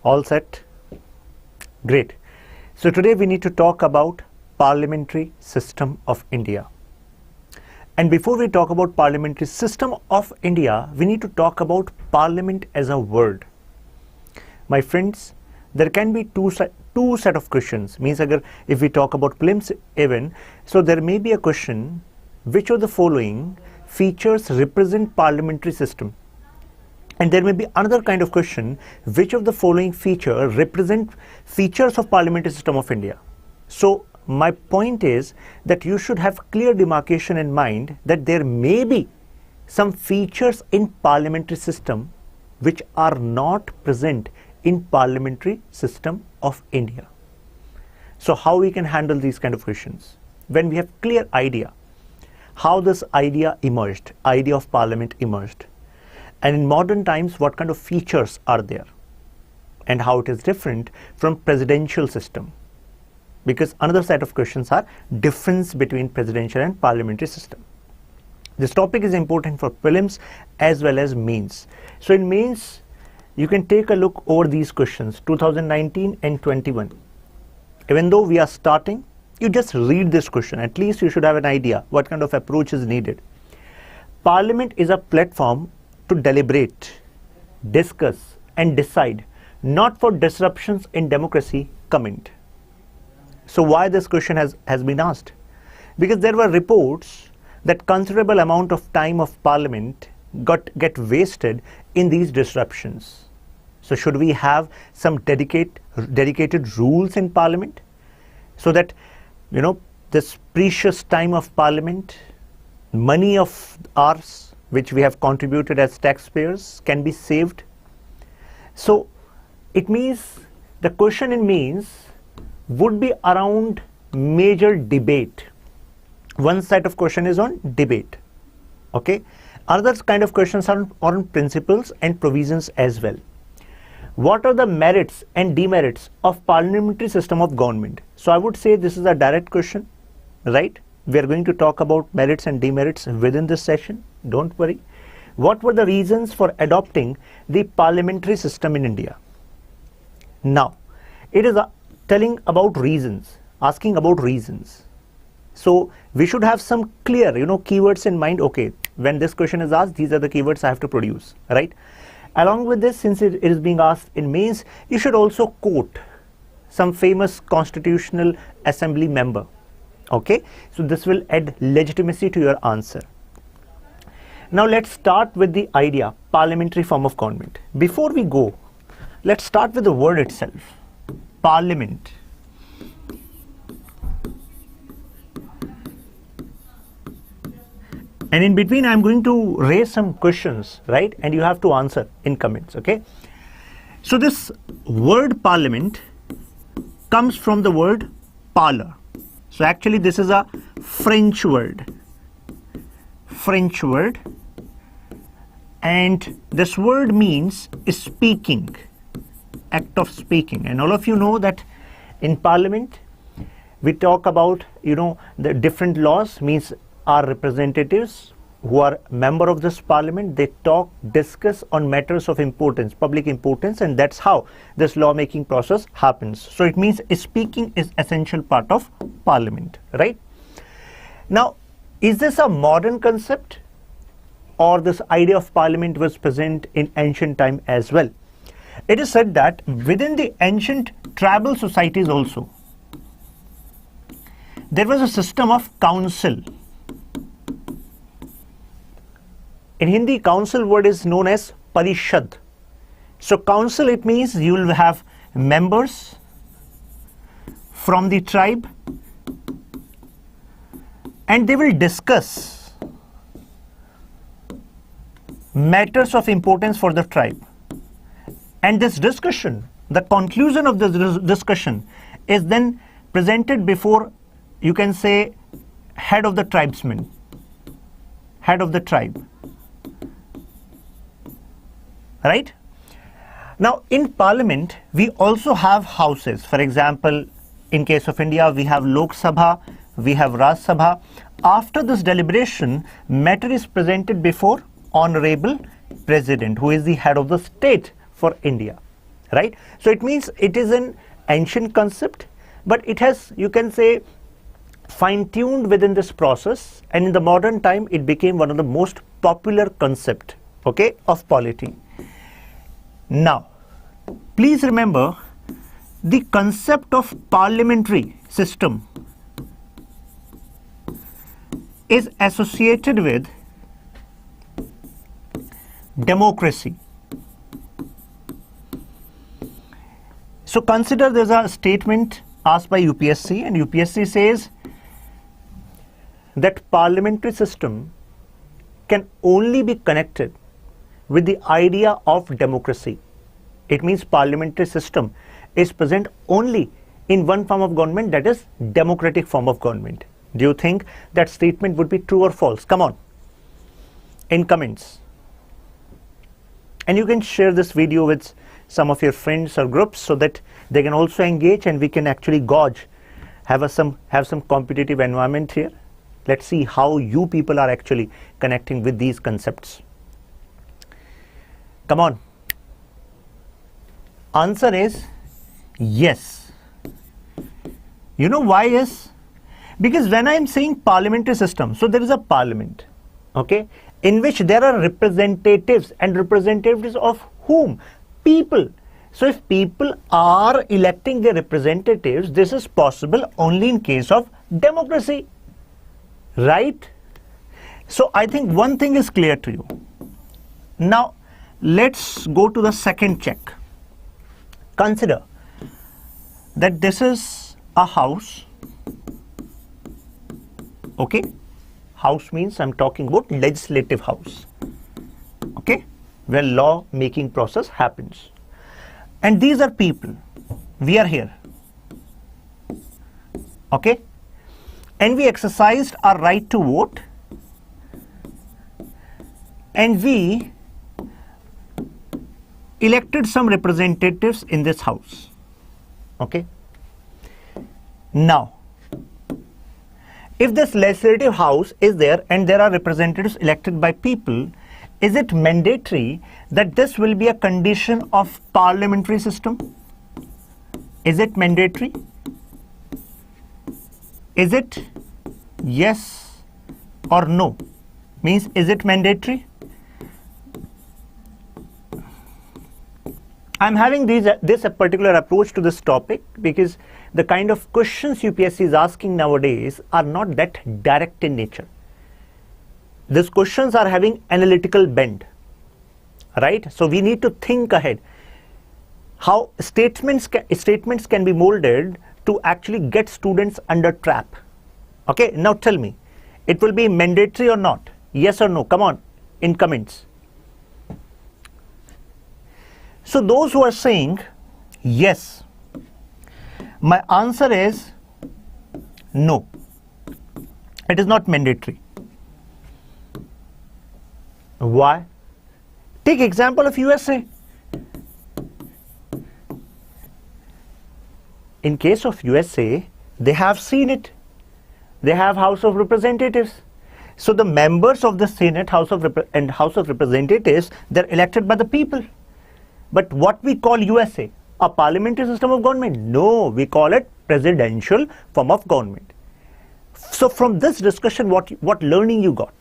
All set? Great. So today we need to talk about parliamentary system of India. And before we talk about parliamentary system of India, we need to talk about parliament as a word. My friends, there can be two set of questions. Means if we talk about prelims even, so there may be a question, which of the following features represent parliamentary system? And there may be another kind of question, which of the following features represent features of parliamentary system of India? So my point is that you should have clear demarcation in mind that there may be some features in parliamentary system which are not present in parliamentary system of India. So how we can handle these kind of questions? When we have clear idea how this idea emerged, idea of parliament emerged, and in modern times what kind of features are there and how it is different from presidential system, because another set of questions are difference between presidential and parliamentary system. This topic is important for prelims as well as mains. So in mains you can take a look over these questions 2019 and 21. Even though we are starting, you just read this question. At least you should have an idea what kind of approach is needed. Parliament is a platform to deliberate, discuss and decide, not for disruptions in democracy. Comment. So why this question has been asked? Because there were reports that considerable amount of time of parliament get wasted in these disruptions. So should we have some dedicated rules in parliament so that this precious time of parliament, money of ours which we have contributed as taxpayers, can be saved? So it means the question in mains would be around major debate. One set of question is on debate. Okay. Other kind of questions are on principles and provisions as well. What are the merits and demerits of parliamentary system of government? So I would say this is a direct question, right? We are going to talk about merits and demerits within this session. Don't worry. What were the reasons for adopting the parliamentary system in India? Now, it is telling about reasons, asking about reasons. So we should have some clear, keywords in mind. Okay, when this question is asked, these are the keywords I have to produce, right? Along with this, since it is being asked in mains, you should also quote some famous constitutional assembly member. Okay, so this will add legitimacy to your answer. Now let's start with the idea, parliamentary form of government. Before we go, let's start with the word itself, parliament. And in between, I'm going to raise some questions, right? And you have to answer in comments, okay? So this word parliament comes from the word parlor. So actually this is a French word. And this word means speaking, act of speaking. And all of you know that in parliament, we talk about, the different laws, means our representatives who are member of this parliament, they discuss on matters of importance, public importance, and that's how this lawmaking process happens. So it means speaking is essential part of parliament, right? Now, is this a modern concept, or this idea of parliament was present in ancient time as well? It is said that within the ancient tribal societies also, there was a system of council. In Hindi, council word is known as parishad. So council, it means you will have members from the tribe and they will discuss matters of importance for the tribe. And this discussion, the conclusion of this discussion is then presented before, you can say, head of the tribesmen, head of the tribe. Right? Now in parliament, we also have houses. For example, in case of India, we have Lok Sabha, we have Raj Sabha. After this deliberation, matter is presented before Honorable President, who is the head of the state for India. right? So it means it is an ancient concept, but it has, you can say, fine-tuned within this process, and in the modern time it became one of the most popular concept, okay, of polity. Now please remember, the concept of parliamentary system is associated with democracy. So consider there's a statement asked by UPSC, and UPSC says that parliamentary system can only be connected with the idea of democracy. It means parliamentary system is present only in one form of government, that is democratic form of government. Do you think that statement would be true or false? Come on, in comments. And you can share this video with some of your friends or groups so that they can also engage, and we can actually have some competitive environment here. Let's see how you people are actually connecting with these concepts. Come on. Answer is yes. You know why yes? Because when I am saying parliamentary system, so there is a parliament, okay, in which there are representatives, and representatives of whom? People. So if people are electing their representatives, this is possible only in case of democracy, right? So I think one thing is clear to you. Now let's go to the second check. Consider that this is a house, okay? House means I'm talking about legislative house, okay, where law making process happens. And these are people. We are here, okay? And we exercised our right to vote, and we elected some representatives in this house, okay? Now, if this legislative house is there and there are representatives elected by people, is it mandatory that this will be a condition of parliamentary system? Is it mandatory? Is it yes or no? Means, is it mandatory? I'm having this a particular approach to this topic because the kind of questions UPSC is asking nowadays are not that direct in nature. These questions are having analytical bend, right? So we need to think ahead how statements can be molded to actually get students under trap. Okay, now tell me, it will be mandatory or not? Yes or no? Come on, in comments. So those who are saying yes, my answer is no, it is not mandatory. Why? Take example of USA. In case of USA, they have seen it. They have House of Representatives. So the members of the Senate, House of Representatives, they're elected by the people. But what we call USA, a parliamentary system of government? No, we call it presidential form of government. So from this discussion, what learning you got?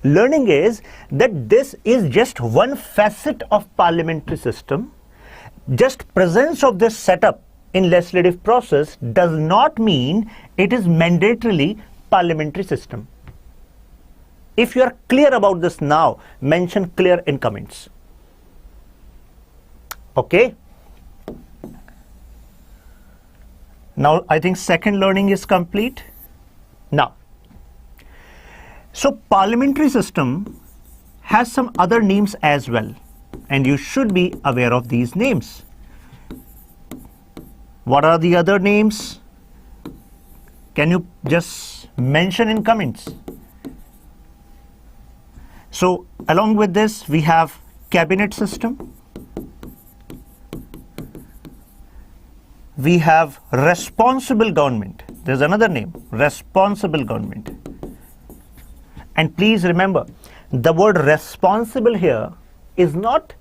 Learning is that this is just one facet of parliamentary system. Just presence of this setup in legislative process does not mean it is mandatorily parliamentary system. If you are clear about this now, mention clear in comments. Okay. Now I think second learning is complete. Now, so parliamentary system has some other names as well, and you should be aware of these names. What are the other names? Can you just mention in comments? So along with this, we have cabinet system. We have responsible government. There's another name, responsible government. And please remember, the word responsible here is not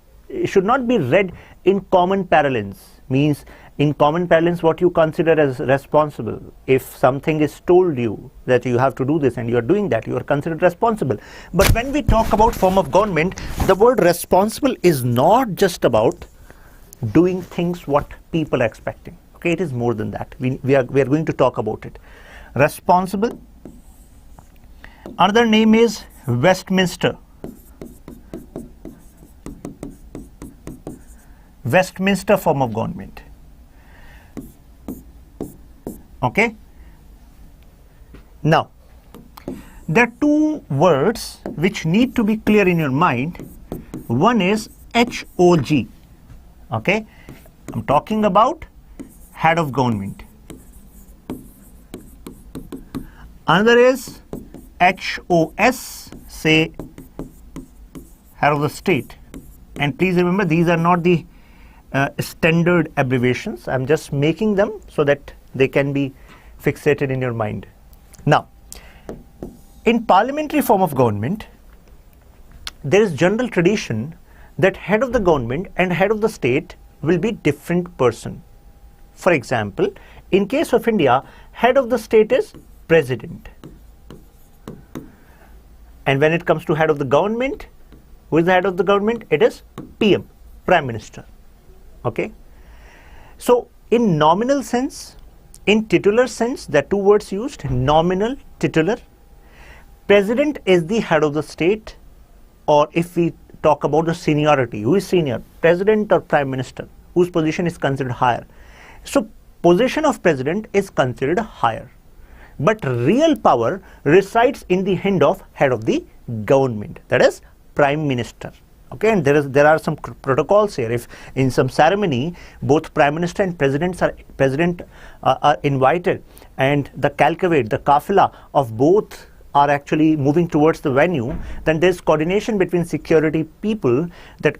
should not be read in common parlance. Means in common parlance what you consider as responsible. If something is told you that you have to do this and you are doing that, you are considered responsible. But when we talk about form of government, the word responsible is not just about doing things what people are expecting. Okay, it is more than that. We are going to talk about it. Responsible. Another name is Westminster. Westminster form of government. Okay. Now, there are two words which need to be clear in your mind. One is HOG. Okay. I'm talking about head of government. Another is HOS, say head of the state. And please remember, these are not the standard abbreviations. I'm just making them so that they can be fixated in your mind. Now, in parliamentary form of government, there is general tradition that head of the government and head of the state will be different person. For example, in case of India, head of the state is president. And when it comes to head of the government, who is the head of the government? It is PM, Prime Minister. Okay. So in nominal sense, in titular sense, there are two words used, nominal, titular. President is the head of the state, or if we talk about the seniority, who is senior, president or prime minister, whose position is considered higher. So position of president is considered higher, but real power resides in the hand of head of the government, that is prime minister. Okay, and there are some protocols here. If in some ceremony both prime minister and president are invited, and the cavalcade, the kafila of both are actually moving towards the venue, then there's coordination between security people that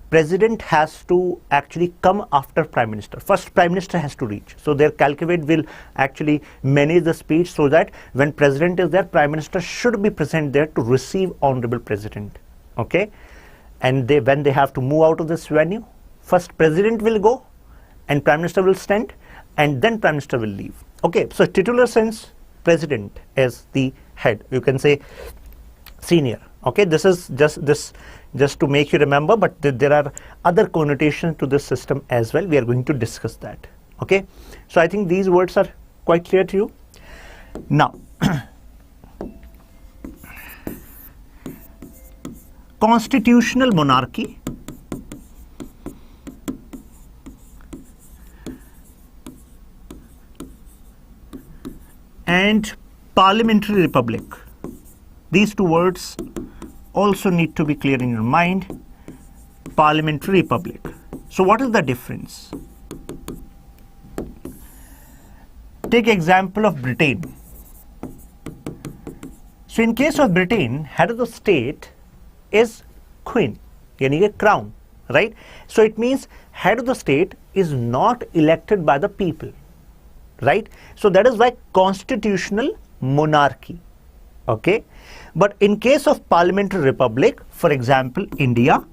president has to actually come after prime minister. First prime minister has to reach. So their cavalcade will actually manage the speech so that when president is there, prime minister should be present there to receive honorable president. Okay, and when they have to move out of this venue, first president will go and prime minister will stand, and then prime minister will leave. Okay, so titular sense, president is the head, you can say senior. Okay, this is just to make you remember, but there are other connotations to this system as well. We are going to discuss that. Okay, so I think these words are quite clear to you. Now, constitutional monarchy and parliamentary republic. These two words also need to be clear in your mind. Parliamentary republic. So what is the difference? Take example of Britain. So in case of Britain, head of the state is queen, yani a crown, right? So it means head of the state is not elected by the people, right? So that is why constitutional monarchy. Okay, but in case of parliamentary republic, for example India,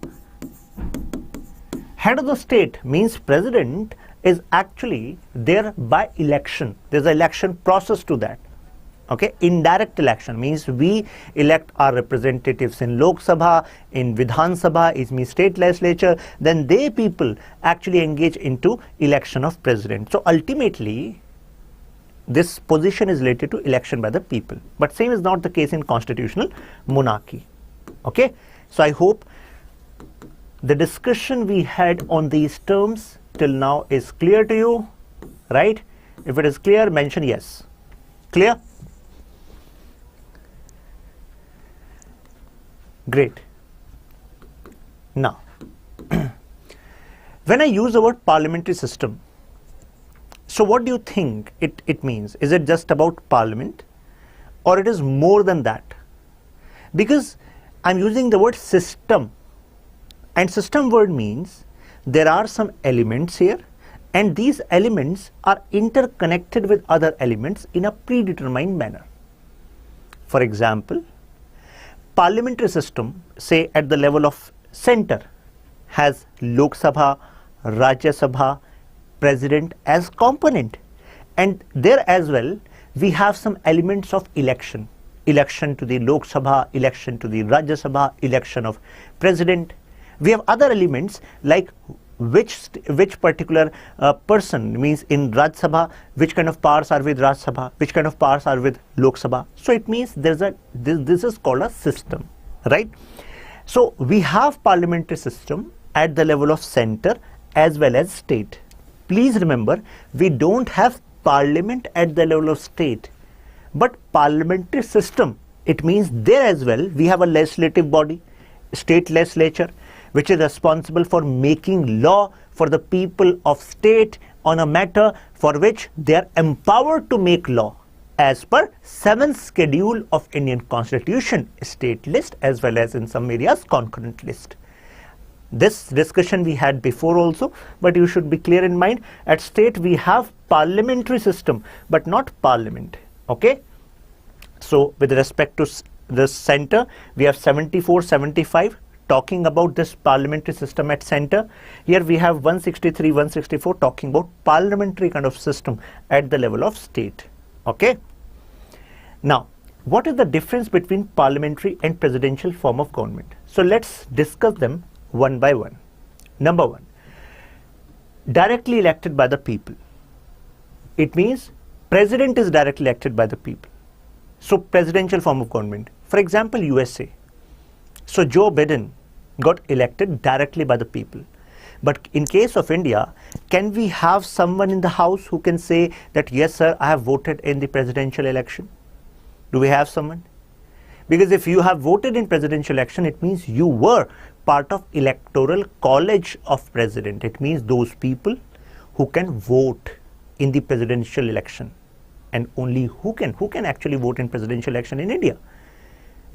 head of the state means president is actually there by election. There's an election process to that. Okay, indirect election means we elect our representatives in Lok Sabha, in Vidhan Sabha, it means state legislature, then they people actually engage into election of president. So ultimately this position is related to election by the people, but same is not the case in constitutional monarchy. Okay, so I hope the discussion we had on these terms till now is clear to you, right? If it is clear, mention yes. Clear? Great. Now, when I use the word parliamentary system, so what do you think it means? Is it just about parliament, or it is more than that? Because I'm using the word system, and system word means there are some elements here, and these elements are interconnected with other elements in a predetermined manner. For example, parliamentary system, say at the level of center, has Lok Sabha, Rajya Sabha, President as component. And there as well, we have some elements of election. Election to the Lok Sabha, election to the Rajya Sabha, election of President. We have other elements like which particular person, means in Rajya Sabha, which kind of powers are with Rajya Sabha, which kind of powers are with Lok Sabha. So it means this is called a system, right? So we have parliamentary system at the level of center as well as state. Please remember, we don't have parliament at the level of state, but parliamentary system, it means there as well we have a legislative body, state legislature, which is responsible for making law for the people of state on a matter for which they are empowered to make law as per 7th schedule of Indian Constitution, state list as well as in some areas concurrent list. This discussion we had before also, but you should be clear in mind, at state we have parliamentary system but not parliament, okay? So with respect to the center, we have 74, 75 talking about this parliamentary system at center. Here we have 163, 164 talking about parliamentary kind of system at the level of state, okay? Now, what is the difference between parliamentary and presidential form of government? So let's discuss them one by one. Number one, directly elected by the people. It means president is directly elected by the people. So presidential form of government. For example, USA. So Joe Biden got elected directly by the people. But in case of India, can we have someone in the house who can say that, yes, sir, I have voted in the presidential election? Do we have someone? Because if you have voted in presidential election, it means you were part of electoral college of president. It means those people who can vote in the presidential election. And only who can actually vote in presidential election in India?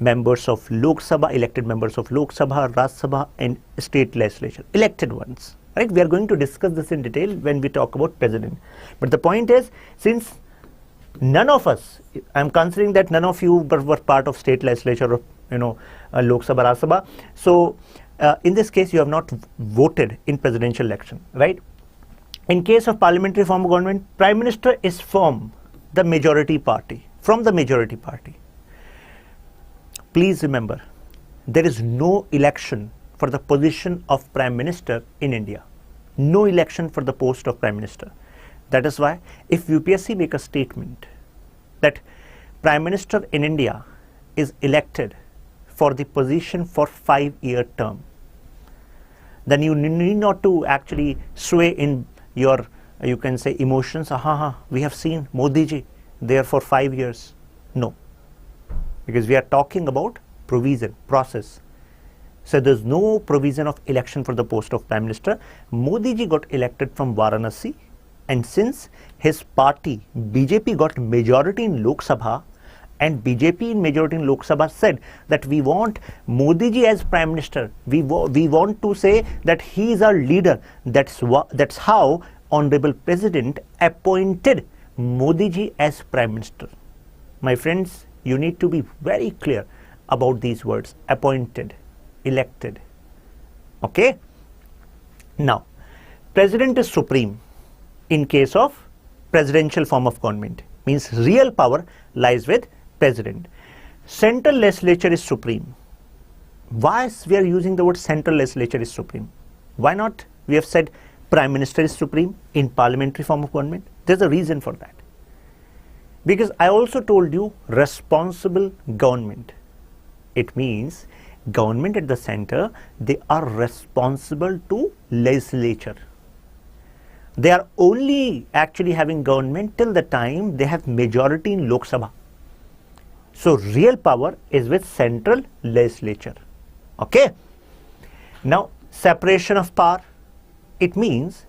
Members of Lok Sabha, elected members of Lok Sabha, Rajya Sabha and state legislature, elected ones, right? We are going to discuss this in detail when we talk about president. But the point is, since none of us, I am considering that none of you were part of state legislature or, Lok Sabha, Rajya Sabha. So in this case, you have not voted in presidential election, right? In case of parliamentary form of government, Prime Minister is from the majority party, Please remember, there is no election for the position of Prime Minister in India. No election for the post of Prime Minister. That is why if UPSC make a statement that Prime Minister in India is elected for the position for 5-year term, then you need not to actually sway in your, you can say, emotions. We have seen Modi ji there for 5 years. No. Because we are talking about provision, process. So there's no provision of election for the post of Prime Minister. Modi ji got elected from Varanasi, and since his party BJP got majority in Lok Sabha, and BJP in majority in Lok Sabha said that we want Modi ji as Prime Minister. We want to say that he is our leader. That's how Honorable President appointed Modi ji as Prime Minister. My friends, you need to be very clear about these words: appointed, elected. Okay? Now, President is supreme in case of presidential form of government. Means real power lies with President. Central legislature is supreme. Why we are using the word central legislature is supreme? Why not we have said Prime Minister is supreme in parliamentary form of government? There's a reason for that. Because I also told you responsible government. It means government at the center, they are responsible to legislature. They are only actually having government till the time they have majority in Lok Sabha. So real power is with central legislature. Okay? Now, separation of power. It means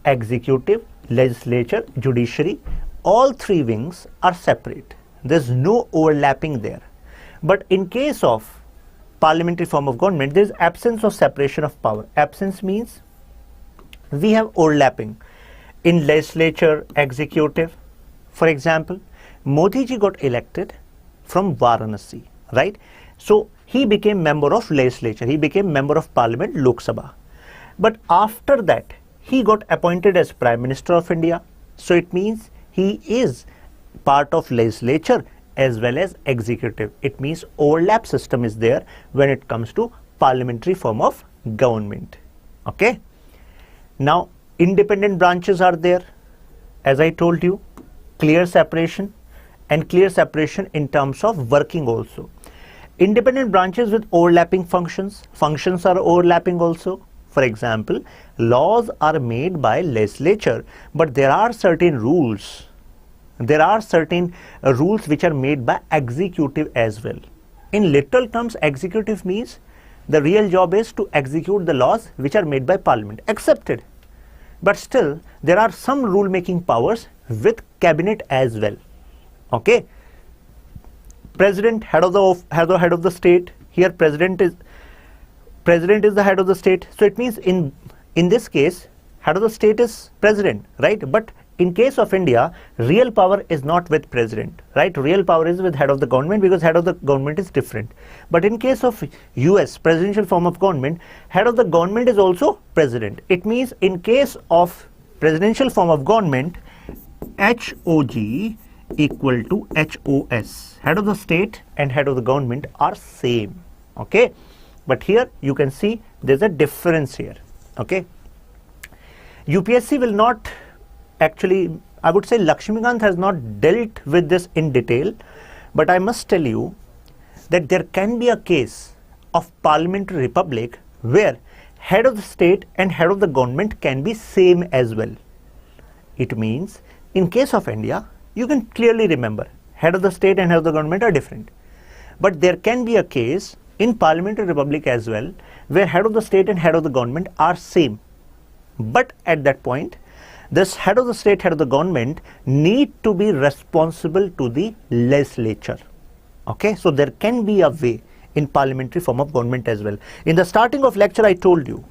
executive, legislature, judiciary, all three wings are separate. There's no overlapping there. But in case of parliamentary form of government, there is absence of separation of power. Absence means we have overlapping in legislature, executive. For example, Modi ji got elected from Varanasi, right? So he became member of legislature. He became member of parliament, Lok Sabha. But after that, he got appointed as Prime Minister of India. So it means he is part of legislature as well as executive. It means overlap system is there when it comes to parliamentary form of government. Okay. Now, independent branches are there. As I told you, clear separation, and clear separation in terms of working also. Independent branches with overlapping functions. Functions are overlapping also. For example, laws are made by legislature, but there are certain rules. There are certain rules which are made by executive as well. In literal terms, executive means the real job is to execute the laws which are made by parliament, accepted. But still, there are some rule making powers with cabinet as well. Okay. President, head of the state. Here president is the head of the state. So it means in this case, head of the state is president, right? But in case of India, real power is not with president, right? Real power is with head of the government, because head of the government is different. But in case of US, presidential form of government, head of the government is also president. It means in case of presidential form of government, HOG equal to HOS. Head of the state and head of the government are same. Okay. But here you can see there's a difference here. Okay. UPSC will not actually, I would say Laxmikanth has not dealt with this in detail, but I must tell you that there can be a case of parliamentary republic where head of the state and head of the government can be same as well. It means in case of India, you can clearly remember head of the state and head of the government are different. But there can be a case in parliamentary republic as well where head of the state and head of the government are same. But at that point, this head of the state, head of the government need to be responsible to the legislature. Okay, so there can be a way in parliamentary form of government as well. In the starting of lecture, I told you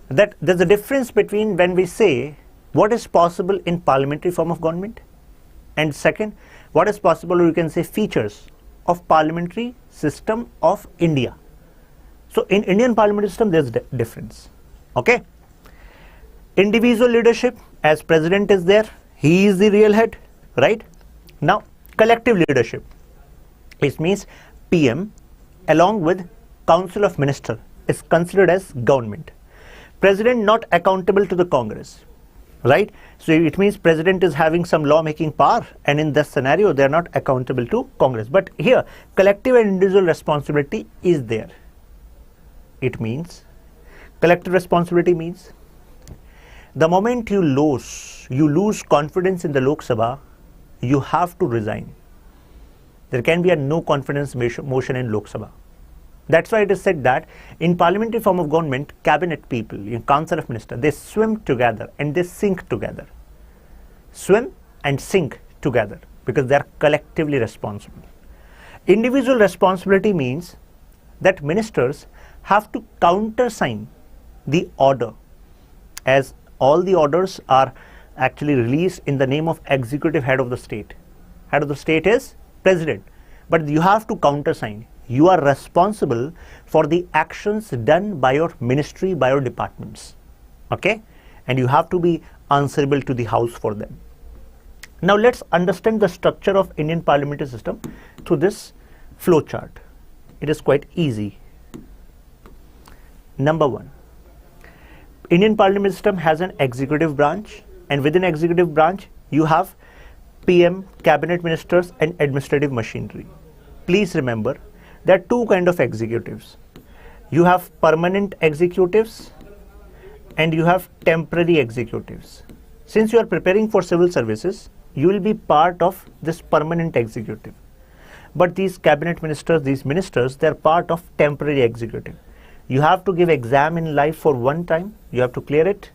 that there's a difference between when we say what is possible in parliamentary form of government, and second, what is possible, or you can say features of parliamentary system of India. So in Indian parliamentary system, there's difference. Okay. Individual leadership, as president is there, he is the real head, right? Now, collective leadership, it means PM along with Council of Minister is considered as government. President not accountable to the Congress, right? So it means president is having some law making power, and in this scenario they are not accountable to Congress. But here collective and individual responsibility is there. It means collective responsibility means the moment you lose confidence in the Lok Sabha, you have to resign. There can be a no confidence motion in Lok Sabha. That's why it is said that in parliamentary form of government, cabinet people, in Council of Ministers, they swim together and they sink together. Swim and sink together because they are collectively responsible. Individual responsibility means that ministers have to countersign the order, as all the orders are actually released in the name of executive head of the state. Head of the state is president, but you have to countersign. You are responsible for the actions done by your ministry, by your departments. Okay? And you have to be answerable to the house for them. Now let's understand the structure of Indian parliamentary system through this flow chart. It is quite easy. Number one, Indian parliament system has an executive branch, and within executive branch you have PM, cabinet ministers and administrative machinery. Please remember there are two kinds of executives. You have permanent executives and you have temporary executives. Since you are preparing for civil services, you will be part of this permanent executive. But these cabinet ministers, they are part of temporary executive. You have to give exam in life for one time, you have to clear it,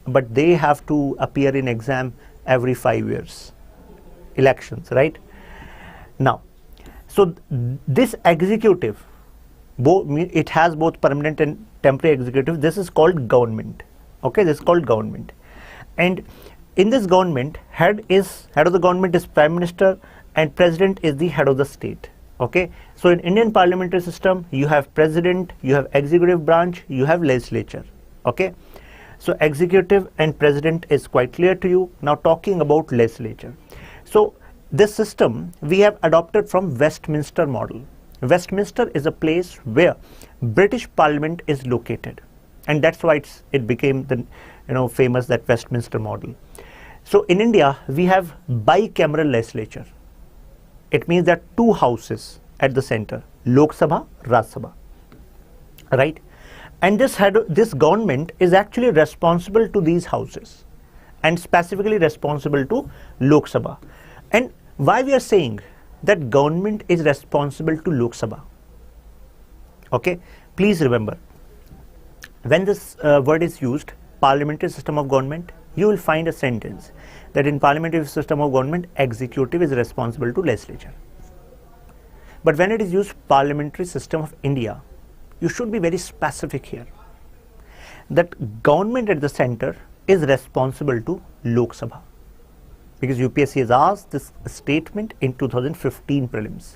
but they have to appear in exam every 5 years. Elections, right? Now, so this executive, it has both permanent and temporary executive. This is called government. Okay, this is called government. And in this government, head of the government is Prime Minister and President is the head of the state. Okay, so in Indian parliamentary system, you have president, you have executive branch, you have legislature. Okay, so executive and president is quite clear to you. Now talking about legislature. So this system we have adopted from Westminster model. Westminster is a place where British Parliament is located, and that's why it became the famous, that Westminster model. So in India we have bicameral legislature. It means that two houses at the center, Lok Sabha, Raj Sabha, right? And this government is actually responsible to these houses, and specifically responsible to Lok Sabha. And why we are saying that government is responsible to Lok Sabha? Okay, please remember, when this word is used, parliamentary system of government, you will find a sentence that in parliamentary system of government, executive is responsible to legislature. But when it is used parliamentary system of India, you should be very specific here, that government at the center is responsible to Lok Sabha, because UPSC has asked this statement in 2015 prelims.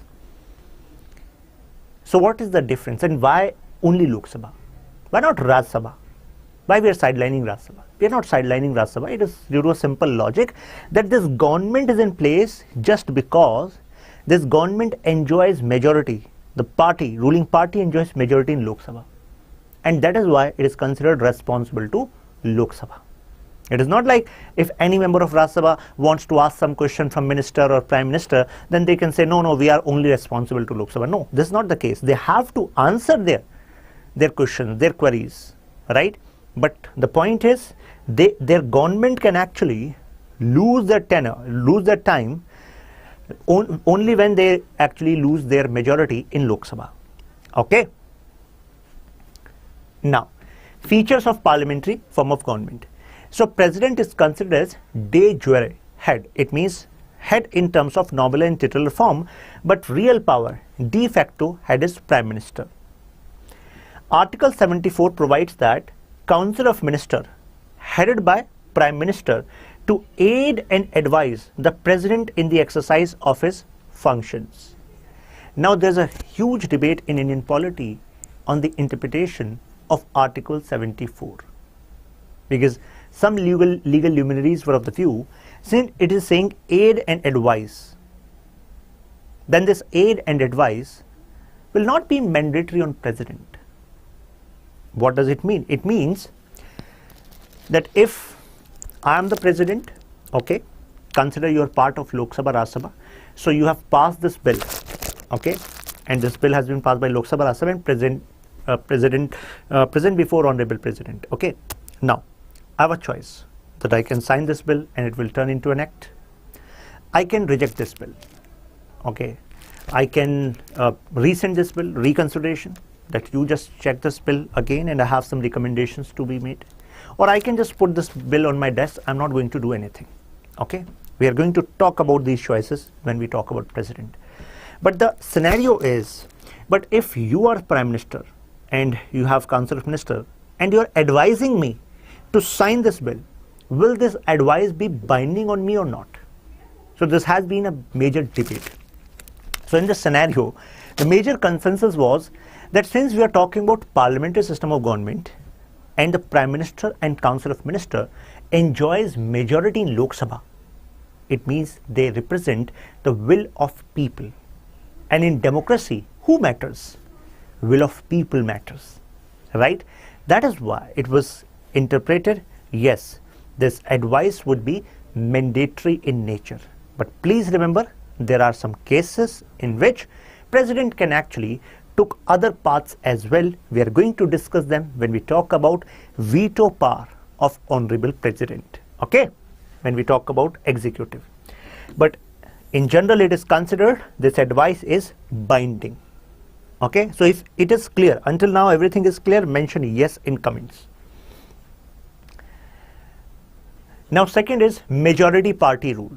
So what is the difference, and why only Lok Sabha? Why not Raj Sabha? Why we are sidelining Raj Sabha? We are not sidelining Raj Sabha. It is due to a simple logic that this government is in place just because this government enjoys majority. The party, ruling party, enjoys majority in Lok Sabha, and that is why it is considered responsible to Lok Sabha. It is not like if any member of Raj Sabha wants to ask some question from minister or prime minister, then they can say no, we are only responsible to Lok Sabha. No, this is not the case. They have to answer their questions, their queries, right? But the point is, their government can actually lose their tenure, lose their time, only when they actually lose their majority in Lok Sabha. Okay. Now, features of parliamentary form of government. So president is considered as de jure head. It means head in terms of nominal and titular form, but real power, de facto head is prime minister. Article 74 provides that Council of Minister headed by Prime Minister to aid and advise the President in the exercise of his functions. Now there's a huge debate in Indian polity on the interpretation of Article 74, because some legal luminaries were of the view, since it is saying aid and advise, then this aid and advise will not be mandatory on President. What does it mean? It means that if I am the president, okay, consider you are part of Lok Sabha, Raj Sabha, so you have passed this bill, okay, and this bill has been passed by Lok Sabha, Raj Sabha, and present before Honorable President, okay. Now, I have a choice that I can sign this bill and it will turn into an act. I can reject this bill, okay. I can resend this bill, reconsideration, that you just check this bill again and I have some recommendations to be made, or I can just put this bill on my desk. I'm not going to do anything. Okay, we are going to talk about these choices when we talk about president. But the scenario is, but if you are prime minister and you have council of minister and you are advising me to sign this bill, will this advice be binding on me or not? So this has been a major debate. So in this scenario, the major consensus was that since we are talking about parliamentary system of government and the Prime Minister and Council of Minister enjoys majority in Lok Sabha, it means they represent the will of people. And in democracy, who matters? Will of people matters, right? That is why it was interpreted, yes, this advice would be mandatory in nature. But please remember, there are some cases in which President can actually took other paths as well. We are going to discuss them when we talk about veto power of Honorable President, okay, when we talk about executive. But in general, it is considered this advice is binding, okay. So if it is clear, until now everything is clear, mention yes in comments. Now second is majority party rule.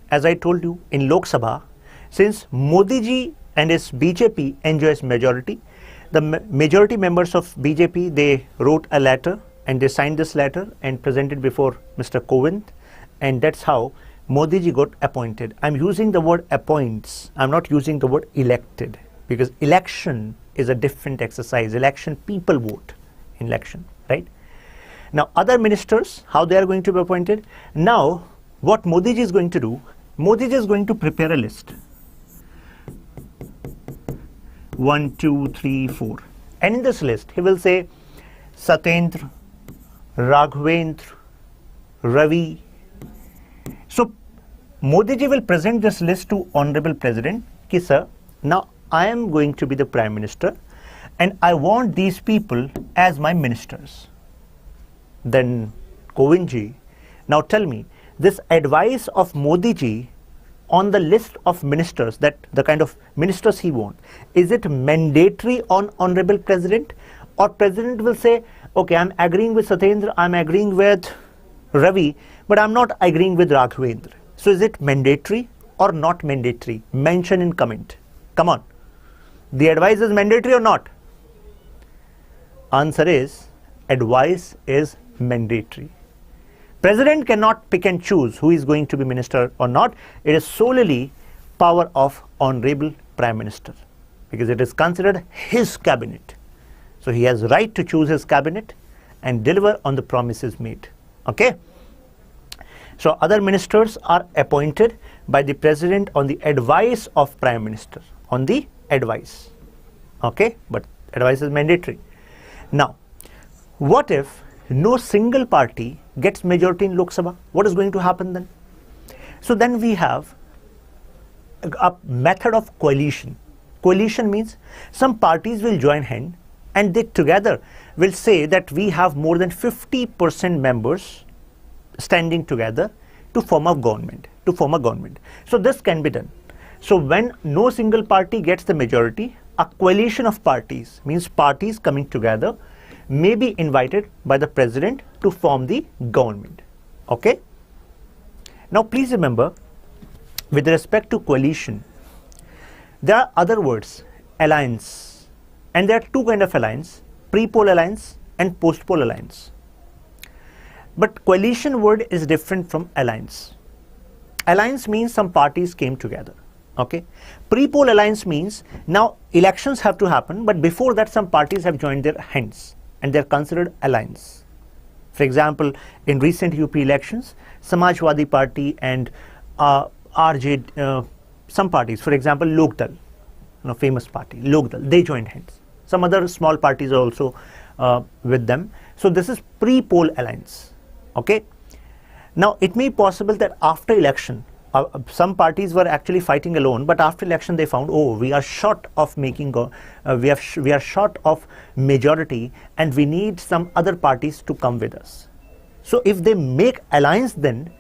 As I told you, in Lok Sabha, since Modi ji and his BJP enjoys majority, the majority members of BJP, they wrote a letter and they signed this letter and presented before Mr. Kovind, and that's how Modi ji got appointed. I'm using the word appoints, I'm not using the word elected. because election is a different exercise. Election, people vote in election, right? Now, other ministers, how they are going to be appointed? Now, what Modi ji is going to do, Modi ji is going to prepare a list. 1, 2, 3, 4. And in this list, he will say Satyendra, Raghavendra, Ravi. So, Modi ji will present this list to Honorable President. Ki, sir, now I am going to be the Prime Minister and I want these people as my ministers. Then Kovind ji, now tell me, this advice of Modi ji on the list of ministers, that the kind of ministers he wants, is it mandatory on Honorable President? Or President will say, okay, I'm agreeing with Satyendra, I'm agreeing with Ravi, but I'm not agreeing with Raghavendra. So is it mandatory or not mandatory? Mention in comment. Come on. The advice is mandatory or not? Answer is, advice is mandatory. President cannot pick and choose who is going to be minister or not. It is solely power of Honorable Prime Minister, because it is considered his cabinet. So he has right to choose his cabinet and deliver on the promises made. Okay. So other ministers are appointed by the President on the advice of Prime Minister, on the advice. Okay, but advice is mandatory. Now, what if no single party gets majority in Lok Sabha? What is going to happen then? So then we have a method of coalition. Coalition means some parties will join hand and they together will say that we have more than 50% members standing together to form a government, So this can be done. So when no single party gets the majority, a coalition of parties, means parties coming together, may be invited by the President to form the government. Okay. Now please remember, with respect to coalition, there are other words, alliance, and there are two kinds of alliance, pre-poll alliance and post-poll alliance. But coalition word is different from alliance. Alliance means some parties came together. Okay. Pre-poll alliance means now elections have to happen, but before that some parties have joined their hands and they're considered alliance. For example, in recent UP elections, Samajwadi Party and some parties, for example, Lokdal, famous party, Lokdal, they joined hands. Some other small parties are also with them. So this is pre-poll alliance. Okay. Now it may be possible that after election, some parties were actually fighting alone, but after election they found, oh, we are short of making we are short of majority and we need some other parties to come with us. So if they make alliance, then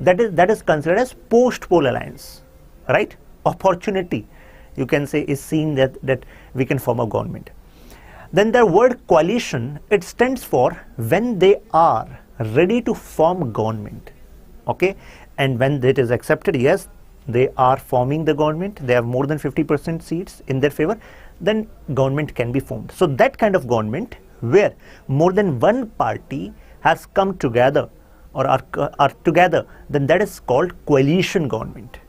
that is considered as post-poll alliance, right? Opportunity, you can say, is seen that we can form a government. Then the word coalition, it stands for when they are ready to form government. Okay. And when it is accepted, yes, they are forming the government, they have more than 50% seats in their favor, then government can be formed. So that kind of government where more than one party has come together or are together, then that is called coalition government.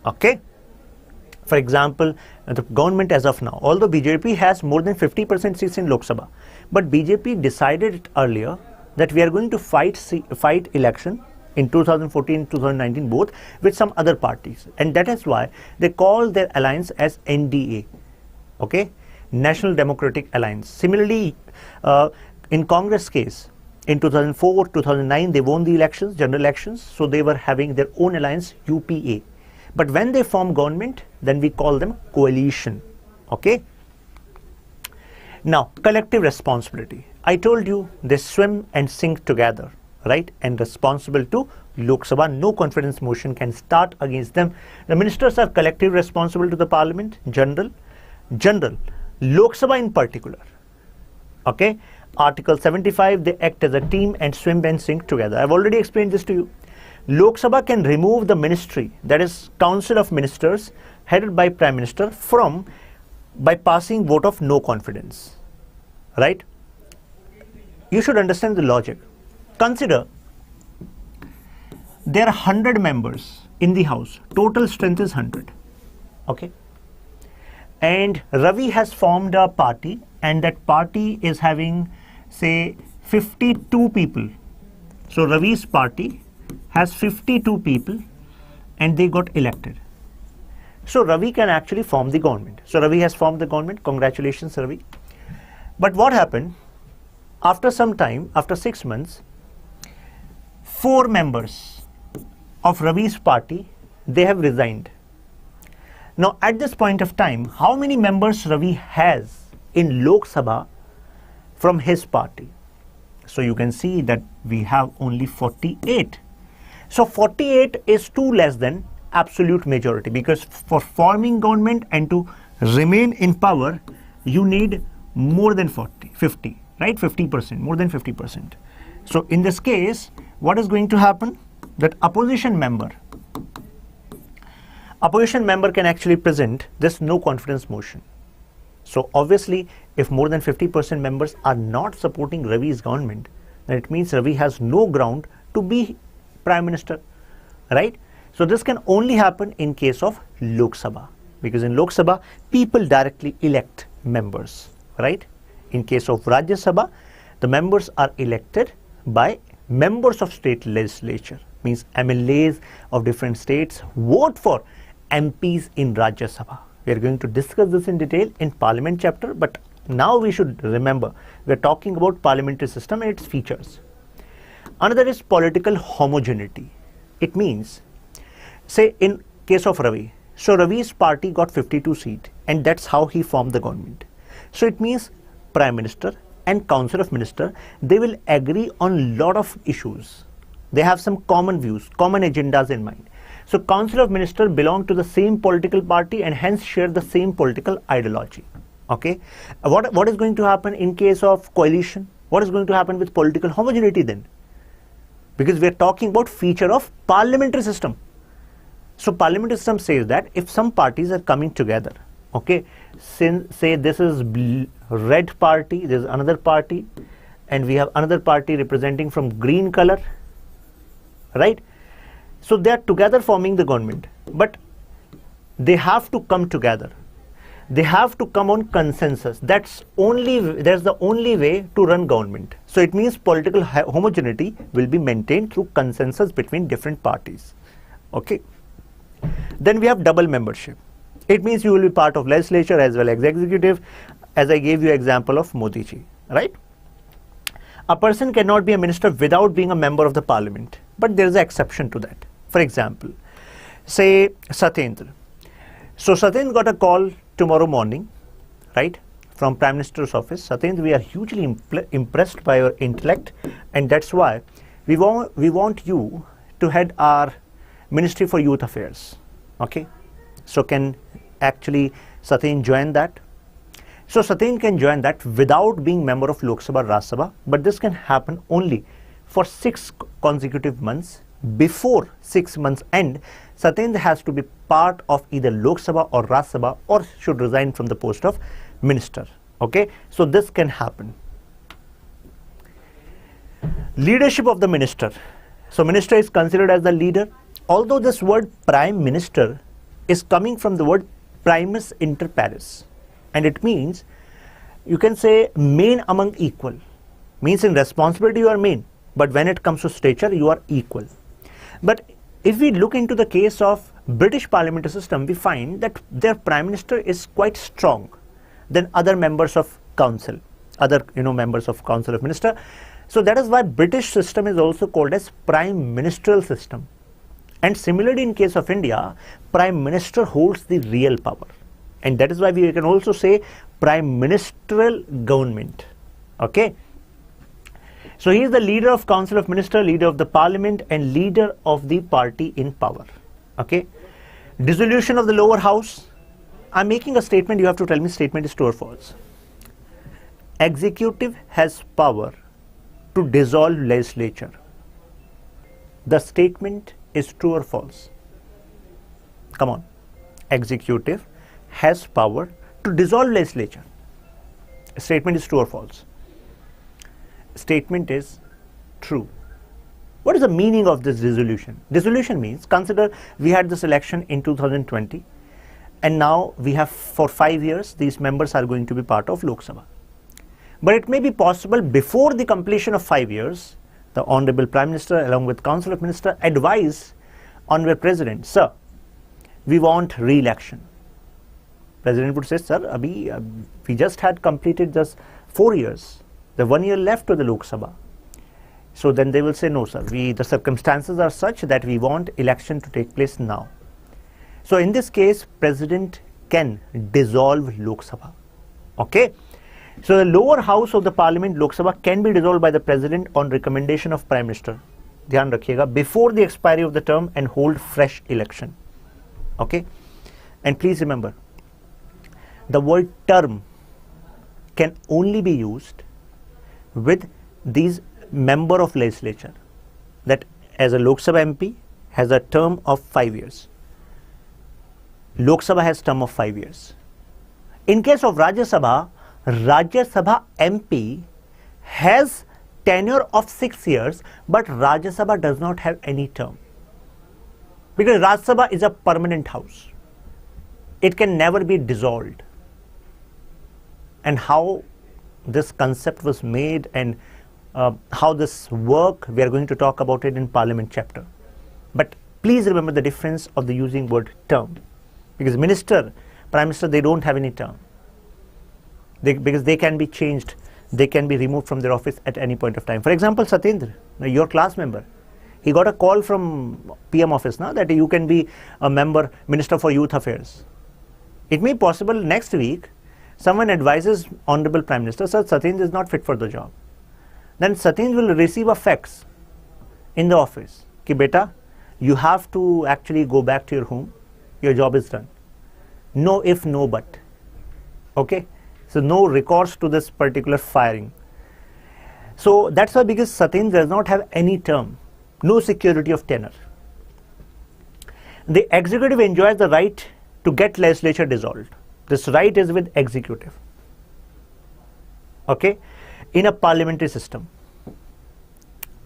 Okay. For example, the government as of now, although BJP has more than 50% seats in Lok Sabha, but BJP decided it earlier that we are going to fight election in 2014, 2019 both with some other parties, and that is why they call their alliance as NDA, okay, National Democratic Alliance. Similarly, in Congress case, in 2004, 2009, they won the elections, general elections, so they were having their own alliance, UPA. But when they form government, then we call them coalition, okay. Now, collective responsibility. I told you they swim and sink together, right, and responsible to Lok Sabha. No confidence motion can start against them. The ministers are collectively responsible to the Parliament, general, Lok Sabha in particular. Okay, Article 75, they act as a team and swim and sink together. I've already explained this to you. Lok Sabha can remove the ministry, that is Council of Ministers headed by Prime Minister, by passing vote of no confidence, right? You should understand the logic. Consider there are 100 members in the house, total strength is 100, okay, and Ravi has formed a party, and that party is having, say, 52 people. So Ravi's party has 52 people and they got elected. So Ravi can actually form the government. So Ravi has formed the government. Congratulations, Ravi. But what happened? After some time, after 6 months, 4 members of Ravi's party, they have resigned. Now at this point of time, how many members Ravi has in Lok Sabha from his party? So you can see that we have only 48. So 48 is 2 less than absolute majority, because for forming government and to remain in power, you need more than 50, right? 50%, more than 50%. So in this case, what is going to happen? That opposition member can actually present this no confidence motion. So obviously, if more than 50% members are not supporting Ravi's government, then it means Ravi has no ground to be Prime Minister, right? So this can only happen in case of Lok Sabha, because in Lok Sabha, people directly elect members, right? In case of Rajya Sabha, the members are elected by members of state legislature, means MLAs of different states vote for MPs in Rajya Sabha. We are going to discuss this in detail in Parliament chapter, but now we should remember we are talking about parliamentary system and its features. Another is political homogeneity. It means, say in case of Ravi, so Ravi's party got 52 seats and that's how he formed the government. So it means Prime Minister and Council of Ministers, they will agree on lot of issues. They have some common views, common agendas in mind. So Council of Ministers belong to the same political party and hence share the same political ideology. Okay, what is going to happen in case of coalition? What is going to happen with political homogeneity then? Because we are talking about feature of parliamentary system. So parliamentary system says that if some parties are coming together, okay, say this is red party, there is another party, and we have another party representing from green color, right? So they are together forming the government, but they have to come together. They have to come on consensus. That's the only way to run government. So it means political homogeneity will be maintained through consensus between different parties. Okay. Then we have double membership. It means you will be part of legislature as well as executive, as I gave you example of Modi ji, right? A person cannot be a minister without being a member of the parliament, but there is an exception to that. For example, say Satyendra. So Satyendra got a call tomorrow morning, right, from Prime Minister's office. Satyendra, we are hugely impressed by your intellect, and that's why we want you to head our Ministry for Youth Affairs. Okay, so can actually Satyendra join that? So Satyendra can join that without being member of Lok Sabha, Rajya Sabha, but this can happen only for 6 consecutive months. Before 6 months end, Satyendra has to be part of either Lok Sabha or Rajya Sabha, or should resign from the post of minister. Okay, so this can happen. Leadership of the minister. So minister is considered as the leader, although this word prime minister is coming from the word primus inter pares, and it means, you can say, main among equal. Means in responsibility you are main, but when it comes to stature you are equal. But if we look into the case of British parliamentary system, we find that their prime minister is quite strong than other members of council, other members of council of minister. So that is why British system is also called as prime ministerial system. And similarly in case of India, prime minister holds the real power, and that is why we can also say prime ministerial government. Okay. So he is the leader of Council of Ministers, leader of the Parliament, and leader of the party in power. Okay. Dissolution of the lower house. I'm making a statement, you have to tell me statement is true or false. Executive has power to dissolve legislature. The statement is true or false? Come on. Executive has power to dissolve legislature. Statement is true or false? Statement is true. What is the meaning of this dissolution? Dissolution means, consider we had this election in 2020 and now we have for 5 years these members are going to be part of Lok Sabha. But it may be possible before the completion of 5 years, the Honorable Prime Minister along with Council of Ministers advise Honorable President, sir, we want re-election. President would say, sir, we just had completed just 4 years, the 1 year left to the Lok Sabha. So then they will say, no, sir, the circumstances are such that we want election to take place now. So in this case, President can dissolve Lok Sabha. Okay. So the lower house of the Parliament, Lok Sabha, can be dissolved by the President on recommendation of Prime Minister. Dhyan rakhiyega, before the expiry of the term and hold fresh election. Okay. And please remember, the word term can only be used with these member of legislature, that as a Lok Sabha MP has a term of 5 years. Lok Sabha has term of 5 years. In case of Rajya Sabha MP has tenure of 6 years, but Rajya Sabha does not have any term. Because Rajya Sabha is a permanent house. It can never be dissolved. And how this concept was made and how this work, we are going to talk about it in Parliament chapter. But please remember the difference of the using word term. Because Minister, Prime Minister, they don't have any term. Because they can be changed, they can be removed from their office at any point of time. For example, Satyendra, your class member, he got a call from PM office now that you can be a member, Minister for Youth Affairs. It may be possible next week, someone advises Honorable Prime Minister, sir, Satyendra is not fit for the job. Then Satyendra will receive a fax in the office. Ki beta, you have to actually go back to your home. Your job is done. No if, no but. Okay. So no recourse to this particular firing. So that's why, because Satyendra does not have any term, no security of tenure. The executive enjoys the right to get legislature dissolved. This right is with executive. Okay, in a parliamentary system.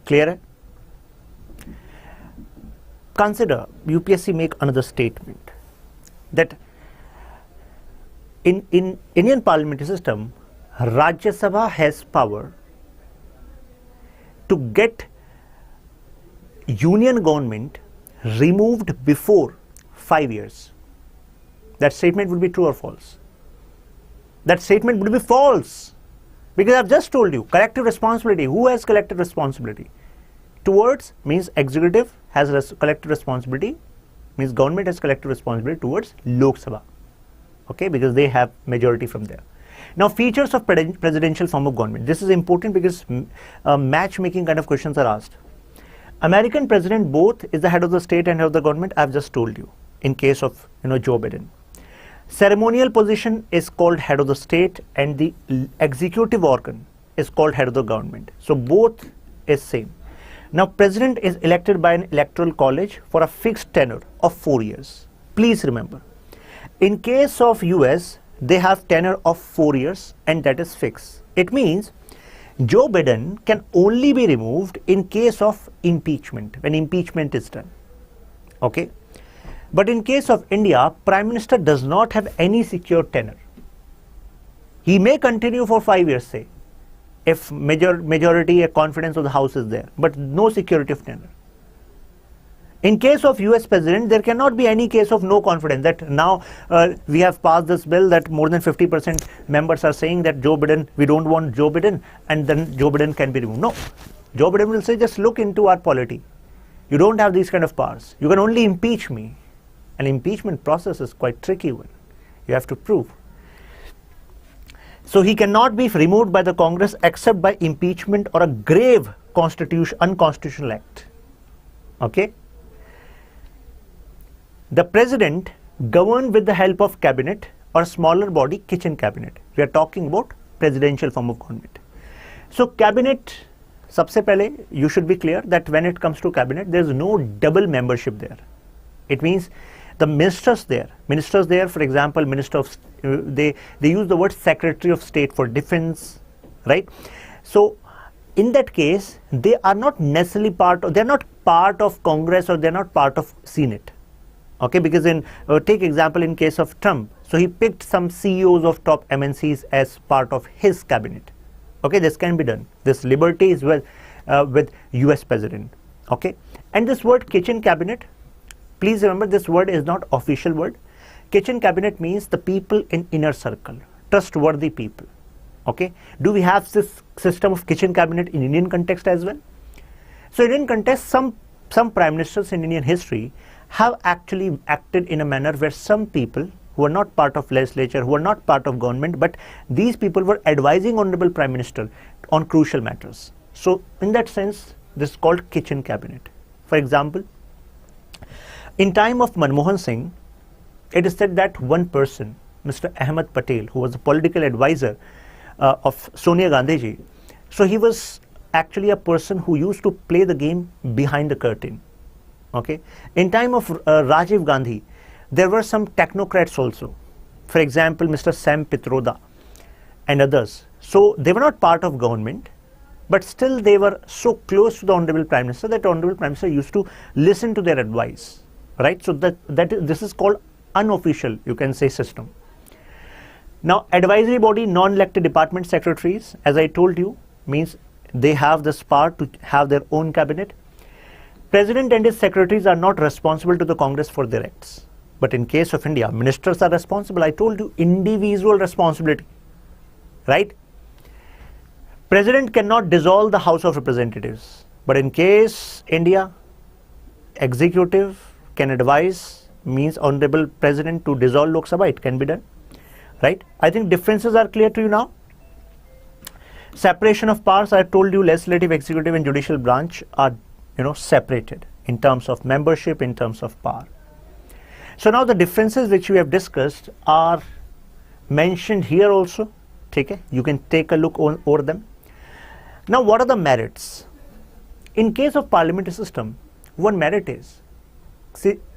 Clear? Consider UPSC make another statement that in Indian parliamentary system, Rajya Sabha has power to get union government removed before 5 years. That statement would be true or false? That statement would be false. Because I've just told you, collective responsibility. Who has collective responsibility? Towards means executive has collective responsibility, means government has collective responsibility towards Lok Sabha. Okay, because they have majority from there. Now, features of presidential form of government. This is important because matchmaking kind of questions are asked. American president both is the head of the state and head of the government. I've just told you in case of Joe Biden. Ceremonial position is called head of the state and the executive organ is called head of the government. So both is same. Now, president is elected by an electoral college for a fixed tenure of 4 years. Please remember, in case of US, they have tenure of 4 years and that is fixed. It means Joe Biden can only be removed in case of impeachment, when impeachment is done. Okay. But in case of India, Prime Minister does not have any secure tenure. He may continue for 5 years, say, if majority a confidence of the House is there, but no security of tenure. In case of US President, there cannot be any case of no confidence that now we have passed this bill that more than 50% members are saying that Joe Biden, we don't want Joe Biden, and then Joe Biden can be removed. No, Joe Biden will say, just look into our polity. You don't have these kind of powers. You can only impeach me. An impeachment process is quite tricky one. You have to prove. So he cannot be removed by the Congress except by impeachment or a grave unconstitutional act. Okay. The president governed with the help of cabinet or smaller body, kitchen cabinet. We are talking about presidential form of government. So cabinet, sabse pehle, you should be clear that when it comes to cabinet, there is no double membership there. It means the ministers there, for example, minister of, they use the word Secretary of State for Defense, right? So in that case, they are not necessarily they're not part of Congress or they're not part of Senate. Okay, because in take example in case of Trump, so he picked some CEOs of top MNCs as part of his cabinet. Okay, this can be done. This liberty is with US president. Okay, and this word kitchen cabinet, please remember this word is not official word. Kitchen cabinet means the people in inner circle, trustworthy people. Okay, do we have this system of kitchen cabinet in Indian context as well? So in Indian context, some prime ministers in Indian history have actually acted in a manner where some people who are not part of legislature, who are not part of government, but these people were advising Honorable Prime Minister on crucial matters. So in that sense, this is called kitchen cabinet. For example, in time of Manmohan Singh, it is said that one person, Mr. Ahmed Patel, who was a political advisor of Sonia Gandhi ji, so he was actually a person who used to play the game behind the curtain. Okay, in time of Rajiv Gandhi, there were some technocrats also. For example, Mr. Sam Pitroda and others. So they were not part of government, but still they were so close to the Honorable Prime Minister that Honorable Prime Minister used to listen to their advice. Right? So this is called unofficial, you can say, system. Now, advisory body, non-elected department secretaries, as I told you, means they have this power to have their own cabinet. President and his secretaries are not responsible to the Congress for their acts. But in case of India, ministers are responsible. I told you, individual responsibility, right? President cannot dissolve the House of Representatives. But in case India, executive can advise, means Honorable President to dissolve Lok Sabha, it can be done, right? I think differences are clear to you now. Separation of powers, I told you, legislative, executive and judicial branch are, separated in terms of membership, in terms of power. So now the differences which we have discussed are mentioned here also. Okay? You can take a look over them. Now what are the merits? In case of parliamentary system, one merit is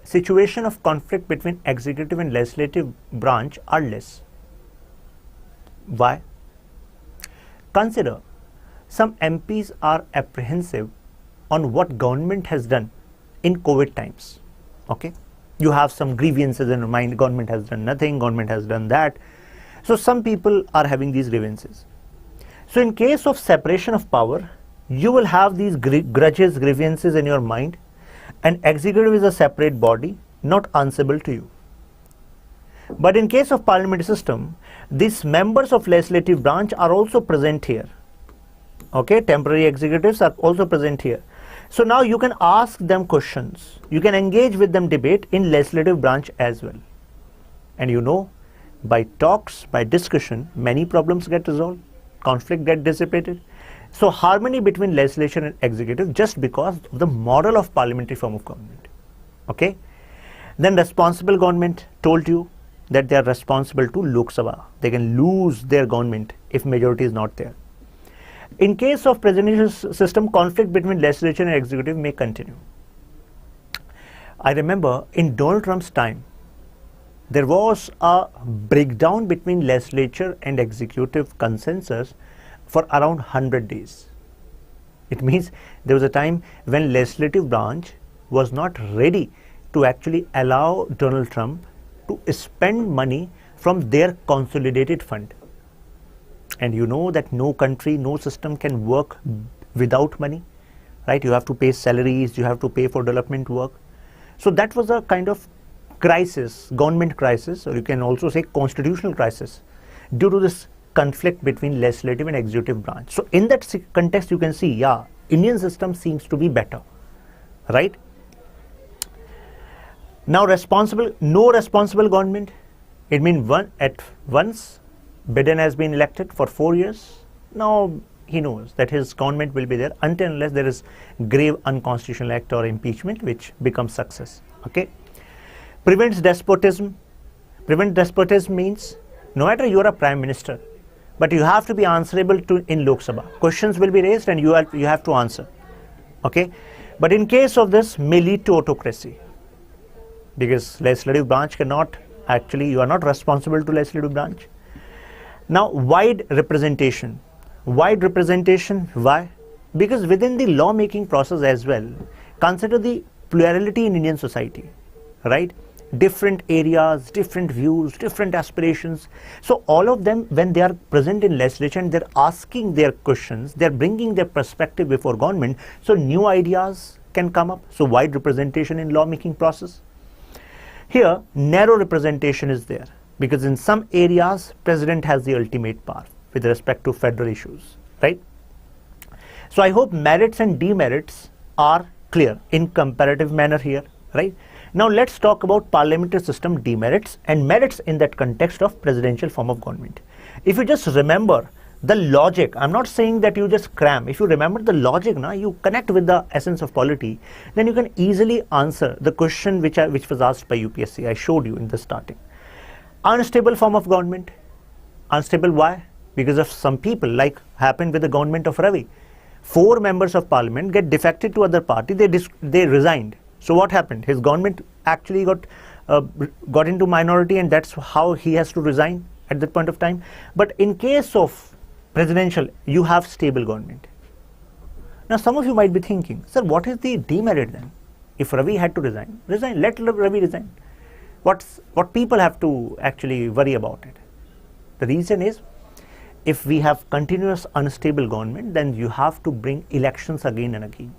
situation of conflict between executive and legislative branch are less. Why? Consider some MPs are apprehensive on what government has done in COVID times. Okay? You have some grievances in your mind, government has done nothing, government has done that. So some people are having these grievances. So in case of separation of power, you will have these grudges, grievances in your mind, and executive is a separate body, not answerable to you. But in case of parliamentary system, these members of legislative branch are also present here. Okay, temporary executives are also present here. So now you can ask them questions. You can engage with them debate in legislative branch as well. And by talks, by discussion, many problems get resolved, conflict get dissipated. So harmony between legislation and executive just because of the model of parliamentary form of government. Okay. Then responsible government, told you that they are responsible to Lok Sabha. They can lose their government if majority is not there. In case of presidential system, conflict between legislature and executive may continue. I remember in Donald Trump's time, there was a breakdown between legislature and executive consensus for around 100 days. It means there was a time when legislative branch was not ready to actually allow Donald Trump to spend money from their consolidated fund. And you know that no country, no system can work without money, right? You have to pay salaries, you have to pay for development work. So that was a kind of crisis, government crisis, or you can also say constitutional crisis, due to this conflict between legislative and executive branch. So in that context, you can see, yeah, Indian system seems to be better, right? Now no responsible government, it means once Biden has been elected for 4 years, now he knows that his government will be there until unless there is grave unconstitutional act or impeachment which becomes success. Okay. Prevents despotism. Prevent despotism means no matter you are a prime minister, but you have to be answerable to in Lok Sabha. Questions will be raised and you have to answer. Okay. But in case of this may lead to autocracy, because legislative branch cannot actually, you are not responsible to legislative branch. Now wide representation. Wide representation, why? Because within the law making process as well, consider the plurality in Indian society, right? different areas, different views, different aspirations. So all of them, when they are present in legislation, they're asking their questions, they're bringing their perspective before government, so new ideas can come up. So wide representation in lawmaking process. Here, narrow representation is there, because in some areas, president has the ultimate power with respect to federal issues, right? So I hope merits and demerits are clear in comparative manner here, right? Now let's talk about parliamentary system demerits and merits in that context of presidential form of government. If you just remember the logic, I'm not saying that you just cram. If you remember the logic, you connect with the essence of polity, then you can easily answer the question which was asked by UPSC. I showed you in the starting. Unstable form of government. Unstable why? Because of some people, like happened with the government of Ravi. 4 members of parliament get defected to other party, they resigned. So what happened? His government actually got into minority, and that's how he has to resign at that point of time. But in case of presidential, you have stable government. Now some of you might be thinking, sir, what is the demerit then? If Ravi had to resign, let Ravi resign. What people have to actually worry about it? The reason is, if we have continuous unstable government, then you have to bring elections again and again.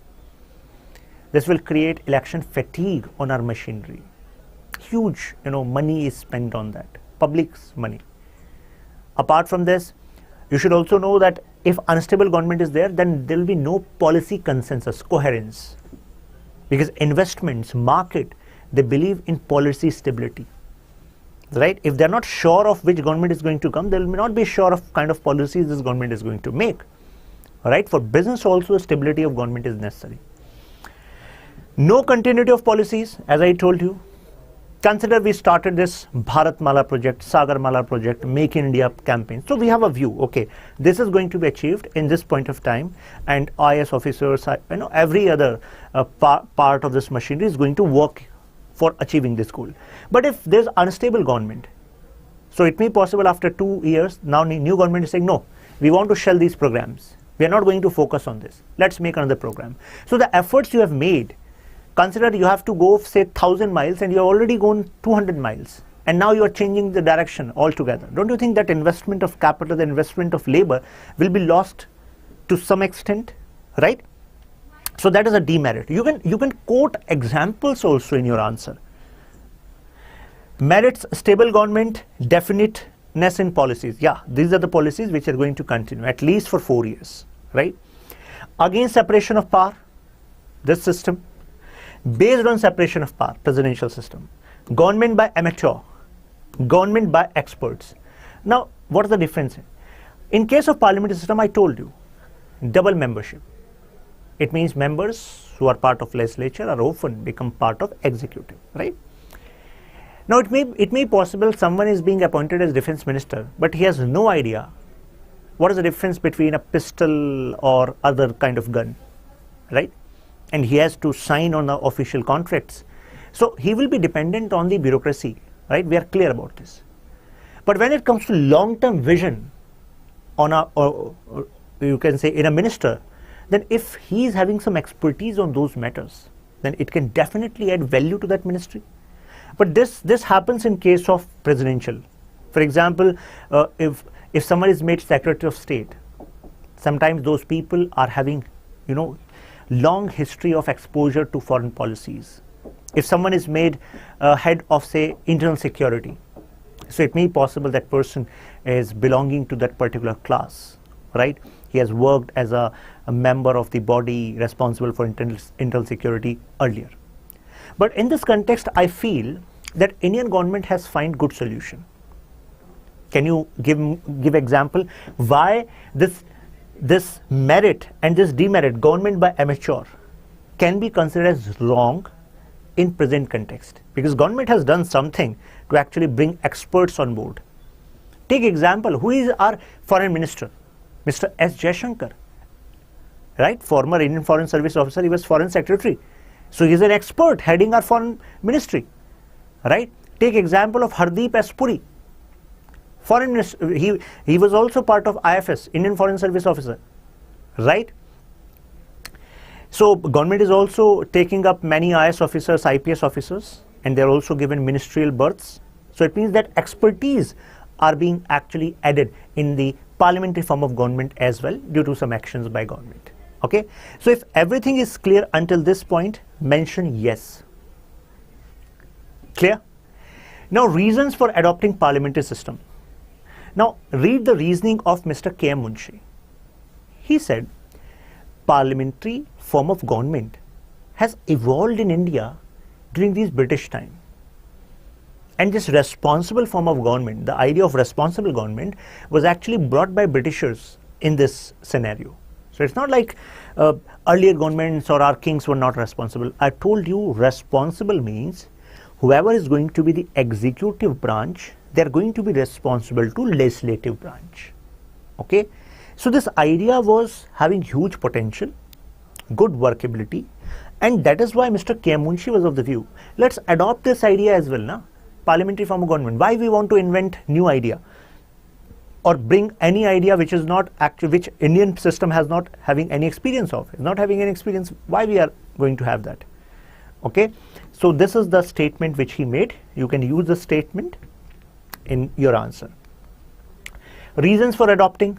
This will create election fatigue on our machinery. Huge, money is spent on that, public's money. Apart from this, you should also know that if unstable government is there, then there will be no policy consensus, coherence. Because investments, market, they believe in policy stability. Right? If they're not sure of which government is going to come, they will not be sure of kind of policies this government is going to make. Right? For business also, stability of government is necessary. No continuity of policies, as I told you. Consider we started this Bharat Mala project, Sagar Mala project, Make in India campaign. So we have a view, okay, this is going to be achieved in this point of time, and IAS officers, every other part of this machinery is going to work for achieving this goal. But if there's unstable government, so it may be possible after 2 years, now new government is saying, no, we want to shell these programs. We are not going to focus on this. Let's make another program. So the efforts you have made, consider you have to go, say, 1,000 miles and you have already gone 200 miles. And now you are changing the direction altogether. Don't you think that investment of capital, the investment of labor will be lost to some extent, right? So that is a demerit. You can quote examples also in your answer. Merits, stable government, definiteness in policies. Yeah, these are the policies which are going to continue at least for 4 years, right? Again, separation of power, this system. Based on separation of power, presidential system. Government by amateur, government by experts. Now, what is the difference? In case of parliamentary system, I told you, double membership. It means members who are part of legislature are often become part of executive, right? Now it may be possible someone is being appointed as defense minister, but he has no idea what is the difference between a pistol or other kind of gun, right? And he has to sign on the official contracts. So he will be dependent on the bureaucracy, right? We are clear about this. But when it comes to long-term vision on or you can say in a minister, then if he is having some expertise on those matters, then it can definitely add value to that ministry. But this happens in case of presidential. For example, if someone is made Secretary of State, sometimes those people are having, long history of exposure to foreign policies. If someone is made head of, say, internal security, so it may be possible that person is belonging to that particular class, right? He has worked as a member of the body responsible for internal security earlier. But in this context, I feel that Indian government has found good solution. Can you give example why this merit and this demerit, government by amateur, can be considered as wrong in present context? Because government has done something to actually bring experts on board. Take example, who is our foreign minister? Mr. S. Shashank, right? Former Indian Foreign Service officer, he was foreign secretary. So he is an expert heading our foreign ministry, right? Take example of Hardeep S. Puri, foreign minister. He was also part of IFS, Indian Foreign Service officer, right? So government is also taking up many IS officers, IPS officers, and they're also given ministerial berths. So it means that expertise are being actually added in the parliamentary form of government as well due to some actions by government. Okay, so if everything is clear until this point, mention yes. Clear? Now, reasons for adopting parliamentary system. Now, read the reasoning of Mr. K.M. Munshi. He said, parliamentary form of government has evolved in India during these British time. And this responsible form of government, the idea of responsible government, was actually brought by Britishers in this scenario. So it's not like earlier governments or our kings were not responsible. I told you responsible means whoever is going to be the executive branch, they are going to be responsible to legislative branch. Okay, so this idea was having huge potential, good workability, and that is why Mr. K.M. Munshi was of the view, let's adopt this idea as well, na? Parliamentary form of government. Why we want to invent new idea or bring any idea which is not actually, which Indian system has not having any experience of, is not having any experience, why we are going to have that? Okay, so this is the statement which he made. You can use the statement in your answer. Reasons for adopting.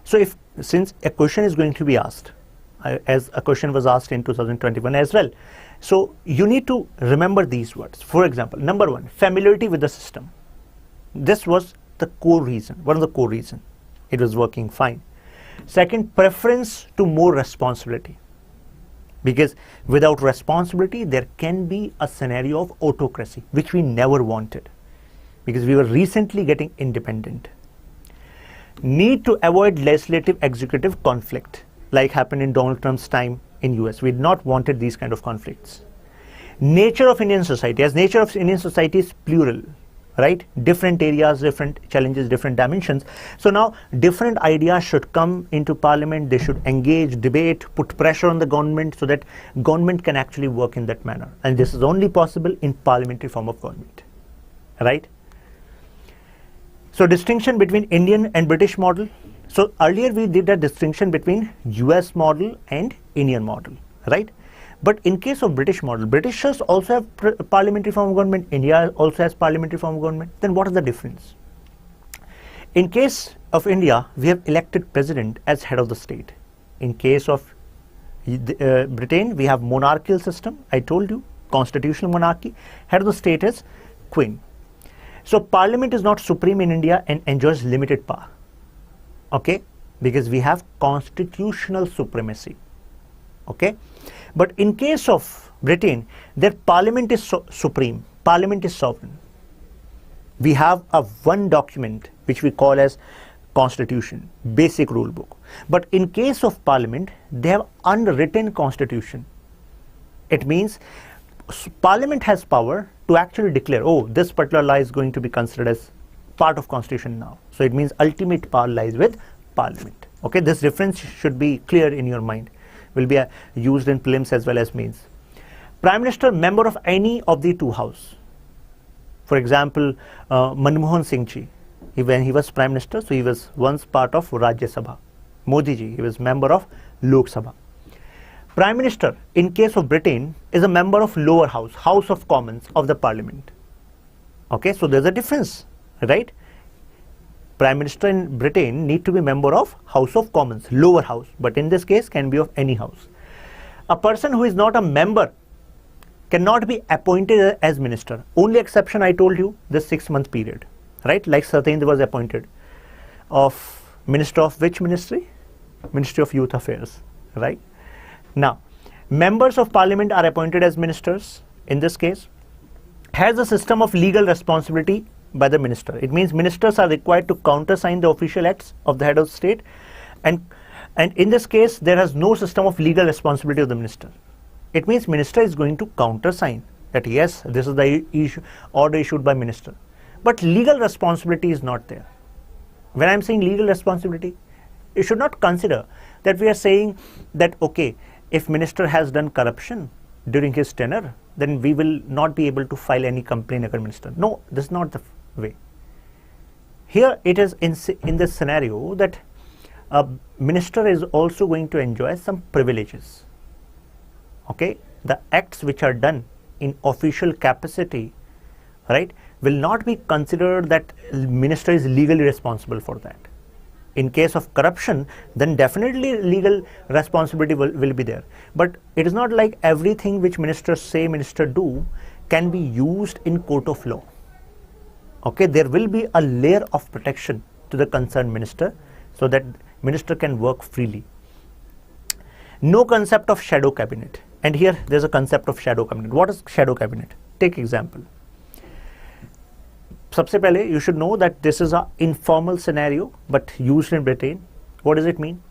So if, since a question is going to be asked, as a question was asked in 2021 as well, so you need to remember these words. For example, number one, familiarity with the system. This was the core reason, one of the core reasons. It was working fine. Second, preference to more responsibility. Because without responsibility, there can be a scenario of autocracy, which we never wanted, because we were recently getting independent. Need to avoid legislative executive conflict, like happened in Donald Trump's time in US. We did not wanted these kind of conflicts. Nature of Indian society, as nature of Indian society is plural, right? Different areas, different challenges, different dimensions. So now different ideas should come into parliament. They should engage, debate, put pressure on the government so that government can actually work in that manner. And this is only possible in parliamentary form of government, right? So distinction between Indian and British model. So earlier we did a distinction between US model and Indian model, right? But in case of British model, Britishers also have parliamentary form of government, India also has parliamentary form of government. Then what is the difference? In case of India, we have elected president as head of the state. In case of Britain, we have monarchical system. I told you, constitutional monarchy. Head of the state is Queen. So parliament is not supreme in India and enjoys limited power. Okay, because we have constitutional supremacy. Okay, but in case of Britain, their parliament is supreme, parliament is sovereign. We have a one document which we call as constitution, basic rule book. But in case of parliament, they have unwritten constitution. It means parliament has power to actually declare, oh, this particular law is going to be considered as part of constitution now. So it means ultimate power lies with parliament. Okay, this difference should be clear in your mind. Will be used in prelims as well as mains. Prime Minister, member of any of the two houses. For example, Manmohan Singh ji, when he was Prime Minister, so he was once part of Rajya Sabha. Modi ji, he was member of Lok Sabha. Prime Minister, in case of Britain, is a member of lower house, House of Commons of the Parliament. Okay, so there's a difference, right? Prime Minister in Britain need to be member of House of Commons, lower house, but in this case can be of any house. A person who is not a member cannot be appointed as minister. Only exception I told you, this 6-month period, right? Like Satyendra was appointed of minister of which ministry? Ministry of Youth Affairs, right? Now, members of parliament are appointed as ministers in this case. Has a system of legal responsibility by the minister. It means ministers are required to countersign the official acts of the head of state, and in this case there has no system of legal responsibility of the minister. It means minister is going to countersign that yes, this is the order issued by minister, but legal responsibility is not there. When I am saying legal responsibility, you should not consider that we are saying that okay, if minister has done corruption during his tenure, then we will not be able to file any complaint against minister. No, this is not the way. Here it is in this scenario that a minister is also going to enjoy some privileges. Okay, the acts which are done in official capacity, right, will not be considered that minister is legally responsible for that. In case of corruption, then definitely legal responsibility will be there. But it is not like everything which ministers say, minister do, can be used in court of law. Okay, there will be a layer of protection to the concerned minister so that minister can work freely. No concept of shadow cabinet. And here there's a concept of shadow cabinet. What is shadow cabinet? Take example. सबसे पहले you should know that this is an informal scenario but used in Britain. What does it mean?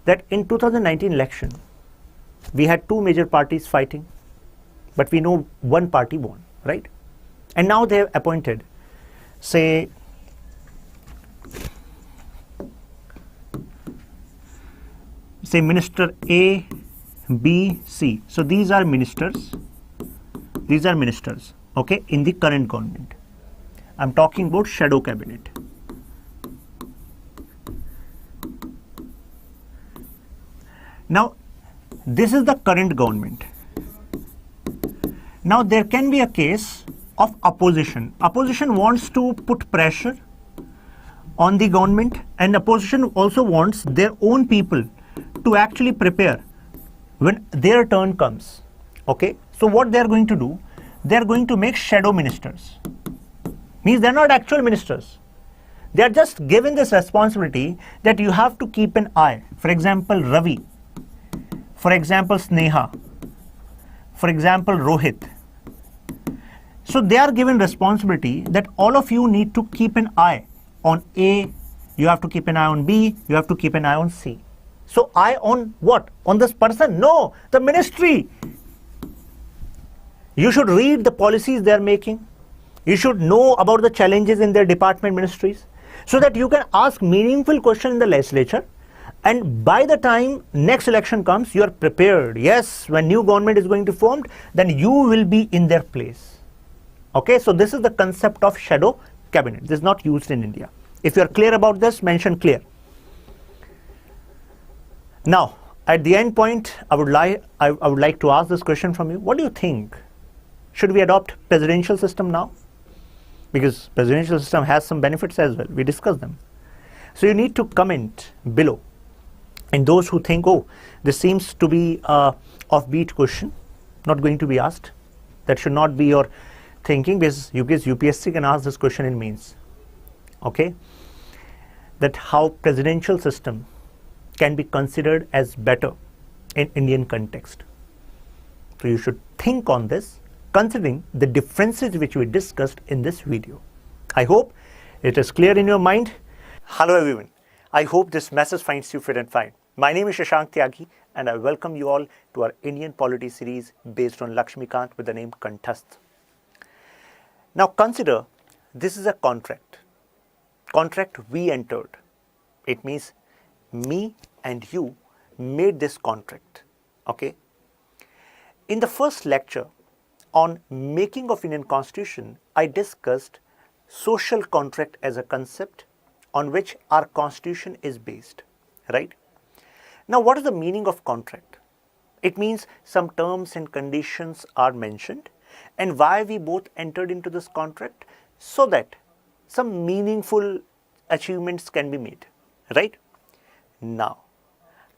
That in 2019 election, we had two major parties fighting, but we know one party won, right? And now they have appointed, say, Minister A, B, C. So these are ministers. These are ministers, okay, in the current government. I'm talking about shadow cabinet. Now, this is the current government. Now, there can be a case of opposition. Opposition wants to put pressure on the government, and opposition also wants their own people to actually prepare when their turn comes. Okay, so what they are going to do, they are going to make shadow ministers. Means they're not actual ministers. They are just given this responsibility that you have to keep an eye. For example, Ravi. For example, Sneha. For example, Rohit. So they are given responsibility that all of you need to keep an eye on A, you have to keep an eye on B, you have to keep an eye on C. So eye on what? On this person? No, the ministry. You should read the policies they are making. You should know about the challenges in their department ministries so that you can ask meaningful questions in the legislature, and by the time next election comes, you are prepared. Yes, when new government is going to form, then you will be in their place. Okay, so this is the concept of shadow cabinet. This is not used in India. If you are clear about this, mention clear. Now, at the end point, I would like to ask this question from you. What do you think? Should we adopt presidential system now? Because presidential system has some benefits as well. We discussed them. So you need to comment below. And those who think, oh, this seems to be a offbeat question, not going to be asked, that should not be your thinking, because UPSC can ask this question in mains. Okay, that how presidential system can be considered as better in Indian context. So you should think on this, considering the differences which we discussed in this video. I hope it is clear in your mind. Hello everyone. I hope this message finds you fit and fine. My name is Shashank Tyagi and I welcome you all to our Indian Polity series based on Laxmikanth with the name Contest. Now consider this is a contract. Contract we entered. It means me and you made this contract. Okay. In the first lecture on making of Indian Constitution, I discussed social contract as a concept on which our Constitution is based, right? Now, what is the meaning of contract? It means some terms and conditions are mentioned and why we both entered into this contract so that some meaningful achievements can be made, right? Now,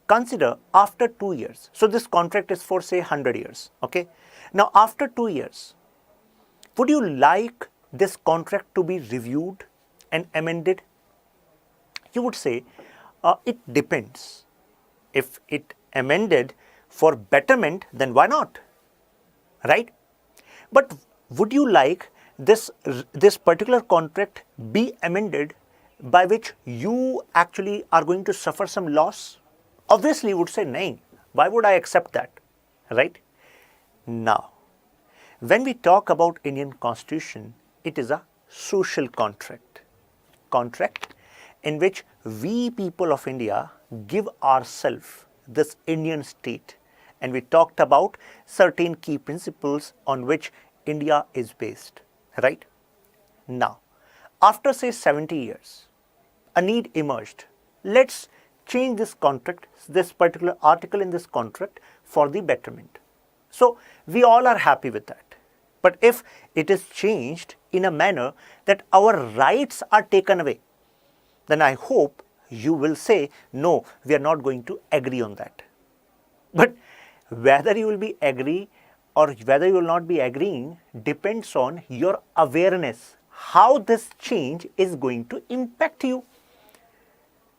consider after 2 years. So this contract is for say 100 years, okay? Now, after 2 years, would you like this contract to be reviewed and amended? You would say, it depends. If it amended for betterment, then why not, right? But would you like this particular contract be amended by which you actually are going to suffer some loss? Obviously, you would say, no, why would I accept that, right? Now, when we talk about Indian Constitution, it is a social contract. Contract in which we people of India give ourselves this Indian state, and we talked about certain key principles on which India is based, right? Now, after say 70 years, a need emerged. Let's change this contract, this particular article in this contract for the betterment. So we all are happy with that. But if it is changed in a manner that our rights are taken away, then I hope you will say, no, we are not going to agree on that. But whether you will be agree or whether you will not be agreeing depends on your awareness, how this change is going to impact you.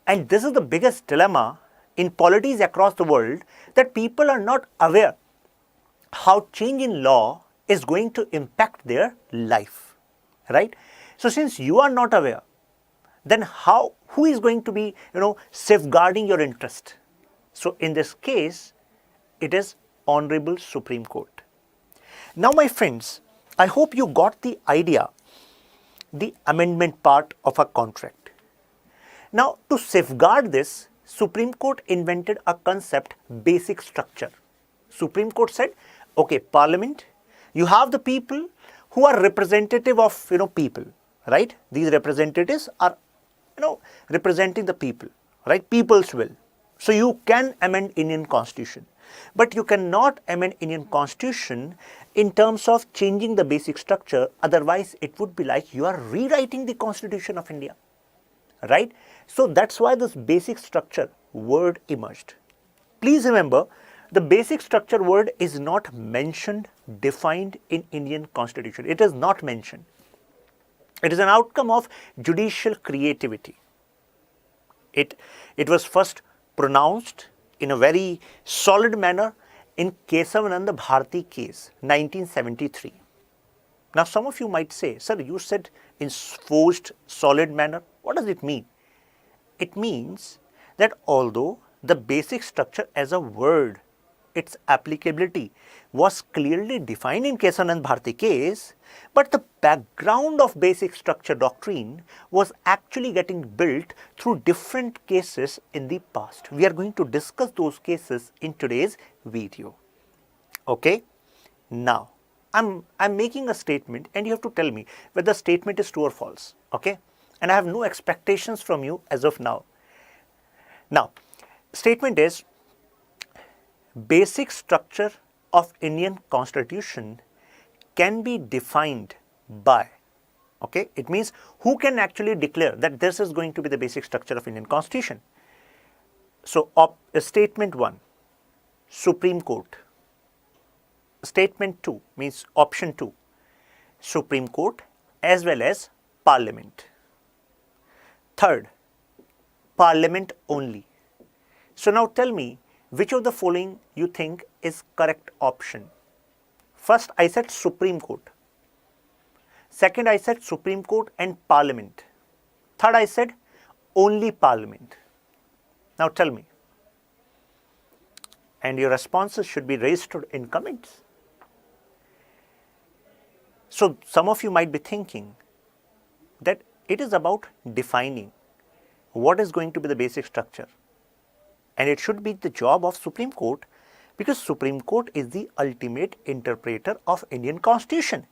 And this is the biggest dilemma in polities across the world, that people are not aware how change in law is going to impact their life, right? So since you are not aware, then who is going to be, safeguarding your interest? So in this case, it is Honorable Supreme Court. Now, my friends, I hope you got the idea, the amendment part of a contract. Now, to safeguard this, Supreme Court invented a concept, basic structure. Supreme Court said, okay, Parliament, you have the people who are representative of, people, right? These representatives are, representing the people, right? People's will. So you can amend Indian Constitution, but you cannot amend Indian Constitution in terms of changing the basic structure. Otherwise, it would be like you are rewriting the Constitution of India, right? So that's why this basic structure word emerged. Please remember, the basic structure word is not mentioned, defined in Indian Constitution. It is not mentioned. It is an outcome of judicial creativity. It was first pronounced in a very solid manner in Kesavananda Bharati case, 1973. Now, some of you might say, sir, you said in forced, solid manner. What does it mean? It means that although the basic structure as a word, its applicability was clearly defined in Kesavananda Bharati case, but the background of basic structure doctrine was actually getting built through different cases in the past. We are going to discuss those cases in today's video. Okay? Now, I'm making a statement and you have to tell me whether the statement is true or false. Okay? And I have no expectations from you as of now. Now, statement is, basic structure of Indian Constitution can be defined by, okay, it means who can actually declare that this is going to be the basic structure of Indian Constitution. So, statement 1, Supreme Court. Statement 2 means option 2, Supreme Court as well as Parliament. Third, Parliament only. So now tell me, which of the following you think is correct option? First, I said Supreme Court. Second, I said Supreme Court and Parliament. Third, I said only Parliament. Now tell me. And your responses should be registered in comments. So some of you might be thinking that it is about defining what is going to be the basic structure. And it should be the job of Supreme Court, because Supreme Court is the ultimate interpreter of Indian Constitution.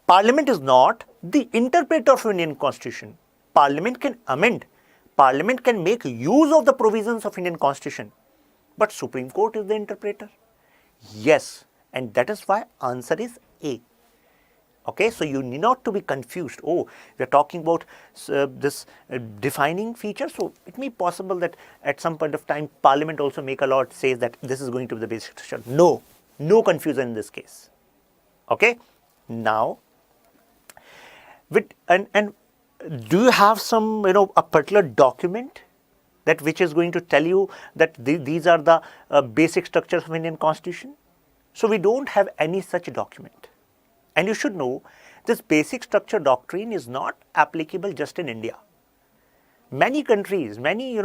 Parliament is not the interpreter of Indian Constitution. Parliament can amend. Parliament can make use of the provisions of Indian Constitution. But Supreme Court is the interpreter. Yes, and that is why answer is A. Okay, so you need not to be confused. Oh, we are talking about this defining feature. So it may be possible that at some point of time, Parliament also make a law says that this is going to be the basic structure. No, no confusion in this case. Okay, now, and do you have some a particular document that which is going to tell you that these are the basic structures of Indian Constitution? So we don't have any such document. And you should know, this basic structure doctrine is not applicable just in India. Many countries, many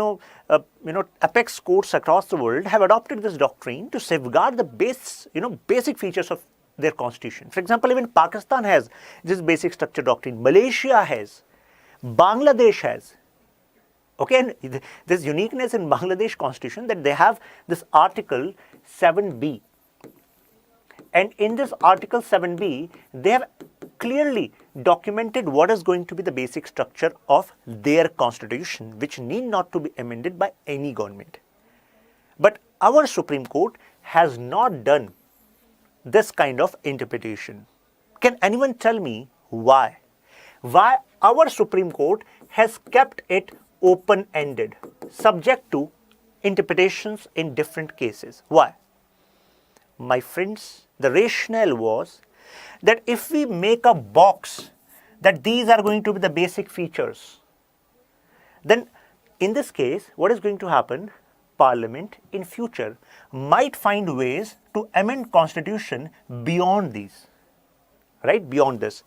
apex courts across the world have adopted this doctrine to safeguard the basic features of their constitution. For example, even Pakistan has this basic structure doctrine. Malaysia has. Bangladesh has. Okay, and this uniqueness in Bangladesh constitution that they have this Article 7B. And in this Article 7B, they have clearly documented what is going to be the basic structure of their constitution, which need not to be amended by any government. But our Supreme Court has not done this kind of interpretation. Can anyone tell me why? Why our Supreme Court has kept it open-ended, subject to interpretations in different cases? Why? My friends, the rationale was that if we make a box that these are going to be the basic features, then in this case, what is going to happen? Parliament in future might find ways to amend constitution beyond these, right? Beyond this.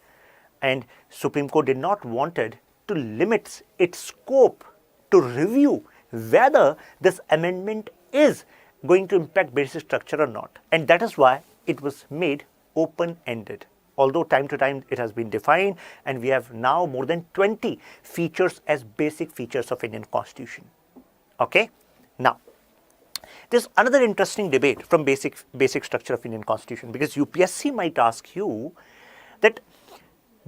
And Supreme Court did not wanted to limit its scope to review whether this amendment is going to impact basic structure or not. And that is why it was made open-ended. Although time to time it has been defined, and we have now more than 20 features as basic features of Indian Constitution. Okay? Now, there's another interesting debate from basic structure of Indian Constitution, because UPSC might ask you that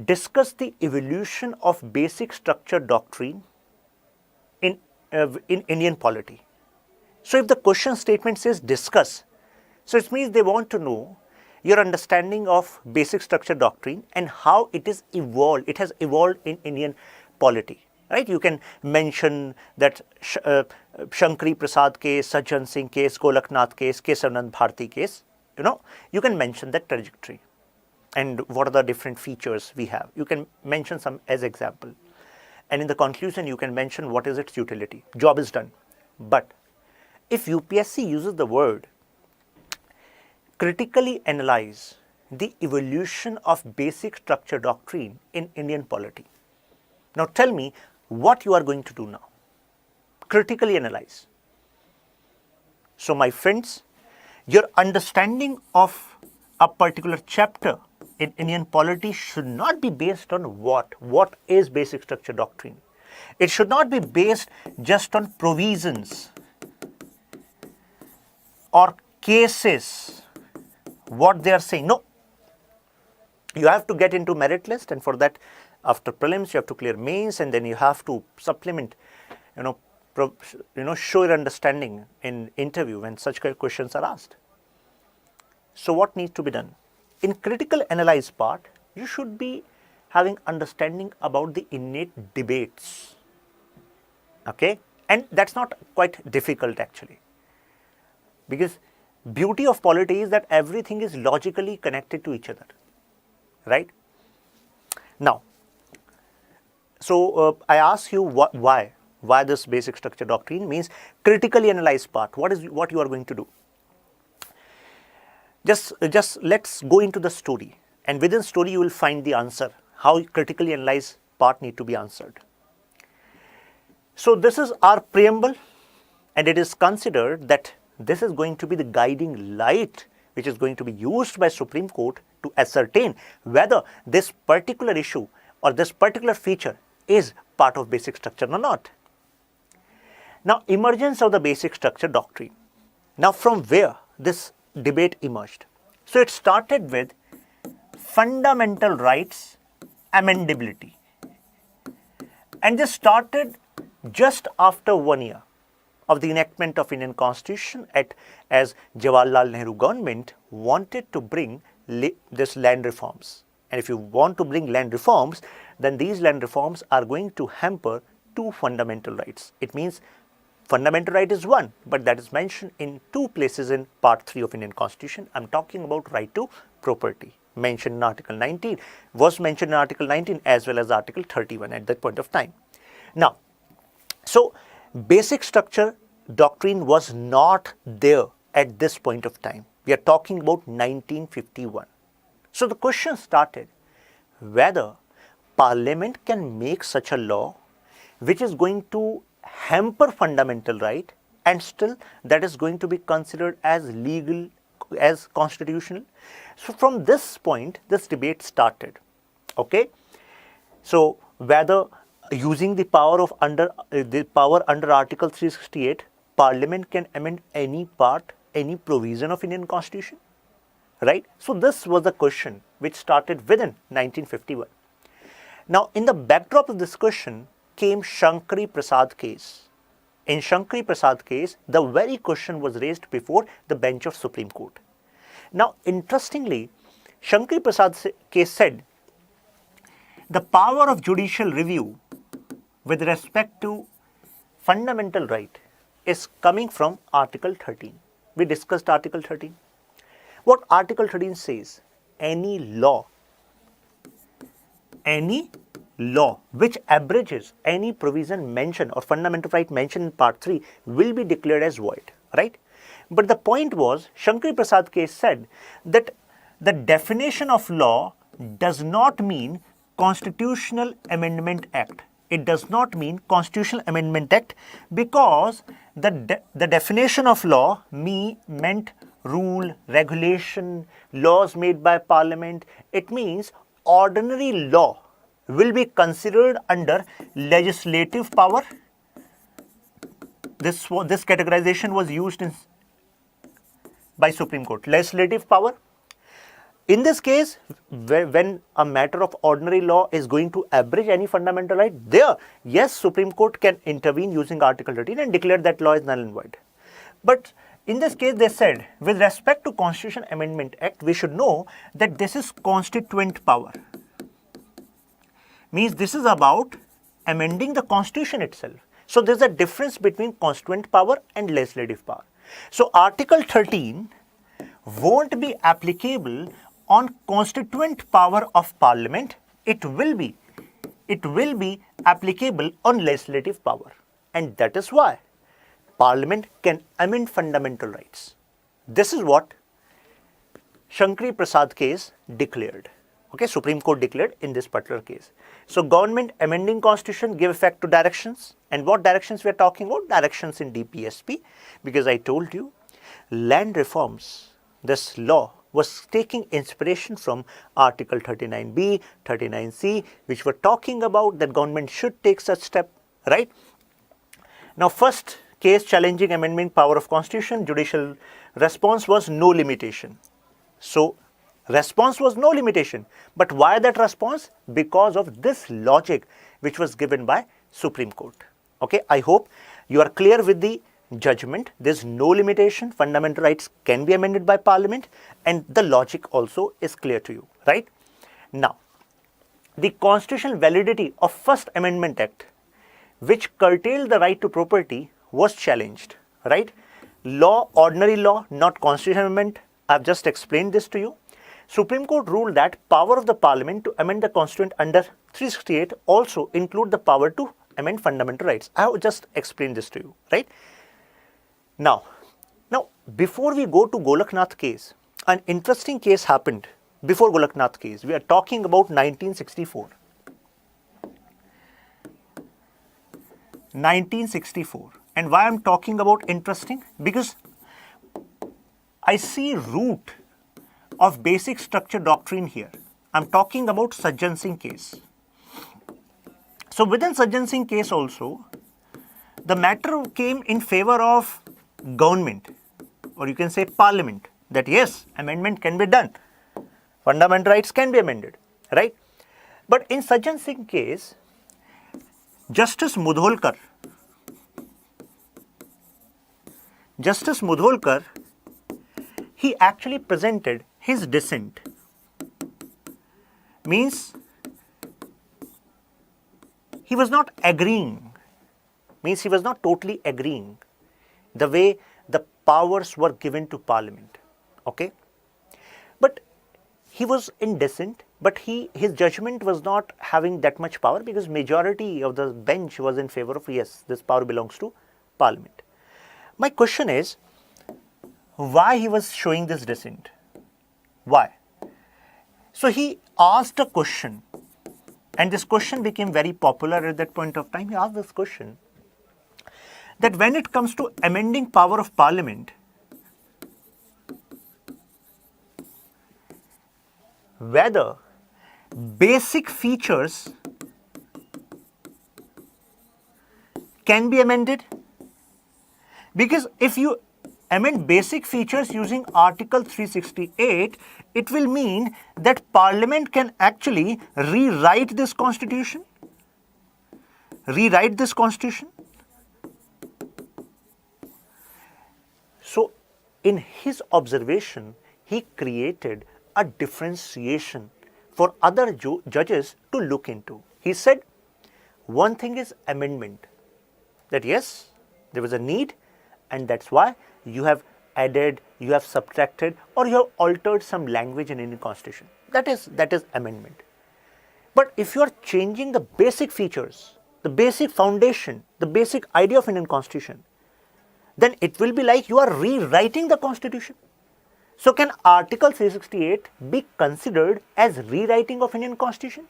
discuss the evolution of basic structure doctrine in Indian polity. So if the question statement says discuss, so it means they want to know your understanding of basic structure doctrine and how it is evolved. It has evolved in Indian polity, right? You can mention that Shankari Prasad case, Sajjan Singh case, Golaknath case, Kesavanand Bharti case. You can mention that trajectory and what are the different features we have. You can mention some as example, and in the conclusion you can mention what is its utility. Job is done. But if UPSC uses the word critically analyze the evolution of basic structure doctrine in Indian polity, now tell me what you are going to do now. Critically analyze. So my friends, your understanding of a particular chapter in Indian polity should not be based on what is basic structure doctrine. It should not be based just on provisions or cases, what they are saying. No, you have to get into merit list, and for that, after prelims, you have to clear mains, and then you have to supplement, show your understanding in interview when such questions are asked. So what needs to be done? In critical analyze part, you should be having understanding about the innate debates. Okay, and that's not quite difficult actually, because beauty of polity is that everything is logically connected to each other, right? Now, so I ask you why this basic structure doctrine means critically analyze part. What you are going to do? Just let's go into the story, and within story you will find the answer how critically analyze part need to be answered. So this is our preamble, and it is considered that this is going to be the guiding light which is going to be used by Supreme Court to ascertain whether this particular issue or this particular feature is part of basic structure or not. Now, emergence of the basic structure doctrine. Now, from where this debate emerged? So it started with fundamental rights amendability, and this started just after 1 year of the enactment of Indian Constitution, as Jawaharlal Nehru government wanted to bring this land reforms. And if you want to bring land reforms, then these land reforms are going to hamper two fundamental rights. It means fundamental right is one, but that is mentioned in two places in Part 3 of Indian Constitution. I am talking about right to property, mentioned in Article 19, was mentioned in Article 19 as well as Article 31 at that point of time. Now, so basic structure doctrine was not there at this point of time. We are talking about 1951. So the question started whether Parliament can make such a law which is going to hamper fundamental right and still that is going to be considered as legal, as constitutional. So from this point, this debate started. Okay, so whether using the power under Article 368, Parliament can amend any part, any provision of Indian Constitution, right? So this was the question which started within 1951. Now, in the backdrop of this question came Shankari Prasad case, in Shankari Prasad case, the very question was raised before the bench of Supreme Court. Now, interestingly, Shankari Prasad's case said the power of judicial review with respect to fundamental right is coming from Article 13. We discussed Article 13. What Article 13 says, any law which abridges any provision mentioned or fundamental right mentioned in Part 3 will be declared as void, right? But the point was, Shankari Prasad case said that the definition of law does not mean Constitutional Amendment Act. It does not mean Constitutional Amendment Act because the definition of law meant rule, regulation, laws made by Parliament. It means ordinary law will be considered under legislative power. This categorization was used by Supreme Court. Legislative power. In this case, when a matter of ordinary law is going to abridge any fundamental right, there, yes, Supreme Court can intervene using Article 13 and declare that law is null and void. But in this case, they said, with respect to Constitution Amendment Act, we should know that this is constituent power. Means this is about amending the Constitution itself. So there's a difference between constituent power and legislative power. So Article 13 won't be applicable on constituent power of Parliament. It will be applicable on legislative power. And that is why Parliament can amend fundamental rights. This is what Shankari Prasad case declared. Okay, Supreme Court declared in this particular case. So government amending constitution give effect to directions. And what directions we are talking about? Directions in DPSP. Because I told you, land reforms, this law was taking inspiration from Article 39B, 39C, which were talking about that government should take such step, right? Now, first case challenging amendment power of constitution, judicial response was no limitation. So, response was no limitation. But why that response? Because of this logic which was given by Supreme Court. Okay, I hope you are clear with the judgment. There's no limitation. Fundamental rights can be amended by Parliament, and the logic also is clear to you, right? Now, the constitutional validity of First Amendment Act, which curtailed the right to property, was challenged, right? Law, ordinary law, not constitutional amendment. I've just explained this to you. Supreme Court ruled that power of the Parliament to amend the Constitution under 368 also include the power to amend fundamental rights. I have just explained this to you, right? Now, before we go to Golaknath case, an interesting case happened before Golaknath case. We are talking about 1964. 1964. And why I'm talking about interesting? Because I see root of basic structure doctrine here. I'm talking about Sajjan Singh case. So within Sajjan Singh case also, the matter came in favor of government, or you can say Parliament, that yes, amendment can be done. Fundamental rights can be amended, right? But in Sajjan Singh case, Justice Mudholkar, he actually presented his dissent. Means he was not agreeing, means he was not totally agreeing the way the powers were given to Parliament, okay? But he was in dissent, but his judgment was not having that much power because majority of the bench was in favor of, yes, this power belongs to Parliament. My question is, why he was showing this dissent? Why? So he asked a question, and this question became very popular at that point of time. He asked this question, that when it comes to amending power of Parliament, whether basic features can be amended, because if you amend basic features using Article 368, it will mean that Parliament can actually rewrite this constitution. in his observation, he created a differentiation for other judges to look into. He said, one thing is amendment, that yes, there was a need, and that's why you have added, you have subtracted, or you have altered some language in Indian Constitution. That is amendment. But if you are changing the basic features, the basic foundation, the basic idea of Indian Constitution, then it will be like you are rewriting the Constitution. So can Article 368 be considered as rewriting of Indian Constitution?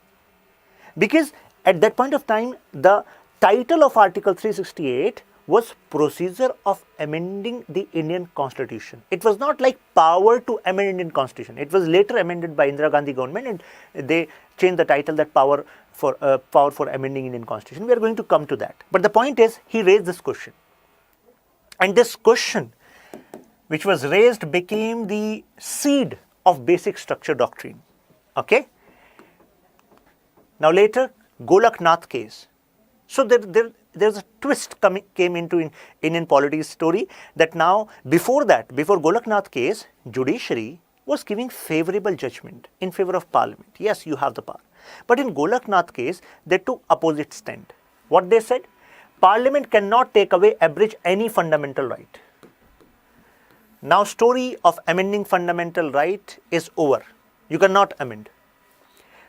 Because at that point of time, the title of Article 368 was Procedure of Amending the Indian Constitution. It was not like power to amend Indian Constitution. It was later amended by Indira Gandhi government, and they changed the title that power for amending Indian Constitution. We are going to come to that. But the point is, he raised this question. And this question, which was raised, became the seed of basic structure doctrine. Okay? Now later, Golaknath case. So there's a twist came into Indian Polity story, that now before Golaknath case, judiciary was giving favorable judgment in favor of Parliament. Yes, you have the power. But in Golaknath case, they took opposite stand. What they said? Parliament cannot take away, abridge any fundamental right. Now story of amending fundamental right is over. You cannot amend.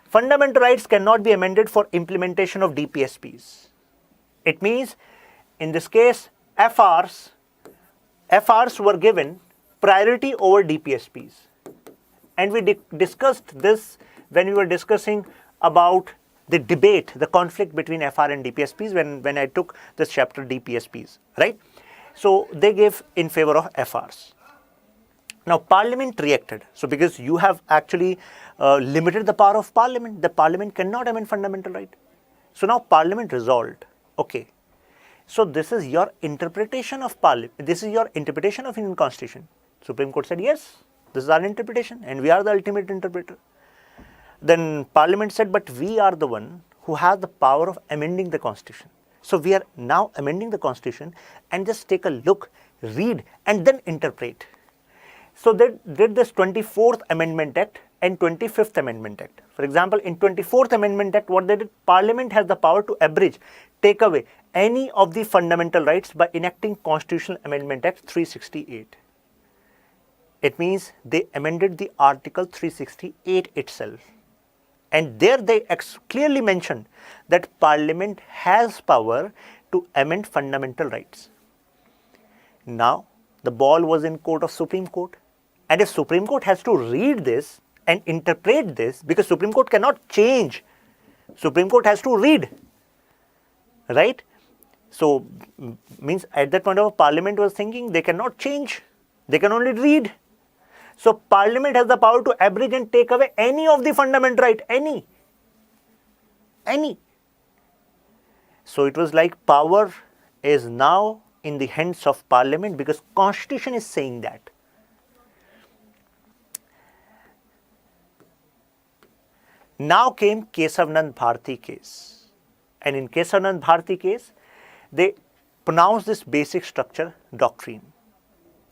Fundamental rights cannot be amended for implementation of DPSPs. It means, in this case, FRs were given priority over DPSPs. And we discussed this when we were discussing about the debate, the conflict between FR and DPSPs when I took this chapter DPSPs, right? So they gave in favor of FRs. Now Parliament reacted. So because you have actually limited the power of Parliament, the Parliament cannot amend fundamental right. So now Parliament resolved, okay, so this is your interpretation of Parliament, this is your interpretation of Indian Constitution. Supreme Court said, yes, this is our interpretation and we are the ultimate interpreter. Then Parliament said, but we are the one who has the power of amending the Constitution. So we are now amending the Constitution, and just take a look, read, and then interpret. So they did this 24th Amendment Act and 25th Amendment Act. For example, in 24th Amendment Act, what they did, Parliament has the power to abridge, take away any of the fundamental rights by enacting Constitutional Amendment Act 368. It means they amended the Article 368 itself. And there they clearly mentioned that Parliament has power to amend fundamental rights. Now, the ball was in court of Supreme Court. And if Supreme Court has to read this and interpret this, because Supreme Court cannot change, Supreme Court has to read, right? So, means at that point of Parliament was thinking they cannot change, they can only read. So, Parliament has the power to abridge and take away any of the fundamental right, any. So, it was like power is now in the hands of Parliament because Constitution is saying that. Now came Kesavanand Bharati case, and in Kesavanand Bharati case, they pronounced this basic structure doctrine.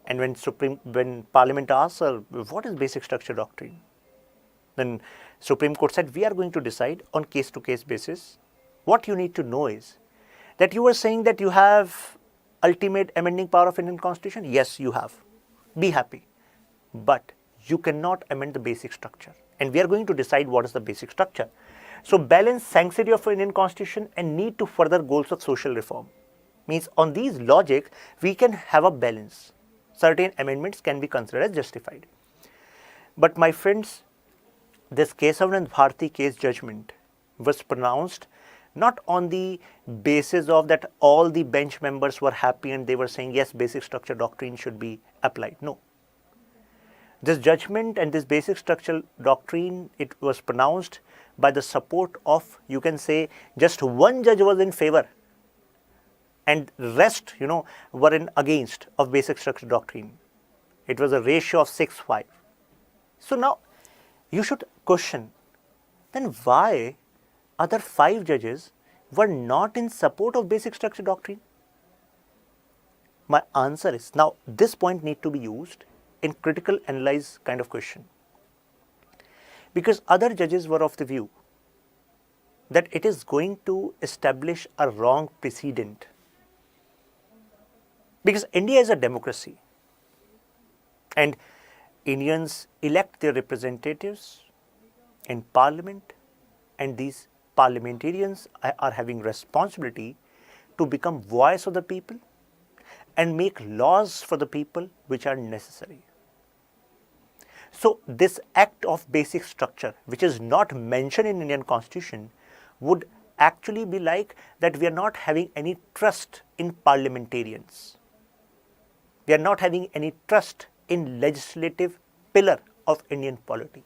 And when Parliament asked, what is basic structure doctrine? Then Supreme Court said, we are going to decide on case-to-case basis. What you need to know is that you were saying that you have ultimate amending power of Indian Constitution. Yes, you have. Be happy. But you cannot amend the basic structure. And we are going to decide what is the basic structure. So balance sanctity of Indian Constitution and need to further goals of social reform. Means on these logic, we can have a balance. Certain amendments can be considered as justified. But my friends, this Kesavanand Bharati case judgment was pronounced not on the basis of that all the bench members were happy and they were saying, yes, basic structure doctrine should be applied. No. This judgment and this basic structural doctrine, it was pronounced by the support of, you can say, just one judge was in favor and rest, were in against of basic structure doctrine. It was a ratio of 6-5. So now you should question, then why other 5 judges were not in support of basic structure doctrine? My answer is, now this point need to be used in critical analyze kind of question, because other judges were of the view that it is going to establish a wrong precedent, because India is a democracy and Indians elect their representatives in parliament, and these parliamentarians are having responsibility to become voice of the people and make laws for the people which are necessary. So this act of basic structure, which is not mentioned in Indian Constitution, would actually be like that we are not having any trust in parliamentarians. We are not having any trust in legislative pillar of Indian polity.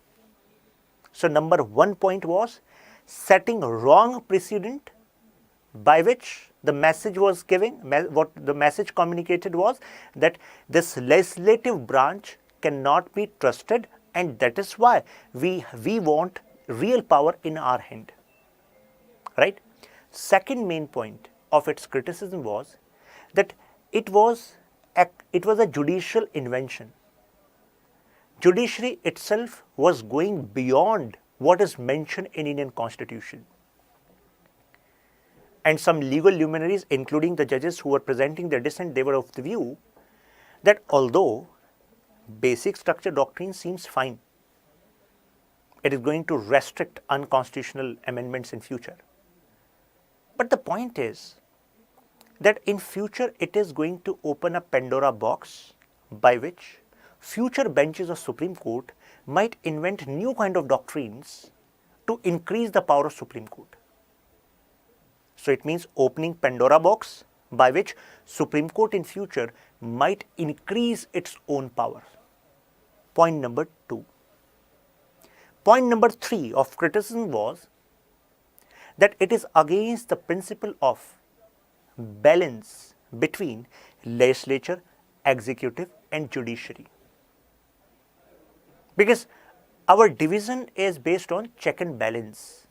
So number 1 point was setting wrong precedent, by which the message was giving, what the message communicated was that this legislative branch cannot be trusted, and that is why we want real power in our hand. Right? Second main point of its criticism was that it was a judicial invention. Judiciary itself was going beyond what is mentioned in Indian Constitution. And some legal luminaries, including the judges who were presenting their dissent, they were of the view that although basic structure doctrine seems fine, it is going to restrict unconstitutional amendments in future. But the point is that in future it is going to open a Pandora box by which future benches of Supreme Court might invent new kind of doctrines to increase the power of Supreme Court. So it means opening Pandora box by which Supreme Court in future might increase its own power. Point number 2. Point number 3 of criticism was that it is against the principle of balance between legislature, executive and judiciary. Because our division is based on check and balance.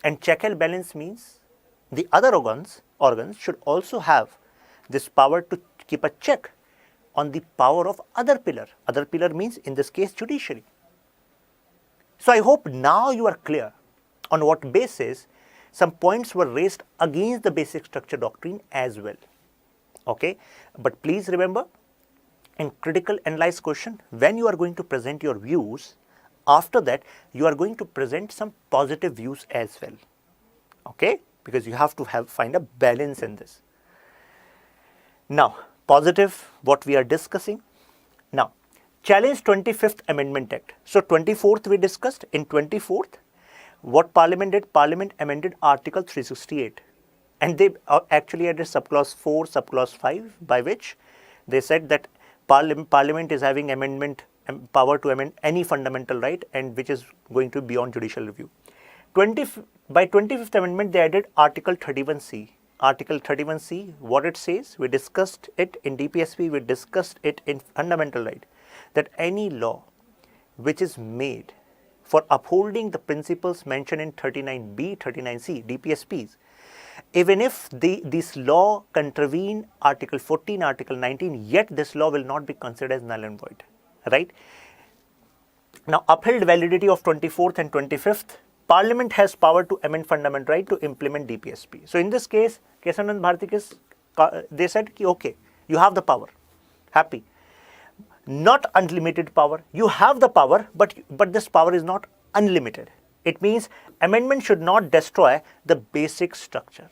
And check and balance means the other organs should also have this power to keep a check on the power of other pillar. Other pillar means in this case judiciary. So I hope now you are clear on what basis some points were raised against the basic structure doctrine as well. Okay, but please remember, in critical analyze question, when you are going to present your views, after that you are going to present some positive views as well. Okay, because you have to find a balance in this. Now positive, what we are discussing now, challenge 25th Amendment Act. So 24th we discussed. In 24th, what Parliament did? Parliament amended Article 368, and they actually added subclause 4, subclause 5, by which they said that Parliament is having amendment power to amend any fundamental right, and which is going to be beyond judicial review. By 25th Amendment, they added Article 31C. Article 31C, what it says, we discussed it in DPSP, we discussed it in fundamental right, that any law which is made for upholding the principles mentioned in 39B, 39C, DPSPs, even if this law contravene Article 14, Article 19, yet this law will not be considered as null and void. Right? Now, upheld validity of 24th and 25th, Parliament has power to amend fundamental right to implement DPSP. So in this case, Kesavanand Bharati, they said, okay, you have the power, happy. Not unlimited power, you have the power, but this power is not unlimited. It means amendment should not destroy the basic structure.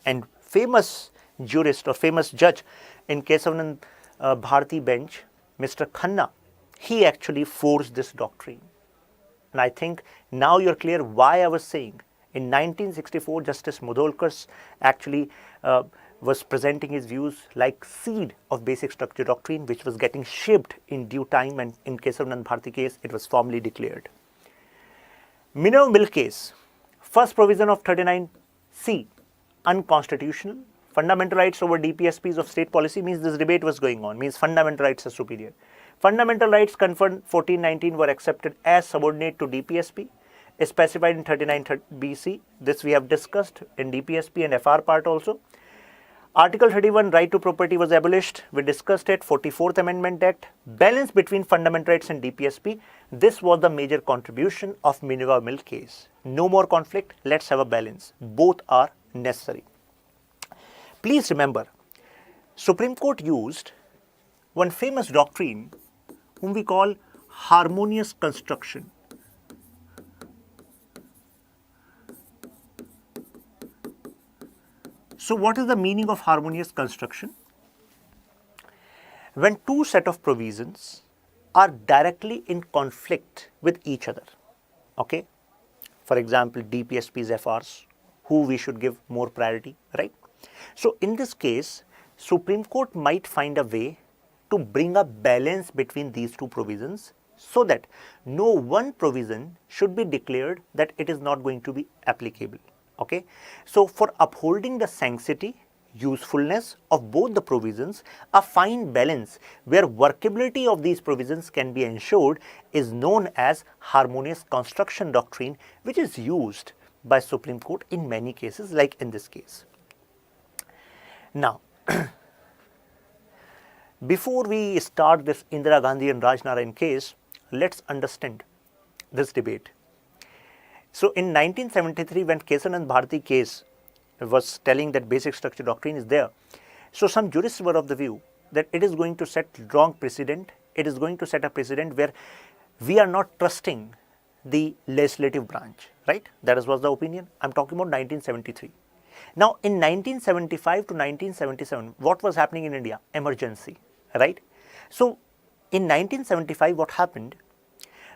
And famous jurist or famous judge in Kesavanand Bharati bench, Mr. Khanna, he actually forced this doctrine. And I think now you're clear why I was saying in 1964 Justice Mudholkar actually was presenting his views like seed of basic structure doctrine, which was getting shaped in due time, and in Kesavanand Bharati case it was formally declared. Minimum Bill case, first provision of 39C, unconstitutional. Fundamental rights over DPSPs of state policy, means this debate was going on, means fundamental rights are superior. Fundamental rights conferred 1419 were accepted as subordinate to DPSP, specified in 39BC. This we have discussed in DPSP and FR part also. Article 31, right to property was abolished. We discussed it. 44th Amendment Act, balance between fundamental rights and DPSP. This was the major contribution of Minerva Mill case. No more conflict. Let's have a balance. Both are necessary. Please remember, Supreme Court used one famous doctrine whom we call harmonious construction. So what is the meaning of harmonious construction? When two set of provisions are directly in conflict with each other, okay? For example, DPSPs, FRs, who we should give more priority, right? So in this case, Supreme Court might find a way to bring a balance between these two provisions so that no one provision should be declared that it is not going to be applicable. Okay, so for upholding the sanctity, usefulness of both the provisions, a fine balance where workability of these provisions can be ensured is known as harmonious construction doctrine, which is used by Supreme Court in many cases, like in this case. Now, before we start this Indira Gandhi and Raj Narayan case, let's understand this debate. So in 1973, when Kesanand Bharati case was telling that basic structure doctrine is there, so some jurists were of the view that it is going to set wrong precedent. It is going to set a precedent where we are not trusting the legislative branch, right? That was the opinion. I'm talking about 1973. Now in 1975 to 1977, what was happening in India? Emergency, right? So in 1975, what happened?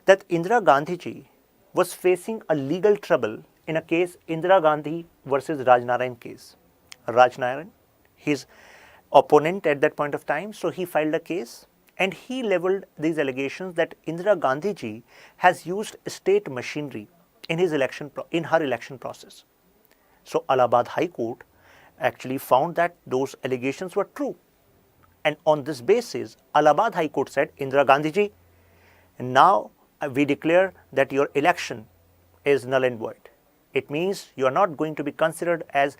That Indira Gandhi ji was facing a legal trouble in a case, Indira Gandhi versus Raj Narayan case. Raj Narayan, his opponent at that point of time, so he filed a case and he leveled these allegations that Indira Gandhi ji has used state machinery in her election process. So Allahabad High Court actually found that those allegations were true. And on this basis, Allahabad High Court said, Indira Gandhi ji, now we declare that your election is null and void. It means you are not going to be considered as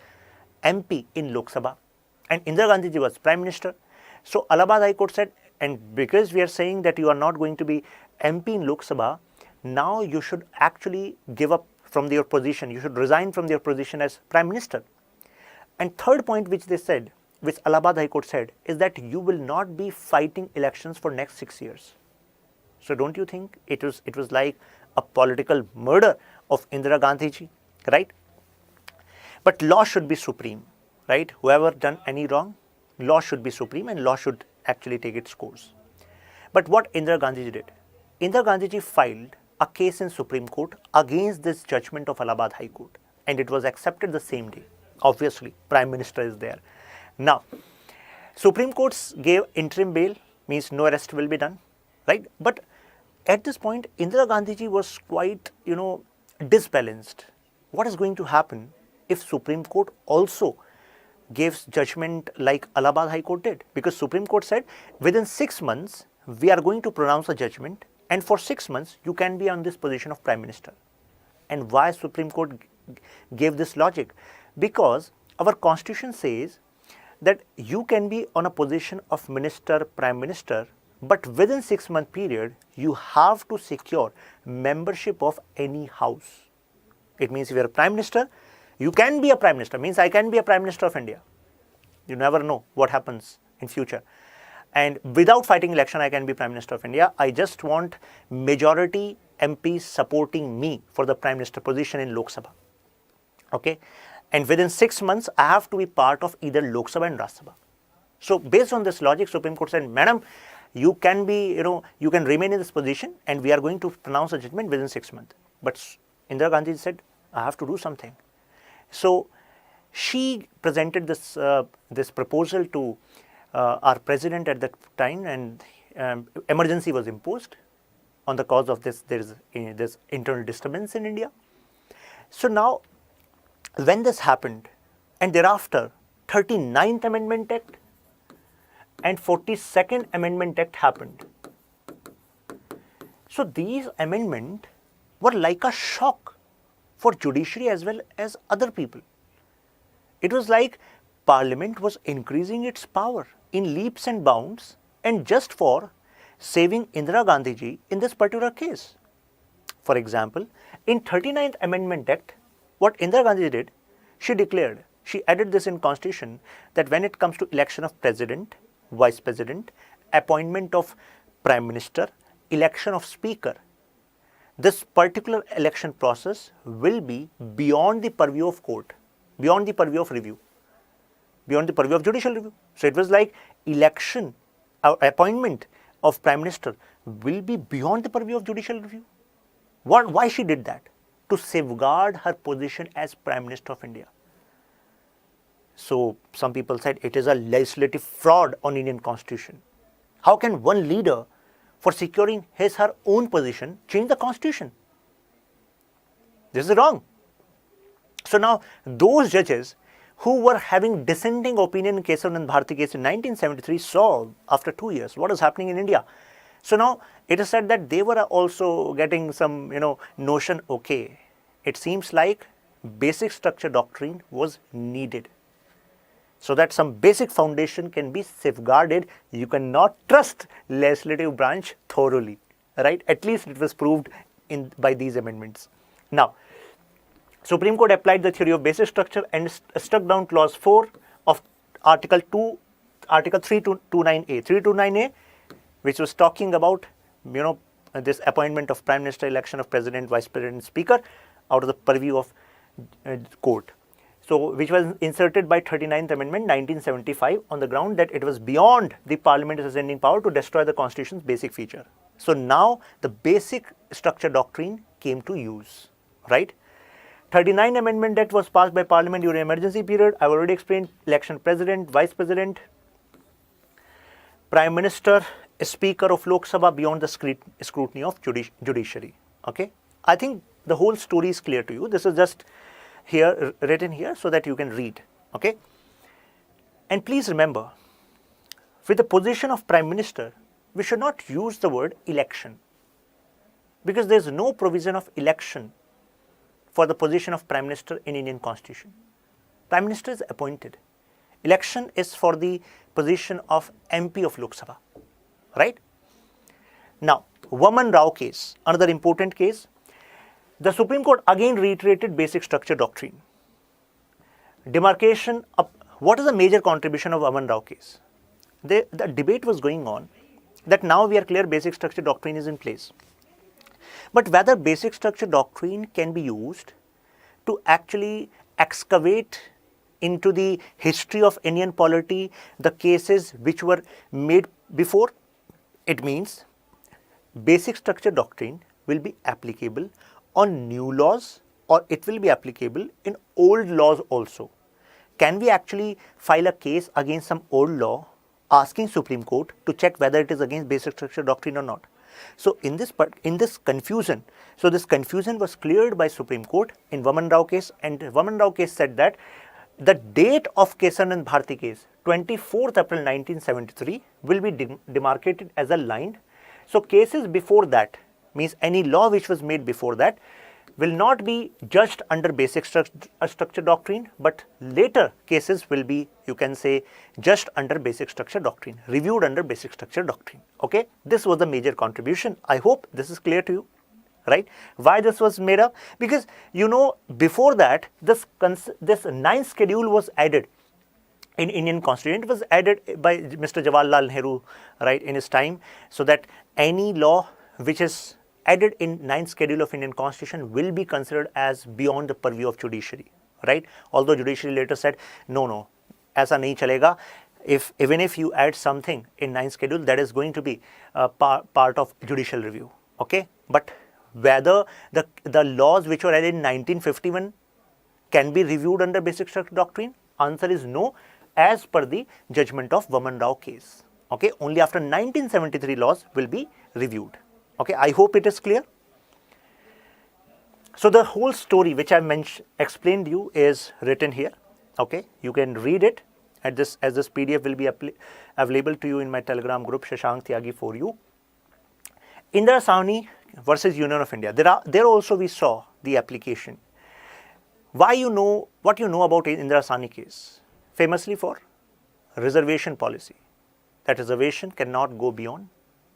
MP in Lok Sabha. And Indira Gandhi ji was Prime Minister. So Allahabad High Court said, and because we are saying that you are not going to be MP in Lok Sabha, now you should actually give up from your position. You should resign from your position as Prime Minister. And third point which they said, which Allahabad High Court said, is that you will not be fighting elections for next 6 years. So don't you think it was like a political murder of Indira Gandhi ji, right? But law should be supreme, right? Whoever done any wrong, law should be supreme and law should actually take its course. But what Indira Gandhi ji did? Indira Gandhi ji filed a case in Supreme Court against this judgment of Allahabad High Court, and it was accepted the same day. Obviously, Prime Minister is there. Now, Supreme Court gave interim bail, means no arrest will be done, right? But at this point, Indira Gandhi ji was quite, disbalanced. What is going to happen if Supreme Court also gives judgment like Allahabad High Court did? Because Supreme Court said within 6 months, we are going to pronounce a judgment, and for 6 months, you can be on this position of Prime Minister. And why Supreme Court gave this logic? Because our Constitution says that you can be on a position of Minister, Prime Minister, but within 6 month period, you have to secure membership of any house. It means if you are a Prime Minister, you can be a Prime Minister, means I can be a Prime Minister of India. You never know what happens in future. And without fighting election, I can be Prime Minister of India. I just want majority MPs supporting me for the Prime Minister position in Lok Sabha. Okay? And within 6 months, I have to be part of either Lok Sabha and Rajya Sabha. So based on this logic, Supreme Court said, Madam, you can be, you can remain in this position and we are going to pronounce a judgment within 6 months. But Indira Gandhi said, I have to do something. So she presented this, this proposal to our president at that time, and emergency was imposed on the cause of this. There is this internal disturbance in India. So now, when this happened, and thereafter 39th Amendment Act and 42nd Amendment Act happened. So these amendments were like a shock for judiciary as well as other people. It was like Parliament was increasing its power in leaps and bounds, and just for saving Indira Gandhi ji in this particular case. For example, in 39th Amendment Act, what Indira Gandhi did, she declared, she added this in Constitution, that when it comes to election of President, Vice President, appointment of Prime Minister, election of Speaker, this particular election process will be beyond the purview of court, beyond the purview of review, beyond the purview of judicial review. So it was like election, appointment of Prime Minister will be beyond the purview of judicial review. Why she did that? To safeguard her position as Prime Minister of India. So some people said it is a legislative fraud on Indian Constitution. How can one leader, for securing her own position, change the Constitution? This is wrong. So now those judges who were having dissenting opinion in Kesavanand Bharati case in 1973 saw after 2 years what is happening in India. So now it is said that they were also getting some notion, okay, it seems like basic structure doctrine was needed, so that some basic foundation can be safeguarded. You cannot trust legislative branch thoroughly, right? At least it was proved by these amendments. Now, Supreme Court applied the theory of basic structure and struck down clause 4 of Article 329A. 329A, which was talking about, this appointment of Prime Minister, election of President, Vice President, Speaker out of the purview of court. So, which was inserted by 39th Amendment 1975 on the ground that it was beyond the Parliament's ascending power to destroy the Constitution's basic feature. So now the basic structure doctrine came to use, right? 39th Amendment Act was passed by Parliament during emergency period. I've already explained election President, Vice President, Prime Minister, Speaker of Lok Sabha beyond the scrutiny of judiciary. Okay, I think the whole story is clear to you. This is just here written here so that you can read. Okay, and please remember, with the position of Prime Minister, we should not use the word election, because there is no provision of election for the position of Prime Minister in Indian Constitution. Prime Minister is appointed. Election is for the position of MP of Lok Sabha, right? Now, Vaman Rao case, another important case. The Supreme Court again reiterated basic structure doctrine. Demarcation of what is the major contribution of Vaman Rao case? The debate was going on that now we are clear basic structure doctrine is in place. But whether basic structure doctrine can be used to actually excavate into the history of Indian polity the cases which were made before, it means basic structure doctrine will be applicable on new laws, or it will be applicable in old laws also. Can we actually file a case against some old law asking Supreme Court to check whether it is against basic structure doctrine or not? So in this confusion, so this confusion was cleared by Supreme Court in Vaman Rao case, and Vaman Rao case said that the date of Kesavanand Bharati case, 24th April 1973, will be demarcated as a line. So cases before that, means any law which was made before that, will not be judged under basic structure doctrine, but later cases will be, you can say, judged under basic structure doctrine, reviewed under basic structure doctrine. Okay, this was the major contribution. I hope this is clear to you, right? Why this was made up? Because before that, this ninth schedule was added in Indian Constitution. It was added by Mr. Jawaharlal Nehru, right, in his time, so that any law which is added in 9th schedule of Indian Constitution will be considered as beyond the purview of judiciary, right? Although judiciary later said, no, aisa nahi chalega. Even if you add something in 9th schedule, that is going to be part of judicial review, okay? But whether the laws which were added in 1951 can be reviewed under basic structure doctrine, answer is no, as per the judgment of Vaman Rao case, okay? Only after 1973 laws will be reviewed. Okay, I hope it is clear. So the whole story which I explained you is written here. Okay, you can read it as this PDF will be available to you in my Telegram group, Shashank Tyagi for you. Indira Sawhney versus Union of India. There also we saw the application. What you know about Indira Sawhney case? famously for reservation policy. That reservation cannot go beyond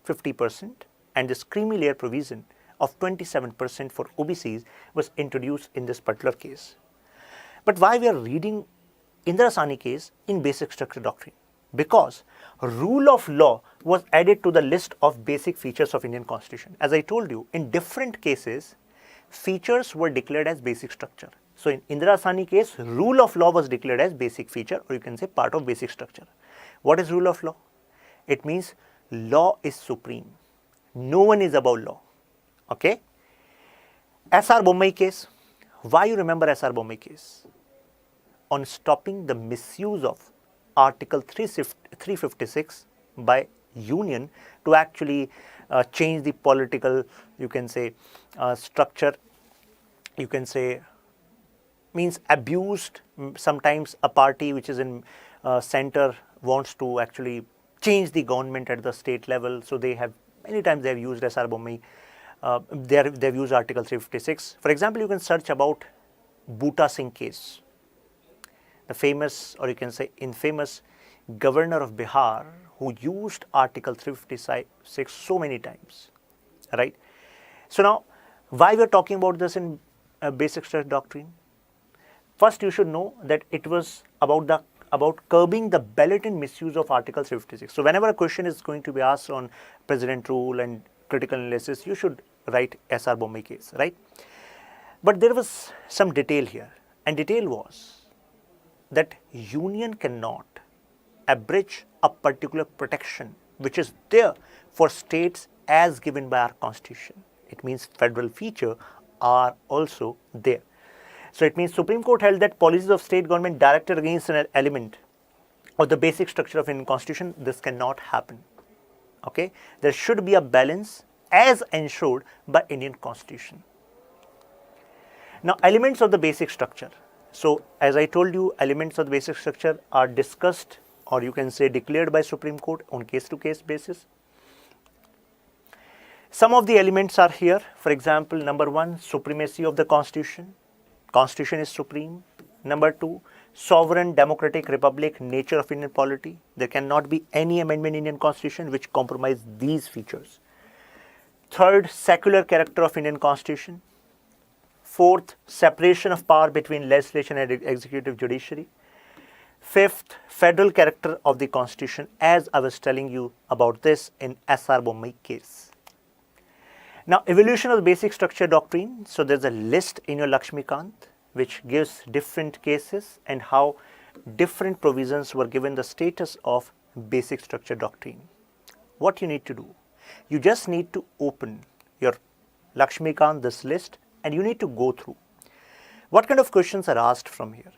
50%, and this creamy layer provision of 27% for OBCs was introduced in this particular case. But why we are reading Indira Sahni case in basic structure doctrine? Because rule of law was added to the list of basic features of Indian Constitution. As I told you, in different cases, features were declared as basic structure. So in Indira Sahni case, rule of law was declared as basic feature, or you can say part of basic structure. What is rule of law? It means law is supreme. No one is above law. Okay? SR Bommai case. Why you remember SR Bommai case? On stopping the misuse of Article 356 by Union to actually change the political, you can say, structure, you can say, means abused. Sometimes a party which is in center wants to actually change the government at the state level, so they have many times they have used SR Bommai. They've used Article 356. For example, you can search about Bhuta Singh case, the famous, or you can say infamous, governor of Bihar who used Article 356 so many times, right? So now, why we are talking about this in basic structure doctrine? First, you should know that it was about curbing the blatant misuse of Article 356. So whenever a question is going to be asked on president rule and critical analysis, you should write SR Bommai case, right? But there was some detail here, and detail was that Union cannot abridge a particular protection which is there for states as given by our Constitution. It means federal feature are also there. So it means Supreme Court held that policies of state government directed against an element of the basic structure of Indian Constitution, this cannot happen. Okay? There should be a balance as ensured by Indian Constitution. Now, elements of the basic structure. So, as I told you, elements of the basic structure are discussed, or you can say declared by Supreme Court on case-to-case basis. Some of the elements are here. For example, number 1, supremacy of the Constitution. Constitution is supreme. Number 2, sovereign democratic republic nature of Indian polity. There cannot be any amendment in Indian Constitution which compromise these features. Third, secular character of Indian Constitution. Fourth, separation of power between legislation and executive judiciary. Fifth, federal character of the Constitution, as I was telling you about this in SR Bommai case. Now, evolution of the basic structure doctrine. So there's a list in your Laxmikanth which gives different cases and how different provisions were given the status of basic structure doctrine. What you need to do? You just need to open your Laxmikanth, this list, and you need to go through. What kind of questions are asked from here?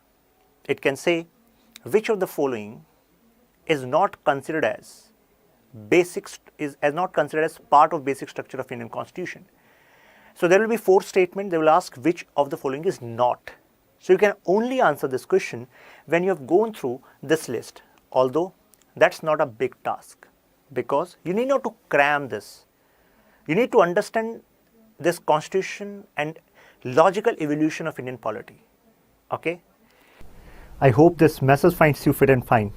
It can say, which of the following is not considered as not considered as part of basic structure of Indian Constitution. So there will be 4 statements. They will ask which of the following is not. So you can only answer this question when you have gone through this list. Although that's not a big task, because you need not to cram this. You need to understand this Constitution and logical evolution of Indian polity. Okay? I hope this message finds you fit and fine.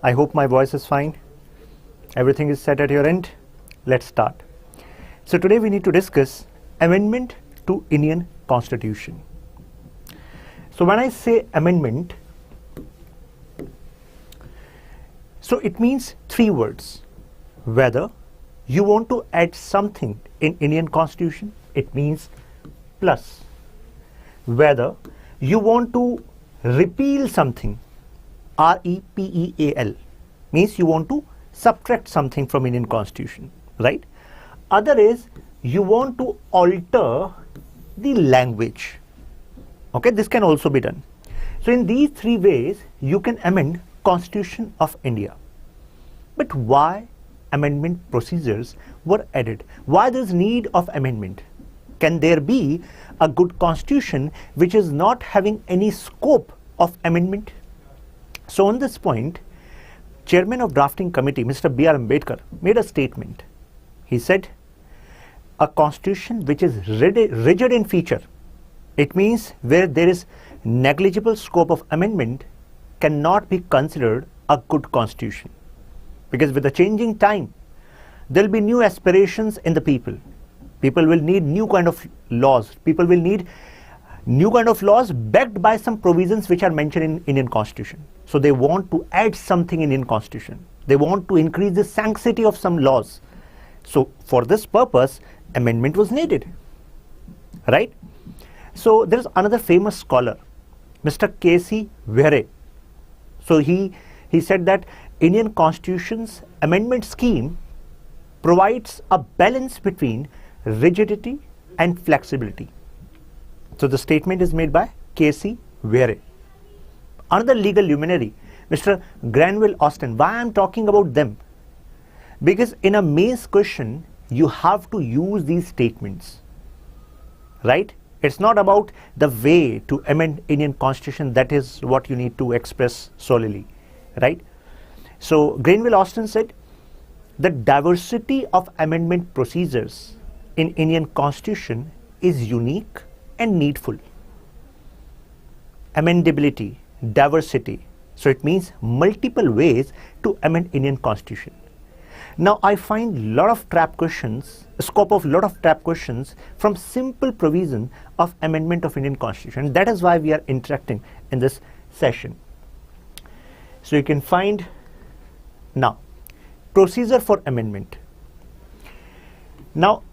I hope my voice is fine. Everything is set at your end. Let's start. So today we need to discuss amendment to Indian Constitution. So when I say amendment, so it means 3 words. Whether you want to add something in Indian Constitution, it means plus. Whether you want to repeal something, REPEAL, means you want to subtract something from Indian Constitution, right? Other is you want to alter the language. Okay, this can also be done. So in these 3 ways, you can amend Constitution of India. But why amendment procedures were added? Why there is need of amendment? Can there be a good constitution which is not having any scope of amendment? So on this point, Chairman of Drafting Committee, Mr. B.R. Ambedkar, made a statement. He said, a constitution which is rigid in feature It means where there is negligible scope of amendment cannot be considered a good constitution. Because with the changing time, there will be new aspirations in the people. People will need new kind of laws. People will need new kind of laws backed by some provisions which are mentioned in Indian Constitution. So they want to add something in Indian Constitution. They want to increase the sanctity of some laws. So for this purpose, amendment was needed, right? So there is another famous scholar, Mr. K.C. Vere. So he said that Indian Constitution's amendment scheme provides a balance between rigidity and flexibility. So the statement is made by K.C. Vere. Another legal luminary, Mr. Granville Austin. Why I am talking about them? Because in a mains question, you have to use these statements, right? It's not about the way to amend Indian Constitution. That is what you need to express solely, right? So Granville Austin said, the diversity of amendment procedures in Indian Constitution is unique and needful. Amendability, diversity. So it means multiple ways to amend Indian Constitution. Now I find lot of trap questions, scope of lot of trap questions from simple provision of amendment of Indian Constitution. That is why we are interacting in this session. So you can find now procedure for amendment. Now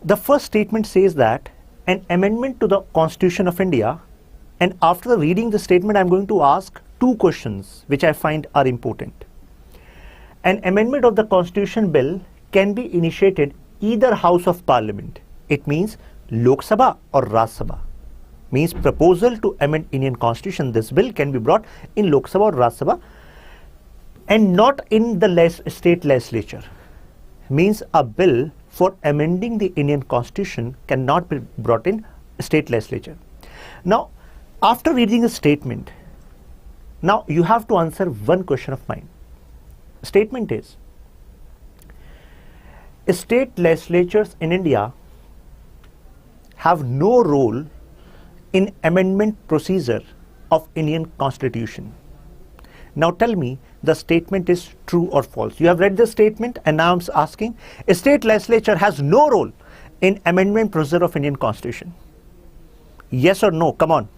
the first statement says that an amendment to the Constitution of India, and after reading the statement I am going to ask two questions which I find are important. An amendment of the Constitution Bill can be initiated either House of Parliament. It means Lok Sabha or Raj Sabha. Means proposal to amend Indian Constitution. This bill can be brought in Lok Sabha or Raj Sabha and not in the state legislature. Means a bill for amending the Indian Constitution cannot be brought in state legislature. Now, after reading a statement, now you have to answer one question of mine. Statement is, state legislatures in India have no role in amendment procedure of Indian Constitution. Now tell me the statement is true or false. You have read the statement and now I'm asking, a state legislature has no role in amendment procedure of Indian Constitution. Yes or no? Come on.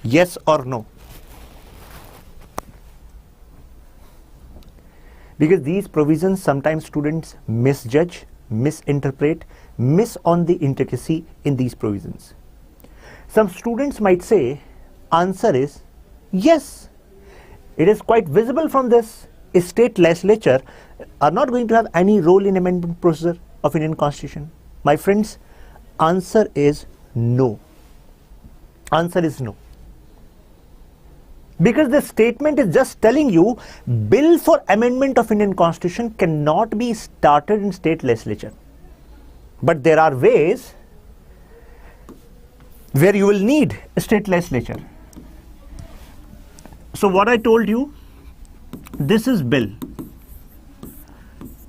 Yes or no? Because these provisions sometimes students misjudge, misinterpret, miss on the intricacy in these provisions. Some students might say, answer is yes. It is quite visible from this. A state legislature are not going to have any role in amendment procedure of Indian Constitution. My friends, answer is no. Answer is no. Because the statement is just telling you bill for amendment of Indian Constitution cannot be started in state legislature. But there are ways where you will need a state legislature. So what I told you, this is bill.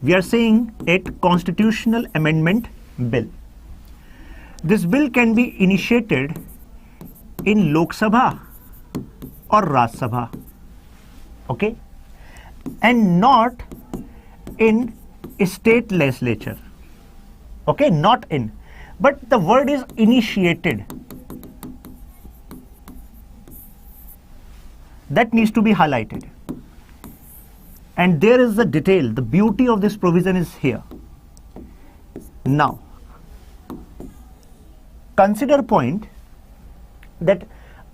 We are saying it constitutional amendment bill. This bill can be initiated in Lok Sabha or Raj Sabha, okay, and not in a state legislature, okay, not in, but the word is initiated. That needs to be highlighted. And there is the detail, the beauty of this provision is here. Now, consider point that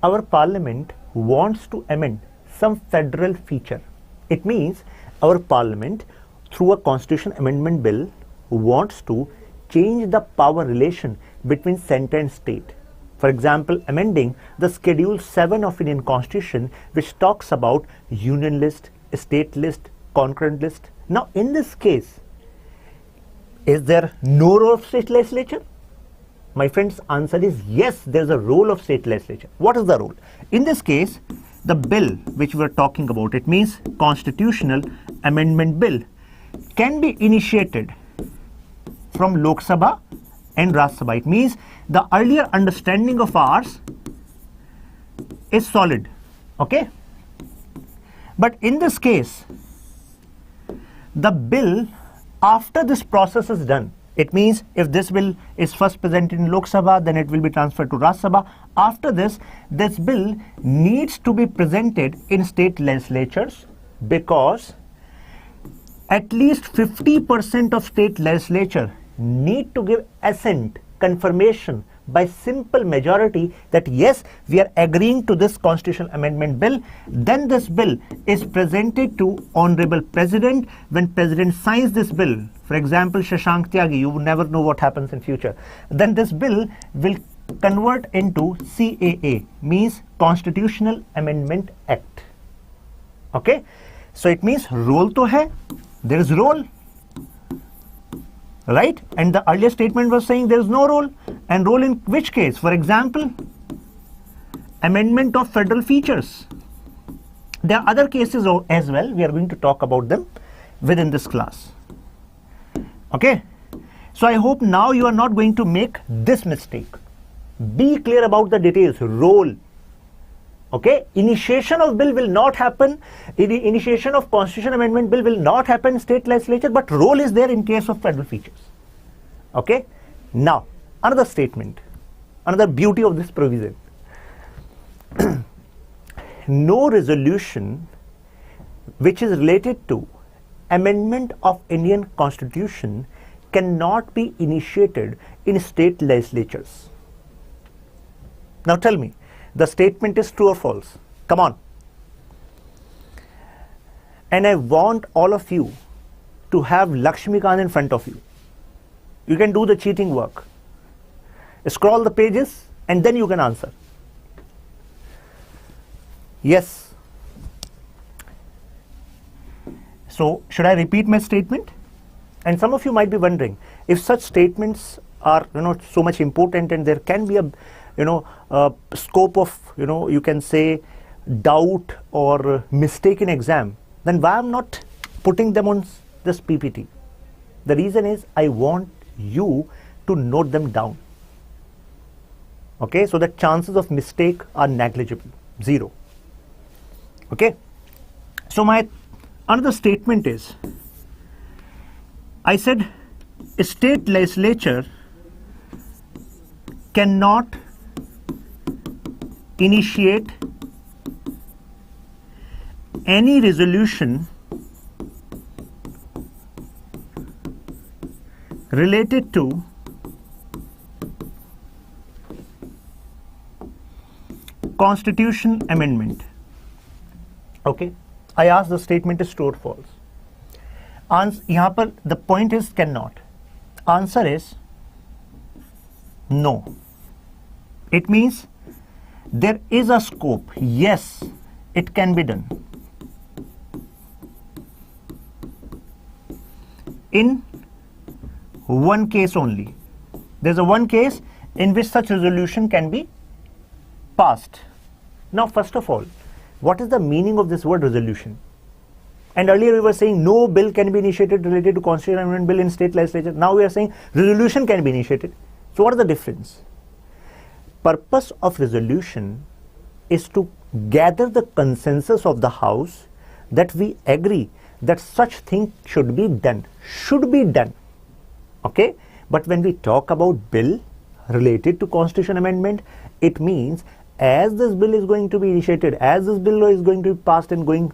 our parliament wants to amend some federal feature. It means our parliament through a constitution amendment bill wants to change the power relation between center and state. For example, amending the Schedule 7 of Indian Constitution, which talks about union list, state list, concurrent list. Now, in this case, is there no role of state legislature? My friends, answer is yes, there is a role of state legislature. What is the role? In this case, the bill which we are talking about, it means constitutional amendment bill, can be initiated from Lok Sabha and Rajya Sabha. It means the earlier understanding of ours is solid. Okay? But in this case, the bill, after this process is done, it means if this bill is first presented in Lok Sabha, then it will be transferred to Rajya Sabha. After this bill needs to be presented in state legislatures, because at least 50% of state legislature need to give assent, confirmation by simple majority that yes, we are agreeing to this constitutional amendment bill. Then this bill is presented to Honorable President. When President signs this bill, for example, Shashank Tyagi, you will never know what happens in future. Then this bill will convert into CAA, means Constitutional Amendment Act. Okay? So it means role to hai, there is role. Right? And the earlier statement was saying there is no role. And role in which case? For example, amendment of federal features. There are other cases as well. We are going to talk about them within this class. Okay? So I hope now you are not going to make this mistake. Be clear about the details. Role. Okay? Initiation of bill will not happen. Initiation of constitution amendment bill will not happen in state legislature, but role is there in case of federal features. Okay? Now, another statement, another beauty of this provision. No resolution which is related to amendment of Indian Constitution cannot be initiated in state legislatures. Now tell me, the statement is true or false? Come on. And I want all of you to have Laxmikanth in front of you. You can do the cheating work. Scroll the pages and then you can answer. Yes. So, should I repeat my statement? And some of you might be wondering, if such statements are, so much important and there can be a, scope of, you can say doubt or mistake in exam, then why I'm not putting them on this PPT? The reason is I want you to note them down. Okay, so the chances of mistake are negligible, 0. Okay, so my another statement is, I said a state legislature cannot initiate any resolution related to constitution amendment. Okay, I asked the statement is true or false. यहाँ पर the point is cannot. Answer is no. It means there is a scope. Yes, it can be done. In one case only. There's a one case in which such resolution can be passed. Now, first of all, what is the meaning of this word resolution? And earlier we were saying no bill can be initiated related to constitutional amendment bill in state legislature. Now we are saying resolution can be initiated. So what is the difference? Purpose of resolution is to gather the consensus of the House that we agree that such thing should be done. Should be done. Okay? But when we talk about bill related to constitution amendment, it means as this bill is going to be initiated, as this bill is going to be passed and going,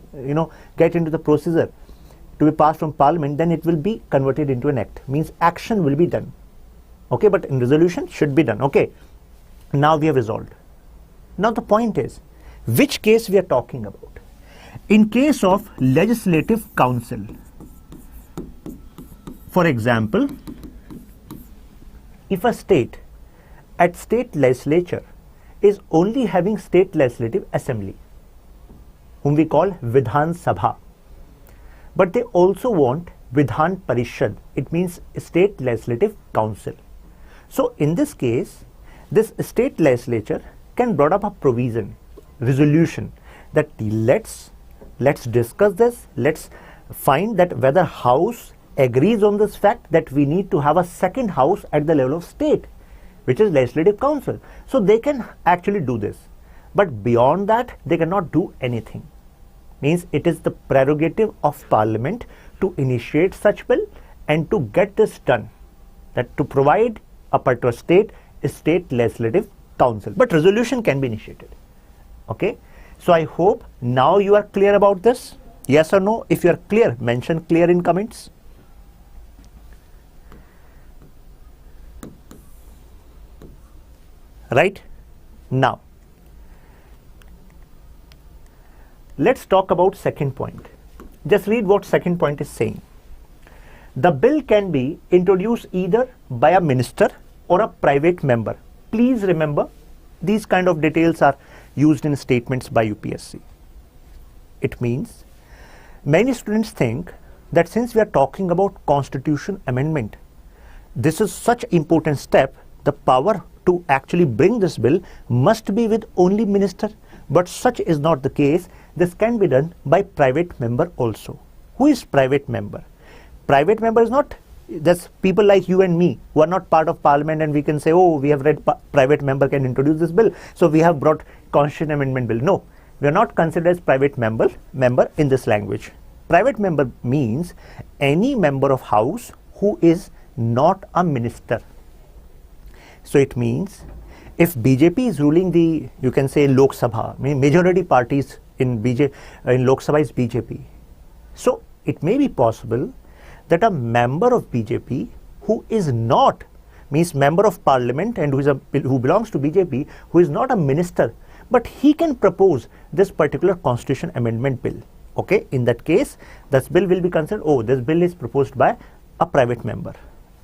get into the procedure to be passed from Parliament, then it will be converted into an act. Means action will be done. Okay, but in resolution should be done. Okay, now we have resolved. Now the point is, which case we are talking about? In case of Legislative Council, for example, if a state at state legislature is only having state legislative assembly, whom we call Vidhan Sabha, but they also want Vidhan Parishad, it means state legislative council. So in this case, this state legislature can brought up a provision, resolution, that let's discuss this, let's find that whether House agrees on this fact that we need to have a second house at the level of state, which is Legislative Council. So they can actually do this. But beyond that, they cannot do anything. Means it is the prerogative of Parliament to initiate such bill and to get this done, that to provide a particular state legislative council. But resolution can be initiated. Okay. So I hope now you are clear about this. Yes or no? If you are clear, mention clear in comments. Right? Now, let's talk about second point. Just read what second point is saying. The bill can be introduced either by a minister or a private member. Please remember, these kind of details are used in statements by UPSC. It means many students think that since we are talking about constitution amendment, this is such an important step, the power to actually bring this bill must be with only minister. But such is not the case. This can be done by private member also. Who is private member? Private member is not just people like you and me who are not part of Parliament, and we can say, oh, we have read private member can introduce this bill, so we have brought constitution amendment bill. No, we are not considered as private member in this language. Private member means any member of house who is not a minister. So it means if BJP is ruling the, you can say, Lok Sabha, majority parties in Lok Sabha is BJP. So it may be possible that a member of BJP who is not, means member of Parliament and who belongs to BJP, who is not a minister, but he can propose this particular constitution amendment bill. Okay, in that case, this bill will be considered, oh, this bill is proposed by a private member.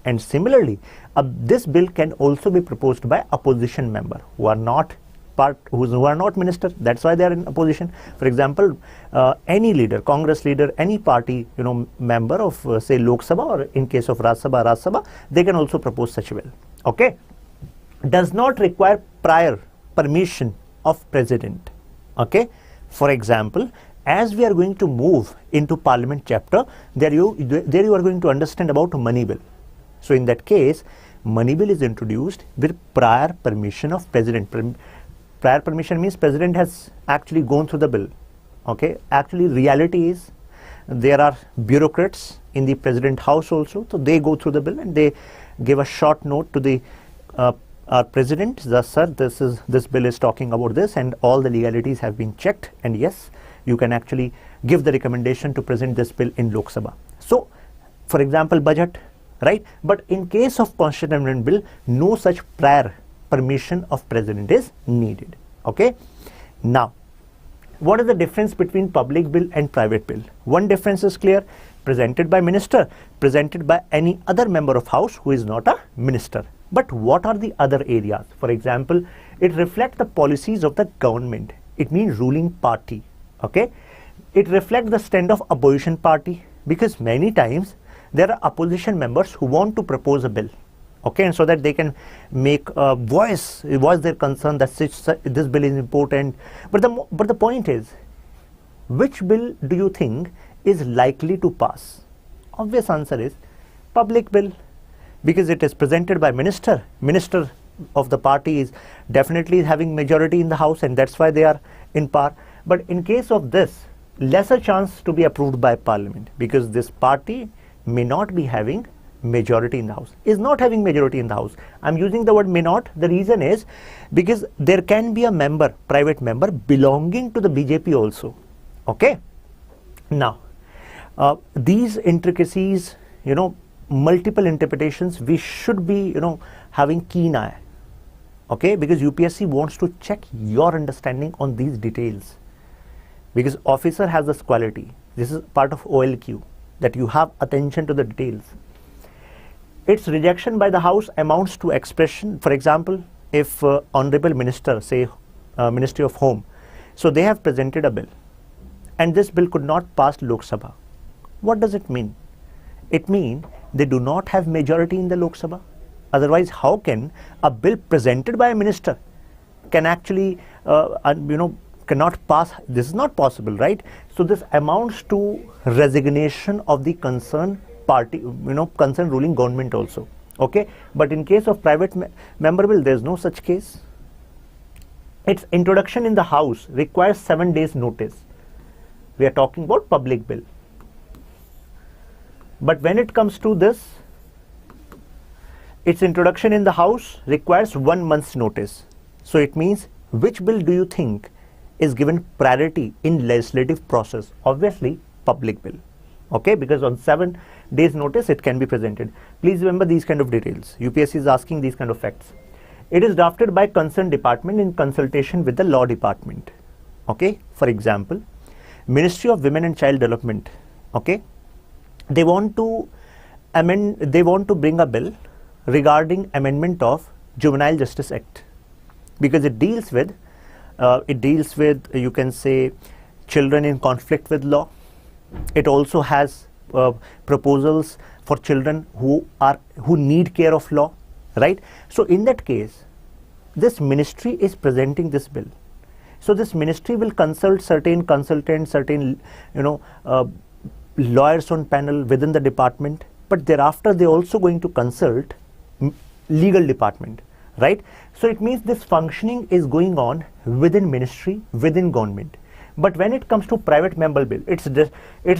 And similarly, this bill can also be proposed by opposition member who are not minister. That's why they are in opposition. For example, any leader, Congress leader, any party, member of say Lok Sabha, or in case of Rajya Sabha, they can also propose such a bill. Okay, does not require prior permission of president. Okay, for example, as we are going to move into Parliament chapter, there you are going to understand about money bill. So in that case, money bill is introduced with prior permission of president. Prior permission means president has actually gone through the bill. Okay, actually reality is there are bureaucrats in the president house also, so they go through the bill and they give a short note to the our president, thus sir, this bill is talking about this and all the legalities have been checked, and yes, you can actually give the recommendation to present this bill in Lok Sabha. So for example, budget, right? But in case of constitution amendment bill, no such prior permission of president is needed. Okay. Now, what is the difference between public bill and private bill? One difference is clear: presented by minister, presented by any other member of house who is not a minister. But what are the other areas? For example, it reflects the policies of the government. It means ruling party. Okay. It reflects the stand of opposition party, because many times there are opposition members who want to propose a bill, okay, and so that they can make voice their concern that this bill is important. But the point is, which bill do you think is likely to pass? Obvious answer is public bill, because it is presented by minister. Minister of the party is definitely having majority in the house, and that's why they are in power. But in case of this, lesser chance to be approved by Parliament, because this party may not be having majority in the house, is not having majority in the house. I'm using the word may not. The reason is because there can be a member, private member, belonging to the BJP also. Okay. Now, these intricacies, multiple interpretations, we should be, having keen eye. Okay, because UPSC wants to check your understanding on these details, because officer has this quality. This is part of OLQ, that you have attention to the details. Its rejection by the house amounts to expression. For example, if honorable minister, say Ministry of Home, so they have presented a bill and this bill could not pass Lok Sabha. What does it mean? It means they do not have majority in the Lok Sabha. Otherwise, how can a bill presented by a minister can actually cannot pass? This is not possible, right? So this amounts to resignation of the concerned party, concerned ruling government also. Okay, but in case of private member bill, there is no such case. Its introduction in the House requires 7 days notice. We are talking about public bill. But when it comes to this, its introduction in the House requires 1 month's notice. So it means, which bill do you think is given priority in legislative process? Obviously, public bill. Okay, because on 7 days notice it can be presented. Please remember these kind of details. UPSC is asking these kind of facts. It is drafted by concerned department in consultation with the law department. Okay, for example, Ministry of Women and Child Development. Okay, they want to bring a bill regarding amendment of Juvenile Justice Act, because it deals with you can say children in conflict with law. It also has proposals for children who need care of law, right? So in that case, this ministry is presenting this bill. So this ministry will consult certain consultants, certain lawyers on panel within the department, but thereafter they also going to consult legal department, right? So it means this functioning is going on within ministry, within government. But when it comes to private member bill, it's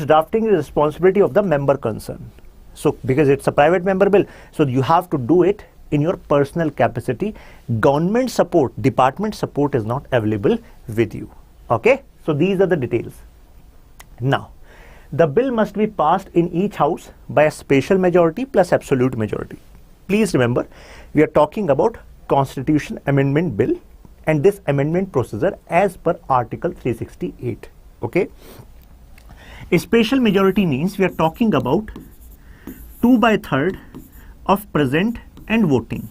drafting the responsibility of the member concerned. So because it's a private member bill, so you have to do it in your personal capacity. Government support, department support is not available with you. Okay, so these are the details. Now, the bill must be passed in each house by a special majority plus absolute majority. Please remember, we are talking about Constitution Amendment Bill and this amendment procedure as per Article 368. Okay, a special majority means we are talking about 2/3 of present and voting.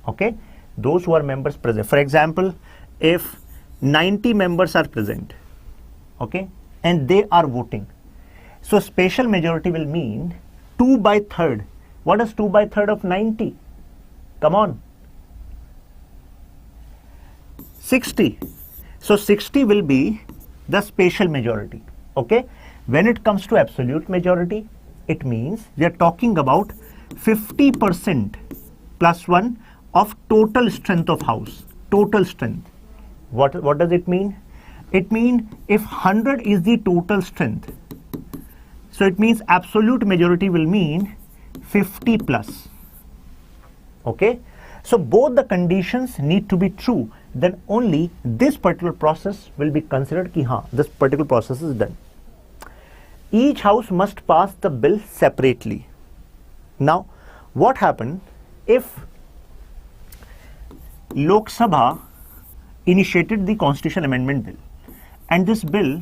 Okay, those who are members present. For example, if 90 members are present, okay, and they are voting, so special majority will mean 2/3. What is 2/3 of 90? Come on. 60. So 60 will be the special majority. Okay. When it comes to absolute majority, it means we are talking about 50% plus 1 of total strength of house. Total strength. What does it mean? It means if 100 is the total strength, so it means absolute majority will mean 50 plus. Okay. So both the conditions need to be true, then only this particular process will be considered ki haan, this particular process is done. Each house must pass the bill separately. Now, what happened if Lok Sabha initiated the Constitution Amendment Bill and this bill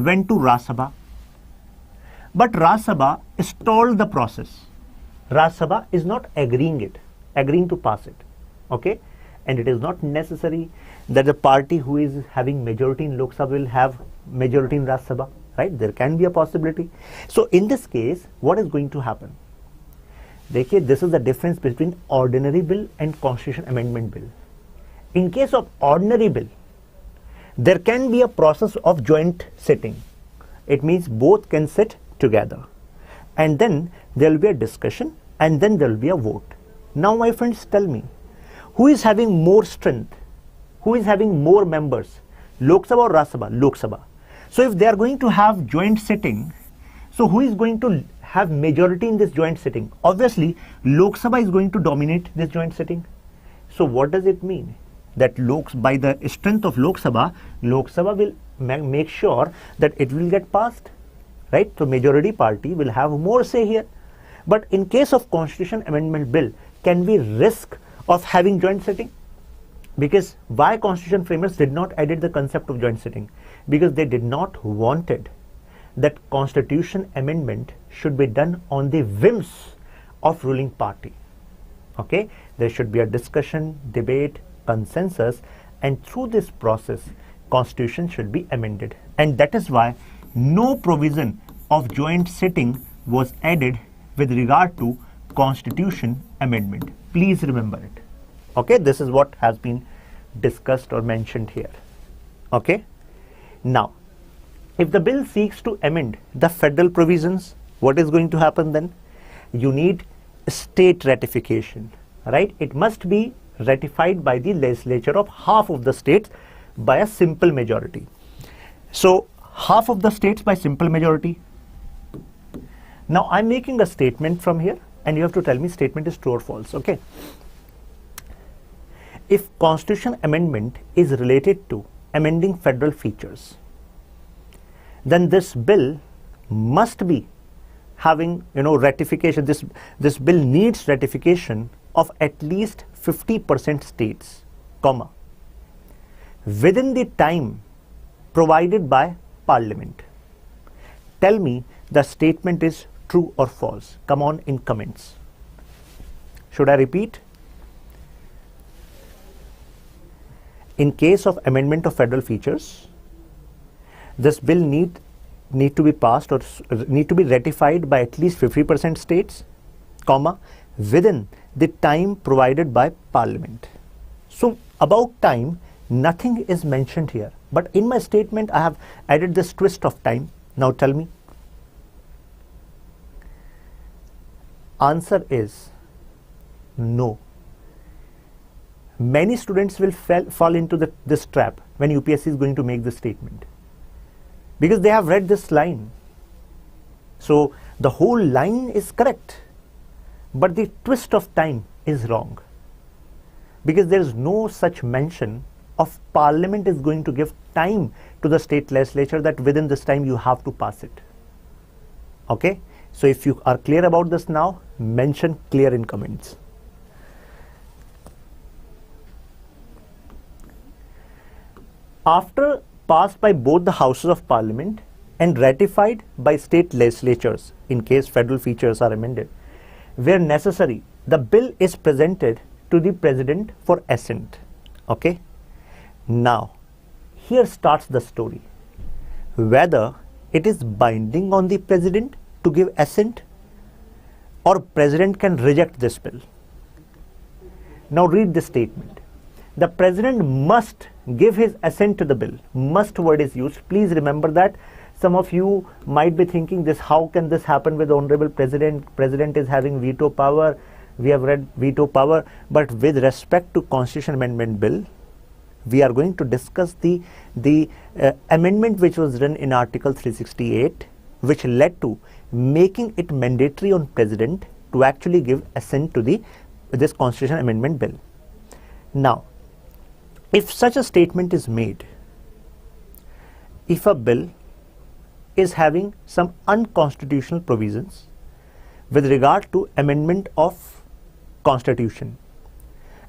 went to Rajya Sabha, but Rajya Sabha stalled the process. Rajya Sabha is not agreeing to pass it. Okay, and it is not necessary that the party who is having majority in Lok Sabha will have majority in Rajya Sabha, right? There can be a possibility. So in this case, what is going to happen? Dekhiye, this is the difference between ordinary bill and Constitution Amendment Bill. In case of ordinary bill, there can be a process of joint sitting. It means both can sit together, and then there will be a discussion, and then there will be a vote. Now, my friends, tell me, who is having more strength? Who is having more members? Lok Sabha or Rajya Sabha? Lok Sabha. So if they are going to have joint sitting, so who is going to have majority in this joint sitting? Obviously, Lok Sabha is going to dominate this joint sitting. So what does it mean? That by the strength of Lok Sabha will make sure that it will get passed, right? So majority party will have more say here. But in case of Constitution Amendment Bill, can we risk of having joint sitting? Because why Constitution framers did not added the concept of joint sitting? Because they did not wanted that Constitution amendment should be done on the whims of ruling party. Okay, there should be a discussion, debate, consensus, and through this process, Constitution should be amended. And that is why no provision of joint sitting was added with regard to Constitution amendment. Please remember it. Okay, this is what has been discussed or mentioned here. Okay, now if the bill seeks to amend the federal provisions, what is going to happen then? You need state ratification, right? It must be ratified by the legislature of half of the states by a simple majority. So half of the states by simple majority. Now I'm making a statement from here and you have to tell me statement is true or false, okay? If constitution amendment is related to amending federal features, then this bill must be having, ratification. This bill needs ratification of at least 50% states, comma, within the time provided by Parliament. Tell me the statement is true or false. Come on in comments. Should I repeat? In case of amendment of federal features, this bill need to be passed or need to be ratified by at least 50% states, comma, within the time provided by Parliament. So about time, nothing is mentioned here. But in my statement, I have added this twist of time. Now tell me. Answer is no. Many students will fall into this trap when UPSC is going to make this statement, because they have read this line. So the whole line is correct, but the twist of time is wrong, because there is no such mention of Parliament is going to give time to the state legislature that within this time you have to pass it. Okay, so if you are clear about this now, mention clear in comments. After passed by both the houses of Parliament and ratified by state legislatures in case federal features are amended, where necessary, the bill is presented to the President for assent. Okay. Now, here starts the story. Whether it is binding on the President to give assent or President can reject this bill. Now read the statement. The President must give his assent to the bill. Must word is used. Please remember that. Some of you might be thinking this, how can this happen with the Honorable President? President is having veto power. We have read veto power. But with respect to Constitution Amendment Bill, we are going to discuss the amendment which was done in Article 368, which led to making it mandatory on President to actually give assent to this Constitution Amendment Bill. Now, if such a statement is made, if a bill is having some unconstitutional provisions with regard to amendment of Constitution,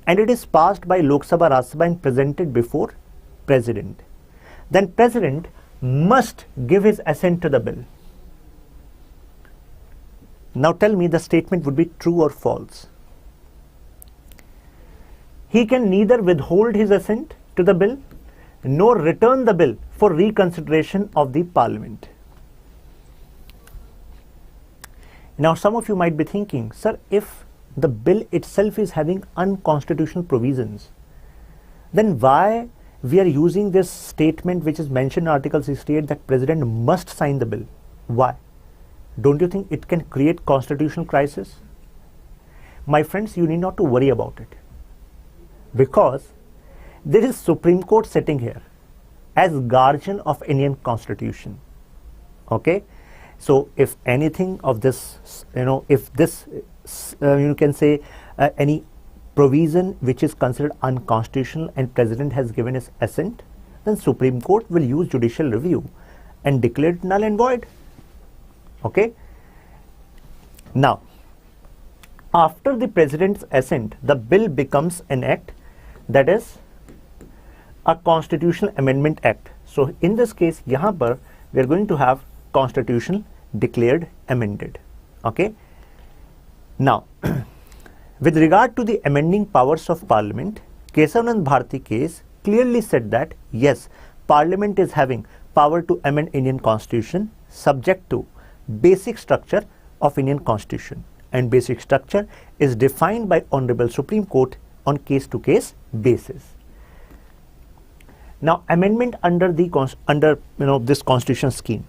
and it is passed by Lok Sabha, Rajya Sabha and presented before President, then President must give his assent to the bill. Now tell me the statement would be true or false. He can neither withhold his assent to the bill nor return the bill for reconsideration of the Parliament. Now some of you might be thinking, sir, if the bill itself is having unconstitutional provisions, then why we are using this statement which is mentioned in Article 68 that President must sign the bill? Why? Don't you think it can create constitutional crisis? My friends, you need not to worry about it, because there is Supreme Court sitting here as guardian of Indian Constitution. Okay, so if anything of this, if this, you can say any provision which is considered unconstitutional and President has given his assent, then Supreme Court will use judicial review and declare it null and void. Okay. Now, after the President's assent, the bill becomes an act, that is a Constitutional Amendment Act. So in this case, यहाँ पर we are going to have Constitution declared amended. Okay. Now, with regard to the amending powers of Parliament, Kesavanand Bharati case clearly said that yes, Parliament is having power to amend Indian Constitution subject to basic structure of Indian Constitution, and basic structure is defined by Honorable Supreme Court on case-to-case basis. Now, amendment under this constitution scheme.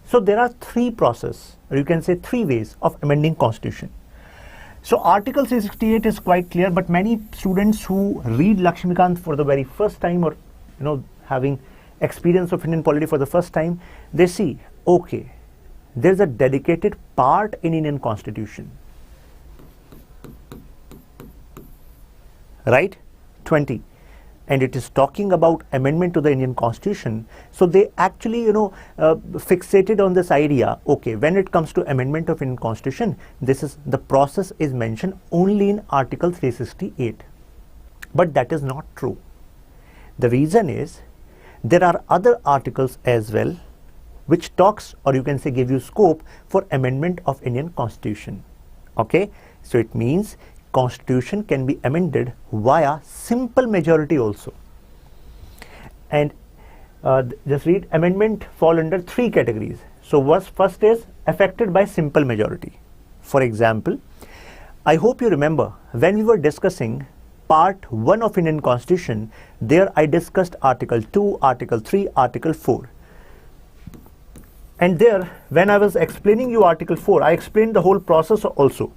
So there are three processes, or you can say three ways of amending constitution. So Article 368 is quite clear, but many students who read Laxmikanth for the very first time, or having experience of Indian polity for the first time, they see, okay, there's a dedicated part in Indian constitution, right? 20. And it is talking about amendment to the Indian constitution. So they actually, fixated on this idea, okay, when it comes to amendment of Indian constitution, the process is mentioned only in Article 368. But that is not true. The reason is, there are other articles as well, which talks, or you can say give you scope for amendment of Indian constitution. Okay, so it means constitution can be amended via simple majority also. And just read, amendment fall under three categories. So first is affected by simple majority. For example, I hope you remember when we were discussing part 1 of Indian constitution, there I discussed Article 2, Article 3, Article 4. And there, when I was explaining you Article 4, I explained the whole process also.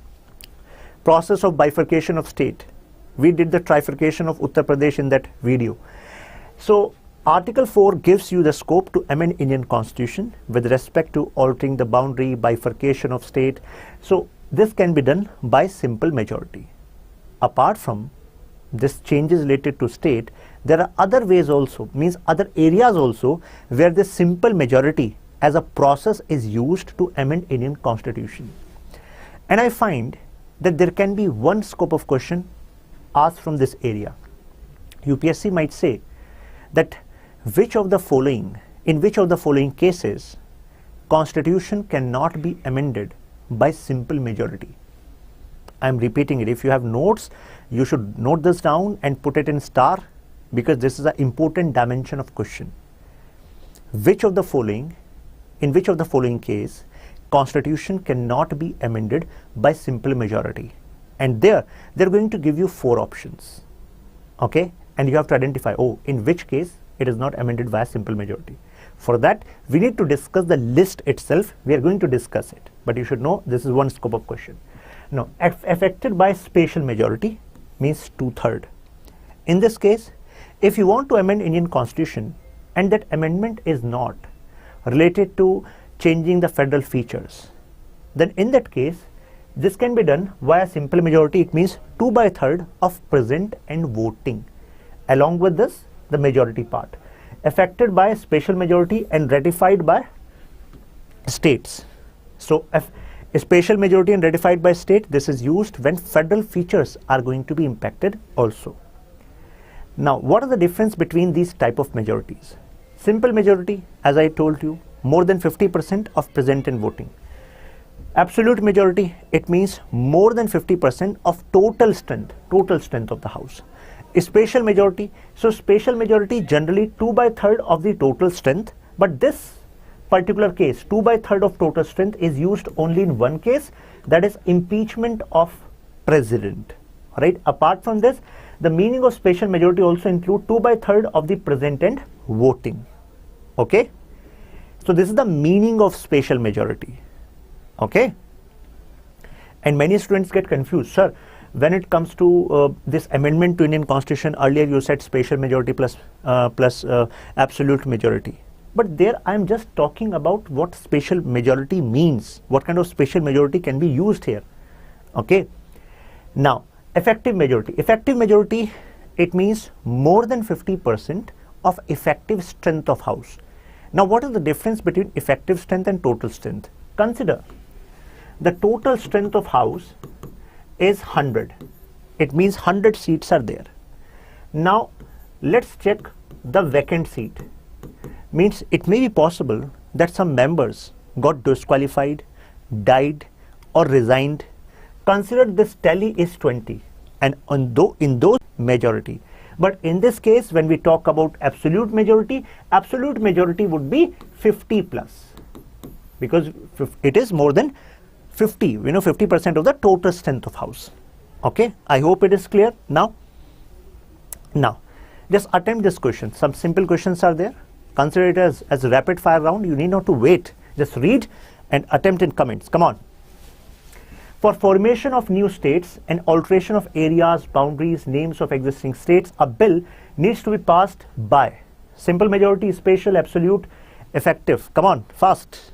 Process of bifurcation of state. We did the trifurcation of Uttar Pradesh in that video. So Article 4 gives you the scope to amend Indian constitution with respect to altering the boundary, bifurcation of state. So this can be done by simple majority. Apart from this changes related to state, there are other ways also, means other areas also, where this simple majority as a process is used to amend Indian constitution. And I find that there can be one scope of question asked from this area. UPSC might say that in which of the following cases constitution cannot be amended by simple majority. I am repeating it. If you have notes, you should note this down and put it in star, because this is an important dimension of question. In which of the following case constitution cannot be amended by simple majority? And they're going to give you 4 options. Okay, and you have to identify, in which case it is not amended by simple majority. For that, we need to discuss the list itself. We are going to discuss it, but you should know this is one scope of question. Now, affected by special majority means 2/3. In this case, if you want to amend Indian constitution and that amendment is not related to changing the federal features, then in that case, this can be done via simple majority. It means 2/3 of present and voting. Along with this, the majority part. Affected by special majority and ratified by states. So, a special majority and ratified by state, this is used when federal features are going to be impacted also. Now, what is the difference between these type of majorities? Simple majority, as I told you, more than 50% of present and voting. Absolute majority, it means more than 50% of total strength of the house. A special majority, so special majority generally 2/3 of the total strength, but this particular case, 2/3 of total strength is used only in one case, that is impeachment of president. Right? Apart from this, the meaning of special majority also include 2/3 of the present and voting. Okay? So this is the meaning of special majority. Okay? And many students get confused. Sir, when it comes to this amendment to Indian constitution, earlier you said special majority plus absolute majority. But there I am just talking about what special majority means. What kind of special majority can be used here. Okay. Now, effective majority. Effective majority, it means more than 50% of effective strength of house. Now, what is the difference between effective strength and total strength? Consider the total strength of house is 100. It means 100 seats are there. Now, let's check the vacant seat. Means it may be possible that some members got disqualified, died, or resigned. Consider this tally is 20, and in those majority. But in this case, when we talk about absolute majority would be 50 plus, because it is more than 50, 50% of the total strength of house. Okay, I hope it is clear now. Now, just attempt this question. Some simple questions are there. Consider it as a rapid fire round. You need not to wait Just read and attempt in comments. Come on. For formation of new states and alteration of areas, boundaries, names of existing states, a bill needs to be passed by simple majority, special, absolute, effective. Come on, fast.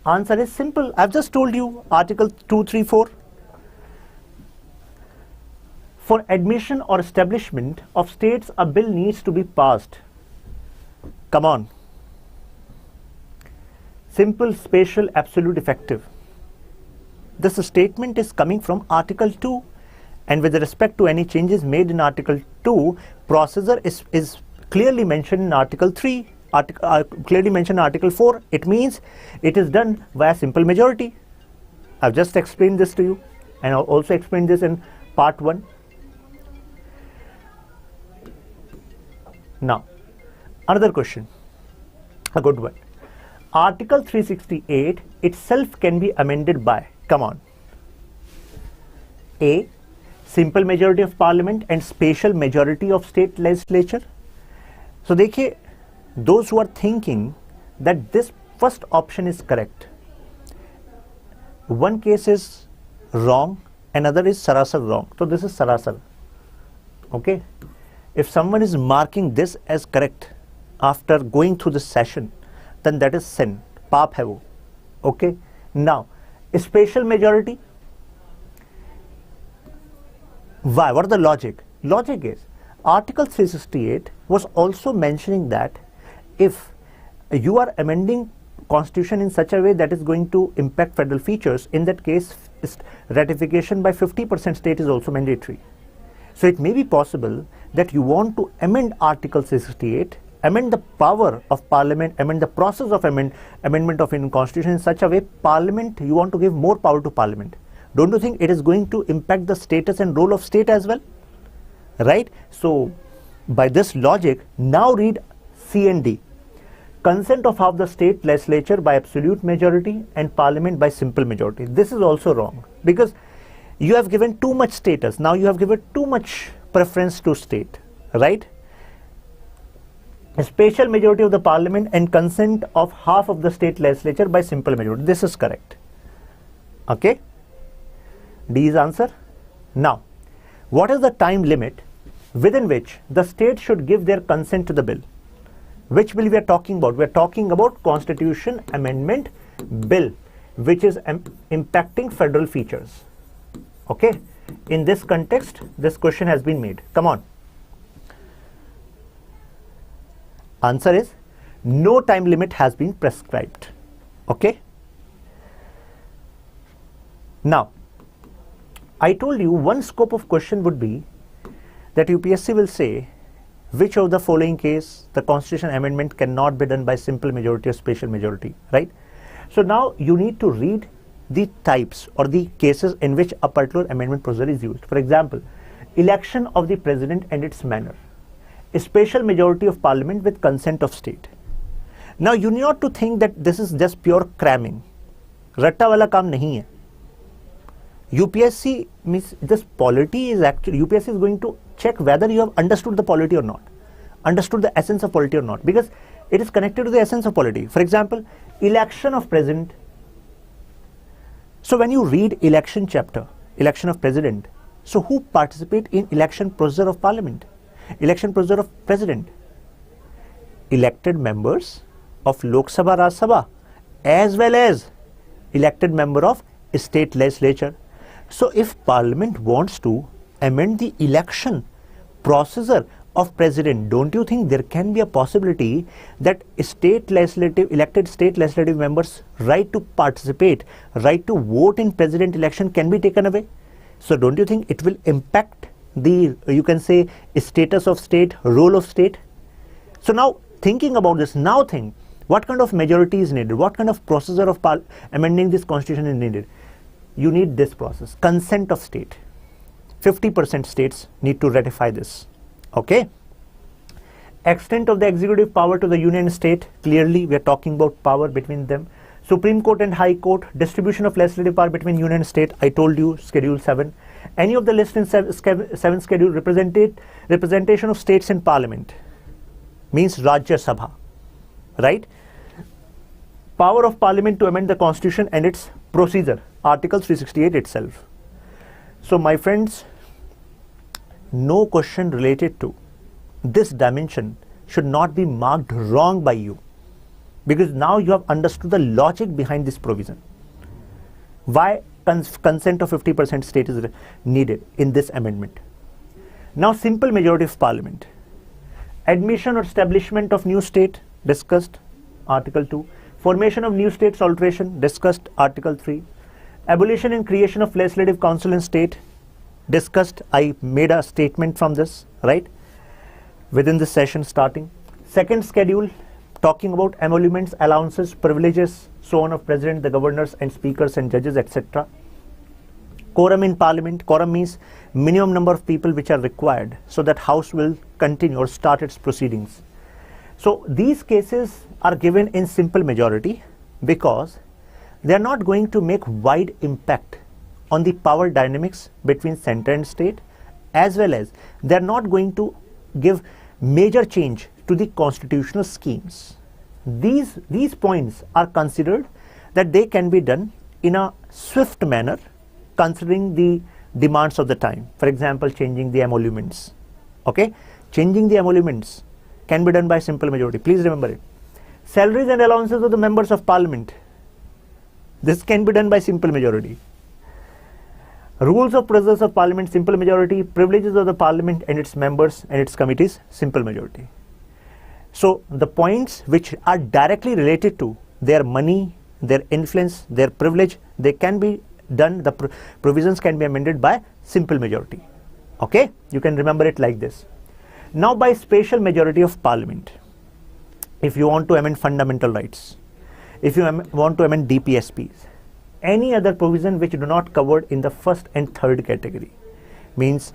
Answer is simple. I've just told you Article 234. For admission or establishment of states, a bill needs to be passed. Come on. Simple, special, absolute, effective. This statement is coming from Article 2, and with respect to any changes made in Article 2, procedure is clearly mentioned in Article 3, clearly mentioned in Article 4. It means it is done via simple majority. I've just explained this to you, and I'll also explain this in part 1. Now, another question, a good one. Article 368 itself can be amended by, come on, A, simple majority of parliament and special majority of state legislature. So देखिए, those who are thinking that this first option is correct, one case is wrong, another is sarasar wrong. So this is sarasar. Okay. If someone is marking this as correct after going through this session, then that is sin. Paap hai wo. Okay. Now, special majority. Why? What is the logic? Logic is Article 368 was also mentioning that if you are amending constitution in such a way that is going to impact federal features, in that case ratification by 50% state is also mandatory. So it may be possible that you want to amend Article 368, amend the power of parliament, amend the process of amendment of Indian constitution in such a way parliament, you want to give more power to parliament. Don't you think it is going to impact the status and role of state as well? Right? So by this logic, now read C and D. Consent of half the state legislature by absolute majority and parliament by simple majority. This is also wrong because you have given too much status. Now you have given too much preference to state, right? A special majority of the parliament and consent of half of the state legislature by simple majority. This is correct. Okay? D is answer. Now, what is the time limit within which the state should give their consent to the bill? Which bill we are talking about? We are talking about Constitution Amendment Bill, which is impacting federal features. Okay? In this context, this question has been made. Come on. Answer is no time limit has been prescribed. Okay? Now, I told you one scope of question would be that UPSC will say which of the following case the constitution amendment cannot be done by simple majority or special majority, right? So now you need to read the types or the cases in which a particular amendment procedure is used. For example, election of the president and its manner, a special majority of parliament with consent of state. Now you need not to think that this is just pure cramming. Ratta wala kaam nahi hai. UPSC means this polity is actually, UPSC is going to check whether you have understood the polity or not, understood the essence of polity or not, because it is connected to the essence of polity. For example, election of president. So when you read election chapter, election of president, so who participate in election procedure of parliament, election procedure of president? Elected members of Lok Sabha, Raj Sabha, as well as elected member of state legislature. So if parliament wants to amend the election procedure of president, don't you think there can be a possibility that elected state legislative members' right to participate, right to vote in president election can be taken away? So don't you think it will impact the, you can say, status of state, role of state? So now thinking about this, now think what kind of majority is needed, what kind of procedure of amending this constitution is needed. You need this process, consent of state. 50% states need to ratify this. Okay? Extent of the executive power to the union state. Clearly, we are talking about power between them. Supreme Court and High Court. Distribution of legislative power between union and state. I told you, Schedule 7. Any of the list in 7 schedule representation of states in parliament. Means Rajya Sabha. Right? Power of Parliament to amend the Constitution and its procedure, Article 368 itself. So my friends, no question related to this dimension should not be marked wrong by you, because now you have understood the logic behind this provision. Why consent of 50% state is needed in this amendment. Now, simple majority of Parliament. Admission or establishment of new state, discussed, Article 2. Formation of new states alteration, discussed, Article 3. Abolition and creation of legislative council in state, discussed. I made a statement from this, right, within this session starting. Second schedule, talking about emoluments, allowances, privileges, so on of president, the governors and speakers and judges, etc. Quorum in Parliament. Quorum means minimum number of people which are required so that House will continue or start its proceedings. So these cases are given in simple majority because they are not going to make wide impact on the power dynamics between center and state, as well as they are not going to give major change to the constitutional schemes. These points are considered that they can be done in a swift manner considering the demands of the time. For example, changing the emoluments. Okay, changing the emoluments can be done by simple majority. Please remember it. Salaries and allowances of the members of Parliament. This can be done by simple majority. Rules of procedures of Parliament, simple majority. Privileges of the Parliament and its members and its committees, simple majority. So the points which are directly related to their money, their influence, their privilege, they can be done, the provisions can be amended by simple majority. Okay, you can remember it like this. Now by special majority of Parliament, if you want to amend fundamental rights, if you want to amend DPSPs, any other provision which do not covered in the first and third category, means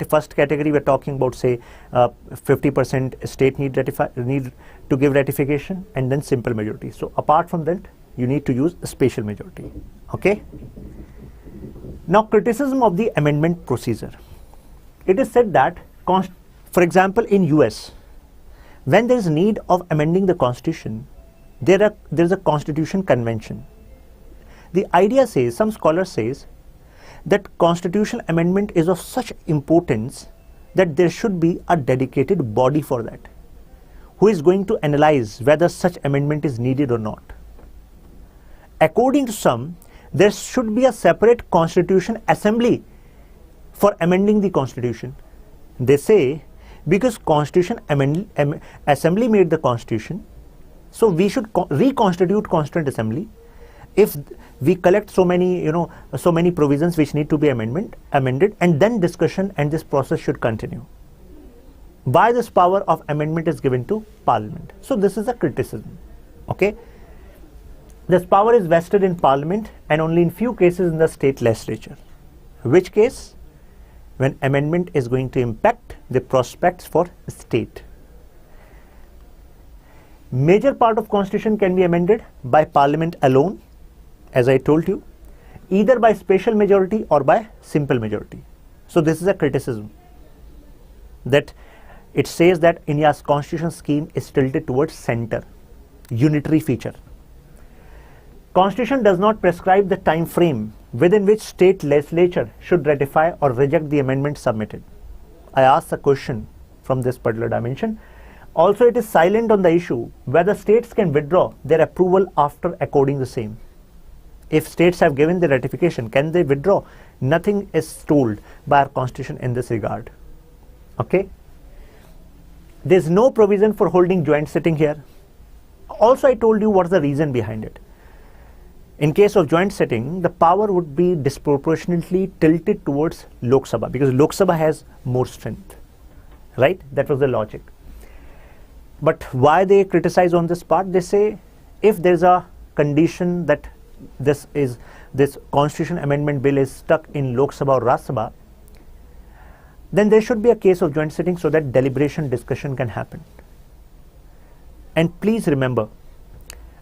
first category we are talking about, say 50% state need to give ratification, and then simple majority. So apart from that, you need to use a special majority. Okay. Now criticism of the amendment procedure. It is said that, for example, in US, when there is need of amending the constitution, there is a constitution convention. The idea says, some scholars says, that constitutional amendment is of such importance that there should be a dedicated body for that, who is going to analyze whether such amendment is needed or not. According to some, there should be a separate constitution assembly for amending the constitution. They say, because constitution assembly made the constitution, so we should reconstitute constituent assembly. If we collect so many provisions which need to be amended, and then discussion and this process should continue. Why this power of amendment is given to Parliament? So this is a criticism. Okay, this power is vested in Parliament and only in few cases in the state legislature. Which case? When amendment is going to impact the prospects for state. Major part of constitution can be amended by Parliament alone, as I told you, either by special majority or by simple majority. So this is a criticism, that it says that India's constitution scheme is tilted towards center, unitary feature. Constitution does not prescribe the time frame within which state legislature should ratify or reject the amendment submitted. I asked a question from this particular dimension. Also, it is silent on the issue whether states can withdraw their approval after according the same. If states have given the ratification, can they withdraw? Nothing is told by our constitution in this regard. Okay. There is no provision for holding joint sitting here. Also, I told you what's the reason behind it. In case of joint sitting, the power would be disproportionately tilted towards Lok Sabha, because Lok Sabha has more strength, right? That was the logic. But why they criticize on this part? They say, if there is a condition that this constitution amendment bill is stuck in Lok Sabha or Rajya Sabha, then there should be a case of joint sitting so that deliberation discussion can happen. And please remember,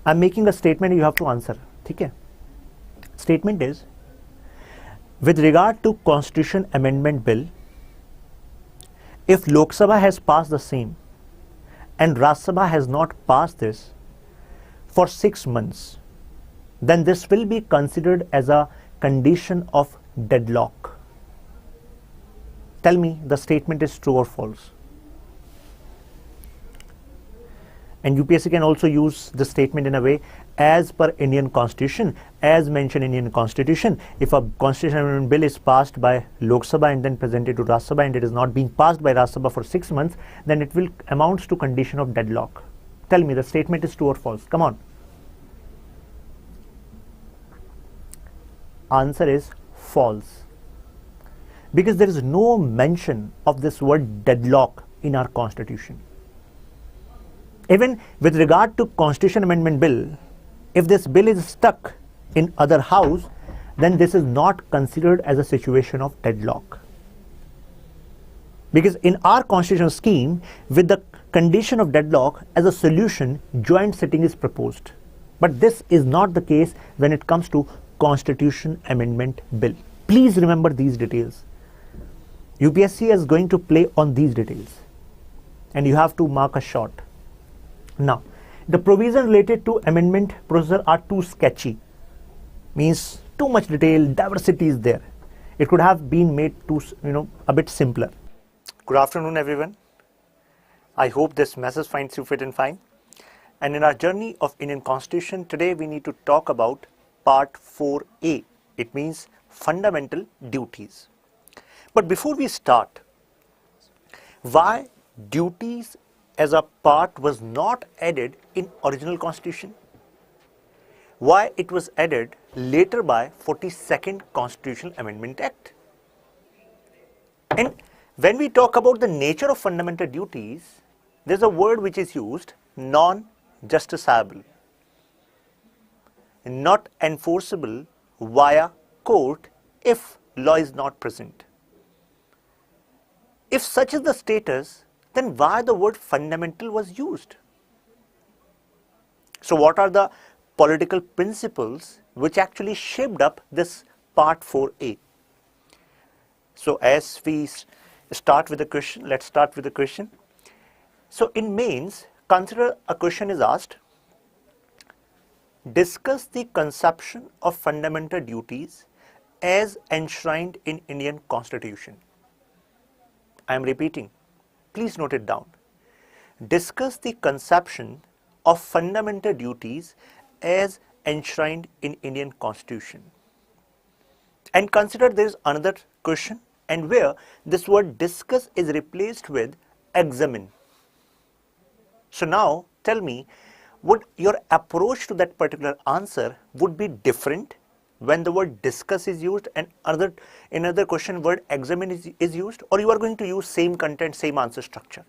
I'm making a statement, you have to answer. Okay? Statement is, with regard to constitution amendment bill, if Lok Sabha has passed the same and Rajya Sabha has not passed this, for 6 months, then this will be considered as a condition of deadlock. Tell me the statement is true or false. And UPSC can also use the statement in a way, as per Indian Constitution, as mentioned in Indian Constitution, if a constitutional amendment bill is passed by Lok Sabha and then presented to Rajya Sabha and it is not being passed by Rajya Sabha for 6 months, then it will amounts to condition of deadlock. Tell me the statement is true or false. Come on. Answer is false. Because there is no mention of this word deadlock in our Constitution. Even with regard to Constitution Amendment Bill, if this bill is stuck in other house, then this is not considered as a situation of deadlock. Because in our constitutional scheme, with the condition of deadlock as a solution, joint sitting is proposed. But this is not the case when it comes to Constitution Amendment Bill. Please remember these details. UPSC is going to play on these details and you have to mark a shot. Now, the provisions related to amendment procedure are too sketchy, means too much detail, diversity is there. It could have been made too, a bit simpler. Good afternoon, everyone. I hope this message finds you fit and fine. And in our journey of Indian Constitution, today we need to talk about Part 4A. It means fundamental duties. But before we start, why duties as a part was not added in original Constitution? Why it was added later by 42nd Constitutional Amendment Act? And when we talk about the nature of fundamental duties, there's a word which is used, non-justiciable, not enforceable via court if law is not present. If such is the status, then why the word fundamental was used? So what are the political principles which actually shaped up this Part 4A? So as we start with the question, let's start with the question. So in mains, consider a question is asked, discuss the conception of fundamental duties as enshrined in Indian Constitution. I am repeating. Please note it down. Discuss the conception of fundamental duties as enshrined in Indian Constitution. And consider there is another question and where this word discuss is replaced with examine. So now tell me, would your approach to that particular answer would be different when the word discuss is used and another question word examine is used, or you are going to use same content, same answer structure?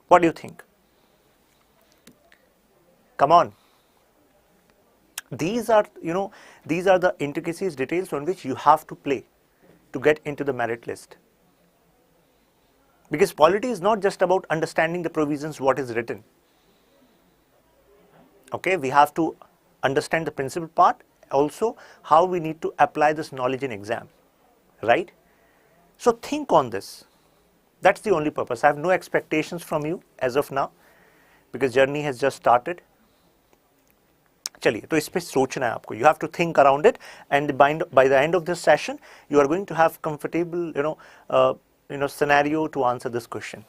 What do you think? Come on. These are the intricacies, details on which you have to play to get into the merit list. Because polity is not just about understanding the provisions, what is written. Okay, we have to understand the principal part, also how we need to apply this knowledge in exam, right? So think on this. That's the only purpose. I have no expectations from you as of now because journey has just started. चलिए, तो इस पे सोचना है आपको. You have to think around it, and by the end of this session, you are going to have comfortable, scenario to answer this question.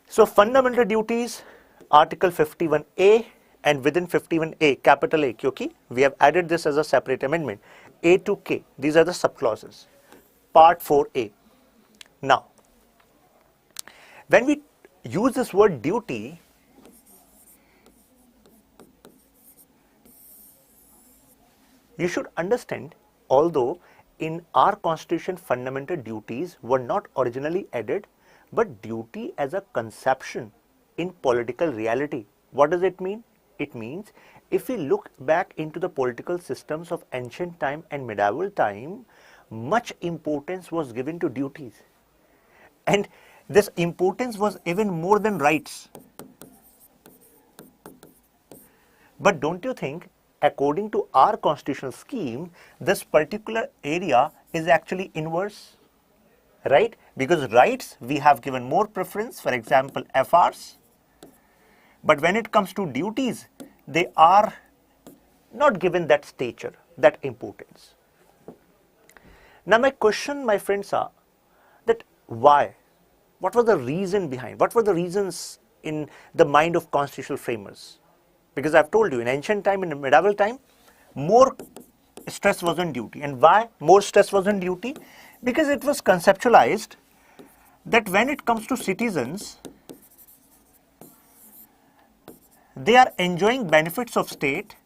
So fundamental duties, Article 51A. And within 51A, capital A, क्योंकि we have added this as a separate amendment, A to K, these are the subclauses, Part 4A. Now, when we use this word duty, you should understand, although in our Constitution fundamental duties were not originally added, but duty as a conception in political reality. What does it mean? It means if we look back into the political systems of ancient time and medieval time, much importance was given to duties. And this importance was even more than rights. But don't you think, according to our constitutional scheme, this particular area is actually inverse, right? Because rights, we have given more preference, for example, FRs. But when it comes to duties, they are not given that stature, that importance. Now my question, my friends, are that why? What was the reason behind? What were the reasons in the mind of constitutional framers? Because I've told you, in ancient time, in medieval time, more stress was on duty. And why more stress was on duty? Because it was conceptualized that when it comes to citizens, they are enjoying benefits of state,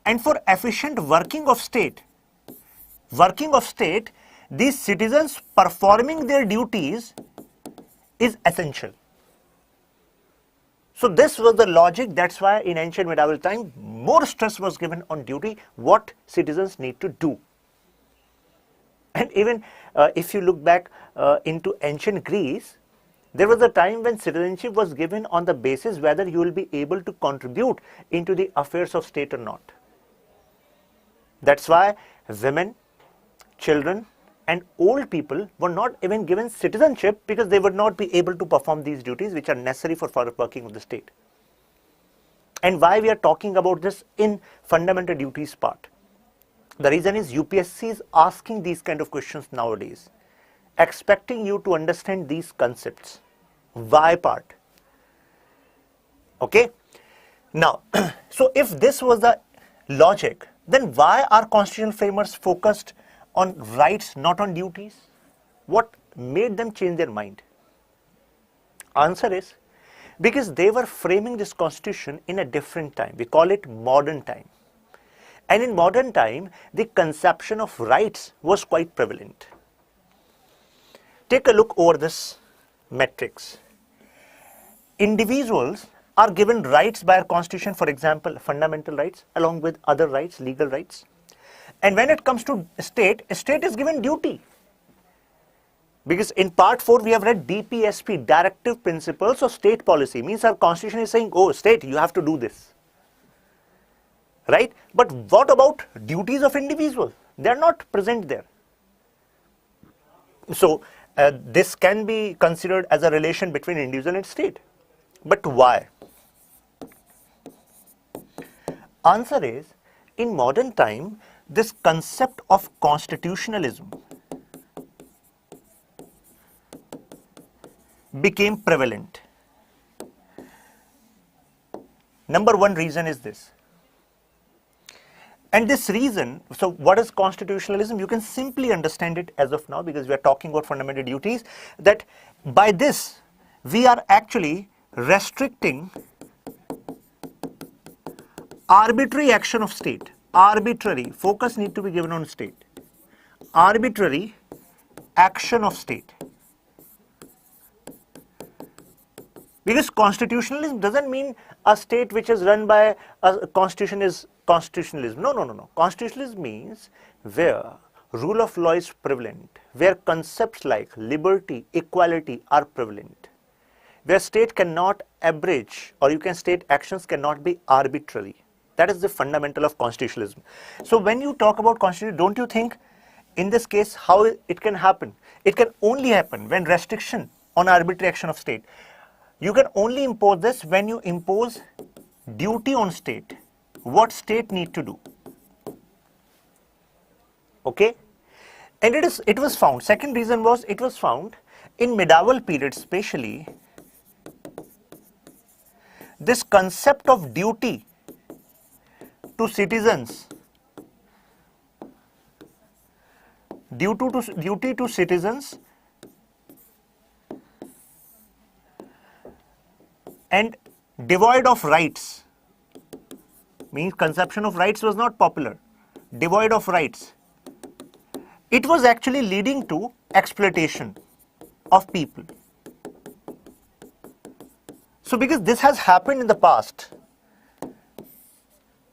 and for efficient working of state, these citizens performing their duties is essential. So this was the logic. That's why in ancient medieval time, more stress was given on duty, what citizens need to do. And even if you look back into ancient Greece, there was a time when citizenship was given on the basis whether you will be able to contribute into the affairs of state or not. That's why women, children, and old people were not even given citizenship, because they would not be able to perform these duties which are necessary for further working of the state. And why we are talking about this in fundamental duties part? The reason is UPSC is asking these kind of questions nowadays, expecting you to understand these concepts. Why part? Okay. Now, so if this was the logic, then why are constitutional framers focused on rights, not on duties? What made them change their mind? Answer is because they were framing this constitution in a different time. We call it modern time. And in modern time, the conception of rights was quite prevalent. Take a look over this matrix. Individuals are given rights by our constitution, for example, fundamental rights, along with other rights, legal rights. And when it comes to state, a state is given duty. Because in part 4, we have read DPSP, Directive Principles of State Policy. Means our constitution is saying, oh, state, you have to do this. Right? But what about duties of individual? They are not present there. So this can be considered as a relation between individual and state. But why? Answer is, in modern time, this concept of constitutionalism became prevalent. Number one reason is this. And this reason, so what is constitutionalism? You can simply understand it as of now, because we are talking about fundamental duties, that by this we are actually restricting arbitrary action of state. Arbitrary, focus need to be given on state. Arbitrary action of state. Because constitutionalism doesn't mean a state which is run by a constitution is constitutionalism. No. Constitutionalism means where rule of law is prevalent, where concepts like liberty, equality are prevalent, where state cannot abridge, or you can state actions cannot be arbitrary. That is the fundamental of constitutionalism. So when you talk about constitution, don't you think in this case how it can happen? It can only happen when restriction on arbitrary action of state. You can only impose this when you impose duty on state. What state need to do? Okay? And it was found. Second reason was it was found in medieval period especially, this concept of duty to citizens, duty to citizens and devoid of rights, means conception of rights was not popular, devoid of rights. It was actually leading to exploitation of people. So because this has happened in the past,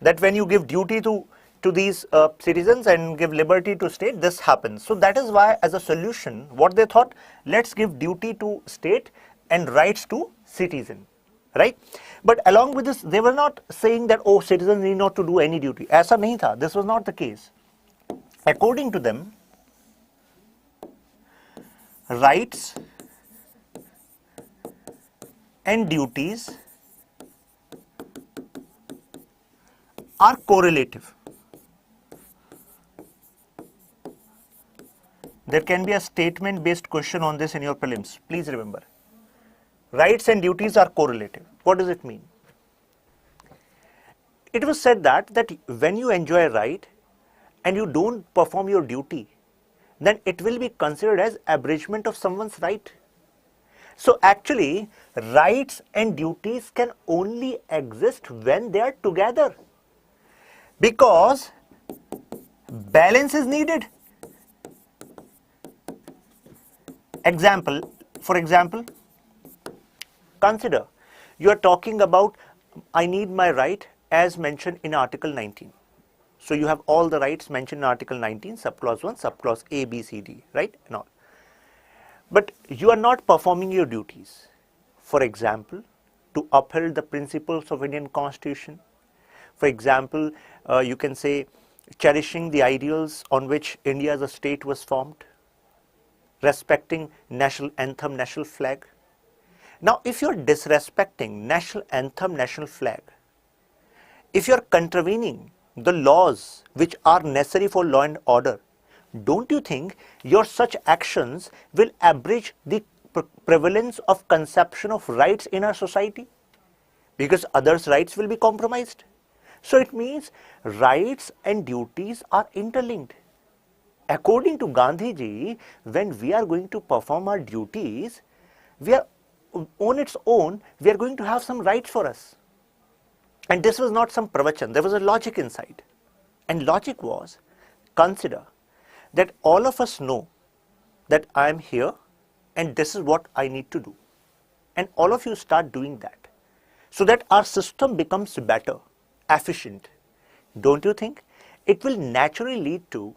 that when you give duty to these citizens and give liberty to state, this happens. So that is why as a solution, what they thought, let's give duty to state and rights to citizen, right? But along with this, they were not saying that, oh, citizens need not to do any duty. Aisa nahi tha. This was not the case. According to them, rights and duties are correlative. There can be a statement based question on this in your prelims. Please remember, rights and duties are correlative. What does it mean? It was said that when you enjoy a right and you don't perform your duty, then it will be considered as abridgment of someone's right. So actually, rights and duties can only exist when they are together, because balance is needed. For example, consider you are talking about I need my right as mentioned in Article 19. So you have all the rights mentioned in Article 19, subclause 1, subclause A, B, C, D, right? And all. But you are not performing your duties. For example, to uphold the principles of Indian Constitution. For example, you can say cherishing the ideals on which India as a state was formed, respecting national anthem, national flag. Now, if you're disrespecting national anthem, national flag, if you're contravening the laws which are necessary for law and order, don't you think your such actions will abridge the prevalence of conception of rights in our society? Because others' rights will be compromised. So it means rights and duties are interlinked. According to Gandhiji, when we are going to perform our duties, we are on its own, we are going to have some rights for us. And this was not some pravachan, there was a logic inside. And logic was, consider that all of us know that I am here and this is what I need to do. And all of you start doing that, so that our system becomes better, efficient. Don't you think it will naturally lead to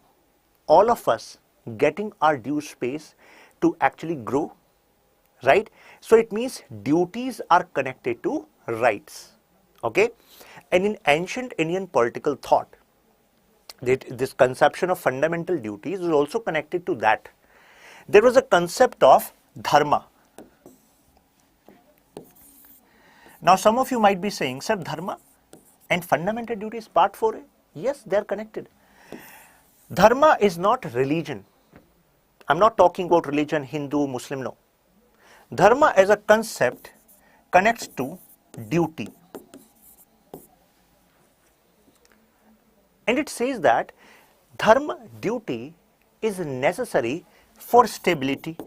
all of us getting our due space to actually grow, right? So it means duties are connected to rights, okay? And in ancient Indian political thought, this conception of fundamental duties is also connected to that. There was a concept of dharma. Now some of you might be saying, sir, dharma and fundamental duties part 4A? Yes, they are connected. Dharma is not religion. I'm not talking about religion, Hindu, Muslim, no. Dharma as a concept connects to duty. And it says that dharma, duty, is necessary for stability.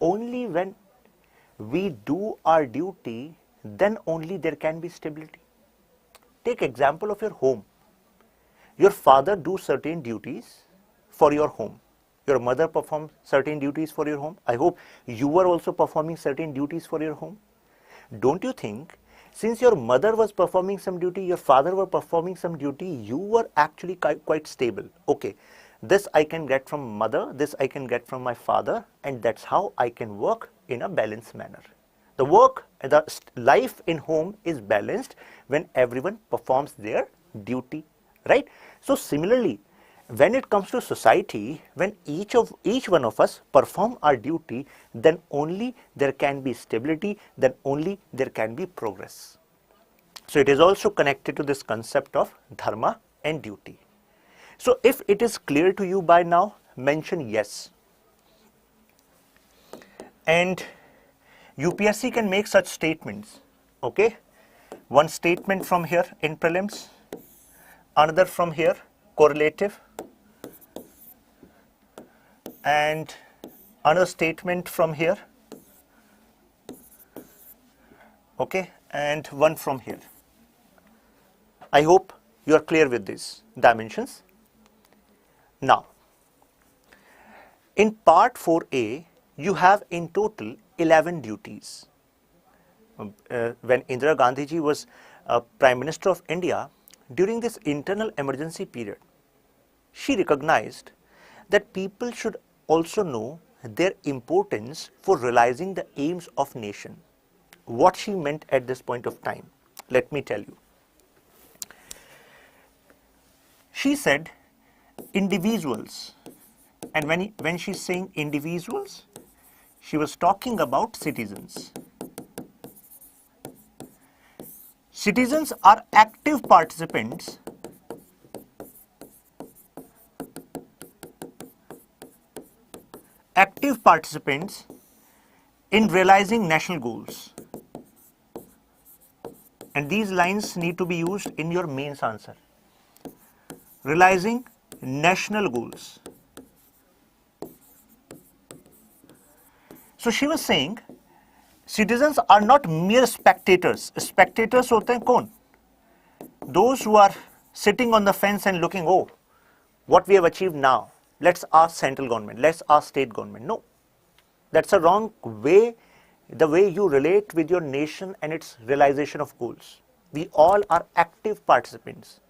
Only when we do our duty, then only there can be stability. Take example of your home. Your father do certain duties for your home. Your mother performs certain duties for your home. I hope you were also performing certain duties for your home. Don't you think, since your mother was performing some duty, your father were performing some duty, you were actually quite stable. Okay, this I can get from mother, this I can get from my father, and that's how I can work in a balanced manner. The work, the life in home is balanced when everyone performs their duty, right? So similarly, when it comes to society, when each one of us perform our duty, then only there can be stability, then only there can be progress. So it is also connected to this concept of dharma and duty. So if it is clear to you by now, mention yes. And UPSC can make such statements, okay? One statement from here in prelims, another from here, correlative, and another statement from here, okay, and one from here. I hope you are clear with these dimensions. Now, in part 4A, you have in total 11 duties. When Indira Gandhiji was Prime Minister of India, during this internal emergency period, she recognized that people should also know their importance for realizing the aims of nation. What she meant at this point of time, let me tell you. She said individuals, and when she's saying individuals, she was talking about citizens. Citizens are active participants in realizing national goals. And these lines need to be used in your mains answer. Realizing national goals. So she was saying, citizens are not mere spectators. Spectators होते हैं कौन? Those who are sitting on the fence and looking, oh, what we have achieved now. Let's ask central government. Let's ask state government. No, that's a wrong way. The way you relate with your nation and its realization of goals. We all are active participants.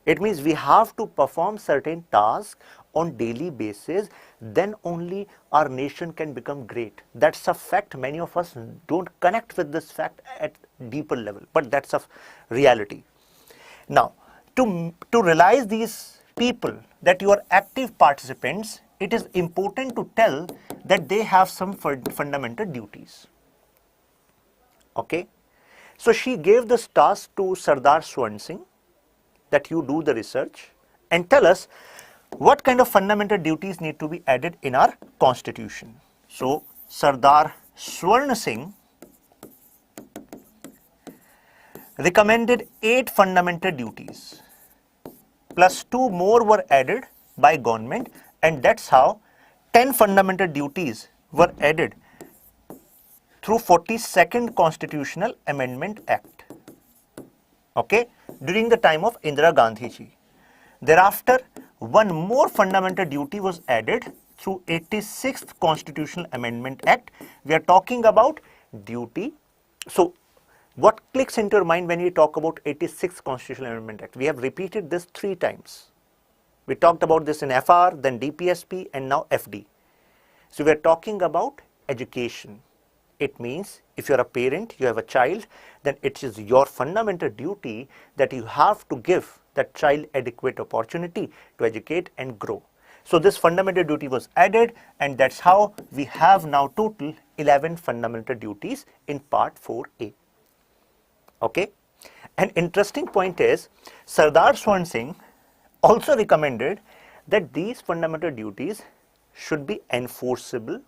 It means we have to perform certain tasks on daily basis, then only our nation can become great. That's a fact. Many of us don't connect with this fact at deeper level, but that's a reality. Now, to realize these people that you are active participants, it is important to tell that they have some fundamental duties. Okay, so she gave this task to Sardar Swan Singh that you do the research and tell us what kind of fundamental duties need to be added in our constitution. So Sardar Swan Singh recommended 8 fundamental duties plus 2 more were added by government, and that's how 10 fundamental duties were added through 42nd Constitutional Amendment Act, okay, during the time of Indira Gandhi ji. Thereafter, one more fundamental duty was added through 86th Constitutional Amendment Act. We are talking about duty. So, what clicks into your mind when we talk about 86th Constitutional Amendment Act? We have repeated this 3 times. We talked about this in FR, then DPSP, and now FD. So, we are talking about education. It means if you are a parent, you have a child, then it is your fundamental duty that you have to give that child adequate opportunity to educate and grow. So this fundamental duty was added, and that's how we have now total 11 fundamental duties in part 4A. Okay. An interesting point is Sardar Swan Singh also recommended that these fundamental duties should be enforceable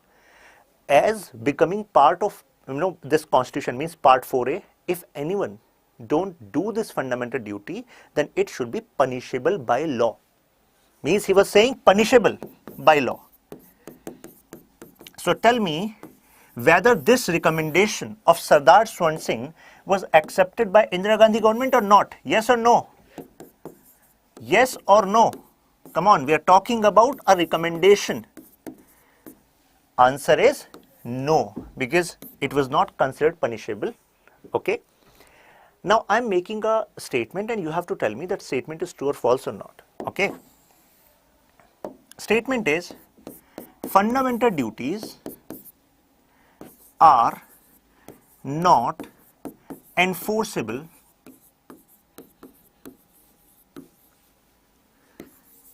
as becoming part of this constitution, means part 4A. If anyone don't do this fundamental duty, then it should be punishable by law. Means he was saying punishable by law. So tell me whether this recommendation of Sardar Swan Singh was accepted by Indira Gandhi government or not. Yes or no? Yes or no? Come on, we are talking about a recommendation. Answer is no, because it was not considered punishable. Okay. Now I am making a statement and you have to tell me that statement is true or false or not. Okay. Statement is fundamental duties are not enforceable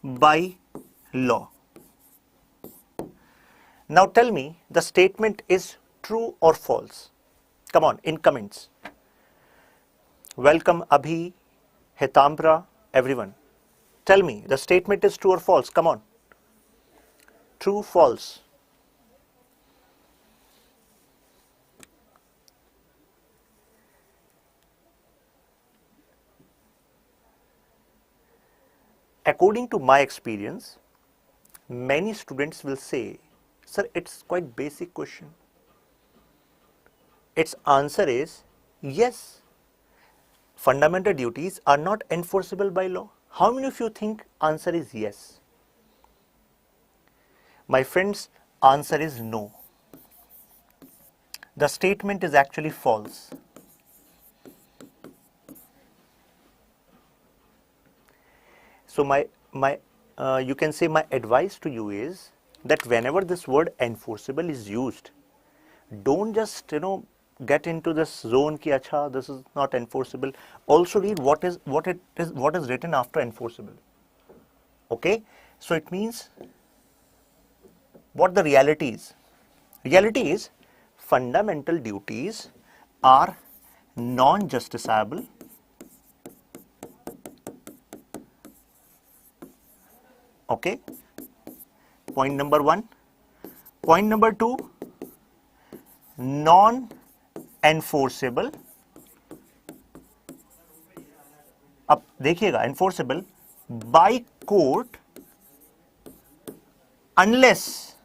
by law. Now tell me the statement is true or false. Come on, in comments. Welcome Abhi, Hitambra, everyone. Tell me the statement is true or false. Come on. True, false. According to my experience, many students will say, sir, it's quite basic question. Its answer is yes. Fundamental duties are not enforceable by law. How many of you think answer is yes? My friends, answer is no. The statement is actually false. So you can say my advice to you is that whenever this word enforceable is used, don't just get into this zone ki acha this is not enforceable. Also read what is written after enforceable. Okay, so it means what the reality is. Reality is fundamental duties are non-justiciable Okay, point number 1. Point number 2, non-enforceable. अब देखिएगा, enforceable by court unless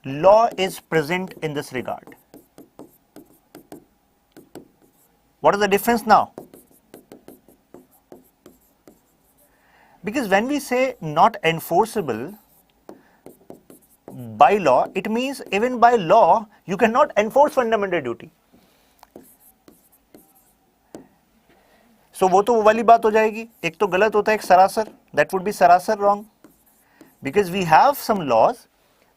law is present in this regard. What is the difference now? Because when we say not enforceable by law, it means even by law you cannot enforce fundamental duty. So वो तो वो वाली बात हो जाएगी, एक तो गलत होता है, एक सरासर, that would be सरासर wrong, because we have some laws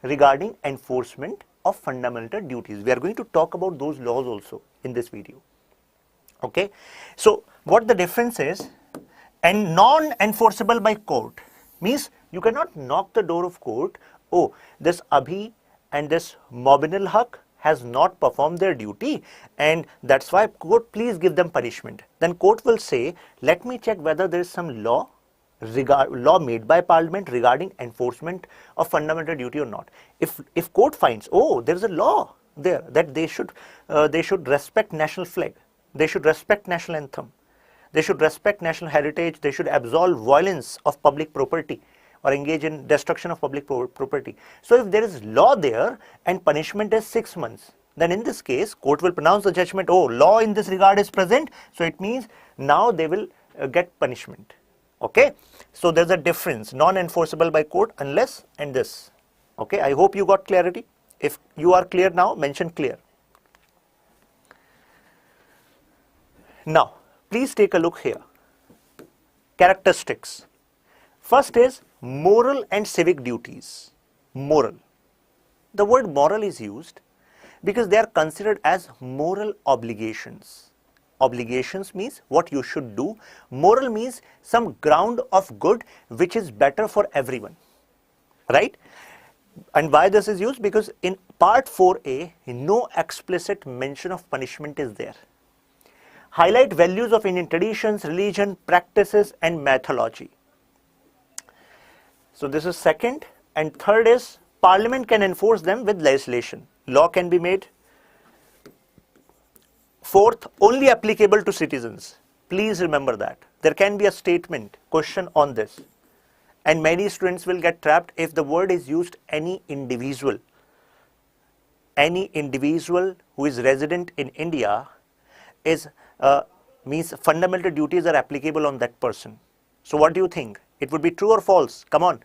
regarding enforcement of fundamental duties. We are going to talk about those laws also in this video. Okay, so what the difference is, and non-enforceable by court means you cannot knock the door of court. Oh, this Abhi and this Mobinul Haq has not performed their duty, and that's why court, please give them punishment. Then court will say, let me check whether there is some law made by parliament regarding enforcement of fundamental duty or not. If court finds, oh, there is a law there that they should respect national flag, they should respect national anthem, they should respect national heritage, they should absolve violence of public property or engage in destruction of public property. So if there is law there and punishment is 6 months, then in this case court will pronounce the judgment, oh, law in this regard is present, so it means now they will get punishment. Okay, so there's a difference, non-enforceable by court unless and this. Okay, I hope you got clarity. If you are clear now, mention clear. Now please take a look here. Characteristics. First is moral and civic duties. Moral. The word moral is used because they are considered as moral obligations. Obligations means what you should do. Moral means some ground of good which is better for everyone. Right? And why this is used? Because in part 4a, no explicit mention of punishment is there. Highlight values of Indian traditions, religion, practices and mythology. So this is second, and third is parliament can enforce them with legislation. Law can be made. Fourth, only applicable to citizens. Please remember that. There can be a statement, question on this, and many students will get trapped if the word is used any individual. Any individual who is resident in India is means fundamental duties are applicable on that person. So what do you think? It would be true or false? Come on.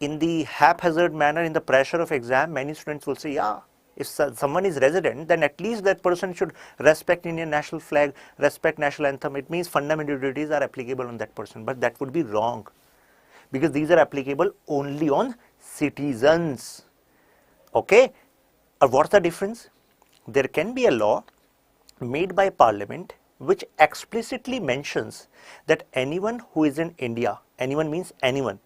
In the haphazard manner, in the pressure of exam, many students will say, yeah, if someone is resident, then at least that person should respect Indian national flag, respect national anthem. It means fundamental duties are applicable on that person. But that would be wrong, because these are applicable only on citizens. Okay? Or what's the difference? There can be a law made by parliament which explicitly mentions that anyone who is in India, anyone means anyone,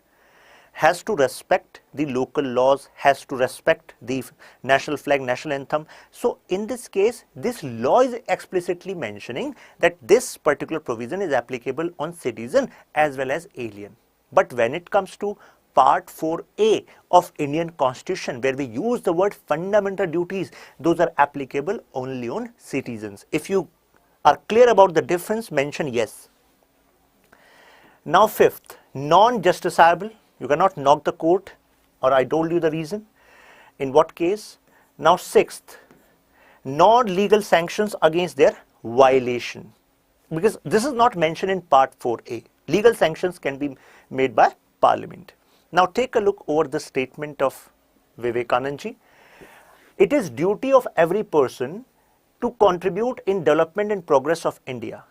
has to respect the local laws, has to respect the national flag, national anthem. So in this case, this law is explicitly mentioning that this particular provision is applicable on citizen as well as alien. But when it comes to part 4a of Indian Constitution, where we use the word fundamental duties, those are applicable only on citizens. If you are clear about the difference, mention yes. Now fifth, non-justiciable. You cannot knock the court, or I told you the reason. In what case? Now sixth, non-legal sanctions against their violation. Because this is not mentioned in part 4a. Legal sanctions can be made by parliament. Now take a look over the statement of Vivekanand ji. It is duty of every person to contribute in development and progress of India.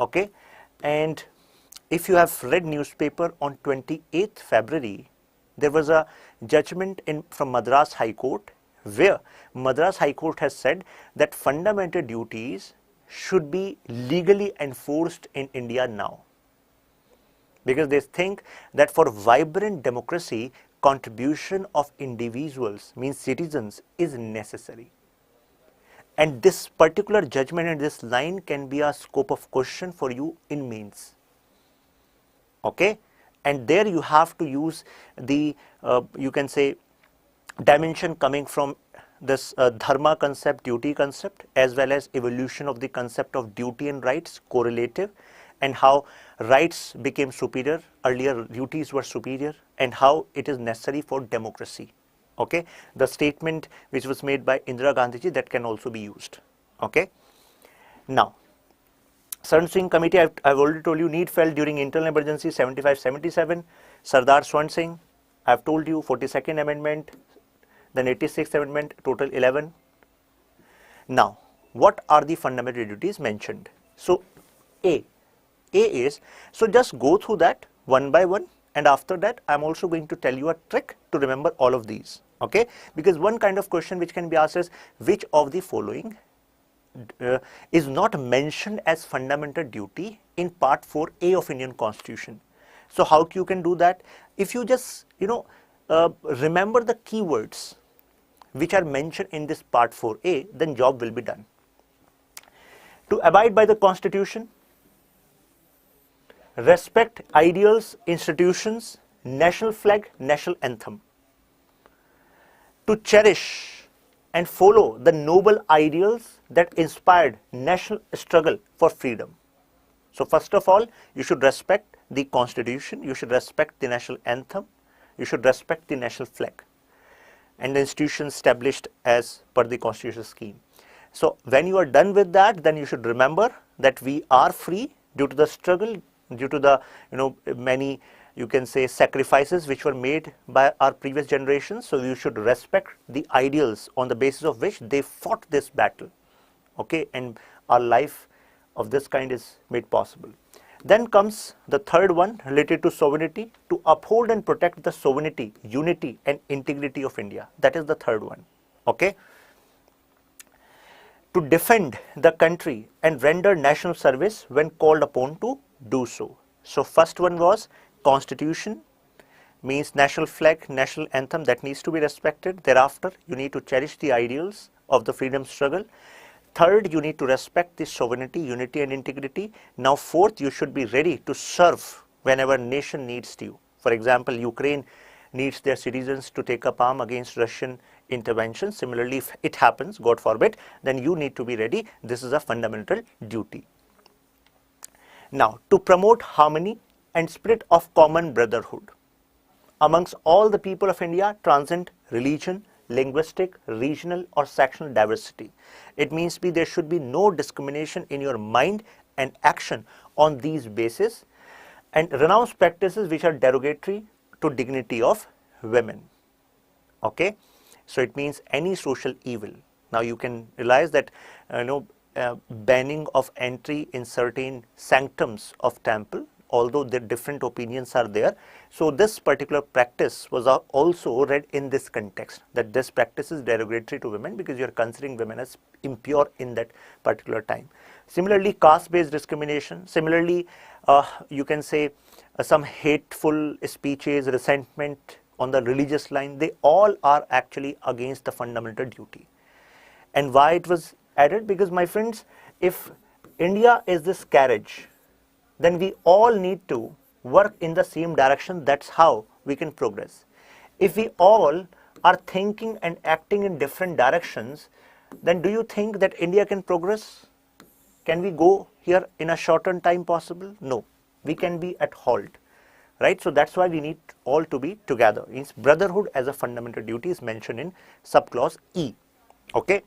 Okay? And if you have read newspaper on 28th February, there was a judgment from Madras High Court, where Madras High Court has said that fundamental duties should be legally enforced in India now. Because they think that for vibrant democracy, contribution of individuals, means citizens, is necessary. And this particular judgment and this line can be a scope of question for you in mains. Okay, and there you have to use the you can say dimension coming from this dharma concept, duty concept, as well as evolution of the concept of duty and rights, correlative, and how rights became superior, earlier duties were superior, and how it is necessary for democracy. Okay, the statement which was made by Indira Gandhi ji, that can also be used. Okay, now Saran Singh Committee, I've already told you, need felt during internal emergency 75-77. Sardar Swan Singh, I've told you, 42nd Amendment, then 86th Amendment, total 11. Now, what are the fundamental duties mentioned? So, A is, so just go through that one by one, and after that, I'm also going to tell you a trick to remember all of these. Okay, because one kind of question which can be asked is, which of the following is not mentioned as fundamental duty in Part 4A of Indian Constitution? So how you can do that? If you just remember the keywords which are mentioned in this Part 4A, then job will be done. To abide by the Constitution, respect ideals, institutions, national flag, national anthem. To cherish and follow the noble ideals that inspired national struggle for freedom. So first of all, you should respect the Constitution, you should respect the national anthem, you should respect the national flag and the institutions established as per the constitutional scheme. So when you are done with that, then you should remember that we are free due to the struggle, due to the many, you can say, sacrifices which were made by our previous generations. So you should respect the ideals on the basis of which they fought this battle. Okay, and our life of this kind is made possible. Then comes the third one, related to sovereignty, to uphold and protect the sovereignty, unity and integrity of India. That is the third one. Okay, to defend the country and render national service when called upon to do so. So first one was Constitution, means national flag, national anthem, that needs to be respected. Thereafter, you need to cherish the ideals of the freedom struggle. Third, you need to respect the sovereignty, unity and integrity. Now fourth, you should be ready to serve whenever nation needs you. For example, Ukraine needs their citizens to take up arms against Russian intervention. Similarly, if it happens, God forbid, then you need to be ready. This is a fundamental duty. Now, to promote harmony and spirit of common brotherhood amongst all the people of India, transcend religion, linguistic, regional or sectional diversity. It means there should be no discrimination in your mind and action on these bases, and renounce practices which are derogatory to dignity of women. Okay, so it means any social evil. Now you can realize that banning of entry in certain sanctums of temple, although the different opinions are there. So this particular practice was also read in this context, that this practice is derogatory to women because you are considering women as impure in that particular time. Similarly, caste-based discrimination. Similarly, you can say some hateful speeches, resentment on the religious line, they all are actually against the fundamental duty. And why it was added? Because, my friends, if India is this carriage, then we all need to work in the same direction. That's how we can progress. If we all are thinking and acting in different directions, then do you think that India can progress? Can we go here in a shorter time possible? No, we can be at halt, right? So that's why we need all to be together. Means brotherhood as a fundamental duty is mentioned in subclause E. Okay.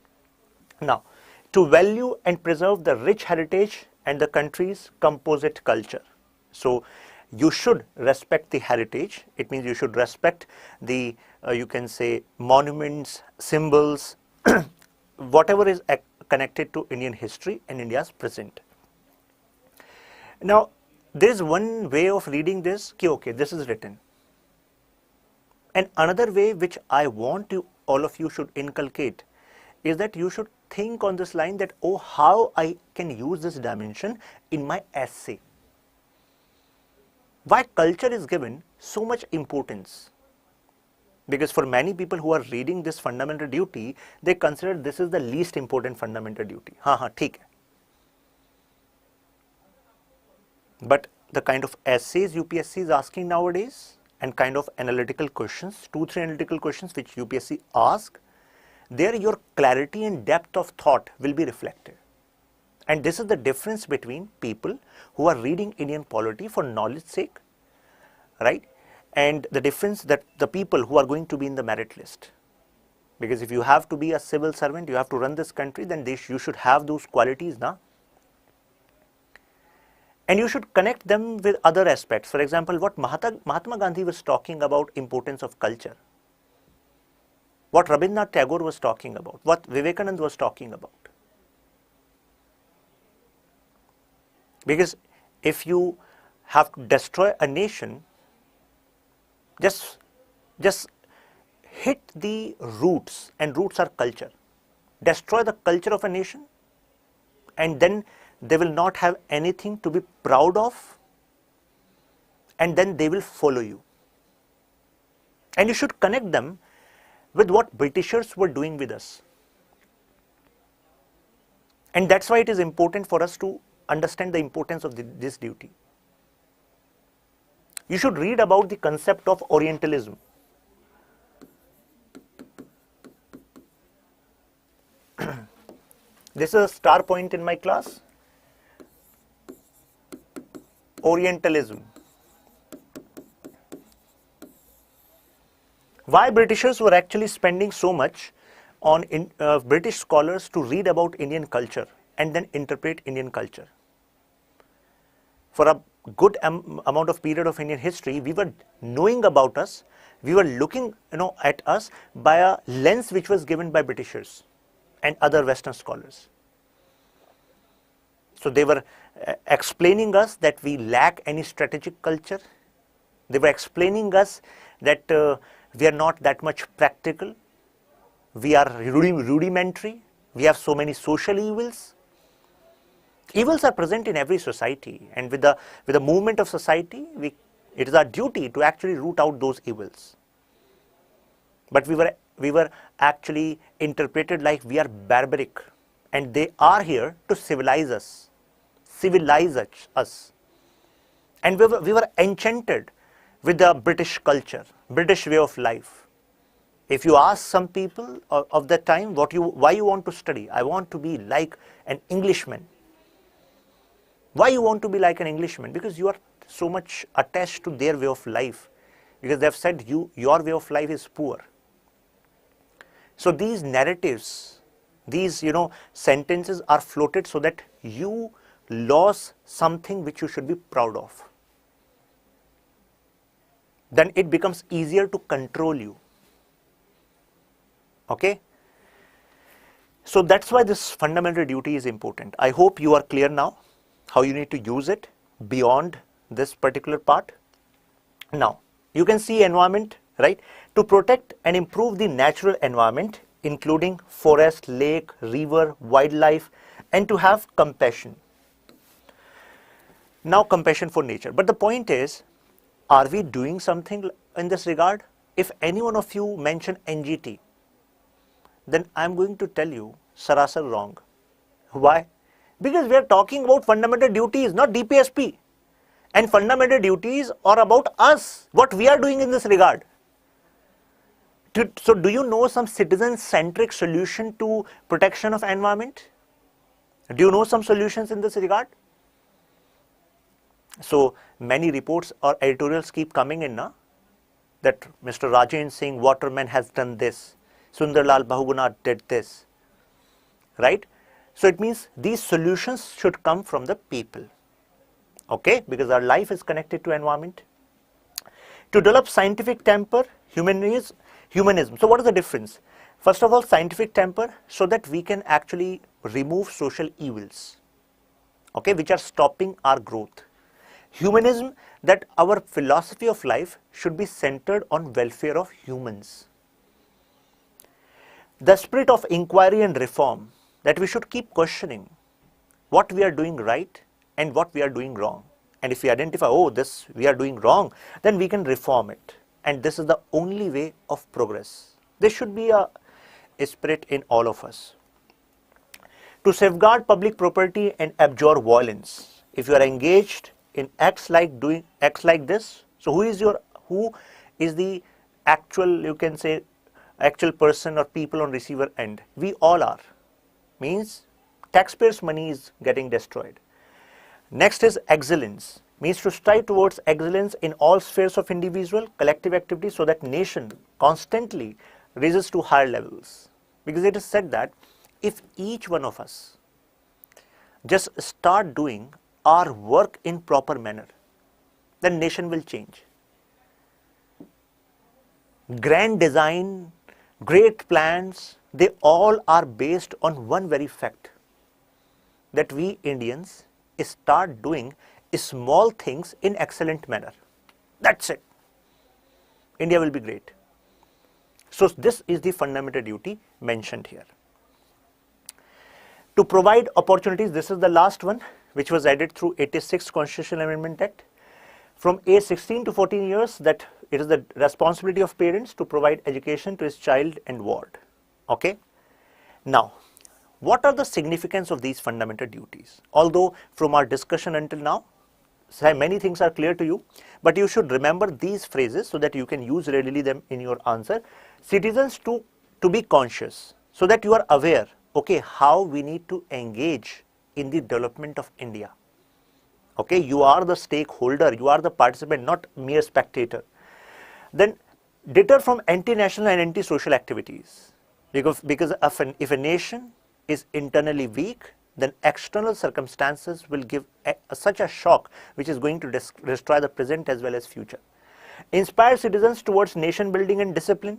Now, to value and preserve the rich heritage and the country's composite culture. So you should respect the heritage. It means you should respect the, you can say, monuments, symbols, whatever is connected to Indian history and India's present. Now, there is one way of reading this, okay, this is written. And another way which I want you, all of you should inculcate, is that you should think on this line that, oh, how I can use this dimension in my essay. Why culture is given so much importance? Because for many people who are reading this fundamental duty, they consider this is the least important fundamental duty. हाँ, ठीक है. But the kind of essays UPSC is asking nowadays and kind of analytical questions, 2-3 analytical questions which UPSC ask, there your clarity and depth of thought will be reflected. And this is the difference between people who are reading Indian polity for knowledge sake, right? And the difference that the people who are going to be in the merit list. Because if you have to be a civil servant, you have to run this country, then you should have those qualities, na? And you should connect them with other aspects. For example, what Mahatma Gandhi was talking about, importance of culture. What Rabindranath Tagore was talking about. What Vivekananda was talking about. Because if you have to destroy a nation, just hit the roots, and roots are culture. Destroy the culture of a nation, and then they will not have anything to be proud of, and then they will follow you. And you should connect them with what Britishers were doing with us. And that's why it is important for us to understand the importance of this duty. You should read about the concept of Orientalism. This is a star point in my class. Orientalism. Why Britishers were actually spending so much on British scholars to read about Indian culture and then interpret Indian culture. For a good amount of period of Indian history, we were knowing about us, we were looking at us by a lens which was given by Britishers and other Western scholars. So they were explaining us that we lack any strategic culture. They were explaining us that we are not that much practical. We are rudimentary. We have so many social evils. Evils are present in every society, and with the movement of society, it is our duty to actually root out those evils. But we were actually interpreted like we are barbaric, and they are here to civilize us. And we were enchanted with the British culture, British way of life. If you ask some people of that time why you want to study, I want to be like an Englishman. Why you want to be like an Englishman? Because you are so much attached to their way of life. Because they have said your way of life is poor. So these narratives, these sentences are floated so that you lose something which you should be proud of. Then it becomes easier to control you. Okay? So that's why this fundamental duty is important. I hope you are clear now how you need to use it beyond this particular part. Now, you can see environment, right? To protect and improve the natural environment, including forest, lake, river, wildlife, and to have compassion. Now, compassion for nature. But the point is, are we doing something in this regard? If any one of you mention NGT, then I'm going to tell you, sarasar wrong. Why? Because we are talking about fundamental duties, not DPSP. And fundamental duties are about us, what we are doing in this regard. So do you know some citizen-centric solution to protection of environment? Do you know some solutions in this regard? So many reports or editorials keep coming in now that Mr. Rajan Singh Waterman has done this, Sundarlal Bahuguna did this, right? So it means these solutions should come from the people, okay? Because our life is connected to environment. To develop scientific temper, humanism. So what is the difference? First of all, scientific temper, so that we can actually remove social evils, okay, which are stopping our growth. Humanism, that our philosophy of life should be centered on welfare of humans. The spirit of inquiry and reform, that we should keep questioning what we are doing right and what we are doing wrong. And if we identify, oh, this we are doing wrong, then we can reform it and this is the only way of progress. This should be a spirit in all of us. To safeguard public property and abjure violence, if you are engaged in acts like this, so who is the actual, you can say, actual person or people on receiver end? We all are. Means taxpayers' money is getting destroyed. Next is excellence, means to strive towards excellence in all spheres of individual, collective activity, so that nation constantly raises to higher levels. Because it is said that if each one of us just start doing our work in proper manner, then nation will change. Grand design, great plans, they all are based on one very fact, that we Indians start doing small things in excellent manner. That's it. India will be great. So this is the fundamental duty mentioned here. To provide opportunities, this is the last one, which was added through 86th Constitutional Amendment Act. From age 16 to 14 years, that it is the responsibility of parents to provide education to his child and ward. Okay. Now, what are the significance of these fundamental duties? Although from our discussion until now, many things are clear to you, but you should remember these phrases so that you can use readily them in your answer. Citizens to be conscious, so that you are aware, okay, how we need to engage in the development of India. Okay, you are the stakeholder, you are the participant, not mere spectator. Then deter from anti-national and anti-social activities, because if a nation is internally weak, then external circumstances will give such a shock which is going to destroy the present as well as future. Inspire citizens towards nation building and discipline.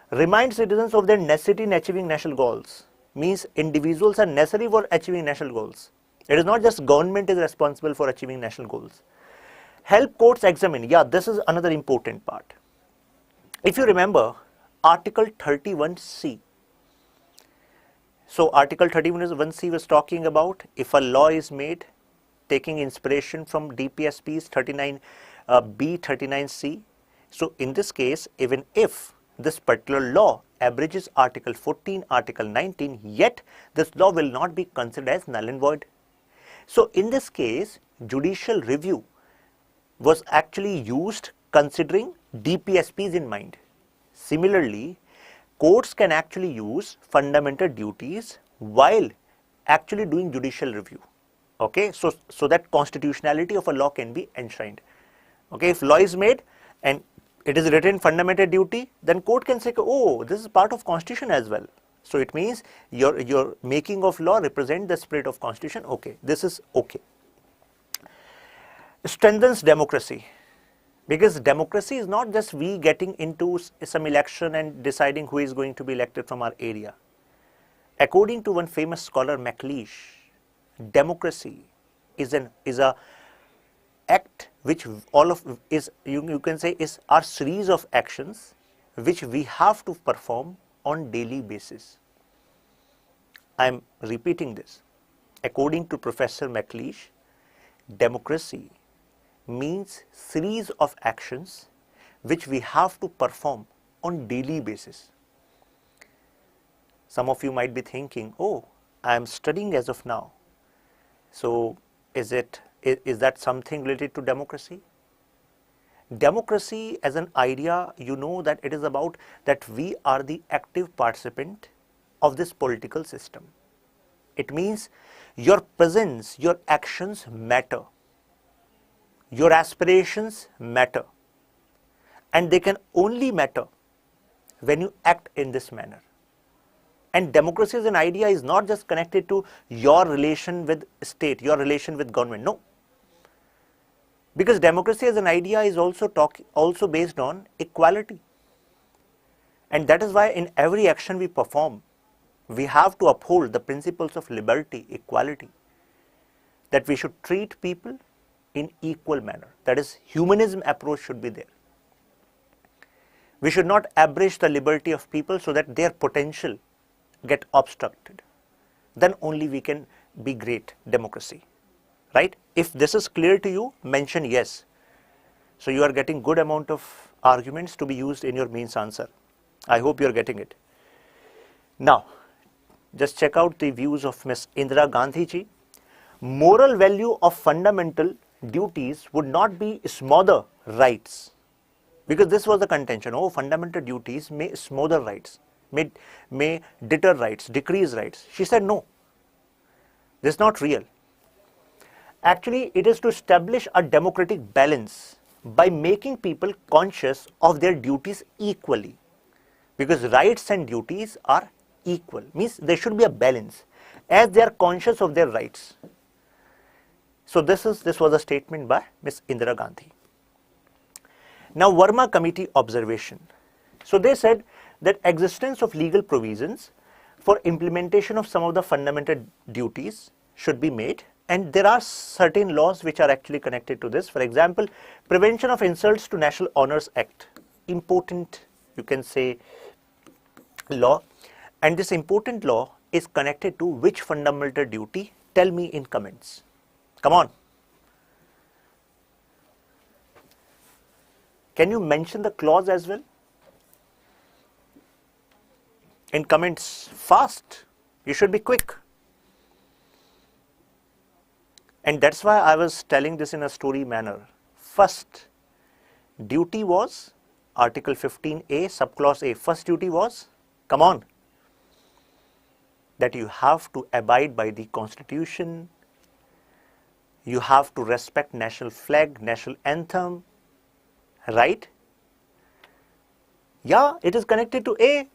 Remind citizens of their necessity in achieving national goals. Means individuals are necessary for achieving national goals. It is not just government is responsible for achieving national goals. Help courts examine. Yeah, this is another important part. If you remember, Article 31C. So Article 31C was talking about if a law is made taking inspiration from DPSPs 39B, 39C. So in this case, even if this particular law abridges Article 14, Article 19, yet this law will not be considered as null and void. So in this case, judicial review was actually used considering DPSPs in mind. Similarly, courts can actually use fundamental duties while actually doing judicial review. Okay, so that constitutionality of a law can be enshrined. Okay, if law is made and it is written fundamental duty, then court can say, oh, this is part of constitution as well. So it means your making of law represent the spirit of constitution. Okay, this is okay. Strengthens democracy. Because democracy is not just we getting into some election and deciding who is going to be elected from our area. According to one famous scholar, MacLeish, democracy is a act which all of is you can say is our series of actions which we have to perform on daily basis. I am repeating this. According to Professor MacLeish, democracy means series of actions which we have to perform on daily basis. Some of you might be thinking, oh, I am studying as of now. So is that something related to democracy? Democracy as an idea, you know that it is about that we are the active participant of this political system. It means your presence, your actions matter. Your aspirations matter, and they can only matter when you act in this manner. And democracy as an idea is not just connected to your relation with state, your relation with government. No, because democracy as an idea is also based on equality, and that is why in every action we perform, we have to uphold the principles of liberty, equality, that we should treat people in equal manner. That is, humanism approach should be there. We should not abridge the liberty of people so that their potential get obstructed. Then only we can be great democracy, right? If this is clear to you, mention yes. So you are getting good amount of arguments to be used in your mains answer. I hope you're getting it. Now, just check out the views of Miss Indira Gandhi ji. Moral value of fundamental duties would not be smother rights, because this was the contention. Oh, fundamental duties may smother rights, may deter rights, decrease rights. She said no, this is not real. Actually, it is to establish a democratic balance by making people conscious of their duties equally, because rights and duties are equal, means there should be a balance as they are conscious of their rights. So this was a statement by Ms. Indira Gandhi. Now, Verma Committee observation. So they said that existence of legal provisions for implementation of some of the fundamental duties should be made, and there are certain laws which are actually connected to this. For example, Prevention of Insults to National Honours Act, important, you can say, law, and this important law is connected to which fundamental duty? Tell me in comments. Come on. Can you mention the clause as well? In comments, fast. You should be quick. And that's why I was telling this in a story manner. First duty was Article 15A, subclause A. First duty was, come on, that you have to abide by the Constitution. You have to respect national flag, national anthem, right? Yeah, it is connected to A.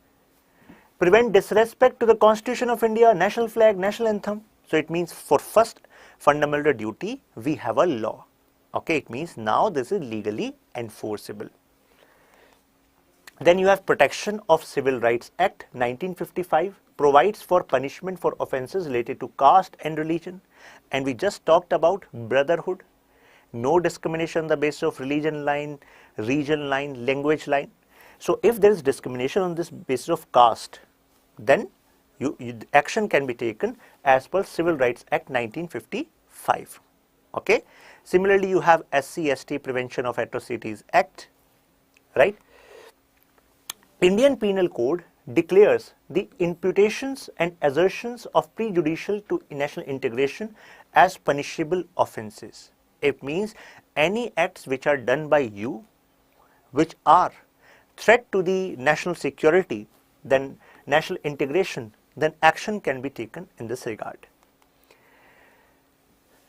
Prevent disrespect to the Constitution of India, national flag, national anthem. So it means for first fundamental duty, we have a law. Okay, it means now this is legally enforceable. Then you have Protection of Civil Rights Act 1955, provides for punishment for offences related to caste and religion. And we just talked about brotherhood, no discrimination on the basis of religion line, region line, language line. So if there is discrimination on this basis of caste, then action can be taken as per Civil Rights Act 1955. Okay. Similarly, you have SC/ST Prevention of Atrocities Act, right? Indian Penal Code declares the imputations and assertions of prejudicial to national integration as punishable offences. It means any acts which are done by you, which are threat to the national security, then national integration, then action can be taken in this regard.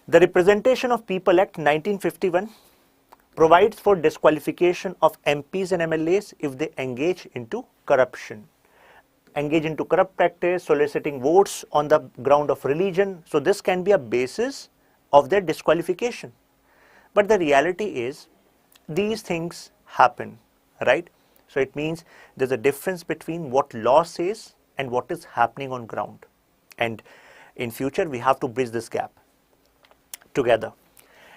The Representation of People Act 1951 provides for disqualification of MPs and MLAs if they engage into corruption, engage into corrupt practice, soliciting votes on the ground of religion. So this can be a basis of their disqualification. But the reality is these things happen, right? So it means there's a difference between what law says and what is happening on ground. And in future, we have to bridge this gap together.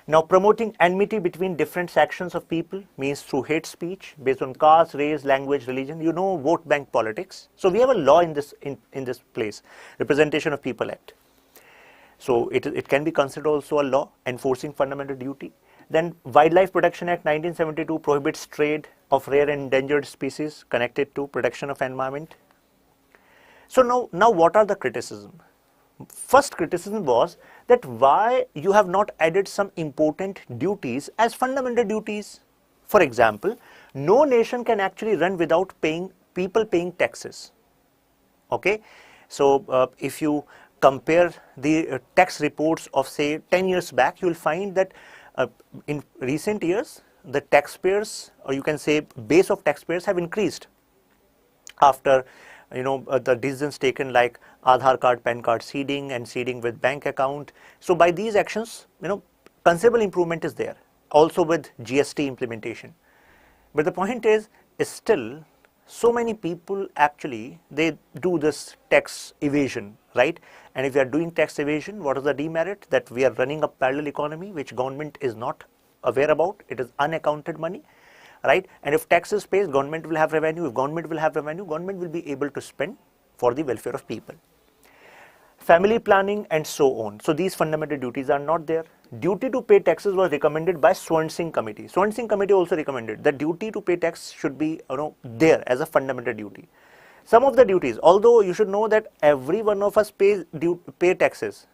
Now, promoting enmity between different sections of people means through hate speech based on caste, race, language, religion. You know, vote bank politics. So we have a law in this place, Representation of People Act. So it can be considered also a law enforcing fundamental duty. Then Wildlife Protection Act 1972 prohibits trade of rare and endangered species connected to protection of environment. So now what are the criticism? First criticism was that why you have not added some important duties as fundamental duties. For example, no nation can actually run without people paying taxes. Okay, so if you compare the tax reports of say 10 years back, you will find that in recent years the taxpayers, or you can say base of taxpayers, have increased after the decisions taken like Aadhaar card, PAN card seeding and seeding with bank account. So by these actions, considerable improvement is there, also with GST implementation. But the point is still so many people actually, they do this tax evasion, right? And if we are doing tax evasion, what is the demerit? That we are running a parallel economy which government is not aware about. It is unaccounted money, right? And if taxes pays, government will have revenue. If government will have revenue, government will be able to spend for the welfare of people. Family planning and so on. So these fundamental duties are not there. duty to pay taxes was recommended by Swan Singh committee. Swan Singh committee also recommended that duty to pay tax should be there as a fundamental duty. Some of the duties, although you should know that every one of us pay taxes,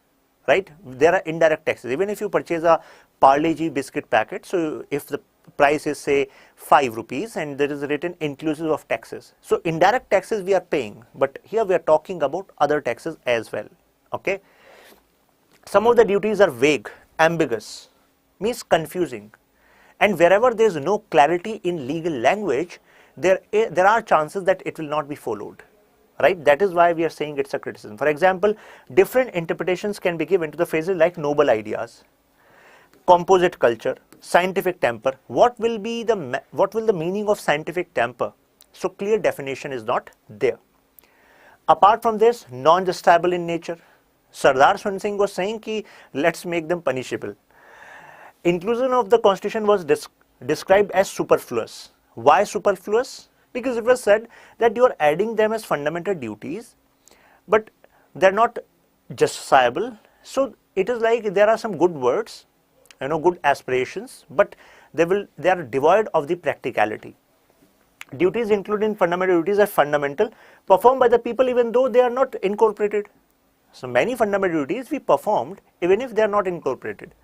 right? There are indirect taxes. Even if you purchase a Parle G biscuit packet, so if the price is say 5 rupees and there is written inclusive of taxes, so indirect taxes we are paying, but here we are talking about other taxes as well. Okay. Some of the duties are vague, ambiguous, means confusing, and wherever there is no clarity in legal language, there are chances that it will not be followed, right? That is why we are saying it's a criticism. For example, different interpretations can be given to the phrases like noble ideas, composite culture, scientific temper. What will the meaning of scientific temper? So clear definition is not there. Apart from this, non-justiciable in nature. Sardar Swan Singh was saying ki let's make them punishable. Inclusion of the constitution was described as superfluous. Why superfluous? Because it was said that you are adding them as fundamental duties, but they are not justiciable. So it is like there are some good words, good aspirations, but they are devoid of the practicality. Duties included in fundamental duties are fundamental, performed by the people even though they are not incorporated. So many fundamental duties we performed even if they are not incorporated.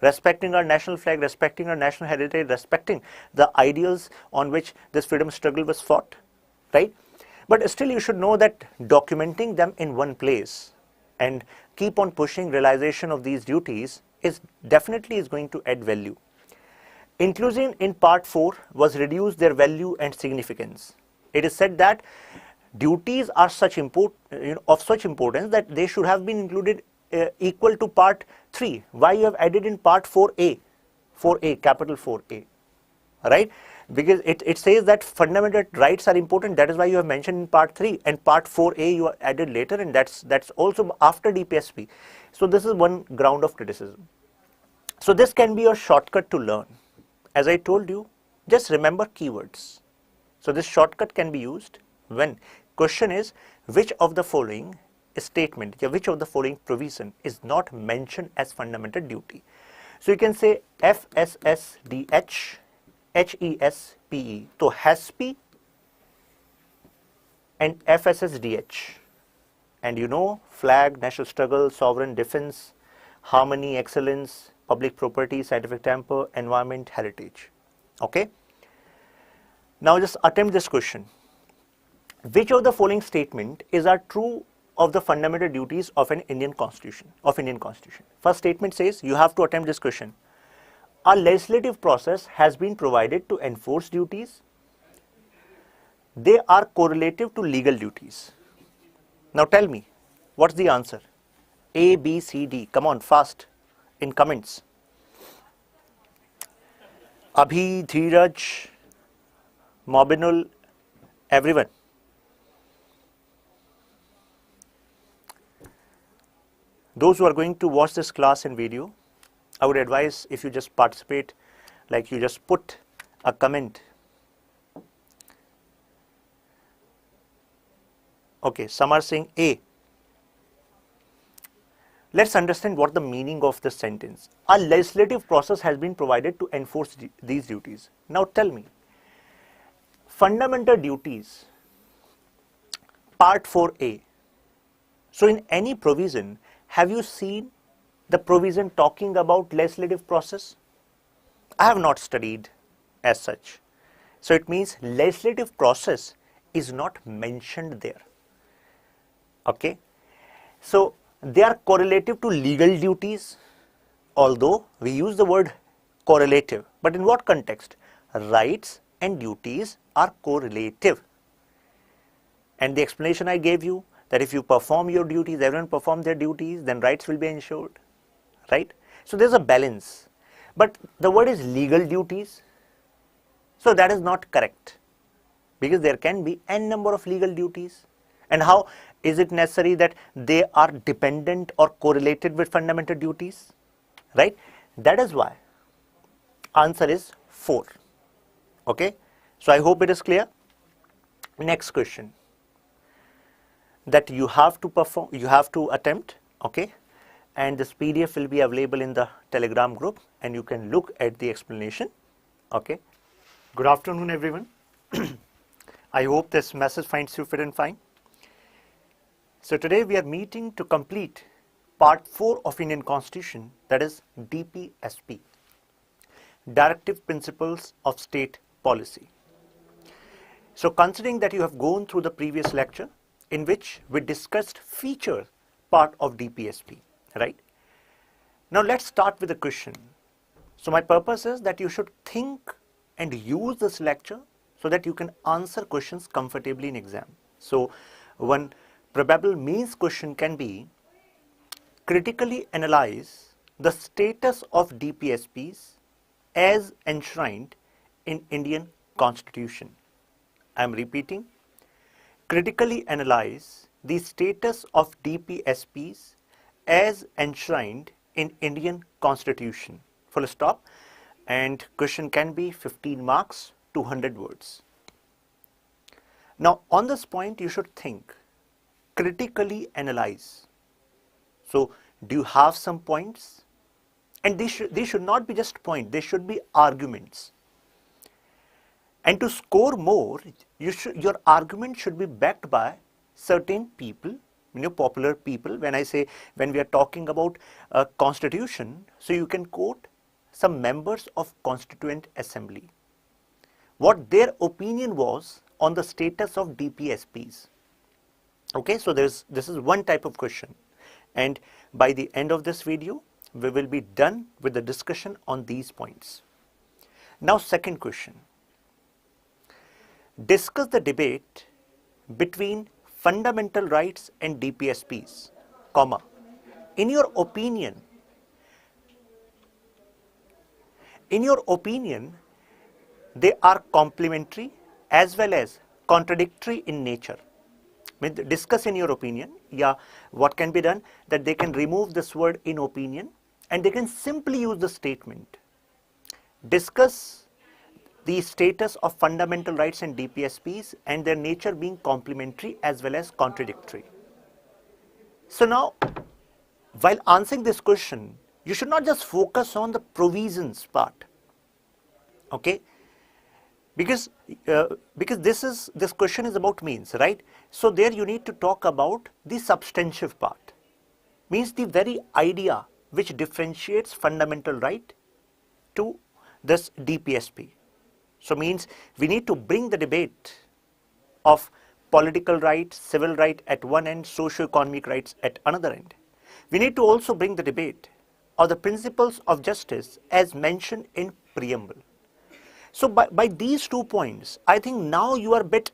Respecting our national flag, respecting our national heritage, respecting the ideals on which this freedom struggle was fought, right? But still you should know that documenting them in one place and keep on pushing realization of these duties is definitely going to add value. Inclusion in part 4 was reduce their value and significance. It is said that duties are of such importance that they should have been included equal to part 3. Why you have added in part 4A, capital 4A, right? Because it says that fundamental rights are important. That is why you have mentioned in part 3, and part 4A you added later, and that's also after DPSP. So this is one ground of criticism. So this can be a shortcut to learn. As I told you, just remember keywords. So this shortcut can be used when question is which of the following statement, which of the following provision is not mentioned as fundamental duty. So you can say FSSDH, HESPE. So HESPE and FSSDH. And flag, national struggle, sovereign defense, harmony, excellence, public property, scientific temper, environment, heritage. Okay. Now just attempt this question. Which of the following statement is true of the fundamental duties of an Indian Constitution? First statement says you have to attempt this question. A legislative process has been provided to enforce duties. They are correlative to legal duties. Now tell me, what's the answer? A, B, C, D. Come on, fast in comments. Abhi, Dheeraj, Mobinul, everyone. Those who are going to watch this class in video, I would advise if you just participate, like you just put a comment. Okay, some are saying A. Let's understand what the meaning of this sentence. A legislative process has been provided to enforce these duties. Now tell me, fundamental duties, part 4A. So in any provision, have you seen the provision talking about legislative process? I have not studied as such. So it means legislative process is not mentioned there. Okay. So they are correlative to legal duties, although we use the word correlative. But in what context? Rights and duties are correlative. And the explanation I gave you, that if you perform your duties, everyone perform their duties, then rights will be ensured, right? So there's a balance. But the word is legal duties. So that is not correct, because there can be n number of legal duties. And how is it necessary that they are dependent or correlated with fundamental duties, right? That is why answer is 4. Okay. So I hope it is clear. Next question that you have to perform, you have to attempt. Okay. and this PDF will be available in the Telegram group and you can look at the explanation. Okay. Good afternoon, everyone. I hope this message finds you fit and fine. So today we are meeting to complete part 4 of Indian Constitution, that is DPSP, Directive Principles of State Policy. So considering that you have gone through the previous lecture in which we discussed feature part of DPSP, right? Now let's start with a question. So my purpose is that you should think and use this lecture so that you can answer questions comfortably in exam. So one probable means question can be, critically analyze the status of DPSPs as enshrined in Indian Constitution. I am repeating, critically analyze the status of DPSPs as enshrined in Indian Constitution. Full stop. And question can be 15 marks, 200 words. Now on this point you should think, critically analyze. So do you have some points? And they should not be just points, they should be arguments. And to score more, your argument should be backed by certain people, popular people. When we are talking about a constitution, so you can quote some members of Constituent Assembly, what their opinion was on the status of DPSPs. Okay, so this is one type of question. And by the end of this video, we will be done with the discussion on these points. Now second question. Discuss the debate between fundamental rights and DPSPs, comma. In your opinion, they are complementary as well as contradictory in nature. Discuss in your opinion. Yeah, what can be done? That they can remove this word in opinion and they can simply use the statement. Discuss the status of fundamental rights and DPSPs and their nature being complementary as well as contradictory. So now, while answering this question, you should not just focus on the provisions part, okay? Because this question is about means, right? So there you need to talk about the substantive part, means the very idea which differentiates fundamental right to this DPSP. So means we need to bring the debate of political rights, civil right at one end, socio-economic rights at another end. We need to also bring the debate of the principles of justice as mentioned in preamble. So by these 2 points, I think now you are a bit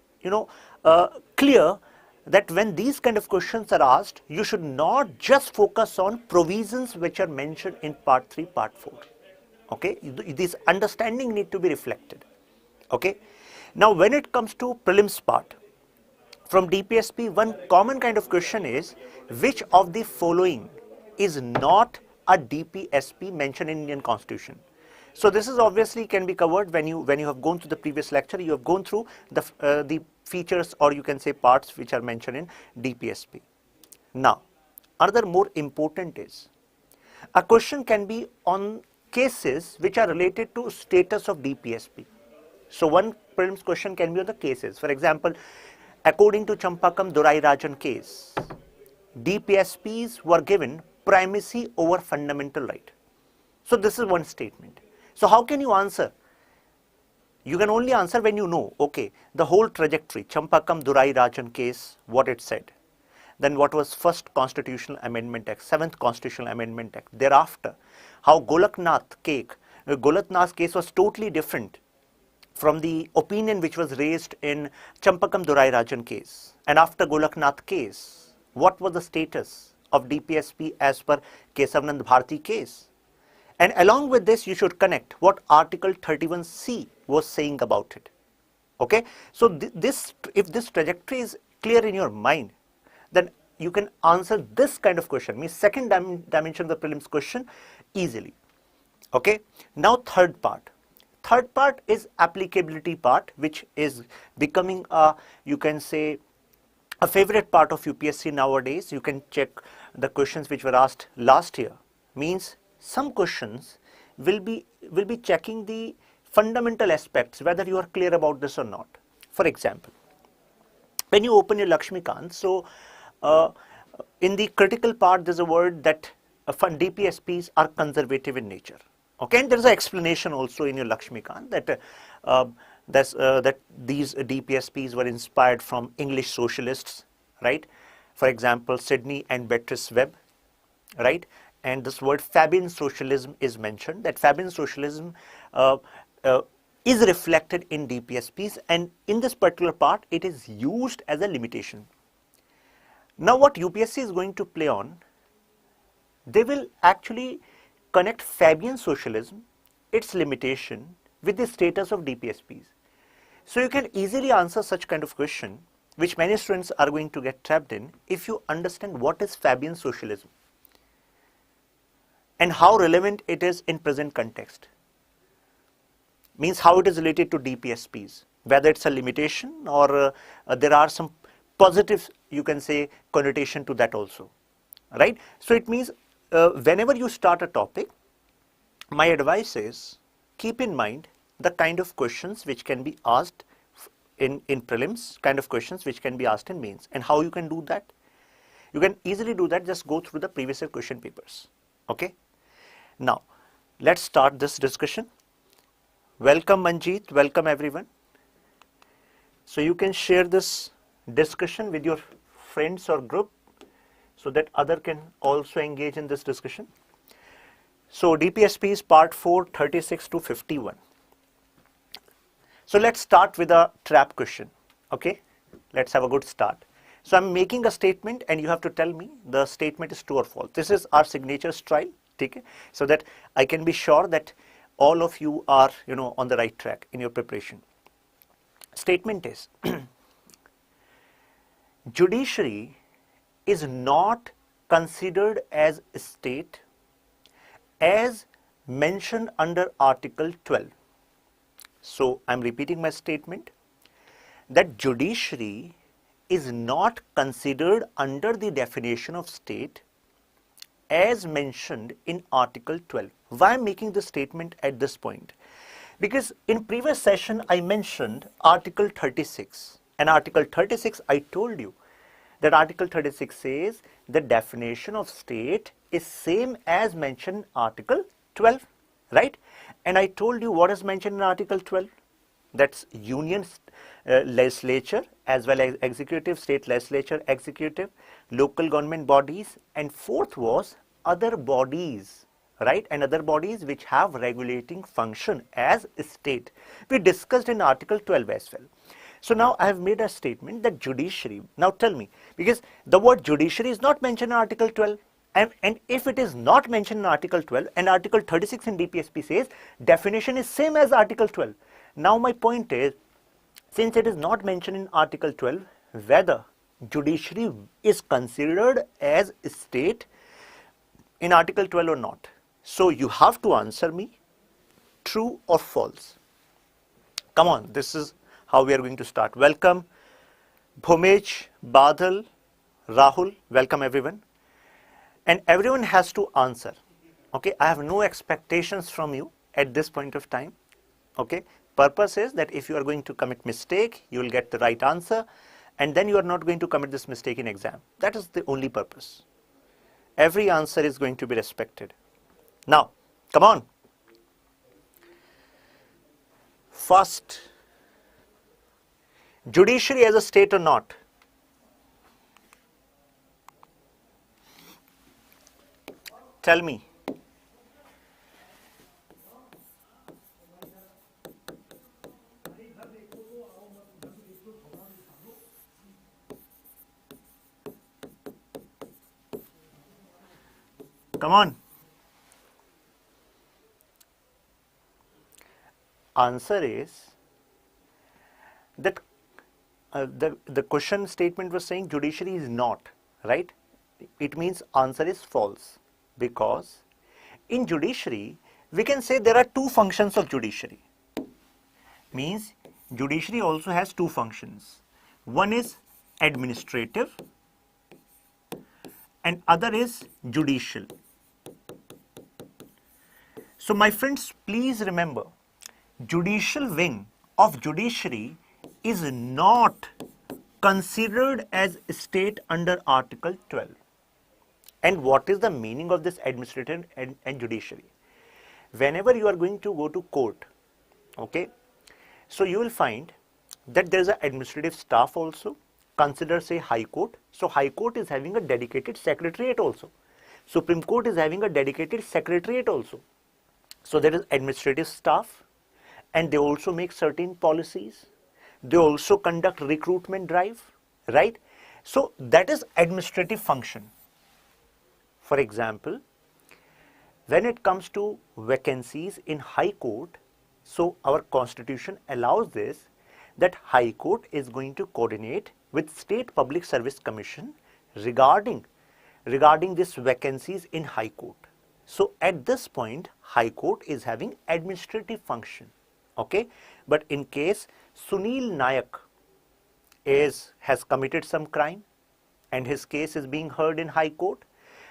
clear that when these kind of questions are asked, you should not just focus on provisions which are mentioned in part 3, part 4. Okay, this understanding need to be reflected. Okay, now when it comes to prelims part, from DPSP, one common kind of question is, which of the following is not a DPSP mentioned in Indian Constitution? So this is obviously can be covered when you have gone through the previous lecture. You have gone through the features, or you can say parts which are mentioned in DPSP. Now, another more important is, a question can be on cases which are related to status of DPSP. So one prelims question can be on the cases. For example, according to Champakam Durai Rajan case, DPSPs were given primacy over fundamental right. So this is one statement. So how can you answer? You can only answer when you know, okay, the whole trajectory, Champakam Durai Rajan case, what it said. Then what was first Constitutional Amendment Act, 7th Constitutional Amendment Act. Thereafter, how Golaknath's case was totally different from the opinion which was raised in Champakam Durai Rajan case. And after Golaknath case, what was the status of DPSP as per Kesavanand Bharati case? And along with this, you should connect what Article 31C was saying about it. Okay, so if this trajectory is clear in your mind, then you can answer this kind of question, means second dimension of the prelims question easily. Okay, now third part. Third part is applicability part, which is becoming a, you can say, a favorite part of UPSC nowadays. You can check the questions which were asked last year, means some questions will be checking the fundamental aspects, whether you are clear about this or not. For example, when you open your Laxmikanth, so in the critical part there's a word that DPSPs are conservative in nature. Okay, and there's an explanation also in your Laxmikanth that that these DPSPs were inspired from English socialists, right? For example, Sidney and Beatrice Webb, right? And this word Fabian socialism is mentioned, that Fabian socialism is reflected in DPSPs, and in this particular part it is used as a limitation. Now what UPSC is going to play on, they will actually connect Fabian socialism, its limitation, with the status of DPSPs. So you can easily answer such kind of question, which many students are going to get trapped in, if you understand what is Fabian socialism and how relevant it is in present context. Means how it is related to DPSPs, whether it's a limitation or there are some positive, you can say, connotation to that also, right? So it means whenever you start a topic, my advice is keep in mind the kind of questions which can be asked in prelims, kind of questions which can be asked in mains. And how you can do that? You can easily do that, just go through the previous year question papers. Okay? Now, let's start this discussion. Welcome Manjeet, welcome everyone. So you can share this discussion with your friends or group so that other can also engage in this discussion. So DPSP is part 4, 36 to 51. So let's start with a trap question. Okay, let's have a good start. So I'm making a statement and you have to tell me the statement is true or false. This is our signature style, okay? So that I can be sure that all of you are, on the right track in your preparation. Statement is, judiciary is not considered as a state as mentioned under Article 12. So I'm repeating my statement that judiciary is not considered under the definition of state as mentioned in Article 12. Why I'm making this statement at this point? Because in previous session I mentioned Article 36, and Article 36 I told you that Article 36 says the definition of state is same as mentioned in Article 12, right? And I told you what is mentioned in Article 12. That's union legislature as well as executive, state legislature, executive, local government bodies, and fourth was other bodies, right? And other bodies which have regulating function as a state. We discussed in Article 12 as well. So now I have made a statement that judiciary, now tell me, because the word judiciary is not mentioned in Article 12. And if it is not mentioned in Article 12 and Article 36 in DPSP says definition is same as Article 12. Now my point is, since it is not mentioned in Article 12, whether judiciary is considered as a state in Article 12 or not. So you have to answer me true or false. Come on, this is how we are going to start. Welcome Bhumej, Badal, Rahul, welcome everyone. And everyone has to answer. Okay, I have no expectations from you at this point of time. Okay, purpose is that if you are going to commit mistake, you will get the right answer, and then you are not going to commit this mistake in exam. That is the only purpose. Every answer is going to be respected. Now, come on. First, judiciary as a state or not? Tell me. Come on. Answer is that the question statement was saying judiciary is not, right? It means answer is false, because in judiciary we can say there are two functions of judiciary. Means judiciary also has two functions. One is administrative and other is judicial. So my friends, please remember, judicial wing of judiciary is not considered as state under Article 12. And what is the meaning of this administrative and judiciary? Whenever you are going to go to court, okay, so you will find that there is an administrative staff also. Consider, say, High Court. So High Court is having a dedicated secretariat also. Supreme Court is having a dedicated secretariat also. So there is administrative staff, and they also make certain policies. They also conduct recruitment drive, right? So that is administrative function. For example, when it comes to vacancies in High Court, so our constitution allows this, that High Court is going to coordinate with State Public Service Commission regarding these vacancies in High Court. So at this point, High Court is having administrative function, okay? But in case Sunil Nayak has committed some crime and his case is being heard in High Court,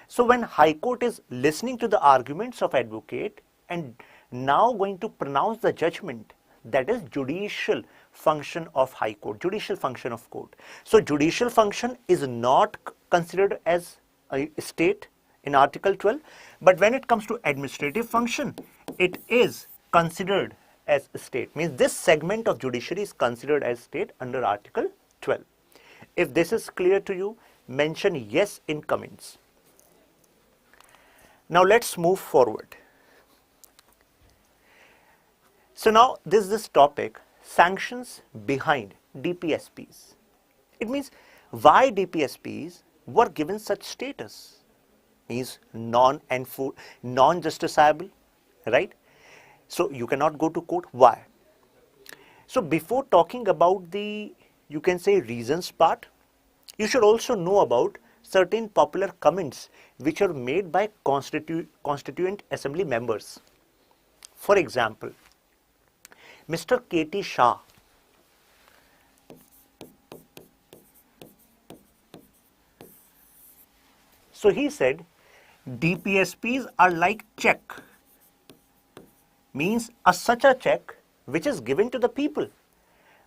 so when High Court is listening to the arguments of advocate and now going to pronounce the judgment, that is judicial function of High Court, judicial function of court. So judicial function is not considered as a state in Article 12, but when it comes to administrative function, it is considered as a state. Means this segment of judiciary is considered as state under Article 12. If this is clear to you, mention yes in comments. Now let's move forward. So now this topic, sanctions behind DPSPs. It means why DPSPs were given such status. Means non-justiciable, right? So you cannot go to court. Why? So before talking about the, you can say, reasons part, you should also know about certain popular comments which are made by constituent assembly members. For example, Mr. K.T. Shah, so he said, DPSPs are like check, means such a check which is given to the people.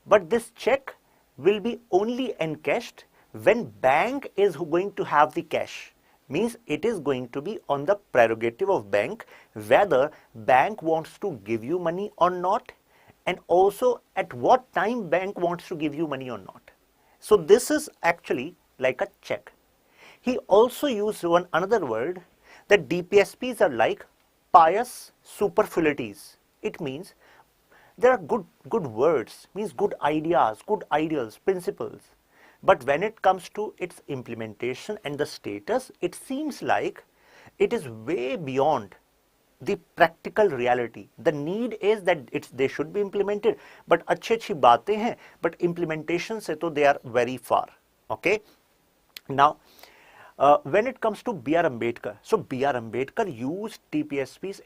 But this check will be only encashed when bank is going to have the cash. Means it is going to be on the prerogative of bank whether bank wants to give you money or not, and also at what time bank wants to give you money or not. So this is actually like a check. He also used another word, that DPSPs are like pious superfluities. It means there are good words, means good ideas, good ideals, principles. But when it comes to its implementation and the status, it seems like it is way beyond the practical reality. The need is that they should be implemented, but अच्छी बातें हैं, but implementation से तो they are very far. Okay. Now, when it comes to B.R. Ambedkar, so B.R. Ambedkar used DPSPs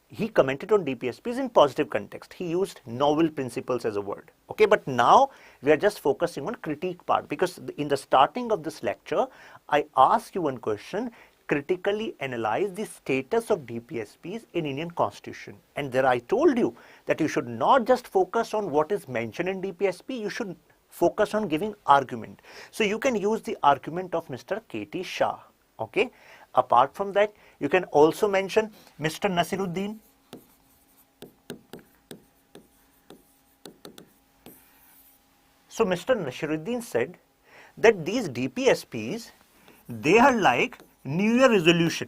he commented on DPSPs in positive context. He used novel principles as a word. Okay, but now we are just focusing on critique part, because in the starting of this lecture, I asked you one question: critically analyze the status of DPSPs in Indian Constitution. And there I told you that you should not just focus on what is mentioned in DPSP, you should focus on giving argument. So you can use the argument of Mr. K.T. Shah. Okay. Apart from that, you can also mention Mr. Nasiruddin. So Mr. Nasiruddin said that these DPSPs, they are like New Year resolution.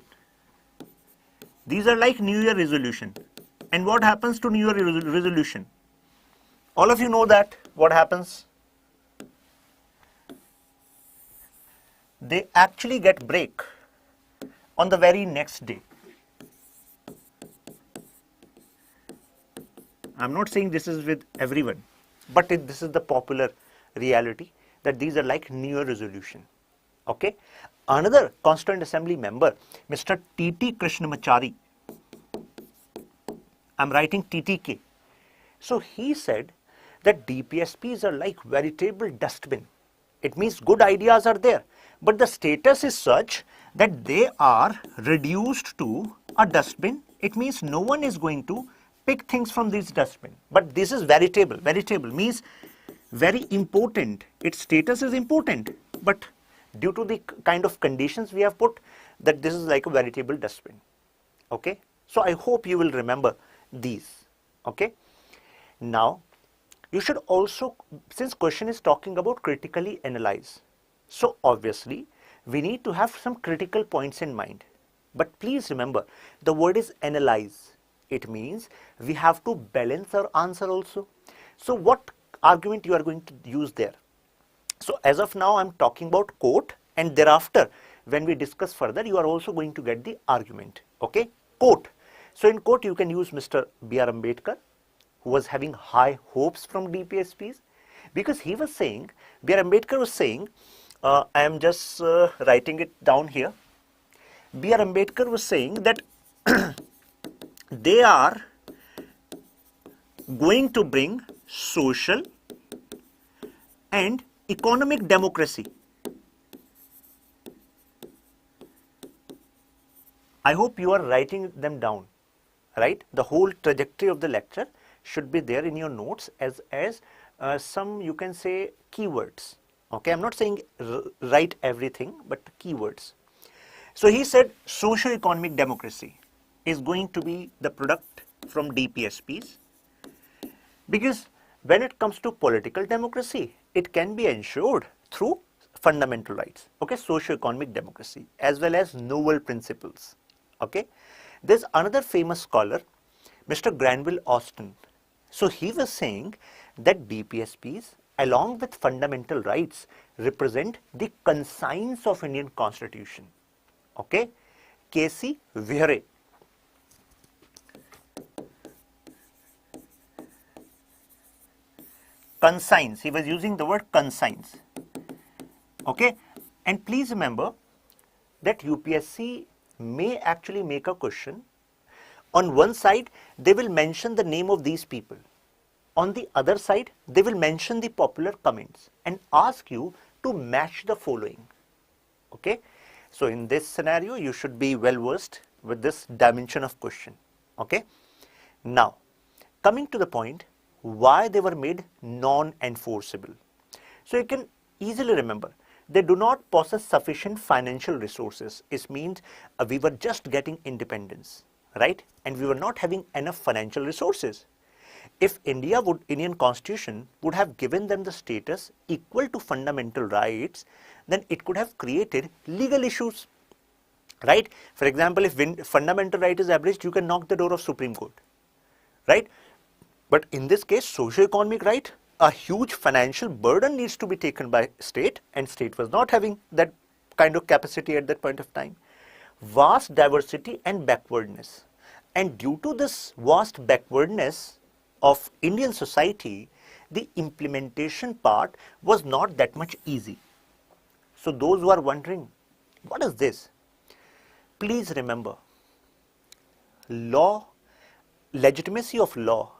These are like New Year resolution. And what happens to New Year resolution? All of you know that what happens? They actually get break on the very next day. I'm not saying this is with everyone, but this is the popular reality, that these are like New Year resolution. Okay. Another Constituent Assembly member, Mr. T.T. Krishnamachari, I'm writing TTK. So he said that DPSPs are like veritable dustbin. It means good ideas are there, but the status is such that they are reduced to a dustbin. It means no one is going to pick things from this dustbin. But this is veritable. Veritable means very important. Its status is important, but due to the kind of conditions we have put, that this is like a veritable dustbin. Okay. So I hope you will remember these. Okay. Now, you should also, since question is talking about critically analyze, so obviously we need to have some critical points in mind. But please remember, the word is analyze. It means we have to balance our answer also. So what argument you are going to use there? So as of now, I'm talking about quote, and thereafter, when we discuss further, you are also going to get the argument. Okay, quote. So in quote, you can use Mr. B.R. Ambedkar, who was having high hopes from DPSPs, because he was saying, B.R. Ambedkar was saying, I am just writing it down here. B.R. Ambedkar was saying that they are going to bring social and economic democracy. I hope you are writing them down, right? The whole trajectory of the lecture should be there in your notes as some, you can say, keywords. Okay, I'm not saying write everything, but keywords. So he said socio-economic democracy is going to be the product from DPSPs, because when it comes to political democracy, it can be ensured through fundamental rights. Okay, socio-economic democracy as well as novel principles. Okay, there's another famous scholar, Mr. Granville Austin. So he was saying that DPSPs along with fundamental rights represent the conscience of Indian Constitution. Okay, K.C. Vihre. Conscience, he was using the word conscience. Okay, and please remember that UPSC may actually make a question. On one side, they will mention the name of these people. On the other side, they will mention the popular comments and ask you to match the following. Okay, so in this scenario, you should be well versed with this dimension of question. Okay, now coming to the point, why they were made non-enforceable. So you can easily remember, they do not possess sufficient financial resources. It means we were just getting independence, right? And we were not having enough financial resources. If Indian Constitution would have given them the status equal to fundamental rights, then it could have created legal issues, right? For example, if fundamental right is abridged, you can knock the door of Supreme Court, right? But in this case, socio-economic right, a huge financial burden needs to be taken by state, and state was not having that kind of capacity at that point of time. Vast diversity and backwardness. And due to this vast backwardness of Indian society, the implementation part was not that much easy. So those who are wondering, what is this? Please remember, law, legitimacy of law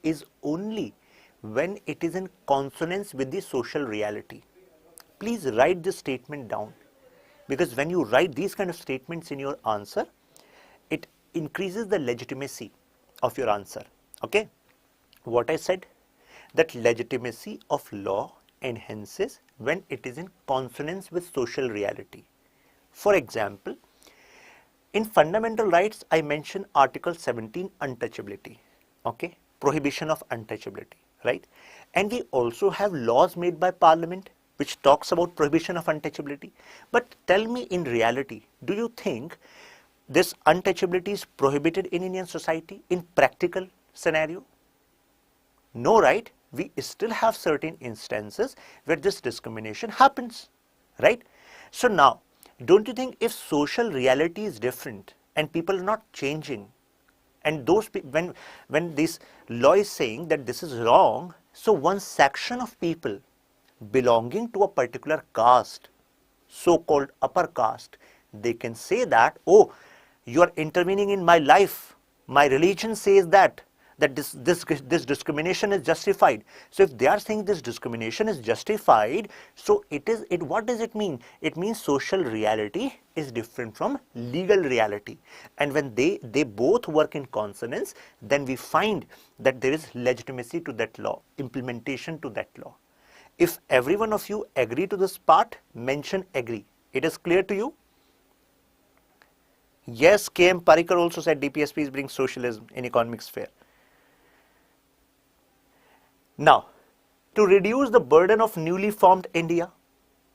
is only when it is in consonance with the social reality. Please write this statement down, because when you write these kind of statements in your answer, it increases the legitimacy of your answer. Okay, what I said, that legitimacy of law enhances when it is in consonance with social reality. For example, in fundamental rights, I mentioned Article 17, untouchability. Okay, prohibition of untouchability, right? And we also have laws made by Parliament which talks about prohibition of untouchability. But tell me, in reality, do you think this untouchability is prohibited in Indian society in practical scenario? No, right? We still have certain instances where this discrimination happens, right? So now, don't you think if social reality is different and people are not changing, and those when this law is saying that this is wrong, so one section of people belonging to a particular caste, so-called upper caste, they can say that, oh, you are intervening in my life. My religion says that that this discrimination is justified. So if they are saying this discrimination is justified, so what does it mean? It means social reality is different from legal reality, and when they both work in consonance, then we find that there is legitimacy to that law, implementation to that law. If every one of you agree to this part, mention agree. It is clear to you? Yes, K.M. Parikar also said DPSPs bring socialism in economic sphere. Now, to reduce the burden of newly formed India,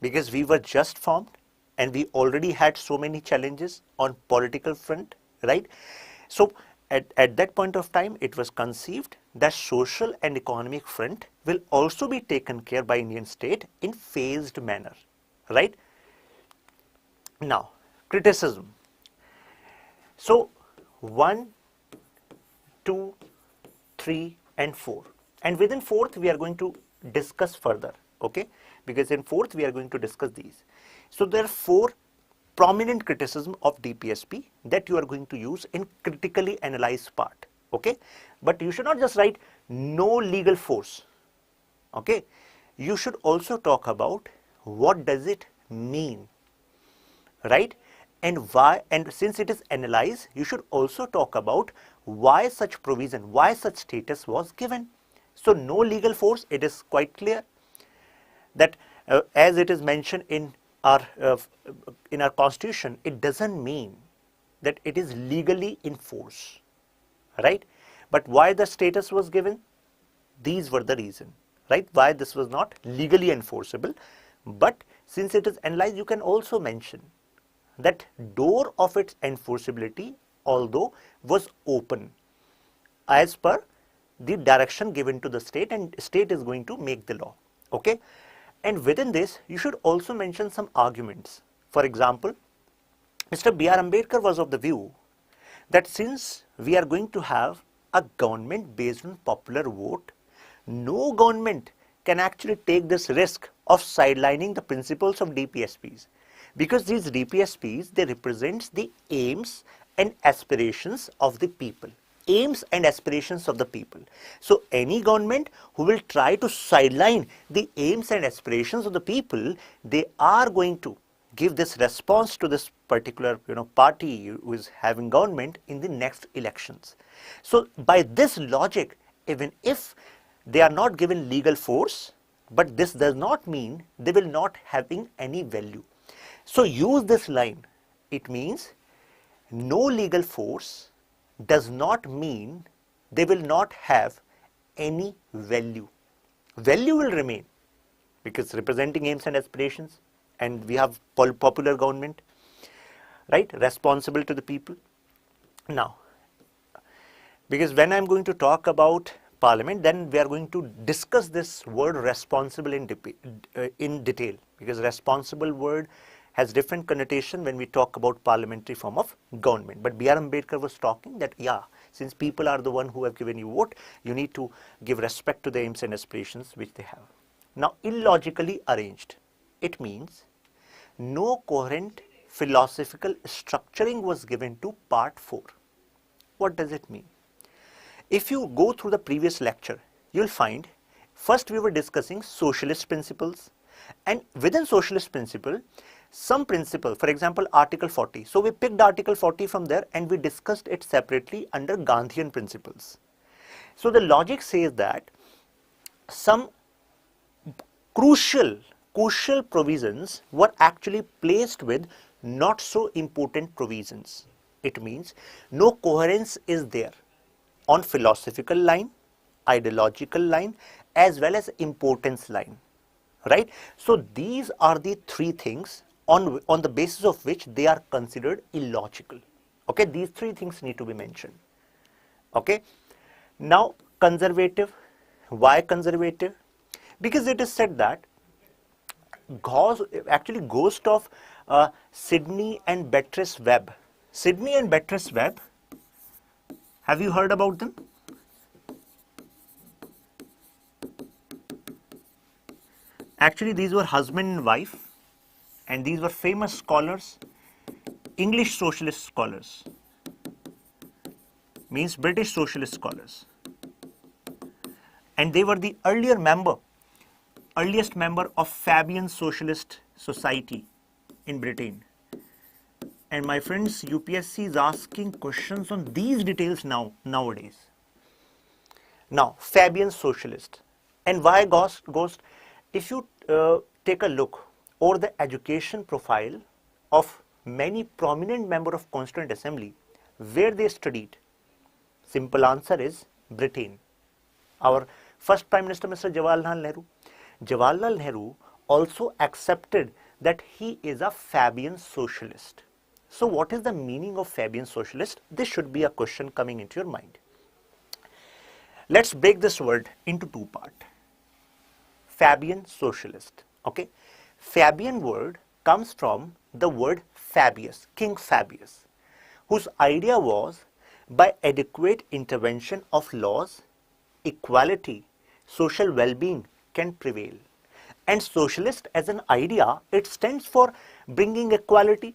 because we were just formed and we already had so many challenges on political front, right? So at that point of time, it was conceived that social and economic front will also be taken care by Indian state in phased manner, right? Now, criticism. So 1, 2, 3 and 4, and within 4th we are going to discuss further, okay, because in 4th we are going to discuss these. So there are 4 prominent criticism of DPSP that you are going to use in critically analyze part, okay, but you should not just write no legal force, okay, you should also talk about what does it mean, right? And why, and since it is analyzed, you should also talk about why such provision, why such status was given. So no legal force, it is quite clear that as it is mentioned in our constitution, it doesn't mean that it is legally in force, right? But why the status was given? These were the reason, right? Why this was not legally enforceable. But since it is analyzed, you can also mention that door of its enforceability, although was open as per the direction given to the state, and state is going to make the law, okay? And within this, you should also mention some arguments. For example, Mr. B.R. Ambedkar was of the view that since we are going to have a government based on popular vote, no government can actually take this risk of sidelining the principles of DPSPs. Because these DPSPs, they represent the aims and aspirations of the people. Aims and aspirations of the people. So any government who will try to sideline the aims and aspirations of the people, they are going to give this response to this particular party who is having government in the next elections. So by this logic, even if they are not given legal force, but this does not mean they will not having any value. So use this line. It means no legal force does not mean they will not have any value. Value will remain because representing aims and aspirations, and we have popular government, right, responsible to the people. Now, because when I'm going to talk about parliament, then we are going to discuss this word responsible in detail, because responsible word has different connotation when we talk about parliamentary form of government. But B.R. Ambedkar was talking that, yeah, since people are the one who have given you vote, you need to give respect to the aims and aspirations which they have. Now, illogically arranged, it means no coherent philosophical structuring was given to part 4. What does it mean? If you go through the previous lecture, you'll find first we were discussing socialist principles, and within socialist principle, some principle, for example, Article 40. So we picked Article 40 from there and we discussed it separately under Gandhian principles. So the logic says that some crucial provisions were actually placed with not so important provisions. It means no coherence is there on philosophical line, ideological line, as well as importance line, right? So these are the 3 things on the basis of which they are considered illogical. Okay, these 3 things need to be mentioned. Okay, now conservative. Why conservative? Because it is said that ghost of Sidney and Beatrice Webb. Sidney and Beatrice Webb, have you heard about them? Actually, these were husband and wife, and these were famous scholars, English socialist scholars, means British socialist scholars. and they were the earliest member of Fabian Socialist Society in Britain. And my friends, UPSC is asking questions on these details nowadays. Now, Fabian Socialist. And why Ghost? If you take a look over the education profile of many prominent members of Constituent Assembly, where they studied, simple answer is Britain. Our first Prime Minister, Mr. Jawaharlal Nehru. Jawaharlal Nehru also accepted that he is a Fabian Socialist. So what is the meaning of Fabian Socialist? This should be a question coming into your mind. Let's break this word into two parts. Fabian Socialist. Okay. Fabian word comes from the word Fabius, King Fabius, whose idea was by adequate intervention of laws, equality, social well-being can prevail. And socialist as an idea, it stands for bringing equality,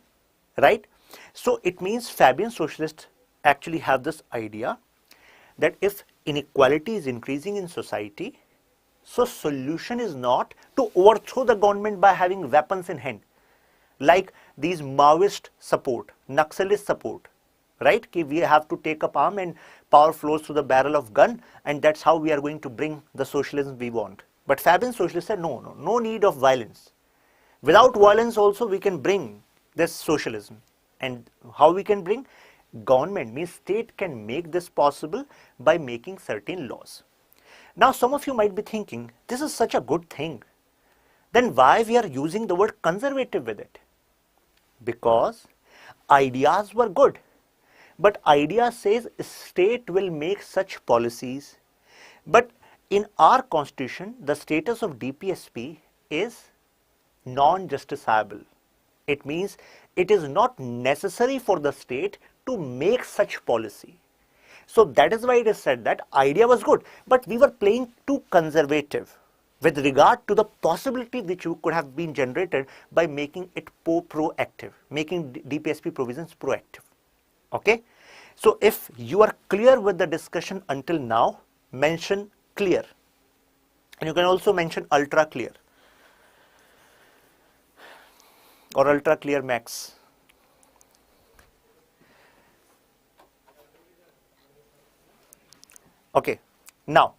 right? So it means Fabian Socialists actually have this idea that if inequality is increasing in society, so solution is not to overthrow the government by having weapons in hand, like these Maoist support, Naxalist support, right? We have to take up arm and power flows through the barrel of gun, and that's how we are going to bring the socialism we want. But Fabian Socialists said no need of violence. Without violence also we can bring this socialism. And how we can bring? Government means state can make this possible by making certain laws. Now some of you might be thinking, this is such a good thing. Then why we are using the word conservative with it? Because ideas were good. But idea says state will make such policies. But in our constitution, the status of DPSP is non-justiciable. It means it is not necessary for the state to make such policy. So that is why it is said that idea was good, but we were playing too conservative with regard to the possibility which could have been generated by making it proactive, making DPSP provisions proactive. Okay? So if you are clear with the discussion until now, mention clear. And you can also mention ultra clear or ultra clear max. Okay, now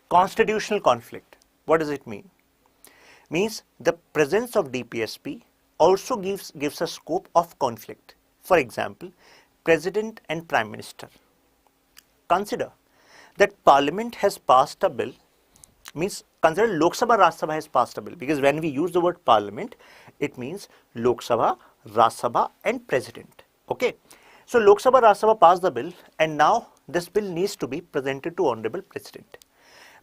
constitutional conflict, what does it mean? Means the presence of DPSP also gives a scope of conflict. For example, President and Prime Minister. Consider that Parliament has passed a bill, means consider Lok Sabha, Rajya Sabha has passed a bill, because when we use the word Parliament, it means Lok Sabha, Rajya Sabha and President. Okay, so Lok Sabha, Rajya Sabha passed the bill, and now this bill needs to be presented to Honorable President.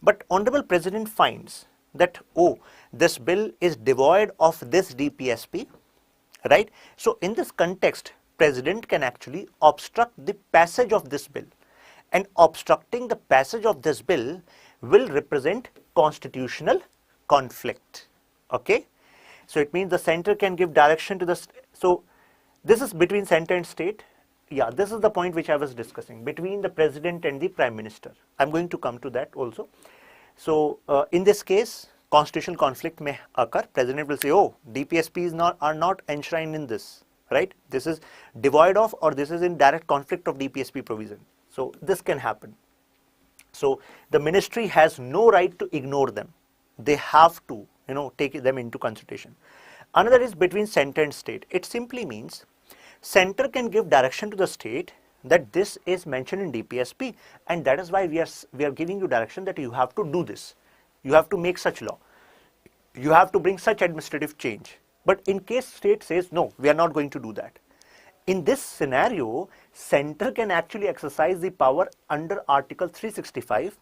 But Honorable President finds that, oh, this bill is devoid of this DPSP, right? So in this context, President can actually obstruct the passage of this bill, and obstructing the passage of this bill will represent constitutional conflict. Okay, so it means the center can give direction to the so this is between center and state. Yeah, this is the point which I was discussing between the President and the Prime Minister. I'm going to come to that also. So in this case, constitutional conflict may occur. President will say, oh, DPSPs are not enshrined in this, right? This is devoid of, or this is in direct conflict of DPSP provision. So this can happen. So the ministry has no right to ignore them. They have to, take them into consideration. Another is between center and state. It simply means center can give direction to the state that this is mentioned in DPSP, and that is why we are giving you direction that you have to do this. You have to make such law. You have to bring such administrative change. But in case state says, no, we are not going to do that. In this scenario, center can actually exercise the power under Article 365,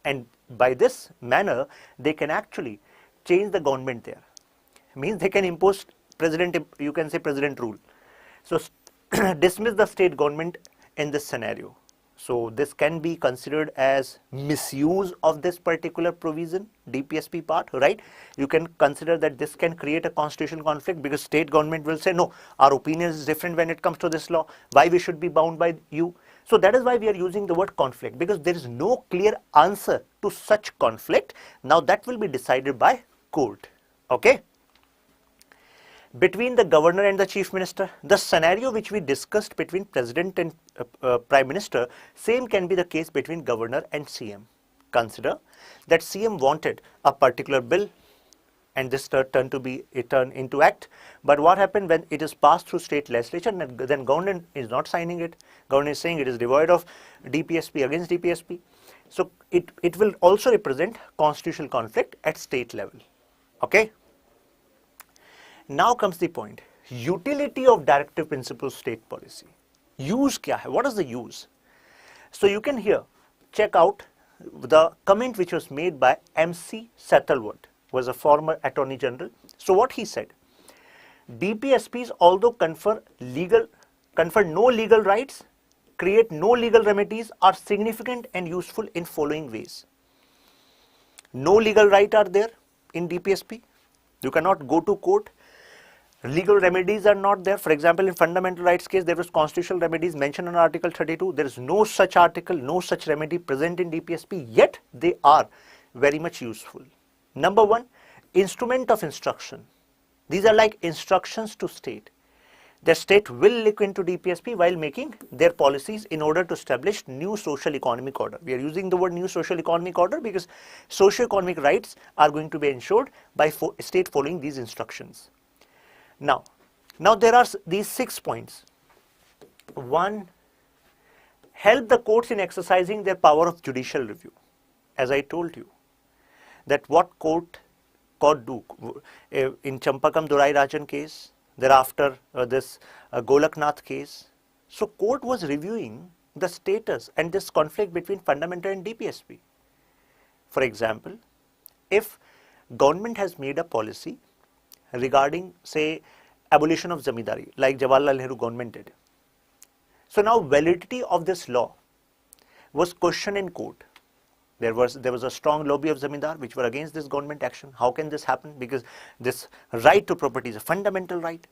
and by this manner, they can actually change the government there. Means they can impose president, you can say president rule. So dismiss the state government in this scenario. So this can be considered as misuse of this particular provision, DPSP part, right? You can consider that this can create a constitutional conflict, because state government will say, no, our opinion is different when it comes to this law. Why we should be bound by you? So that is why we are using the word conflict, because there is no clear answer to such conflict. Now that will be decided by court. Okay. Between the governor and the chief minister, the scenario which we discussed between president and prime minister, same can be the case between governor and CM. Consider that CM wanted a particular bill and this turned into act, but what happened when it is passed through state legislature, and then government is not signing it, government is saying it is devoid of DPSP against DPSP. So it will also represent constitutional conflict at state level. Okay. Now comes the point, utility of directive principles state policy. Use kya hai? What is the use? So you can here check out the comment which was made by MC Settlewood, was a former Attorney General. So what he said, DPSPs although confer no legal rights, create no legal remedies, are significant and useful in following ways. No legal right are there in DPSP. You cannot go to court. Legal remedies are not there. For example, in fundamental rights case, there was constitutional remedies mentioned in Article 32. There is no such article, no such remedy present in DPSP, yet they are very much useful. Number one, instrument of instruction. These are like instructions to state. The state will look into DPSP while making their policies in order to establish new social economic order. We are using the word new social economic order because socio-economic rights are going to be ensured by state following these instructions. Now there are these 6 points. 1, help the courts in exercising their power of judicial review. As I told you, that what court do in Champakam Durai Rajan case, thereafter this Golaknath case. So court was reviewing the status and this conflict between fundamental and DPSP. For example, if government has made a policy regarding, say, abolition of zamindari, like Jawaharlal Nehru government did. So now validity of this law was questioned in court. There was a strong lobby of zamindar which were against this government action. How can this happen? Because this right to property is a fundamental right.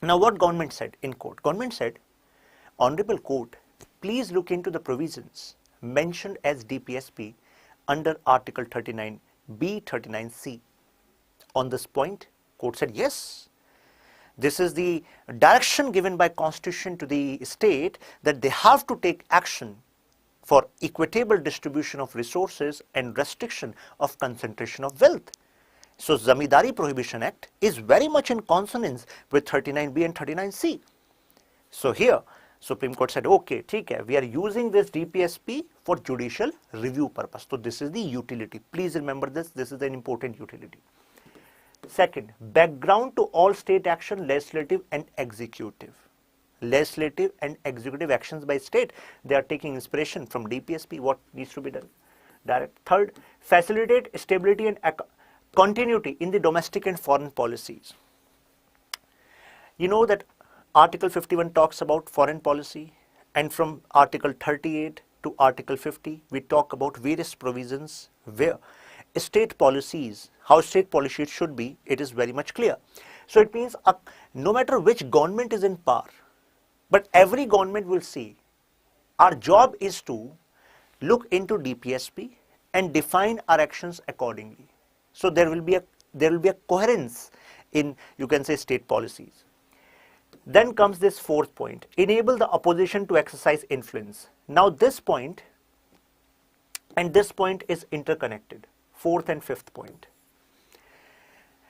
Now what government said in court? Government said, Honorable Court, please look into the provisions mentioned as DPSP under Article 39B, 39C. On this point, court said, yes, this is the direction given by Constitution to the state that they have to take action for equitable distribution of resources and restriction of concentration of wealth. So Zamindari Prohibition Act is very much in consonance with 39B and 39C. So here Supreme Court said, okay, theek hai, we are using this DPSP for judicial review purpose. So this is the utility. Please remember this is an important utility. Second, background to all state action, legislative and executive. Legislative and executive actions by state, they are taking inspiration from DPSP, what needs to be done. Direct. Third, facilitate stability and continuity in the domestic and foreign policies. You know that Article 51 talks about foreign policy, and from Article 38 to Article 50, we talk about various provisions where state policies, how state policies should be, it is very much clear. So it means no matter which government is in power, but every government will see our job is to look into DPSP and define our actions accordingly. So there will be a coherence in, you can say, state policies. Then comes this fourth point, enable the opposition to exercise influence. Now this point and this point is interconnected, fourth and fifth point.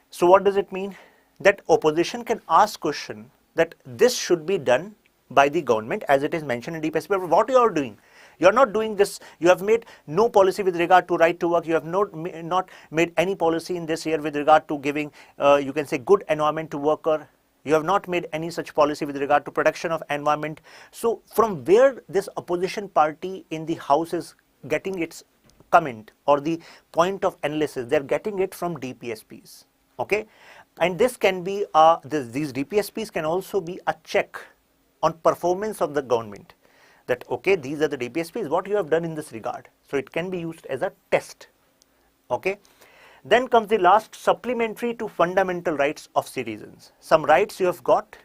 So what does it mean? That opposition can ask question that this should be done by the government as it is mentioned in DPSP. But what you are doing? You are not doing this. You have made no policy with regard to right to work. You have not made any policy in this year with regard to giving, you can say, good environment to worker. You have not made any such policy with regard to protection of environment. So from where this opposition party in the house is getting its comment or the point of analysis, they are getting it from DPSPs. Okay, and this can be these DPSPs can also be a check on performance of the government. That okay, these are the DPSPs, what you have done in this regard. So it can be used as a test. Okay. Then comes the last, supplementary to fundamental rights of citizens. Some rights you have got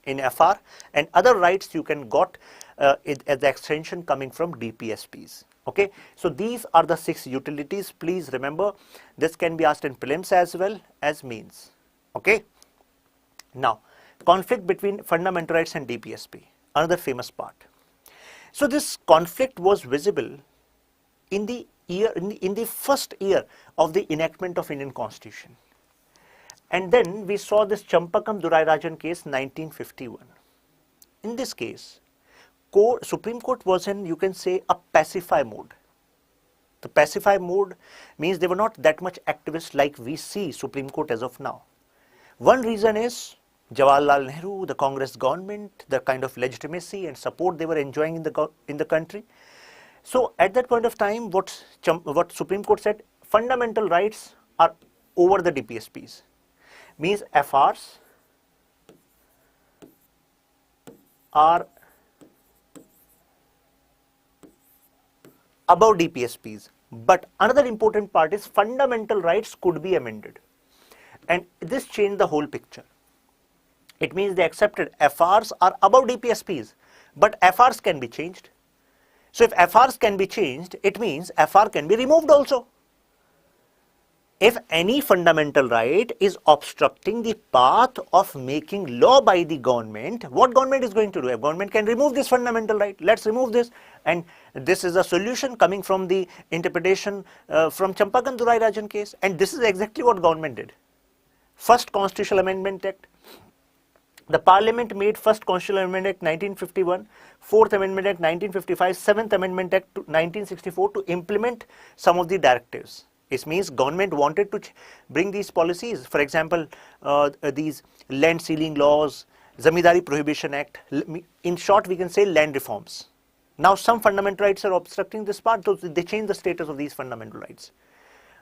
in FR and other rights you can got as the extension coming from DPSPs. Okay, so these are the 6 utilities. Please remember, this can be asked in prelims as well as mains. Okay, now conflict between fundamental rights and DPSP, another famous part. So this conflict was visible in the first year of the enactment of Indian Constitution. And then we saw this Champakam Durairajan case 1951. In this case, Supreme Court was in, you can say, a pacify mode. The pacify mode means they were not that much activist like we see Supreme Court as of now. One reason is Jawaharlal Nehru, the Congress government, the kind of legitimacy and support they were enjoying in the country. So at that point of time, what Supreme Court said, fundamental rights are over the DPSPs. Means FRs are above DPSPs. But another important part is fundamental rights could be amended. And this changed the whole picture. It means they accepted FRs are above DPSPs, but FRs can be changed. So if FRs can be changed, it means FR can be removed also. If any fundamental right is obstructing the path of making law by the government, what government is going to do? A government can remove this fundamental right. Let's remove this. And this is a solution coming from the interpretation from Champakam Durairajan case. And this is exactly what government did. First Constitutional Amendment Act. The Parliament made first Constitutional Amendment Act 1951, Fourth Amendment Act 1955, Seventh Amendment Act 1964 to implement some of the directives. It means government wanted to bring these policies. For example, these land sealing laws, Zamindari Prohibition Act. In short, we can say land reforms. Now, some fundamental rights are obstructing this part, so they change the status of these fundamental rights.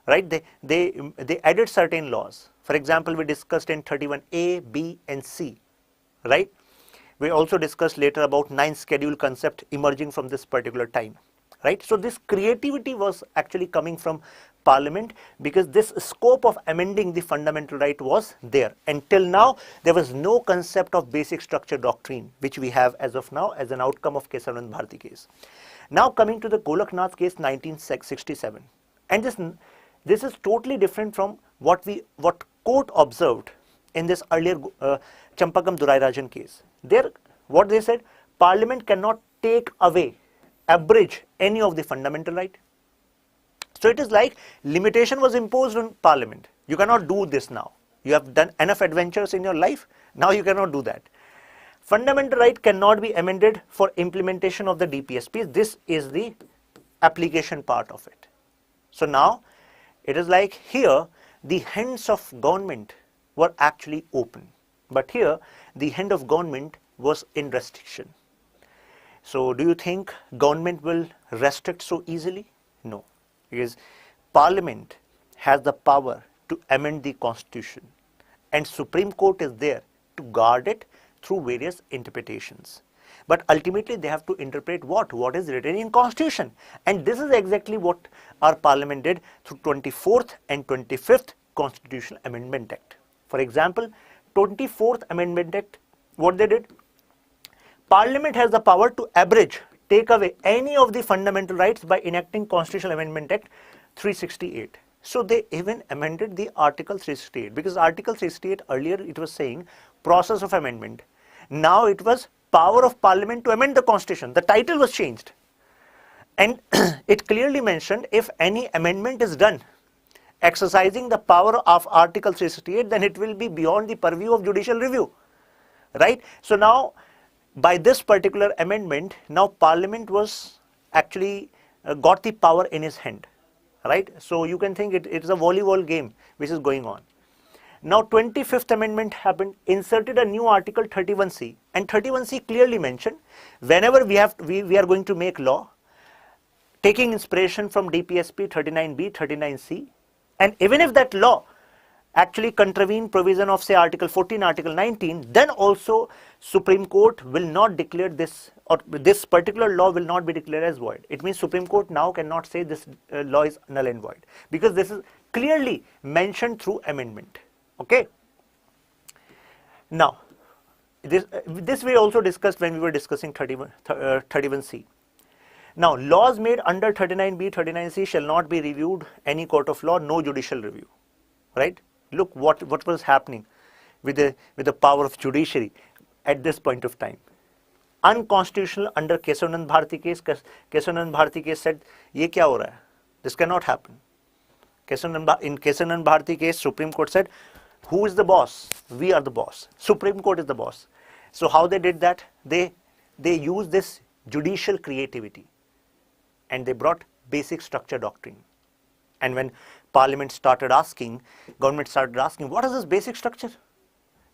Right? They added certain laws. For example, we discussed in 31A, B, and C. Right? We also discussed later about 9th schedule concept emerging from this particular time. Right? So this creativity was actually coming from Parliament because this scope of amending the fundamental right was there. Until now, there was no concept of basic structure doctrine, which we have as of now as an outcome of Kesavanand Bharati case. Now coming to the Golaknath case 1967. And this is totally different from what court observed in this earlier Champakam Durairajan case. There, what they said, Parliament cannot take away, abridge any of the fundamental right. So it is like limitation was imposed on Parliament. You cannot do this now. You have done enough adventures in your life. Now you cannot do that. Fundamental right cannot be amended for implementation of the DPSPs. This is the application part of it. So now it is like here the hands of government were actually open. But here the hand of government was in restriction. So do you think government will restrict so easily? No. Because Parliament has the power to amend the Constitution and Supreme Court is there to guard it through various interpretations. But ultimately they have to interpret what is written in Constitution. And this is exactly what our Parliament did through 24th and 25th Constitutional Amendment Act. For example, 24th Amendment Act, what they did? Parliament has the power to abridge, take away any of the fundamental rights by enacting Constitutional Amendment Act 368. So they even amended the Article 368 because Article 368 earlier it was saying process of amendment. Now it was power of Parliament to amend the Constitution. The title was changed. And it clearly mentioned if any amendment is done exercising the power of Article 368, then it will be beyond the purview of judicial review. Right? So now by this particular amendment, now Parliament was actually got the power in his hand. Right? So you can think it is a volleyball game which is going on. Now 25th Amendment happened, inserted a new Article 31C, and 31C clearly mentioned whenever we are going to make law, taking inspiration from DPSP 39B, 39C, and even if that law actually contravene provision of say Article 14, Article 19, then also Supreme Court will not declare this, or this particular law will not be declared as void. It means Supreme Court now cannot say this law is null and void because this is clearly mentioned through amendment. Okay. Now, This we also discussed when we were discussing 31C. Now, laws made under 39B, 39C shall not be reviewed any court of law, no judicial review, right? Look what was happening with the power of judiciary at this point of time. Unconstitutional under Kesavanand Bharati case. Kesavanand Bharati case said, "Ye kya ho raha hai? This cannot happen." In Kesavanand Bharati case, Supreme Court said, "Who is the boss? We are the boss. Supreme Court is the boss." So how they did that? They used this judicial creativity, and they brought basic structure doctrine. And when Parliament started asking, government started asking, what is this basic structure?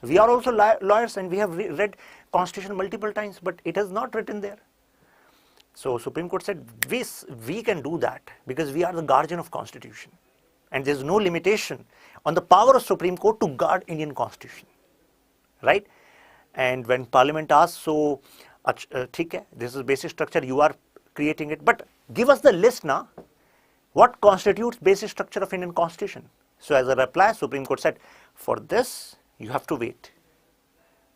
We are also lawyers and we have read Constitution multiple times, but it is not written there. So Supreme Court said, we can do that because we are the guardian of Constitution. And there is no limitation on the power of Supreme Court to guard Indian Constitution, right? And when Parliament asked, so, theek hai, this is basic structure, you are creating it, but give us the list now. What constitutes basic structure of Indian Constitution? So as a reply, Supreme Court said, for this, you have to wait.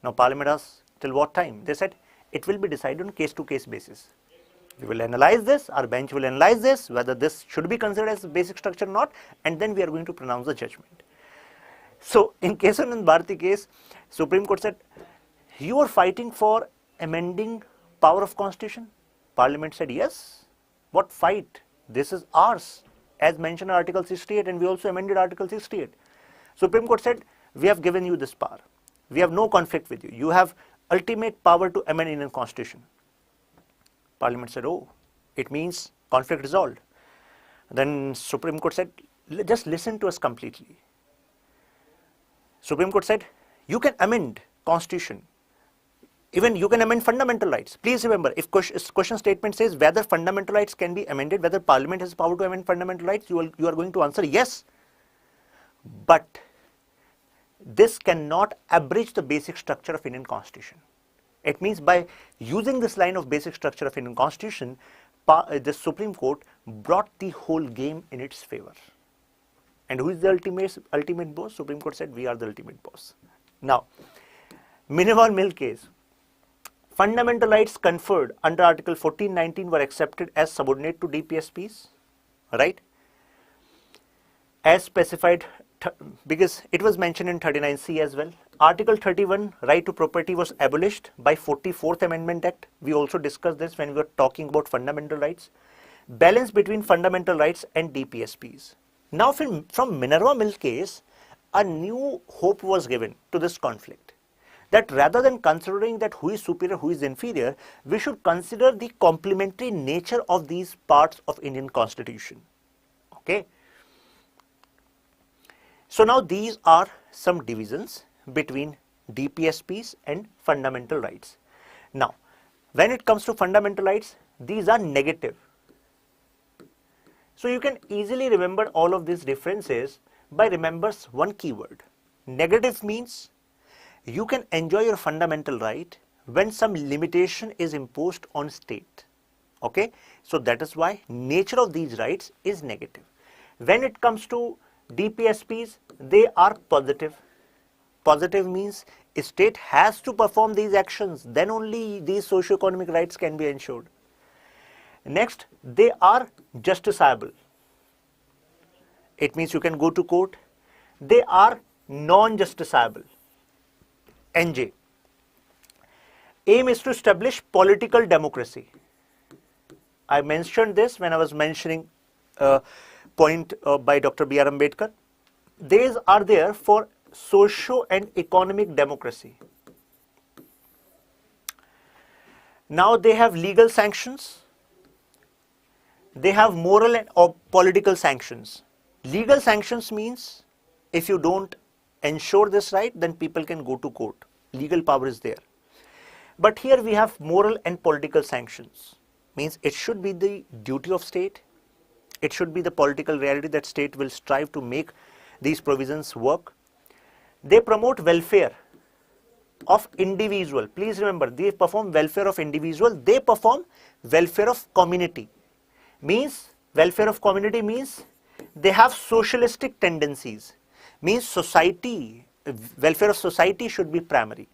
Now Parliament asked, till what time? They said, it will be decided on case-to-case basis. We will analyze this, our bench will analyze this, whether this should be considered as basic structure or not, and then we are going to pronounce the judgment. So in Kesavanand Bharati case, Supreme Court said, you are fighting for amending power of Constitution? Parliament said, yes. What fight? This is ours, as mentioned in Article 68, and we also amended Article 68. Supreme Court said, we have given you this power. We have no conflict with you. You have ultimate power to amend Indian Constitution. Parliament said, oh, it means conflict resolved. Then Supreme Court said, just listen to us completely. Supreme Court said, you can amend Constitution. Even you can amend fundamental rights. Please remember, if question statement says whether fundamental rights can be amended, whether Parliament has the power to amend fundamental rights, you are going to answer yes. But this cannot abridge the basic structure of Indian Constitution. It means by using this line of basic structure of Indian Constitution, the Supreme Court brought the whole game in its favor. And who is the ultimate boss? Supreme Court said, we are the ultimate boss. Now, Minimal Mill case. Fundamental rights conferred under Article 1419 were accepted as subordinate to DPSPs, right? As specified, because it was mentioned in 39C as well. Article 31, right to property, was abolished by 44th Amendment Act. We also discussed this when we were talking about fundamental rights. Balance between fundamental rights and DPSPs. Now from Minerva Mill case, a new hope was given to this conflict. That rather than considering that who is superior, who is inferior, we should consider the complementary nature of these parts of Indian Constitution. Okay. So now these are some divisions between DPSPs and fundamental rights. Now, when it comes to fundamental rights, these are negative. So you can easily remember all of these differences by remembering one keyword. Negative means you can enjoy your fundamental right when some limitation is imposed on state. Okay, so that is why nature of these rights is negative. When it comes to DPSPs, they are positive. Positive means a state has to perform these actions, then only these socio-economic rights can be ensured. Next, they are justiciable. It means you can go to court. They are non-justiciable. NJ. Aim is to establish political democracy. I mentioned this when I was mentioning a point by Dr. B.R. Ambedkar. These are there for socio and economic democracy. Now they have legal sanctions. They have moral and political sanctions. Legal sanctions means if you don't ensure this right, then people can go to court. Legal power is there. But here we have moral and political sanctions. Means it should be the duty of state. It should be the political reality that state will strive to make these provisions work. They promote welfare of individual. Please remember, they perform welfare of individual. They perform welfare of community. Means welfare of community means they have socialistic tendencies. Means society, welfare of society should be primary.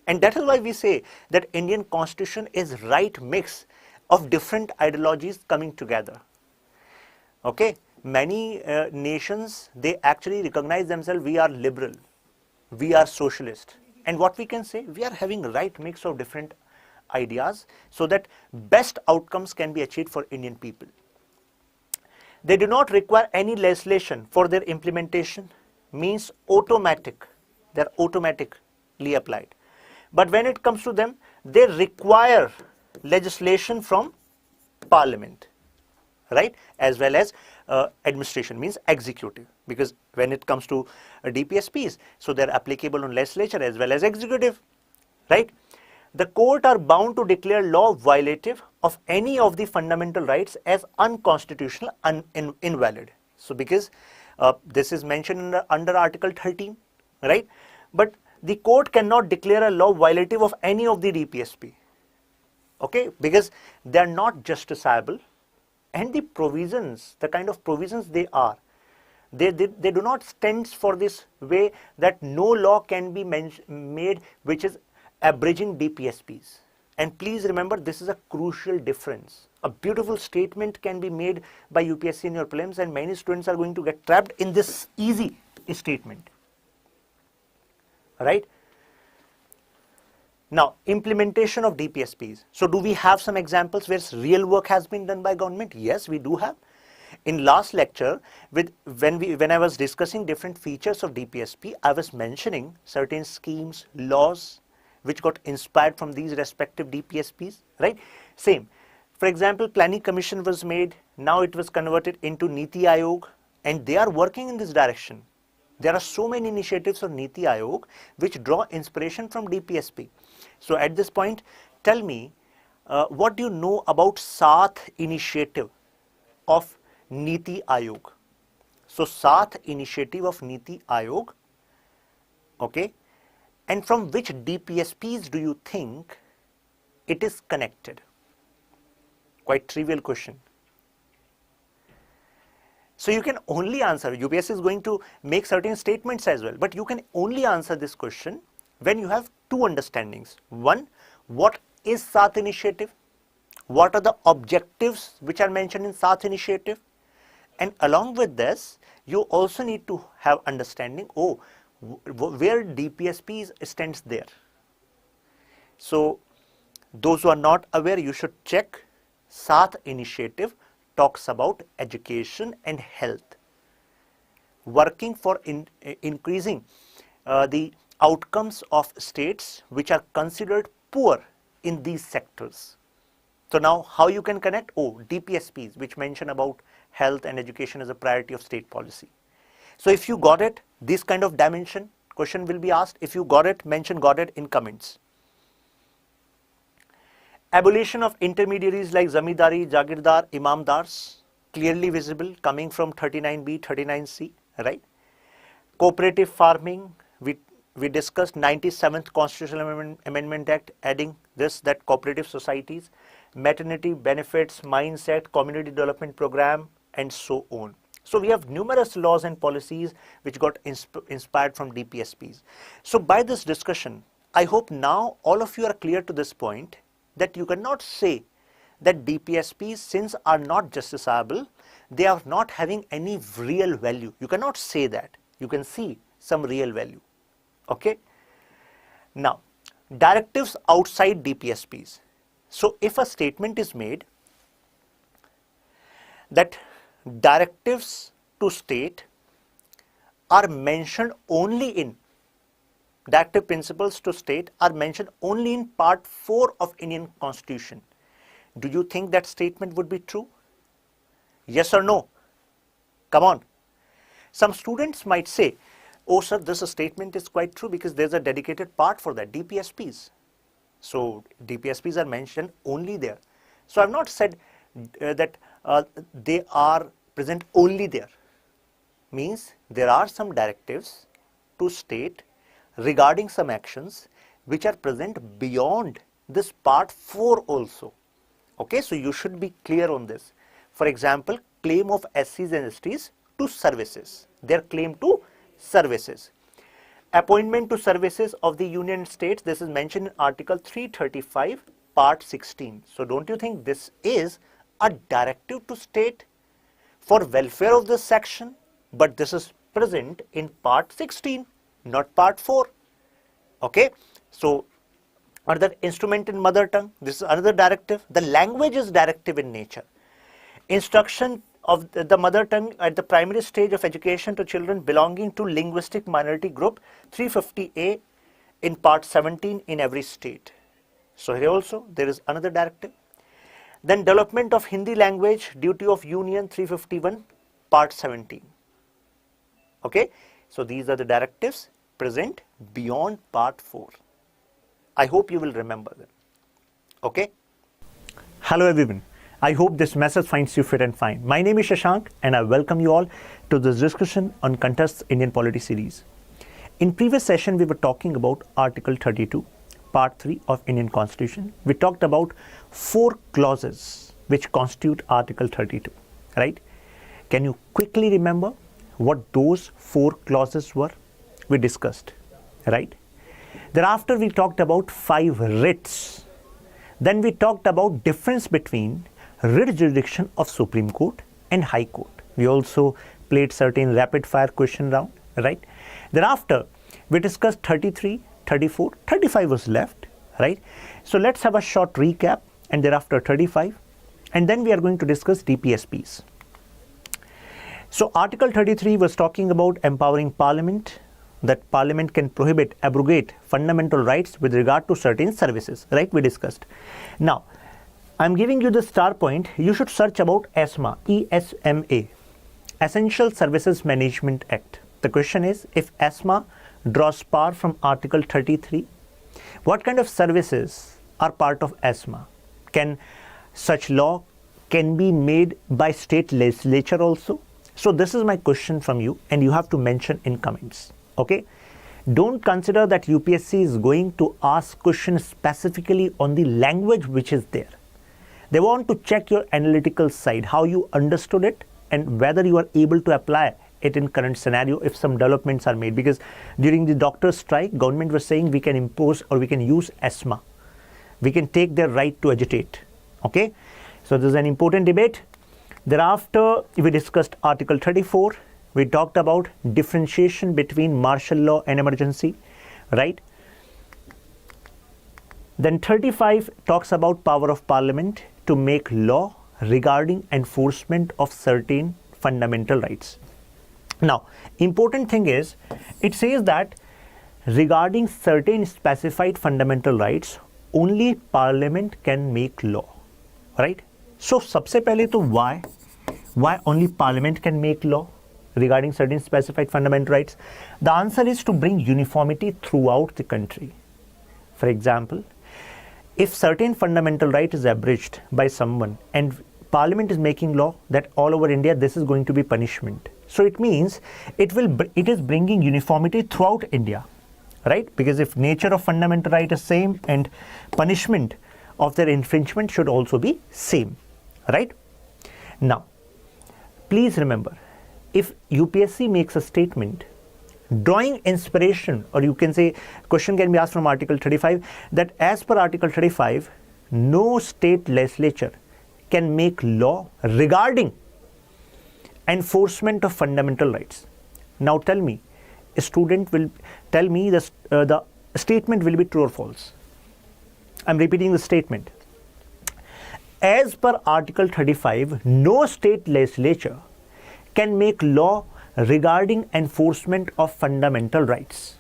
And that is why we say that Indian constitution is right mix of different ideologies coming together. Okay, many nations, they actually recognize themselves, we are liberal, we are socialist, and what we can say, we are having right mix of different ideas so that best outcomes can be achieved for Indian people. They do not require any legislation for their implementation, means automatic, they're automatically applied. But when it comes to them, they require legislation from parliament, right, as well as administration, means executive, because when it comes to DPSPs, so they're applicable on legislature as well as executive, right. The court are bound to declare law violative of any of the fundamental rights as unconstitutional and invalid. So because this is mentioned under Article 13, right, but the court cannot declare a law violative of any of the DPSP, okay, because they are not justiciable, and the provisions, the kind of provisions they are, they do not stand for this way that no law can be made which is abridging DPSPs. And please remember, this is a crucial difference. A beautiful statement can be made by UPSC in your prelims, and many students are going to get trapped in this easy statement, right? Now, implementation of DPSPs. So do we have some examples where real work has been done by government? Yes, we do have. In last lecture, when I was discussing different features of DPSP, I was mentioning certain schemes, laws, which got inspired from these respective DPSPs, right? Same. For example, Planning Commission was made, now it was converted into Niti Aayog, and they are working in this direction. There are so many initiatives of Niti Aayog which draw inspiration from DPSP. So at this point, tell me, what do you know about Saath initiative of Niti Aayog? So Saath initiative of Niti Aayog, okay, and from which DPSPs do you think it is connected? Quite trivial question. So you can only answer, UPSC is going to make certain statements as well, but you can only answer this question when you have two understandings. One, what is Saath initiative? What are the objectives which are mentioned in Saath initiative? And along with this, you also need to have understanding, oh, where DPSPs stands there. So those who are not aware, you should check. Saath initiative talks about education and health, working for increasing the outcomes of states which are considered poor in these sectors. So now how you can connect? Oh, DPSPs, which mention about health and education as a priority of state policy. So if you got it, this kind of dimension question will be asked. If you got it, mention got it in comments. Abolition of intermediaries like zamindari, jagirdar, imamdars, clearly visible, coming from 39B, 39C, right? Cooperative farming, we discussed 97th Constitutional Amendment Act, adding this, that cooperative societies, maternity benefits, mindset, community development program, and so on. So we have numerous laws and policies which got inspired from DPSPs. So by this discussion, I hope now all of you are clear to this point that you cannot say that DPSPs, since are not justiciable, they are not having any real value. You cannot say that. You can see some real value. Okay. Now, directives outside DPSPs. So if a statement is made that directives to state are mentioned only in, directive principles to state are mentioned only in part 4 of Indian Constitution, do you think that statement would be true? Yes or no? Come on. Some students might say, oh sir, this statement is quite true because there's a dedicated part for that, DPSPs. So DPSPs are mentioned only there. So I've not said that they are present only there. Means there are some directives to state regarding some actions which are present beyond this part 4 also. Okay, so you should be clear on this. For example, claim of SCs and STs to services, their claim to services. Appointment to services of the Union States. This is mentioned in Article 335, Part 16. So don't you think this is a directive to state for welfare of this section? But this is present in Part 16, not Part 4. Okay. So another instrument in mother tongue. This is another directive. The language is directive in nature. Instruction of the mother tongue at the primary stage of education to children belonging to linguistic minority group 350A in Part 17 in every state. So here also there is another directive. Then development of Hindi language, duty of union 351 Part 17. Okay, so these are the directives present beyond Part 4. I hope you will remember them. Okay. Hello everyone. I hope this message finds you fit and fine. My name is Shashank and I welcome you all to this discussion on Contests Indian Polity series. In previous session we were talking about Article 32, Part 3 of Indian Constitution. We talked about 4 clauses which constitute Article 32, right? Can you quickly remember what those 4 clauses were? We discussed, right? Thereafter we talked about 5 writs. Then we talked about difference between writ jurisdiction of Supreme Court and High Court. We also played certain rapid fire question round, right? Thereafter, we discussed 33, 34, 35 was left, right? So let's have a short recap and thereafter 35. And then we are going to discuss DPSPs. So Article 33 was talking about empowering Parliament, that Parliament can prohibit, abrogate fundamental rights with regard to certain services, right? We discussed. Now, I'm giving you the star point. You should search about ESMA, ESMA, Essential Services Management Act. The question is, if ESMA draws power from Article 33, what kind of services are part of ESMA? Can such law can be made by state legislature also? So this is my question from you and you have to mention in comments. Okay. Don't consider that UPSC is going to ask questions specifically on the language which is there. They want to check your analytical side, how you understood it and whether you are able to apply it in current scenario if some developments are made. Because during the doctor's strike, government was saying we can impose or we can use ESMA. We can take their right to agitate. Okay. So this is an important debate. Thereafter, we discussed Article 34. We talked about differentiation between martial law and emergency, right? Then 35 talks about power of Parliament to make law regarding enforcement of certain fundamental rights. Now, important thing is, it says that regarding certain specified fundamental rights, only Parliament can make law, right? So, सबसे पहले तो why only Parliament can make law regarding certain specified fundamental rights? The answer is to bring uniformity throughout the country. For example, if certain fundamental right is abridged by someone and Parliament is making law that all over India this is going to be punishment. So it means it is bringing uniformity throughout India, right? Because if nature of fundamental right is same and punishment of their infringement should also be same, right? Now, please remember, if UPSC makes a statement drawing inspiration, or you can say question can be asked from Article 35, that as per Article 35, no state legislature can make law regarding enforcement of fundamental rights. Now tell me, a student will tell me the statement will be true or false. I'm repeating the statement. As per Article 35, no state legislature can make law regarding enforcement of fundamental rights.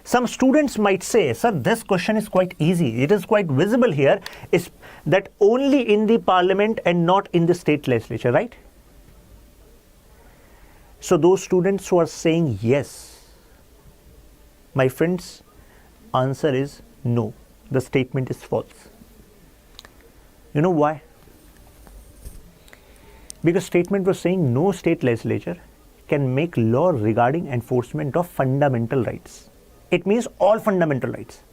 Some students might say, sir, this question is quite easy. It is quite visible here, is that only in the Parliament and not in the state legislature, right? So those students who are saying yes, my friends, answer is no. The statement is false. You know why? Because statement was saying no state legislature can make law regarding enforcement of fundamental rights. It means all fundamental rights.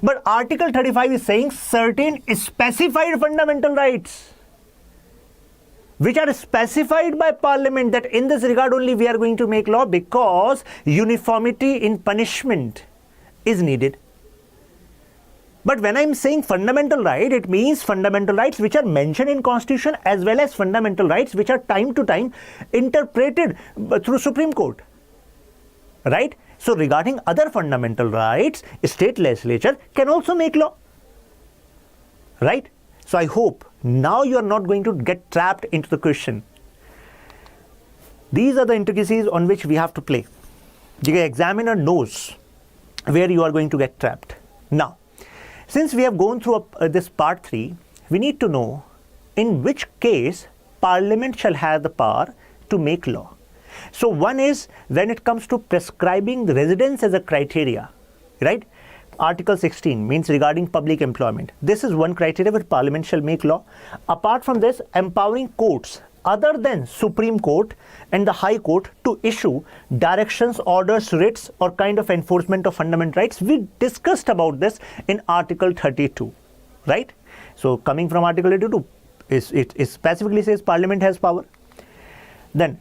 But Article 35 is saying certain specified fundamental rights. which are specified by Parliament that in this regard only we are going to make law, because uniformity in punishment is needed. But when I'm saying fundamental right, it means fundamental rights which are mentioned in Constitution, as well as fundamental rights which are time to time interpreted through Supreme Court. Right? So regarding other fundamental rights, state legislature can also make law. Right? So I hope now you are not going to get trapped into the question. These are the intricacies on which we have to play. The examiner knows where you are going to get trapped. Now, since we have gone through this part 3, we need to know in which case Parliament shall have the power to make law. So one is when it comes to prescribing the residence as a criteria, right? Article 16 means regarding public employment. This is one criteria where Parliament shall make law. Apart from this, empowering courts other than Supreme Court and the High Court to issue directions, orders, writs, or kind of enforcement of fundamental rights. We discussed about this in Article 32, right? So coming from Article 32, it specifically says Parliament has power. Then,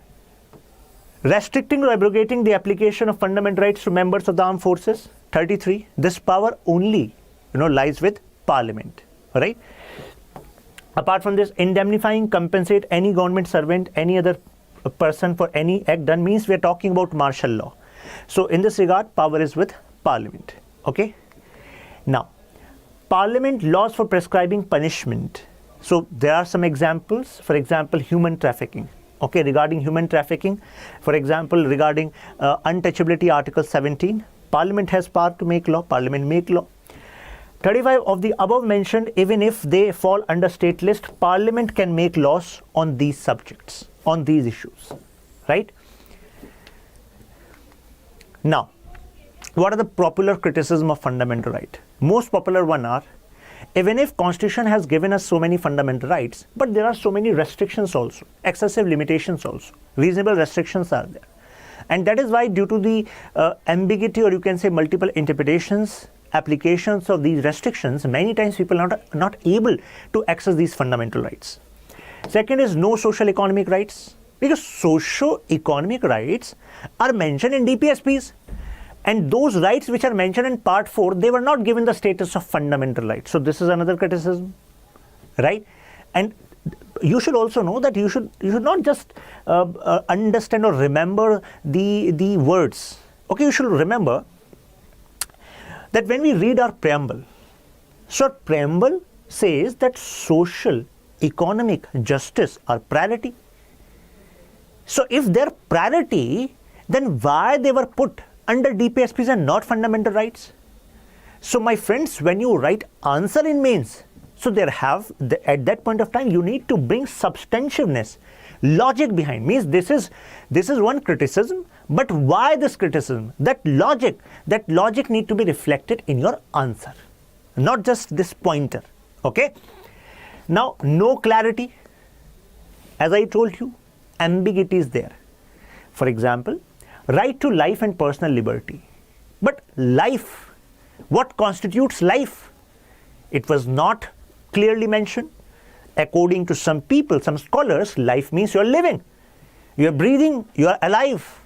restricting or abrogating the application of fundamental rights to members of the armed forces. 33. This power only, lies with Parliament, right? Apart from this, indemnifying, compensate any government servant, any other person for any act done, means we are talking about martial law. So in this regard, power is with Parliament. Okay. Now, Parliament laws for prescribing punishment. So there are some examples. For example, human trafficking. Okay, regarding human trafficking, for example, regarding untouchability, Article 17, Parliament has power to make law. Parliament make law. 35 of the above mentioned, even if they fall under state list, Parliament can make laws on these subjects, on these issues, right? Now, what are the popular criticism of fundamental right? Most popular one are, even if Constitution has given us so many fundamental rights, but there are so many restrictions also, excessive limitations also, reasonable restrictions are there. And that is why, due to the ambiguity, or you can say multiple interpretations, applications of these restrictions, many times people are not able to access these fundamental rights. Second is no social economic rights, because socio-economic rights are mentioned in DPSPs, and those rights which are mentioned in Part 4, they were not given the status of fundamental rights. So this is another criticism, right? And you should also know that you should not just understand or remember the words. Okay, you should remember that when we read our preamble, so our preamble says that social, economic justice are priority. So if they're priority, then why they were put under DPSPs and not fundamental rights? So my friends, when you write answer in mains, so at that point of time, you need to bring substantiveness, logic behind. Means this is one criticism, but why this criticism? That logic need to be reflected in your answer, not just this pointer. Okay. Now, no clarity. As I told you, ambiguity is there. For example, right to life and personal liberty. But life, what constitutes life? It was not clearly mentioned. According to some people, some scholars, life means you are living, you are breathing, you are alive,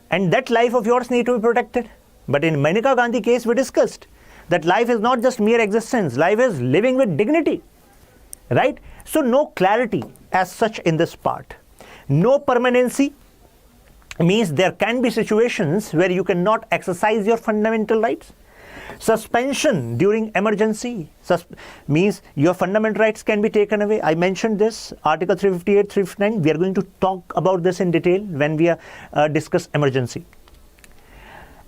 and that life of yours need to be protected. But in Maneka Gandhi case, we discussed that life is not just mere existence, life is living with dignity, right? So no clarity as such in this part. No permanency means there can be situations where you cannot exercise your fundamental rights. Suspension during emergency means your fundamental rights can be taken away. I mentioned this, Article 358, 359. We are going to talk about this in detail when we discuss emergency.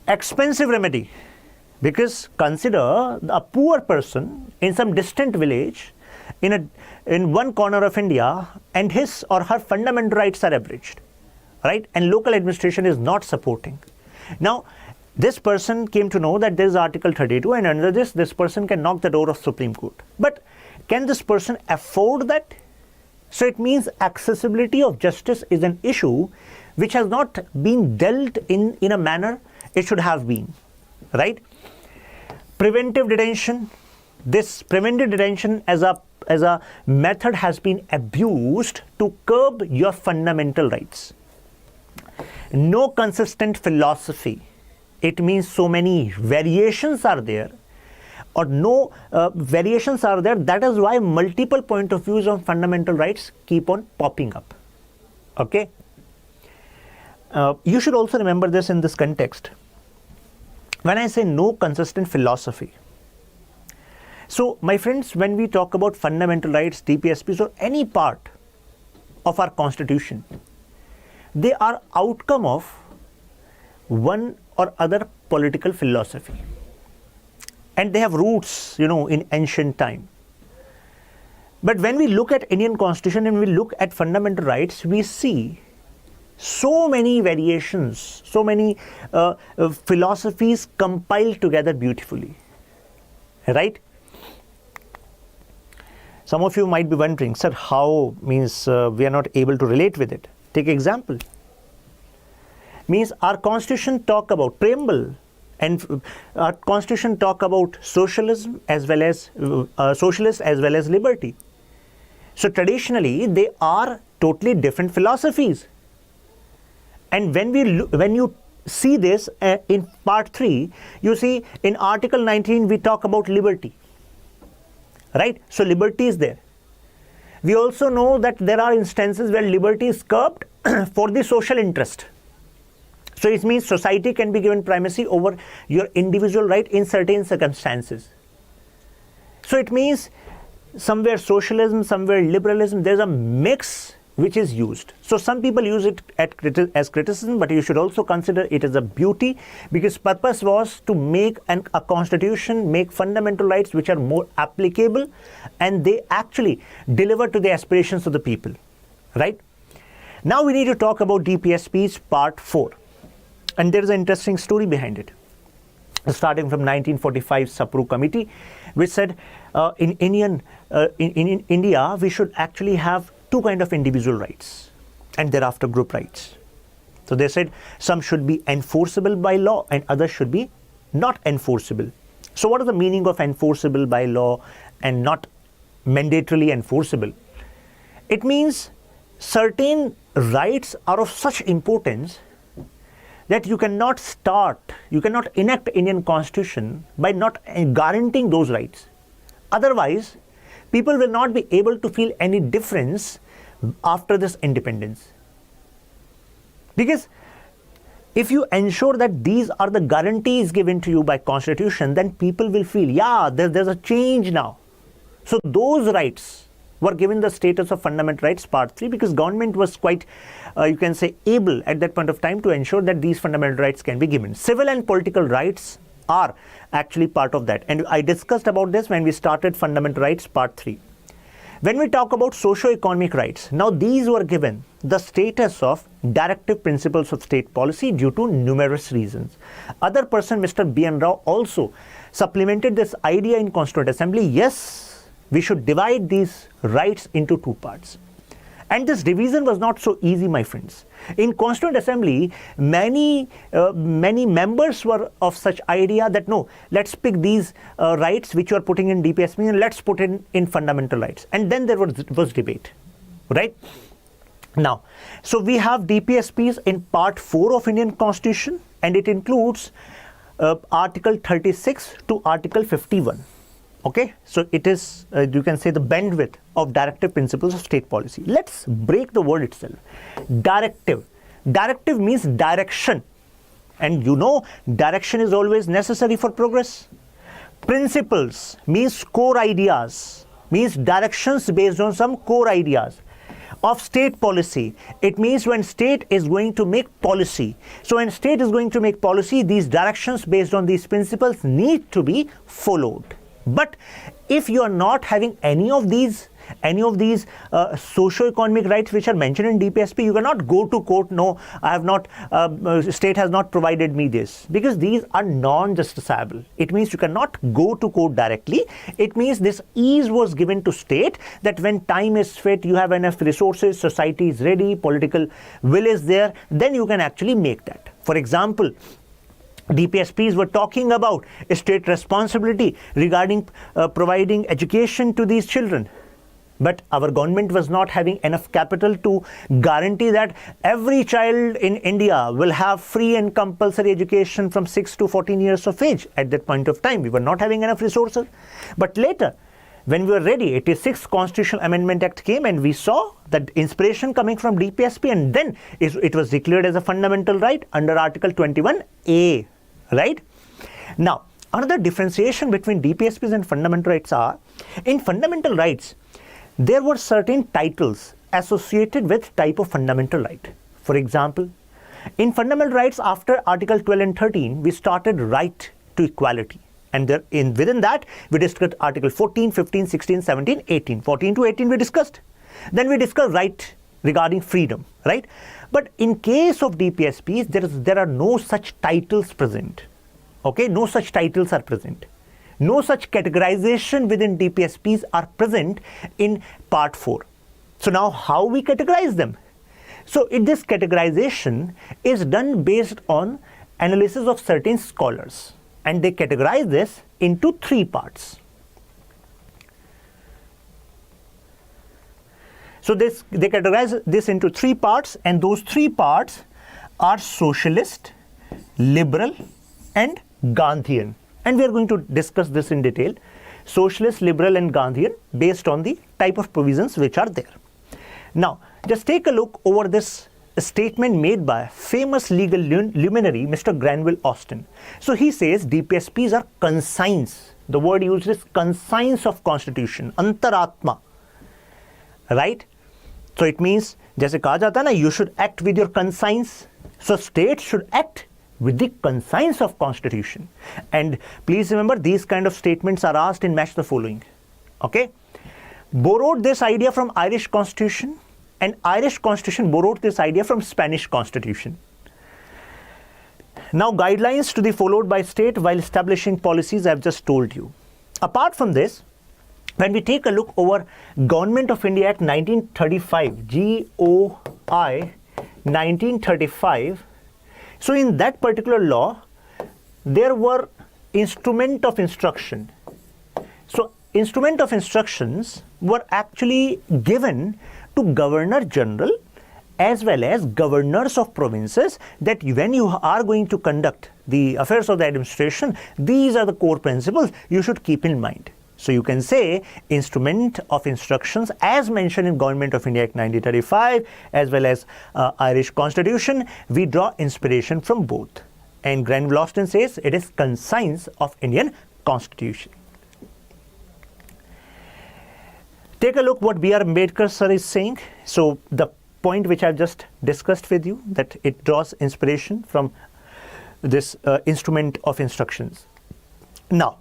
Expensive remedy, because consider a poor person in some distant village in one corner of India, and his or her fundamental rights are abridged, right? And local administration is not supporting. Now, this person came to know that there is Article 32, and under this person can knock the door of Supreme Court. But can this person afford that? So it means accessibility of justice is an issue which has not been dealt in a manner it should have been, right? Preventive detention. This preventive detention as a a method has been abused to curb your fundamental rights. No consistent philosophy. It means so many variations are there, or no variations are there. That is why multiple point of views on fundamental rights keep on popping up. Okay. You should also remember this in this context. When I say no consistent philosophy, so my friends, when we talk about fundamental rights, DPSPs, or any part of our constitution, they are outcome of one or other political philosophy, and they have roots, in ancient time. But when we look at Indian constitution and we look at fundamental rights, we see so many variations, so many philosophies compiled together beautifully, right? Some of you might be wondering, sir, how means we are not able to relate with it? Take example. Means our constitution talk about preamble, and our constitution talk about socialism as well as socialist as well as liberty. So traditionally they are totally different philosophies. And when you see this in part 3, you see in Article 19 we talk about liberty, right? So liberty is there. We also know that there are instances where liberty is curbed for the social interest. So it means society can be given primacy over your individual right in certain circumstances. So it means somewhere socialism, somewhere liberalism, there's a mix which is used. So some people use it as criticism, but you should also consider it as a beauty, because purpose was to make a constitution, make fundamental rights which are more applicable, and they actually deliver to the aspirations of the people, right? Now we need to talk about DPSPs part 4. And there is an interesting story behind it. Starting from 1945 Sapru Committee, which said in India we should actually have two kind of individual rights and thereafter group rights. So they said some should be enforceable by law and others should be not enforceable. So what is the meaning of enforceable by law and not mandatorily enforceable? It means certain rights are of such importance that you cannot enact Indian constitution by not guaranteeing those rights. Otherwise, people will not be able to feel any difference after this independence. Because if you ensure that these are the guarantees given to you by constitution, then people will feel, yeah, there's a change now. So those rights were given the status of fundamental rights part 3, because government was quite, you can say, able at that point of time to ensure that these fundamental rights can be given. Civil and political rights are actually part of that. And I discussed about this when we started fundamental rights part 3. When we talk about socio-economic rights, now these were given the status of directive principles of state policy due to numerous reasons. Other person, Mr. B.N. Rao, also supplemented this idea in Constituent Assembly. Yes, we should divide these rights into two parts. And this division was not so easy, my friends. In Constituent Assembly, many members were of such idea that no, let's pick these rights which you are putting in DPSP and let's put in fundamental rights. And then there was debate, right? Now, so we have DPSPs in part 4 of Indian Constitution, and it includes Article 36 to Article 51. Okay, so it is, you can say, the bandwidth of directive principles of state policy. Let's break the word itself. Directive. Directive means direction. And you know, direction is always necessary for progress. Principles means core ideas, means directions based on some core ideas. Of state policy, it means when state is going to make policy. So when state is going to make policy, these directions based on these principles need to be followed. But if you are not having any of these socio-economic rights which are mentioned in DPSP, you cannot go to court. No, I have not, state has not provided me this, because these are non-justiciable. It means you cannot go to court directly. It means this ease was given to state that when time is fit, you have enough resources, society is ready, political will is there, then you can actually make that. For example, DPSPs were talking about state responsibility regarding providing education to these children. But our government was not having enough capital to guarantee that every child in India will have free and compulsory education from 6 to 14 years of age. At that point of time, we were not having enough resources. But later, when we were ready, 86th Constitutional Amendment Act came, and we saw that inspiration coming from DPSP, and then it was declared as a fundamental right under Article 21A, right? Now, another differentiation between DPSPs and fundamental rights are, in fundamental rights, there were certain titles associated with type of fundamental right. For example, in fundamental rights after Article 12 and 13, we started right to equality. And within that, we discussed Article 14, 15, 16, 17, 18. 14 to 18 we discussed. Then we discussed right regarding freedom, right? But in case of DPSPs, there are no such titles present. Okay, no such titles are present. No such categorization within DPSPs are present in Part 4. So now how we categorize them? So this categorization is done based on analysis of certain scholars, and they categorize this into 3 parts. So they categorize this into 3 parts, and those 3 parts are socialist, liberal, and Gandhian. And we are going to discuss this in detail. Socialist, liberal, and Gandhian based on the type of provisions which are there. Now, just take a look over this statement made by famous legal luminary Mr. Granville Austin. So he says DPSPs are conscience. The word used is conscience of constitution, antaratma, right? So it means, जैसे कहा जाता है ना, you should act with your conscience. So states should act with the conscience of constitution. And please remember, these kind of statements are asked in match the following. Okay? Borrowed this idea from Irish constitution, and Irish constitution borrowed this idea from Spanish constitution. Now, guidelines to be followed by state while establishing policies, I've just told you. Apart from this, when we take a look over Government of India Act 1935, GOI 1935, so in that particular law, there were instrument of instruction. So instrument of instructions were actually given to Governor General as well as governors of provinces, that when you are going to conduct the affairs of the administration, these are the core principles you should keep in mind. So you can say instrument of instructions as mentioned in Government of India Act 1935 as well as Irish Constitution, we draw inspiration from both. And Granville Austin says it is conscience of Indian Constitution. Take a look what B.R. Ambedkar sir is saying. So the point which I've just discussed with you, that it draws inspiration from this instrument of instructions. Now,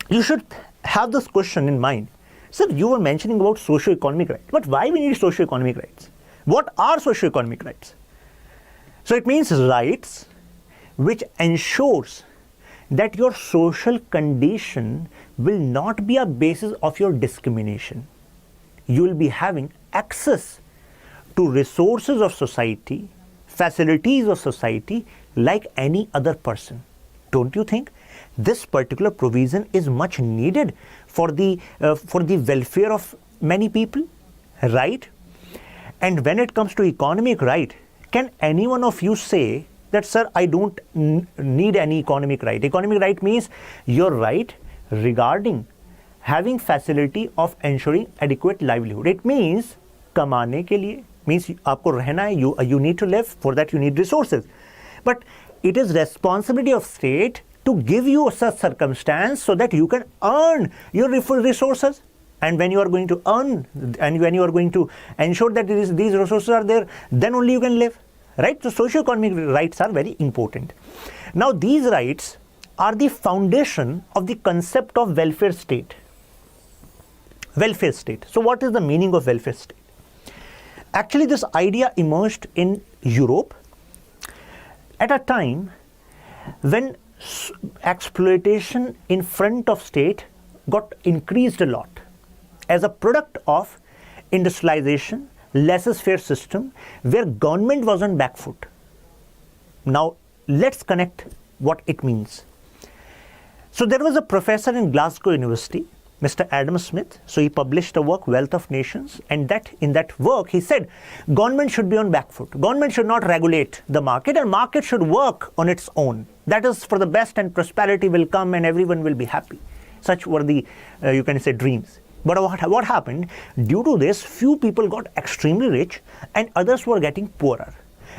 you should have this question in mind. Sir, you were mentioning about socio-economic rights, but why we need socio-economic rights? What are socio-economic rights? So it means rights which ensures that your social condition will not be a basis of your discrimination. You will be having access to resources of society, facilities of society like any other person. Don't you think this particular provision is much needed for the welfare of many people, right? And when it comes to economic right, can any one of you say that, sir, I don't need any economic right? Economic right means your right regarding having facility of ensuring adequate livelihood. It means कमाने के लिए, means आपको रहना है, you need to live, for that you need resources. But it is responsibility of state to give you such circumstance so that you can earn your resources. And when you are going to earn and when you are going to ensure that these resources are there, then only you can live, right? So socio-economic rights are very important. Now these rights are the foundation of the concept of welfare state. Welfare state. So what is the meaning of welfare state? Actually, this idea emerged in Europe at a time when exploitation in front of state got increased a lot as a product of industrialization, laissez-faire system where government was on back foot. Now let's connect what it means. So there was a professor in Glasgow University, Mr. Adam Smith. So he published a work, Wealth of Nations, and in that work he said government should be on back foot. Government should not regulate the market, and market should work on its own. That is for the best, and prosperity will come and everyone will be happy. Such were the, you can say, dreams. But what happened? Due to this, few people got extremely rich and others were getting poorer.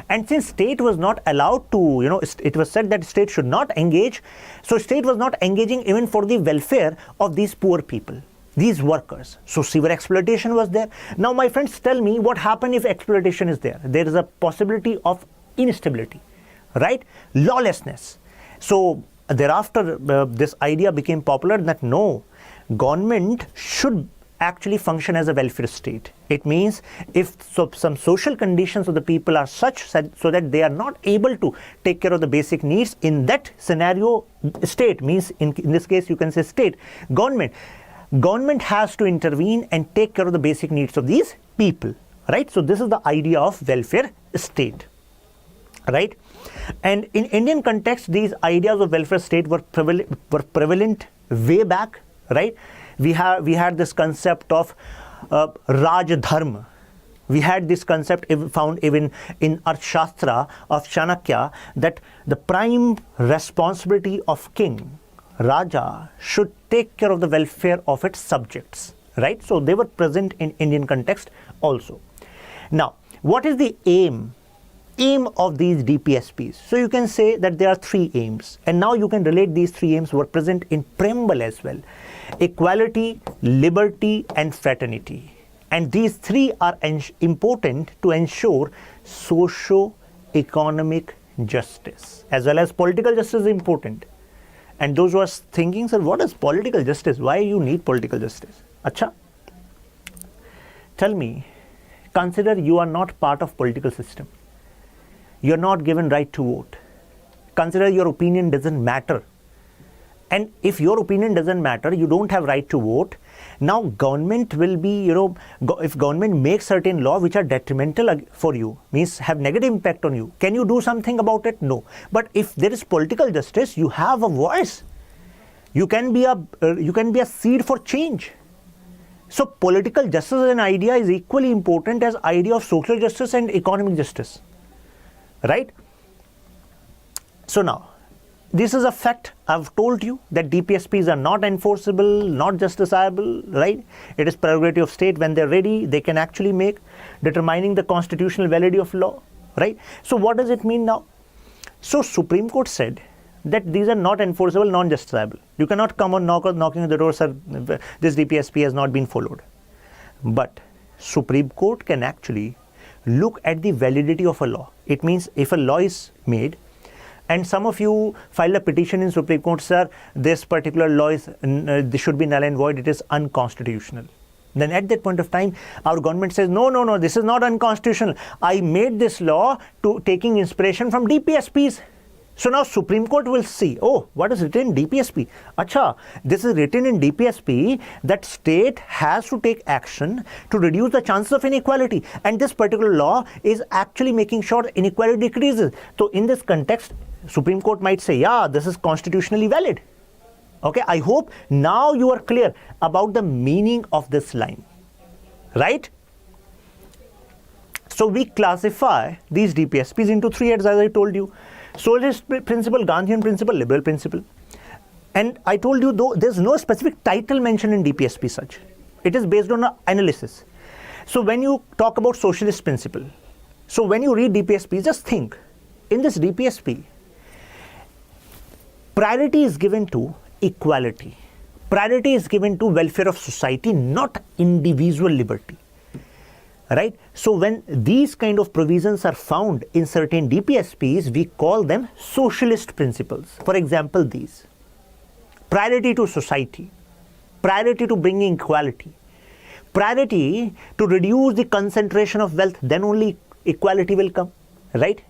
And since state was not allowed to, it was said that state should not engage. So state was not engaging even for the welfare of these poor people, these workers. So severe exploitation was there. Now, my friends, tell me what happened if exploitation is there. There is a possibility of instability, right? Lawlessness. So thereafter, this idea became popular that no, government should actually function as a welfare state. It means if some social conditions of the people are such so that they are not able to take care of the basic needs, in that scenario, state means, in this case you can say state, government has to intervene and take care of the basic needs of these people, right? So this is the idea of welfare state, right? And in Indian context, these ideas of welfare state were prevalent way back, right? We had this concept of Raj Dharma. We had this concept found even in Arthashastra of Chanakya, that the prime responsibility of king, Raja, should take care of the welfare of its subjects, right? So they were present in Indian context also. Now, what is the aim of these DPSPs? So you can say that there are three aims, and now you can relate these three aims were present in preamble as well: equality, liberty, and fraternity. And these three are important to ensure socio-economic justice, as well as political justice is important. And those who are thinking, sir, what is political justice? Why you need political justice? Acha, tell me, consider you are not part of political system. You're not given right to vote. Consider your opinion doesn't matter. And if your opinion doesn't matter, you don't have right to vote. Now government will be, if government makes certain law which are detrimental for you, means have negative impact on you, can you do something about it? No. But if there is political justice, you have a voice. You can be a seed for change. So political justice as an idea is equally important as idea of social justice and economic justice. Right? So now, this is a fact. I've told you that DPSPs are not enforceable, not justiciable, right? It is prerogative of state. When they're ready, they can actually make determining the constitutional validity of law, right? So what does it mean now? So Supreme Court said that these are not enforceable, non-justiciable. You cannot come on knocking on the door, sir, this DPSP has not been followed. But Supreme Court can actually look at the validity of a law. It means if a law is made and some of you file a petition in Supreme Court, sir, this particular law is this should be null and void, it is unconstitutional. Then at that point of time, our government says, no, this is not unconstitutional. I made this law to taking inspiration from DPSPs. So now Supreme Court will see, oh, what is written in DPSP? Acha, this is written in DPSP that state has to take action to reduce the chances of inequality. And this particular law is actually making sure inequality decreases. So in this context, Supreme Court might say, yeah, this is constitutionally valid. Okay, I hope now you are clear about the meaning of this line, right? So we classify these DPSPs into three heads, as I told you. Socialist principle, Gandhian principle, liberal principle. And I told you, though, there's no specific title mentioned in DPSP such. It is based on an analysis. So when you talk about socialist principle, so when you read DPSP, just think, in this DPSP, priority is given to equality. Priority is given to welfare of society, not individual liberty. Right? So when these kind of provisions are found in certain DPSPs, we call them socialist principles. For example, these: priority to society, priority to bringing equality, priority to reduce the concentration of wealth, then only equality will come, right?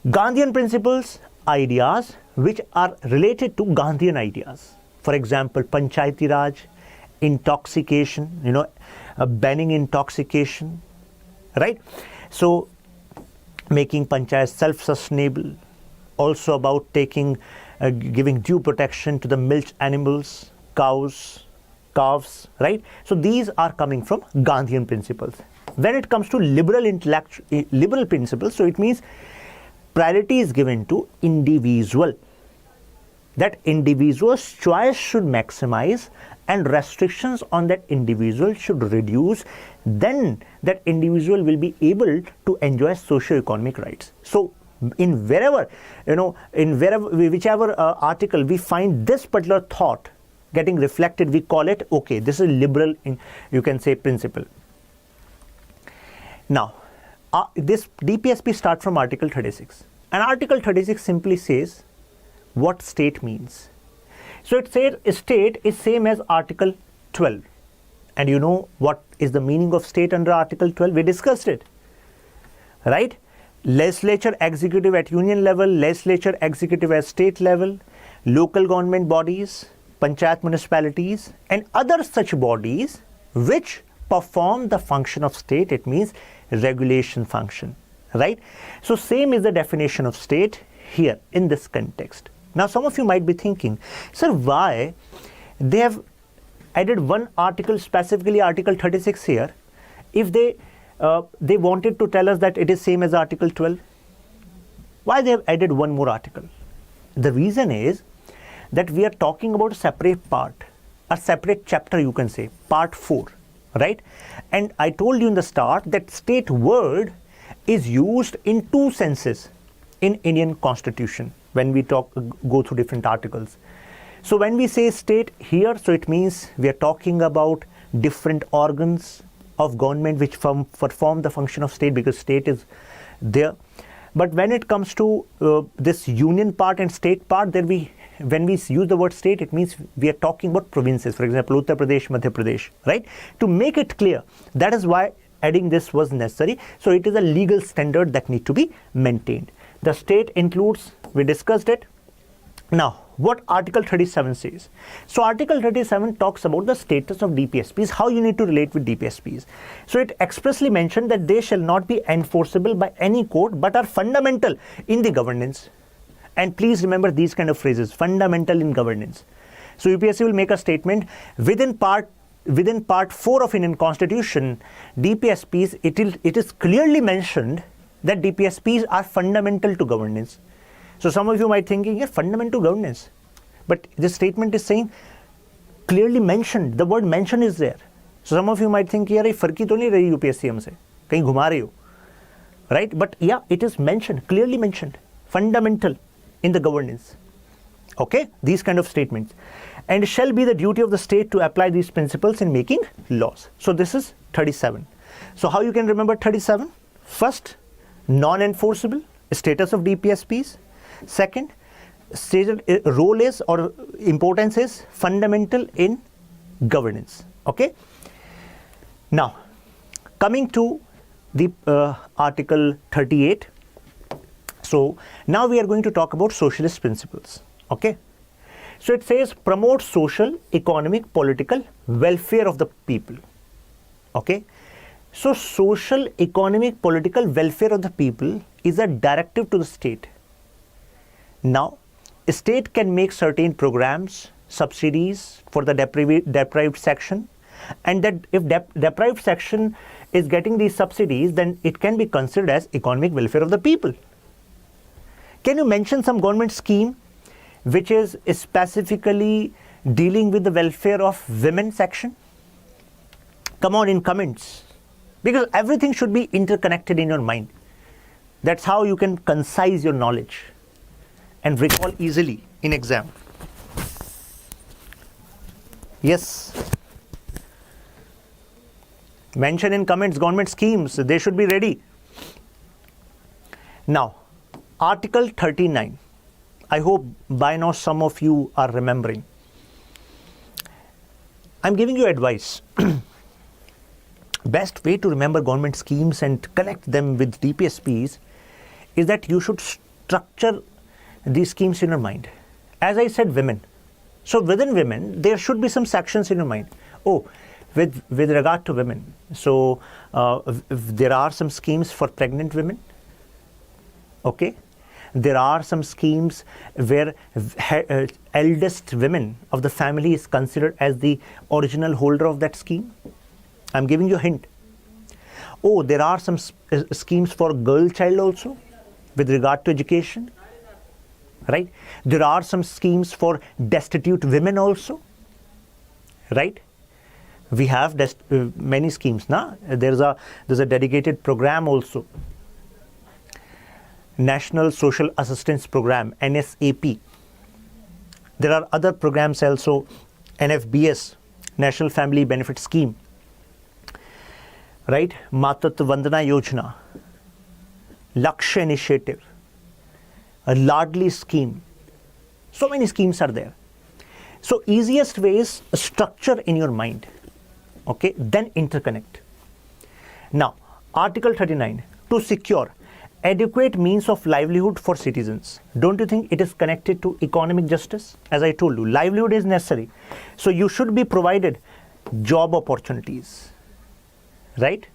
Gandhian principles, ideas which are related to Gandhian ideas. For example, Panchayati Raj, intoxication, banning intoxication, right? So making panchayats self-sustainable, also about giving due protection to the milch animals, cows, calves, right? So these are coming from Gandhian principles. When it comes to liberal principles, so it means priority is given to individual. That individual's choice should maximize and restrictions on that individual should reduce. Then that individual will be able to enjoy socio-economic rights. So in wherever, whichever article we find this particular thought getting reflected, we call it, okay, this is liberal, you can say, principle. Now, this DPSP starts from Article 36. And Article 36 simply says what state means. So it says state is same as Article 12. And you know what is the meaning of state under Article 12? We discussed it, right? Legislature, executive at union level, legislature, executive at state level, local government bodies, panchayat municipalities, and other such bodies which perform the function of state. It means regulation function, right? So same is the definition of state here in this context. Now some of you might be thinking, sir, why they have added one article, specifically Article 36 here, if they wanted to tell us that it is same as Article 12? Why they have added one more article? The reason is that we are talking about a separate part, a separate chapter, you can say, part 4, right? And I told you in the start that state word is used in two senses in Indian Constitution when we go through different articles. So when we say state here, so it means we are talking about different organs of government which perform the function of state, because state is there. But when it comes to this union part and state part, then when we use the word state, it means we are talking about provinces, for example, Uttar Pradesh, Madhya Pradesh, right? To make it clear, that is why adding this was necessary. So it is a legal standard that need to be maintained. The state includes, we discussed it. Now, what Article 37 says? So Article 37 talks about the status of DPSPs, how you need to relate with DPSPs. So it expressly mentioned that they shall not be enforceable by any court but are fundamental in the governance. And please remember these kind of phrases, fundamental in governance. So UPSC will make a statement within part 4 of Indian Constitution, DPSPs, it is clearly mentioned that DPSPs are fundamental to governance. So some of you might thinking, yeah, fundamental governance. But this statement is saying, clearly mentioned, the word mention is there. So some of you might think, yeah, farki to nahi rahi UPSC humse, kahin ghuma rahi ho, right? But yeah, it is mentioned, clearly mentioned, fundamental in the governance. Okay, these kind of statements. And it shall be the duty of the state to apply these principles in making laws. So this is 37. So how you can remember 37? First, non-enforceable, status of DPSPs. Second, role is or importance is fundamental in governance. Okay. Now, coming to the Article 38. So now we are going to talk about socialist principles. Okay. So it says promote social, economic, political welfare of the people. Okay. So social, economic, political welfare of the people is a directive to the state. Now, a state can make certain programs, subsidies for the deprived section, and that if deprived section is getting these subsidies, then it can be considered as economic welfare of the people. Can you mention some government scheme which is specifically dealing with the welfare of women section? Come on in comments. Because everything should be interconnected in your mind. That's how you can concise your knowledge and recall easily in exam. Yes. Mention in comments government schemes. They should be ready. Now, Article 39. I hope by now some of you are remembering. I'm giving you advice. Best way to remember government schemes and connect them with DPSPs is that you should structure these schemes in your mind. As I said, women. So within women, there should be some sections in your mind. Oh, with regard to women. So there are some schemes for pregnant women. Okay. there are some schemes where eldest women of the family is considered as the original holder of that scheme. I'm giving you a hint. Oh, there are some schemes for girl child also with regard to education, right? There are some schemes for destitute women also, right? We have many schemes now. There's a dedicated program also, National Social Assistance Program, NSAP. There are other programs also, NFBS, National Family Benefit Scheme, right? Matatva Vandana Yojana, Lakshya Initiative, a Ladli scheme. So many schemes are there. So easiest way is structure in your mind, okay, then interconnect. Now, Article 39, to secure adequate means of livelihood for citizens. Don't you think it is connected to economic justice? As I told you, livelihood is necessary. So you should be provided job opportunities, right?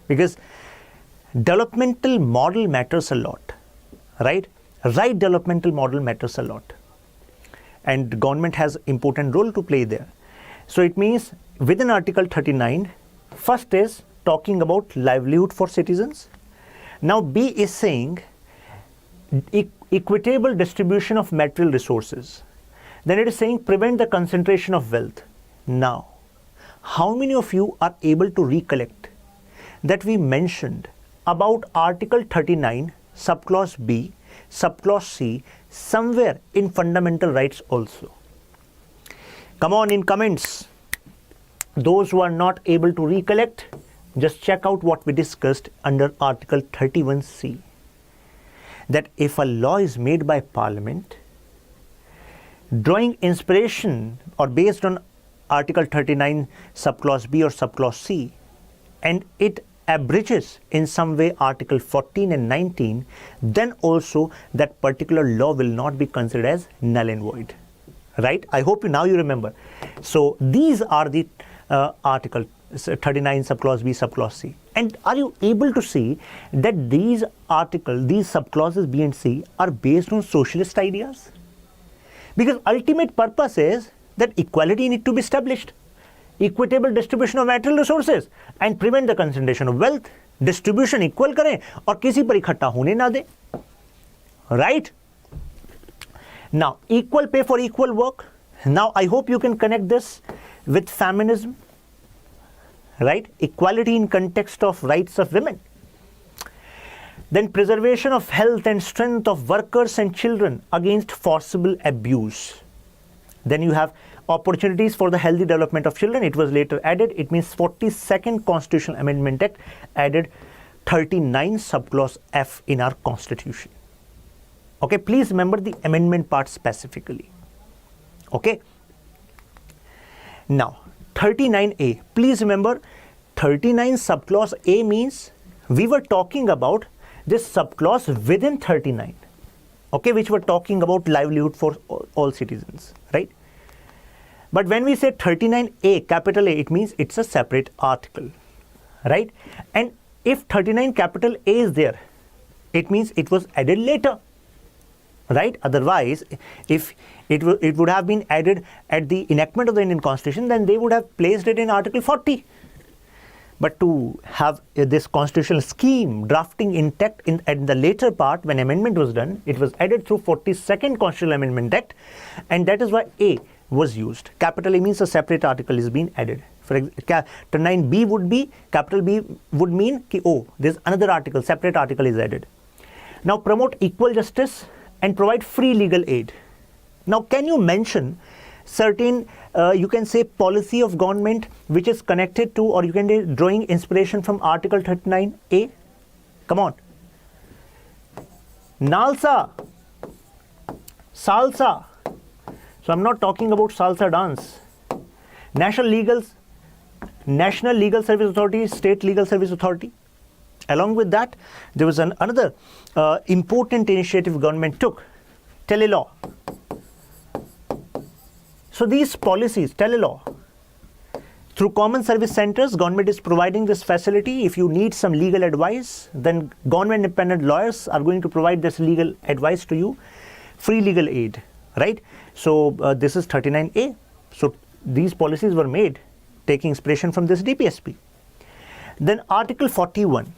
Because developmental model matters a lot, right? Right developmental model matters a lot. And government has important role to play there. So it means within Article 39, first is talking about livelihood for citizens. Now B is saying equitable distribution of material resources. Then it is saying prevent the concentration of wealth. Now, how many of you are able to recollect that we mentioned about Article 39, subclause B, subclause C, somewhere in fundamental rights also? Come on in comments. Those who are not able to recollect, just check out what we discussed under Article 31C. That if a law is made by Parliament, drawing inspiration or based on Article 39, subclause B or subclause C, and it abridges in some way Article 14 and 19, then also that particular law will not be considered as null and void, right? I hope now you remember. So these are the Article 39, subclause B, subclause C. And are you able to see that these articles, these subclauses B and C are based on socialist ideas? Because ultimate purpose is that equality need to be established, equitable distribution of material resources, and prevent the concentration of wealth. Distribution equal करें और किसी पर इकट्ठा होने ना दें, right? Now, equal pay for equal work. Now, I hope you can connect this with feminism, right? Equality in context of rights of women. Then preservation of health and strength of workers and children against forcible abuse. Then you have opportunities for the healthy development of children. It was later added. It means 42nd Constitutional Amendment Act added 39 subclause F in our Constitution. Okay, please remember the amendment part specifically. Okay. Now, 39A. Please remember 39 subclause A means we were talking about this subclause within 39. Okay, which were talking about livelihood for all citizens, right? But when we say 39A, capital A, it means it's a separate article, right? And if 39 capital A is there, it means it was added later, right? Otherwise, if it would have been added at the enactment of the Indian Constitution, then they would have placed it in Article 40. But to have this constitutional scheme drafting intact at the later part, when amendment was done, it was added through 42nd Constitutional Amendment Act, and that is why A was used. Capital A means a separate article is being added. For example, 39B would be, capital B would mean ki, oh, there's another article, separate article is added. Now promote equal justice and provide free legal aid. Now can you mention certain, you can say policy of government which is connected to, or you can say drawing inspiration from Article 39A? Come on. Nalsa, salsa. So I'm not talking about salsa dance. National Legal Service Authority, State Legal Service Authority. Along with that, there was another important initiative government took, telelaw. So these policies, telelaw, Through common service centers, government is providing this facility. If you need some legal advice, then government independent lawyers are going to provide this legal advice to you. Free legal aid, right? So this is 39A. So these policies were made taking inspiration from this DPSP. Then Article 41,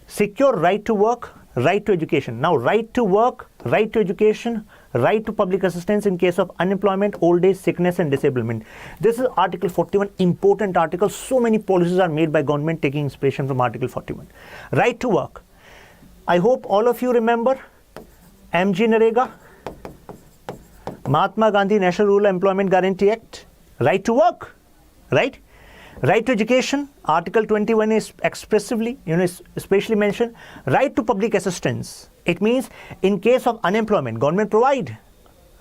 secure right to work, right to education. Now, right to work, right to education, right to public assistance in case of unemployment, old age, sickness and disablement. This is Article 41, important article. So many policies are made by government taking inspiration from Article 41. Right to work. I hope all of you remember MG Narega, Mahatma Gandhi National Rural Employment Guarantee Act. Right to work, right? Right to education, Article 21 is expressively, especially mentioned. Right to public assistance. It means in case of unemployment, government provide,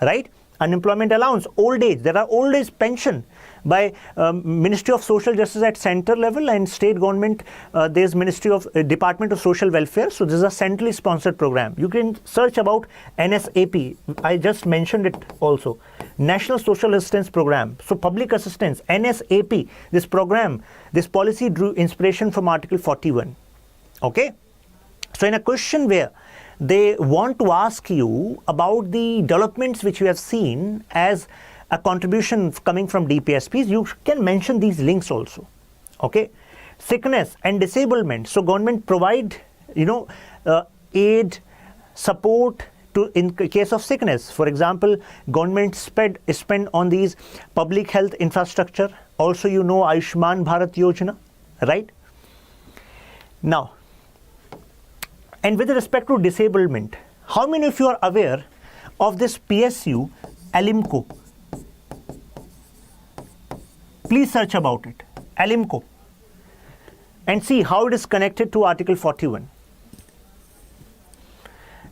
right? Unemployment allowance, old age. There are old age pension by Ministry of Social Justice at center level, and state government, there's Ministry of Department of Social Welfare. So this is a centrally sponsored program. You can search about NSAP. I just mentioned it also. National Social Assistance Program. So public assistance, NSAP, this program, this policy drew inspiration from Article 41. Okay. So in a question where they want to ask you about the developments which you have seen as a contribution coming from DPSPs, you can mention these links also. Okay. Sickness and disablement. So government provide, aid, support to in case of sickness. For example, government spend on these public health infrastructure. Also, Ayushman Bharat Yojana, right? Now, and with respect to disablement, how many of you are aware of this PSU Alimco? Please search about it, Alimco, and see how it is connected to Article 41.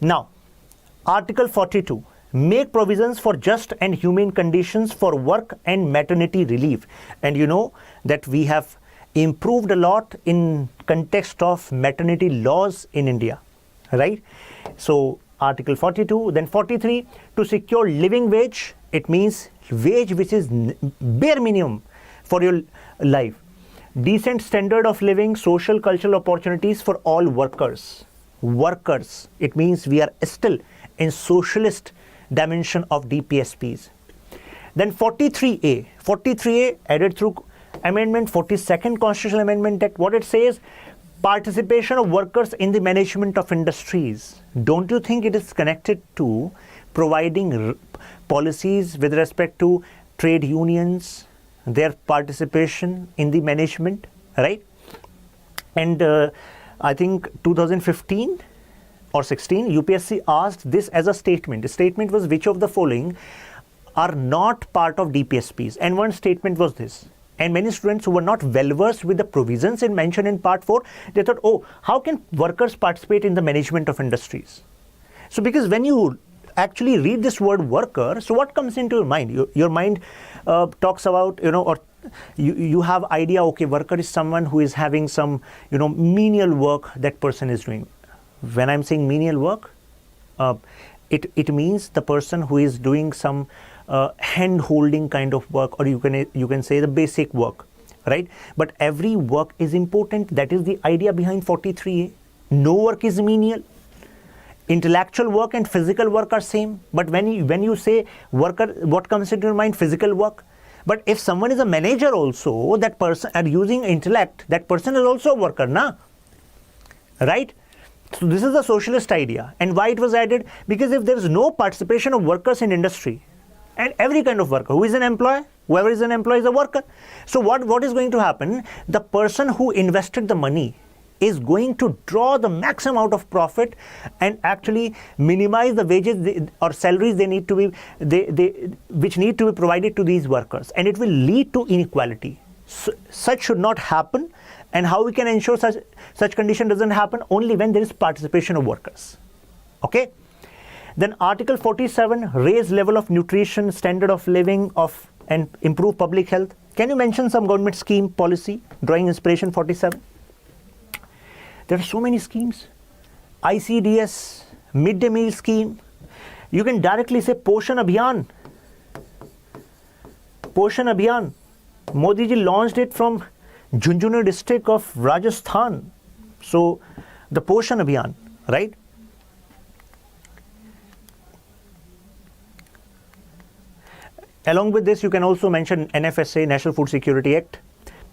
Now, Article 42, make provisions for just and humane conditions for work and maternity relief. And you know that we have improved a lot in context of maternity laws in India, right? So Article 42, then 43, to secure living wage. It means wage which is bare minimum for your life. Decent standard of living, social cultural opportunities for all workers. Workers, it means we are still in socialist dimension of DPSPs. Then 43A added through amendment, 42nd Constitutional Amendment Act. What it says, participation of workers in the management of industries. Don't you think it is connected to providing policies with respect to trade unions, their participation in the management, right? And I think 2015 or 16, UPSC asked this as a statement. The statement was, which of the following are not part of DPSPs? And one statement was this. And many students who were not well versed with the provisions mentioned in Part 4, they thought, oh, how can workers participate in the management of industries? So because when you actually read this word worker, so what comes into your mind? Your mind talks about, or you have idea, okay, worker is someone who is having some, menial work that person is doing. When I'm saying menial work, it means the person who is doing some hand holding kind of work, or you can say the basic work, right? But every work is important. That is the idea behind 43A. No work is menial. Intellectual work and physical work are same. But when you say worker, what comes into your mind? Physical work. But if someone is a manager also, that person are using intellect, that person is also a worker, na? Right? So this is the socialist idea. And why it was added? Because if there is no participation of workers in industry, and every kind of worker, who is an employee, whoever is an employee is a worker. So what is going to happen? The person who invested the money is going to draw the maximum out of profit and actually minimize the wages or salaries which need to be provided to these workers, and it will lead to inequality. Such should not happen. And how we can ensure such condition doesn't happen? Only when there is participation of workers. Okay. Then Article 47, raise level of nutrition, standard of living and improve public health. Can you mention some government scheme policy drawing inspiration? 47. There are so many schemes. ICDS, midday meal scheme. You can directly say Poshan Abhiyan. Poshan Abhiyan. Modi ji launched it from Jhunjhunu district of Rajasthan. So the Poshan Abhiyan, right? Along with this, you can also mention NFSA, National Food Security Act,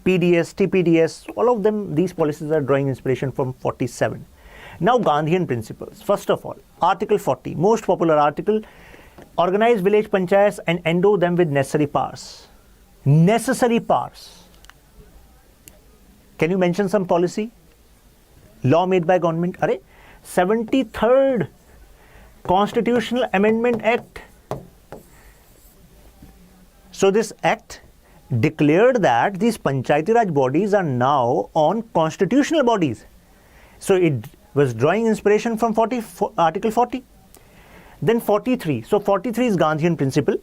PDS, TPDS, all of them, these policies are drawing inspiration from 47. Now, Gandhian principles. First of all, Article 40, most popular article, organize village panchayats and endow them with necessary powers. Necessary powers. Can you mention some policy? Law made by government? 73rd Constitutional Amendment Act. So this act declared that these Panchayati Raj bodies are now on constitutional bodies. So it was drawing inspiration from Article 40. Then 43. So 43 is Gandhian principle.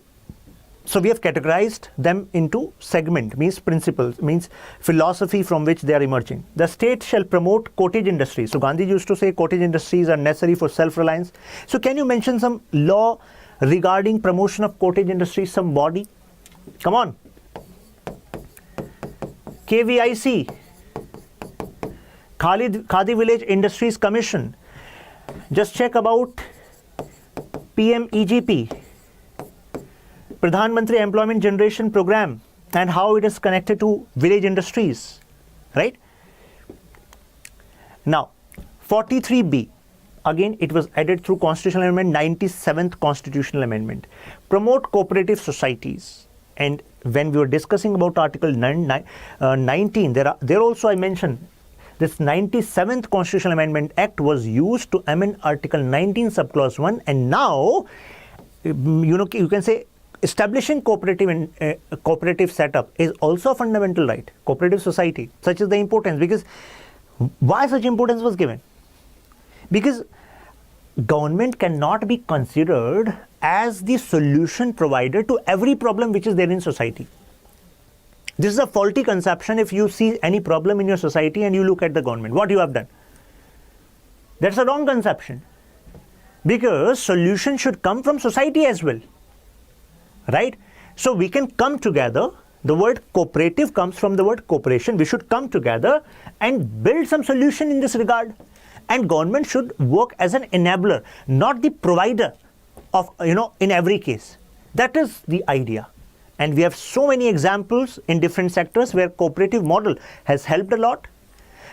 So we have categorized them into segment, means principles, means philosophy from which they are emerging. The state shall promote cottage industries. So Gandhi used to say cottage industries are necessary for self-reliance. So can you mention some law regarding promotion of cottage industries, some body? Come on. KVIC, Khadi Village Industries Commission. Just check about PMEGP, Pradhan Mantri Employment Generation Program, and how it is connected to village industries, right? Now, 43B, again, it was added through Constitutional Amendment, 97th Constitutional Amendment. Promote cooperative societies. And when we were discussing about Article 19, there also I mentioned this 97th Constitutional Amendment Act was used to amend Article 19 subclause 1, and now you can say establishing cooperative setup is also a fundamental right. Cooperative society, such is the importance. Because why such importance was given? Because government cannot be considered as the solution provider to every problem which is there in society. This is a faulty conception. If you see any problem in your society and you look at the government, what you have done? That's a wrong conception. Because solution should come from society as well. Right? So we can come together. The word cooperative comes from the word cooperation. We should come together and build some solution in this regard. And government should work as an enabler, not the provider of, in every case. That is the idea. And we have so many examples in different sectors where cooperative model has helped a lot.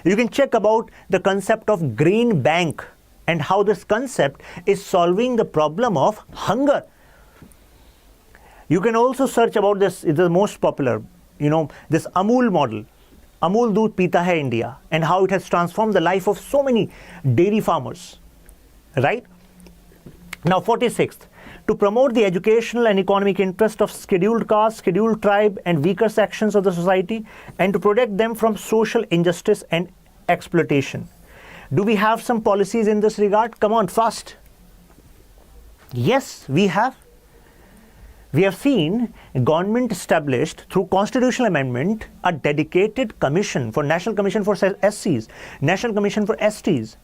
You can check about the concept of grain bank and how this concept is solving the problem of hunger. You can also search about this, it's the most popular, this Amul model. Amul Doodh Pita Hai India, and how it has transformed the life of so many dairy farmers, right? Now 46th, to promote the educational and economic interest of scheduled caste, scheduled tribe and weaker sections of the society, and to protect them from social injustice and exploitation. Do we have some policies in this regard? Come on, fast. Yes, we have. We have seen government established through constitutional amendment a dedicated commission for National Commission for SCs, National Commission for STs.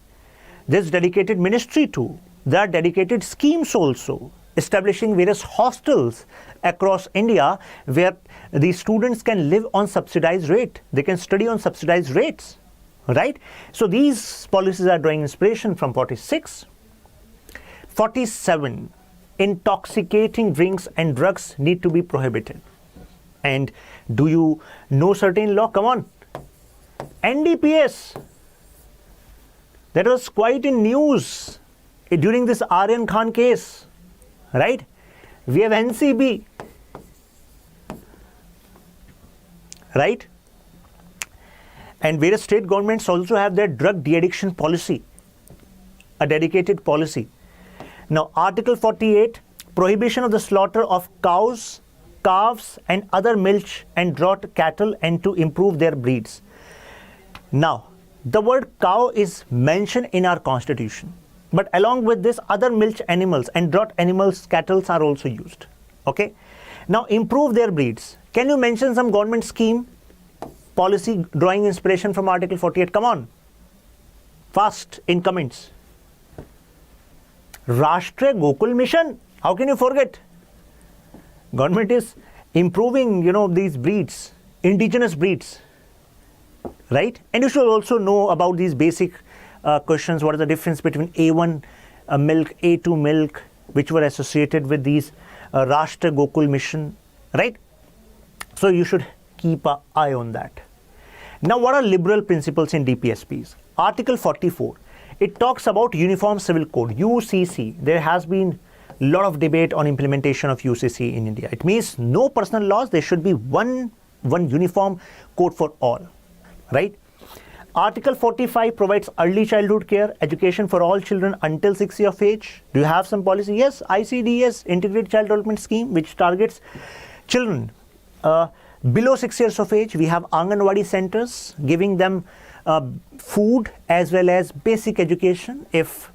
There's dedicated ministry too. There are dedicated schemes also, establishing various hostels across India where the students can live on subsidized rate. They can study on subsidized rates, right? So these policies are drawing inspiration from 46. 47. Intoxicating drinks and drugs need to be prohibited. And do you know certain law? Come on. NDPS. That was quite in news during this Aryan Khan case, right? We have NCB, right? And various state governments also have their drug de-addiction policy, a dedicated policy. Now, Article 48, prohibition of the slaughter of cows, calves, and other milch and draught cattle, and to improve their breeds. Now, the word cow is mentioned in our constitution, but along with this, other milch animals and draught animals, cattle are also used. Okay. Now, improve their breeds. Can you mention some government scheme, policy drawing inspiration from Article 48? Come on, fast in comments. Rashtriya Gokul Mission. How can you forget? Government is improving, these breeds indigenous breeds, right? And you should also know about these basic questions. What is the difference between A1 milk, A2 milk, which were associated with these Rashtra Gokul mission, right? So you should keep an eye on that. Now, what are liberal principles in DPSPs? Article 44, it talks about Uniform Civil Code, UCC. There has been a lot of debate on implementation of UCC in India. It means no personal laws, there should be one uniform code for all, right? Article 45 provides early childhood care, education for all children until 6 years of age. Do you have some policy? Yes, ICDS, Integrated Child Development Scheme, which targets children below 6 years of age. We have Anganwadi centers giving them food as well as basic education.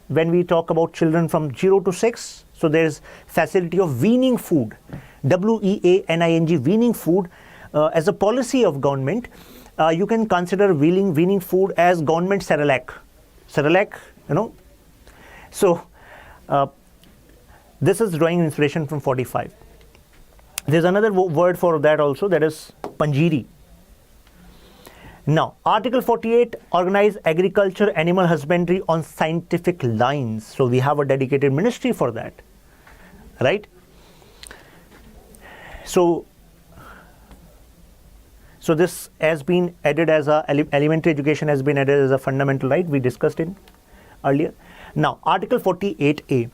When we talk about children from 0 to 6, so there is facility of weaning food, WEANING, weaning food as a policy of government. You can consider weaning food as government Cerelac, you know. So this is drawing inspiration from 45. There's another word for that also, that is Panjiri. Now, Article 48, organize agriculture, animal husbandry on scientific lines. So we have a dedicated ministry for that, right? So this has been added as elementary education has been added as a fundamental right. We discussed it earlier. Now, Article 48A,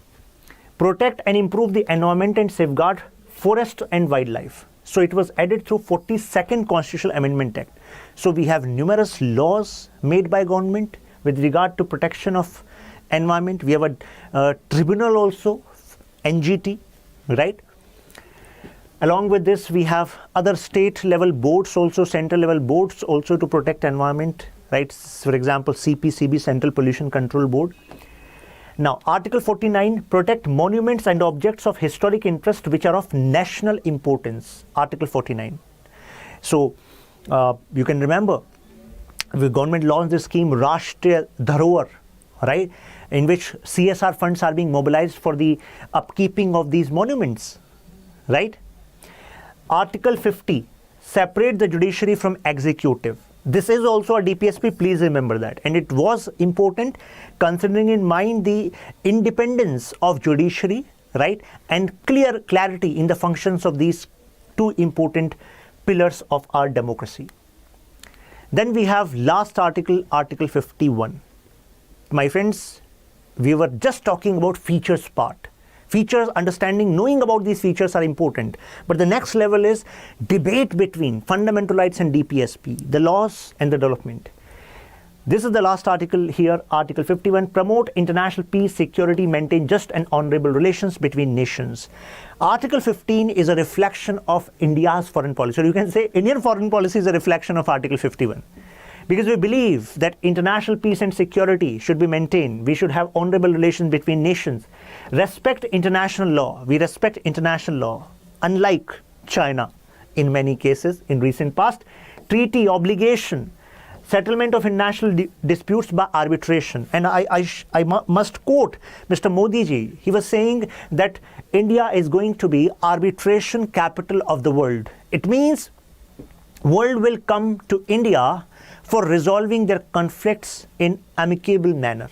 protect and improve the environment and safeguard forest and wildlife. So it was added through 42nd Constitutional Amendment Act. So we have numerous laws made by government with regard to protection of environment. We have a tribunal also, NGT, right? Along with this, we have other state level boards also, central level boards also to protect environment, right? For example, CPCB, Central Pollution Control Board. Now, Article 49, protect monuments and objects of historic interest which are of national importance. Article 49. So, you can remember, the government launched this scheme, Rashtriya Dharohar, right? In which CSR funds are being mobilized for the upkeeping of these monuments, right? Article 50, separate the judiciary from executive. This is also a DPSP, please remember that. And it was important considering in mind the independence of judiciary, right? And clarity in the functions of these two important pillars of our democracy. Then we have last article, Article 51. My friends, we were just talking about features part. Features, understanding, knowing about these features are important. But the next level is debate between fundamental rights and DPSP, the laws and the development. This is the last article here, Article 51, promote international peace, security, maintain just and honorable relations between nations. Article 15 is a reflection of India's foreign policy. So you can say Indian foreign policy is a reflection of Article 51. Because we believe that international peace and security should be maintained. We should have honorable relations between nations. Respect international law. We respect international law. Unlike China, in many cases, in recent past, treaty obligation, settlement of international disputes by arbitration. And I must quote Mr. Modi ji. He was saying that India is going to be arbitration capital of the world. It means world will come to India for resolving their conflicts in amicable manner,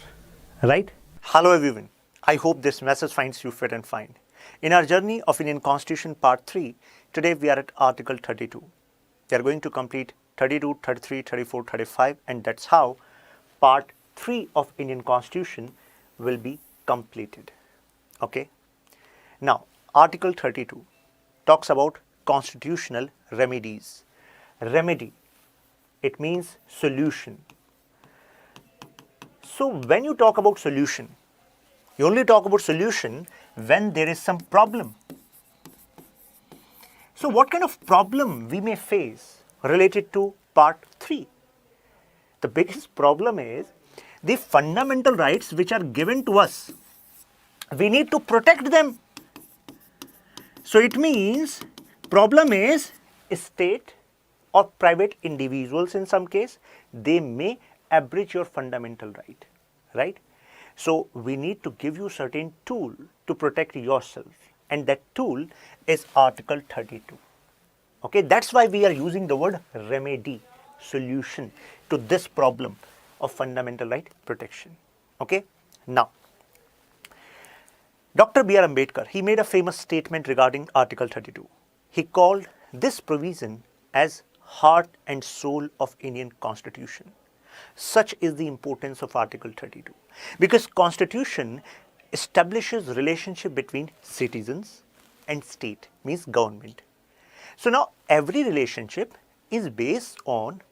right? Hello everyone. I hope this message finds you fit and fine. In our journey of Indian Constitution Part 3, today we are at Article 32. We are going to complete 32, 33, 34, 35, and that's how Part 3 of Indian Constitution will be completed. Okay? Now, Article 32 talks about constitutional remedies. Remedy, it means solution. So when you talk about solution, you only talk about solution when there is some problem. So what kind of problem we may face related to Part 3? The biggest problem is the fundamental rights which are given to us. We need to protect them. So it means problem is state or private individuals in some case, they may abridge your fundamental right, right? So we need to give you certain tool to protect yourself, and that tool is Article 32. Okay, that's why we are using the word remedy, solution to this problem of fundamental right protection. Okay, now Dr. B.R. Ambedkar, he made a famous statement regarding Article 32. He called this provision as heart and soul of Indian Constitution. Such is the importance of Article 32 because Constitution establishes relationship between citizens and state, means government. So now every relationship is based on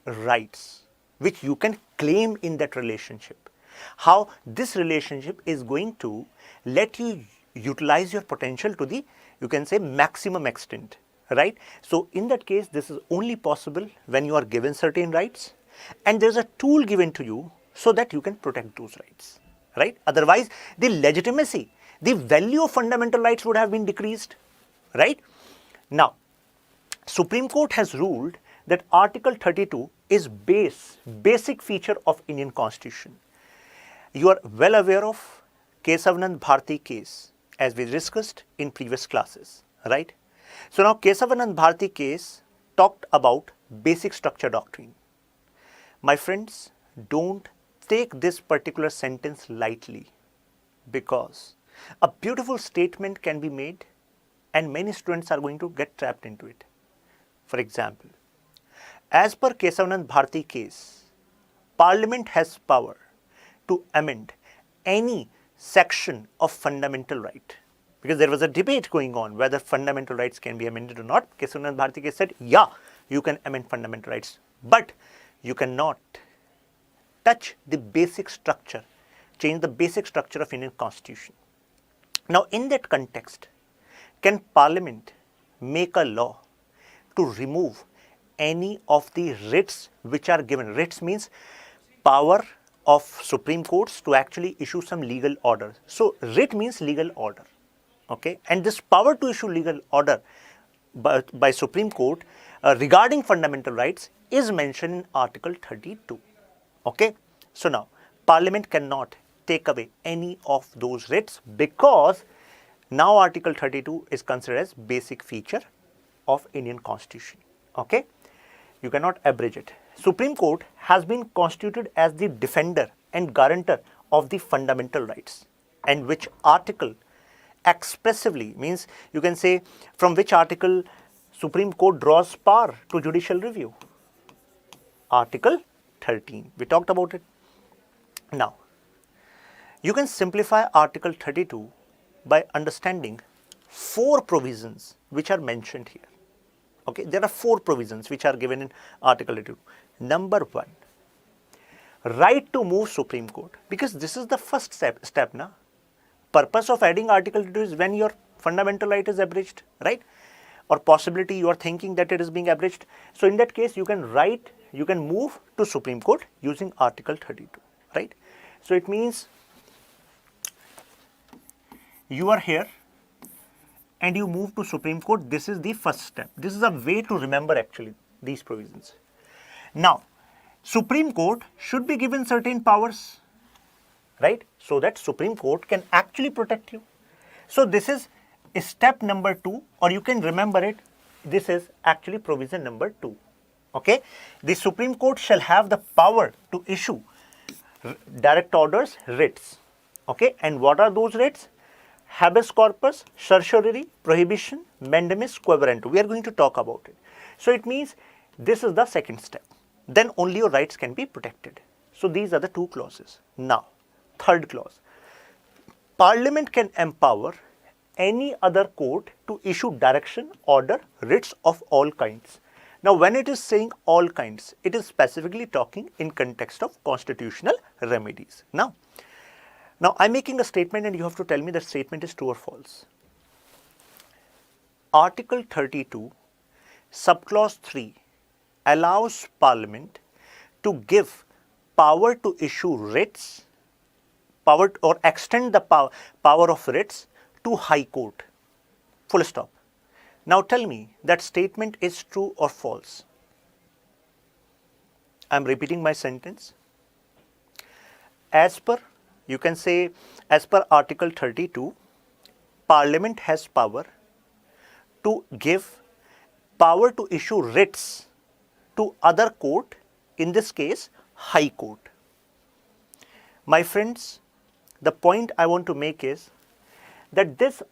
rights which you can claim in that relationship. How this relationship is going to let you utilize your potential to the, you can say, maximum extent, right? So in that case, this is only possible when you are given certain rights and there's a tool given to you so that you can protect those rights, right? Otherwise, the legitimacy, the value of fundamental rights would have been decreased, right? Now, Supreme Court has ruled that Article 32 is basic feature of Indian Constitution. You are well aware of Kesavanand Bharati case as we discussed in previous classes, right? So now Kesavanand Bharati case talked about basic structure doctrine. My friends, don't take this particular sentence lightly because a beautiful statement can be made and many students are going to get trapped into it. For example, as per Kesavanand Bharati case, Parliament has power to amend any section of fundamental right. Because there was a debate going on whether fundamental rights can be amended or not. Kesavanand Bharati case said, yeah, you can amend fundamental rights, but you cannot touch the basic structure, change the basic structure of Indian Constitution. Now, in that context, can Parliament make a law to remove any of the writs which are given? Writs means power of Supreme Courts to actually issue some legal order. So writ means legal order, okay? And this power to issue legal order by Supreme Court regarding fundamental rights is mentioned in Article 32, okay? So now Parliament cannot take away any of those writs because now Article 32 is considered as basic feature of Indian Constitution, okay? You cannot abridge it. Supreme Court has been constituted as the defender and guarantor of the fundamental rights, and which article expressively means, you can say, from which article Supreme Court draws power to judicial review? Article 13. We talked about it. Now, you can simplify Article 32 by understanding 4 provisions which are mentioned here. Okay, there are 4 provisions which are given in Article 32. Number 1, right to move Supreme Court, because this is the first step now. Purpose of adding Article 32 is when your fundamental right is abridged, right? Or possibility you are thinking that it is being abridged. So in that case, you can move to Supreme Court using Article 32, right? So it means you are here and you move to Supreme Court. This is the first step. This is a way to remember actually these provisions. Now, Supreme Court should be given certain powers, right? So that Supreme Court can actually protect you. So this is step number 2, or you can remember it. This is actually provision number 2. Okay? The Supreme Court shall have the power to issue direct orders, writs. Okay? And what are those writs? Habeas corpus, certiorari, prohibition, mandamus, quo warranto. We are going to talk about it. So it means this is the second step. Then only your rights can be protected. So these are the 2 clauses. Now, third clause. Parliament can empower any other court to issue direction, order, writs of all kinds. Now, when it is saying all kinds, it is specifically talking in context of constitutional remedies. Now I'm making a statement and you have to tell me that statement is true or false. Article 32, subclause 3 allows Parliament to give power to issue writs, power or extend the power of writs to High Court. Full stop. Now tell me that statement is true or false. I am repeating my sentence. As per, you can say, as per Article 32, Parliament has power to give power to issue writs to other court, in this case High Court. My friends, the point I want to make is that this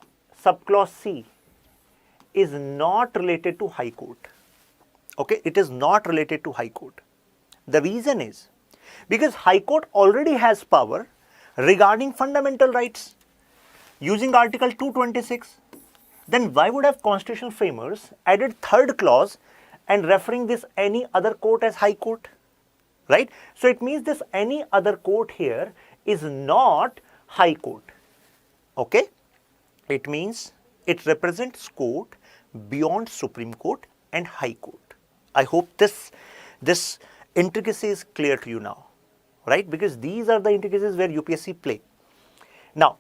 subclause C is not related to High Court. Okay, it is not related to High Court. The reason is because High Court already has power regarding fundamental rights using Article 226. Then why would have constitutional framers added third clause and referring this any other court as High Court, right? So it means this any other court here is not High Court. Okay, it means it represents court beyond Supreme Court and High Court. I hope this intricacy is clear to you now, right? Because these are the intricacies where UPSC play. Now,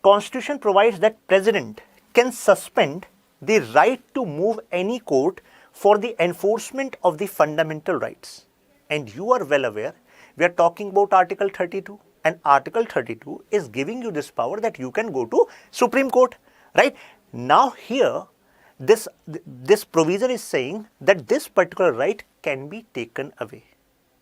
Constitution provides that President can suspend the right to move any court for the enforcement of the fundamental rights. And you are well aware, we are talking about Article 32, and Article 32 is giving you this power that you can go to Supreme Court, right? Now here, this provision is saying that this particular right can be taken away,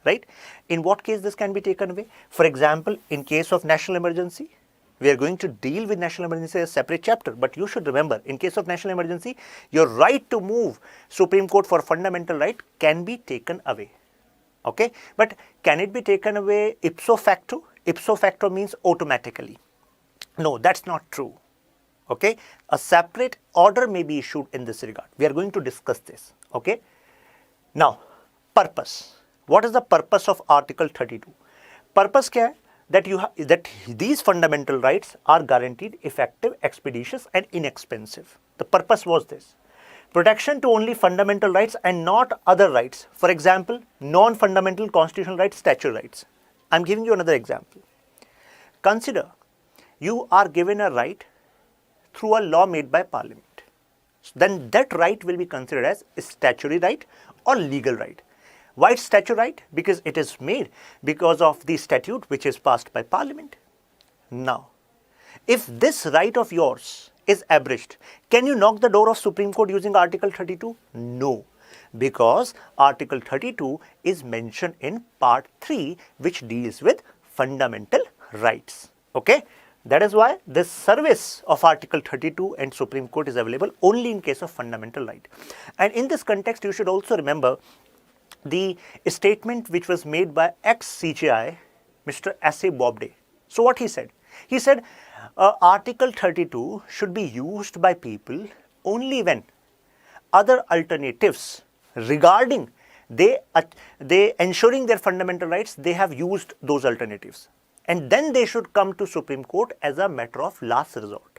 right? In what case this can be taken away? For example, in case of national emergency, we are going to deal with national emergency as a separate chapter, but you should remember, in case of national emergency, your right to move Supreme Court for fundamental right can be taken away. Okay, but can it be taken away ipso facto? Ipso facto means automatically. No, that's not true. Okay, a separate order may be issued in this regard. We are going to discuss this. Okay, now purpose. What is the purpose of Article 32? Purpose kya hai? That these fundamental rights are guaranteed, effective, expeditious and inexpensive. The purpose was this: protection to only fundamental rights and not other rights. For example, non-fundamental constitutional rights, statutory rights. I am giving you another example. Consider you are given a right through a law made by Parliament. Then that right will be considered as a statutory right or legal right. Why it's statutory right? Because it is made because of the statute which is passed by Parliament. Now, if this right of yours is abridged, can you knock the door of Supreme Court using Article 32? No, because Article 32 is mentioned in Part 3, which deals with fundamental rights. Okay, that is why this service of Article 32 and Supreme Court is available only in case of fundamental right. And in this context, you should also remember the statement which was made by ex-CJI, Mr. S.A. Bobde. So what he said? He said Article 32 should be used by people only when other alternatives regarding they ensuring their fundamental rights, they have used those alternatives. And then they should come to Supreme Court as a matter of last resort.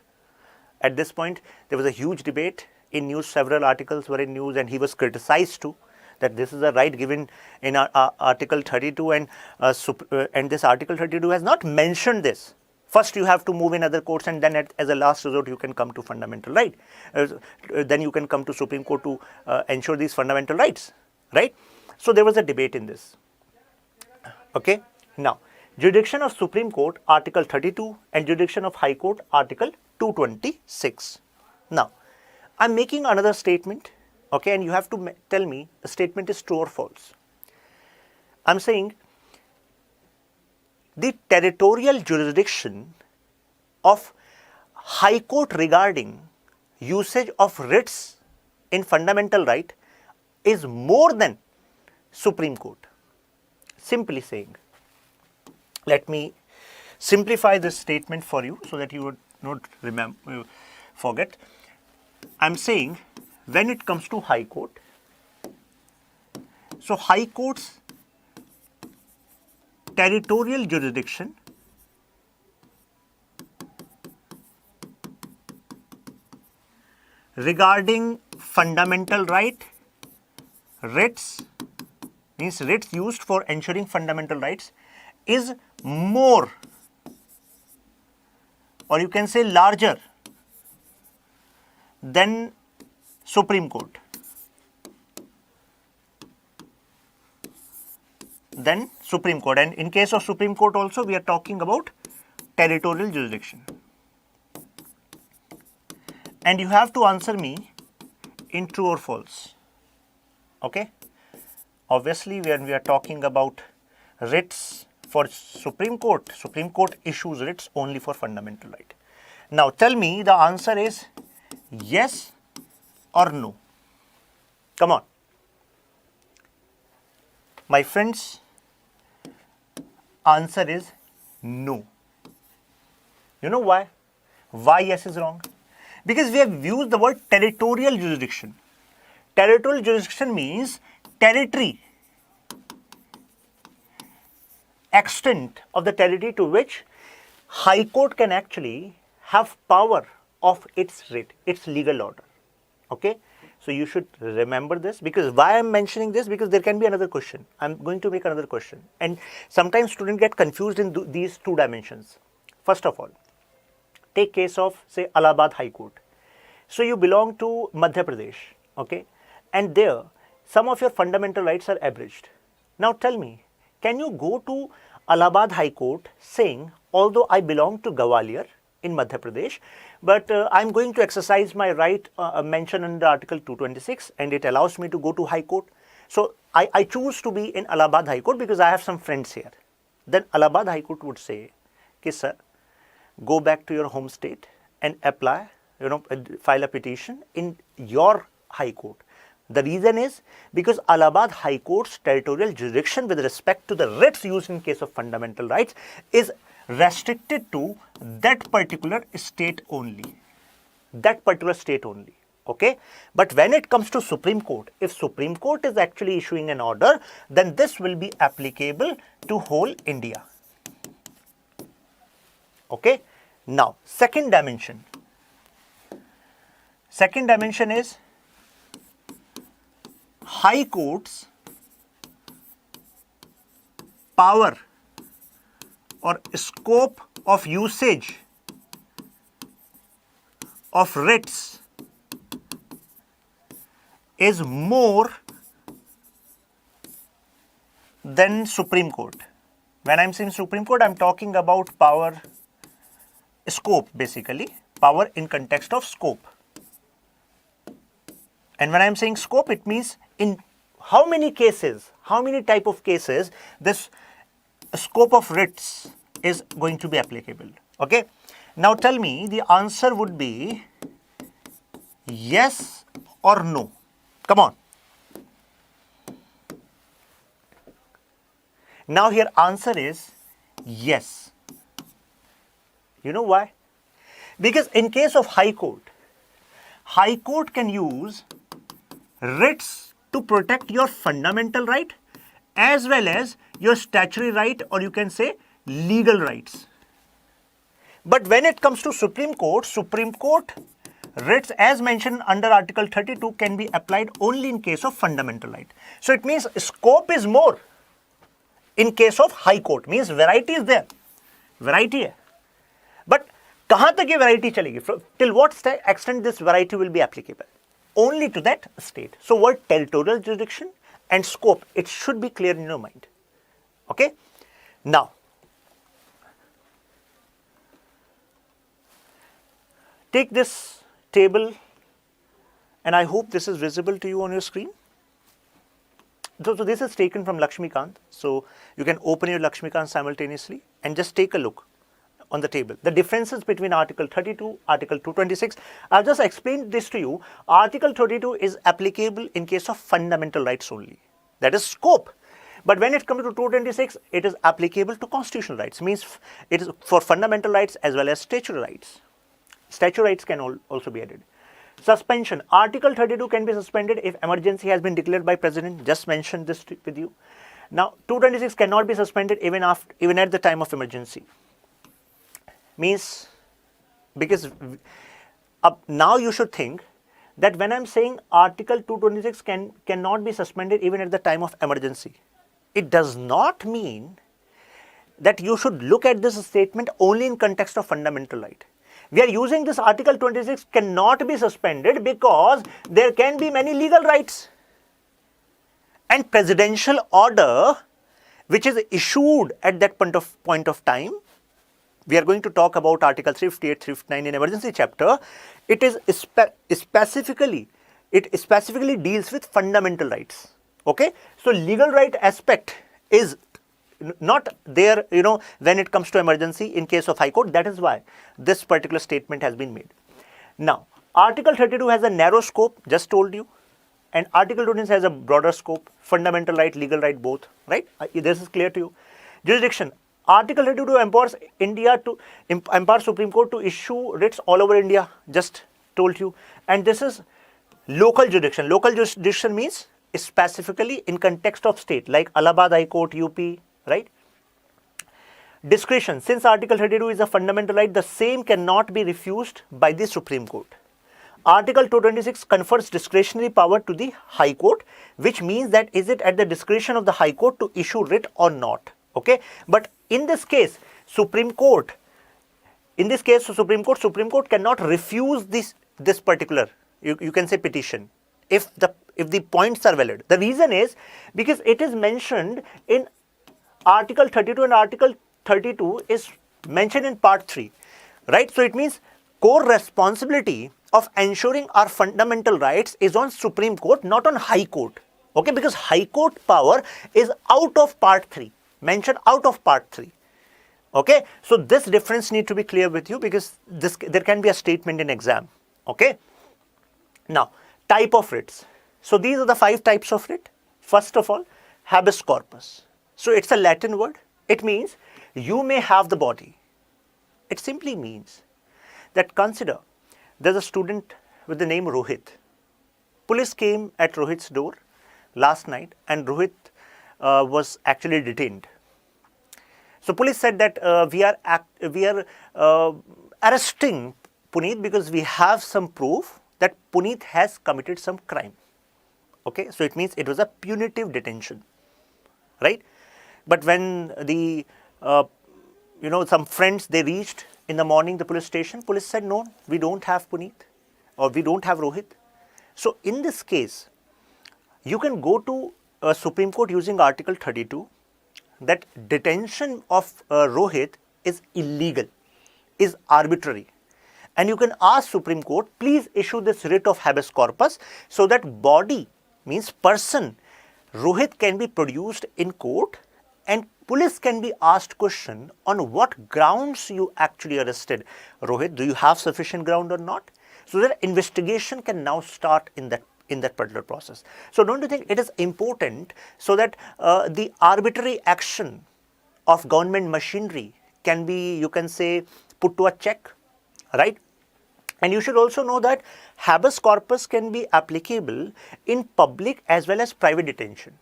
At this point, there was a huge debate in news. Several articles were in news and he was criticized too, that this is a right given in Article 32 and this Article 32 has not mentioned this. First you have to move in other courts and then as a last resort you can come to fundamental right. Then you can come to Supreme Court to ensure these fundamental rights, right? So there was a debate in this. Okay, now jurisdiction of Supreme Court Article 32 and jurisdiction of High Court Article 226. Now I am making another statement. Okay, and you have to tell me the statement is true or false. I am saying the territorial jurisdiction of High Court regarding usage of writs in fundamental right is more than Supreme Court. Simply saying, let me simplify this statement for you so that you would not forget. I am saying when it comes to High Court, so High Court's territorial jurisdiction regarding fundamental right, writs, means writs used for ensuring fundamental rights, is more, or you can say larger than Supreme Court. Then Supreme Court, and in case of Supreme Court also we are talking about territorial jurisdiction. And you have to answer me in true or false. Okay. Obviously, when we are talking about writs for Supreme Court issues writs only for fundamental right. Now tell me the answer is yes or no. Come on. My friends, answer is no. You know why? Why yes is wrong? Because we have used the word territorial jurisdiction. Territorial jurisdiction means territory, extent of the territory to which High Court can actually have power of its writ, its legal order. Okay? So you should remember this, because why I am mentioning this, because there can be another question. I am going to make another question, and sometimes students get confused in these two dimensions. First of all, take case of say Allahabad High Court. So you belong to Madhya Pradesh, okay, and there some of your fundamental rights are abridged. Now tell me, can you go to Allahabad High Court saying, although I belong to Gwalior in Madhya Pradesh, but I'm going to exercise my right mentioned under Article 226, and it allows me to go to High Court. So I choose to be in Allahabad High Court because I have some friends here. Then Allahabad High Court would say, okay, sir, go back to your home state and apply, file a petition in your High Court. The reason is because Allahabad High Court's territorial jurisdiction with respect to the writs used in case of fundamental rights is restricted to that particular state only. That particular state only. Okay? But when it comes to Supreme Court, if Supreme Court is actually issuing an order, then this will be applicable to whole India. Okay? Now, second dimension. Second dimension is High Court's power or scope of usage of writs is more than Supreme Court. When I am saying Supreme Court, I am talking about power scope, basically power in context of scope. And when I am saying scope, it means in how many cases, how many type of cases this scope of writs is going to be applicable. Okay. Now tell me, the answer would be yes or no. Come on. Now here answer is yes. You know why? Because in case of High Court can use writs to protect your fundamental right as well as your statutory right, or you can say legal rights. But when it comes to Supreme Court writs as mentioned under Article 32 can be applied only in case of fundamental right. So it means scope is more in case of High Court, means variety is there. Variety hai. But kahan tak ye variety chalegi? Till what extent this variety will be applicable? Only to that state. So word territorial jurisdiction and scope, it should be clear in your mind. Okay? Now, take this table, and I hope this is visible to you on your screen. So this is taken from Laxmikanth. So you can open your Laxmikanth simultaneously and just take a look on the table. The differences between Article 32, Article 226. I'll just explain this to you. Article 32 is applicable in case of fundamental rights only. That is scope. But when it comes to 226, it is applicable to constitutional rights. Means it is for fundamental rights as well as statutory rights. Statutory rights can also be added. Suspension. Article 32 can be suspended if emergency has been declared by President. Just mentioned this with you. Now, 226 cannot be suspended even at the time of emergency. Means, because now you should think that when I am saying Article 226 cannot be suspended even at the time of emergency, it does not mean that you should look at this statement only in context of fundamental right. We are using this Article 26 cannot be suspended because there can be many legal rights. And presidential order which is issued at that point of time, we are going to talk about Article 358, 359 in emergency chapter. It is specifically it specifically deals with fundamental rights. Okay, so legal right aspect is not there, when it comes to emergency in case of High Court. That is why this particular statement has been made. Now, Article 32 has a narrow scope, just told you, and Article 26 has a broader scope, fundamental right, legal right, both, right? This is clear to you. Jurisdiction. Article 32 empowers Supreme Court to issue writs all over India, just told you. And this is local jurisdiction. Local jurisdiction means specifically in context of state, like Allahabad High Court, UP, right? Discretion. Since Article 32 is a fundamental right, the same cannot be refused by the Supreme Court. Article 226 confers discretionary power to the High Court, which means that is it at the discretion of the High Court to issue writ or not. Okay, but in this case, Supreme Court cannot refuse this particular, you can say, petition if the points are valid. The reason is because it is mentioned in Article 32, and Article 32 is mentioned in Part 3, right? So it means core responsibility of ensuring our fundamental rights is on Supreme Court, not on High Court. Okay, because High Court power is out of Part 3, mentioned out of Part 3. Okay, so this difference need to be clear with you, because there can be a statement in exam. Okay, now type of writs. So these are the 5 types of writ. First of all, habeas corpus. So it's a Latin word. It means you may have the body. It simply means that, consider there's a student with the name Rohit. Police came at Rohit's door last night, and Rohit was actually detained. So police said that we are arresting Puneet because we have some proof that Puneet has committed some crime. Okay, so it means it was a punitive detention, right? But when the some friends, they reached in the morning the police station, police said no, we don't have Puneet, or we don't have Rohit. So in this case, you can go to Supreme Court using Article 32, that detention of Rohit is illegal, is arbitrary. And you can ask Supreme Court, please issue this writ of habeas corpus so that body, means person, Rohit, can be produced in court, and police can be asked question on what grounds you actually arrested Rohit. Do you have sufficient ground or not? So that investigation can now start in that particular process. So don't you think it is important so that the arbitrary action of government machinery can be, you can say, put to a check, right? And you should also know that habeas corpus can be applicable in public as well as private detention.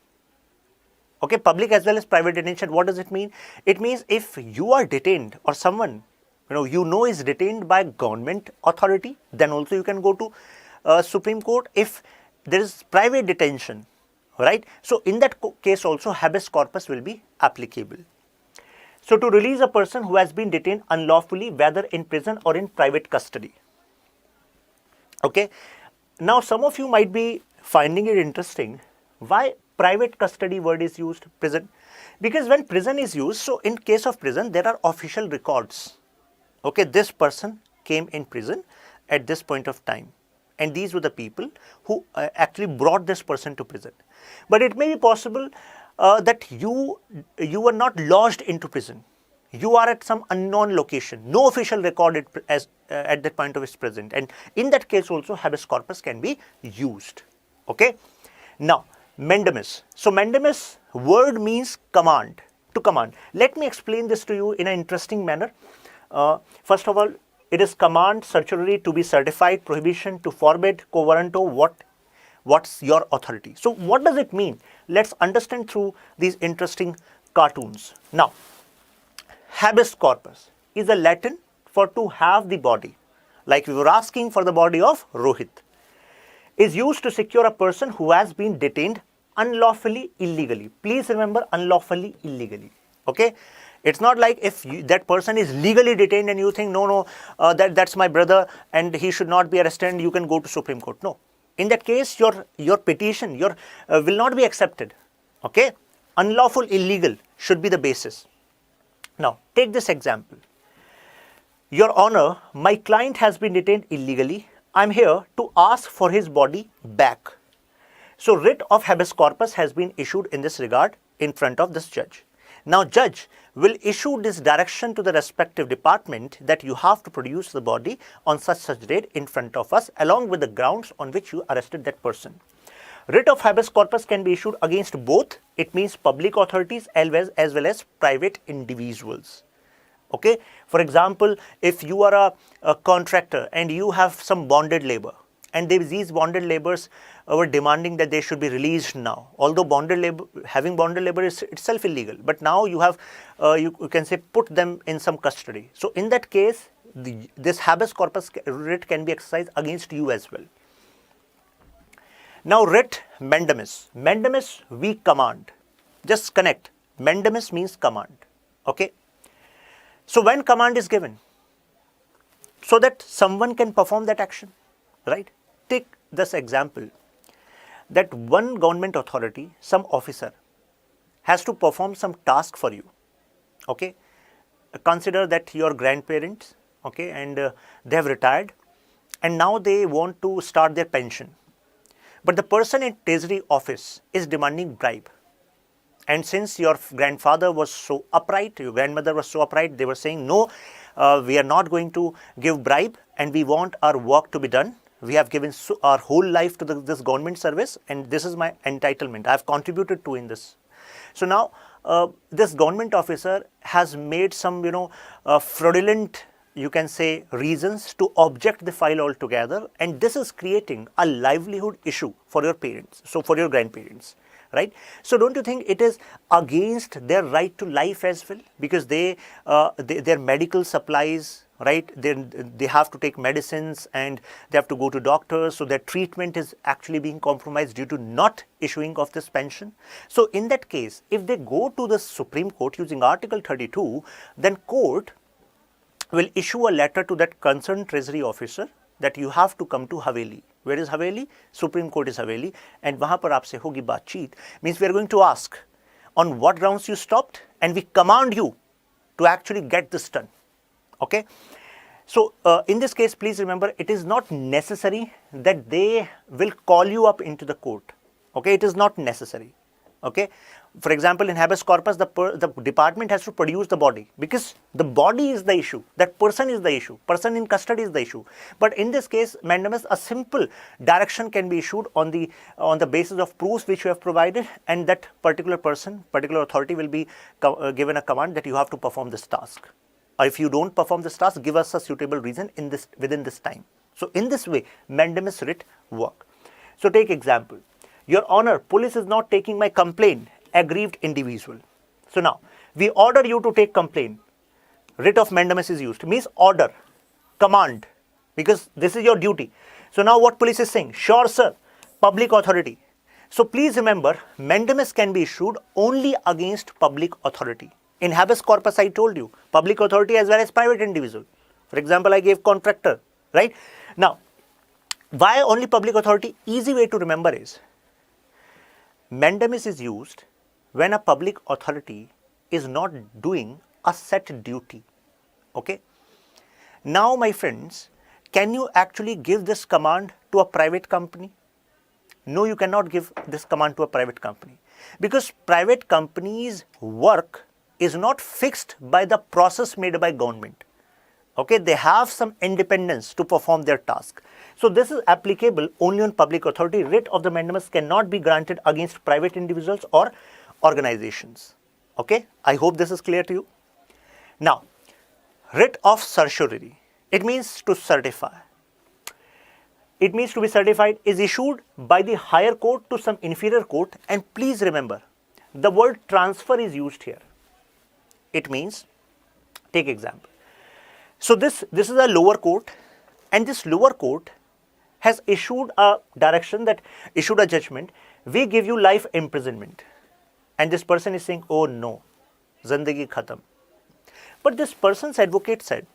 Okay, public as well as private detention. What does it mean? It means if you are detained, or someone is detained by government authority, then also you can go to Supreme Court. If there is private detention, right? So in that case also habeas corpus will be applicable. So to release a person who has been detained unlawfully, whether in prison or in private custody. Okay, now some of you might be finding it interesting why private custody word is used, prison. Because when prison is used, so in case of prison, there are official records. Okay, this person came in prison at this point of time, and these were the people who actually brought this person to prison. But it may be possible that you were not lodged into prison. You are at some unknown location, no official record at that point of its present, and in that case also habeas corpus can be used. Okay, now mandamus. So mandamus word means command, to command. Let me explain this to you in an interesting manner. First of all, it is command, certiorari, to be certified, prohibition, to forbid, quo warranto, what's your authority. So what does it mean? Let's understand through these interesting cartoons. Now, habeas corpus is a Latin for to have the body, like we were asking for the body of Rohit, is used to secure a person who has been detained unlawfully, illegally. Please remember, unlawfully, illegally. Okay, it's not like if that person is legally detained and you think that's my brother and he should not be arrested and you can go to Supreme Court. No, in that case your petition will not be accepted. Okay, unlawful, illegal should be the basis. Now take this example. Your Honor, my client has been detained illegally I'm here to ask for his body back. So writ of habeas corpus has been issued in this regard in front of this judge. Now judge will issue this direction to the respective department that you have to produce the body on such date in front of us along with the grounds on which you arrested that person. Writ of habeas corpus can be issued against both, it means public authorities as well as private individuals. Okay, for example, if you are a contractor and you have some bonded labor, and these bonded laborers were demanding that they should be released now, although having bonded labor is itself illegal, but now you have you can say put them in some custody. So in that case, this habeas corpus writ can be exercised against you as well. Now writ mandamus. Mandamus, we command. Just connect. Mandamus means command. Okay. So when command is given, so that someone can perform that action, right? Take this example that one government authority, some officer has to perform some task for you. Okay. Consider that your grandparents, okay, and they have retired and now they want to start their pension. But the person in Treasury office is demanding bribe. And since your grandfather was so upright, your grandmother was so upright, they were saying, no, we are not going to give bribe and we want our work to be done. We have given our whole life to this government service and this is my entitlement. I have contributed to in this. So now this government officer has made some, fraudulent, you can say, reasons to object the file altogether, and this is creating a livelihood issue for your parents, so for your grandparents, right? So don't you think it is against their right to life as well, because their medical supplies, right, they have to take medicines and they have to go to doctors, so their treatment is actually being compromised due to not issuing of this pension. So in that case, if they go to the Supreme Court using Article 32, then court will issue a letter to that concerned treasury officer that you have to come to Haveli. Where is Haveli? Supreme Court is Haveli, and वहाँ पर आपसे होगी बातचीत. Means we are going to ask on what grounds you stopped, and we command you to actually get this done. Okay. So in this case, please remember, it is not necessary that they will call you up into the court. Okay, it is not necessary. Okay. For example, in habeas corpus, the department has to produce the body because the body is the issue. That person is the issue. Person in custody is the issue. But in this case, mandamus, a simple direction can be issued on the basis of proofs which you have provided, and that particular person, particular authority will be given a command that you have to perform this task. If you don't perform this task, give us a suitable reason within this time. So in this way, mandamus writ work. So take example. Your Honor, police is not taking my complaint, aggrieved individual. So now, we order you to take complaint. Writ of mandamus is used. Means order, command, because this is your duty. So now what police is saying? Sure, sir, public authority. So please remember, mandamus can be issued only against public authority. In habeas corpus, I told you, public authority as well as private individual. For example, I gave contractor, right? Now, why only public authority? Easy way to remember is, mandamus is used when a public authority is not doing a set duty. Okay. Now, my friends, can you actually give this command to a private company? No, you cannot give this command to a private company, because private companies' work is not fixed by the process made by government. Okay, they have some independence to perform their task. So this is applicable only on public authority. Writ of the mandamus cannot be granted against private individuals or organizations. Okay, I hope this is clear to you. Now, writ of certiorari, it means to certify. It means to be certified is issued by the higher court to some inferior court, and please remember, the word transfer is used here. It means, take example. So this is a lower court, and this lower court has issued a direction, that issued a judgment, we give you life imprisonment. And this person is saying, oh no, zindagi khatam. But this person's advocate said,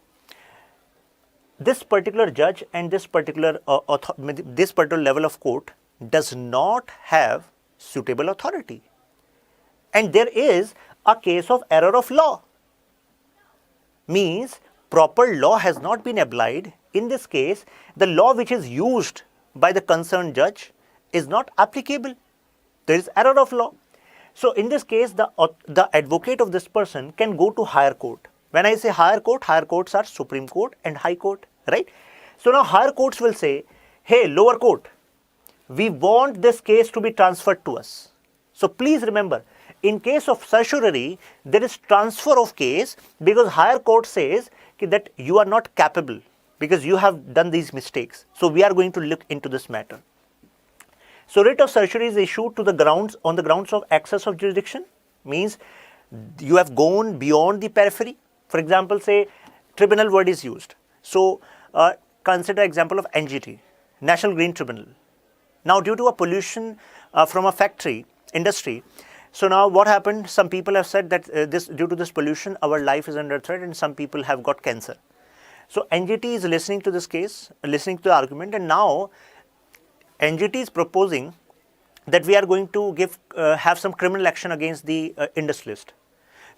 this particular judge and this particular level of court does not have suitable authority. And there is a case of error of law. Means proper law has not been applied in this case, the law which is used by the concerned judge is not applicable. There is error of law. So in this case, the advocate of this person can go to higher court. When I say higher courts are Supreme Court and High Court, right? So now higher courts will say, hey, lower court, we want this case to be transferred to us. So please remember, in case of certiorari, there is transfer of case because higher court says that you are not capable because you have done these mistakes. So we are going to look into this matter. So writ of certiorari is issued on the grounds of excess of jurisdiction, means you have gone beyond the periphery. For example, say tribunal word is used. So consider example of NGT, National Green Tribunal. Now due to a pollution from a factory, industry, so now what happened? Some people have said that due to this pollution, our life is under threat and some people have got cancer. So NGT is listening to this case, listening to the argument, and now NGT is proposing that we are going to have some criminal action against the industrialist.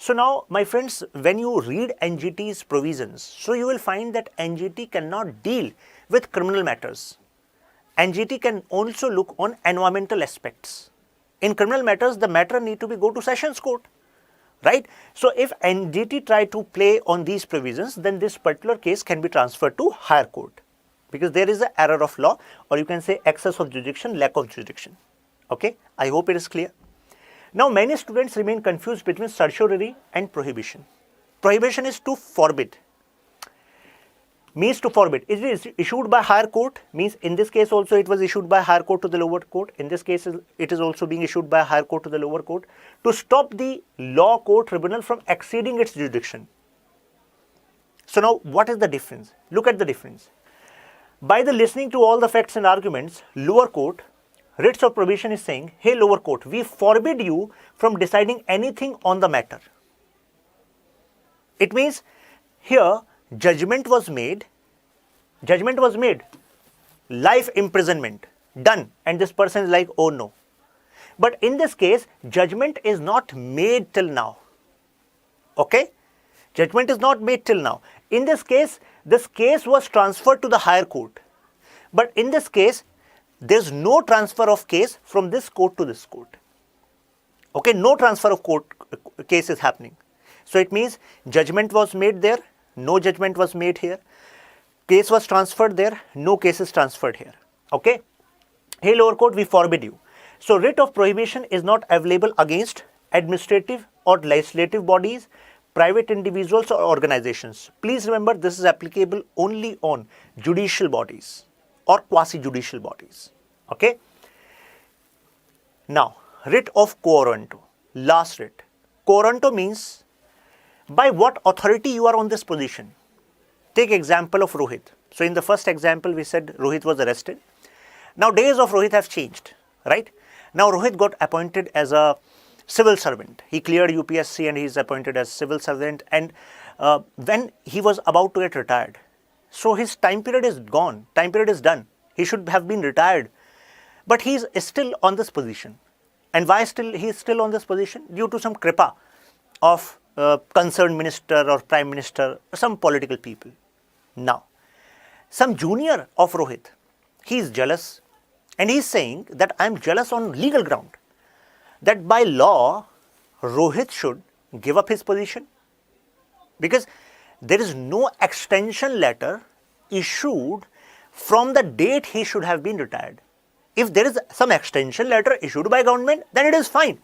So now, my friends, when you read NGT's provisions, so you will find that NGT cannot deal with criminal matters. NGT can also look on environmental aspects. In criminal matters, the matter need to go to sessions court, right? So if NGT try to play on these provisions, then this particular case can be transferred to higher court because there is an error of law, or you can say excess of jurisdiction, lack of jurisdiction. Okay, I hope it is clear. Now many students remain confused between certiorari and prohibition. Prohibition is to forbid. Means to forbid. It is issued by higher court, means in this case also it was issued by higher court to the lower court. In this case it is also being issued by higher court to the lower court to stop the law court tribunal from exceeding its jurisdiction. So now what is the difference? Look at the difference. By the listening to all the facts and arguments, lower court, writs of prohibition is saying, hey lower court, we forbid you from deciding anything on the matter. It means here judgment was made, life imprisonment, done, and this person is like, oh no. But in this case, judgment is not made till now. Okay? Judgment is not made till now. In this case was transferred to the higher court. But in this case, there's no transfer of case from this court to this court. Okay, no transfer of case is happening. So it means judgment was made there, no judgment was made here. Case was transferred there, no case is transferred here. Okay. Hey lower court, we forbid you. So writ of prohibition is not available against administrative or legislative bodies, private individuals or organizations. Please remember, this is applicable only on judicial bodies or quasi-judicial bodies. Okay. Now, writ of quo warranto, last writ. Quo warranto means by what authority you are on this position. Take example of Rohit. So in the first example, we said Rohit was arrested. Now days of Rohit have changed, right? Now Rohit got appointed as a civil servant. He cleared UPSC and he is appointed as civil servant. And when he was about to get retired, so his time period is gone. Time period is done. He should have been retired. But he is still on this position. And why he is still on this position? Due to some kripa of concerned minister or prime minister, some political people. Now, some junior of Rohit, he is jealous and he is saying that I am jealous on legal ground, that by law, Rohit should give up his position because there is no extension letter issued from the date he should have been retired. If there is some extension letter issued by government, then it is fine.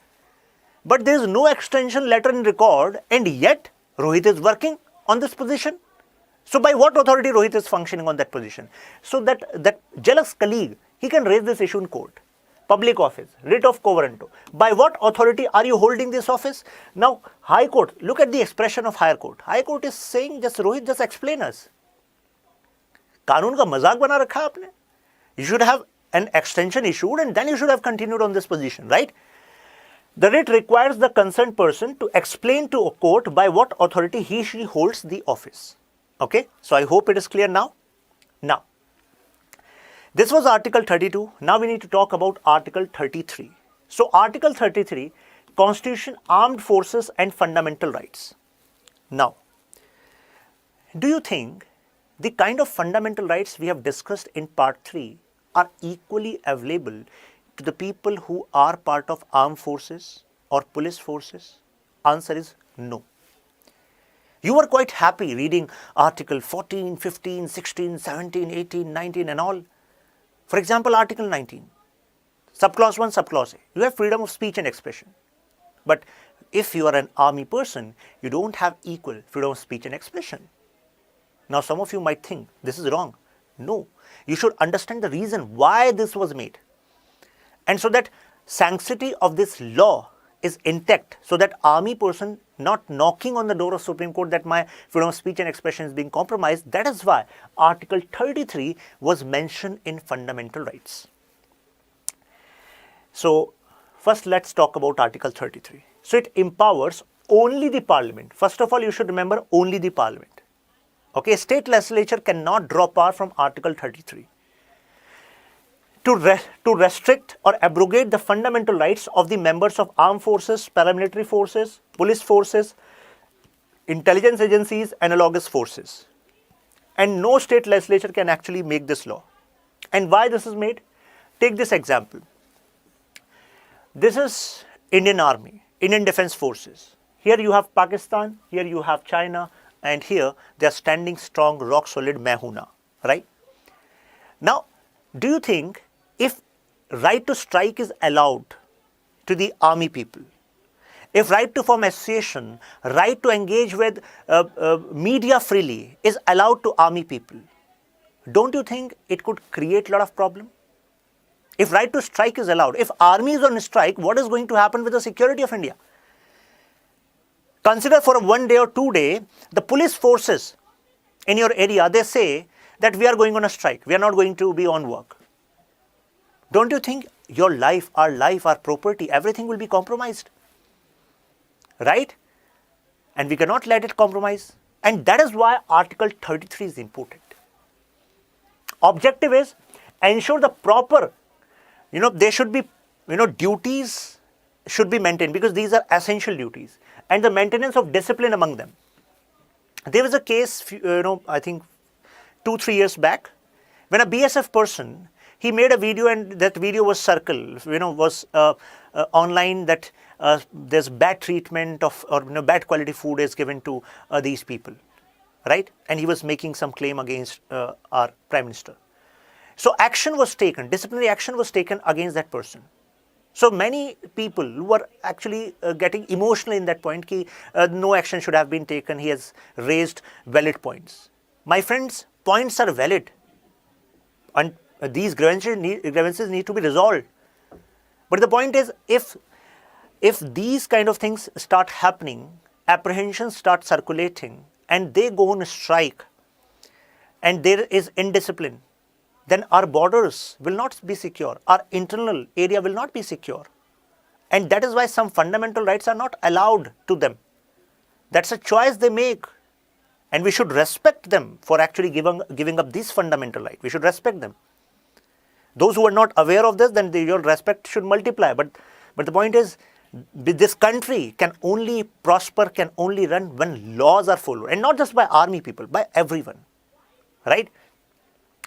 But there is no extension letter in record and yet Rohit is working on this position. So by what authority Rohit is functioning on that position? So that jealous colleague, he can raise this issue in court. Public office, writ of quo warranto. By what authority are you holding this office? Now, High Court, look at the expression of Higher Court. High Court is saying, just Rohit, just explain us. कानून का मजाक बना रखा है आपने. You should have an extension issued and then you should have continued on this position, right? The writ requires the concerned person to explain to a court by what authority he/she holds the office. Okay, so I hope it is clear now. Now, this was Article 32. Now we need to talk about Article 33. So Article 33, Constitution, Armed Forces and Fundamental Rights. Now, do you think the kind of fundamental rights we have discussed in part 3 are equally available to the people who are part of armed forces or police forces? Answer is no. You were quite happy reading Article 14, 15, 16, 17, 18, 19 and all. For example, Article 19, Subclause 1, Subclause A. You have freedom of speech and expression. But if you are an army person, you don't have equal freedom of speech and expression. Now, some of you might think this is wrong. No, you should understand the reason why this was made. And so that sanctity of this law is intact, so that army person not knocking on the door of Supreme Court that my freedom of speech and expression is being compromised. That is why Article 33 was mentioned in fundamental rights. So first let's talk about Article 33. So it empowers only the parliament. First of all, you should remember only the parliament. Okay, state legislature cannot draw power from Article 33 to restrict or abrogate the fundamental rights of the members of armed forces, paramilitary forces, police forces, intelligence agencies, analogous forces. And no state legislature can actually make this law. And why this is made? Take this example. This is Indian Army, Indian Defence Forces. Here you have Pakistan, here you have China, and here they are standing strong, rock solid, main hu na, right? Now, do you think if right to strike is allowed to the army people, if right to form association, right to engage with media freely is allowed to army people, don't you think it could create a lot of problem? If right to strike is allowed, if army is on strike, what is going to happen with the security of India? Consider for 1 day or 2 days, the police forces in your area, they say that we are going on a strike, we are not going to be on work. Don't you think your life, our property, everything will be compromised? Right? And we cannot let it compromise. And that is why Article 33 is important. Objective is ensure the proper, there should be, duties should be maintained, because these are essential duties, and the maintenance of discipline among them. There was a case, I think 2-3 years back, when a BSF person, he made a video, and that video was circled, was online, that there's bad treatment of, or bad quality food is given to these people, right? And he was making some claim against our Prime Minister. So action was taken, disciplinary action was taken against that person. So many people were actually getting emotional in that point, ki no action should have been taken, he has raised valid points. My friends, points are valid, and these grievances need to be resolved. But the point is, if these kind of things start happening, apprehensions start circulating, and they go on a strike, and there is indiscipline, then our borders will not be secure, our internal area will not be secure. And that is why some fundamental rights are not allowed to them. That's a choice they make. And we should respect them for actually giving up this fundamental right. We should respect them. Those who are not aware of this, then your respect should multiply. But the point is, this country can only prosper, can only run when laws are followed. And not just by army people, by everyone. Right?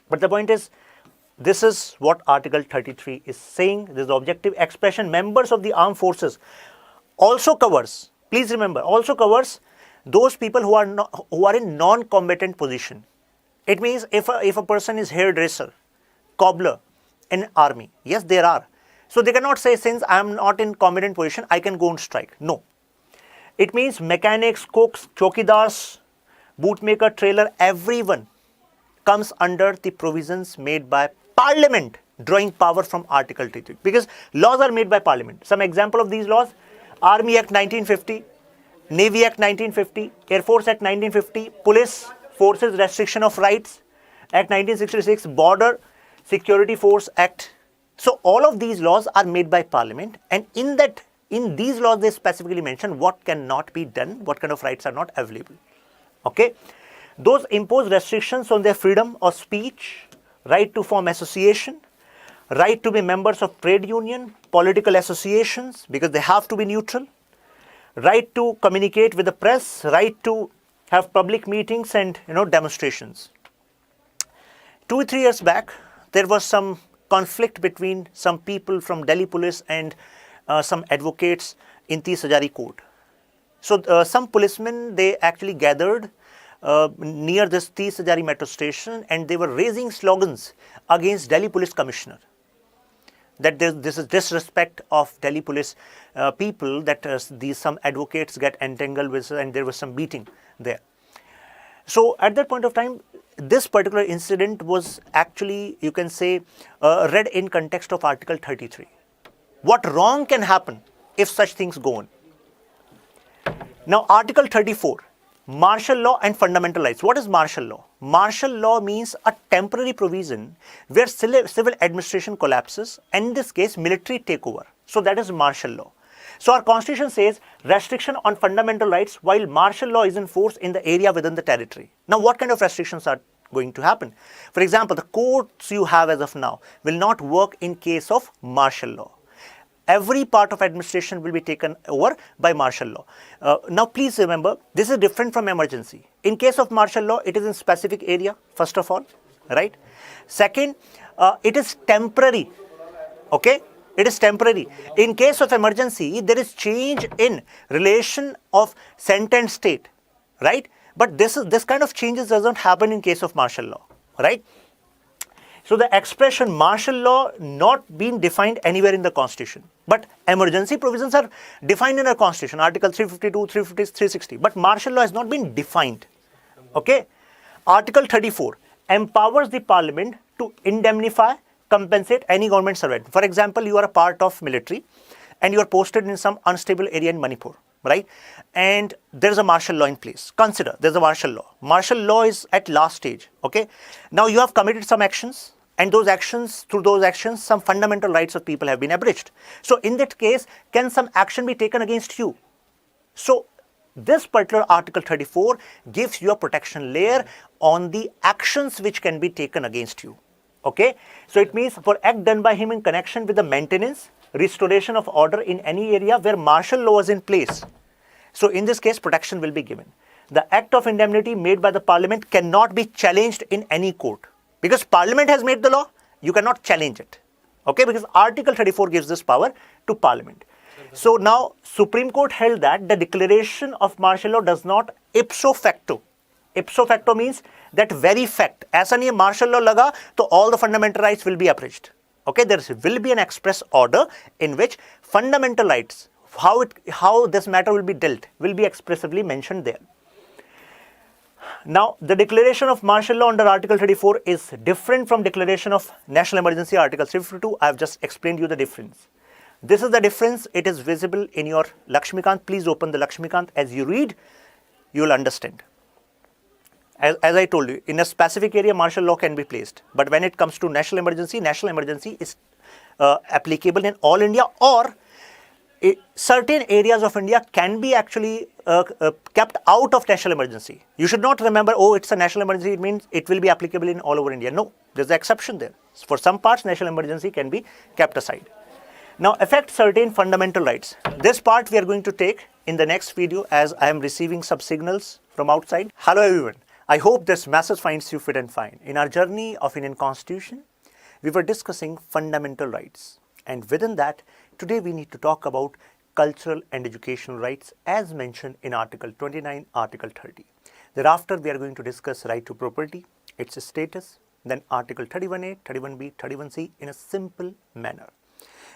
But the point is, this is what Article 33 is saying. This is the objective expression. Members of the armed forces also covers, please remember, also covers those people who are in non-combatant position. It means if a person is hairdresser, cobbler in army, yes, there are. So they cannot say, since I am not in combatant position, I can go on strike. No. It means mechanics, cooks, chokidars, bootmaker, trailer, everyone comes under the provisions made by Parliament, drawing power from Article 33. Because laws are made by Parliament. Some example of these laws: Army Act 1950, Navy Act 1950, Air Force Act 1950, Police Forces Restriction of Rights Act 1966, Border Security Force Act. So all of these laws are made by Parliament, and in these laws they specifically mention what cannot be done, what kind of rights are not available. Okay. Those impose restrictions on their freedom of speech, right to form association, right to be members of trade union, political associations, because they have to be neutral, right to communicate with the press, right to have public meetings and demonstrations. 2 or 3 years back, there was some conflict between some people from Delhi police and some advocates in 30 court. So some policemen, they actually gathered near this 30 metro station, and they were raising slogans against Delhi police commissioner, that this is disrespect of Delhi police people, that some advocates get entangled with, and there was some beating there. So at that point of time, this particular incident was actually, you can say, read in context of Article 33. What wrong can happen if such things go on? Now, Article 34, martial law and fundamental rights. What is martial law? Martial law means a temporary provision where civil administration collapses, and in this case, military takeover. So that is martial law. So our constitution says restriction on fundamental rights while martial law is in force in the area within the territory. Now, what kind of restrictions are going to happen? For example, the courts you have as of now will not work in case of martial law. Every part of administration will be taken over by martial law. Now, please remember, this is different from emergency. In case of martial law, it is in specific area, first of all, right? Second, it is temporary, okay? It is temporary. In case of emergency, there is change in relation of center and state, right? But this kind of changes doesn't happen in case of martial law, right? So the expression martial law not being defined anywhere in the constitution, but emergency provisions are defined in our constitution, Article 352, 350, 360. But martial law has not been defined, okay? Article 34 empowers the parliament to indemnify, compensate any government servant. For example, you are a part of military and you are posted in some unstable area in Manipur, right? And there is a martial law in place. Consider there is a martial law. Martial law is at last stage, okay? Now you have committed some actions, and through those actions, some fundamental rights of people have been abridged. So in that case, can some action be taken against you? So this particular Article 34 gives you a protection layer on the actions which can be taken against you. Okay, so it means for act done by him in connection with the maintenance, restoration of order in any area where martial law is in place. So in this case, protection will be given. The act of indemnity made by the parliament cannot be challenged in any court. Because parliament has made the law, you cannot challenge it. Okay, because Article 34 gives this power to parliament. So now Supreme Court held that the declaration of martial law does not ipso facto. Ipso facto means that very fact. ऐसा नहीं है martial law लगा तो all the fundamental rights will be abridged. Okay, there will be an express order in which fundamental rights, how this matter will be dealt, will be expressively mentioned there. Now, the declaration of martial law under Article 34 is different from declaration of national emergency, Article 352. I have just explained you the difference. This is the difference. It is visible in your Laxmikanth. Please open the Laxmikanth. As you read, you will understand. As I told you, in a specific area, martial law can be placed. But when it comes to national emergency is applicable in all India, or certain areas of India can be actually kept out of national emergency. You should not remember, oh, it's a national emergency, it means it will be applicable in all over India. No, there's an exception there. For some parts, national emergency can be kept aside. Now, affect certain fundamental rights. This part we are going to take in the next video, as I am receiving some signals from outside. Hello everyone. I hope this message finds you fit and fine. In our journey of Indian Constitution, we were discussing fundamental rights. And within that, today we need to talk about cultural and educational rights as mentioned in Article 29, Article 30. Thereafter, we are going to discuss right to property, its status, then Article 31A, 31B, 31C in a simple manner.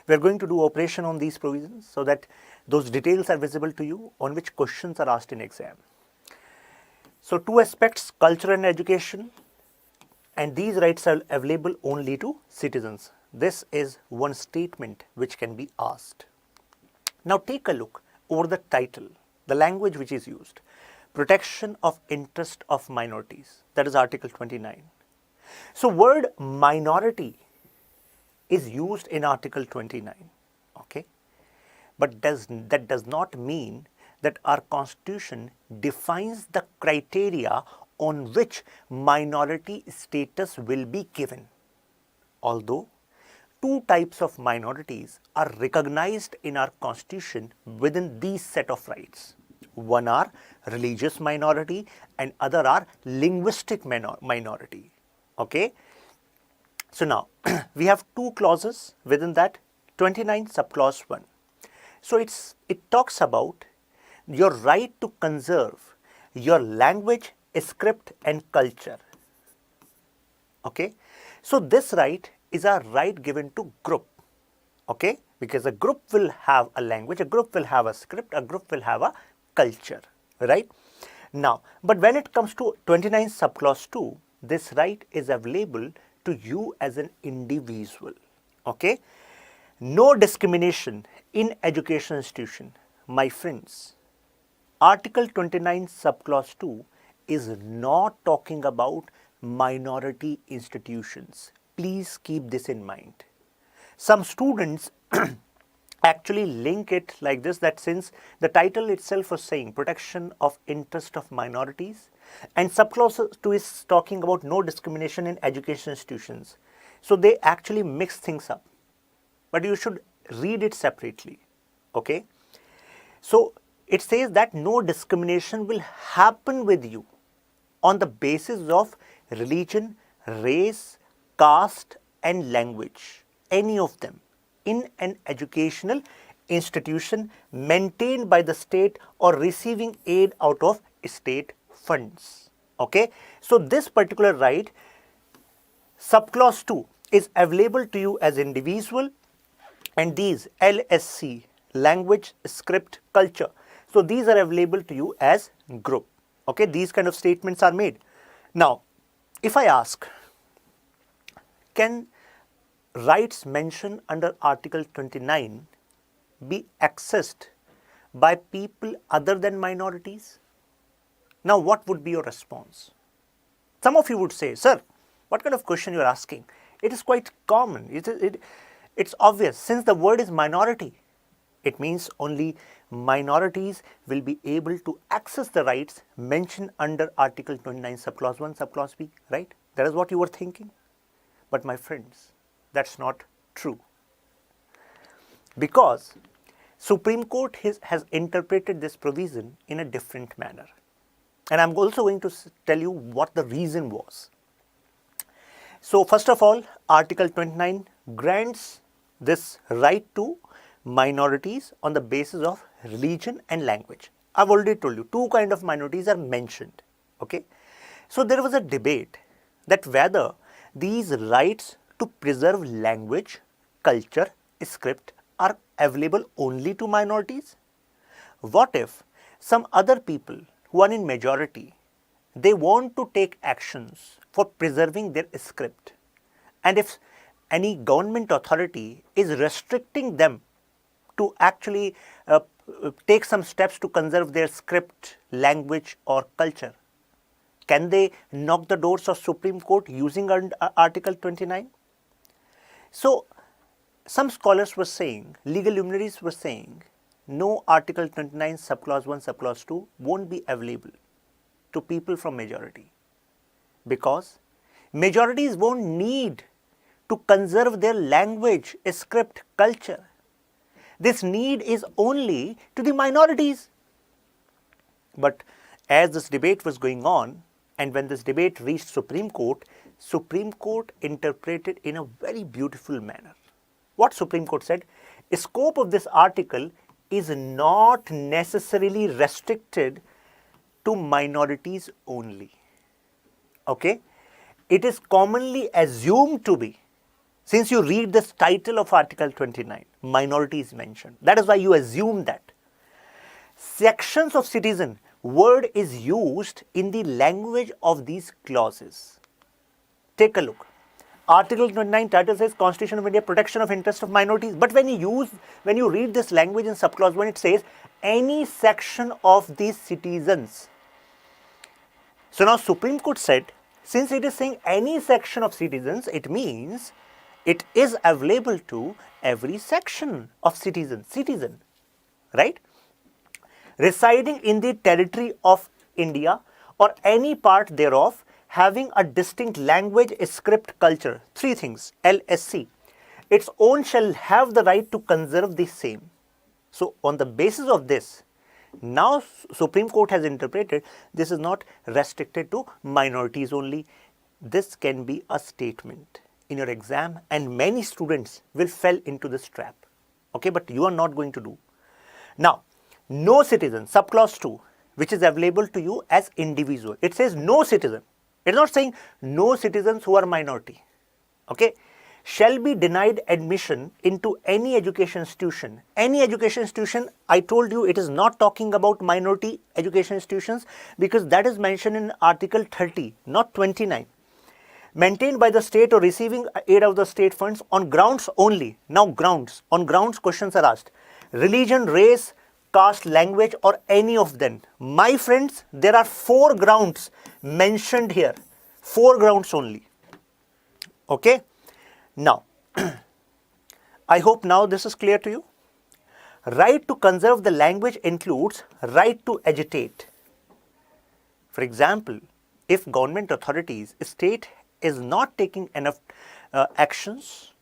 We are going to do operation on these provisions so that those details are visible to you on which questions are asked in exam. So two aspects, culture and education, and these rights are available only to citizens. This is one statement which can be asked. Now take a look over the title, the language which is used. Protection of interest of minorities, that is Article 29. So word minority is used in Article 29, okay? But that does not mean that our constitution defines the criteria on which minority status will be given. Although two types of minorities are recognized in our constitution within these set of rights. One are religious minority and other are linguistic minority. Okay, So now we have two clauses within that, 29 subclause 1. So it talks about your right to conserve your language, script and culture. Okay, so this right is a right given to group. Okay, because a group will have a language, a group will have a script, a group will have a culture, right? Now, but when it comes to 29 subclause 2, this right is available to you as an individual. Okay, no discrimination in education institution. My friends, Article 29 subclause 2 is not talking about minority institutions. Please keep this in mind. Some students actually link it like this, that since the title itself was saying protection of interest of minorities and subclause 2 is talking about no discrimination in education institutions, so they actually mix things up, but you should read it separately. Okay, so it says that no discrimination will happen with you on the basis of religion, race, caste and language, any of them, in an educational institution maintained by the state or receiving aid out of state funds. Okay, so this particular right, subclause 2, is available to you as individual, and these LSC, language, script, culture, so these are available to you as group. Okay, these kind of statements are made. Now, if I ask, can rights mentioned under Article 29 be accessed by people other than minorities? Now, what would be your response? Some of you would say, sir, what kind of question you are asking? It is quite common. It's obvious. Since the word is minority, it means only minorities will be able to access the rights mentioned under Article 29 subclause 1, subclause B, right? That is what you were thinking. But my friends, that's not true. Because Supreme Court has interpreted this provision in a different manner. And I'm also going to tell you what the reason was. So first of all, Article 29 grants this right to minorities on the basis of religion and language. I've already told you, two kinds of minorities are mentioned. Okay, so there was a debate that whether these rights to preserve language, culture, script are available only to minorities. What if some other people who are in majority, they want to take actions for preserving their script, and if any government authority is restricting them to actually take some steps to conserve their script, language or culture, can they knock the doors of Supreme Court using Article 29? So some scholars were saying, legal luminaries were saying, no, Article 29 subclause 1, subclause 2 won't be available to people from majority, because majorities won't need to conserve their language, script, culture. This need is only to the minorities. But as this debate was going on, and when this debate reached Supreme Court interpreted in a very beautiful manner. What Supreme Court said, the scope of this article is not necessarily restricted to minorities only. Okay, it is commonly assumed to be, since you read this title of Article 29, minority is mentioned. That is why you assume that. Sections of citizen word is used in the language of these clauses. Take a look. Article 29 title says Constitution of India, protection of interest of minorities. But when you read this language in subclause 1, it says any section of these citizens. So now Supreme Court said, since it is saying any section of citizens, it means it is available to every section of citizen, right? Residing in the territory of India or any part thereof, having a distinct language, script, culture, three things, LSC, its own shall have the right to conserve the same. So on the basis of this, now Supreme Court has interpreted this is not restricted to minorities only. This can be a statement. in your exam, and many students will fall into this trap. Okay, but you are not going to do. Now, no citizen, subclause 2, which is available to you as individual. It says no citizen. It is not saying no citizens who are minority. Okay, shall be denied admission into any education institution. Any education institution, I told you it is not talking about minority education institutions, because that is mentioned in Article 30, not 29. Maintained by the state or receiving aid of the state funds on grounds only. Now grounds, on grounds questions are asked. Religion, race, caste, language, or any of them. My friends, there are 4 grounds mentioned here. 4 grounds only. Okay. Now, I hope now this is clear to you. Right to conserve the language includes right to agitate. For example, if government authorities, state is not taking enough actions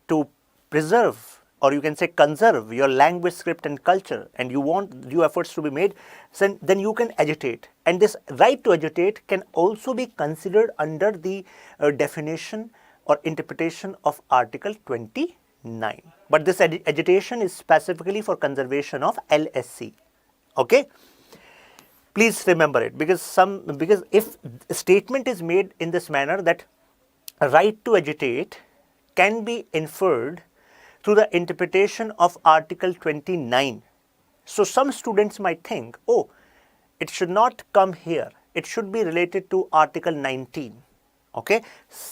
to preserve, or you can say conserve, your language, script and culture, and you want due efforts to be made, then you can agitate. And this right to agitate can also be considered under the definition or interpretation of Article 29. But this agitation is specifically for conservation of LSC. Okay? Please remember it, because if a statement is made in this manner that right to agitate can be inferred through the interpretation of Article 29. So some students might think, oh, it should not come here. It should be related to Article 19. Okay,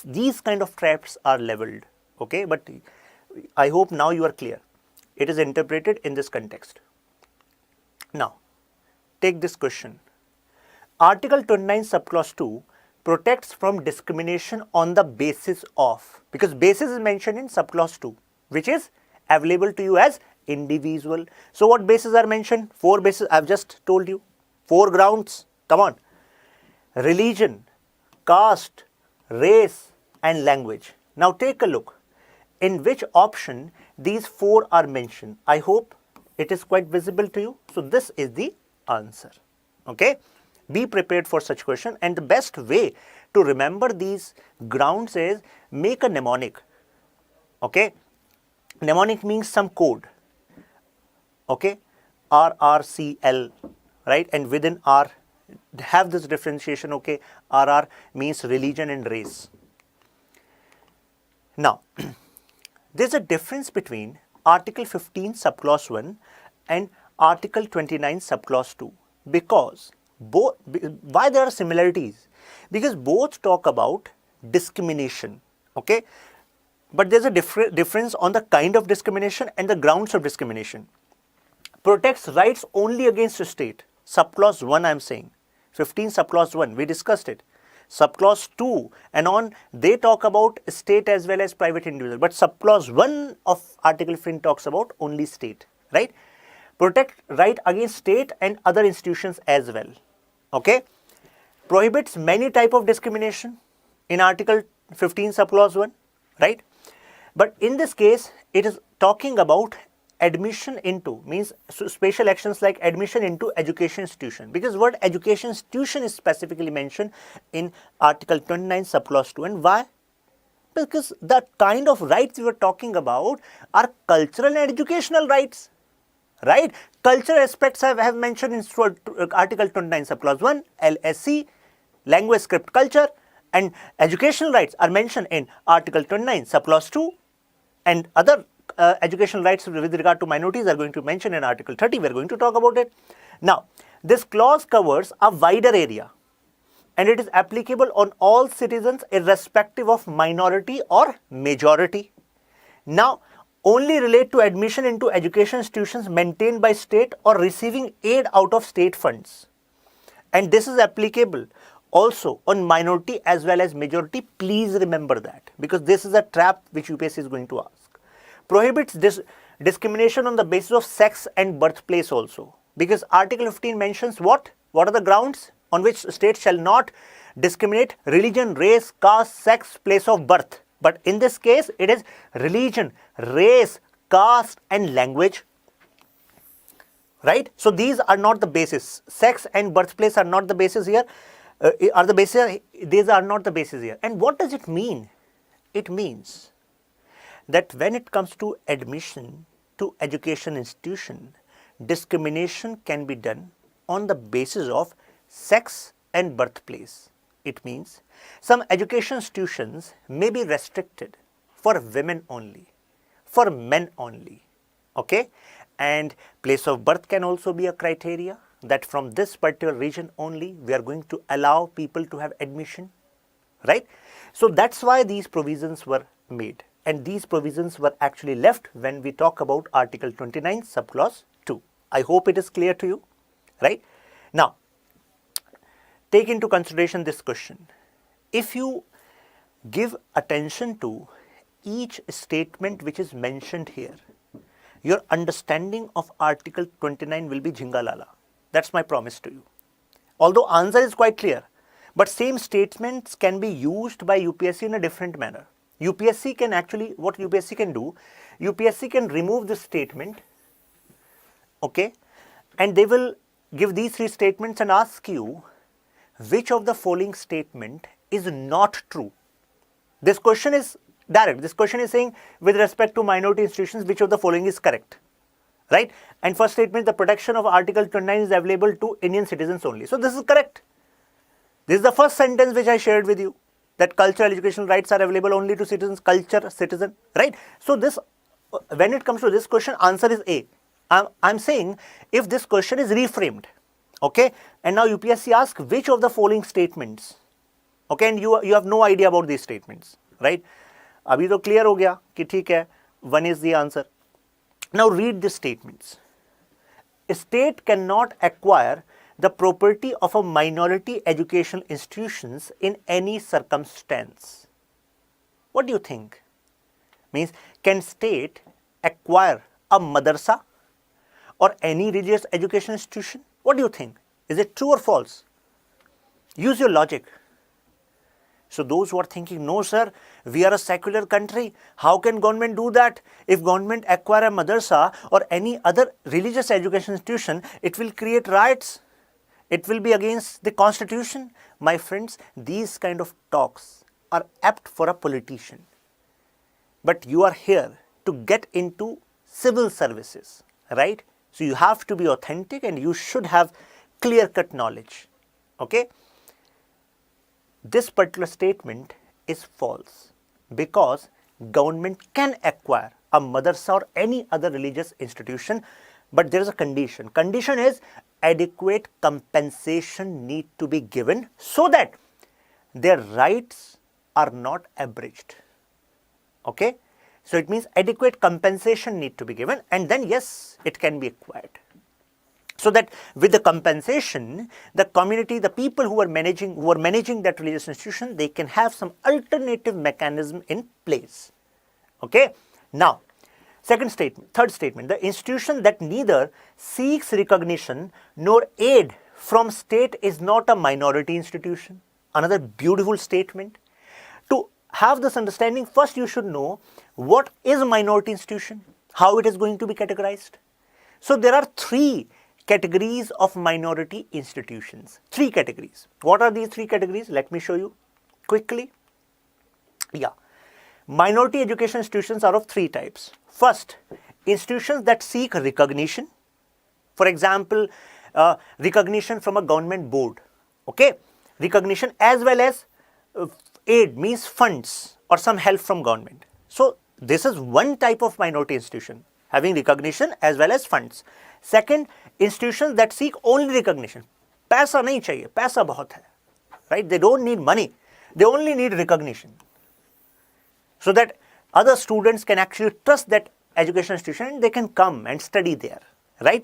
these kind of traps are leveled. Okay, but I hope now you are clear. It is interpreted in this context. Now, take this question. Article 29 subclause 2 protects from discrimination on the basis of, because basis is mentioned in subclause 2, which is available to you as individual. So what bases are mentioned? 4 bases I have just told you. 4 grounds. Come on. Religion, caste, race and language. Now take a look in which option these 4 are mentioned. I hope it is quite visible to you. So this is the answer. Okay. Be prepared for such question, and the best way to remember these grounds is make a mnemonic. Okay. Mnemonic means some code. Okay. RRCL, right? And within R have this differentiation. Okay, RR means religion and race. Now, there's a difference between Article 15 subclause 1 and Article 29 subclause 2, because both, why there are similarities? Because both talk about discrimination. Okay, but there's a difference on the kind of discrimination and the grounds of discrimination. Protects rights only against a state. Subclause 1 I am saying. 15 subclause 1, we discussed it. Subclause 2 and on, they talk about state as well as private individual. But subclause 1 of Article 15 talks about only state, right? Protect right against state and other institutions as well. Okay? Prohibits many type of discrimination in Article 15 subclause 1, right? But in this case, it is talking about admission into, means special actions like admission into education institution, because word education institution is specifically mentioned in Article 29 subclause 2. And why? Because the kind of rights we were talking about are cultural and educational rights, right? Cultural aspects I have mentioned in Article 29 subclause 1, LSC, language, script, culture, and educational rights are mentioned in Article 29 subclause 2, and other educational rights with regard to minorities are going to mention in Article 30. We are going to talk about it. Now, this clause covers a wider area, and it is applicable on all citizens irrespective of minority or majority. Now, only relate to admission into education institutions maintained by state or receiving aid out of state funds. And this is applicable also on minority as well as majority. Please remember that, because this is a trap which UPSC is going to ask. Prohibits discrimination on the basis of sex and birthplace also, because Article 15 mentions what? What are the grounds on which state shall not discriminate? Religion, race, caste, sex, place of birth. But in this case, it is religion, race, caste and language, right? So these are not the basis. Sex and birthplace are not the basis here. These are not the basis here. And what does it mean? It means that when it comes to admission to education institution, discrimination can be done on the basis of sex and birthplace. It means some education institutions may be restricted for women only, for men only, okay? And place of birth can also be a criteria that from this particular region only we are going to allow people to have admission, right? So that's why these provisions were made, and these provisions were actually left when we talk about Article 29 subclause 2. I hope it is clear to you, right? Now, take into consideration this question. If you give attention to each statement which is mentioned here, your understanding of Article 29 will be jhingalala. That's my promise to you. Although answer is quite clear, but same statements can be used by UPSC in a different manner. UPSC can actually, what UPSC can do, UPSC can remove this statement, okay, and they will give these three statements and ask you which of the following statement is not true. This question is direct. This question is saying with respect to minority institutions, which of the following is correct, right? And first statement, the protection of Article 29 is available to Indian citizens only. So this is correct. This is the first sentence which I shared with you, that cultural educational rights are available only to citizens, culture, citizen, right? So this, when it comes to this question, answer is A. I'm saying if this question is reframed, okay, and now UPSC asks which of the following statements, okay, and you have no idea about these statements, right? Abhi to clear ho gaya ki theek hai, one is the answer. Now read the statements. A state cannot acquire the property of a minority educational institutions in any circumstance. What do you think? Means, can state acquire a madrasa or any religious education institution? What do you think? Is it true or false? Use your logic. So those who are thinking, no sir, we are a secular country, how can government do that? If government acquire a madrasa or any other religious education institution, it will create riots. It will be against the constitution. My friends, these kind of talks are apt for a politician. But you are here to get into civil services, right? So you have to be authentic and you should have clear-cut knowledge, okay? This particular statement is false because government can acquire a madrasa or any other religious institution, but there is a condition. Condition is adequate compensation need to be given so that their rights are not abridged, okay? So it means adequate compensation need to be given, and then yes, it can be acquired. So that with the compensation, the community, the people who are managing that religious institution, they can have some alternative mechanism in place. Okay. Now, third statement, the institution that neither seeks recognition nor aid from state is not a minority institution. Another beautiful statement. To have this understanding, first you should know what is a minority institution, how it is going to be categorized. So there are three categories of minority institutions. Three categories. What are these three categories? Let me show you quickly. Yeah. Minority education institutions are of three types. First, institutions that seek recognition. For example, recognition from a government board. Okay. Recognition as well as aid, means funds or some help from government. So this is one type of minority institution, having recognition as well as funds. Second, institutions that seek only recognition. Paisa nahi chahiye, paisa bahut hai, right? They don't need money. They only need recognition. So that other students can actually trust that education institution and they can come and study there, right?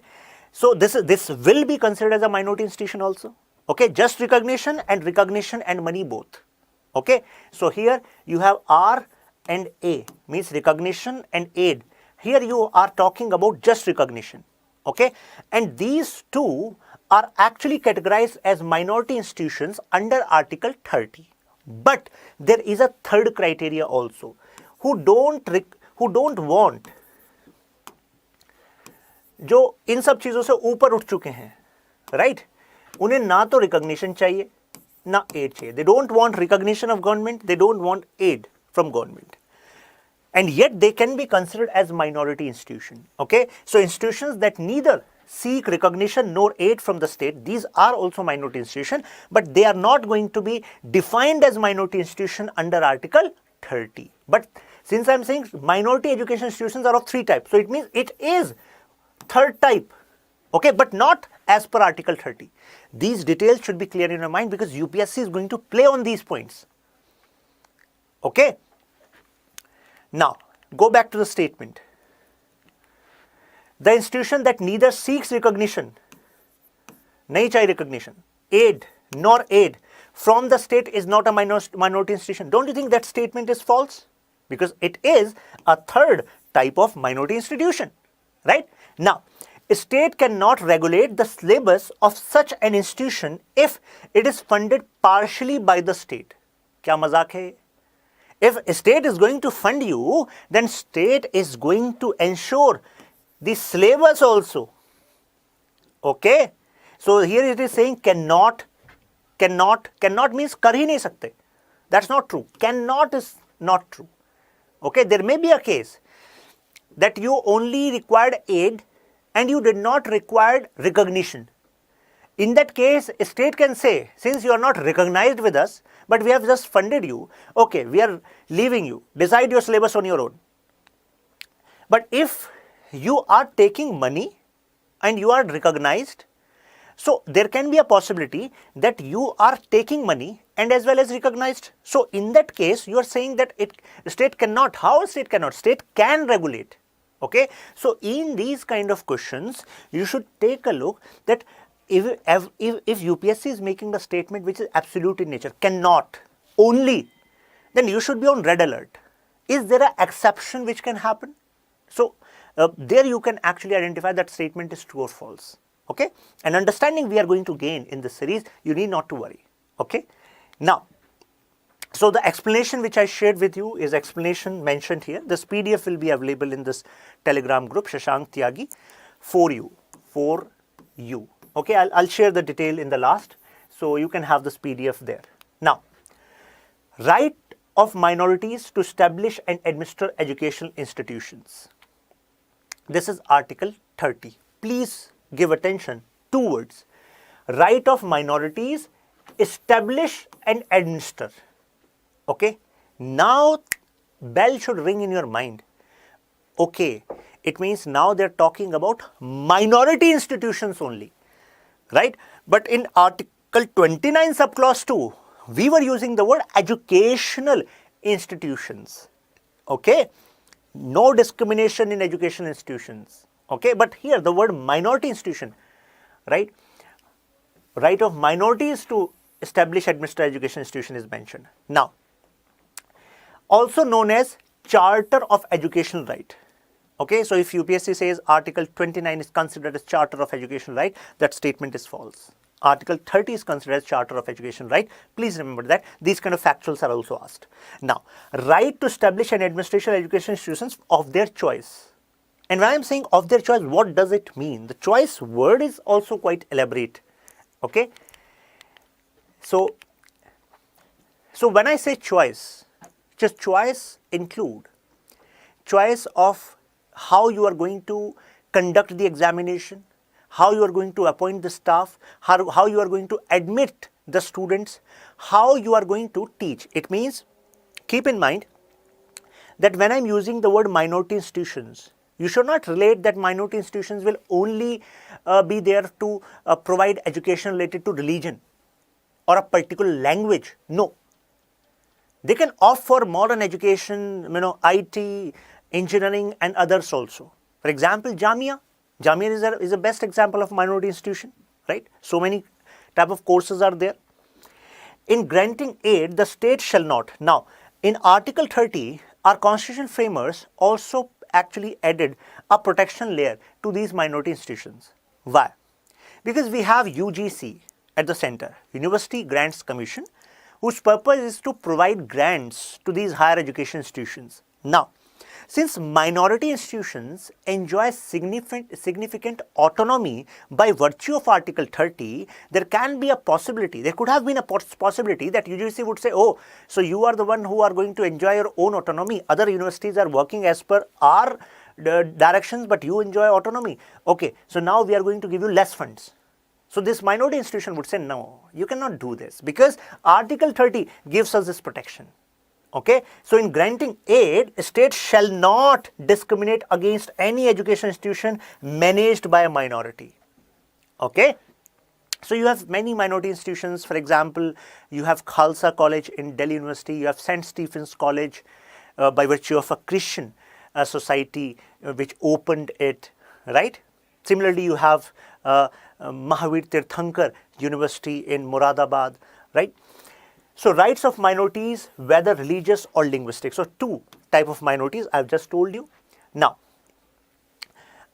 So this will be considered as a minority institution also. Okay, just recognition and money both. Okay, so here you have R and A, means recognition and aid. Here you are talking about just recognition. Okay, and these two are actually categorized as minority institutions under Article 30. But there is a third criteria also, who don't want, जो इन सब चीजों से ऊपर उठ चुके हैं, right? उन्हें ना तो recognition चाहिए, ना aid चाहिए. They don't want recognition of government, they don't want aid. from government. And yet they can be considered as minority institution. Okay, so institutions that neither seek recognition nor aid from the state, these are also minority institution, but they are not going to be defined as minority institution under Article 30. But since I am saying minority education institutions are of three types, so it means it is third type, okay, but not as per Article 30. These details should be clear in your mind because UPSC is going to play on these points. Okay. Now, go back to the statement. The institution that neither seeks recognition, nahi chahiye recognition, aid nor aid from the state is not a minority institution. Don't you think that statement is false? Because it is a third type of minority institution, right? Now, a state cannot regulate the syllabus of such an institution if it is funded partially by the state. Kya mazak hai? If a state is going to fund you, then state is going to ensure the syllabus also. Okay? So here it is saying cannot means kar hi nahi sakte. That's not true. Cannot is not true. Okay? There may be a case that you only required aid and you did not require recognition. In that case, a state can say, since you are not recognized with us, but we have just funded you, okay, we are leaving you, decide your syllabus on your own. But if you are taking money and you are recognized, so there can be a possibility that you are taking money and as well as recognized. So in that case, you are saying that the state cannot. How state cannot? State can regulate. Okay. So in these kind of questions, you should take a look that if UPSC is making the statement which is absolute in nature, cannot only, then you should be on red alert. Is there an exception which can happen? So there you can actually identify that statement is true or false. Okay, an understanding we are going to gain in this series, you need not to worry. Okay, now, so the explanation which I shared with you is explanation mentioned here. This PDF will be available in this Telegram group, Shashank Tyagi, for you. Okay, I'll share the detail in the last, so you can have this PDF there. Now, right of minorities to establish and administer educational institutions. This is Article 30. Please give attention to words. Right of minorities establish and administer. Okay, now bell should ring in your mind. Okay, it means now they're talking about minority institutions only, right? But in Article 29 subclause 2, we were using the word educational institutions. Okay, no discrimination in educational institutions. Okay, but here the word minority institution, right? Right of minorities to establish, administer education institution is mentioned. Now, also known as Charter of Educational Right. Okay, so if UPSC says Article 29 is considered as Charter of Educational Right, that statement is false. Article 30 is considered as Charter of Education Right. Please remember that. These kind of factuals are also asked. Now, right to establish and administration education institutions of their choice. And when I am saying of their choice, what does it mean? The choice word is also quite elaborate. Okay. So when I say choice, just choice include choice of how you are going to conduct the examination, how you are going to appoint the staff, how you are going to admit the students, how you are going to teach. It means, keep in mind that when I am using the word minority institutions, you should not relate that minority institutions will only be there to provide education related to religion or a particular language. No. They can offer modern education, IT, engineering and others also. For example, Jamia. Jamia is a best example of minority institution, right? So many type of courses are there. In granting aid, the state shall not. Now, in Article 30, our constitutional framers also actually added a protection layer to these minority institutions. Why? Because we have UGC at the center, University Grants Commission, whose purpose is to provide grants to these higher education institutions. Now, Since minority institutions enjoy significant autonomy by virtue of Article 30, there can be a possibility, there could have been a possibility that UGC would say, oh, so you are the one who are going to enjoy your own autonomy. Other universities are working as per our directions, but you enjoy autonomy. Okay, so now we are going to give you less funds. So this minority institution would say, no, you cannot do this because Article 30 gives us this protection. Okay, so in granting aid, states shall not discriminate against any education institution managed by a minority. Okay, so you have many minority institutions. For example, you have Khalsa College in Delhi University, you have St. Stephen's College by virtue of a Christian society which opened it, right? Similarly, you have Mahavir Tirthankar University in Moradabad, right? So rights of minorities, whether religious or linguistic. So two type of minorities I've just told you. Now,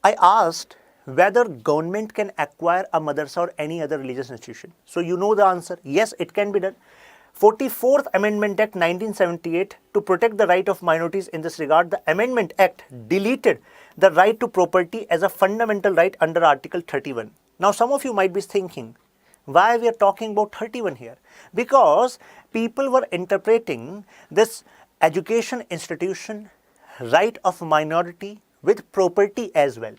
I asked whether government can acquire a madrasa or any other religious institution. So you know the answer. Yes, it can be done. 44th Amendment Act 1978 to protect the right of minorities in this regard, the Amendment Act deleted the right to property as a fundamental right under Article 31. Now some of you might be thinking, why we are talking about 31 here? Because people were interpreting this education institution right of minority with property as well.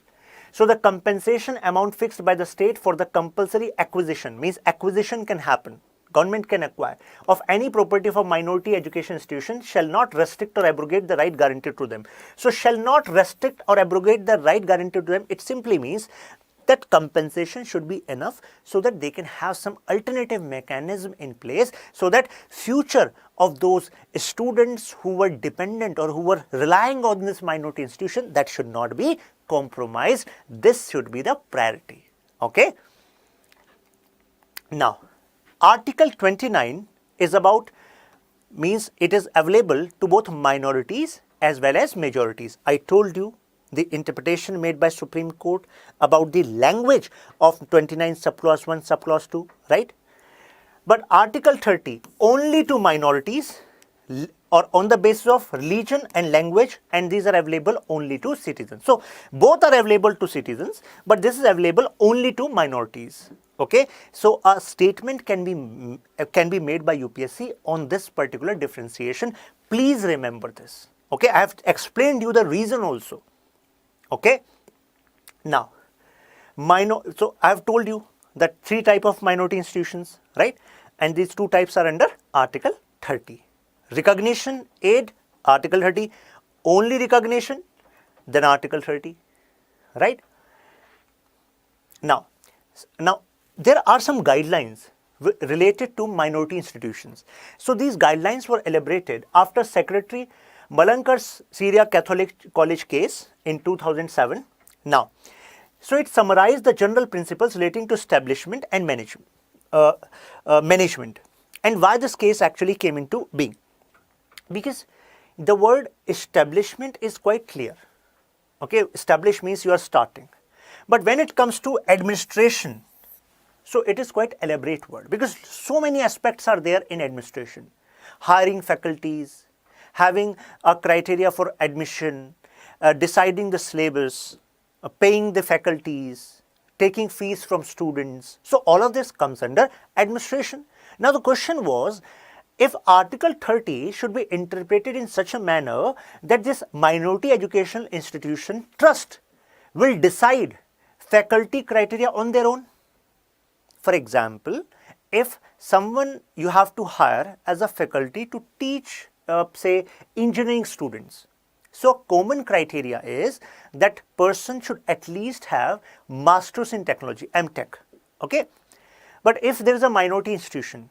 So the compensation amount fixed by the state for the compulsory acquisition, means acquisition can happen, government can acquire, of any property of a minority education institution shall not restrict or abrogate the right guaranteed to them. So shall not restrict or abrogate the right guaranteed to them, it simply means that compensation should be enough so that they can have some alternative mechanism in place so that future of those students who were dependent or who were relying on this minority institution, that should not be compromised. This should be the priority. Okay. Now, Article 29 is about, means it is available to both minorities as well as majorities. I told you the interpretation made by Supreme Court about the language of 29 subclause 1, subclause 2, right? But Article 30 only to minorities or on the basis of religion and language, and these are available only to citizens. So both are available to citizens, but this is available only to minorities. Okay, so a statement can be made by UPSC on this particular differentiation. Please remember this. Okay, I have explained you the reason also. Okay, now so I have told you that three type of minority institutions, right? And these two types are under Article 30. Recognition, aid, Article 30. Only recognition, then Article 30, right? Now there are some guidelines related to minority institutions. So these guidelines were elaborated after Secretary Malankar's Syria Catholic College case in 2007. Now, so it summarized the general principles relating to establishment and management, and why this case actually came into being. Because the word establishment is quite clear. Okay, establish means you are starting. But when it comes to administration, so it is quite elaborate word because so many aspects are there in administration. Hiring faculties, having a criteria for admission, deciding the syllabus, paying the faculties, taking fees from students. So all of this comes under administration. Now the question was, if Article 30 should be interpreted in such a manner that this minority educational institution trust will decide faculty criteria on their own. For example, if someone you have to hire as a faculty to teach say engineering students. So common criteria is that person should at least have masters in technology, MTech. Okay. But if there is a minority institution,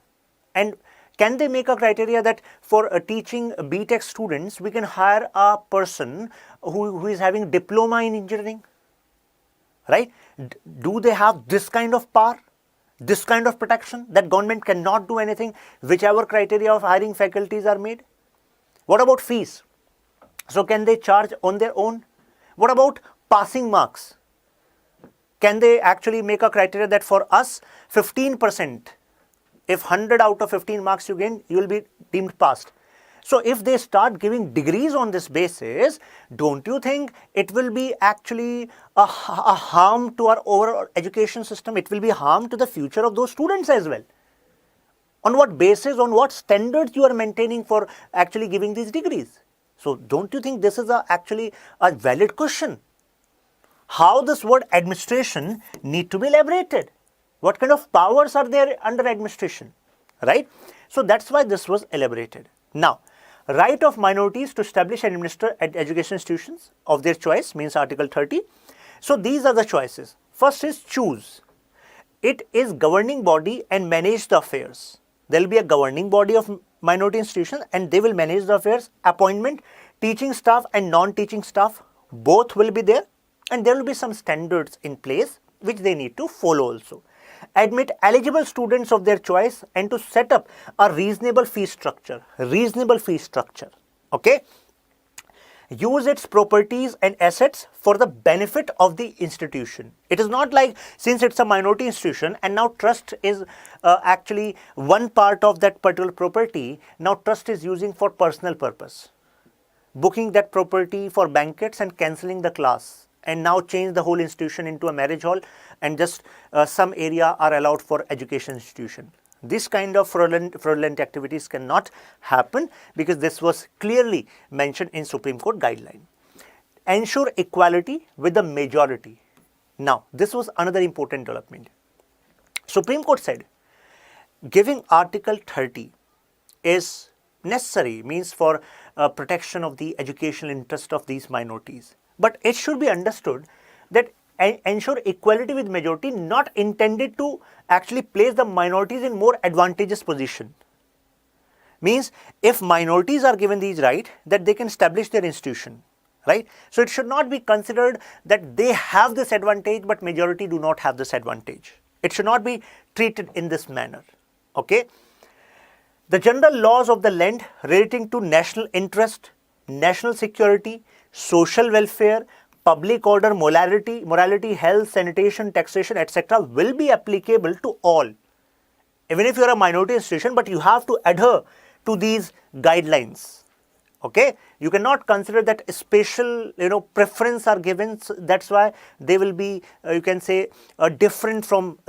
and can they make a criteria that for teaching BTech students, we can hire a person who is having diploma in engineering, right? Do they have this kind of power, this kind of protection that government cannot do anything, whichever criteria of hiring faculties are made? What about fees? So can they charge on their own? What about passing marks? Can they actually make a criteria that for us 15%, if 100 out of 15 marks you gain, you will be deemed passed. So if they start giving degrees on this basis, don't you think it will be actually a harm to our overall education system? It will be harm to the future of those students as well. On what basis, on what standards you are maintaining for actually giving these degrees? So don't you think this is actually a valid question? How this word administration need to be elaborated? What kind of powers are there under administration, right? So that's why this was elaborated. Now, right of minorities to establish and administer education institutions of their choice means Article 30. So these are the choices. First is choose. It is governing body and manage the affairs. There will be a governing body of minority institutions and they will manage the affairs. Appointment, teaching staff and non-teaching staff, both will be there, and there will be some standards in place which they need to follow also. Admit eligible students of their choice and to set up a reasonable fee structure. Okay. Use its properties and assets for the benefit of the institution. It is not like, since it's a minority institution and now trust is actually one part of that particular property, now trust is using for personal purpose, booking that property for banquets and cancelling the class, and now change the whole institution into a marriage hall and just some area are allowed for education institution. This kind of fraudulent activities cannot happen because this was clearly mentioned in Supreme Court guideline. Ensure equality with the majority. Now, this was another important development. Supreme Court said giving Article 30 is necessary, means for protection of the educational interest of these minorities. But it should be understood that ensure equality with majority not intended to actually place the minorities in more advantageous position. Means if minorities are given these rights, that they can establish their institution, right? So it should not be considered that they have this advantage but majority do not have this advantage. It should not be treated in this manner, okay? The general laws of the land relating to national interest, national security, social welfare, public order, morality, health, sanitation, taxation, etc. will be applicable to all. Even if you are a minority institution, but you have to adhere to these guidelines. Okay, you cannot consider that special preference are given. So that's why they will be you can say different from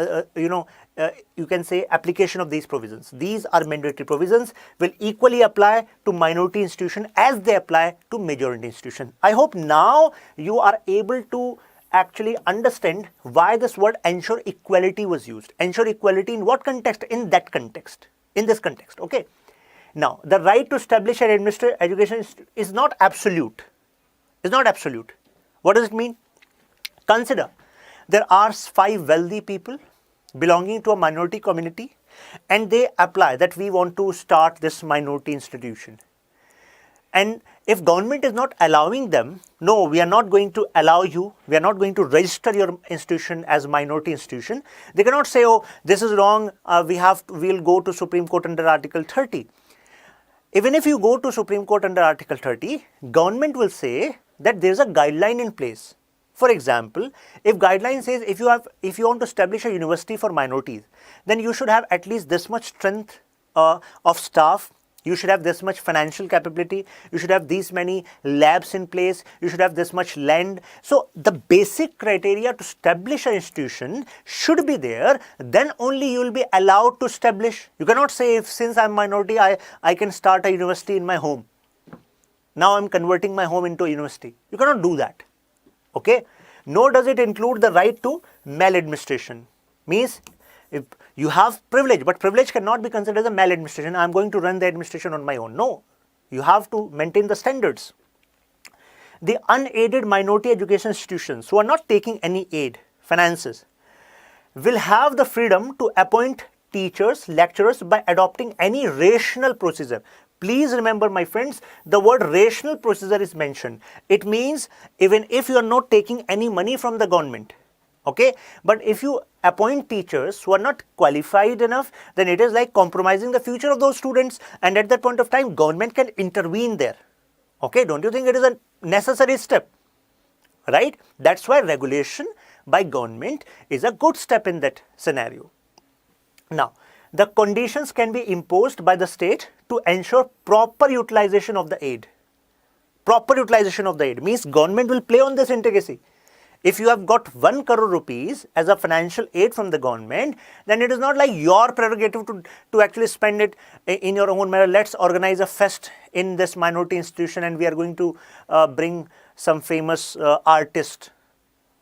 you can say application of these provisions. These are mandatory provisions, will equally apply to minority institution as they apply to majority institution. I hope now you are able to actually understand why this word ensure equality was used. Ensure equality in what context? In that context, in this context. Okay. Now, the right to establish and administer education is not absolute. It's not absolute. What does it mean? Consider there are 5 wealthy people belonging to a minority community and they apply that we want to start this minority institution. And if government is not allowing them, no, we are not going to allow you, we are not going to register your institution as minority institution. They cannot say, oh, this is wrong, we'll go to Supreme Court under Article 30. Even if you go to Supreme Court under Article 30, government will say that there is a guideline in place. For example, if guideline says if you want to establish a university for minorities, then you should have at least this much strength of staff, you should have this much financial capability, you should have these many labs in place, you should have this much land. So the basic criteria to establish an institution should be there, then only you will be allowed to establish. You cannot say, since I am minority, I can start a university in my home. Now I am converting my home into a university. You cannot do that. Okay? Nor does it include the right to maladministration. Means if you have privilege, but privilege cannot be considered as a maladministration. I am going to run the administration on my own. No, you have to maintain the standards. The unaided minority education institutions who are not taking any aid, finances, will have the freedom to appoint teachers, lecturers by adopting any rational procedure. Please remember, my friends, the word rational procedure is mentioned. It means even if you are not taking any money from the government, okay, but if you appoint teachers who are not qualified enough, then it is like compromising the future of those students, and at that point of time, government can intervene there. Okay, don't you think it is a necessary step? Right? That's why regulation by government is a good step in that scenario. Now, the conditions can be imposed by the state to ensure proper utilization of the aid. Proper utilization of the aid means government will play on this intricacy. If you have got 1 crore rupees as a financial aid from the government, then it is not like your prerogative to actually spend it in your own manner. Let's organize a fest in this minority institution and we are going to bring some famous artist.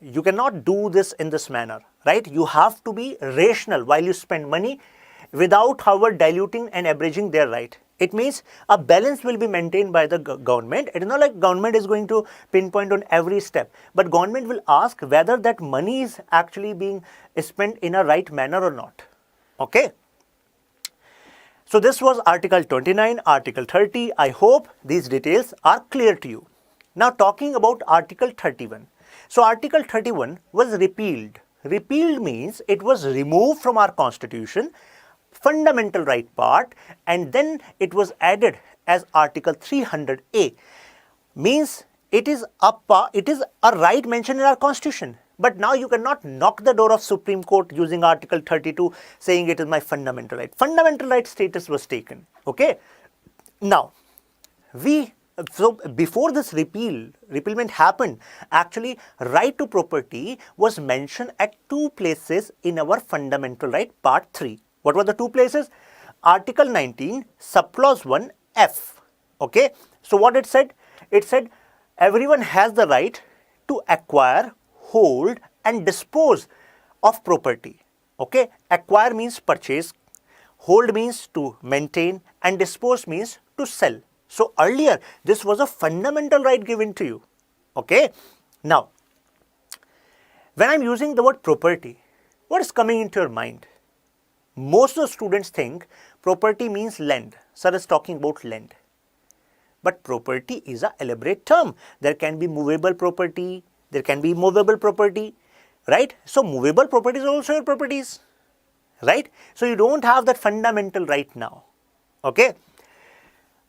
You cannot do this in this manner, right? You have to be rational while you spend money without, however, diluting and abridging their right. It means a balance will be maintained by the government. It is not like government is going to pinpoint on every step, but government will ask whether that money is actually being spent in a right manner or not. Okay. So this was Article 29, Article 30. I hope these details are clear to you. Now talking about Article 31. So Article 31 was repealed. Repealed means it was removed from our constitution, fundamental right part, and then it was added as Article 300A. Means it is a right mentioned in our constitution. But now you cannot knock the door of Supreme Court using Article 32 saying it is my fundamental right. Fundamental right status was taken. Okay. Now, so before this repealment happened, actually right to property was mentioned at 2 places in our fundamental right part 3. What were the 2 places? Article 19, subclause 1F. Okay. So what it said? It said everyone has the right to acquire, hold and dispose of property. Okay. Acquire means purchase, hold means to maintain and dispose means to sell. So earlier this was a fundamental right given to you. Okay. Now, when I am using the word property, what is coming into your mind? Most of the students think property means land. Sir is talking about land. But property is an elaborate term. There can be movable property, there can be movable property, right? So movable properties are also your properties, right? So you don't have that fundamental right now. Okay.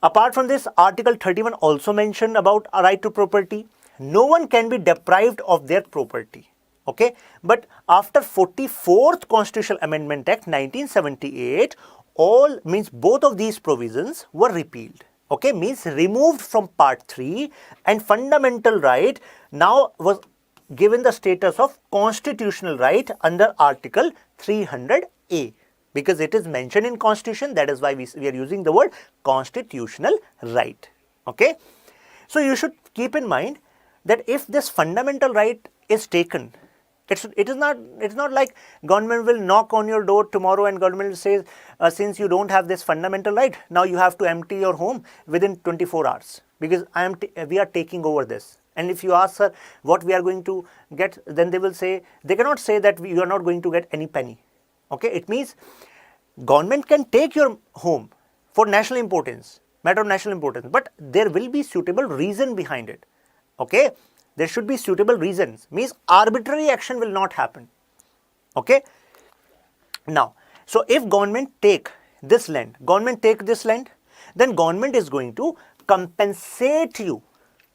Apart from this, Article 31 also mentioned about a right to property. No one can be deprived of their property. Okay. But after 44th Constitutional Amendment Act 1978, both of these provisions were repealed. Okay, means removed from part 3, and fundamental right now was given the status of constitutional right under Article 300A. Because it is mentioned in constitution, that is why we are using the word constitutional right. Okay. So you should keep in mind that if this fundamental right is taken, it is not like government will knock on your door tomorrow and government will say, since you don't have this fundamental right, now you have to empty your home within 24 hours because we are taking over this. And if you ask, sir, what we are going to get, then they cannot say that you are not going to get any penny. Okay, it means government can take your home for national importance, matter of national importance, but there will be suitable reason behind it. Okay, there should be suitable reasons, means arbitrary action will not happen. Okay. Now, so if government take this land, then government is going to compensate you.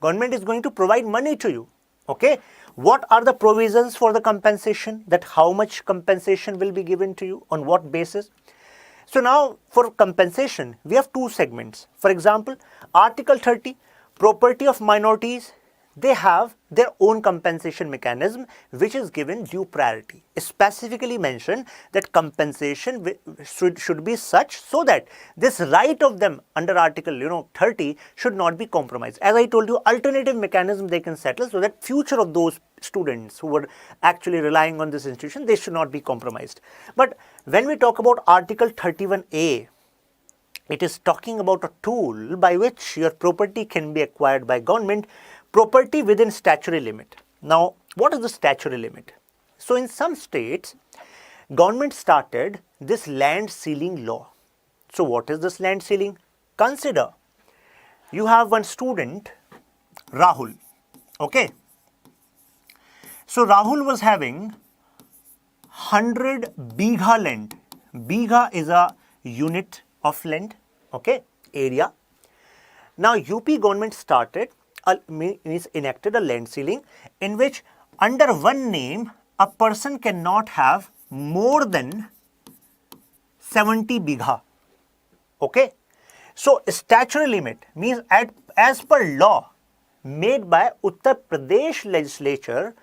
Government is going to provide money to you. Okay. What are the provisions for the compensation? That how much compensation will be given to you, on what basis? So now for compensation, we have 2 segments. For example, Article 30, property of minorities, they have their own compensation mechanism which is given due priority. It specifically mentioned that compensation should be such so that this right of them under Article 30 should not be compromised. As I told you, alternative mechanism they can settle so that future of those students who were actually relying on this institution, they should not be compromised. But when we talk about Article 31A, it is talking about a tool by which your property can be acquired by government, property within statutory limit. Now, what is the statutory limit? So, in some states, government started this land ceiling law. So, what is this land ceiling? Consider, you have one student, Rahul, okay. So, Rahul was having 100 bigha land. Bigha is a unit of land, okay, area. Now, UP government enacted a land ceiling in which under one name a person cannot have more than 70 bigha. Okay. So statutory limit means as per law made by Uttar Pradesh legislature,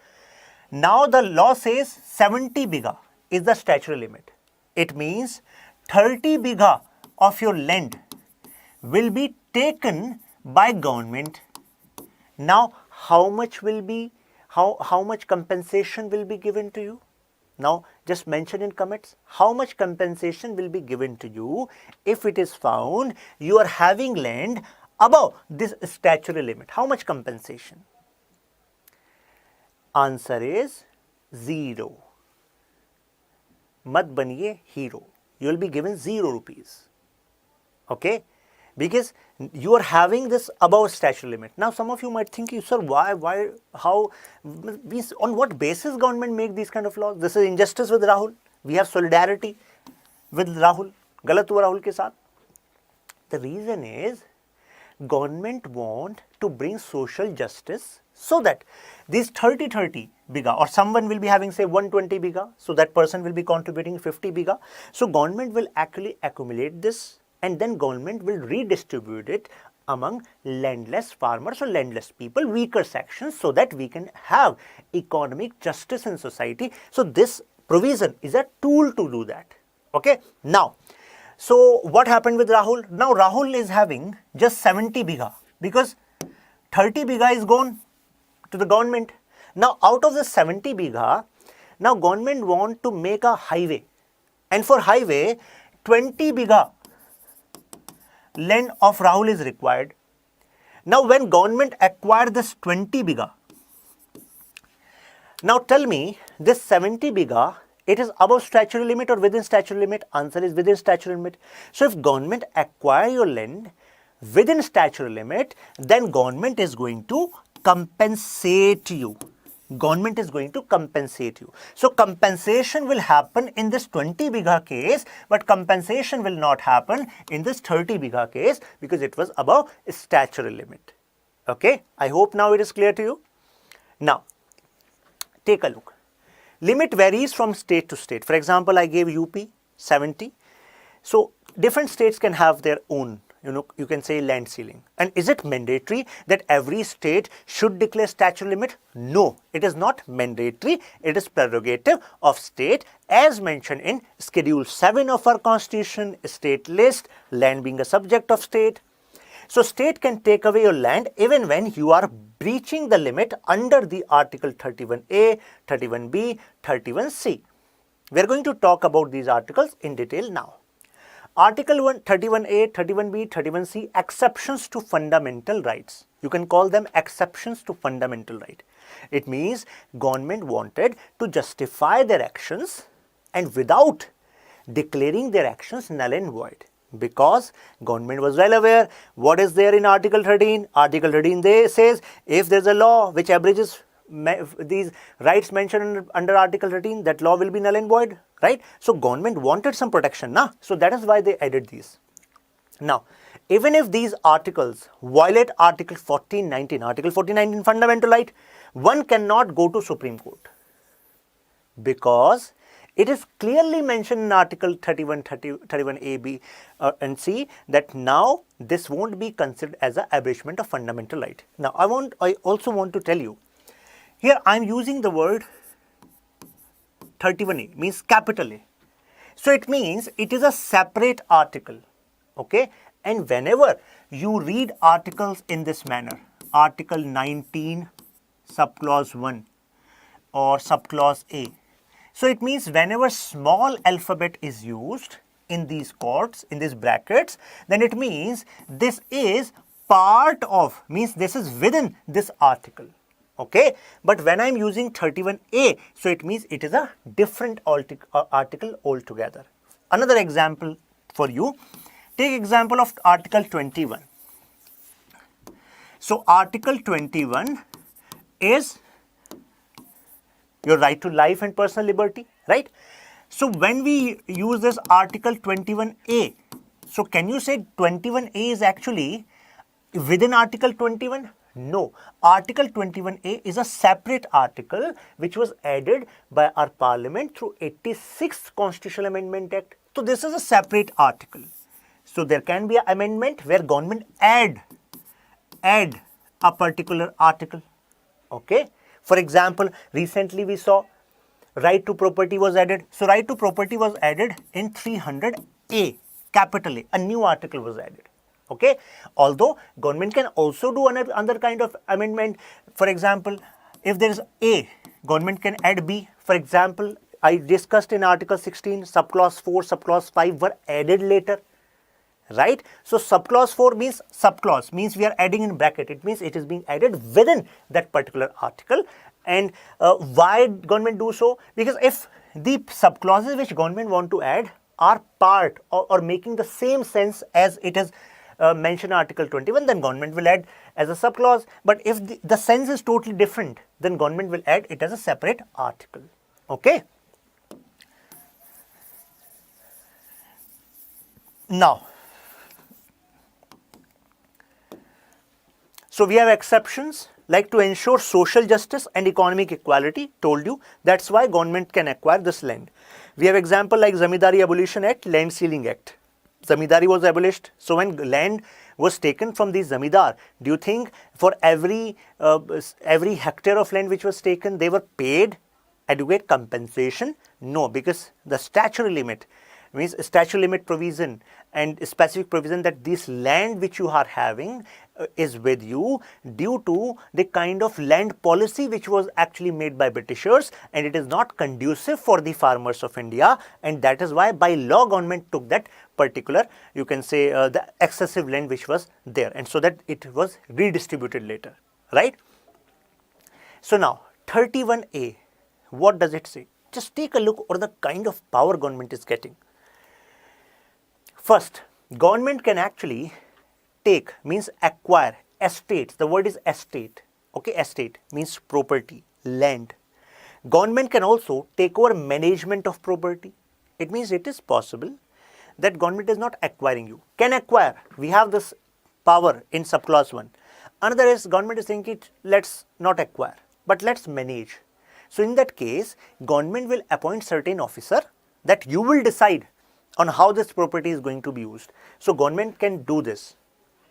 now the law says 70 bigha is the statutory limit. It means 30 bigha of your land will be taken by government. Now how much will be, how much compensation will be given to you? Now just mention in comments how much compensation will be given to you if it is found you are having land above this statutory limit. How much compensation? Answer is 0. Mat baniye hero. You will be given 0 rupees. Okay? Because you are having this above statutory limit. Now some of you might think, sir, why, how, on what basis government make these kind of laws? This is injustice with Rahul. We have solidarity with Rahul. Galat hua Rahul ke saath. The reason is government want to bring social justice so that these 30 bigha, or someone will be having say 120 bigha, so that person will be contributing 50 bigha. So government will actually accumulate this, and then government will redistribute it among landless farmers or landless people, weaker sections, so that we can have economic justice in society. So this provision is a tool to do that. Okay. Now, so what happened with Rahul? Now Rahul is having just 70 bigha because 30 bigha is gone to the government. Now out of the 70 bigha, now government want to make a highway, and for highway 20 bigha land of Rahul is required. Now when government acquired this 20 bigha, now tell me this 70 bigha, it is above statutory limit or within statutory limit? Answer is within statutory limit. So if government acquire your land within statutory limit, then government is going to compensate you. Government is going to compensate you. So compensation will happen in this 20 bigha case, but compensation will not happen in this 30 bigha case because it was above statutory limit. Okay, I hope now it is clear to you. Now, take a look. Limit varies from state to state. For example, I gave UP 70. So different states can have their own, you can say land ceiling. And is it mandatory that every state should declare statutory limit? No, it is not mandatory. It is prerogative of state as mentioned in Schedule 7 of our Constitution, state list, land being a subject of state. So state can take away your land even when you are breaching the limit under the Article 31A, 31B, 31C. We are going to talk about these articles in detail now. Article 31A, 31B, 31C, exceptions to fundamental rights. You can call them exceptions to fundamental right. It means government wanted to justify their actions and without declaring their actions null and void. Because government was well aware what is there in Article 13. Article 13 says if there is a law which abridges these rights mentioned under Article 13, that law will be null and void, right? So government wanted some protection, na? So that is why they added these. Now, even if these articles violate Article 1419, Article 1419 fundamental right, one cannot go to Supreme Court because it is clearly mentioned in Article 31A, B and C that now this won't be considered as an abridgment of fundamental right. Now, I also want to tell you, here I am using the word 31A, means capital A. So it means it is a separate article, okay? And whenever you read articles in this manner, Article 19, subclause 1 or subclause A, so it means whenever small alphabet is used in these quotes, in these brackets, then it means this is part of, means this is within this article. Okay, but when I am using 31A, so it means it is a different article altogether. Another example for you, take example of Article 21. So Article 21 is your right to life and personal liberty, right? So when we use this Article 21A, so can you say 21A is actually within Article 21? No, Article 21A is a separate article which was added by our Parliament through 86th Constitutional Amendment Act. So this is a separate article. So there can be an amendment where government add a particular article. Okay. For example, recently we saw right to property was added. So right to property was added in 300A, capital A. A new article was added. Okay. Although government can also do another kind of amendment. For example, if there is A, government can add B. For example, I discussed in Article 16, subclause 4, subclause 5 were added later. Right. So subclause 4 means subclause means we are adding in bracket. It means it is being added within that particular article. And why government do so? Because if the subclauses which government want to add are part or making the same sense as it is mentioned in Article 21, then government will add as a subclause. But if the sense is totally different, then government will add it as a separate article. Okay. Now, so we have exceptions like to ensure social justice and economic equality. Told you that's why government can acquire this land. We have example like Zamindari Abolition Act, Land Ceiling Act. Zamindari was abolished. So when land was taken from the zamindar, do you think for every hectare of land which was taken, they were paid adequate compensation? No, because the statutory limit means statute limit provision and specific provision that this land which you are having is with you due to the kind of land policy which was actually made by Britishers, and it is not conducive for the farmers of India, and that is why by law government took that particular, you can say the excessive land which was there, and so that it was redistributed later, right? So now 31A, what does it say? Just take a look at the kind of power government is getting. First, government can actually take means acquire estates. The word is estate. Okay, estate means property, land. Government can also take over management of property. It means it is possible that government is not acquiring you. Can acquire. We have this power in subclause 1. Another is government is saying it, let's not acquire, but let's manage. So in that case, government will appoint certain officer that you will decide on how this property is going to be used. So government can do this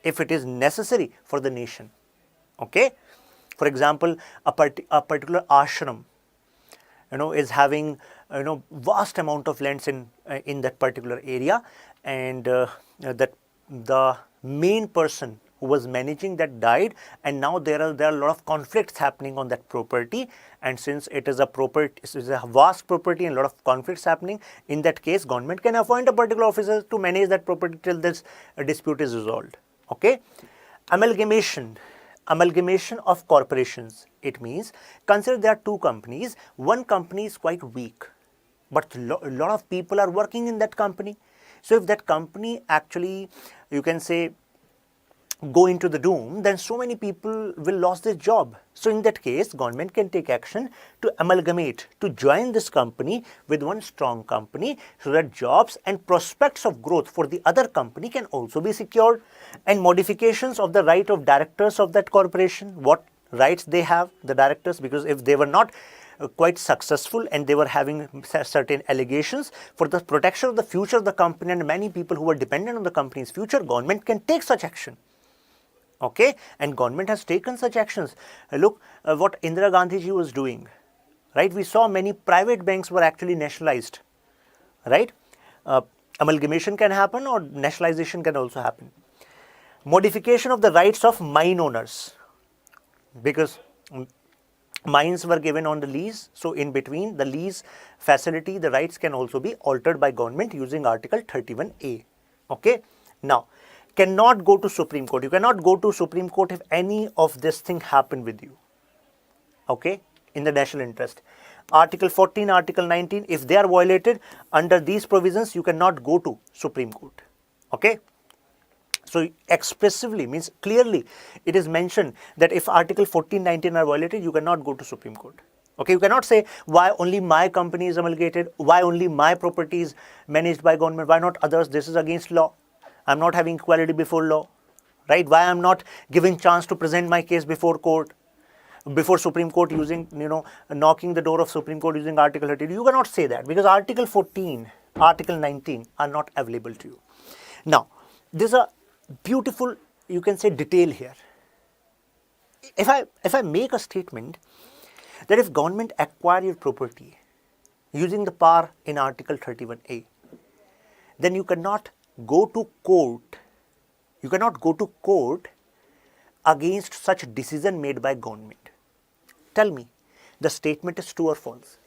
if it is necessary for the nation. Okay. For example, a particular ashram, is having vast amount of lands in that particular area, and that the main person who was managing that died, and now there are a lot of conflicts happening on that property, and since it is a vast property and a lot of conflicts happening, in that case government can appoint a particular officer to manage that property till this dispute is resolved. Okay. Amalgamation of corporations. It means consider there are two companies. One company is quite weak, but a lot of people are working in that company. So if that company actually, you can say, go into the doom, then so many people will lose their job. So in that case, government can take action to amalgamate, to join this company with one strong company, so that jobs and prospects of growth for the other company can also be secured. And modifications of the right of directors of that corporation, what rights they have, the directors, because if they were not quite successful and they were having certain allegations, for the protection of the future of the company and many people who were dependent on the company's future, government can take such action. Okay, and government has taken such actions. Look what Indira Gandhi ji was doing, right? We saw many private banks were actually nationalized, right? Amalgamation can happen or nationalization can also happen. Modification of the rights of mine owners, because mines were given on the lease, so in between the lease facility, the rights can also be altered by government using Article 31A. Okay, now cannot go to Supreme Court. You cannot go to Supreme Court if any of this thing happen with you. Okay, in the national interest. Article 14, Article 19, if they are violated under these provisions, you cannot go to Supreme Court. Okay. So expressively means clearly it is mentioned that if Article 14, 19 are violated, you cannot go to Supreme Court. Okay, you cannot say why only my company is amalgamated, why only my property is managed by government, why not others? This is against law. I'm not having equality before law, right? Why I'm not giving chance to present my case before court, before Supreme Court using, knocking the door of Supreme Court using Article 30. You cannot say that because Article 14, Article 19 are not available to you. Now, there's a beautiful, you can say, detail here. If I make a statement that if government acquire your property using the power in Article 31A, then you cannot go to court. You cannot go to court against such decision made by government. Tell me, the statement is true or false?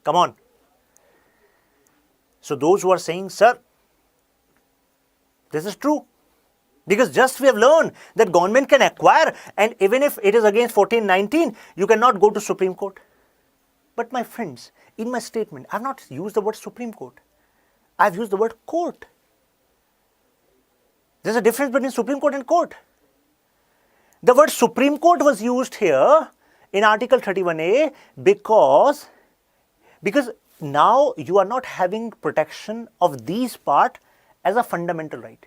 Come on. So those who are saying, sir, this is true, because just we have learned that government can acquire, and even if it is against 1419, you cannot go to Supreme Court. But my friends, in my statement, I have not used the word Supreme Court. I have used the word court. There is a difference between Supreme Court and court. The word Supreme Court was used here in Article 31A because now you are not having protection of these part as a fundamental right.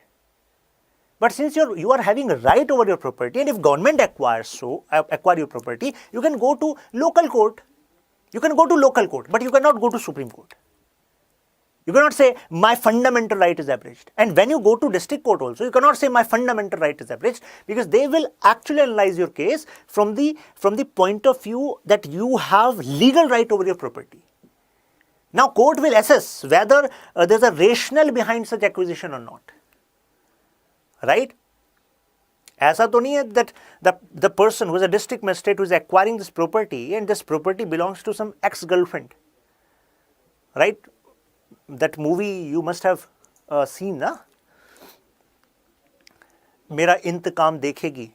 But since you are having a right over your property, and if government acquire your property, you can go to local court. You can go to local court, but you cannot go to Supreme Court. You cannot say my fundamental right is abridged. And when you go to district court also, you cannot say my fundamental right is abridged, because they will actually analyze your case from the point of view that you have legal right over your property. Now court will assess whether there's a rationale behind such acquisition or not. Right? ऐसा तो नहीं है that the person who is a district magistrate who is acquiring this property, and this property belongs to some ex-girlfriend. Right? That movie you must have seen, na? मेरा इंतकाम देखेगी.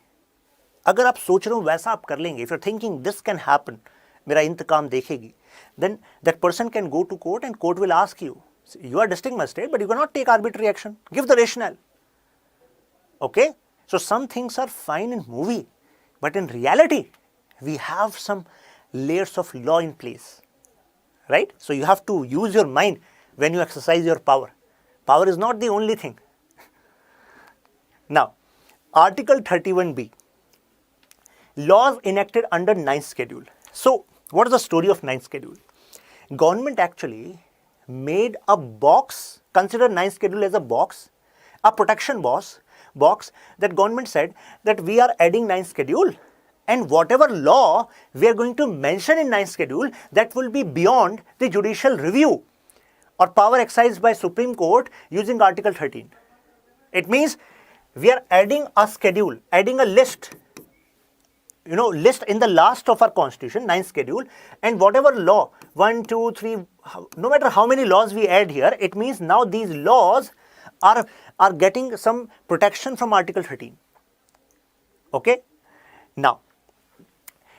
अगर आप सोच रहे हो वैसा आप कर लेंगे, if you're thinking this can happen, मेरा इंतकाम देखेगी, then that person can go to court and court will ask you, you are district magistrate, but you cannot take arbitrary action. Give the rationale. Okay? So some things are fine in movie, but in reality, we have some layers of law in place. Right? So you have to use your mind when you exercise your power. Power is not the only thing. Now, Article 31B, laws enacted under 9th schedule. So, what is the story of 9th schedule? Government actually made a box, consider 9th schedule as a box, a protection box that government said that we are adding 9th schedule, and whatever law we are going to mention in 9th schedule, that will be beyond the judicial review or power exercised by Supreme Court using Article 13. It means we are adding a schedule, adding a list, list in the last of our constitution, 9th schedule, and whatever law, 1, 2, 3, no matter how many laws we add here, it means now these laws are getting some protection from Article 13. Okay? Now,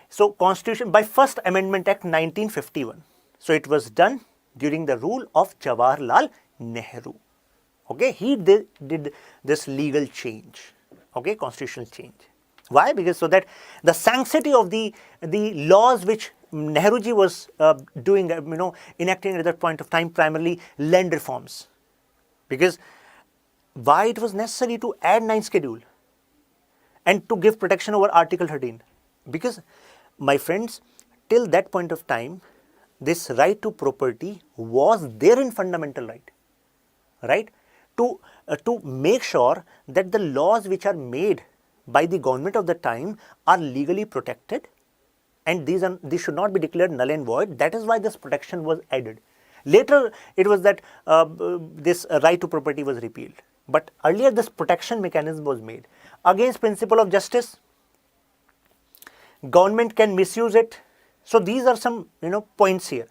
so Constitution by First Amendment Act 1951. So it was done during the rule of Jawaharlal Nehru. Okay? He did this legal change. Okay? Constitutional change. Why? Because so that the sanctity of the laws which Nehruji was doing, enacting at that point of time, primarily land reforms. Because why it was necessary to add 9th schedule and to give protection over Article 13? Because, my friends, till that point of time, this right to property was there in fundamental right. Right? To make sure that the laws which are made by the government of the time are legally protected, and these should not be declared null and void. That is why this protection was added. Later, it was that this right to property was repealed. But earlier, this protection mechanism was made. Against principle of justice, government can misuse it. So these are some points here.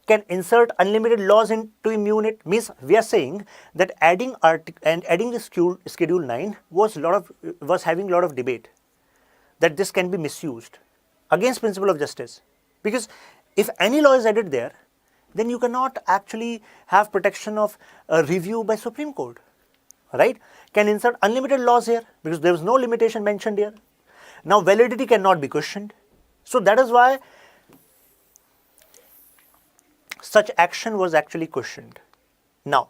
Can insert unlimited laws into immune it. Means we are saying that adding the schedule 9 was having a lot of debate, that this can be misused against principle of justice. Because if any law is added there, then you cannot actually have protection of review by Supreme Court. Right? Can insert unlimited laws here because there was no limitation mentioned here. Now validity cannot be questioned. So that is why such action was actually questioned. Now,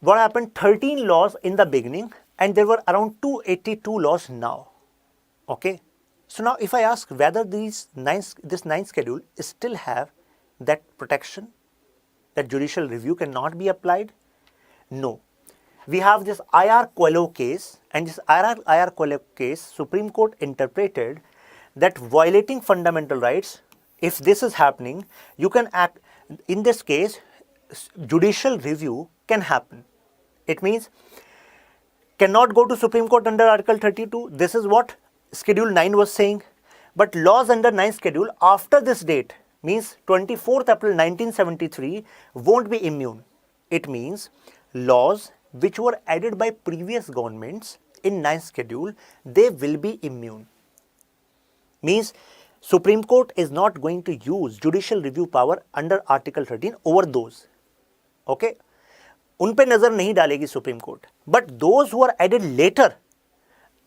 what happened? 13 laws in the beginning, and there were around 282 laws now. Okay? So now if I ask whether this 9th schedule still have that protection, that judicial review cannot be applied, No. We have this IR Coelho case, and this IR Coelho case, Supreme Court interpreted that violating fundamental rights, if this is happening, you can act, in this case, judicial review can happen. It means cannot go to Supreme Court under Article 32. This is what Schedule 9 was saying. But laws under 9th schedule after this date, means 24th April 1973, won't be immune. It means laws which were added by previous governments in 9th schedule, they will be immune. Means Supreme Court is not going to use judicial review power under Article 13 over those. Okay? उन पे नजर नहीं डालेगी Supreme Court. But those who are added later,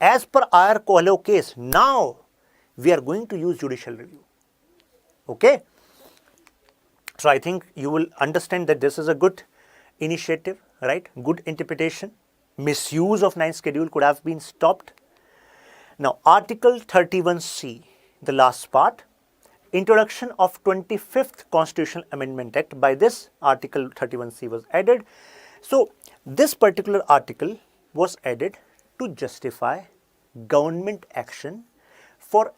as per our Coelho case, now we are going to use judicial review. Okay? So I think you will understand that this is a good initiative, right? Good interpretation. Misuse of 9th schedule could have been stopped. Now, Article 31C, the last part, introduction of 25th Constitutional Amendment Act. By this, Article 31C was added. So, this particular article was added to justify government action for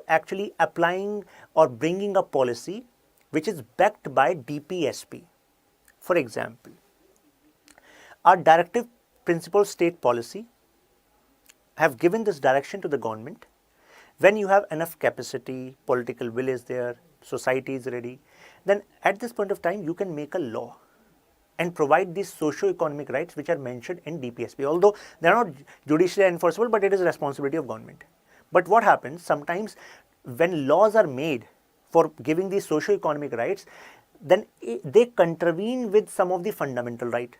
actually applying or bringing a policy which is backed by DPSP. For example, our directive principal state policy have given this direction to the government. When you have enough capacity, political will is there, society is ready, then at this point of time you can make a law and provide these socio-economic rights which are mentioned in DPSP. Although they are not judicially enforceable, but it is a responsibility of government. But what happens sometimes when laws are made for giving these socio-economic rights, then they contravene with some of the fundamental right.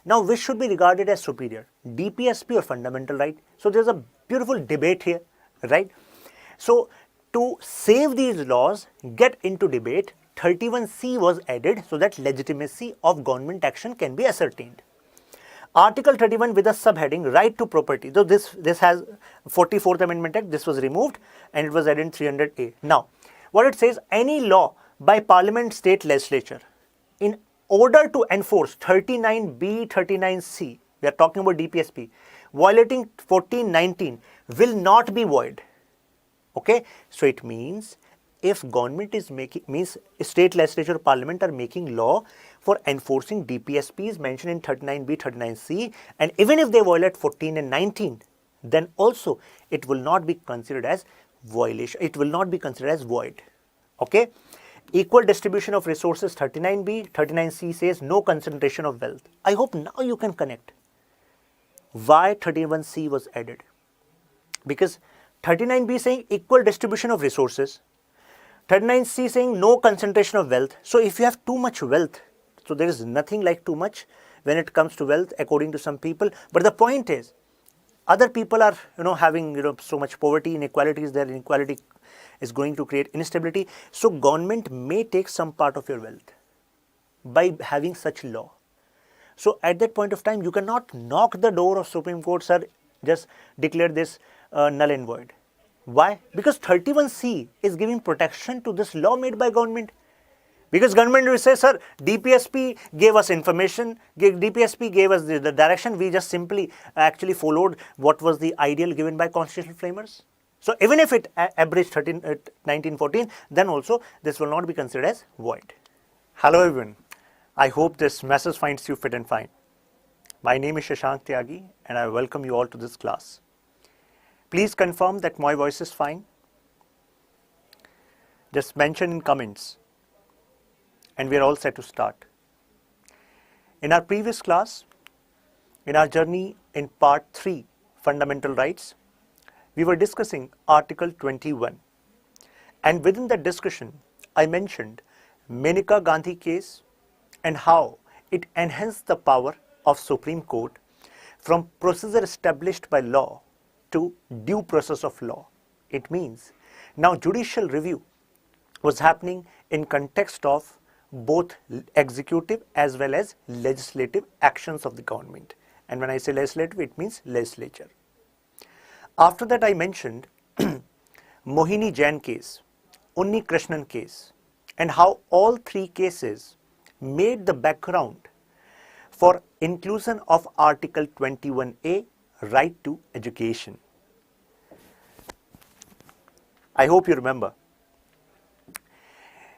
Now, which should be regarded as superior, DPSP or fundamental right? So there's a beautiful debate here, right? So to save these laws, get into debate, 31C was added so that legitimacy of government action can be ascertained. Article 31 with a subheading right to property. So this has 44th Amendment Act, this was removed and it was added in 300A. Now, what it says, any law by Parliament, state legislature in order to enforce 39B, 39C, we are talking about DPSP, violating 1419 will not be void. Okay, so it means if government is making, means state legislature, parliament are making law for enforcing DPSPs mentioned in 39B, 39C, and even if they violate 14 and 19, then also it will not be considered as violation, it will not be considered as void. Okay, equal distribution of resources, 39B, 39C says no concentration of wealth. I hope now you can connect why 31C was added, because 39B saying equal distribution of resources, 39C saying no concentration of wealth. So if you have too much wealth, so there is nothing like too much when it comes to wealth according to some people. But the point is, other people are having so much poverty, inequality is there, inequality is going to create instability. So government may take some part of your wealth by having such law. So at that point of time, you cannot knock the door of Supreme Court, sir, just declare this null and void. Why? Because 31C is giving protection to this law made by government. Because government will say, sir, DPSP gave us information, DPSP gave us the direction, we just simply actually followed what was the ideal given by constitutional framers. So even if it abridged 1914, then also this will not be considered as void. Hello everyone, I hope this message finds you fit and fine. My name is Shashank Tyagi and I welcome you all to this class. Please confirm that my voice is fine. Just mention in comments and we are all set to start. In our previous class, in our journey in part 3, Fundamental Rights, we were discussing Article 21. And within that discussion, I mentioned Maneka Gandhi case and how it enhanced the power of Supreme Court from procedure established by law to due process of law. It means now judicial review was happening in context of both executive as well as legislative actions of the government. And when I say legislative, it means legislature. After that, I mentioned Mohini Jain case, Unni Krishnan case, and how all three cases made the background for inclusion of Article 21A, right to education. I hope you remember.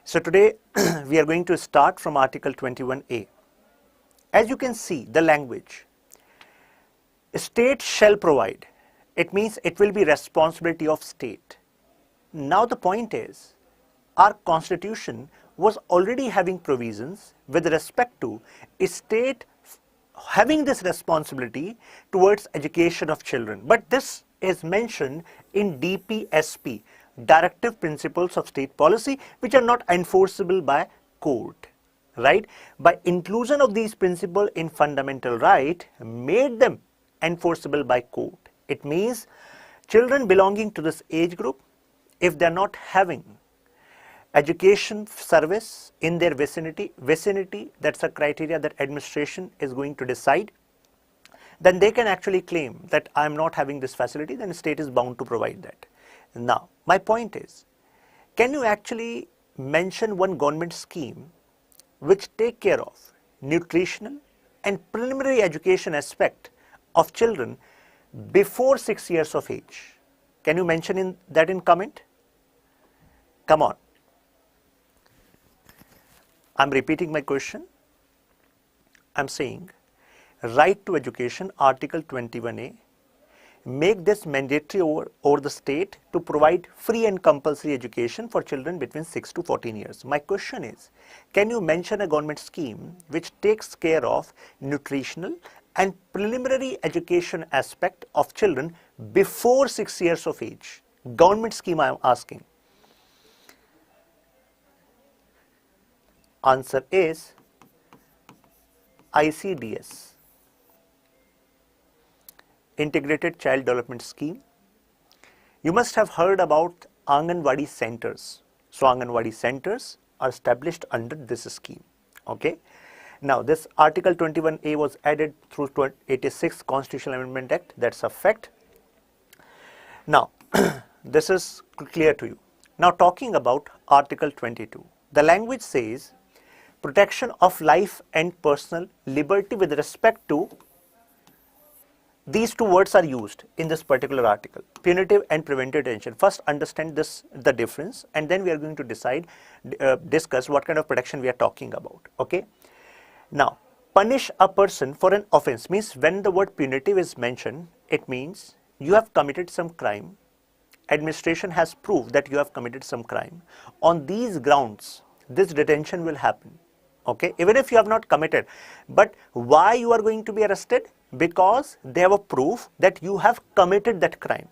So today we are going to start from Article 21A. As you can see, the language, state shall provide. It means it will be responsibility of state. Now the point is, our constitution was already having provisions with respect to a state having this responsibility towards education of children. But this is mentioned in DPSP, Directive Principles of State Policy, which are not enforceable by court. Right? By inclusion of these principles in fundamental right, made them enforceable by court. It means children belonging to this age group, if they are not having education service in their vicinity, that's a criteria that administration is going to decide, then they can actually claim that I am not having this facility, then the state is bound to provide that. Now, my point is, can you actually mention one government scheme which take care of nutritional and preliminary education aspect of children before 6 years of age? Can you mention that in comment? Come on. I'm repeating my question. I'm saying, right to education, Article 21A, make this mandatory over the state to provide free and compulsory education for children between 6 to 14 years. My question is, can you mention a government scheme which takes care of nutritional and preliminary education aspect of children before 6 years of age? Government scheme I am asking. Answer is ICDS, Integrated Child Development Scheme. You must have heard about Anganwadi centers. So Anganwadi centers are established under this scheme. Okay. Now this Article 21A was added through 86th Constitutional Amendment Act. That's a fact. Now this is clear to you. Now talking about Article 22, the language says protection of life and personal liberty with respect to, these two words are used in this particular article, punitive and preventive detention. First understand the difference, and then we are going to discuss what kind of protection we are talking about. Okay. Now, punish a person for an offense means when the word punitive is mentioned, it means you have committed some crime. Administration has proved that you have committed some crime. On these grounds, this detention will happen. Okay, even if you have not committed, but why you are going to be arrested? Because they have a proof that you have committed that crime.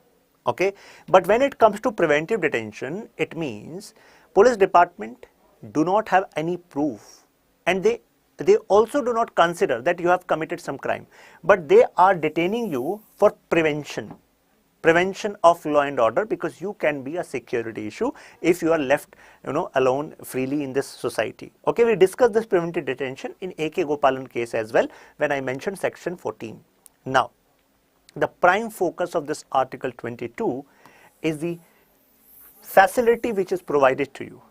Okay, but when it comes to preventive detention, it means police department do not have any proof, and they also do not consider that you have committed some crime, but they are detaining you for prevention of law and order, because you can be a security issue if you are left alone freely in this society. Okay, we discussed this preventive detention in A.K. Gopalan case as well when I mentioned section 14. Now, the prime focus of this Article 22 is the facility which is provided to you.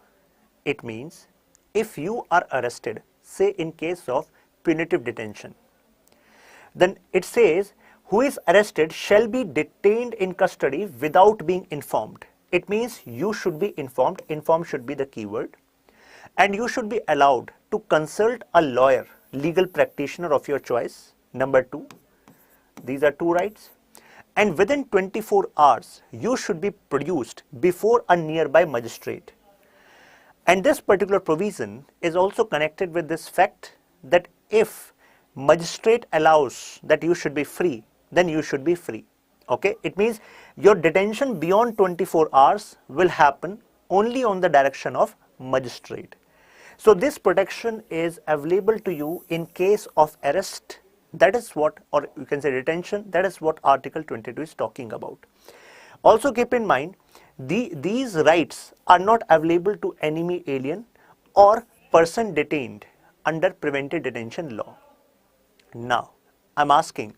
It means if you are arrested, say in case of punitive detention, then it says who is arrested shall be detained in custody without being informed. It means you should be informed. Informed should be the keyword. And you should be allowed to consult a lawyer, legal practitioner of your choice. Number 2, these are 2 rights. And within 24 hours, you should be produced before a nearby magistrate. And this particular provision is also connected with this fact that if magistrate allows that you should be free, then you should be free. Okay, it means your detention beyond 24 hours will happen only on the direction of magistrate. So this protection is available to you in case of arrest. That is what, or you can say detention, that is what Article 22 is talking about. Also keep in mind, these rights are not available to enemy alien or person detained under preventive detention law. Now, I'm asking,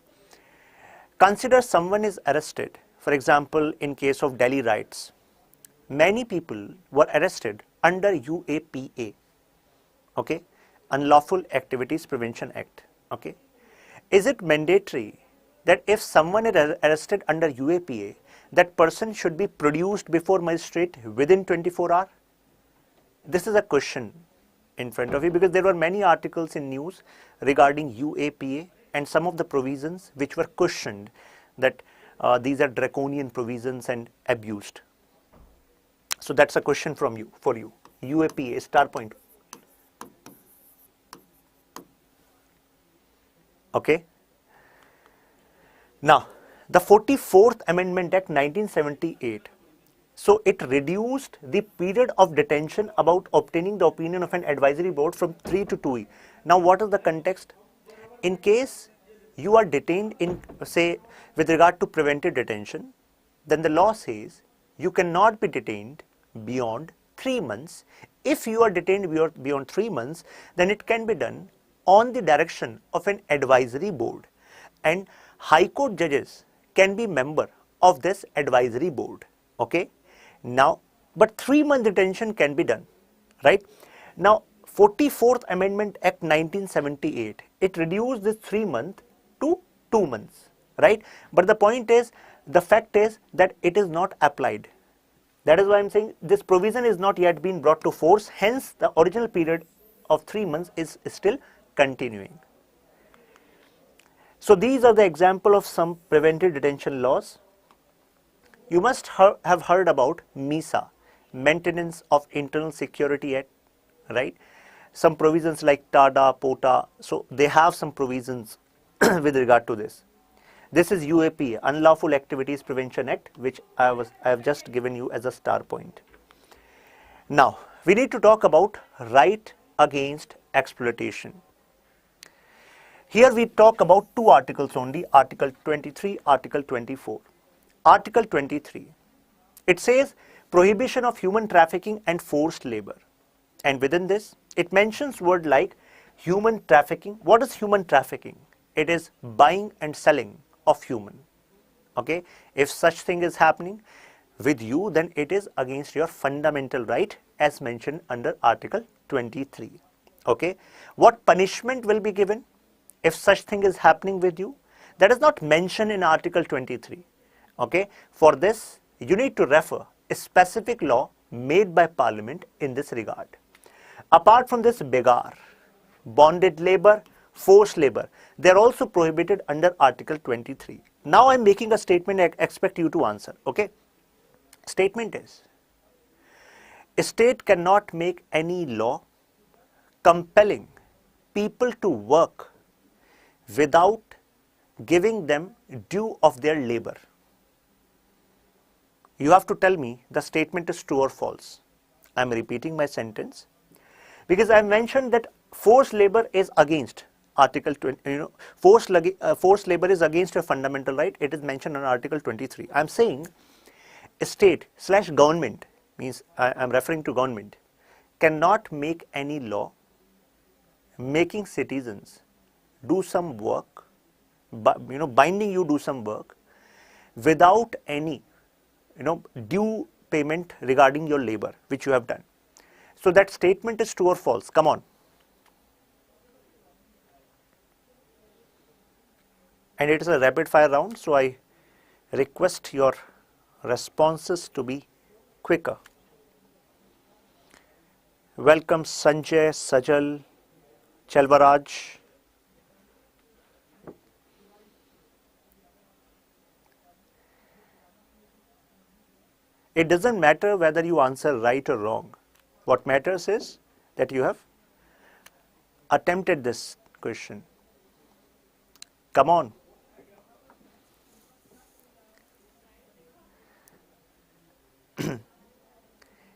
consider someone is arrested, for example, in case of Delhi riots. Many people were arrested under UAPA, okay, Unlawful Activities Prevention Act. Okay. Is it mandatory that if someone is arrested under UAPA, that person should be produced before magistrate within 24 hours? This is a question in front of you because there were many articles in news regarding UAPA and some of the provisions which were questioned that these are draconian provisions and abused. So that's a question from you, for you. UAPA, star point. Okay. Now, the 44th Amendment Act 1978, so it reduced the period of detention about obtaining the opinion of an advisory board from 3 to 2 years. Now, what is the context? In case you are detained in, say, with regard to preventive detention, then the law says you cannot be detained beyond 3 months. If you are detained beyond 3 months, then it can be done on the direction of an advisory board, and High Court judges can be member of this advisory board. Okay. Now, but 3-month detention can be done, right? Now, 44th Amendment Act 1978, it reduced this 3 months to 2 months, right? But the point is, the fact is that it is not applied. That is why I am saying this provision is not yet been brought to force, hence the original period of 3 months is still continuing. So these are the example of some preventive detention laws. You must have heard about MISA, Maintenance of Internal Security Act, right? Some provisions like TADA, POTA, so they have some provisions with regard to this. This is UAP, Unlawful Activities Prevention Act, which I have just given you as a star point. Now, we need to talk about right against exploitation. Here we talk about 2 articles only, Article 23, Article 24. Article 23, it says prohibition of human trafficking and forced labor. And within this, it mentions word like human trafficking. What is human trafficking? It is buying and selling of human. Okay. If such thing is happening with you, then it is against your fundamental right as mentioned under Article 23. Okay. What punishment will be given if such thing is happening with you? That is not mentioned in Article 23. Okay. For this, you need to refer a specific law made by Parliament in this regard. Apart from this, begar, bonded labor, forced labor, they are also prohibited under Article 23. Now I am making a statement, I expect you to answer. Okay. Statement is, a state cannot make any law compelling people to work without giving them due of their labor. You have to tell me the statement is true or false. I am repeating my sentence because I mentioned that forced labor is against Article 20, forced labor is against a fundamental right. It is mentioned in Article 23. I am saying state/government, means I am referring to government, cannot make any law making citizens do some work, binding you do some work without any due payment regarding your labor which you have done. So that statement is true or false? Come on. And it is a rapid fire round, so I request your responses to be quicker. Welcome Sanjay, Sajal, Chelvaraj. It doesn't matter whether you answer right or wrong. What matters is that you have attempted this question. Come on.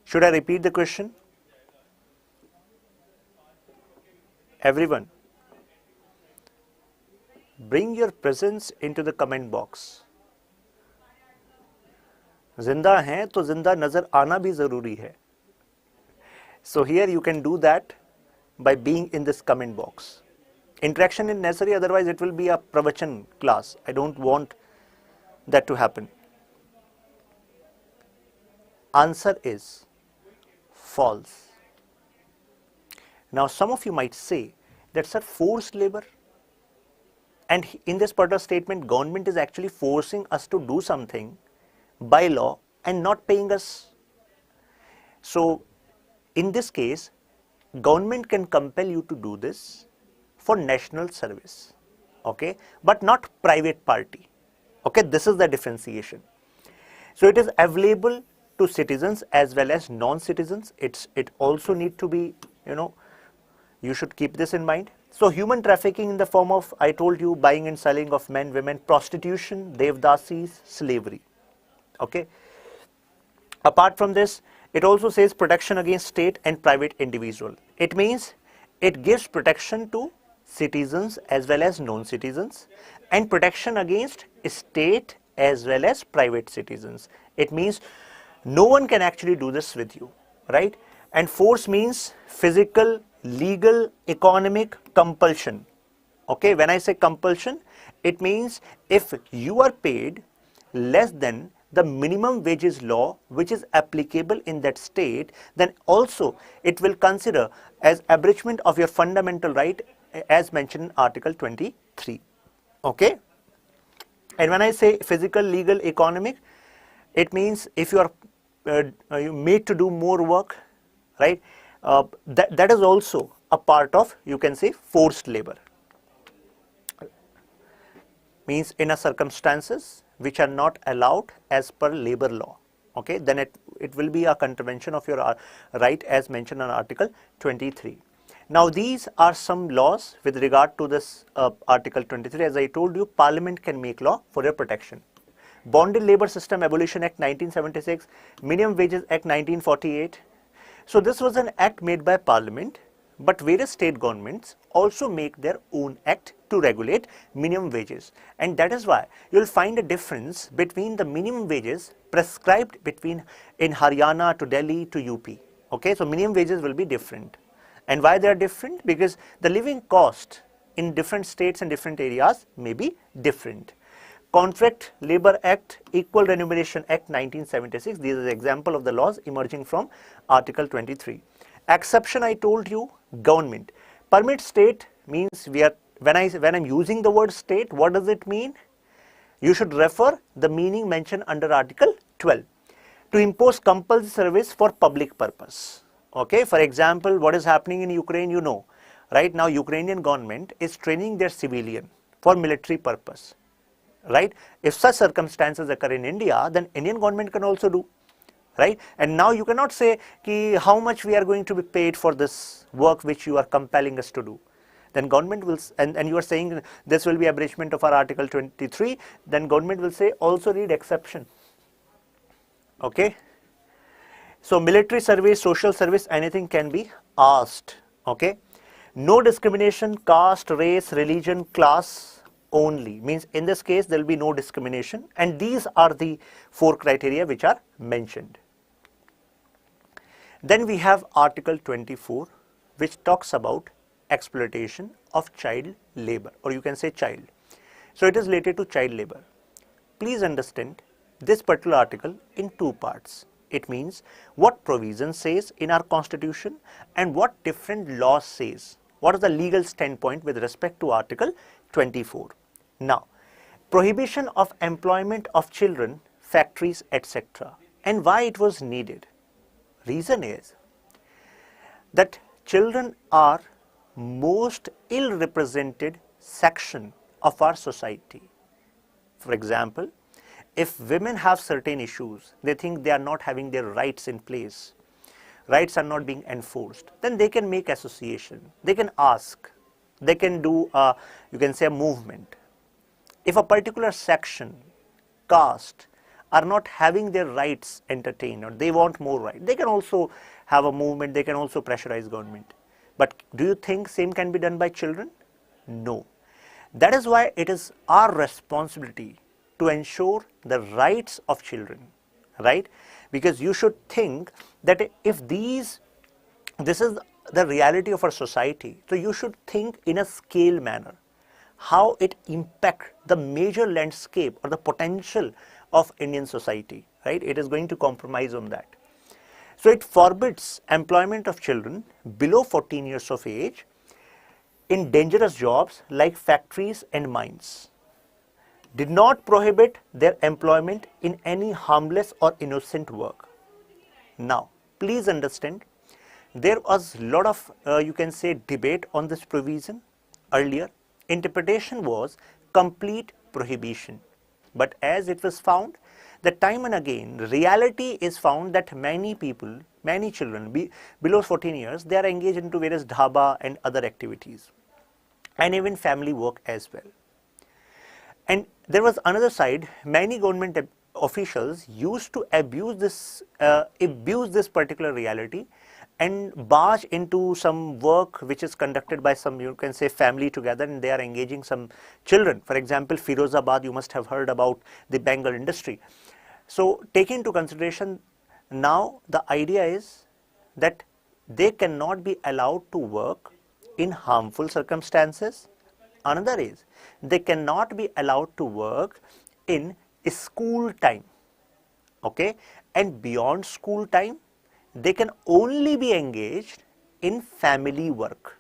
Should I repeat the question? Everyone, bring your presence into the comment box. जिंदा हैं तो जिंदा नजर आना भी जरूरी है. So here you can do that by being in this comment box. Interaction is necessary, otherwise it will be a pravachan class. I don't want that to happen. Answer is false. Now some of you might say that, sir, forced labor, And in this particular statement, government is actually forcing us to do something by law and not paying us. So in this case, government can compel you to do this for national service, okay, but not private party. Okay, this is the differentiation. So it is available to citizens as well as non-citizens. It also need to be, you should keep this in mind. So human trafficking in the form of, I told you, buying and selling of men, women, prostitution, devdasis, slavery. Okay. Apart from this, it also says protection against state and private individual. It means it gives protection to citizens as well as non-citizens, and protection against state as well as private citizens. It means no one can actually do this with you, right? And force means physical, legal, economic compulsion. Okay, when I say compulsion, it means if you are paid less than the minimum wages law which is applicable in that state, then also it will consider as abridgment of your fundamental right as mentioned in Article 23. Okay. And when I say physical, legal, economic, it means if you are made to do more work, right, that is also a part of, you can say, forced labor. Means in a circumstances which are not allowed as per labor law. Okay, then it will be a contravention of your right as mentioned in Article 23. Now these are some laws with regard to this Article 23. As I told you, Parliament can make law for your protection. Bonded Labour System Abolition Act 1976, Minimum Wages Act 1948. So this was an act made by Parliament, but various state governments also make their own act to regulate minimum wages, and that is why you will find a difference between the minimum wages prescribed between in Haryana to Delhi to UP. Okay, so minimum wages will be different. And why they are different? Because the living cost in different states and different areas may be different. Contract Labour Act, Equal Remuneration Act 1976, these are the example of the laws emerging from Article 23. Exception, I told you, government. Permit state means when I'm using the word state, what does it mean? You should refer the meaning mentioned under Article 12. To impose compulsory service for public purpose. Okay, for example, what is happening in Ukraine, you know, right now Ukrainian government is training their civilian for military purpose, right? If such circumstances occur in India, then Indian government can also do, right? And now you cannot say ki how much we are going to be paid for this work which you are compelling us to do. Then government will, and you are saying this will be abridgment of our Article 23, then government will say also read exception. Okay. So military service, social service, anything can be asked. Okay. No discrimination, caste, race, religion, class only. Means in this case there will be no discrimination, and these are the 4 criteria which are mentioned. Then we have Article 24, which talks about exploitation of child labor, or you can say child. So it is related to child labor. Please understand this particular article in 2 parts. It means what provision says in our constitution and what different laws says. What is the legal standpoint with respect to Article 24? Now, prohibition of employment of children, factories, etc. And why it was needed? Reason is that children are most ill-represented section of our society. For example, if women have certain issues, they think they are not having their rights in place, rights are not being enforced, then they can make association, they can ask, they can do, you can say, a movement. If a particular section, caste, are not having their rights entertained or they want more rights, they can also have a movement, they can also pressurize government. But do you think same can be done by children? No. That is why it is our responsibility to ensure the rights of children, right? Because you should think that if this is the reality of our society, so you should think in a scale manner, how it impacts the major landscape or the potential of Indian society, right? It is going to compromise on that. So it forbids employment of children below 14 years of age in dangerous jobs like factories and mines, did not prohibit their employment in any harmless or innocent work. Now, please understand, there was a lot of, you can say, debate on this provision earlier. Interpretation was complete prohibition. But as it was found, that time and again, reality is found that many people, many children below 14 years, they are engaged into various dhaba and other activities, and even family work as well. And there was another side, many government officials used to abuse this particular reality and barge into some work which is conducted by some, you can say, family together, and they are engaging some children. For example, Firozabad, you must have heard about the Bengal industry. So taking into consideration, now the idea is that they cannot be allowed to work in harmful circumstances. Another is they cannot be allowed to work in school time, okay, and beyond school time they can only be engaged in family work,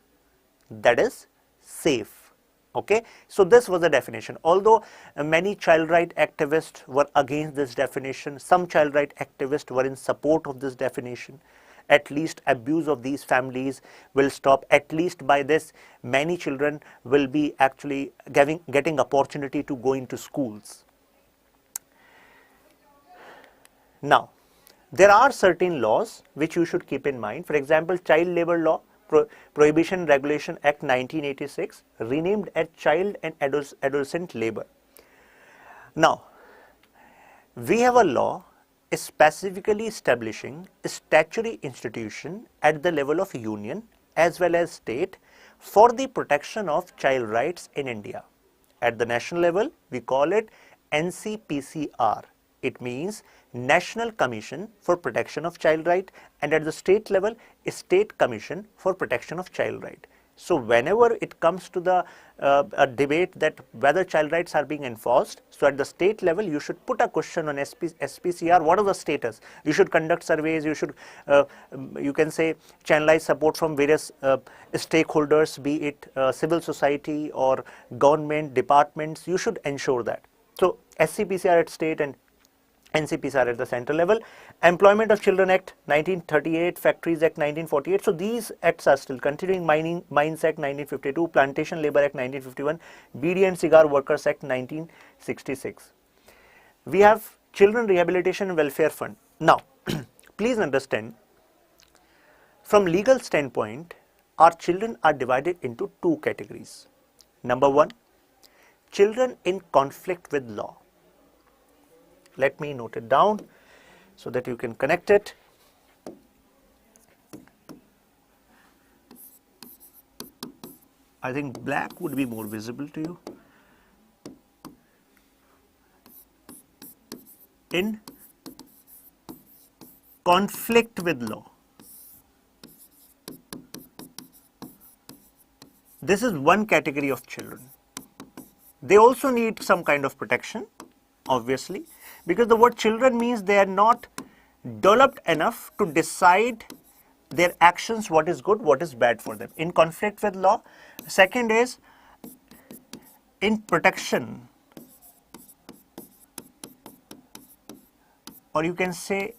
that is safe, okay. So this was the definition. Although many child right activists were against this definition, some child right activists were in support of this definition. At least abuse of these families will stop. At least by this, many children will be actually getting opportunity to go into schools. Now, there are certain laws which you should keep in mind. For example, Child Labor Law, Prohibition Regulation Act 1986, renamed as Child and Adolescent Labor. Now, we have a law specifically establishing a statutory institution at the level of union as well as state for the protection of child rights in India. At the national level, we call it NCPCR. It means National Commission for Protection of Child Right, and at the state level, State Commission for Protection of Child Right. So whenever it comes to the debate that whether child rights are being enforced, so at the state level you should put a question on SPCR, what is the status? You should conduct surveys, you should, you can say, channelize support from various stakeholders, be it civil society or government departments. You should ensure that. So SCPCR at state and NCPSR at the central level. Employment of Children Act 1938, Factories Act 1948. So these acts are still continuing. Mines Act 1952, Plantation Labor Act 1951, Beedi and Cigar Workers Act 1966. We have Children Rehabilitation and Welfare Fund. Now, please understand, from legal standpoint, our children are divided into two categories. Number one, children in conflict with law. Let me note it down so that you can connect it. I think black would be more visible to you. In conflict with law. This is one category of children. They also need some kind of protection, obviously, because the word children means they are not developed enough to decide their actions, what is good, what is bad for them. In conflict with law. Second is in protection, or you can say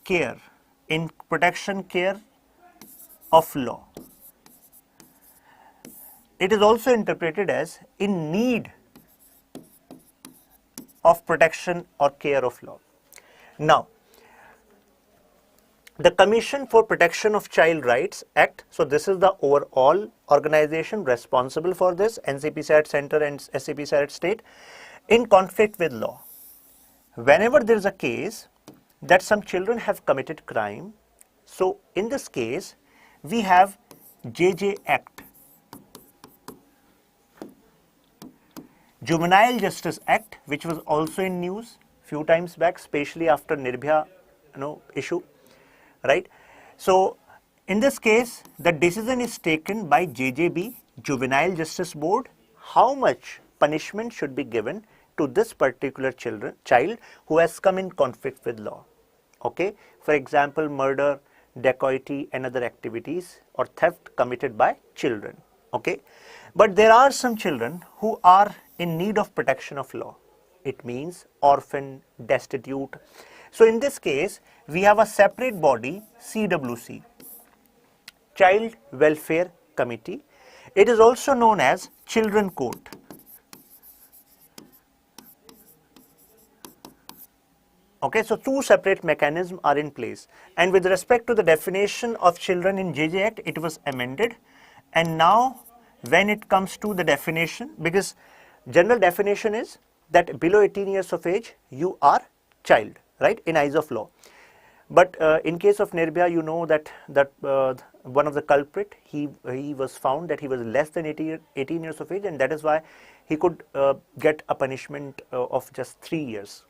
care, in protection care of law. It is also interpreted as in need of protection or care of law. Now, the Commission for Protection of Child Rights Act, so this is the overall organization responsible for this, NCPSR at center and SCPSR at state, in conflict with law. Whenever there is a case that some children have committed crime, so in this case, we have JJ Act, Juvenile Justice Act, which was also in news few times back, especially after Nirbhaya issue, right? So in this case, the decision is taken by JJB, Juvenile Justice Board, how much punishment should be given to this particular child who has come in conflict with law. Okay, for example, murder, dacoity and other activities or theft committed by children. Okay, but there are some children who are in need of protection of law. It means orphan, destitute. So in this case, we have a separate body, CWC, Child Welfare Committee. It is also known as Children Court. Okay, so two separate mechanisms are in place. And with respect to the definition of children in JJ Act, it was amended. And now when it comes to the definition, because general definition is that below 18 years of age, you are child, right, in eyes of law. But in case of Nirbhaya, you know that one of the culprit, he was found that he was less than 18 years of age, and that is why he could get a punishment of just 3 years,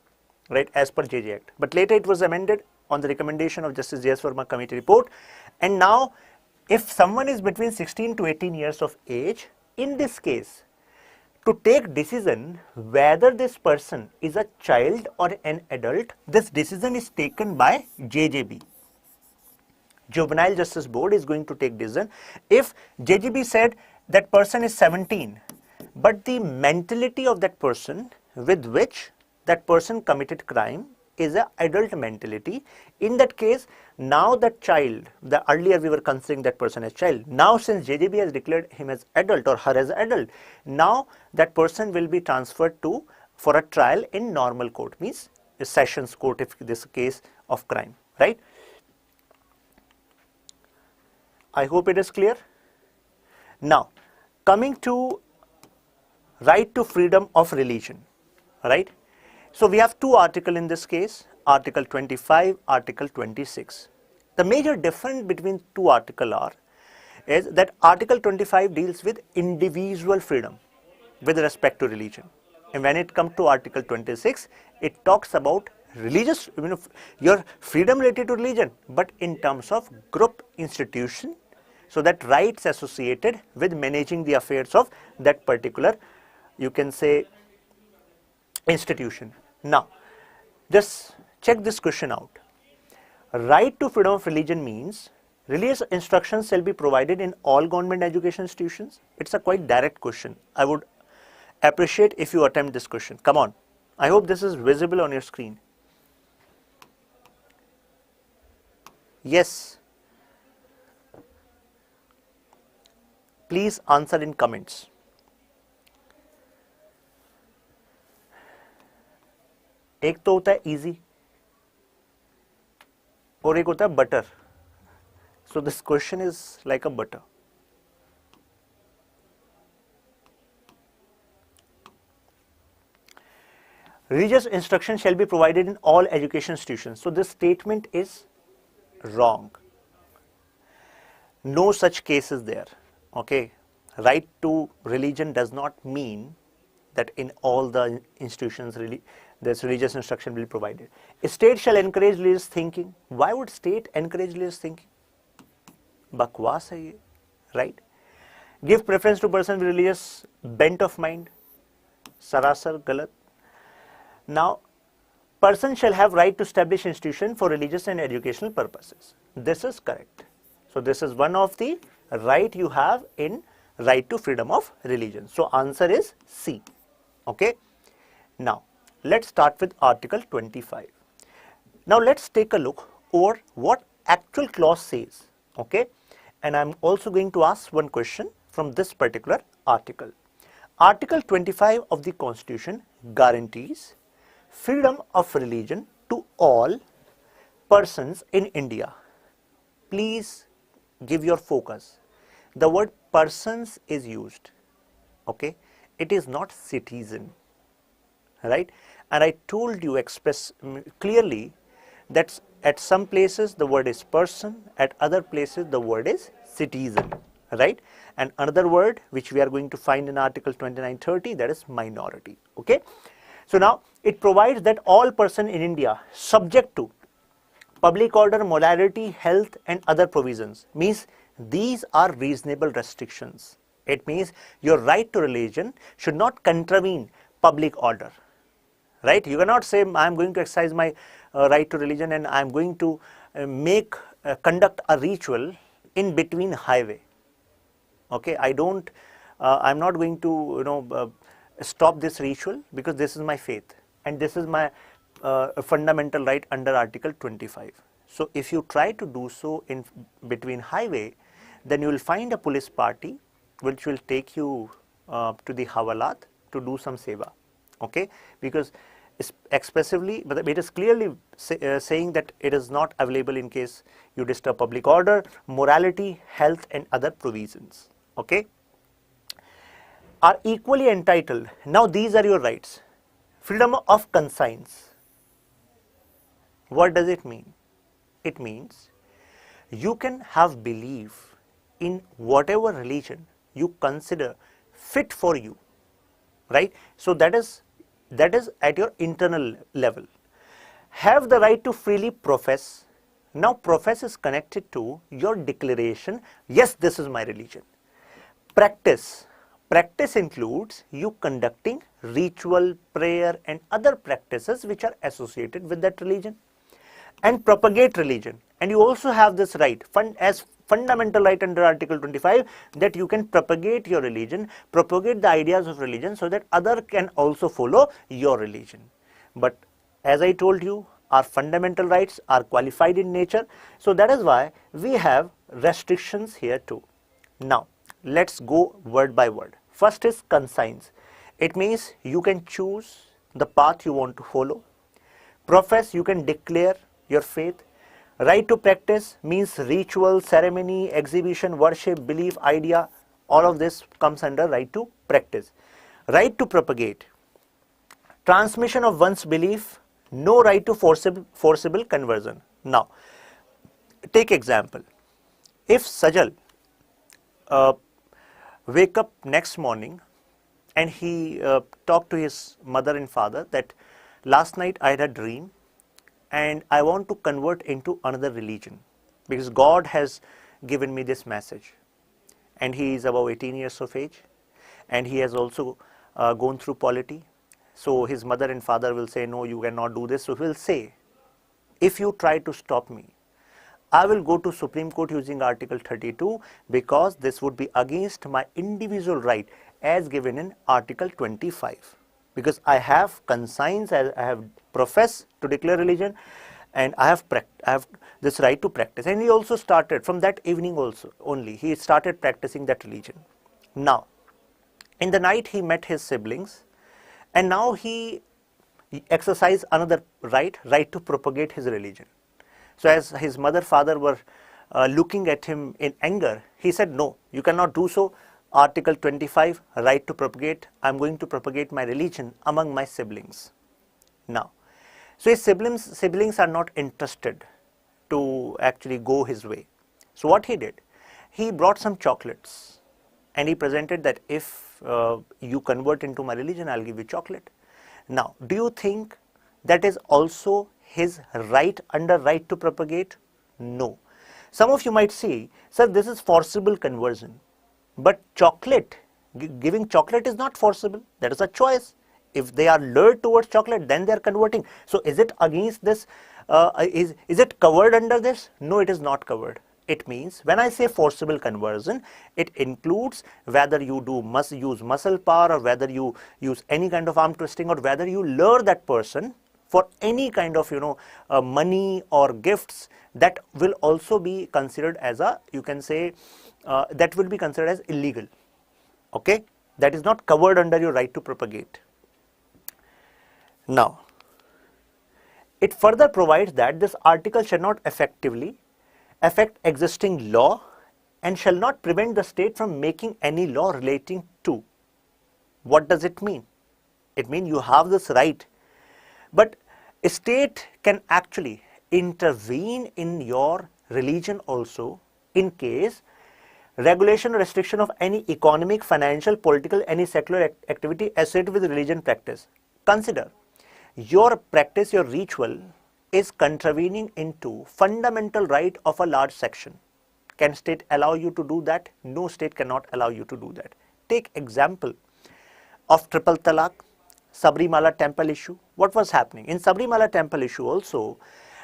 right, as per JJ Act. But later it was amended on the recommendation of Justice J.S. Verma committee report. And now if someone is between 16 to 18 years of age, in this case, to take decision whether this person is a child or an adult, this decision is taken by JJB. Juvenile Justice Board is going to take decision. If JJB said that person is 17, but the mentality of that person with which that person committed crime is an adult mentality, in that case, now that child, earlier we were considering that person as child, now since JJB has declared him as adult or her as adult, now that person will be transferred to for a trial in normal court, means a sessions court if this is a case of crime, right? I hope it is clear. Now, coming to right to freedom of religion, right? So we have two articles in this case, Article 25, Article 26. The major difference between two articles is that Article 25 deals with individual freedom with respect to religion. And when it comes to Article 26, it talks about religious, your freedom related to religion, but in terms of group institution, so that rights associated with managing the affairs of that particular, you can say, institution. Now, just check this question out. Right to freedom of religion means religious instruction shall be provided in all government education institutions. It's a quite direct question. I would appreciate if you attempt this question. Come on. I hope this is visible on your screen. Yes. Please answer in comments. एक तो होता है easy और एक होता है butter. So this question is like a butter. Religious instruction shall be provided in all education institutions. So this statement is wrong. No such case is there. Okay. Right to religion does not mean that in all the institutions this religious instruction will be provided. A state shall encourage religious thinking. Why would state encourage religious thinking? Bakwas hai ye, right? Give preference to person with religious bent of mind. Sarasar galat. Now, person shall have right to establish institution for religious and educational purposes. This is correct. So this is one of the right you have in right to freedom of religion. So answer is C. Okay. Now, let's start with Article 25. Now, let's take a look over what actual clause says. Okay. And I'm also going to ask one question from this particular article. Article 25 of the Constitution guarantees freedom of religion to all persons in India. Please give your focus. The word persons is used. Okay. It is not citizen. Right. And I told you clearly that at some places the word is person, at other places the word is citizen, right? And another word which we are going to find in Article 29-30, that is minority, okay? So now it provides that all person in India subject to public order, morality, health and other provisions, means these are reasonable restrictions. It means your right to religion should not contravene public order. Right? You cannot say I am going to exercise my right to religion and I am going to conduct a ritual in between highway. Okay, I'm not going to, stop this ritual because this is my faith and this is my fundamental right under Article 25. So if you try to do so in between highway, then you will find a police party which will take you to the Havalat to do some seva. Okay, because expressively, but it is clearly saying that it is not available in case you disturb public order, morality, health and other provisions. Okay, are equally entitled. Now these are your rights. Freedom of conscience. What does it mean? It means you can have belief in whatever religion you consider fit for you, right? So that is at your internal level. Have the right to freely profess. Now profess is connected to your declaration, yes, this is my religion. Practice. Practice includes you conducting ritual, prayer and other practices which are associated with that religion. And propagate religion. And you also have this right as fundamental right under Article 25 that you can propagate your religion, propagate the ideas of religion so that other can also follow your religion. But as I told you, our fundamental rights are qualified in nature. So that is why we have restrictions here too. Now, let's go word by word. First is conscience. It means you can choose the path you want to follow. Profess, you can declare your faith. Right to practice means ritual, ceremony, exhibition, worship, belief, idea. All of this comes under right to practice. Right to propagate. Transmission of one's belief. No right to forcible conversion. Now, take example. If Sajal wake up next morning and he talked to his mother and father that last night I had a dream and I want to convert into another religion because God has given me this message. And he is about 18 years of age and he has also gone through polity. So his mother and father will say, no, you cannot do this. So he will say, if you try to stop me, I will go to Supreme Court using Article 32 because this would be against my individual right as given in Article 25. Because I have conscience, I have professed to declare religion and I have this right to practice. And he also started from that evening only, he started practicing that religion. Now, in the night he met his siblings and now he exercised another right to propagate his religion. So as his mother, father were looking at him in anger, he said, no, you cannot do so. Article 25, right to propagate. I'm going to propagate my religion among my siblings. Now, so his siblings are not interested to actually go his way. So what he did, he brought some chocolates and he presented that if you convert into my religion, I'll give you chocolate. Now, do you think that is also his right under right to propagate? No. Some of you might say, sir, this is forcible conversion. But chocolate, giving chocolate is not forcible. That is a choice. If they are lured towards chocolate, then they are converting. So is it against this? Is it covered under this? No, it is not covered. It means when I say forcible conversion, it includes whether you must use muscle power or whether you use any kind of arm twisting or whether you lure that person for any kind of money or gifts. That will also be considered as you can say that will be considered as illegal. Okay, that is not covered under your right to propagate. Now, it further provides that this article shall not effectively affect existing law and shall not prevent the state from making any law relating to. What does it mean? It means you have this right, but a state can actually intervene in your religion also in case regulation or restriction of any economic, financial, political, any secular activity associated with religion practice. Consider your practice, your ritual is contravening into fundamental right of a large section. Can state allow you to do that? No, state cannot allow you to do that. Take example of triple talaq, Sabrimala temple issue. What was happening? In Sabrimala temple issue also,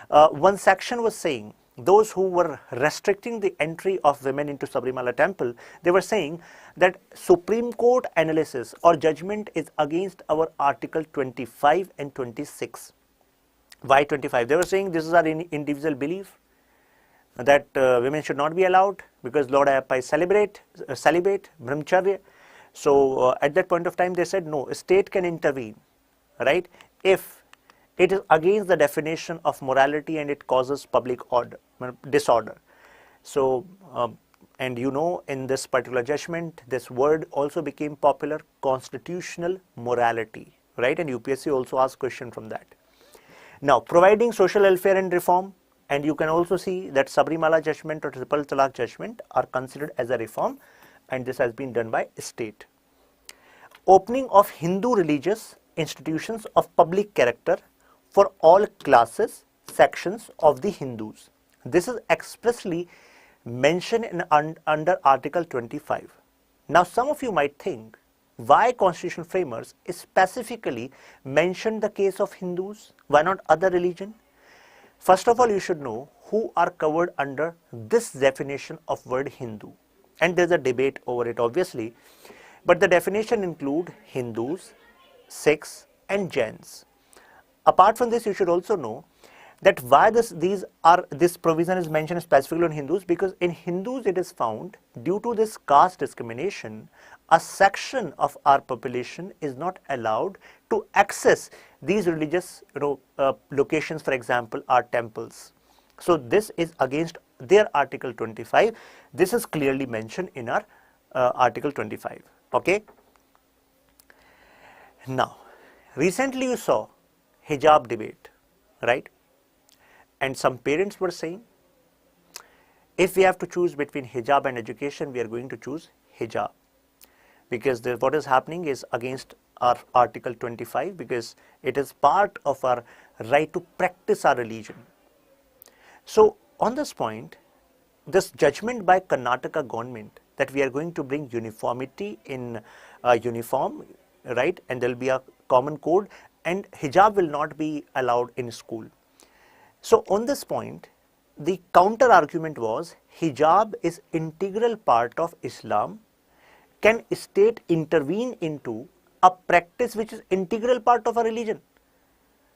one section was saying those who were restricting the entry of women into Sabrimala temple, they were saying that Supreme Court analysis or judgment is against our Article 25 and 26. Why 25? They were saying this is our individual belief that women should not be allowed because Lord Ayappa is celibate, brahmacharya. So at that point of time they said no, a state can intervene, right, if it is against the definition of morality and it causes public disorder. So and you know, in this particular judgment, this word also became popular, constitutional morality, right, and UPSC also asked question from that. Now, providing social welfare and reform, and you can also see that Sabrimala judgment or triple talaq judgment are considered as a reform, and this has been done by state. Opening of Hindu religious institutions of public character for all classes, sections of the Hindus. This is expressly mentioned in under Article 25. Now, some of you might think, why constitution framers specifically mentioned the case of Hindus? Why not other religion? First of all, you should know who are covered under this definition of word Hindu. And there's a debate over it, obviously. But the definition include Hindus, Sikhs and Jains. Apart from this, you should also know that why this provision is mentioned specifically on Hindus, because in Hindus it is found due to this caste discrimination, a section of our population is not allowed to access these religious locations, for example, our temples. So this is against their Article 25. This is clearly mentioned in our Article 25. Okay. Now, recently you saw hijab debate, right? And some parents were saying, if we have to choose between hijab and education, we are going to choose hijab. Because what is happening is against our Article 25, because it is part of our right to practice our religion. So on this point, this judgment by Karnataka government that we are going to bring uniformity in uniform, right, and there will be a common code and hijab will not be allowed in school. So on this point, the counter argument was hijab is integral part of Islam. Can state intervene into a practice which is integral part of a religion?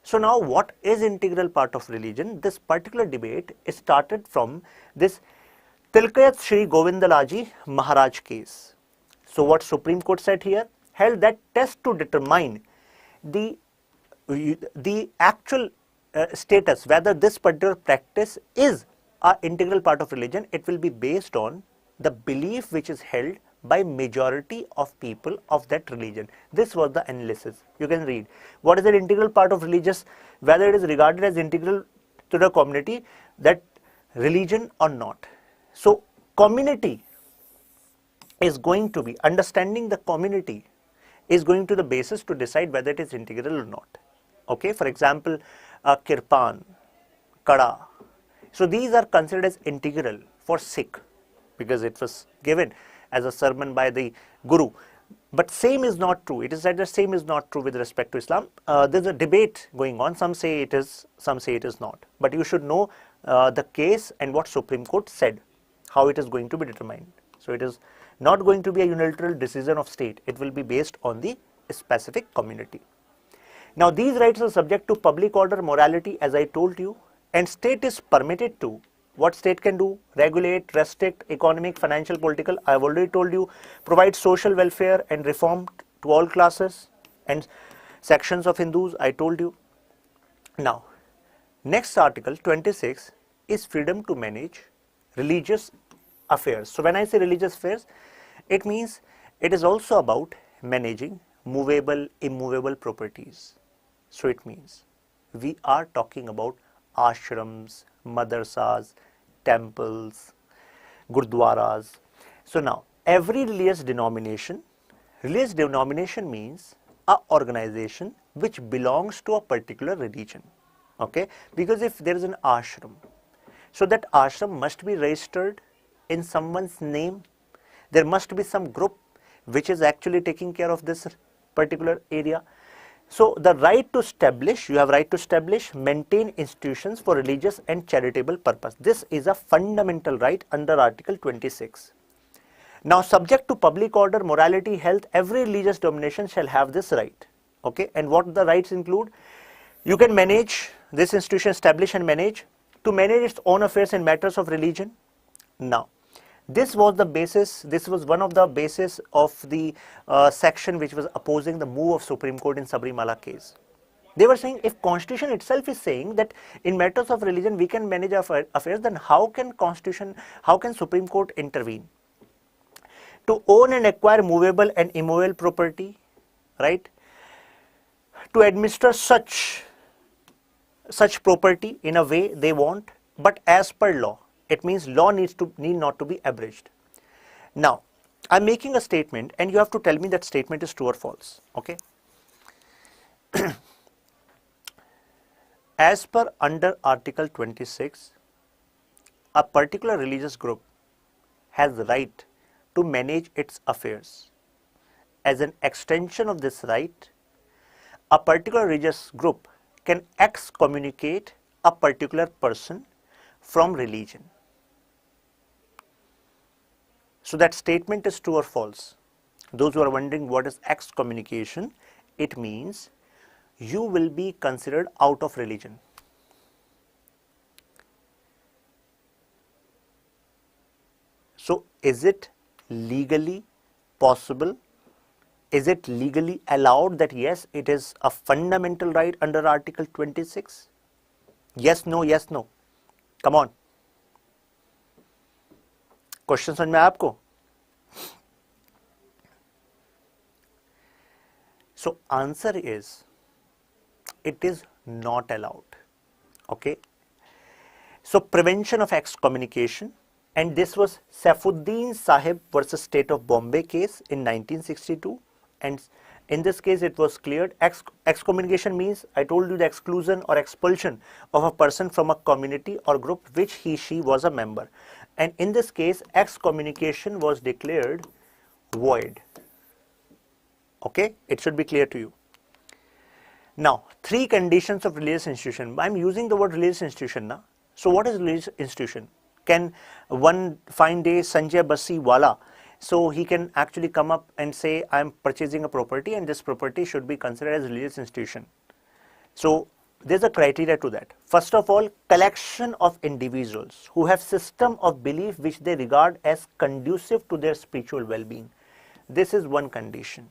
So now what is integral part of religion? This particular debate started from this Tilkayat Shri Govindalaji Maharaj case. So what Supreme Court said here, held that test to determine the actual status, whether this particular practice is an integral part of religion, it will be based on the belief which is held by majority of people of that religion. This was the analysis. You can read. What is an integral part of religious, whether it is regarded as integral to the community, that religion or not. So community is going to be, understanding the community is going to the basis to decide whether it is integral or not. Okay, for example, kirpan, kada. So these are considered as integral for Sikh because it was given as a sermon by the Guru. But same is not true. It is said that same is not true with respect to Islam. There's a debate going on. Some say it is, some say it is not. But you should know the case and what Supreme Court said, how it is going to be determined. So it is not going to be a unilateral decision of state. It will be based on the specific community. Now these rights are subject to public order, morality, as I told you, and state is permitted to. What state can do? Regulate, restrict, economic, financial, political. I have already told you. Provide social welfare and reform to all classes and sections of Hindus. I told you. Now, next article 26 is freedom to manage religious affairs. So when I say religious affairs, it means it is also about managing movable, immovable properties. So it means we are talking about ashrams, madrasas, temples, gurdwaras. So now every religious denomination means a organization which belongs to a particular religion. Okay, because if there is an ashram, so that ashram must be registered in someone's name. There must be some group which is actually taking care of this particular area. So the right to establish, you have right to establish, maintain institutions for religious and charitable purpose. This is a fundamental right under Article 26. Now, subject to public order, morality, health, every religious denomination shall have this right. Okay, and what the rights include? You can manage this institution, establish and manage, to manage its own affairs and matters of religion. Now, this was the basis, this was one of the basis of the section which was opposing the move of Supreme Court in Sabrimala case. They were saying if Constitution itself is saying that in matters of religion we can manage our affairs, then how can Supreme Court intervene? To own and acquire movable and immovable property, right? To administer such property in a way they want, but as per law. It means law need not to be abridged. Now, I'm making a statement and you have to tell me that statement is true or false. Okay. As per under Article 26, a particular religious group has the right to manage its affairs. As an extension of this right, a particular religious group can excommunicate a particular person from religion. So that statement is true or false? Those who are wondering what is excommunication, it means you will be considered out of religion. So is it legally possible? Is it legally allowed that yes, it is a fundamental right under Article 26? Yes, no, yes, no. Come on. Question समझ में आया आपको? So answer is, it is not allowed. Okay. So prevention of excommunication, and this was Saifuddin Sahib versus State of Bombay case in 1962, and in this case it was cleared. Excommunication means, I told you, the exclusion or expulsion of a person from a community or group which she was a member, and in this case excommunication was declared void. Okay, it should be clear to you. Now, three conditions of religious institution. I'm using the word religious institution now. So what is religious institution? Can one fine day Sanjay Bassi wala, so he can actually come up and say, I'm purchasing a property and this property should be considered as religious institution. So there's a criteria to that. First of all, collection of individuals who have system of belief which they regard as conducive to their spiritual well-being. This is one condition,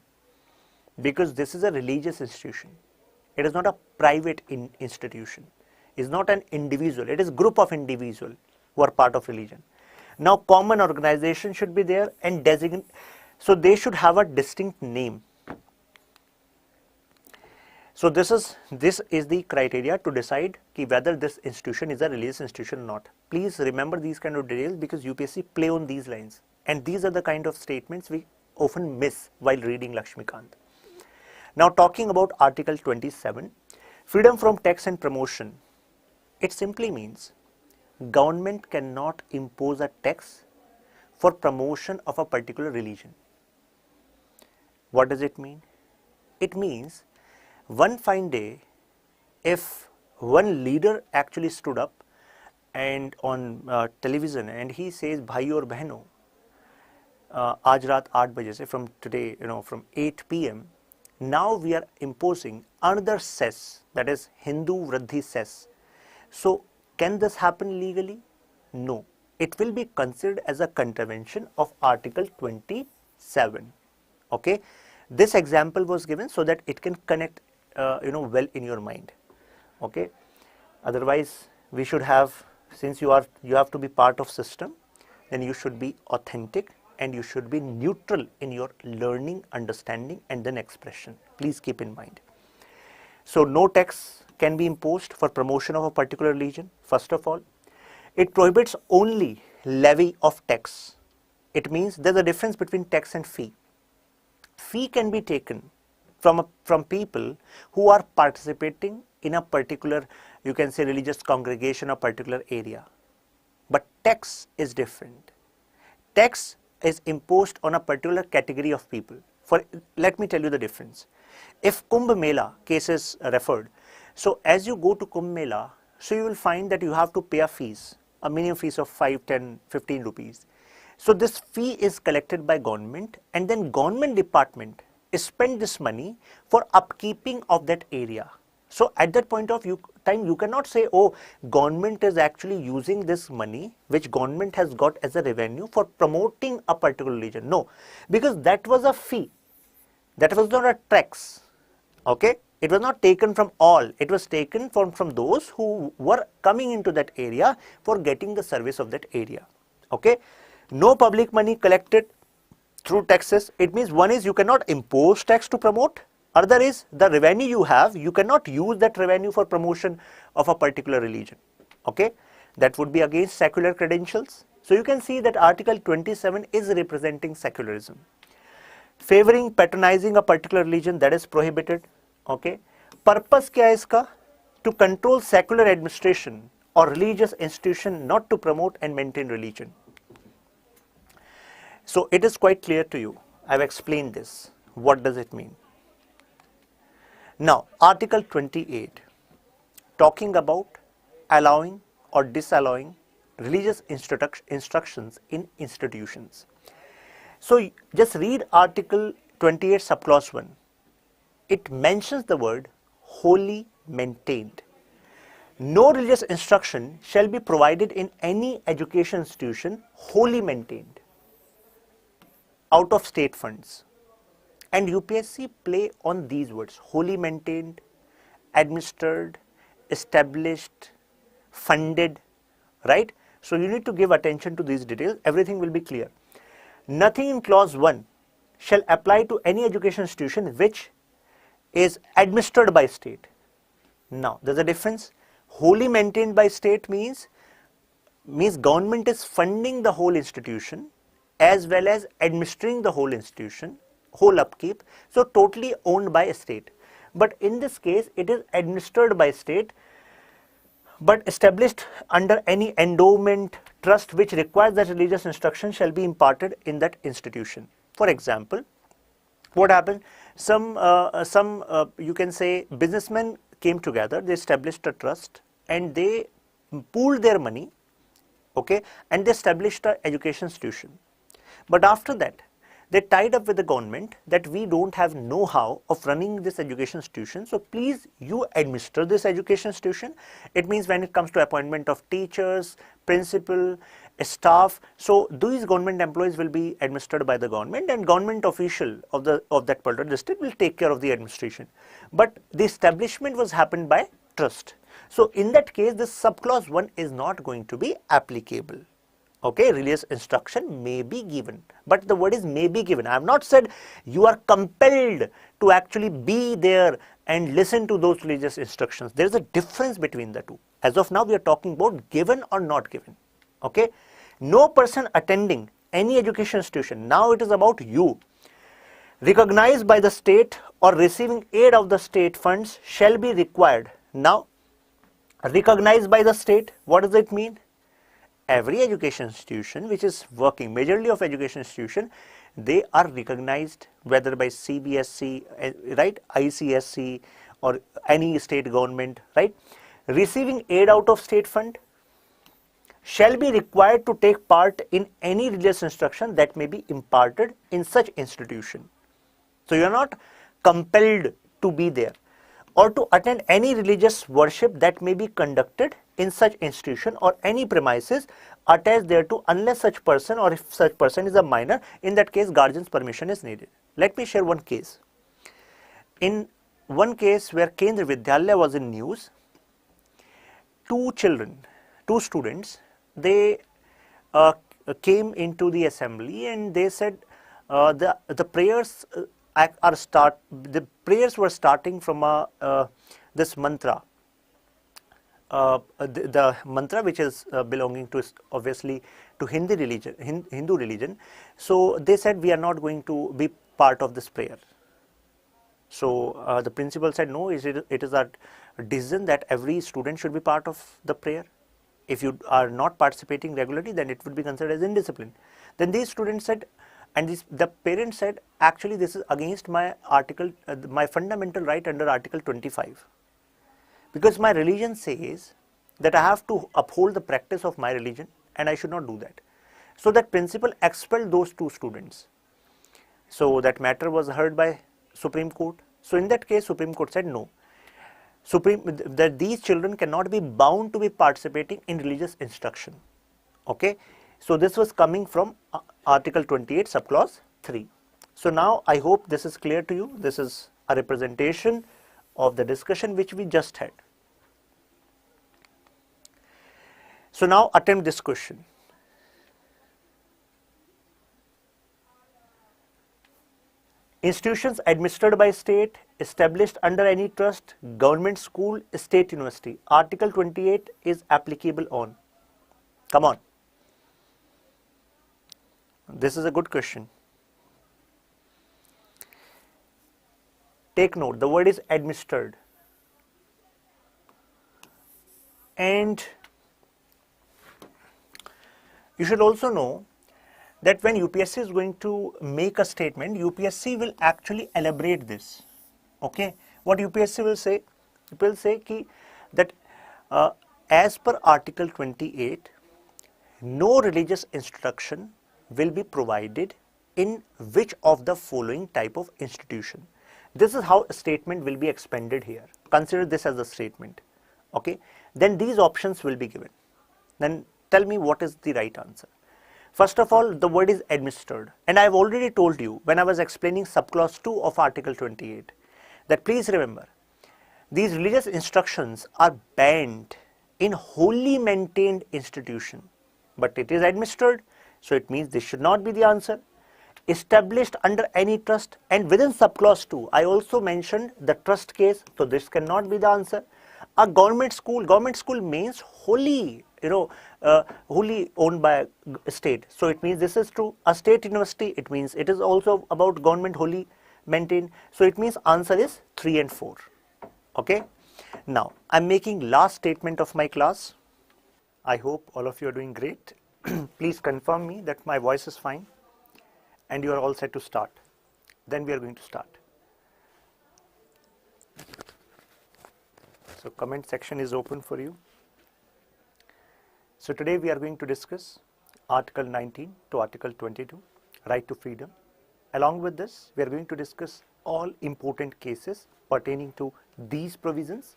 because this is a religious institution. It is not a private institution. It is not an individual. It is group of individuals who are part of religion. Now, common organization should be there and designate. So they should have a distinct name. So this is the criteria to decide whether this institution is a religious institution or not. Please remember these kind of details, because UPSC play on these lines, and these are the kind of statements we often miss while reading Laxmikanth. Now, talking about Article 27, freedom from tax and promotion. It simply means government cannot impose a tax for promotion of a particular religion. What does it mean? It means one fine day, if one leader actually stood up and on television and he says, Bhaiyo aur Behno, aaj raat 8 baje se, from today, from 8 p.m., now we are imposing another cess, that is Hindu Vriddhi cess. So can this happen legally? No. It will be considered as a contravention of Article 27. Okay. This example was given so that it can connect well in your mind. Okay. Otherwise, we should have, since you have to be part of system, then you should be authentic and you should be neutral in your learning, understanding and then expression. Please keep in mind. So no tax can be imposed for promotion of a particular religion. First of all, it prohibits only levy of tax. It means there's a difference between tax and fee. Fee can be taken from people who are participating in a particular, you can say, religious congregation or particular area. But tax is different. Tax is imposed on a particular category of people. Let me tell you the difference. If Kumbh Mela case is referred, so as you go to Kumbh Mela, so you will find that you have to pay a fees, a minimum fees of 5, 10, 15 rupees. So this fee is collected by government, and then government department spend this money for upkeeping of that area. So at that point of time, you cannot say, oh, government is actually using this money which government has got as a revenue for promoting a particular religion. No, because that was a fee. That was not a tax. Okay, it was not taken from all. It was taken from those who were coming into that area for getting the service of that area. Okay, no public money collected through taxes. It means one is you cannot impose tax to promote. Other is the revenue you have, you cannot use that revenue for promotion of a particular religion. Okay, that would be against secular credentials. So you can see that Article 27 is representing secularism. Favoring, patronizing a particular religion, that is prohibited. Okay, purpose क्या है इसका? To control secular administration or religious institution, not to promote and maintain religion. So it is quite clear to you. I've explained this. What does it mean? Now, Article 28, talking about allowing or disallowing religious instructions in institutions. So just read Article 28 subclause 1. It mentions the word wholly maintained. No religious instruction shall be provided in any education institution wholly maintained out of state funds. And UPSC play on these words: wholly maintained, administered, established, funded, right? So you need to give attention to these details. Everything will be clear. Nothing in clause 1 shall apply to any education institution which is administered by state. Now, there's a difference. Wholly maintained by state means government is funding the whole institution as well as administering the whole institution, whole upkeep, so totally owned by a state. But in this case, it is administered by state, but established under any endowment, trust which requires that religious instruction shall be imparted in that institution. For example, what happened? Some you can say businessmen came together, they established a trust and they pooled their money, okay, and they established an education institution. But after that, they tied up with the government that we don't have know-how of running this education institution, so please you administer this education institution. It means when it comes to appointment of teachers, principal, staff, so these government employees will be administered by the government, and government official of that particular district will take care of the administration. But the establishment was happened by trust. So in that case, this subclause 1 is not going to be applicable. Okay, religious instruction may be given, but the word is may be given. I have not said you are compelled to actually be there and listen to those religious instructions. There is a difference between the two. As of now, we are talking about given or not given. Okay, no person attending any education institution, now it is about you, recognized by the state or receiving aid of the state funds shall be required. Now, recognized by the state, what does it mean? Every education institution which is working, majorly of education institution, they are recognized whether by CBSE, right, ICSE or any state government, right, receiving aid out of state fund shall be required to take part in any religious instruction that may be imparted in such institution. So you are not compelled to be there or to attend any religious worship that may be conducted in such institution or any premises attached thereto, unless such person or if such person is a minor, in that case guardian's permission is needed. Let me share one case. In one case where Kendra Vidyalaya was in news, two students, they came into the assembly and they said the prayers the prayers were starting from this mantra. The mantra which is belonging to obviously to Hindu religion. So they said we are not going to be part of this prayer. So the principal said no, it is a decision that every student should be part of the prayer. If you are not participating regularly, then it would be considered as indiscipline. Then these students said And the parent said, actually this is against my my fundamental right under Article 25. Because my religion says that I have to uphold the practice of my religion and I should not do that. So that principal expelled those two students. So that matter was heard by Supreme Court. So in that case, Supreme Court said no. That these children cannot be bound to be participating in religious instruction. Okay. So this was coming from Article 28, subclause 3. So now I hope this is clear to you. This is a representation of the discussion which we just had. So now attempt this question. Institutions administered by state, established under any trust, government school, state university. Article 28 is applicable on. Come on. This is a good question. Take note, the word is administered. And you should also know that when UPSC is going to make a statement, UPSC will actually elaborate this. Okay, what UPSC will say? It will say that as per Article 28, no religious instruction will be provided in which of the following type of institution. This is how a statement will be expanded here. Consider this as a statement. Okay, then these options will be given. Then tell me what is the right answer. First of all, the word is administered, and I have already told you when I was explaining subclause 2 of Article 28 that please remember, these religious instructions are banned in wholly maintained institution, but it is administered, so it means this should not be the answer. Established under any trust, and within subclause 2 I also mentioned the trust case, so this cannot be the answer. A government school means wholly, wholly owned by a state, so it means this is true. A state university, it means it is also about government wholly maintained, so it means answer is 3 and 4. Okay, now I'm making last statement of my class. I hope all of you are doing great. Please confirm me that my voice is fine and you are all set to start. Then we are going to start. So comment section is open for you. So today we are going to discuss Article 19 to Article 22, right to freedom. Along with this, we are going to discuss all important cases pertaining to these provisions,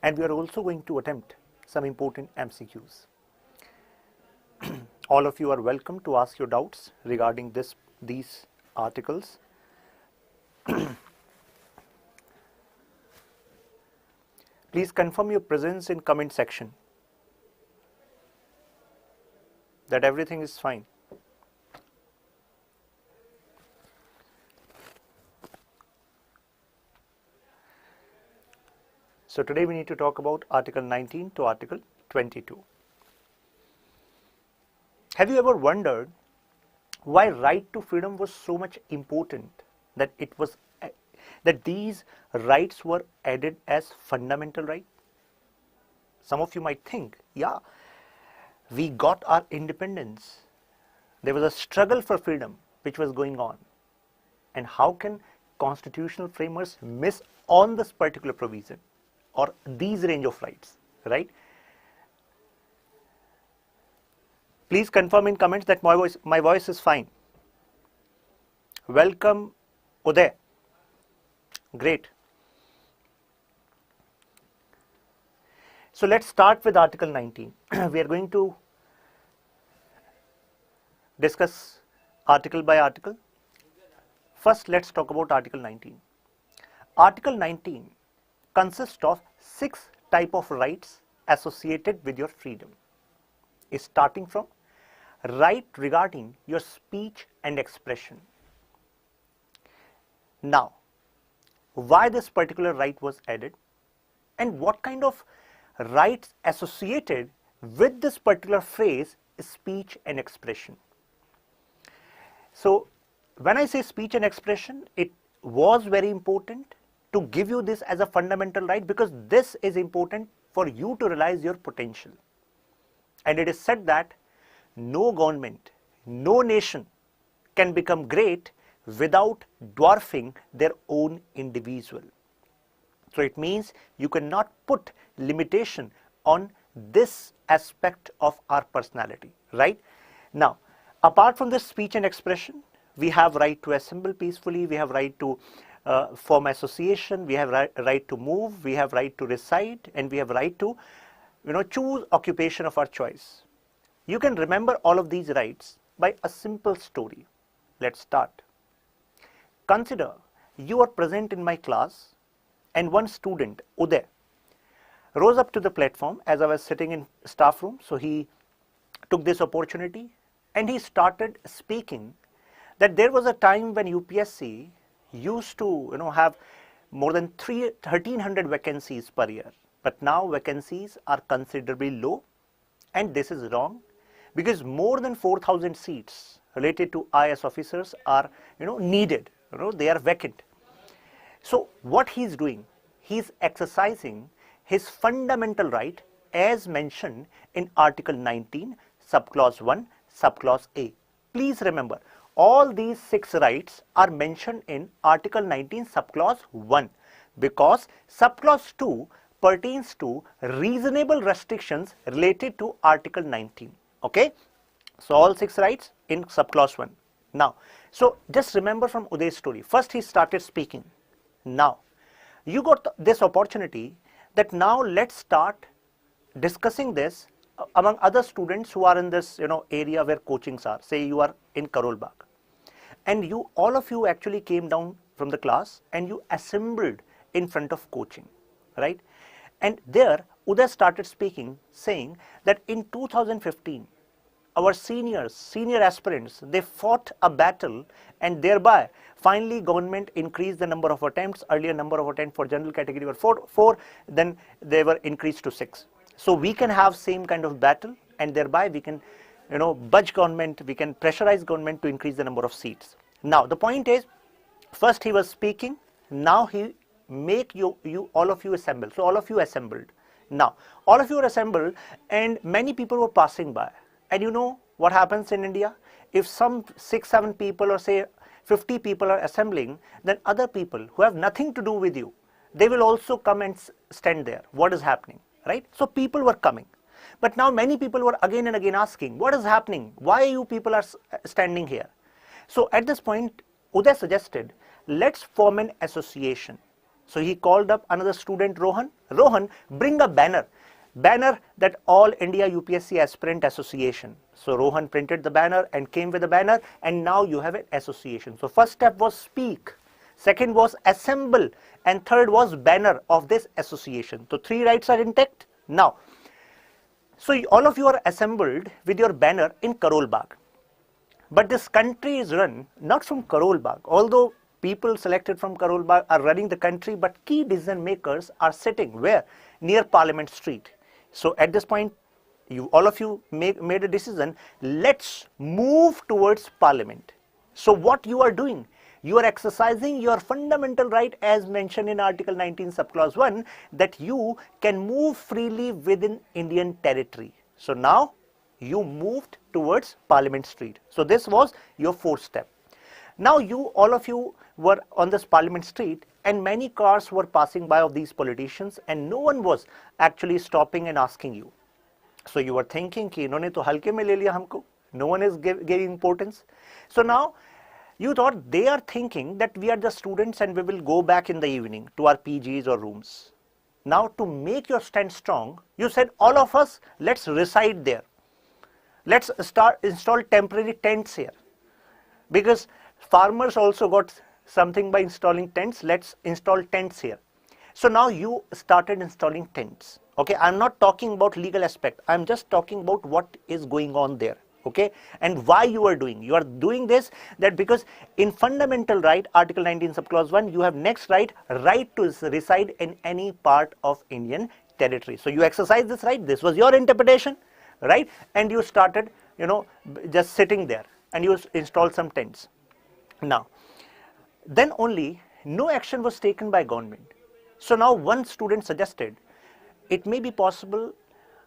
and we are also going to attempt some important MCQs. All of you are welcome to ask your doubts regarding these articles. Please confirm your presence in comment section that everything is fine. So today we need to talk about Article 19 to Article 22. Have you ever wondered why right to freedom was so much important that these rights were added as fundamental right? Some of you might think, yeah, we got our independence. There was a struggle for freedom which was going on. And how can constitutional framers miss on this particular provision or these range of rights, right? Please confirm in comments that my voice is fine. Welcome, Uday. Great. So let's start with Article 19. We are going to discuss article by article. First, let's talk about Article 19. Article 19 consists of 6 types of rights associated with your freedom. Is starting from right regarding your speech and expression. Now, why this particular right was added and what kind of rights associated with this particular phrase speech and expression. So when I say speech and expression, it was very important to give you this as a fundamental right because this is important for you to realize your potential. And it is said that no government, no nation can become great without dwarfing their own individual. So it means you cannot put limitation on this aspect of our personality, right? Now, apart from this speech and expression, we have right to assemble peacefully, we have right to form association, we have right to move, we have right to reside, and we have right to choose occupation of our choice. You can remember all of these rights by a simple story. Let's start. Consider you are present in my class and one student, Uday, rose up to the platform as I was sitting in staff room. So he took this opportunity and he started speaking that there was a time when UPSC used to have more than 1,300 vacancies per year. But now vacancies are considerably low, and this is wrong because more than 4,000 seats related to IAS officers are needed. They are vacant. So what he's doing, he's exercising his fundamental right as mentioned in Article 19, subclause 1, subclause A. Please remember, all these 6 rights are mentioned in Article 19, subclause 1, because subclause 2 pertains to reasonable restrictions related to Article 19. Okay? So all 6 rights in subclause 1. Now, so just remember from Uday's story. First he started speaking. Now, you got this opportunity that now let's start discussing this among other students who are in this area where coachings are. Say you are in Karol Bagh, and all of you actually came down from the class and you assembled in front of coaching, right? And there Uday started speaking, saying that in 2015 our senior aspirants, they fought a battle, and thereby finally government increased the number of attempts. Earlier number of attempts for general category were 4, then they were increased to 6. So we can have same kind of battle, and thereby we can budge government, we can pressurize government to increase the number of seats. Now the point is, first he was speaking, now he make you all of you assemble. So all of you assembled. Now all of you are assembled, and many people were passing by. And you know what happens in India? If some 6-7 people or say 50 people are assembling, then other people who have nothing to do with you, they will also come and stand there. What is happening, right? So people were coming. But now many people were again and again asking, what is happening? Why you people are standing here? So at this point, Uday suggested, let's form an association. So he called up another student, Rohan. Rohan, bring a banner that All India UPSC Aspirant Association. So Rohan printed the banner and came with the banner, and now you have an association. So first step was speak, second was assemble, and third was banner of this association. So 3 rights are intact. Now, so all of you are assembled with your banner in Karol Bagh. But this country is run not from Karol Bagh, although people selected from Karol Bagh are running the country, but key decision makers are sitting where? Near Parliament Street. So at this point, all of you made a decision, let's move towards Parliament. So what you are doing? You are exercising your fundamental right as mentioned in Article 19, subclause 1, that you can move freely within Indian territory. So now you moved towards Parliament Street. So this was your 4th step. Now all of you were on this Parliament Street, and many cars were passing by of these politicians, and no one was actually stopping and asking you. So you were thinking कि इन्होंने तो हल्के में ले लिया हमको. No one is giving importance. So now you thought they are thinking that we are the students and we will go back in the evening to our PGs or rooms. Now to make your stand strong, you said all of us, let's reside there. Let's install temporary tents here. Because farmers also got something by installing tents. Let's install tents here. So now you started installing tents. Okay, I'm not talking about legal aspect. I'm just talking about what is going on there. Okay, and why you are doing. You are doing this that because in fundamental right, Article 19, subclause 1, you have next right to reside in any part of Indian territory. So you exercise this right. This was your interpretation, right? And you started, just sitting there, and you installed some tents. Now, then only no action was taken by government. So now one student suggested, it may be possible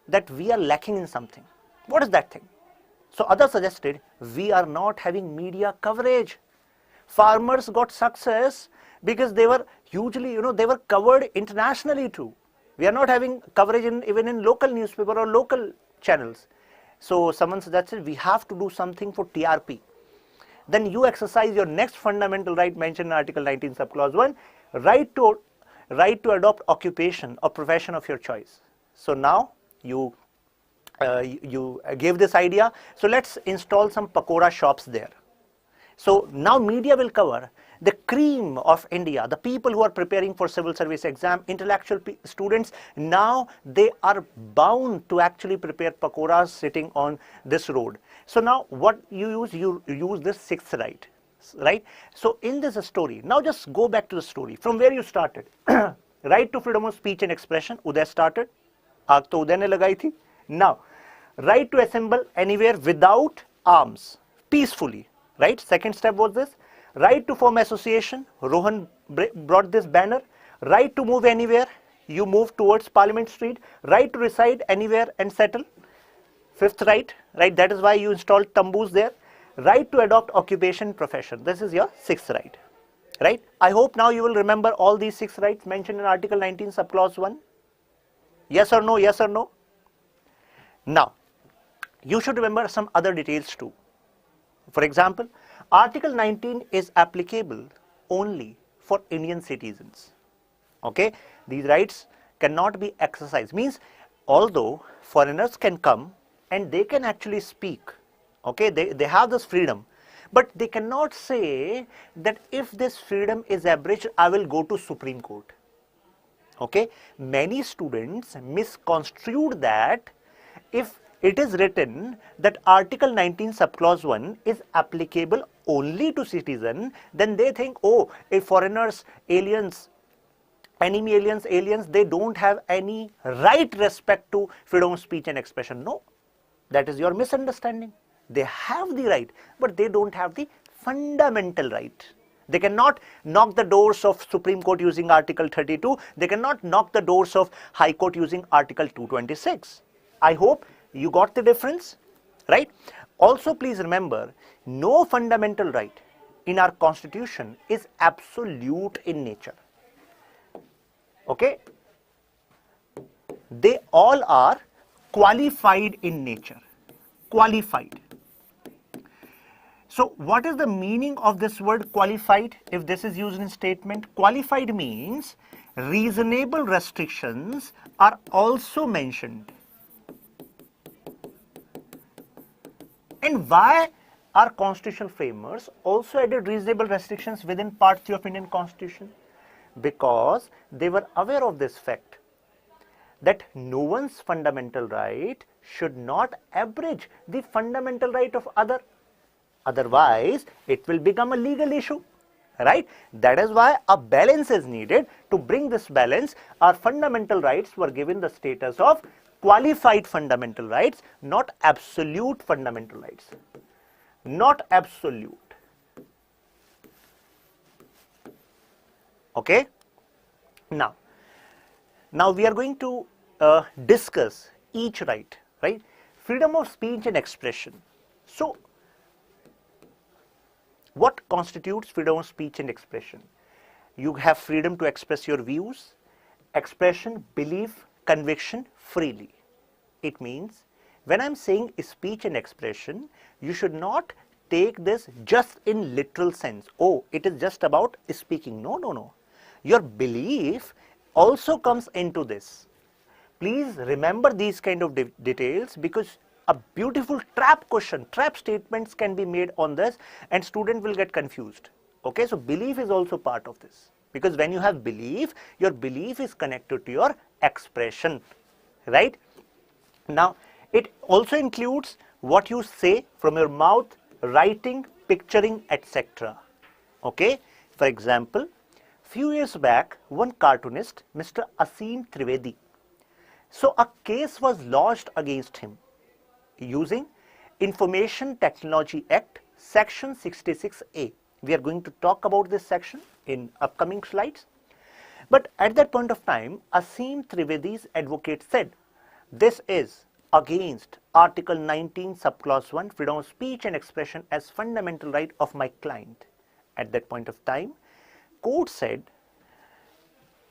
that we are lacking in something. What is that thing? So others suggested, we are not having media coverage. Farmers got success because they were hugely, they were covered internationally too. We are not having coverage even in local newspaper or local channels. So someone suggested we have to do something for TRP. Then you exercise your next fundamental right mentioned in Article 19 subclause 1, right to adopt occupation or profession of your choice. So now you gave this idea. So let's install some pakora shops there. So now media will cover the cream of India, the people who are preparing for civil service exam, intellectual students. Now they are bound to actually prepare pakoras sitting on this road. So now what you use this sixth right, right? So in this story, now just go back to the story from where you started. Right to freedom of speech and expression, Uday started. Aag to Uday ne lagai thi. Now, right to assemble anywhere without arms, peacefully, right? Second step was this. Right to form association, Rohan brought this banner. Right to move anywhere, you move towards Parliament Street. Right to reside anywhere and settle. Fifth right, that is why you installed tamboos there. Right to adopt occupation, profession. This is your sixth right, right? I hope now you will remember all these six rights mentioned in Article 19 subclause 1. Yes or no, yes or no? Now, you should remember some other details too. For example, Article 19 is applicable only for Indian citizens. Okay, these rights cannot be exercised. Means, although foreigners can come and they can actually speak, okay, they have this freedom, but they cannot say that if this freedom is abridged, I will go to Supreme Court. Okay, many students misconstrued that if it is written that Article 19 subclause 1 is applicable only to citizen, then they think, oh, if foreigners, aliens, enemy aliens, they don't have any right respect to freedom of speech and expression. No, that is your misunderstanding. They have the right, but they don't have the fundamental right. They cannot knock the doors of Supreme Court using Article 32. They cannot knock the doors of High Court using Article 226. I hope you got the difference, right? Also, please remember, no fundamental right in our constitution is absolute in nature. Okay? They all are qualified in nature. Qualified. So, what is the meaning of this word qualified if this is used in statement? Qualified means reasonable restrictions are also mentioned. And why our constitutional framers also added reasonable restrictions within Part 3 of Indian Constitution? Because they were aware of this fact that no one's fundamental right should not abridge the fundamental right of other. Otherwise, it will become a legal issue, right? That is why a balance is needed. To bring this balance, our fundamental rights were given the status of qualified fundamental rights, not absolute fundamental rights. Not absolute. Okay? Now we are going to discuss each right, right? Freedom of speech and expression. So, what constitutes freedom of speech and expression? You have freedom to express your views, expression, belief, conviction freely. It means when I'm saying speech and expression, you should not take this just in literal sense. Oh, it is just about speaking. No, no, no. Your belief also comes into this. Please remember these kind of details, because a beautiful trap question, trap statements can be made on this and student will get confused. Okay, so belief is also part of this, because when you have belief, your belief is connected to your expression, right? Now, it also includes what you say from your mouth, writing, picturing, etc. Okay, for example, few years back, one cartoonist, Mr. Asim Trivedi, so a case was lodged against him using Information Technology Act, Section 66A. We are going to talk about this section in upcoming slides. But at that point of time, Asim Trivedi's advocate said, this is against Article 19 subclause 1 freedom of speech and expression as fundamental right of my client. At that point of time, court said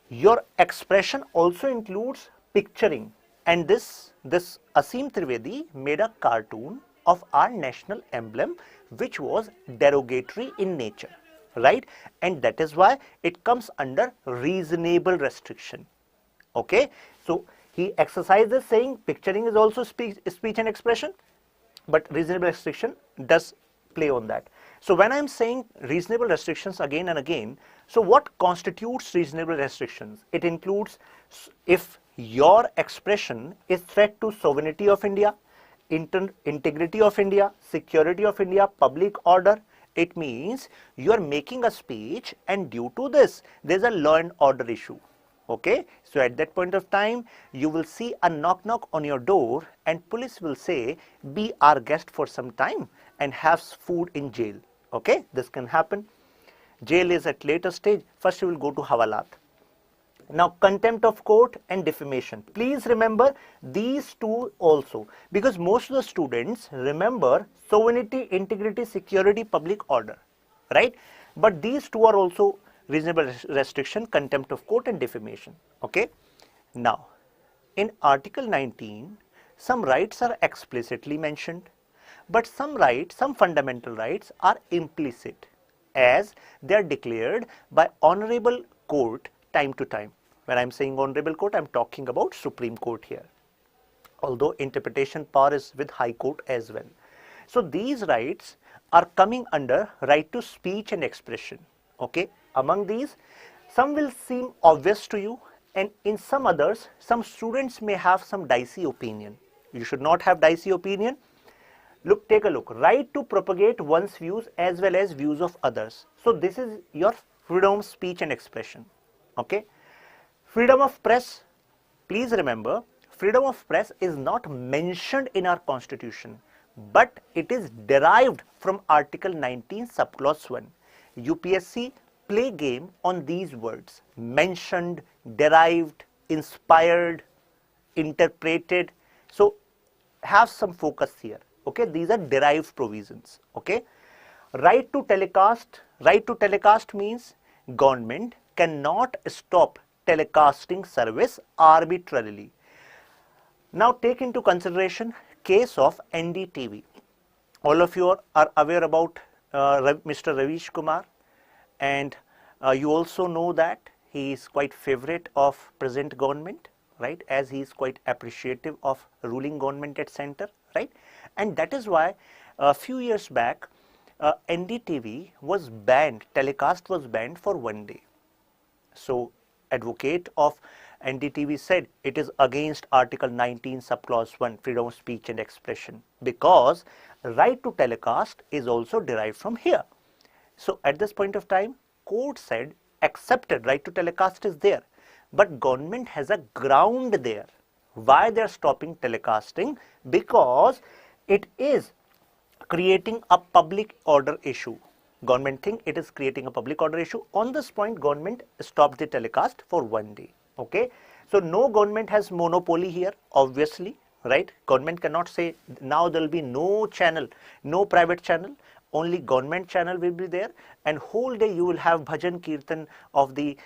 your expression also includes picturing, and this Asim Trivedi made a cartoon of our national emblem which was derogatory in nature, right? And that is why it comes under reasonable restriction. Okay, so he exercises saying picturing is also speech and expression, but reasonable restriction does play on that. So when I'm saying reasonable restrictions again and again, so what constitutes reasonable restrictions? It includes if your expression is threat to sovereignty of India, integrity of India, security of India, public order. It means you are making a speech and due to this there's a law and order issue. Okay, so at that point of time you will see a knock on your door and police will say be our guest for some time and have food in jail. Okay, this can happen. Jail is at later stage. First you will go to havalat. Now contempt of court and defamation. Please remember these two also, because most of the students remember sovereignty, integrity, security, public order, right? But these two are also reasonable restriction, contempt of court and defamation. Okay. Now in Article 19, some rights are explicitly mentioned, but some rights, some fundamental rights are implicit as they are declared by honorable court time to time. When I'm saying honorable court, I'm talking about Supreme Court here, although interpretation power is with High Court as well. So these rights are coming under right to speech and expression. Okay, among these, some will seem obvious to you, and in some others, some students may have some dicey opinion. You should not have dicey opinion. Look, take a look. Right to propagate one's views as well as views of others. So this is your freedom of speech and expression. Okay. Freedom of press. Please remember, freedom of press is not mentioned in our constitution, but it is derived from Article 19 subclause 1. UPSC play game on these words: mentioned, derived, inspired, interpreted. So have some focus here. Okay, these are derived provisions. Okay, right to telecast. Right to telecast means government cannot stop telecasting service arbitrarily. Now take into consideration case of NDTV. All of you are aware about Mr. Ravish Kumar, and you also know that he is quite favorite of present government, right, as he is quite appreciative of ruling government at center, right? And that is why a few years back NDTV was banned, telecast was banned for one day. So advocate of NDTV said it is against Article 19 subclause 1 freedom of speech and expression, because right to telecast is also derived from here. So at this point of time, court said accepted right to telecast is there, but government has a ground there. Why they are stopping telecasting? Because it is creating a public order issue. Government think it is creating a public order issue. On this point, government stopped the telecast for one day. Okay, so no government has monopoly here, obviously, right? Government cannot say now there will be no channel, no private channel, only government channel will be there, and whole day you will have bhajan kirtan of the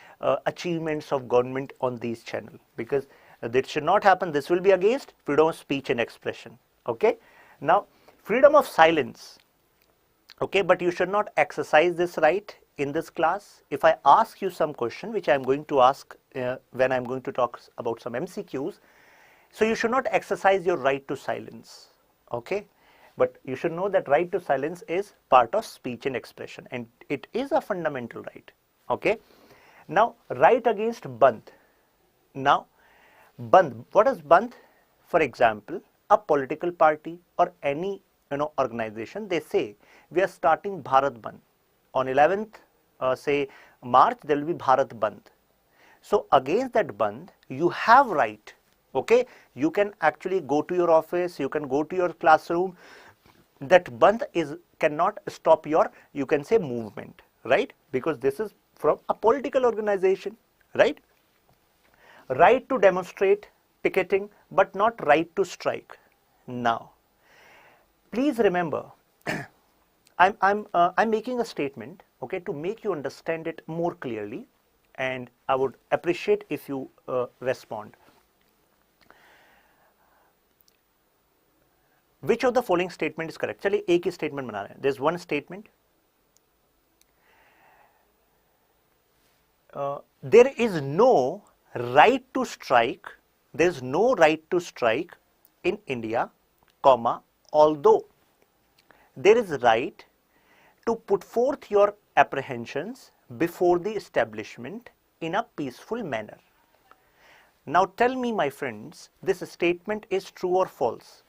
achievements of government on these channels, because that should not happen. This will be against freedom of speech and expression. Okay, now freedom of silence. Okay, but you should not exercise this right in this class. If I ask you some question, which I am going to ask when I am going to talk about some MCQs, so you should not exercise your right to silence. Okay, but you should know that right to silence is part of speech and expression, and it is a fundamental right. Okay, now right against bandh. Now bandh, what is bandh? For example, a political party or any organization, they say we are starting Bharat Bandh. On 11th say March, there will be Bharat Bandh. So against that Bandh, you have right. Okay, you can actually go to your office, you can go to your classroom. That Bandh cannot stop your, you can say, movement, right? Because this is from a political organization, right? Right to demonstrate, picketing, but not right to strike. Now, please remember, I'm making a statement, okay, to make you understand it more clearly, and I would appreciate if you respond. Which of the following statement is correct? चलिए एक ही statement बना रहे हैं. There's one statement. There is no right to strike. There is no right to strike in India, comma, although there is right to put forth your apprehensions before the establishment in a peaceful manner. Now tell me, my friends, this statement is true or false?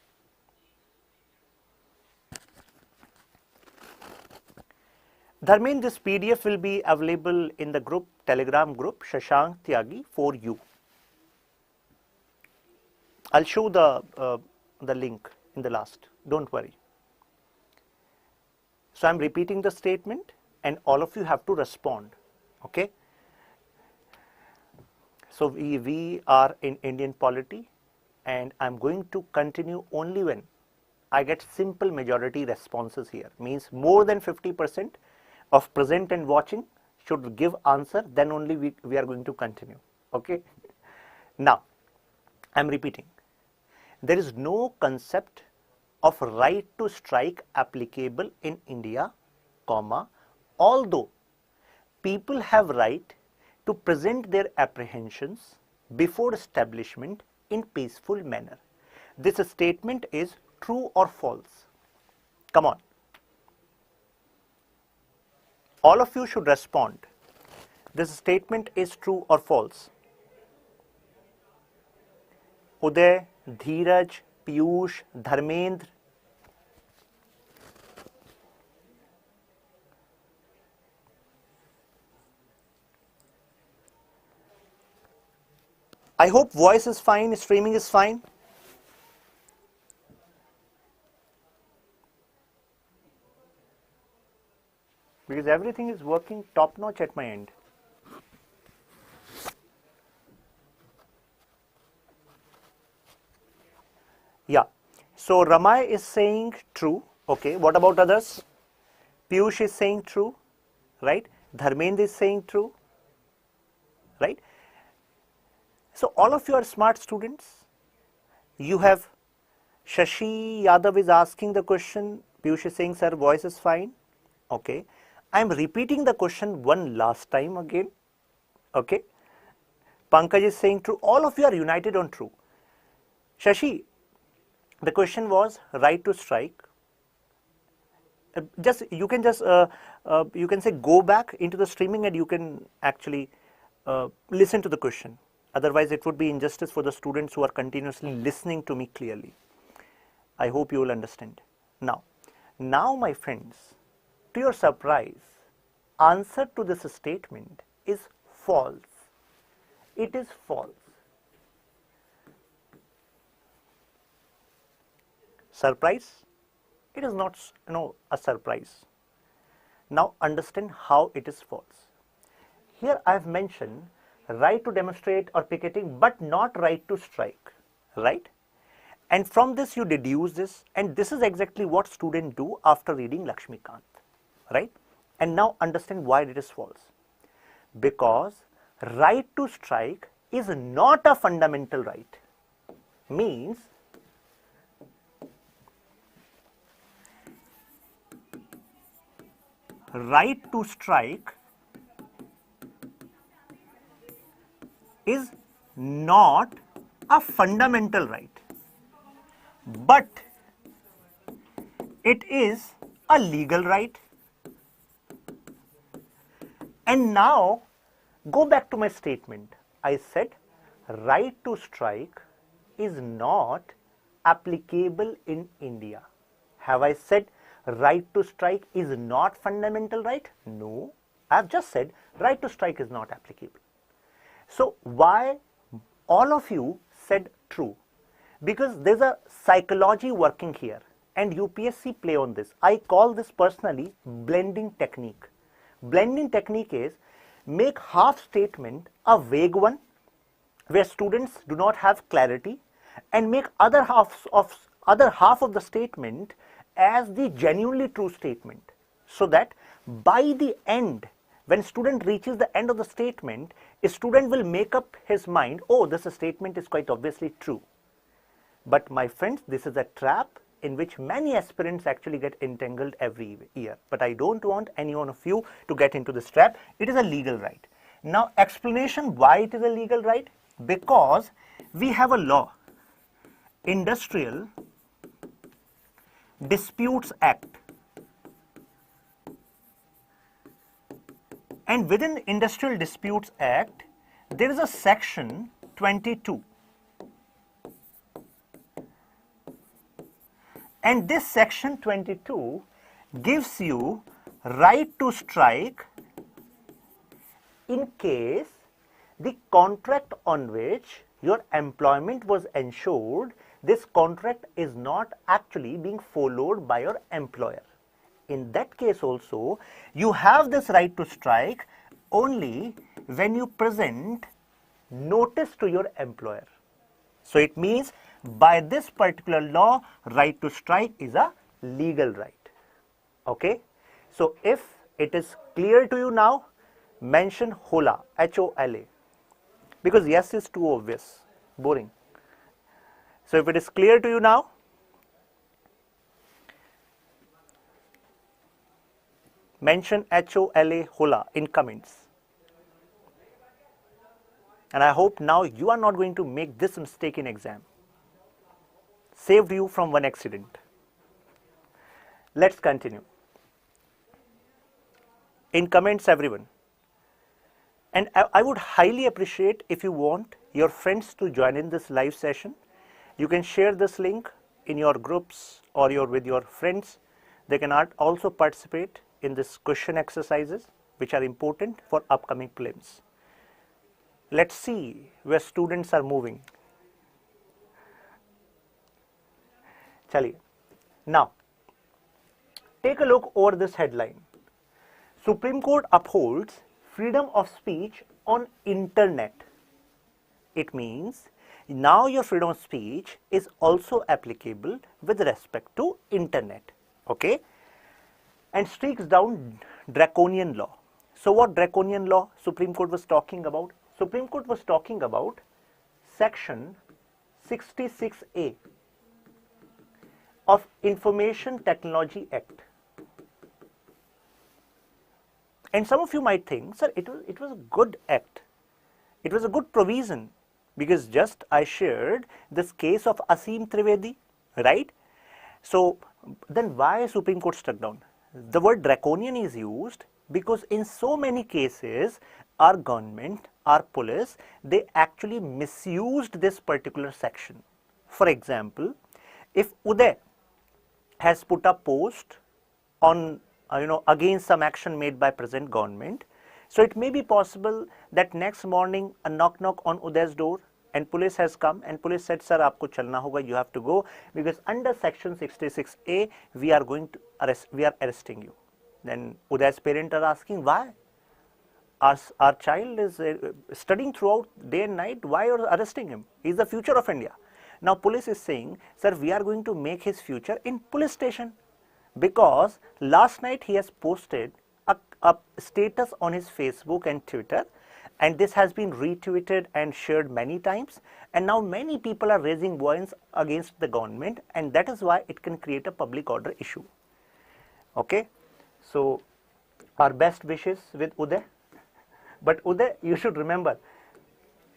Dharmen, this PDF will be available in the group, Telegram group, Shashank Tyagi for you. I'll show the link in the last, don't worry. So I'm repeating the statement and all of you have to respond, okay? So we are in Indian Polity and I'm going to continue only when I get simple majority responses here. Means more than 50% of present and watching should give answer, then only we are going to continue, okay? Now, I'm repeating. There is no concept of right to strike applicable in India, comma, although people have right to present their apprehensions before establishment in peaceful manner. This statement is true or false? Come on. All of you should respond. This statement is true or false? Uday, Dheeraj, Piyush, Dharmendra. I hope voice is fine, streaming is fine. Because everything is working top notch at my end. Yeah, so Ramay is saying true. Okay, what about others? Piyush is saying true, right? Dharmendra is saying true, right? So all of you are smart students. You have Shashi Yadav is asking the question. Piyush is saying, sir, voice is fine. Okay. I am repeating the question one last time again. Okay. Pankaj is saying true. All of you are united on true. Shashi, the question was right to strike. You can say go back into the streaming and you can actually listen to the question. Otherwise, it would be injustice for the students who are continuously listening to me clearly. I hope you will understand. Now, my friends, to your surprise, answer to this statement is false. It is false. Surprise? It is not a surprise. Now understand how it is false. Here I have mentioned right to demonstrate or picketing, but not right to strike, right? And from this you deduce this, and this is exactly what students do after reading Laxmikanth, right? And now understand why it is false. Because right to strike is not a fundamental right. Means right to strike is not a fundamental right, but it is a legal right. And now go back to my statement. I said right to strike is not applicable in India. Have I said right to strike is not fundamental right? No, I have just said right to strike is not applicable. So why all of you said true? Because there's a psychology working here and UPSC play on this. I call this personally blending technique. Blending technique is make half statement a vague one where students do not have clarity and make other half other half of the statement as the genuinely true statement, so that by the end, when student reaches the end of the statement, a student will make up his mind, oh, this statement is quite obviously true. But my friends, this is a trap in which many aspirants actually get entangled every year. But I don't want any one of you to get into this trap. It is a legal right. Now, explanation why it is a legal right? Because we have a law, Industrial Disputes Act. And within Industrial Disputes Act, there is a section 22. And this section 22 gives you right to strike in case the contract on which your employment was ensured, this contract is not actually being followed by your employer. In that case also, you have this right to strike only when you present notice to your employer. So it means by this particular law, right to strike is a legal right. Okay. So if it is clear to you now, mention HOLA, H-O-L-A, because yes is too obvious, boring. So if it is clear to you now, mention HOLA, HOLA in comments. And I hope now you are not going to make this mistake in exam. Saved you from one accident. Let's continue. In comments, everyone. And I would highly appreciate if you want your friends to join in this live session. You can share this link in your groups or with your friends. They can also participate in this question exercises, which are important for upcoming prelims. Let's see where students are moving. Chaliye. Now, take a look over this headline. Supreme Court upholds freedom of speech on internet. It means now your freedom of speech is also applicable with respect to internet. Okay? And strikes down draconian law. So what draconian law Supreme Court was talking about? Supreme Court was talking about section 66A of Information Technology Act. And some of you might think, sir, it was a good act. It was a good provision, because just I shared this case of Asim Trivedi, right? So then why Supreme Court struck down? The word draconian is used because in so many cases our government, our police, they actually misused this particular section. For example, if Uday has put a post on against some action made by present government, so it may be possible that next morning a knock on Uday's door and police has come and police said, sir, aapko chalna hoga, you have to go, because under section 66A we are arresting you. Then Uday's parents are asking, why? Our child is studying throughout day and night, why are you arresting him? He is the future of India. Now police is saying, sir, we are going to make his future in police station, because last night he has posted a status on his Facebook and Twitter, and this has been retweeted and shared many times, and now many people are raising voice against the government, and that is why it can create a public order issue. Okay, so our best wishes with Uday. But Uday, you should remember,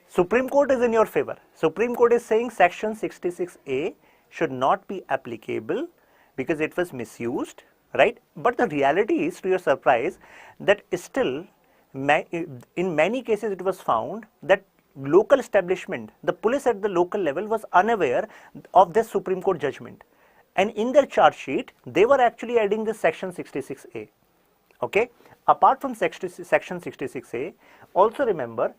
Supreme Court is in your favor. Supreme Court is saying section 66A should not be applicable because it was misused, right? But the reality is, to your surprise, that still in many cases it was found that local establishment, the police at the local level was unaware of this Supreme Court judgment. And in their charge sheet, they were actually adding this section 66A. Okay? Apart from section 66A, also remember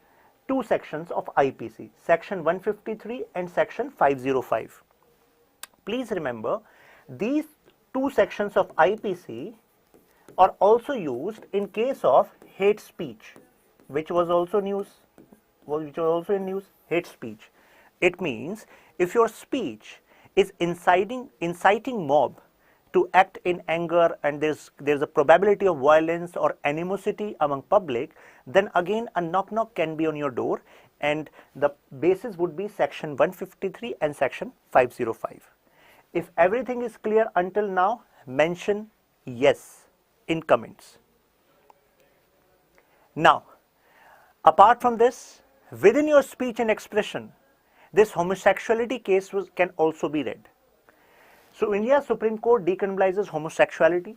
two sections of IPC, section 153 and section 505. Please remember, these two sections of IPC are also used in case of hate speech, which was also in news, hate speech. It means if your speech is inciting mob to act in anger, and there's a probability of violence or animosity among public, then again a knock can be on your door, and the basis would be section 153 and section 505. If everything is clear until now, mention yes in comments. Now, apart from this, within your speech and expression, this homosexuality case can also be read. So India's Supreme Court decriminalizes homosexuality,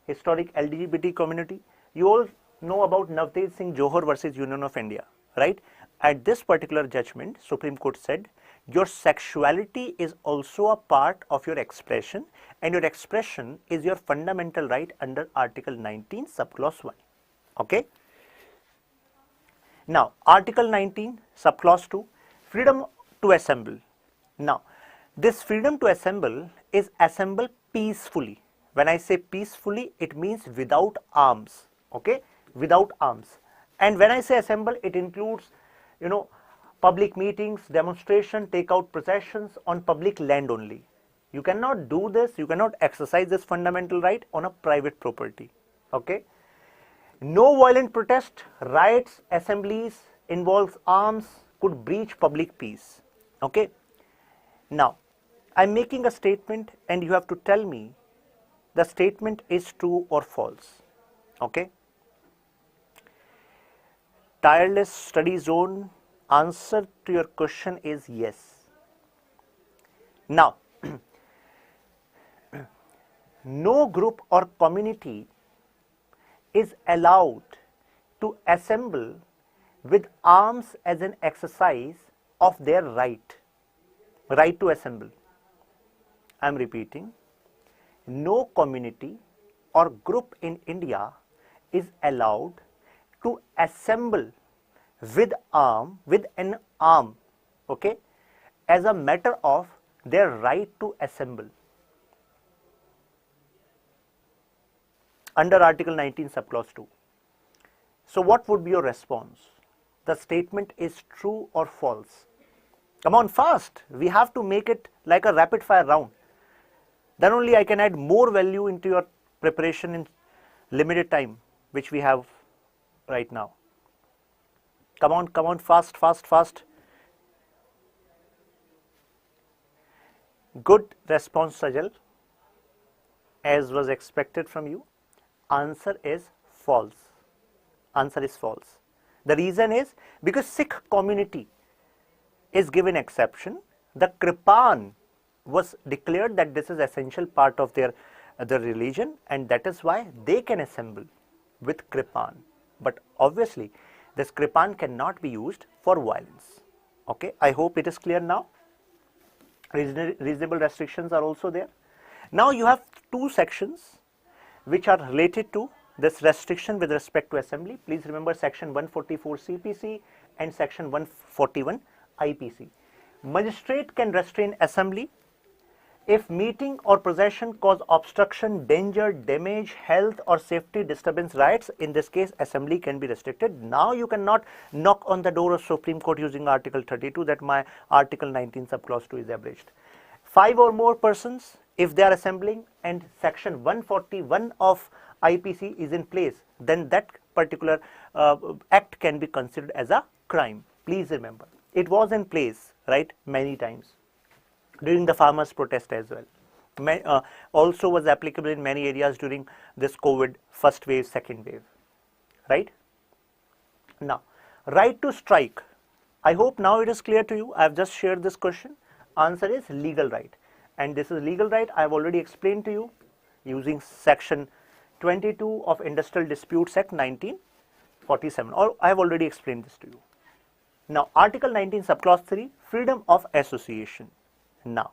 historic LGBT community. You all know about Navtej Singh Johar versus Union of India, right? At this particular judgment, Supreme Court said, your sexuality is also a part of your expression, and your expression is your fundamental right under Article 19, subclause 1. Okay? Now, Article 19, subclause 2, freedom to assemble. Now, this freedom to assemble is assemble peacefully. When I say peacefully, it means without arms. Okay? Without arms. And when I say assemble, it includes, public meetings, demonstration, take out processions on public land only. You cannot do this, you cannot exercise this fundamental right on a private property. Okay? No violent protest, riots, assemblies involves arms could breach public peace. Okay? Now, I'm making a statement and you have to tell me the statement is true or false. Okay? Tireless study zone, answer to your question is yes. Now, no group or community is allowed to assemble with arms as an exercise of their right to assemble. I am repeating, no community or group in India is allowed to assemble with an arm, okay, as a matter of their right to assemble under Article 19, subclause 2. So what would be your response? The statement is true or false? Come on, fast. We have to make it like a rapid fire round. Then only I can add more value into your preparation in limited time, which we have right now. Come on, fast. Good response, Sajal, as was expected from you. Answer is false. Answer is false. The reason is because Sikh community is given exception. The Kripan was declared that this is essential part of their religion, and that is why they can assemble with Kripan. But obviously, this Kripan cannot be used for violence. Okay, I hope it is clear now. Reasonable restrictions are also there. Now you have two sections which are related to this restriction with respect to assembly. Please remember section 144 CPC and section 141 IPC. Magistrate can restrain assembly if meeting or procession cause obstruction, danger, damage, health or safety disturbance rights. In this case, assembly can be restricted. Now you cannot knock on the door of Supreme Court using Article 32 that my Article 19 subclause 2 is abridged. 5 or more persons, if they are assembling and section 141 of IPC is in place, then that particular act can be considered as a crime. Please remember, it was in place, right, many times during the farmers' protest as well. Also was applicable in many areas during this COVID first wave, second wave, right? Now, right to strike. I hope now it is clear to you. I have just shared this question. Answer is legal right. And this is legal right. I have already explained to you using section 22 of Industrial Disputes Act 1947. Or I have already explained this to you. Now, Article 19, subclause 3, freedom of association. Now,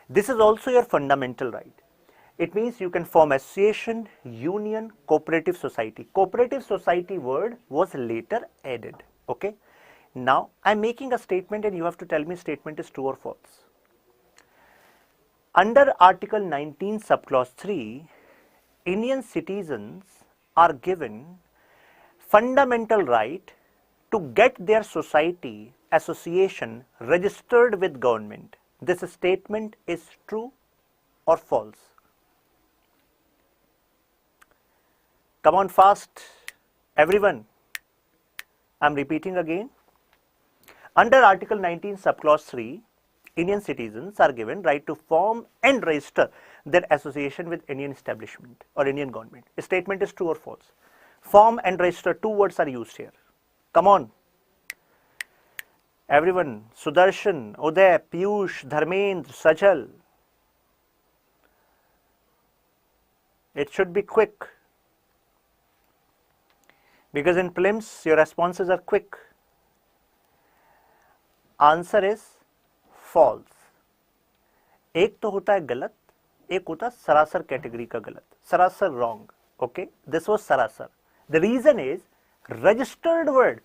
this is also your fundamental right. It means you can form association, union, cooperative society. Cooperative society word was later added. Okay. Now, I am making a statement and you have to tell me statement is true or false. Under Article 19, subclause 3, Indian citizens are given fundamental right to get their society, association registered with government. this statement is true or false? Come on fast, everyone. I am repeating again. Under Article 19, Subclause 3, Indian citizens are given right to form and register their association with Indian establishment or Indian government. A statement is true or false? Form and register, two words are used here. Come on. Everyone, Sudarshan, Uday, Piyush, Dharmendra, Sajal. It should be quick. Because in prelims, your responses are quick. Answer is false. एक तो होता है गलत, एक होता है सरासर category का गलत. सरासर wrong. Okay, this was sarasar. The reason is registered word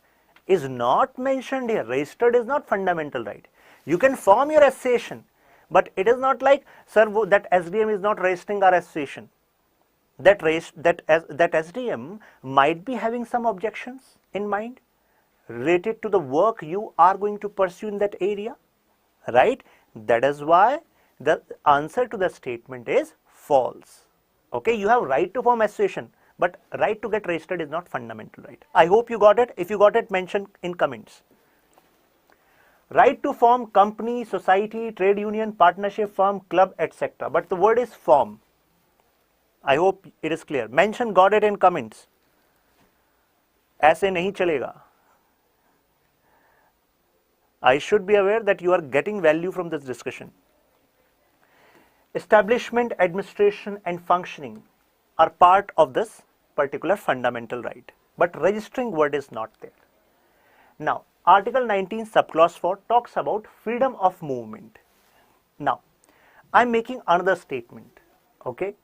is not mentioned here. Registered is not fundamental right. You can form your association, but it is not like, sir, that SDM is not registering our association. That SDM might be having some objections in mind related to the work you are going to pursue in that area, right? That is why the answer to the statement is false. Okay, you have right to form association, but right to get registered is not fundamental right. I hope you got it. If you got it, mention in comments. Right to form company, society, trade union, partnership, firm, club, etc. But the word is form. I hope it is clear. Mention got it in comments. ऐसे नहीं चलेगा. I should be aware that you are getting value from this discussion. Establishment, administration and functioning are part of this particular fundamental right, but registering word is not there. Now, Article 19 subclause 4 talks about freedom of movement. Now, I am making another statement, okay?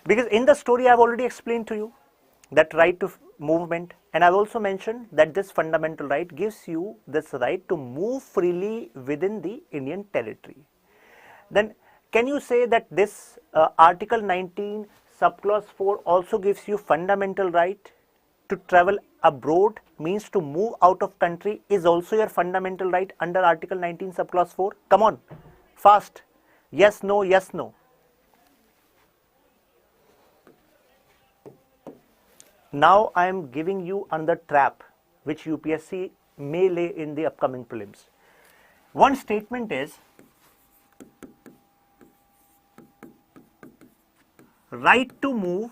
Because in the story I have already explained to you that right to movement, and I have also mentioned that this fundamental right gives you this right to move freely within the Indian territory. Then can you say that this Article 19 subclause 4 also gives you fundamental right to travel abroad, means to move out of country is also your fundamental right under Article 19 subclause 4? Come on, fast. Yes, no, yes, no. Now I am giving you another trap which UPSC may lay in the upcoming prelims. One statement is right to move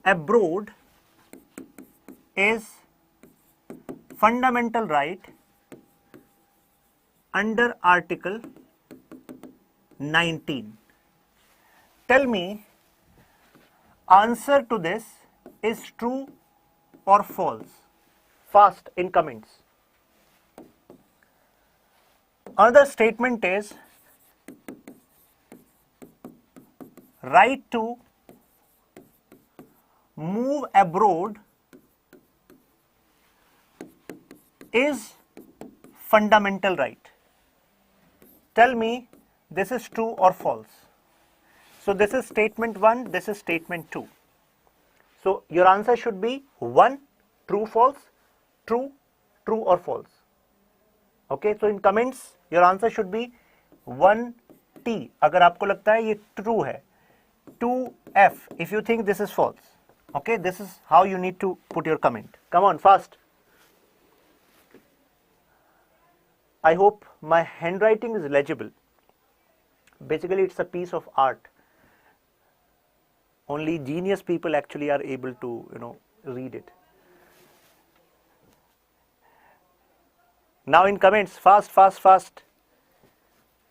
abroad is fundamental right under Article 19. Tell me, answer to this is true or false? Fast in comments. Another statement is right to move abroad is fundamental right. Tell me, this is true or false? So this is statement 1, this is statement 2. So your answer should be 1, true, false, true, true or false. Okay, so in comments your answer should be 1T अगर आपको लगता है ये true है, 2F if you think this is false. Okay, this is how you need to put your comment. Come on, fast. I hope my handwriting is legible. Basically it's a piece of art. Only genius people actually are able to, read it. Now in comments, fast, fast, fast.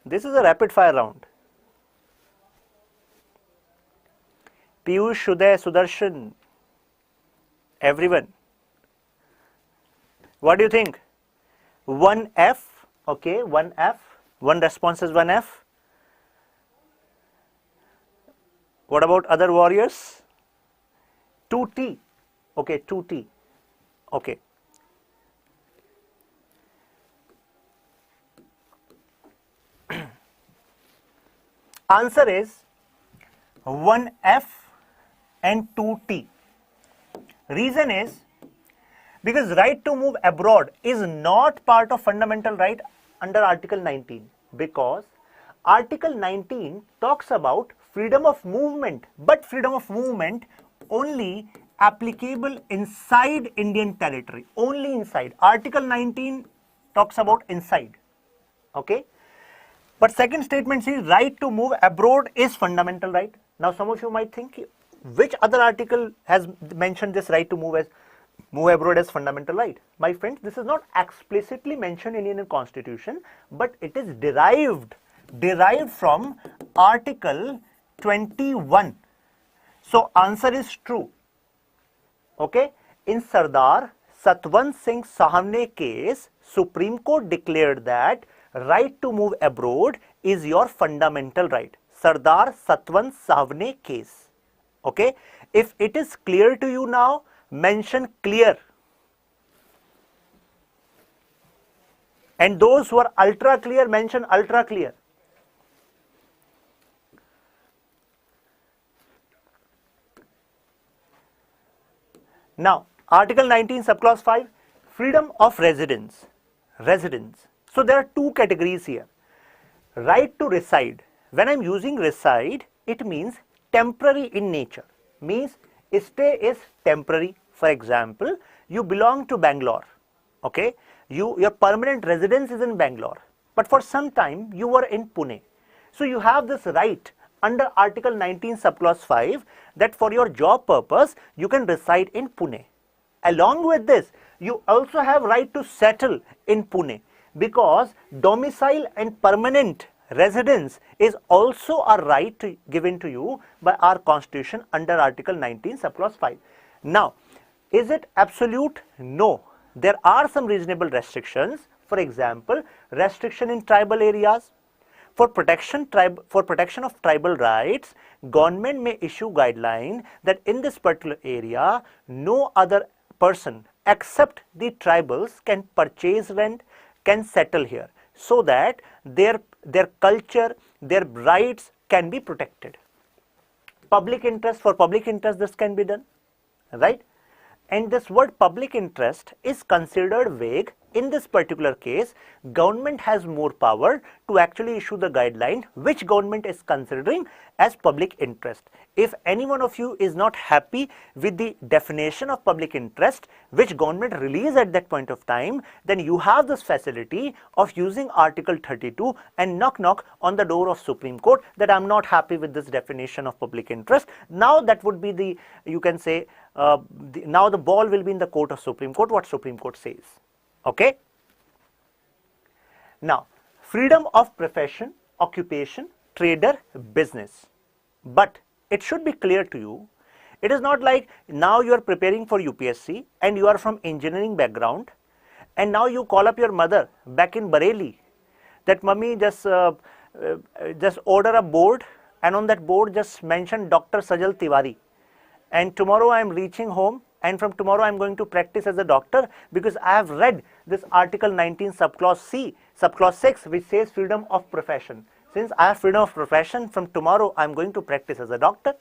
This is a rapid fire round. Piyush, Uday, Sudarshan, everyone. What do you think? 1F, okay, 1F, one response is 1F. What about other warriors? 2T, okay, 2T, okay. Answer is 1F and 2T. Reason is Because right to move abroad is not part of fundamental right under Article 19, because Article 19 talks about freedom of movement, but freedom of movement only applicable inside Indian territory, only inside. Article 19 talks about inside, okay? But second statement says right to move abroad is fundamental right. Now some of you might think, which other article has mentioned this right to move abroad as fundamental right? My friends, this is not explicitly mentioned in Indian Constitution, but it is derived from Article 21. So answer is true. Okay, in Sardar Satwant Singh Sahavne case, Supreme Court declared that right to move abroad is your fundamental right. Sardar Satwant Sahavne case. Okay, if it is clear to you now, mention clear. And those who are ultra clear, mention ultra clear. Now, Article 19, subclause 5, freedom of residence. So there are two categories here. Right to reside. When I am using reside, it means temporary in nature. Means stay is temporary. For example, you belong to Bangalore. Okay, your permanent residence is in Bangalore, but for some time you were in Pune. So you have this right under Article 19 subclause 5 that for your job purpose you can reside in Pune. Along with this, you also have right to settle in Pune, because domicile and permanent residence is also a right given to you by our constitution under Article 19 subclause 5. Now, is it absolute? No. There are some reasonable restrictions. For example, restriction in tribal areas. For protection of tribal rights, government may issue guideline that in this particular area, no other person except the tribals can purchase land, can settle here, so that their culture, their rights can be protected. Public interest, for public interest this can be done, right? And this word public interest is considered vague. In this particular case, government has more power to actually issue the guideline which government is considering as public interest. If any one of you is not happy with the definition of public interest which government release at that point of time, then you have this facility of using Article 32 and knock on the door of Supreme Court that I'm not happy with this definition of public interest. Now that would be the, you can say, now the ball will be in the court of Supreme Court, what Supreme Court says. Okay. Now, freedom of profession, occupation, trader, business. But it should be clear to you, it is not like now you are preparing for UPSC and you are from engineering background and now you call up your mother back in Bareilly that mummy just order a board and on that board just mention Dr. Sajal Tiwari, and tomorrow I am reaching home and from tomorrow I am going to practice as a doctor because I have read this Article 19 subclause C, subclause 6 which says freedom of profession. Since I have freedom of profession, from tomorrow I am going to practice as a doctor.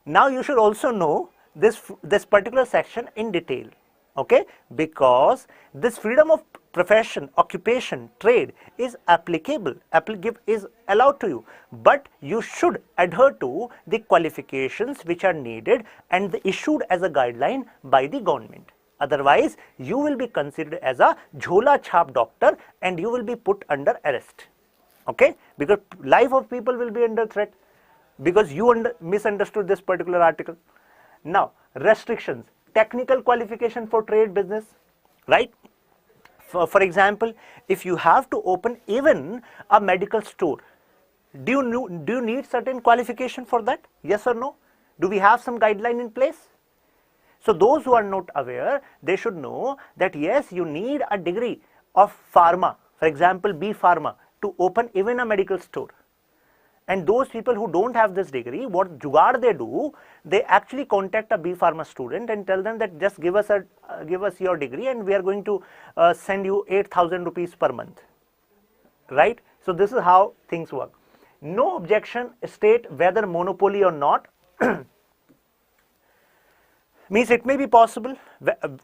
Now you should also know this particular section in detail, okay, because this freedom of profession, occupation, trade is applicable, is allowed to you, but you should adhere to the qualifications which are needed and issued as a guideline by the government. Otherwise, you will be considered as a jhola chhap doctor and you will be put under arrest, okay, because life of people will be under threat because you misunderstood this particular article. Now, restrictions, technical qualification for trade business, right? For example, if you have to open even a medical store, do you need certain qualification for that? Yes or no? Do we have some guideline in place? So those who are not aware, they should know that yes, you need a degree of pharma, for example B Pharma, to open even a medical store. And those people who don't have this degree, what jugaad they do, they actually contact a B Pharma student and tell them that just give us your degree and we are going to send you 8,000 rupees per month, right? So this is how things work. No objection, state whether monopoly or not. Means it may be possible,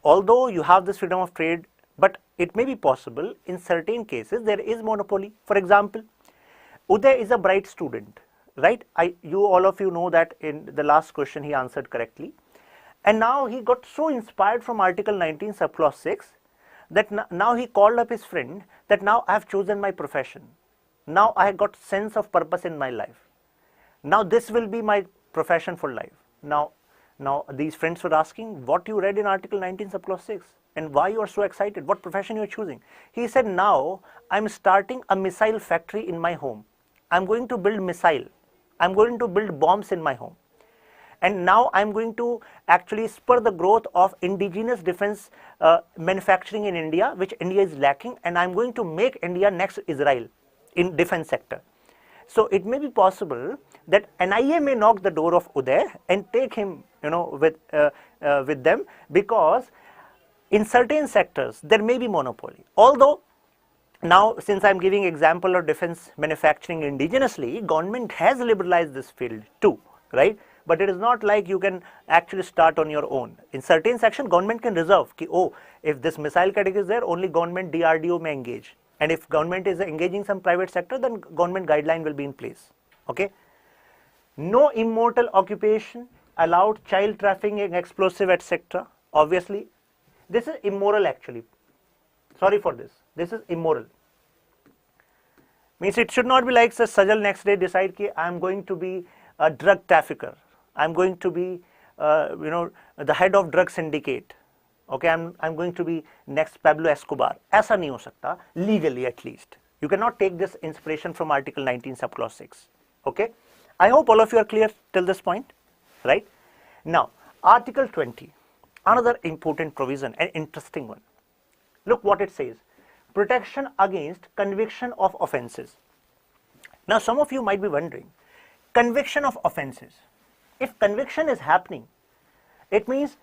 although you have this freedom of trade, but it may be possible in certain cases there is monopoly. For example, Uday is a bright student, right? All of you know that in the last question he answered correctly. And now he got so inspired from Article 19 subclause 6 that now he called up his friend that now I have chosen my profession. Now I have got sense of purpose in my life. Now this will be my profession for life. Now these friends were asking, what you read in Article 19 subclause 6 and why you are so excited, what profession you are choosing. He said, now I am starting a missile factory in my home. I am going to build missile. I am going to build bombs in my home. And now I am going to actually spur the growth of indigenous defense manufacturing in India, which India is lacking, and I am going to make India next Israel in defense sector. So it may be possible that NIA may knock the door of Uday and take him, with them, because in certain sectors there may be monopoly. Although now, since I am giving example of defense manufacturing indigenously, government has liberalized this field too, right? But it is not like you can actually start on your own. In certain section, government can reserve, if this missile category is there, only government DRDO may engage. And if government is engaging some private sector, then government guideline will be in place. Okay. No immortal occupation allowed, child trafficking, explosive, etc. Obviously, this is immoral actually. Sorry for this. This is immoral. Means it should not be like Sajal next day decide that I am going to be a drug trafficker. I am going to be, the head of drug syndicate. Okay, I'm going to be next Pablo Escobar. ऐसा नहीं हो सकता, legally at least. You cannot take this inspiration from Article 19 subclause 6. Okay, I hope all of you are clear till this point, right? Now, Article 20, another important provision, an interesting one. Look what it says: protection against conviction of offences. Now, some of you might be wondering, conviction of offences. If conviction is happening, it means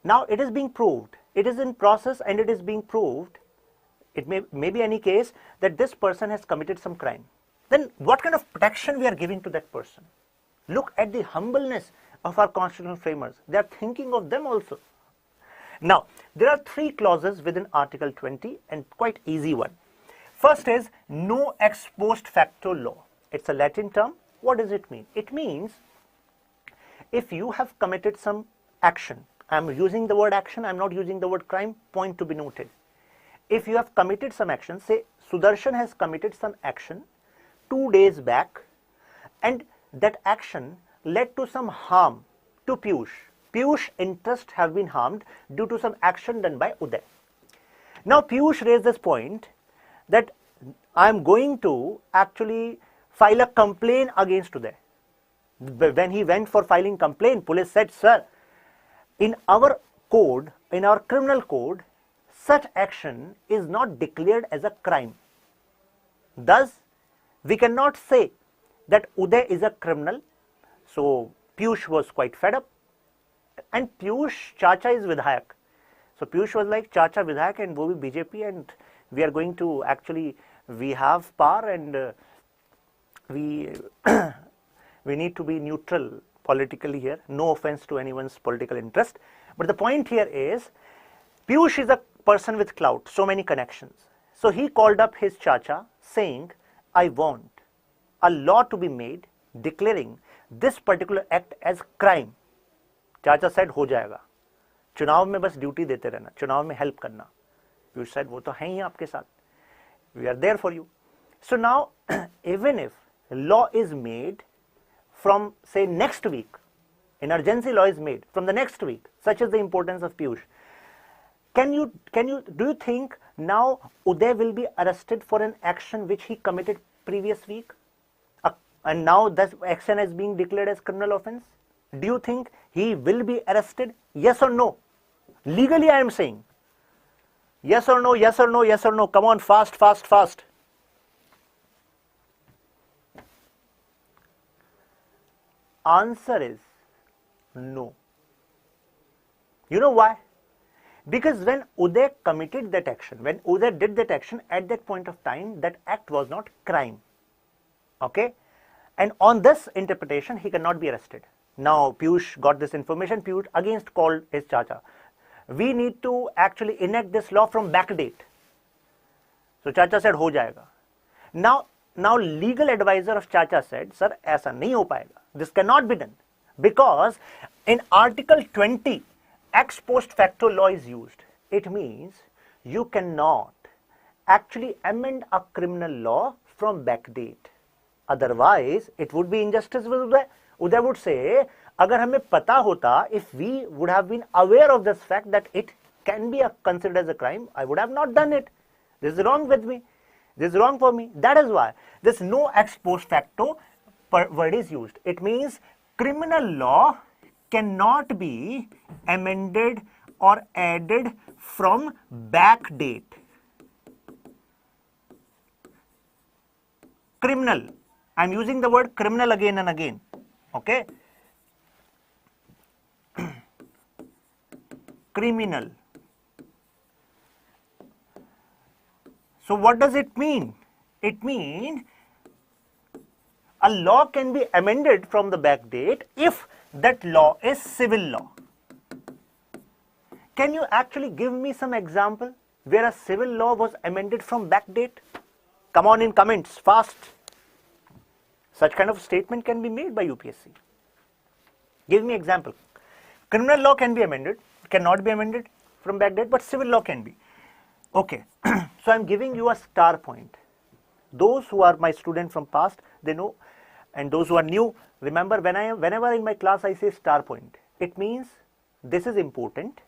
now it is being proved, it is in process and it is being proved. It may be any case that this person has committed some crime. Then what kind of protection we are giving to that person? Look at the humbleness of our constitutional framers. They are thinking of them also. Now, there are 3 clauses within Article 20 and quite easy one. First is no ex post facto law. It's a Latin term. What does it mean? It means if you have committed some action, I am using the word action, I am not using the word crime, point to be noted. If you have committed some action, say Sudarshan has committed some action 2 days back, and that action led to some harm to Piyush. Piyush's interests have been harmed due to some action done by Uday. Now Piyush raised this point that I am going to actually file a complaint against Uday. When he went for filing complaint, police said, sir, in our code, in our criminal code, such action is not declared as a crime. Thus, we cannot say that Uday is a criminal. So Piyush was quite fed up. And Piyush Chacha is Vidhayak. So Piyush was like, Chacha Vidhayak and wo bhi BJP, and we are going to actually, we have power and we need to be neutral politically here. No offense to anyone's political interest. But the point here is, Piyush is a person with clout, so many connections. So he called up his Chacha saying, I want a law to be made declaring this particular act as crime. Chacha said, हो जाएगा. चुनाव में बस duty देते रहना, चुनाव में help करना. Piyush said, वो तो हैं ही आपके साथ. We are there for you. So now, even if law is made from, say, next week, an emergency law is made from the next week, such is the importance of Piyush. Do you think now Uday will be arrested for an action which he committed previous week? And now that action is being declared as criminal offense? Do you think he will be arrested? Yes or no? Legally I am saying. Yes or no, yes or no, yes or no. Come on, fast, fast, fast. Answer is no. You know why? Because when Uday committed that action, when Uday did that action, at that point of time, that act was not crime. Okay? And on this interpretation, he cannot be arrested. Now Piyush got this information, Piyush against called his Chacha. We need to actually enact this law from backdate. So Chacha said, हो जाएगा. Now legal advisor of Chacha said, sir, ऐसा नहीं हो पाएगा. This cannot be done because in Article 20, ex post facto law is used. It means you cannot actually amend a criminal law from backdate. Otherwise, it would be injustice with Uday. Uday would say, अगर हमें पता होता, if we would have been aware of this fact that it can be considered as a crime, I would have not done it. This is wrong with me. This is wrong for me. That is why this no ex post facto word is used. It means criminal law cannot be amended or added from back date. Criminal. I am using the word criminal again and again. Okay. Criminal. So what does it mean? It means a law can be amended from the back date if that law is civil law. Can you actually give me some example where a civil law was amended from back date? Come on in comments, fast. Such kind of statement can be made by UPSC. Give me example. Criminal law can be amended, cannot be amended from back date, but civil law can be. Okay, so I am giving you a star point. Those who are my students from past, they know, and those who are new, remember whenever in my class I say star point, it means this is important,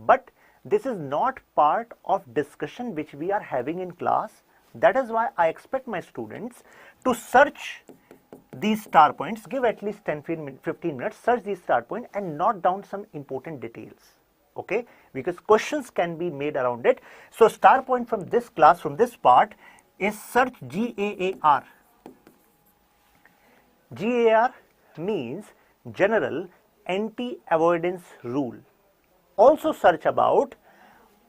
but this is not part of discussion which we are having in class. That is why I expect my students to search these star points, give at least 10-15 minutes, search these star points and note down some important details. Okay, because questions can be made around it. So star point from this class, from this part, is search GAAR. GAR means General Anti-Avoidance Rule. Also search about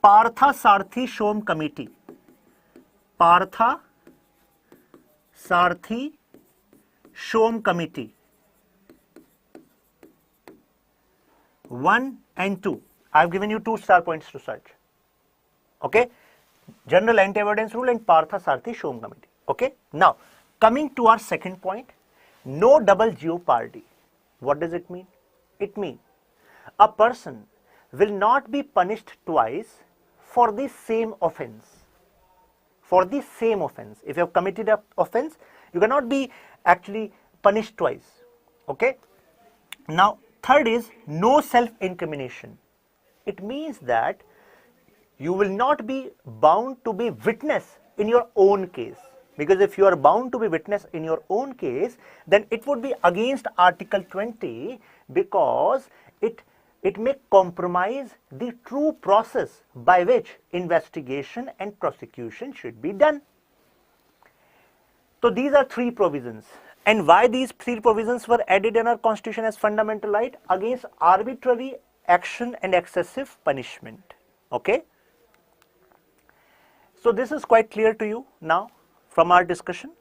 Partha Sarthi Shom Committee. Partha Sarthi Shom Committee 1 and 2. I have given you 2 star points to search. Okay, General Anti-Avoidance Rule and Partha Sarthi Shom Committee. Okay, now coming to our second point, no double jeopardy. What does it mean? It means a person will not be punished twice for the same offense. For the same offense. If you have committed an offense, you cannot be actually punished twice. Okay. Now, third is no self-incrimination. It means that you will not be bound to be witness in your own case. Because if you are bound to be witness in your own case, then it would be against Article 20 because it may compromise the true process by which investigation and prosecution should be done. So these are 3 provisions. And why these 3 provisions were added in our constitution as fundamental right? Against arbitrary action and excessive punishment. Okay. So this is quite clear to you now from our discussion.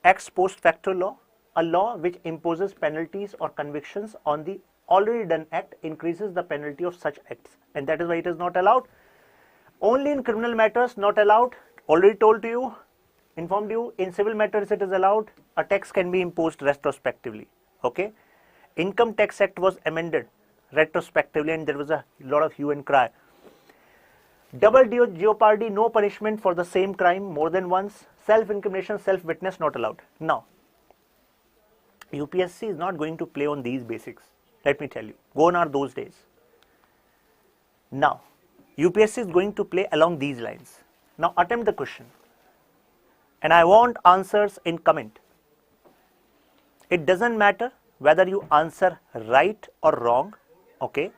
Ex post facto law, a law which imposes penalties or convictions on the already done act, increases the penalty of such acts, and that is why it is not allowed. Only in criminal matters not allowed. Already told to you, informed you. In civil matters it is allowed. A tax can be imposed retrospectively. Okay. Income Tax Act was amended retrospectively and there was a lot of hue and cry. Double jeopardy, no punishment for the same crime more than once. Self-incrimination, self-witness not allowed. Now, UPSC is not going to play on these basics. Let me tell you, gone are those days. Now, UPSC is going to play along these lines. Now, attempt the question. And I want answers in comment. It doesn't matter whether you answer right or wrong. Okay.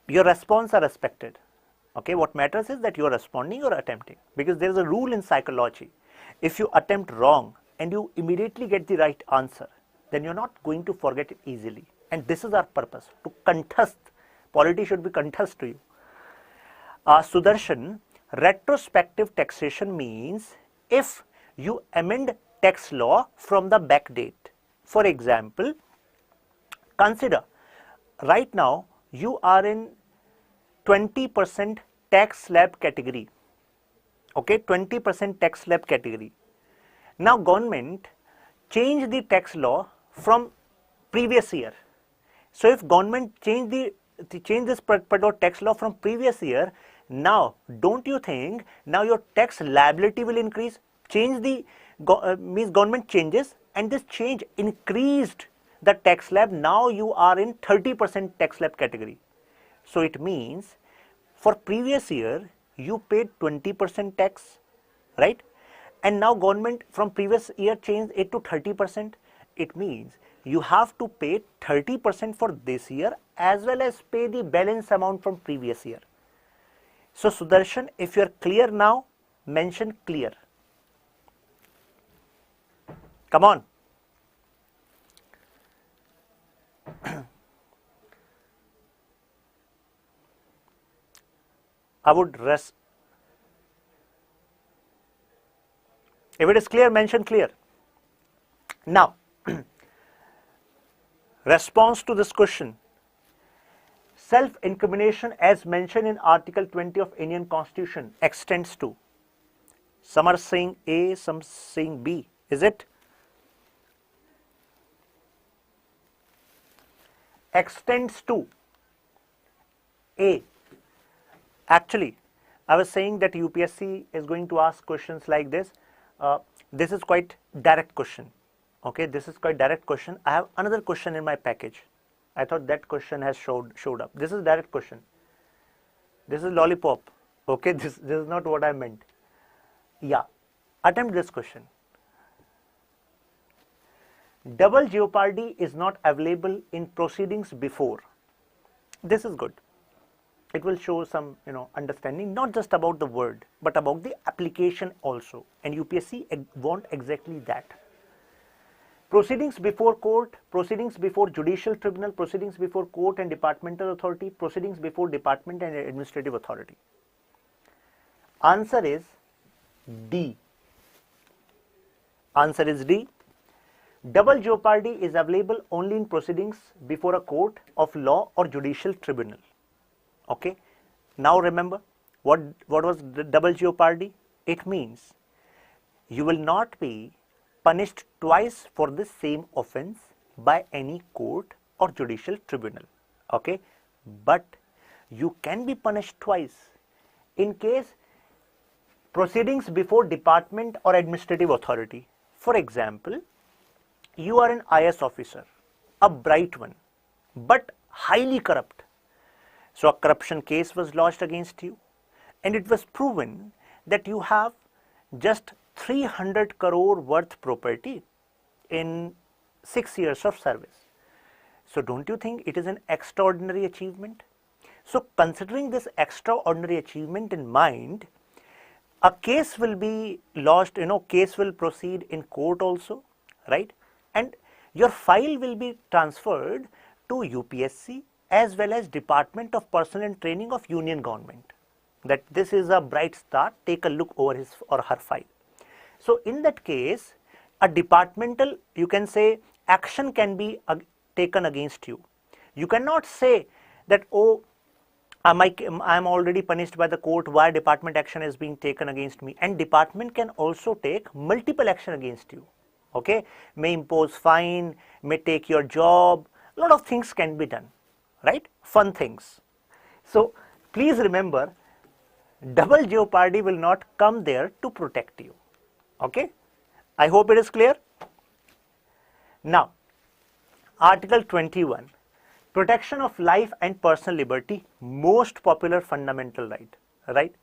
Your response are respected. Okay. What matters is that you are responding or attempting. Because there is a rule in psychology. If you attempt wrong and you immediately get the right answer, then you're not going to forget it easily. And this is our purpose, to contest. Polity should be contest to you. Sudarshan, retrospective taxation means if you amend tax law from the back date. For example, Consider, right now you are in 20% tax slab category. Okay, 20% tax slab category. Now government changed the tax law from previous year. So if government change this particular tax law from previous year, now don't you think now your tax liability will increase? Change the means government changes, and this change increased the tax slab. Now you are in 30% tax slab category. So it means for previous year you paid 20% tax, right? And now government from previous year changed it to 30%. It means you have to pay 30% for this year as well as pay the balance amount from previous year. So Sudarshan, if you are clear now, mention clear. Come on. I would rest. If it is clear, mention clear. Now, response to this question. Self-incrimination as mentioned in Article 20 of Indian Constitution extends to. Some are saying A, some saying B. Is it? Extends to A. Actually, I was saying that UPSC is going to ask questions like this. This is quite direct question. Okay, this is quite direct question. I have another question in my package. I thought that question has showed up. This is direct question. This is lollipop. Okay, this is not what I meant. Yeah, attempt this question. Double jeopardy is not available in proceedings before. This is good. It will show some understanding, not just about the word, but about the application also. And UPSC want exactly that. Proceedings before court, proceedings before judicial tribunal, proceedings before court and departmental authority, proceedings before department and administrative authority. Answer is D. Answer is D. Double jeopardy is available only in proceedings before a court of law or judicial tribunal. Okay. Now remember what was the double jeopardy? It means you will not be punished twice for the same offense by any court or judicial tribunal. Okay, but you can be punished twice in case proceedings before department or administrative authority. For example, you are an IS officer, a bright one, but highly corrupt. So a corruption case was lodged against you, and it was proven that you have just 300 crore worth property in 6 years of service. So don't you think it is an extraordinary achievement? So considering this extraordinary achievement in mind, a case will be lodged, case will proceed in court also, right? And your file will be transferred to UPSC as well as Department of Personnel and Training of Union Government. That this is a bright start, take a look over his or her file. So in that case, a departmental, you can say, action can be taken against you. You cannot say that, oh, I am already punished by the court, why department action is being taken against me? And department can also take multiple action against you. Okay, may impose fine, may take your job, a lot of things can be done, right? Fun things. So please remember, double jeopardy will not come there to protect you. Okay, I hope it is clear. Now, Article 21, protection of life and personal liberty, most popular fundamental right, right?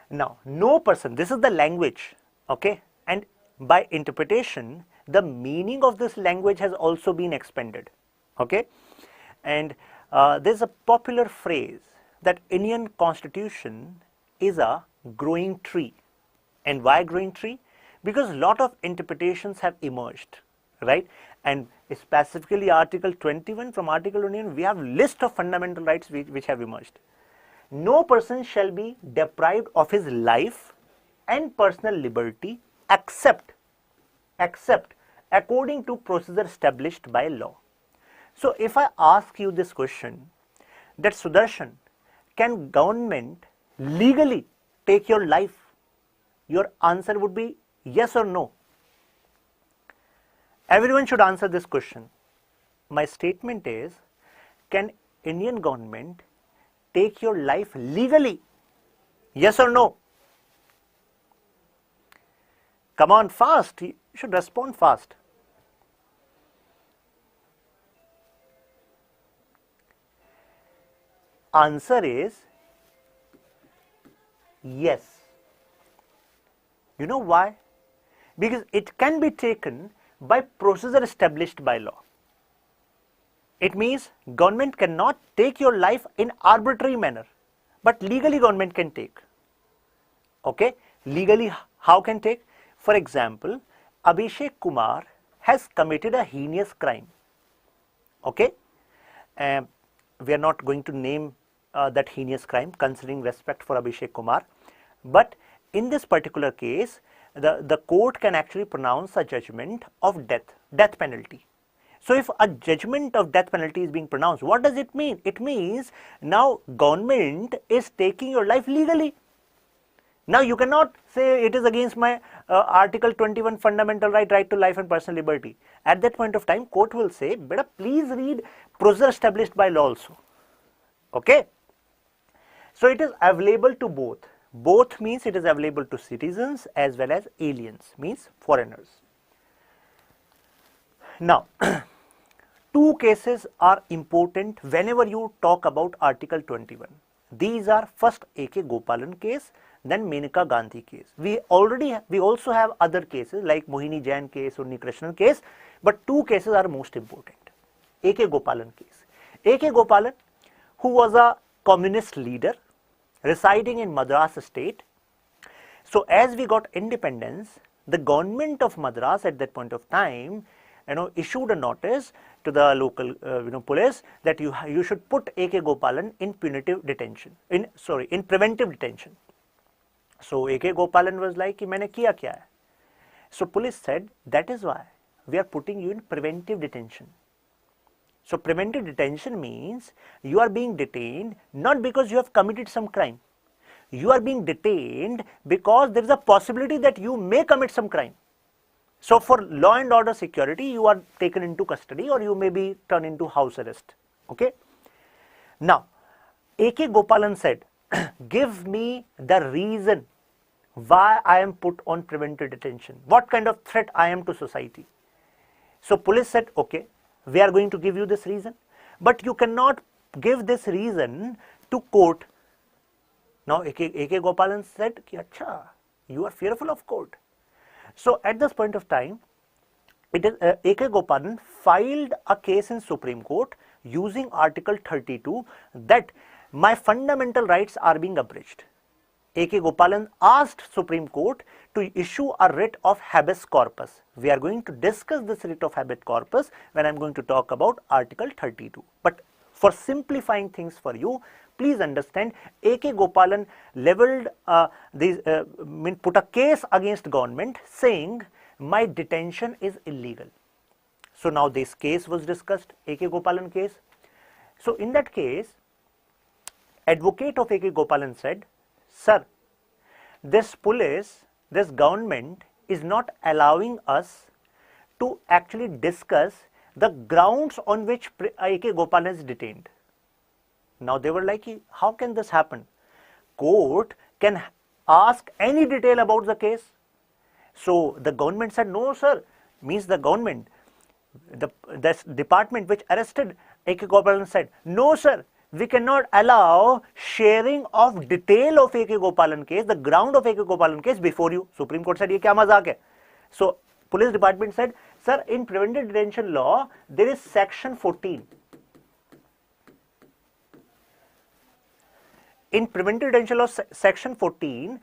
Now, no person, this is the language, okay, and by interpretation, the meaning of this language has also been expanded, okay, and there's a popular phrase that Indian Constitution is a growing tree. And why growing tree? Because a lot of interpretations have emerged, right? And specifically Article 21, from Article 21, we have list of fundamental rights which have emerged. No person shall be deprived of his life and personal liberty except according to procedure established by law. So if I ask you this question, that Sudarshan, can government legally take your life? Your answer would be yes or no. Everyone should answer this question. My statement is, can Indian government take your life legally? Yes or no? Come on, fast. You should respond fast. Answer is yes. You know why? Because it can be taken by procedure established by law. It means government cannot take your life in arbitrary manner, but legally government can take. Okay? Legally, how can take? For example, Abhishek Kumar has committed a heinous crime. Okay? We are not going to name that heinous crime, considering respect for Abhishek Kumar. But in this particular case, the court can actually pronounce a judgment of death penalty. So if a judgment of death penalty is being pronounced, what does it mean? It means now government is taking your life legally. Now you cannot say it is against my Article 21 fundamental right to life and personal liberty. At that point of time, court will say, "Beta, please read procedure established by law also." Okay? So it is available to both. Both means it is available to citizens as well as aliens, means foreigners. Now, two cases are important whenever you talk about Article 21. These are first A.K. Gopalan case, then Menaka Gandhi case. We also have other cases like Mohini Jain case or Krishnan case, but two cases are most important. A.K. Gopalan case. A.K. Gopalan, who was a communist leader residing in Madras state. So as we got independence, the government of Madras at that point of time, issued a notice to the local police that you should put A.K. Gopalan in preventive detention. So A.K. Gopalan was like, "Maine kiya kya hai?" So police said, "That is why we are putting you in preventive detention." So preventive detention means you are being detained not because you have committed some crime. You are being detained because there is a possibility that you may commit some crime. So for law and order security, you are taken into custody or you may be turned into house arrest. Okay? Now, A.K. Gopalan said, "Give me the reason why I am put on preventive detention. What kind of threat I am to society?" So police said, "Okay, we are going to give you this reason, but you cannot give this reason to court." Now A.K. Gopalan said, "Acha, you are fearful of court." So at this point of time, A.K. Gopalan filed a case in Supreme Court using Article 32 that my fundamental rights are being abridged. A.K. Gopalan asked Supreme Court to issue a writ of habeas corpus. We are going to discuss this writ of habeas corpus when I am going to talk about Article 32. But for simplifying things for you, please understand, A.K. Gopalan put a case against government saying my detention is illegal. So now this case was discussed, A.K. Gopalan case. So in that case, advocate of A.K. Gopalan said, "Sir, this police, this government is not allowing us to actually discuss the grounds on which A.K. Gopalan is detained." Now they were like, "How can this happen? Court can ask any detail about the case." So the government said, "No, sir," means the government, the department which arrested A.K. Gopalan said, "No, sir, we cannot allow sharing of detail of A.K. Gopalan case, the ground of A.K. Gopalan case before you." Supreme Court said, "Ye kya mazak hai?" So police department said, "Sir, in preventive detention law, there is section 14. In preventive detention law, section 14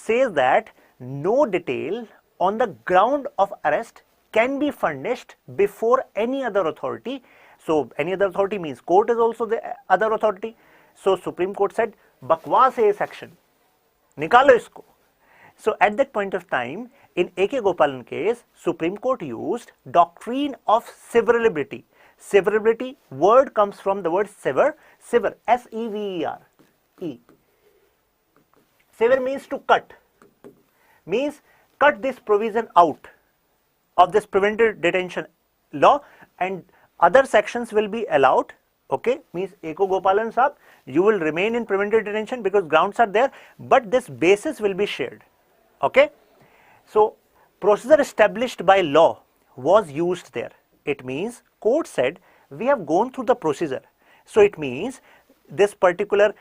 says that no detail on the ground of arrest can be furnished before any other authority." So any other authority means court is also the other authority. So Supreme Court said, "Bakwas hai section, nikalo isko." So at that point of time, in A.K. Gopalan case, Supreme Court used doctrine of severability. Severability word comes from the word sever, S-E-V-E-R. Sever means to cut, means cut this provision out of this preventive detention law and other sections will be allowed. Okay, means Eko Gopalan Sahab, you will remain in preventive detention because grounds are there, but this basis will be shared. Okay, so procedure established by law was used there. It means court said we have gone through the procedure, so it means this particular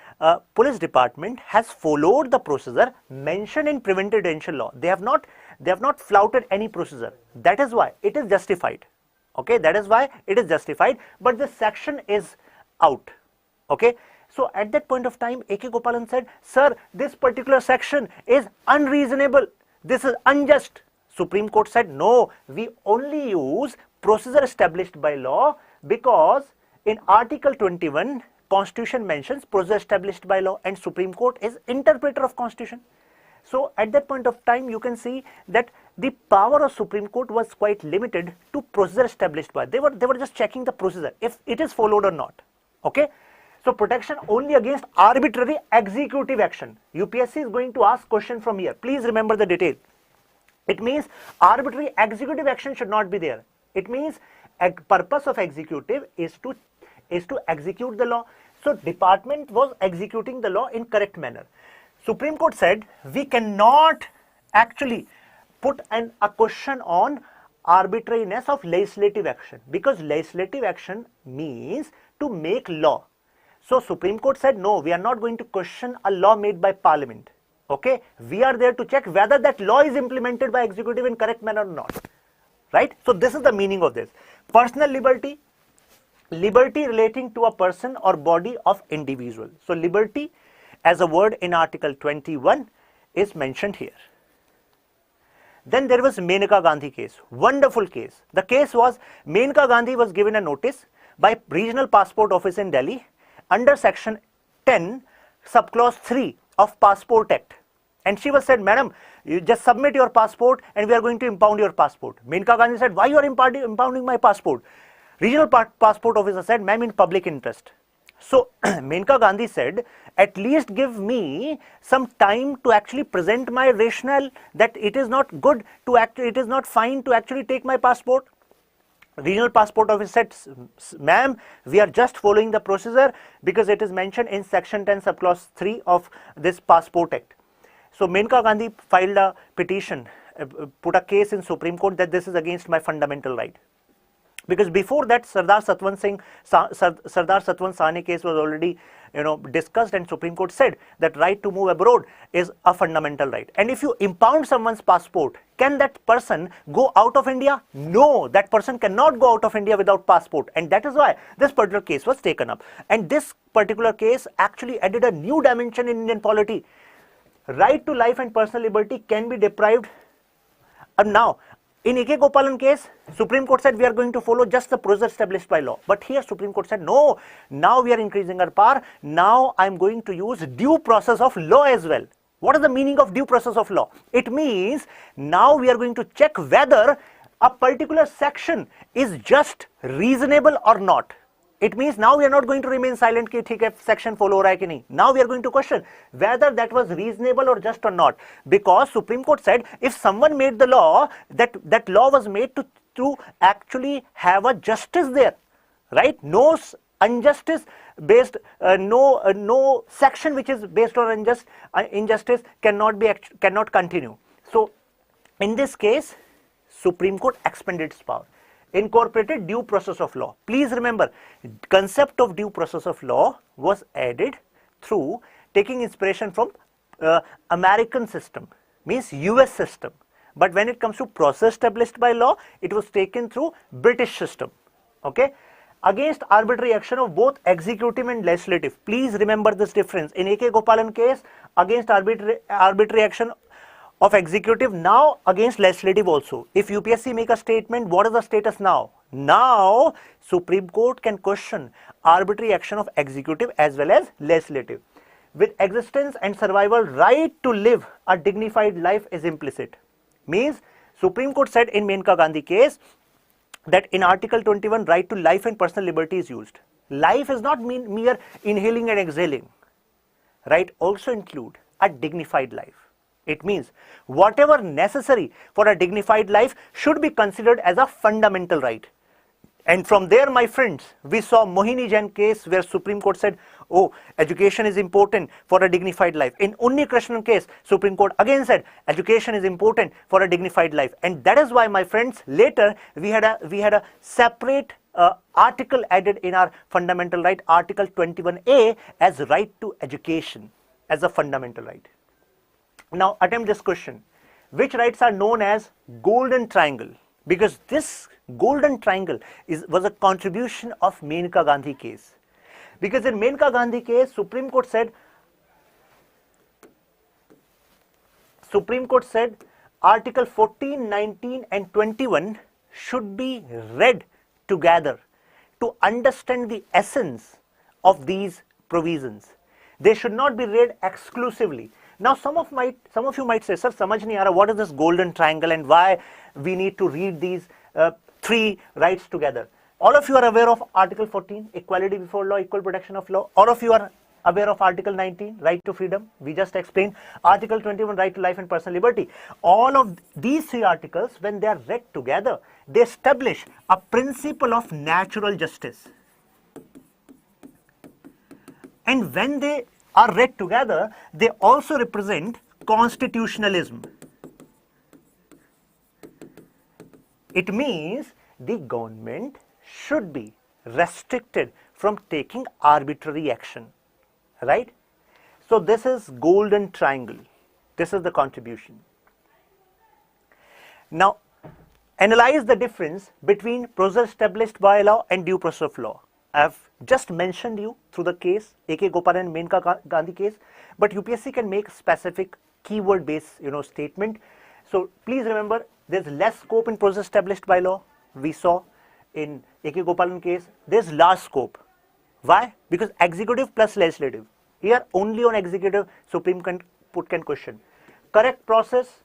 police department has followed the procedure mentioned in preventive detention law. They have not flouted any procedure. That is why it is justified. Okay, that is why it is justified, but this section is out. Okay, so at that point of time, A.K. Gopalan said, sir, this particular section is unreasonable, this is unjust. Supreme Court said, no, we only use procedure established by law because in Article 21, Constitution mentions procedure established by law and Supreme Court is interpreter of Constitution. So at that point of time, you can see that the power of Supreme Court was quite limited to procedure established by. They were just checking the procedure if it is followed or not. Okay. So protection only against arbitrary executive action. UPSC is going to ask question from here. Please remember the detail. It means arbitrary executive action should not be there. It means purpose of executive is to execute the law. So department was executing the law in correct manner. Supreme Court said we cannot actually put a question on arbitrariness of legislative action because legislative action means to make law. So Supreme Court said no, we are not going to question a law made by Parliament. Okay, we are there to check whether that law is implemented by executive in correct manner or not. Right? So this is the meaning of this. Personal liberty, liberty relating to a person or body of individual. So liberty as a word in Article 21 is mentioned here. Then there was Menaka Gandhi case, wonderful case. The case was Menaka Gandhi was given a notice by Regional Passport Office in Delhi under section 10 subclause 3 of Passport Act, and she was said, madam, you just submit your passport and we are going to impound your passport. Menaka Gandhi said, why you are impounding my passport? Regional Passport Officer said, ma'am, in public interest. So Menaka Gandhi said, at least give me some time to actually present my rationale that it is not good to it is not fine to actually take my passport. Regional Passport Office said, ma'am, we are just following the procedure because it is mentioned in section 10 subclause 3 of this Passport Act. So Menaka Gandhi filed a petition, put a case in Supreme Court that this is against my fundamental right. Because before that, Sardar Satwan Sahni case was already discussed, and Supreme Court said that right to move abroad is a fundamental right. And if you impound someone's passport, can that person go out of India? No, that person cannot go out of India without passport, and that is why this particular case was taken up. And this particular case actually added a new dimension in Indian polity. Right to life and personal liberty can be deprived. And now, in A.K. Gopalan case, Supreme Court said we are going to follow just the procedure established by law. But here Supreme Court said no, now we are increasing our power. Now I am going to use due process of law as well. What is the meaning of due process of law? It means now we are going to check whether a particular section is just reasonable or not. It means now we are not going to remain silent कि ठीक है section follow हो रहा है कि नहीं. Now we are going to question whether that was reasonable or just or not, because Supreme Court said if someone made the law, that law was made to actually have a justice there, right? No injustice based, no section which is based on injustice cannot continue. So in this case, Supreme Court expanded its power, incorporated due process of law. Please remember, concept of due process of law was added through taking inspiration from American system, means US system. But when it comes to process established by law, it was taken through British system. Okay, against arbitrary action of both executive and legislative. Please remember this difference. In A.K. Gopalan case, against arbitrary action of executive, now against legislative also. If UPSC make a statement, what is the status now? Now Supreme Court can question arbitrary action of executive as well as legislative. With existence and survival, right to live a dignified life is implicit. Means Supreme Court said in Menaka Gandhi case, that in Article 21, right to life and personal liberty is used. Life is not mere inhaling and exhaling. Right also include a dignified life. It means whatever necessary for a dignified life should be considered as a fundamental right. And from there, my friends, we saw Mohini Jain case where Supreme Court said, oh, education is important for a dignified life. In Unni Krishnan case, Supreme Court again said education is important for a dignified life. And that is why, my friends, later we had a separate article added in our fundamental right, Article 21A, as right to education as a fundamental right. Now attempt this question. Which rights are known as golden triangle? Because this golden triangle was a contribution of Menka Gandhi case. Because in Menka Gandhi case, Supreme Court said Article 14, 19 and 21 should be read together to understand the essence of these provisions. They should not be read exclusively. Now some of you might say, sir, samajh nahi aa raha, what is this golden triangle and why we need to read these three rights together? All of you are aware of Article 14, equality before law, equal protection of law. All of you are aware of Article 19, right to freedom. We just explained Article 21, right to life and personal liberty. All of these three articles, when they are read together, they establish a principle of natural justice. And when they are read together, they also represent constitutionalism. It means the government should be restricted from taking arbitrary action, right? So this is golden triangle. This is the contribution. Now, analyze the difference between procedure established by law and due process of law. I have just mentioned you through the case, A.K. Gopal and Menka Gandhi case, but UPSC can make specific keyword-based statement. So please remember, there's less scope in process established by law. We saw in A.K. Gopalan case, there's large scope. Why? Because executive plus legislative. Here only on executive Supreme Court can question. Correct process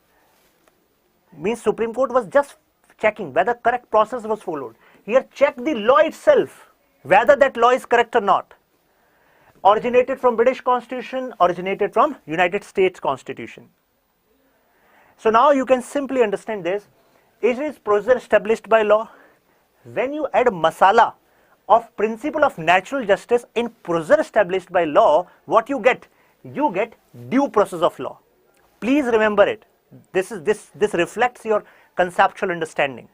means Supreme Court was just checking whether correct process was followed. Here check the law itself, whether that law is correct or not. Originated from British Constitution, originated from United States Constitution. So now you can simply understand this. It is procedure established by law. When you add masala of principle of natural justice in procedure established by law, what you get? You get due process of law. Please remember it. This reflects your conceptual understanding,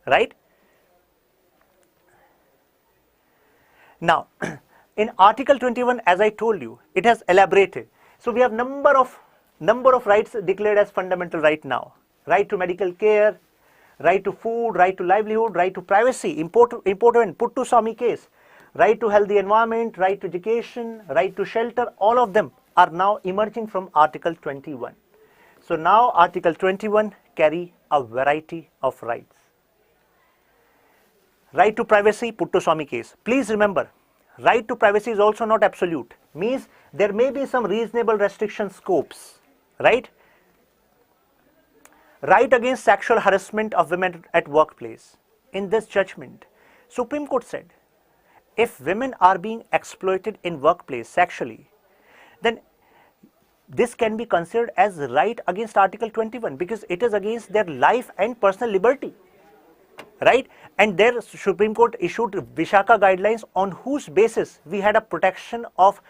right? Now, in Article 21, as I told you, it has elaborated. So we have number of rights declared as fundamental right now. Right to medical care, right to food, right to livelihood, right to privacy, important Puttu Swami case, right to healthy environment, right to education, right to shelter, all of them are now emerging from Article 21. So now Article 21 carry a variety of rights. Right to privacy, Puttu Swami case. Please remember, right to privacy is also not absolute. Means there may be some reasonable restriction scopes, right? Right against sexual harassment of women at workplace. In this judgment, Supreme Court said, if women are being exploited in workplace sexually, then this can be considered as right against Article 21 because it is against their life and personal liberty, right? And there Supreme Court issued Vishaka guidelines on whose basis we had a protection of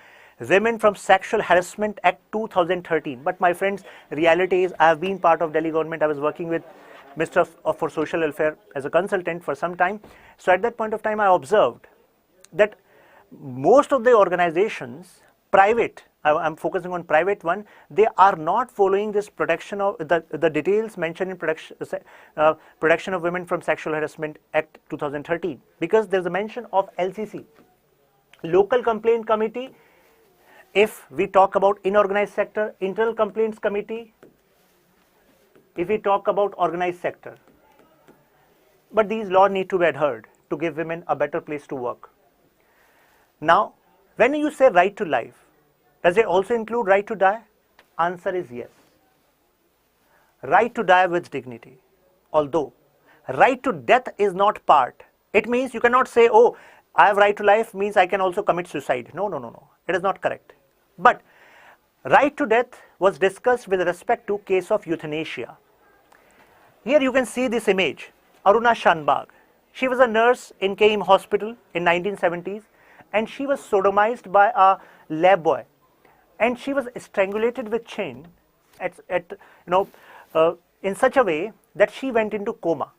Women from Sexual Harassment Act 2013. But my friends, reality is I have been part of Delhi government. I was working with Minister for Social Welfare as a consultant for some time. So at that point of time, I observed that most of the organizations, private, I'm focusing on private one, they are not following this protection of the details mentioned in Protection of Women from Sexual Harassment Act 2013 because there's a mention of LCC, Local Complaint Committee. If we talk about inorganized sector, Internal Complaints Committee, if we talk about organized sector. But these laws need to be adhered to give women a better place to work. Now, when you say right to life, does it also include right to die? Answer is yes. Right to die with dignity. Although right to death is not part. It means you cannot say, oh, I have right to life means I can also commit suicide. No, no, no, no. It is not correct. But right to death was discussed with respect to case of euthanasia. Here you can see this image, Aruna Shanbag. She was a nurse in KEM hospital in 1970s, and she was sodomized by a lab boy, and she was strangulated with chain in such a way that she went into coma.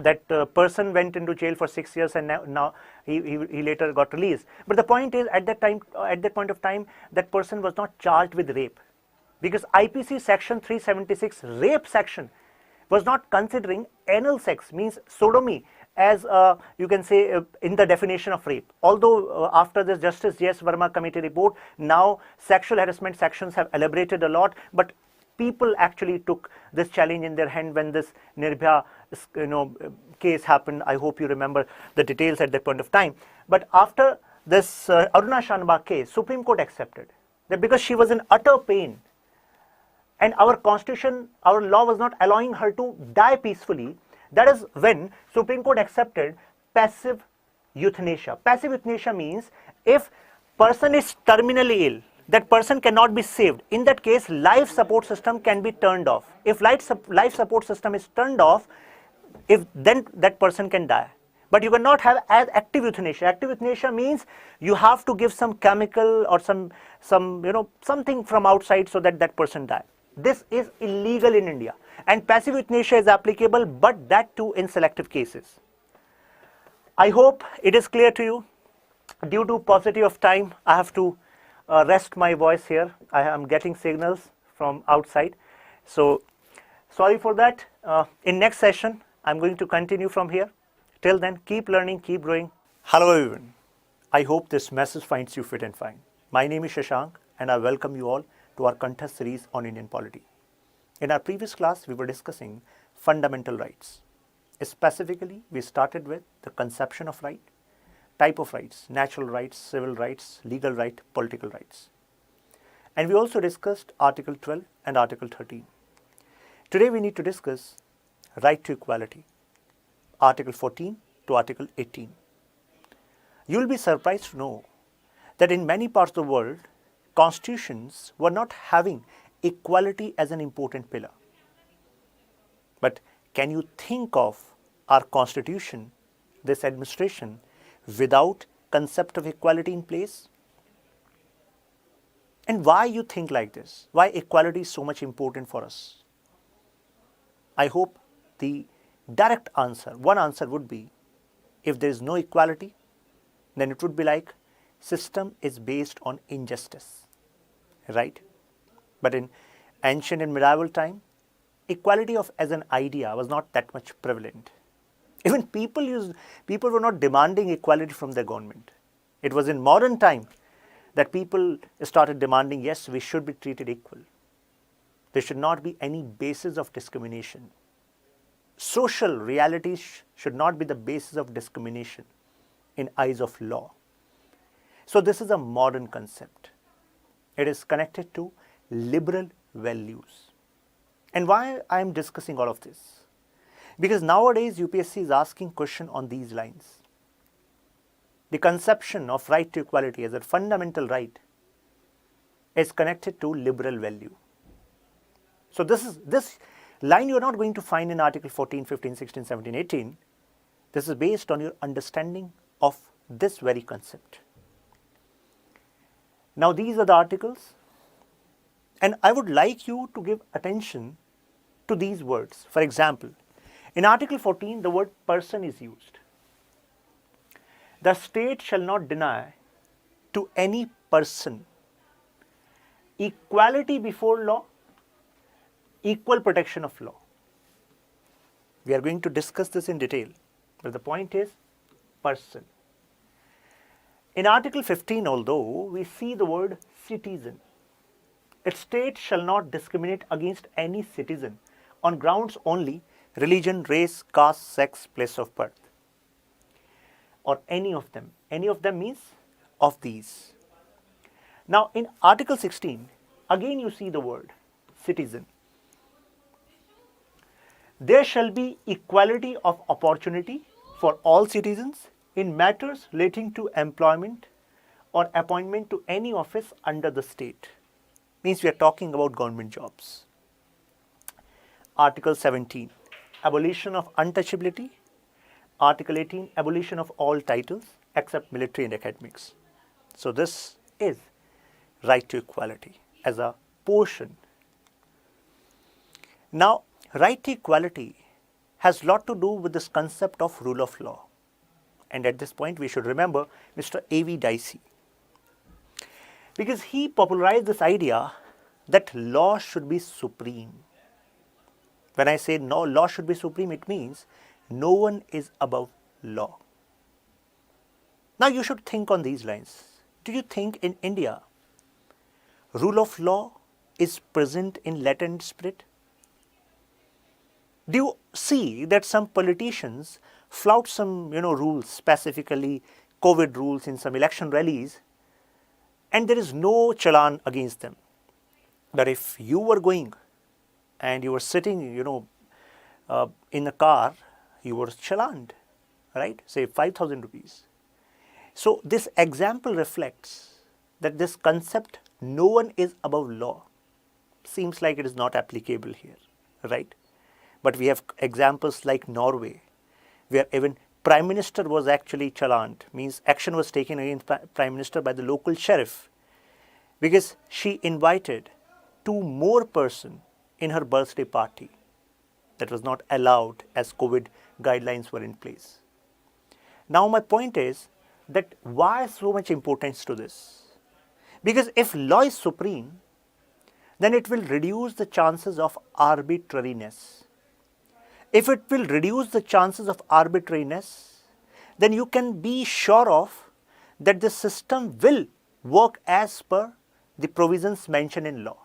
That person went into jail for 6 years, and now he later got released. But the point is, at that point of time, that person was not charged with rape, because IPC section 376 rape section was not considering anal sex, means sodomy, as you can say in the definition of rape. Although after this Justice J.S. Verma committee report, now sexual harassment sections have elaborated a lot, but people actually took this challenge in their hand when this Nirbhaya case happened. I hope you remember the details at that point of time. But after this Aruna Shanbag case, Supreme Court accepted that because she was in utter pain and our constitution, our law was not allowing her to die peacefully, that is when Supreme Court accepted passive euthanasia. Passive euthanasia means if person is terminally ill, that person cannot be saved. In that case, life support system can be turned off. If life support system is turned off, then that person can die. But you cannot have active euthanasia. Active euthanasia means you have to give some chemical or something from outside so that that person die. This is illegal in India, and passive euthanasia is applicable, but that too in selective cases. I hope it is clear to you. Due to paucity of time, I have to rest my voice here. I am getting signals from outside, so sorry for that. In next session, I'm going to continue from here. Till then, keep learning, keep growing. Hello everyone. I hope this message finds you fit and fine. My name is Shashank, and I welcome you all to our contest series on Indian polity. In our previous class, we were discussing fundamental rights. Specifically, we started with the conception of right, type of rights, natural rights, civil rights, legal right, political rights. And we also discussed Article 12 and Article 13. Today we need to discuss right to equality, Article 14 to Article 18. You will be surprised to know that in many parts of the world, constitutions were not having equality as an important pillar. But can you think of our constitution, this administration, without concept of equality in place? And why you think like this? Why equality is so much important for us? I hope the direct answer, one answer would be, if there is no equality, then it would be like system is based on injustice, right? But in ancient and medieval time, equality as an idea was not that much prevalent. Even people were not demanding equality from their government. It was in modern time that people started demanding, yes, we should be treated equal. There should not be any basis of discrimination. Social realities should not be the basis of discrimination in eyes of law. So this is a modern concept. It is connected to liberal values. And why I am discussing all of this? Because nowadays UPSC is asking question on these lines. The conception of right to equality as a fundamental right is connected to liberal value. So this line you are not going to find in Article 14, 15, 16, 17, 18. This is based on your understanding of this very concept. Now these are the articles, and I would like you to give attention to these words. For example, in Article 14, the word person is used. The state shall not deny to any person equality before law, equal protection of law. We are going to discuss this in detail, but the point is person. In Article 15, although we see the word citizen, its state shall not discriminate against any citizen on grounds only religion, race, caste, sex, place of birth, or any of them. Any of them means of these. Now in Article 16, again you see the word citizen. there shall be equality of opportunity for all citizens in matters relating to employment or appointment to any office under the state. Means we are talking about government jobs. Article 17, abolition of untouchability. Article 18, abolition of all titles except military and academics. So this is right to equality as a portion. Now, right to equality has a lot to do with this concept of rule of law. And at this point, we should remember Mr. A.V. Dicey, because he popularized this idea that law should be supreme. When I say no, law should be supreme, it means no one is above law. Now you should think on these lines. Do you think in India, rule of law is present in latent spirit? Do you see that some politicians flout some rules, specifically COVID rules in some election rallies, and there is no challan against them? But if you were going and you were sitting in a car, you were challaned, right? Say 5,000 rupees. So this example reflects that this concept, no one is above law, seems like it is not applicable here, right? But we have examples like Norway, where even Prime Minister was actually challaned, means action was taken against Prime Minister by the local sheriff because she invited 2 more persons in her birthday party. That was not allowed as COVID guidelines were in place. Now my point is that why so much importance to this? Because if law is supreme, then it will reduce the chances of arbitrariness. If it will reduce the chances of arbitrariness, then you can be sure of that the system will work as per the provisions mentioned in law.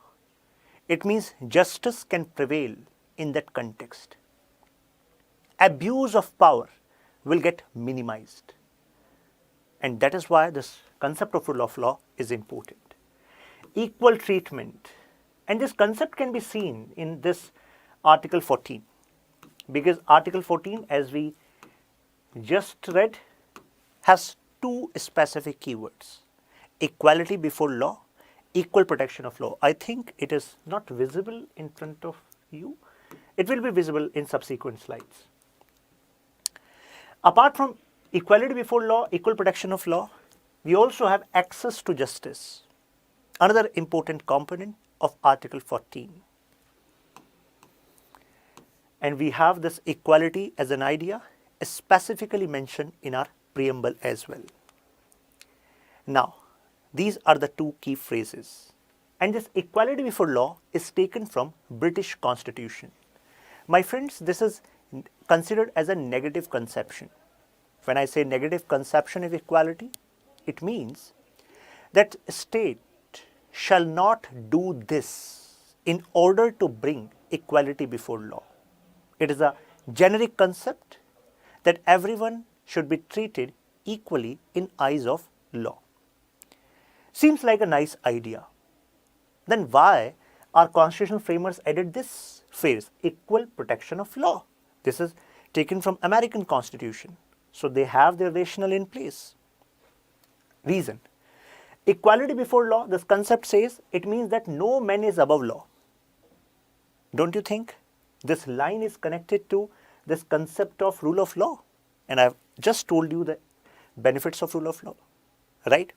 It means justice can prevail in that context. Abuse of power will get minimized. And that is why this concept of rule of law is important. Equal treatment. And this concept can be seen in this Article 14. Because Article 14, as we just read, has 2 specific keywords: equality before law, equal protection of law. I think it is not visible in front of you. It will be visible in subsequent slides. Apart from equality before law, equal protection of law, we also have access to justice, another important component of Article 14. And we have this equality as an idea specifically mentioned in our preamble as well. Now, these are the 2 key phrases. And this equality before law is taken from British Constitution. My friends, this is considered as a negative conception. When I say negative conception of equality, it means that state shall not do this in order to bring equality before law. It is a generic concept that everyone should be treated equally in eyes of law. Seems like a nice idea. Then why our constitutional framers added this phrase, equal protection of law? This is taken from American Constitution. So they have their rationale in place. Reason. Equality before law, this concept says it means that no man is above law. Don't you think this line is connected to this concept of rule of law? And I've just told you the benefits of rule of law, right?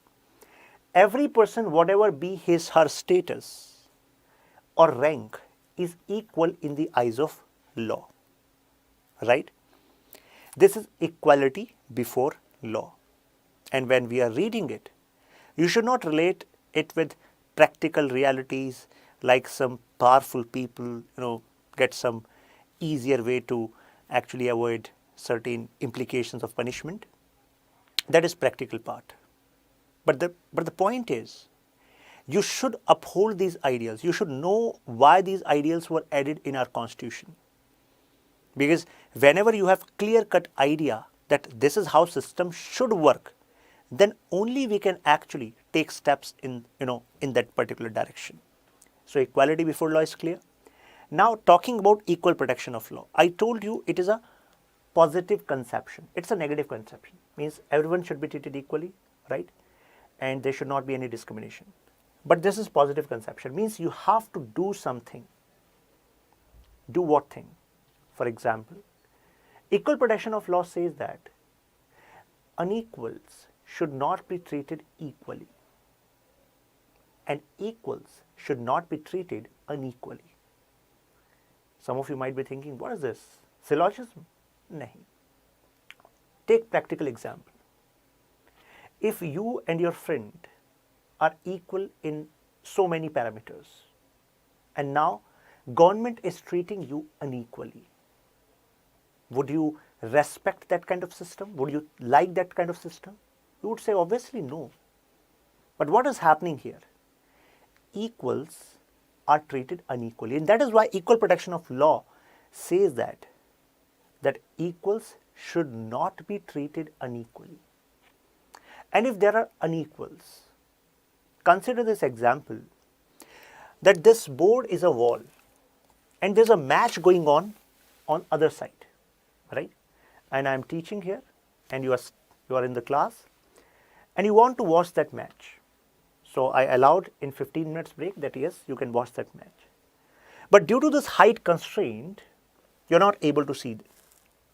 Every person, whatever be his, her status or rank, is equal in the eyes of law, right? This is equality before law. And when we are reading it, you should not relate it with practical realities like some powerful people, get some easier way to actually avoid certain implications of punishment. That is practical part. But the point is, you should uphold these ideals. You should know why these ideals were added in our constitution. Because whenever you have clear-cut idea that this is how system should work, then only we can actually take steps in that particular direction. So equality before law is clear. Now talking about equal protection of law, I told you it is a positive conception. It's a negative conception. Means everyone should be treated equally, right? And there should not be any discrimination. But this is positive conception. Means you have to do something. Do what thing? For example, equal protection of law says that unequals should not be treated equally, and equals should not be treated unequally. Some of you might be thinking, what is this? Syllogism? Nahi. Take practical example. If you and your friend are equal in so many parameters, and now government is treating you unequally, would you respect that kind of system? Would you like that kind of system? You would say obviously no. But what is happening here? Equals are treated unequally, and that is why equal protection of law says that equals should not be treated unequally. And if there are unequals, consider this example, that this board is a wall and there's a match going on other side, right? And I'm teaching here and you are in the class and you want to watch that match. So I allowed in 15 minutes break that yes, you can watch that match. But due to this height constraint, you're not able to see it.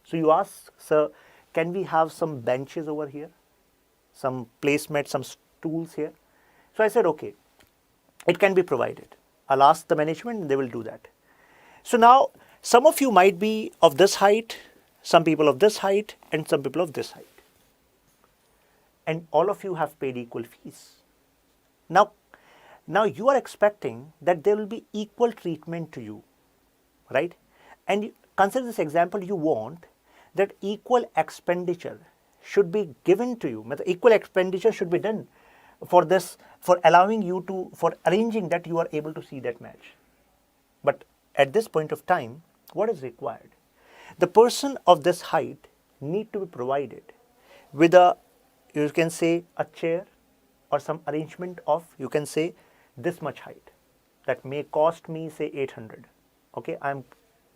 So you ask, sir, can we have some benches over here? Some placemats, some stools here? So I said, okay, it can be provided. I'll ask the management and they will do that. So now some of you might be of this height, some people of this height, and some people of this height. And all of you have paid equal fees. Now you are expecting that there will be equal treatment to you, right? And consider this example, you want that equal expenditure should be given to you. Equal expenditure should be done for this, for allowing you to, for arranging that you are able to see that match. But at this point of time, what is required? The person of this height need to be provided with a, you can say, a chair or some arrangement of, you can say, this much height. That may cost me, say, 800. Okay, I'm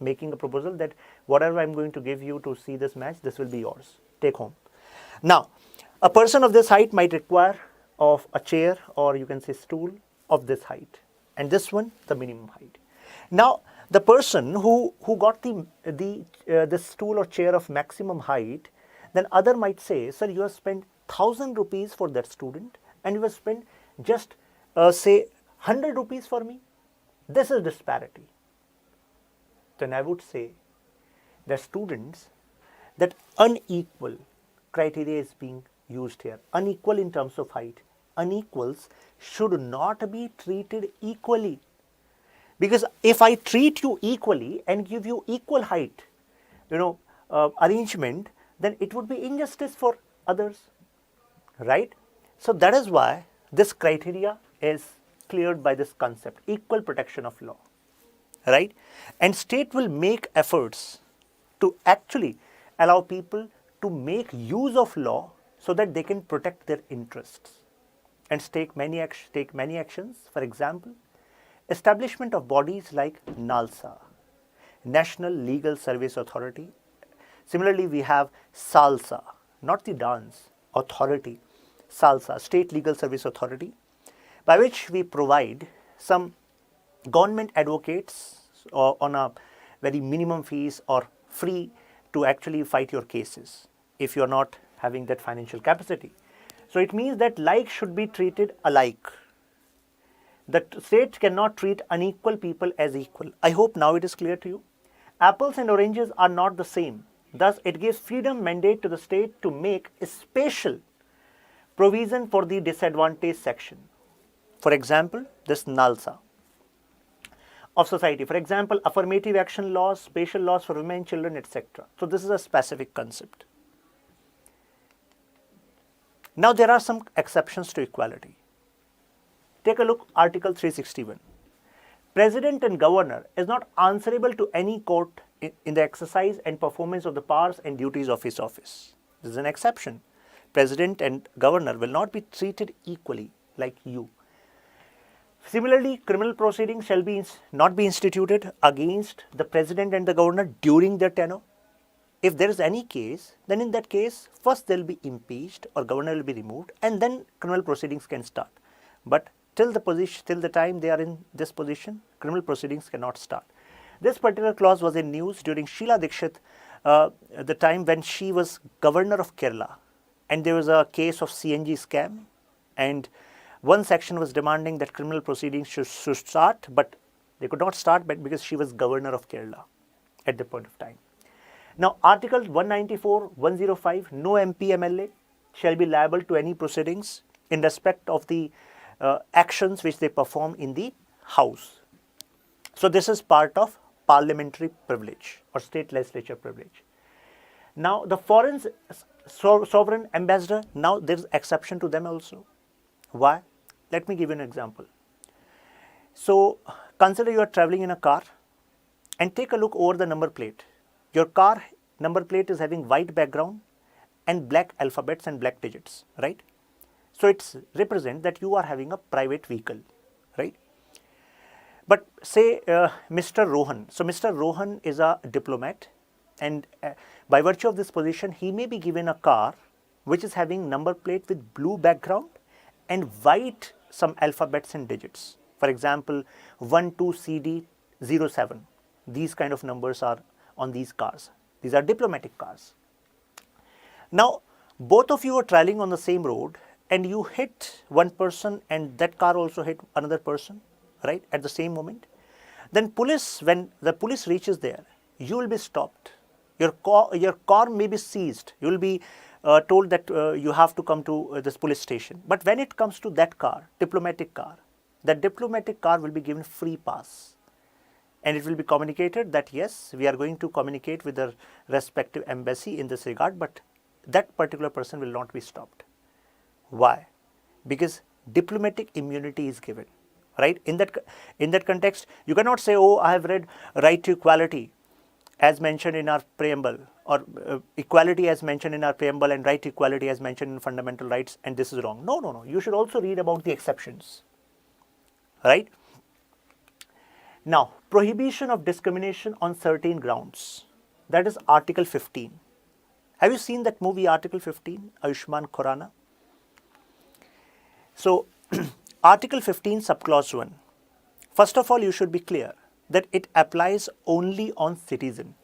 making a proposal that whatever I'm going to give you to see this match, this will be yours. Take home. Now, a person of this height might require of a chair or you can say stool of this height, and this one the minimum height. Now, the person who got the stool or chair of maximum height, then other might say, sir, you have spent 1,000 rupees for that student and you have spent just say 100 rupees for me. This is disparity. Then I would say that students, that unequal criteria is being used here. Unequal in terms of height. Unequals should not be treated equally. Because if I treat you equally and give you equal height, arrangement, then it would be injustice for others, right? So that is why this criteria is cleared by this concept, equal protection of law, right? And state will make efforts to actually allow people to make use of law so that they can protect their interests and take many actions. For example, establishment of bodies like NALSA, National Legal Service Authority. Similarly, we have SALSA, not the dance, authority, SALSA, State Legal Service Authority, by which we provide some government advocates on a very minimum fees or free to actually fight your cases if you are not having that financial capacity. So it means that like should be treated alike. The state cannot treat unequal people as equal. I hope now it is clear to you. Apples and oranges are not the same. Thus, it gives freedom mandate to the state to make a special provision for the disadvantaged section. For example, this NALSA of society. For example, affirmative action laws, special laws for women, children, etc. So this is a specific concept. Now there are some exceptions to equality. Take a look, Article 361. President and Governor is not answerable to any court in the exercise and performance of the powers and duties of his office. This is an exception. President and Governor will not be treated equally like you. Similarly, criminal proceedings shall not be instituted against the president and the governor during their tenure. If there is any case, then in that case, first they will be impeached or governor will be removed, and then criminal proceedings can start. But till the time they are in this position, criminal proceedings cannot start. This particular clause was in news during Sheila Dikshit, the time when she was governor of Kerala, and there was a case of CNG scam, and one section was demanding that criminal proceedings should start, but they could not start because she was governor of Kerala at the point of time. Now, Article 194, 105, no MP, MLA shall be liable to any proceedings in respect of the actions which they perform in the House. So, this is part of parliamentary privilege or state legislature privilege. Now, the foreign sovereign ambassador, now there is exception to them also. Why? Let me give you an example. So, consider you are traveling in a car and take a look over the number plate. Your car number plate is having white background and black alphabets and black digits, right? So, it represents that you are having a private vehicle, right? But say Mr. Rohan. So, Mr. Rohan is a diplomat, and by virtue of this position, he may be given a car which is having number plate with blue background and white some alphabets and digits. For example, 12CD07. These kind of numbers are on these cars. These are diplomatic cars. Now, both of you are traveling on the same road and you hit one person and that car also hit another person, right, at the same moment. Then when the police reaches there, you will be stopped. Your car may be seized. You will be told that you have to come to this police station. But when it comes to that car, diplomatic car, that diplomatic car will be given free pass. And it will be communicated that yes, we are going to communicate with the respective embassy in this regard, but that particular person will not be stopped. Why? Because diplomatic immunity is given, right? In that context, you cannot say, oh, I have read right to equality as mentioned in our preamble, or equality as mentioned in our preamble and right to equality as mentioned in fundamental rights, and this is wrong. No. You should also read about the exceptions, right? Now, prohibition of discrimination on certain grounds. That is Article 15. Have you seen that movie Article 15, Ayushmann Khurrana? So, Article 15, subclause 1. First of all, you should be clear that it applies only on citizen.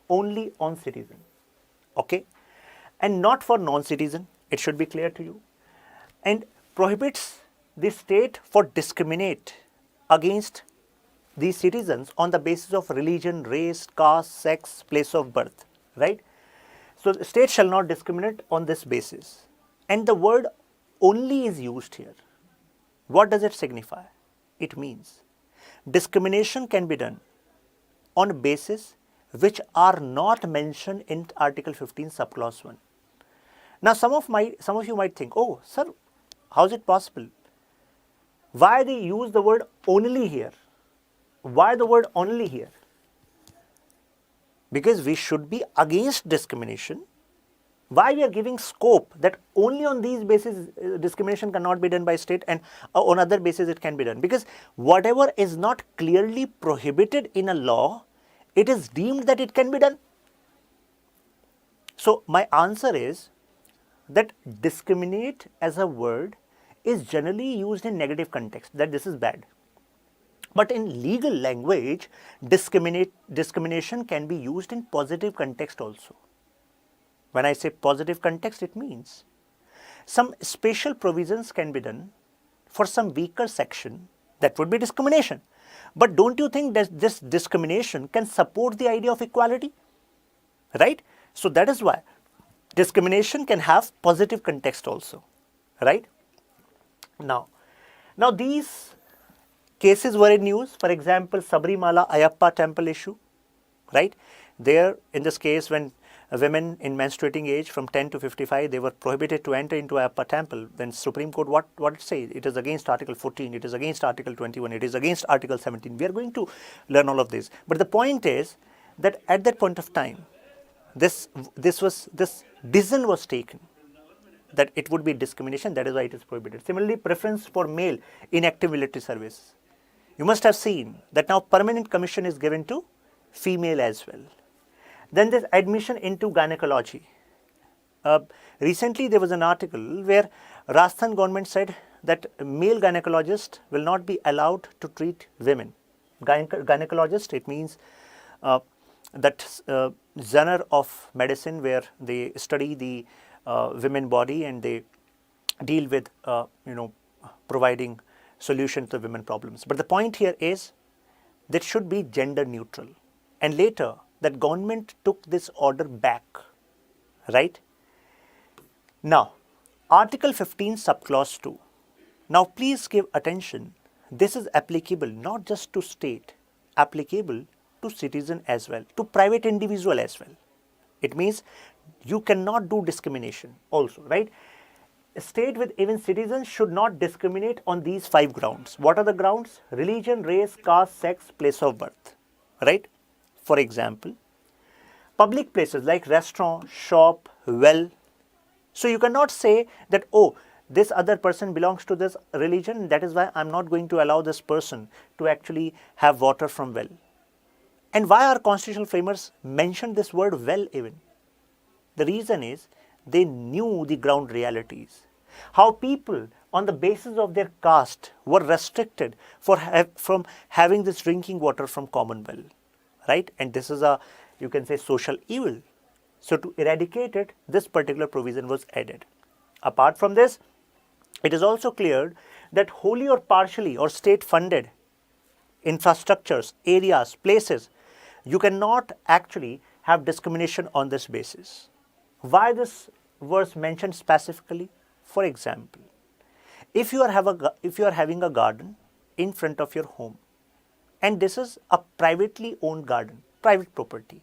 Only on citizen. Okay? And not for non-citizen. It should be clear to you. And prohibits the state for discriminate against these citizens on the basis of religion, race, caste, sex, place of birth, right? So, the state shall not discriminate on this basis. And the word only is used here. What does it signify? It means discrimination can be done on a basis which are not mentioned in Article 15, subclause 1. Now, some of you might think, oh, sir, how is it possible? Why they use the word only here? Why the word only here? Because we should be against discrimination. Why we are giving scope that only on these bases discrimination cannot be done by state and on other bases it can be done? Because whatever is not clearly prohibited in a law, it is deemed that it can be done. So, my answer is that discriminate as a word is generally used in negative context, that this is bad. But in legal language, discrimination can be used in positive context also. When I say positive context, it means some special provisions can be done for some weaker section, that would be discrimination. But don't you think that this discrimination can support the idea of equality? Right? So that is why discrimination can have positive context also. Right? Now these cases were in news. For example, Sabrimala Ayappa temple issue, right? There, in this case, when women in menstruating age from 10 to 55, they were prohibited to enter into Ayappa temple. Then Supreme Court, what it say? It is against Article 14, it is against Article 21, it is against Article 17. We are going to learn all of this. But the point is that at that point of time, this decision was taken. that it would be discrimination, that is why it is prohibited. Similarly, preference for male in active military service. You must have seen that now permanent commission is given to female as well. Then there's admission into gynecology. Recently there was an article where Rajasthan government said that male gynecologist will not be allowed to treat women. Gynecologist, it means that genre of medicine where they study the women body and they deal with providing solution to women problems. But the point here is that should be gender neutral, and later that government took this order back, right? Now Article 15 subclause 2. Now please give attention, this is applicable not just to state, applicable to citizen as well, to private individual as well. It means you cannot do discrimination also, right? A state with even citizens should not discriminate on these 5 grounds. What are the grounds? Religion, race, caste, sex, place of birth, right? For example, public places like restaurant, shop, well. So you cannot say that, oh, this other person belongs to this religion, that is why I'm not going to allow this person to actually have water from well. And why our constitutional framers mentioned this word well even? The reason is they knew the ground realities. How people on the basis of their caste were restricted from having this drinking water from common well, right? And this is a, you can say, social evil. So to eradicate it, this particular provision was added. Apart from this, it is also clear that wholly or partially or state funded infrastructures, areas, places, you cannot actually have discrimination on this basis. Why this was mentioned specifically? For example, if you are having a garden in front of your home, and this is a privately owned garden, private property,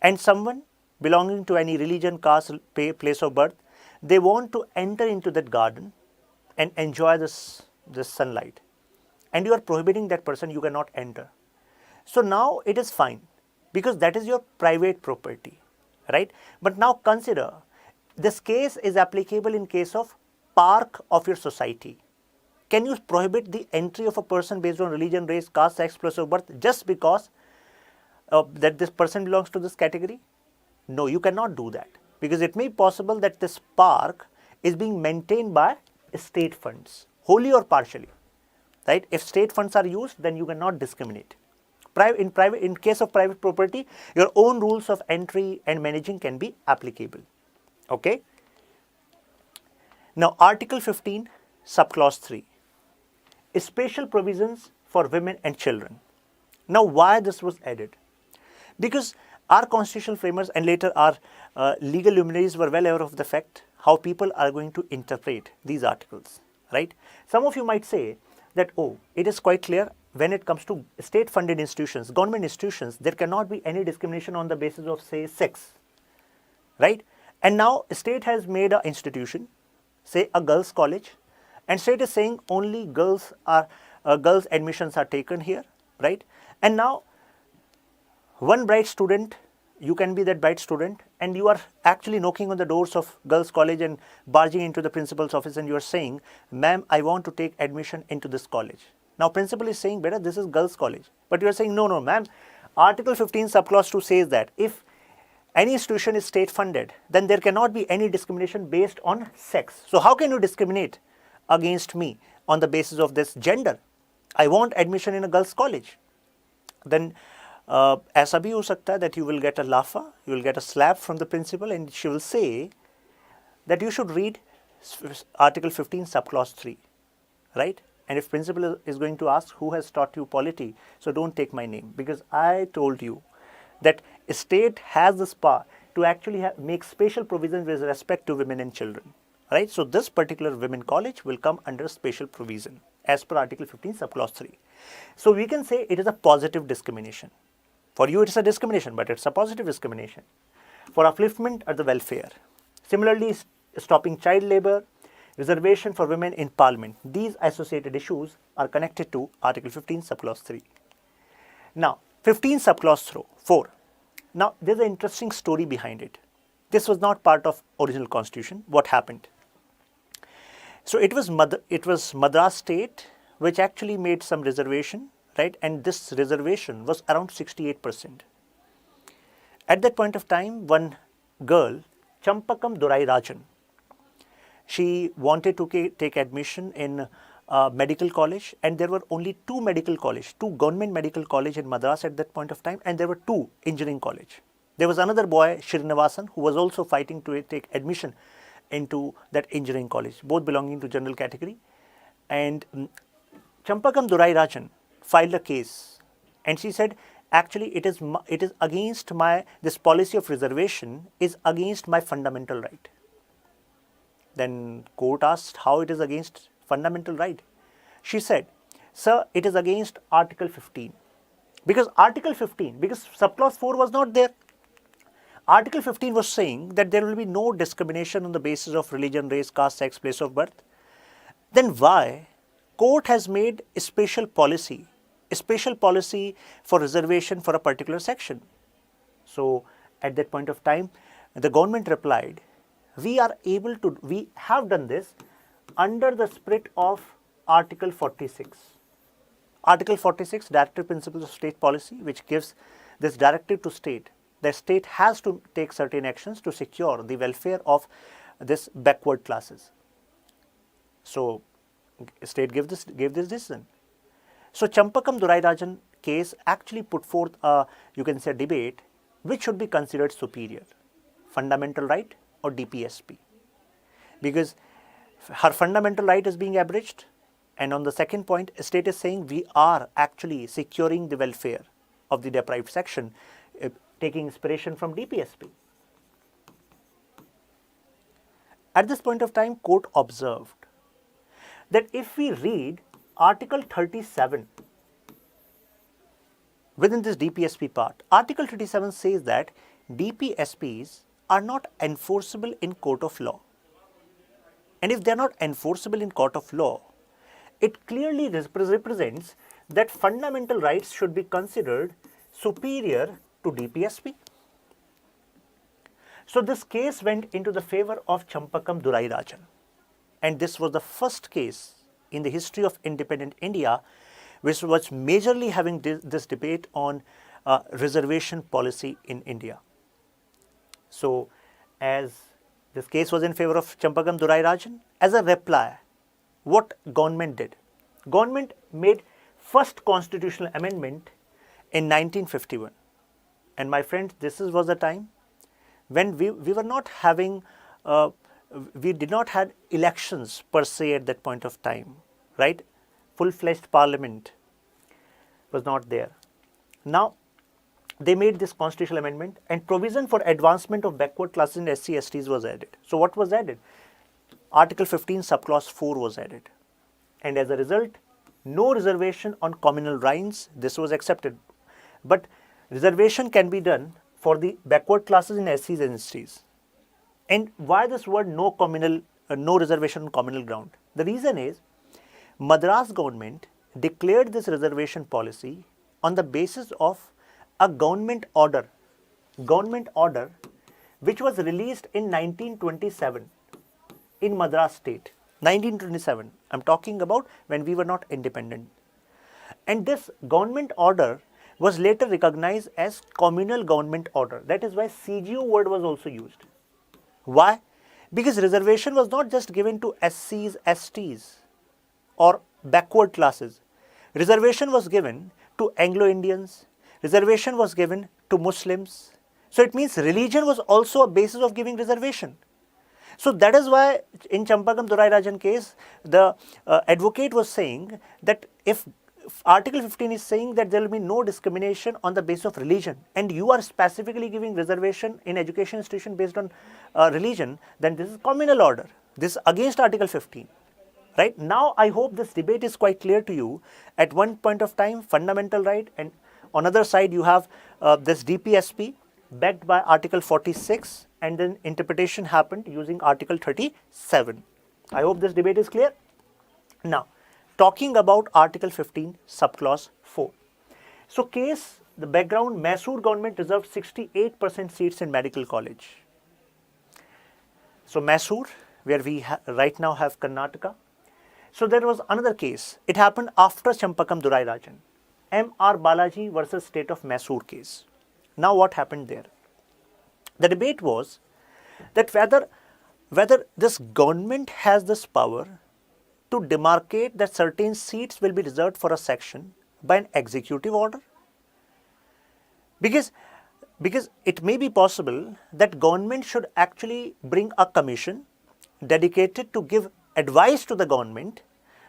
and someone belonging to any religion, caste, place of birth, they want to enter into that garden and enjoy this sunlight, and you are prohibiting that person, you cannot enter. So now it is fine because that is your private property, right? But now consider, this case is applicable in case of park of your society. Can you prohibit the entry of a person based on religion, race, caste, sex, place of birth just because that this person belongs to this category? No, you cannot do that, because it may be possible that this park is being maintained by state funds, wholly or partially, right? If state funds are used, then you cannot discriminate. In case of private property, your own rules of entry and managing can be applicable. Okay. Now Article 15 subclause 3, special provisions for women and children. Now why this was added? Because our constitutional framers and later our legal luminaries were well aware of the fact how people are going to interpret these articles, right? Some of you might say that, oh, it is quite clear when it comes to state funded institutions, government institutions, there cannot be any discrimination on the basis of, say, sex, right? And now state has made an institution, say a girls' college, and state is saying only girls admissions are taken here, right? And now one bright student, you can be that bright student, and you are actually knocking on the doors of girls' college and barging into the principal's office, and you are saying, ma'am, I want to take admission into this college. Now principal is saying, beta, this is girls' college, but you are saying, no, ma'am, Article 15 subclause 2 says that if any institution is state funded, then there cannot be any discrimination based on sex. So how can you discriminate against me on the basis of this gender? I want admission in a girls' college. Then ऐसा भी हो सकता है that you will get a laugher, you will get a slap from the principal, and she will say that you should read Article 15 subclause 3, right? And if principal is going to ask who has taught you polity, so don't take my name, because I told you that a state has this power to actually make special provisions with respect to women and children, right? So this particular women college will come under special provision as per Article 15 subclause 3. So we can say it is a positive discrimination. For you it is a discrimination, but it's a positive discrimination for upliftment or the welfare. Similarly, stopping child labor, reservation for women in parliament, these associated issues are connected to Article 15 subclause 3. Now 15 subclause 4. Now there's an interesting story behind it. This was not part of original constitution. What happened? So it was Madras state which actually made some reservation, right? And this reservation was around 68%. At that point of time, one girl, Champakam Durai Rajan, she wanted to take admission in medical college, and there were only two government medical college in Madras at that point of time, and there were two engineering college. There was another boy, Srinivasan, who was also fighting to take admission into that engineering college, both belonging to general category. And Champakam Durai Rajan filed a case, and she said, actually it is against this policy of reservation is against my fundamental right. Then court asked how it is against fundamental right. She said, sir, it is against Article 15. Because subclause 4 was not there. Article 15 was saying that there will be no discrimination on the basis of religion, race, caste, sex, place of birth. Then why court has made a special policy for reservation for a particular section? So at that point of time, the government replied, we have done this under the spirit of Article 46. Article 46, Directive Principles of State Policy, which gives this directive to state. The state has to take certain actions to secure the welfare of this backward classes. So state gave this decision. So Champakam Durai Rajan case actually put forth a debate which should be considered superior, fundamental right or DPSP, because her fundamental right is being abridged, and on the second point, state is saying we are actually securing the welfare of the deprived section, taking inspiration from DPSP. At this point of time, court observed that if we read Article 37 within this DPSP part, Article 37 says that DPSPs are not enforceable in court of law. And if they are not enforceable in court of law, it clearly represents that fundamental rights should be considered superior to DPSP. So this case went into the favor of Champakam Durai Rajan, and this was the first case in the history of independent India which was majorly having this debate on reservation policy in India. So as this case was in favor of Champakam Durai Rajan, as a reply, what government did? Government made first constitutional amendment in 1951. And my friends, this was the time when we were not having, we did not have elections per se at that point of time, right? Full-fledged parliament was not there. Now, they made this constitutional amendment, and provision for advancement of backward classes in SC, STs was added. So what was added? Article 15, subclause 4 was added. And as a result, no reservation on communal rights, this was accepted. But reservation can be done for the backward classes in SCs and STs. And why this word no reservation on communal ground? The reason is, Madras government declared this reservation policy on the basis of a government order which was released in 1927 in Madras state. 1927, I'm talking about when we were not independent. And this government order was later recognized as communal government order. That is why CGO word was also used. Why? Because reservation was not just given to SCs, STs or backward classes. Reservation was given to Anglo-Indians. Reservation was given to Muslims. So it means religion was also a basis of giving reservation. So that is why in Champakam Durai Rajan case, the advocate was saying that if Article 15 is saying that there will be no discrimination on the basis of religion, and you are specifically giving reservation in education institution based on religion, then this is communal order. This is against Article 15. Right? Now, I hope this debate is quite clear to you. At one point of time, fundamental right, and on other side you have this DPSP backed by Article 46, and then interpretation happened using Article 37. I hope this debate is clear. Now, talking about Article 15, subclause 4. So case, the background, Mysore government reserved 68% seats in medical college. So Mysore, where we right now have Karnataka. So there was another case. It happened after Champakam Durai Rajan. M.R. Balaji versus State of Mysore case. Now what happened there? The debate was that whether this government has this power to demarcate that certain seats will be reserved for a section by an executive order. Because it may be possible that government should actually bring a commission dedicated to give advice to the government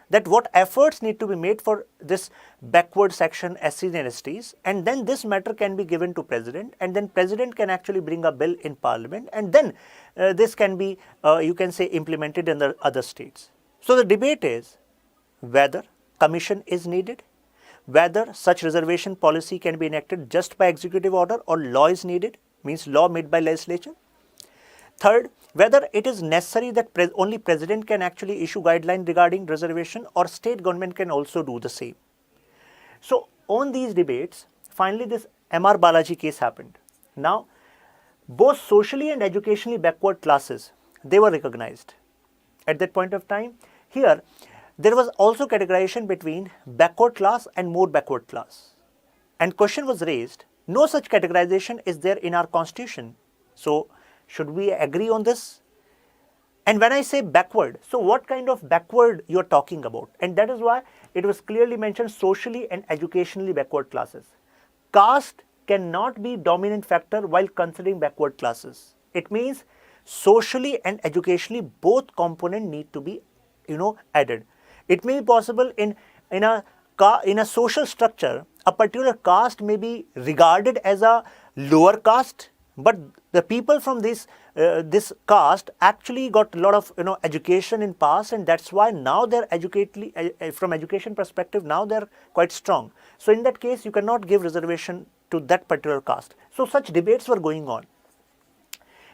that what efforts need to be made for this backward section SCs and STs, and then this matter can be given to president, and then president can actually bring a bill in parliament, and then this can be you can say implemented in the other states. So the debate is whether commission is needed, whether such reservation policy can be enacted just by executive order or law is needed, means law made by legislature. Third, whether it is necessary that only president can actually issue guidelines regarding reservation or state government can also do the same. So on these debates, finally this M.R. Balaji case happened. Now, both socially and educationally backward classes, they were recognized. At that point of time, here, there was also categorization between backward class and more backward class. And question was raised, no such categorization is there in our constitution. So, should we agree on this? And when I say backward, so what kind of backward you are talking about? And that is why it was clearly mentioned socially and educationally backward classes. Caste cannot be dominant factor while considering backward classes. It means socially and educationally both components need to be added. It may be possible in a social structure, a particular caste may be regarded as a lower caste, but the people from this caste actually got a lot of education in past, and that's why now they're from education perspective now they're quite strong. So in that case you cannot give reservation to that particular caste. So such debates were going on.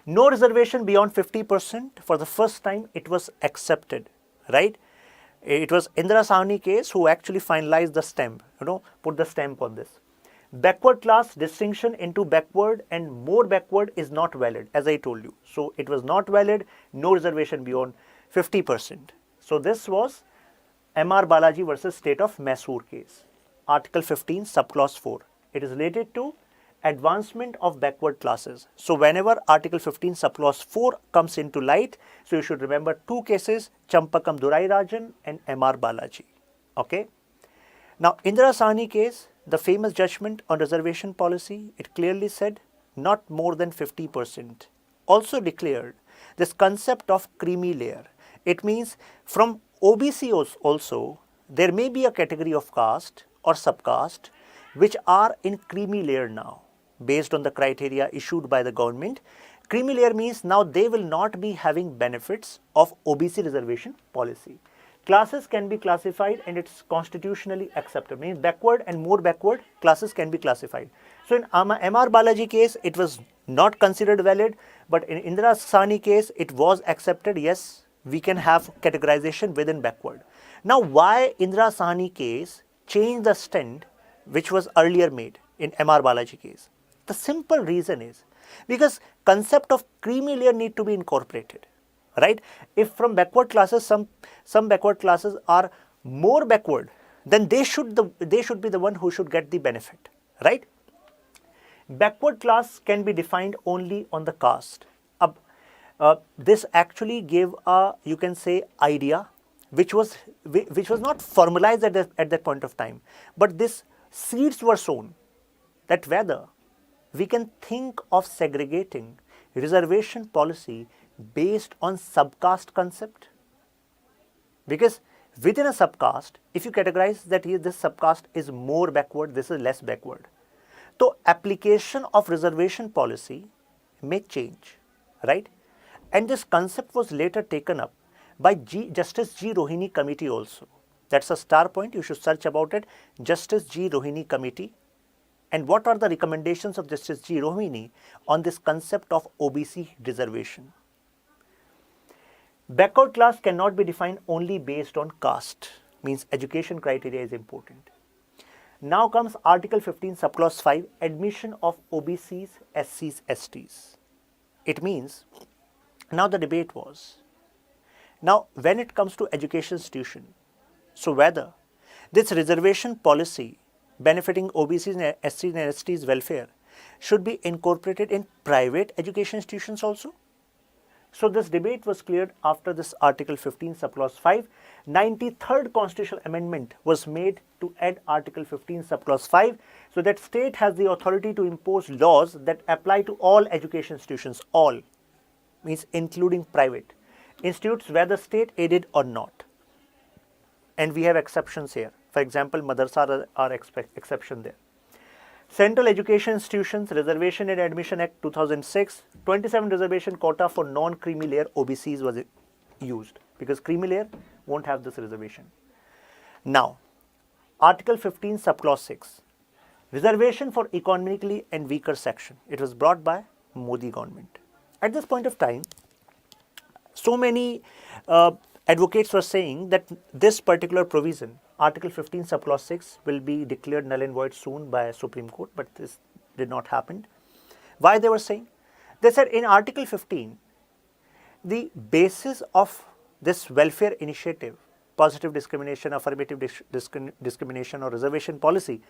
No reservation beyond 50%, for the first time it was accepted, right? It was Indira Sahni case who actually finalized the stamp, put the stamp on this. Backward class distinction into backward and more backward is not valid, as I told you. So it was not valid, no reservation beyond 50%. So this was M.R. Balaji versus State of Mysore case. Article 15, subclause 4. It is related to advancement of backward classes. So whenever Article 15 subclause 4 comes into light, so you should remember two cases, Champakam Durai Rajan and M.R. Balaji. Okay. Now Indira Sahni case, the famous judgment on reservation policy, it clearly said not more than 50%. Also declared this concept of creamy layer. It means from OBC also there may be a category of caste or subcaste which are in creamy layer now, based on the criteria issued by the government. Creamy layer means now they will not be having benefits of OBC reservation policy. Classes can be classified and it's constitutionally accepted, means backward and more backward classes can be classified. So in M.R. Balaji case, it was not considered valid, but in Indira Sahni case, it was accepted. Yes, we can have categorization within backward. Now, why Indira Sahni case changed the stand which was earlier made in M.R. Balaji case? The simple reason is because concept of creamy layer need to be incorporated, right? If from backward classes, some backward classes are more backward, then they should be the one who should get the benefit, right? Backward class can be defined only on the caste. This actually gave a, you can say, idea which was not formalized at that point of time, but this seeds were sown that whether we can think of segregating reservation policy based on subcaste concept, because within a subcaste, if you categorize that this subcaste is more backward, this is less backward, so application of reservation policy may change, right? And this concept was later taken up by Justice G. Rohini committee also. That's a star point, you should search about it, Justice G. Rohini committee. And what are the recommendations of Justice G. Rohini on this concept of OBC reservation? Backward class cannot be defined only based on caste, means education criteria is important. Now comes Article 15 subclause 5, admission of OBCs, SCs, STs. It means Now the debate was, now when it comes to education institution, so whether this reservation policy benefiting OBCs and SCs and STs welfare should be incorporated in private education institutions also. So this debate was cleared after this Article 15 subclause 5. 93rd constitutional amendment was made to add Article 15 subclause 5 so that state has the authority to impose laws that apply to all education institutions, all means including private institutes whether state aided or not. And we have exceptions here. For example, madrasa are exception there. Central Education Institutions Reservation and Admission Act 2006, 27 reservation quota for non-creamy layer OBCs was used because creamy layer won't have this reservation. Now, Article 15 subclause 6, reservation for economically and weaker section. It was brought by Modi government. At this point of time, so many advocates were saying that this particular provision, Article 15 subclause 6, will be declared null and void soon by Supreme Court, but this did not happen. Why they were saying? They said in Article 15, the basis of this welfare initiative, positive discrimination, affirmative discrimination or reservation policy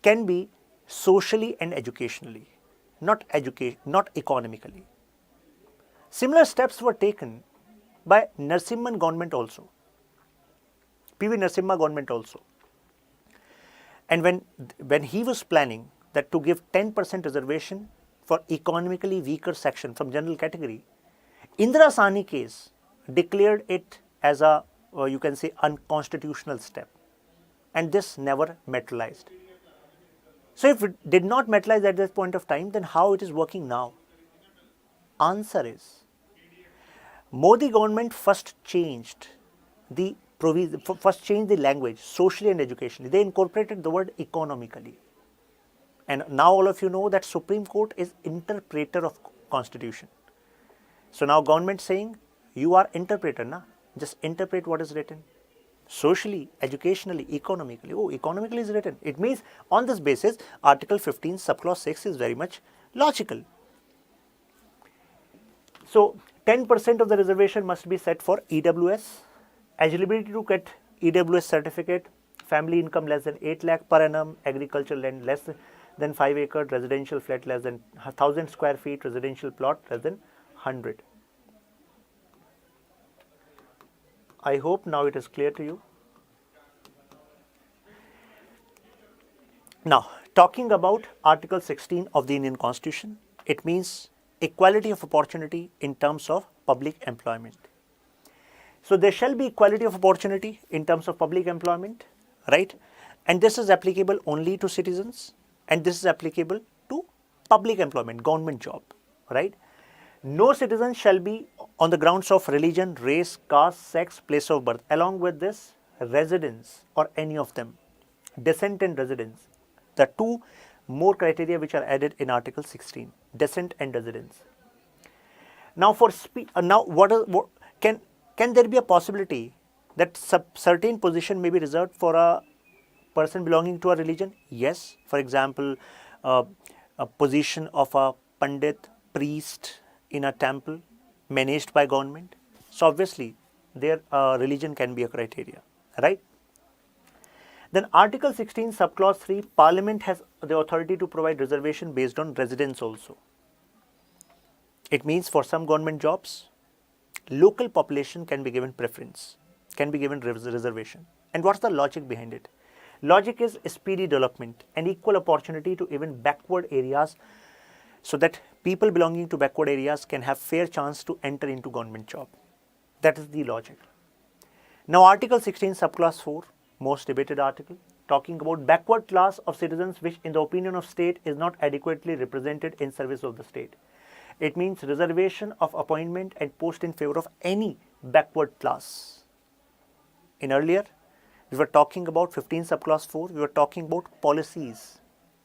can be socially and educationally, not economically. Similar steps were taken by Narasimhan government also, PV Narasimha government also. And when he was planning that to give 10% reservation for economically weaker section from general category, Indira Sahni case declared it as a you can say unconstitutional step, and this never materialized. So if it did not materialize at this point of time, then how it is working now? Answer is, Modi government first changed the language socially and educationally. They incorporated the word economically. And now all of you know that Supreme Court is interpreter of Constitution. So now government saying, you are interpreter, na? Just interpret what is written. Socially, educationally, economically. Oh, economically is written. It means on this basis, Article 15 subclause 6 is very much logical. So 10% of the reservation must be set for EWS. Eligibility to get EWS certificate, family income less than 8 lakh per annum, agricultural land less than 5 acres, residential flat less than 1000 square feet, residential plot less than 100. I hope now it is clear to you. Now, talking about Article 16 of the Indian Constitution, it means equality of opportunity in terms of public employment. So there shall be equality of opportunity in terms of public employment, right? And this is applicable only to citizens, and this is applicable to public employment, government job, right? No citizen shall be on the grounds of religion, race, caste, sex, place of birth. Along with this, residence or any of them, descent and residence. The two more criteria which are added in Article 16, descent and residence. Now, can there be a possibility that certain position may be reserved for a person belonging to a religion? Yes. For example, a position of a pandit, priest in a temple managed by government. So obviously, their religion can be a criteria, right? Then Article 16 subclause 3, Parliament has the authority to provide reservation based on residence also. It means for some government jobs, local population can be given preference, can be given reservation. And what's the logic behind it? Logic is speedy development and equal opportunity to even backward areas, so that people belonging to backward areas can have fair chance to enter into government job. That is the logic. Now Article 16 subclause 4, most debated article, talking about backward class of citizens which in the opinion of state is not adequately represented in service of the state. It means reservation of appointment and post in favor of any backward class. In earlier, we were talking about 15 subclause 4, we were talking about policies,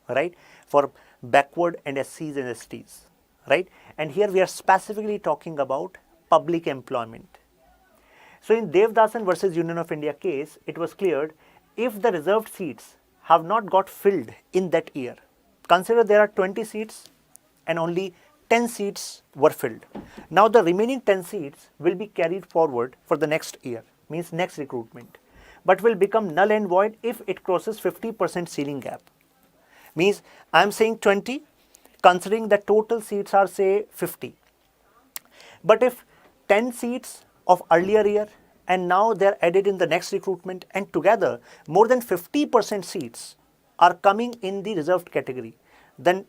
right, for backward and SCs and STs, right? And here we are specifically talking about public employment. So in Devdasan versus Union of India case, it was cleared if the reserved seats have not got filled in that year. Consider there are 20 seats and only 10 seats were filled. Now the remaining 10 seats will be carried forward for the next year, means next recruitment, but will become null and void if it crosses 50% ceiling gap. Means I am saying 20, considering the total seats are say 50. But if 10 seats of earlier year and now they are added in the next recruitment, and together more than 50% seats are coming in the reserved category, then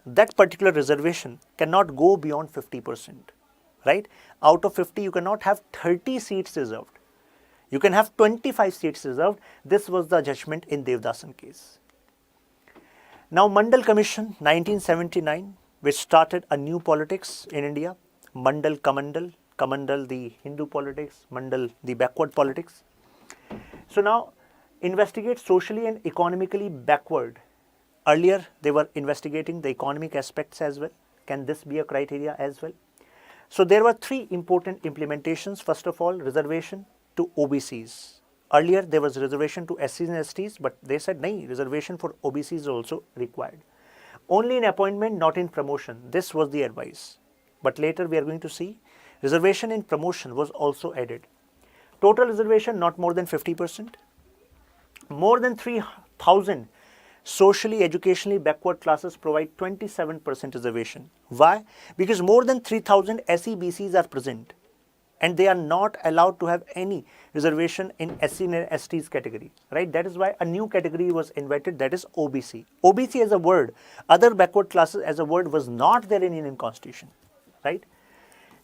that particular reservation cannot go beyond 50%, right? Out of 50, you cannot have 30 seats reserved. You can have 25 seats reserved. This was the judgment in Devdasan case. Now, Mandal Commission, 1979, which started a new politics in India, Mandal Kamandal, Kamandal the Hindu politics, Mandal the backward politics. So now, investigate socially and economically backward. Earlier, they were investigating the economic aspects as well. Can this be a criteria as well? So there were three important implementations. First of all, reservation to OBCs. Earlier, there was reservation to SCs and STs, but they said, no, reservation for OBCs is also required. Only in appointment, not in promotion. This was the advice. But later, we are going to see reservation in promotion was also added. Total reservation, not more than 50%. More than 3,000 socially, educationally backward classes provide 27% reservation. Why? Because more than 3,000 SEBCs are present and they are not allowed to have any reservation in SC and STs category, right? That is why a new category was invented, that is OBC. OBC as a word, other backward classes as a word was not there in Indian Constitution, right?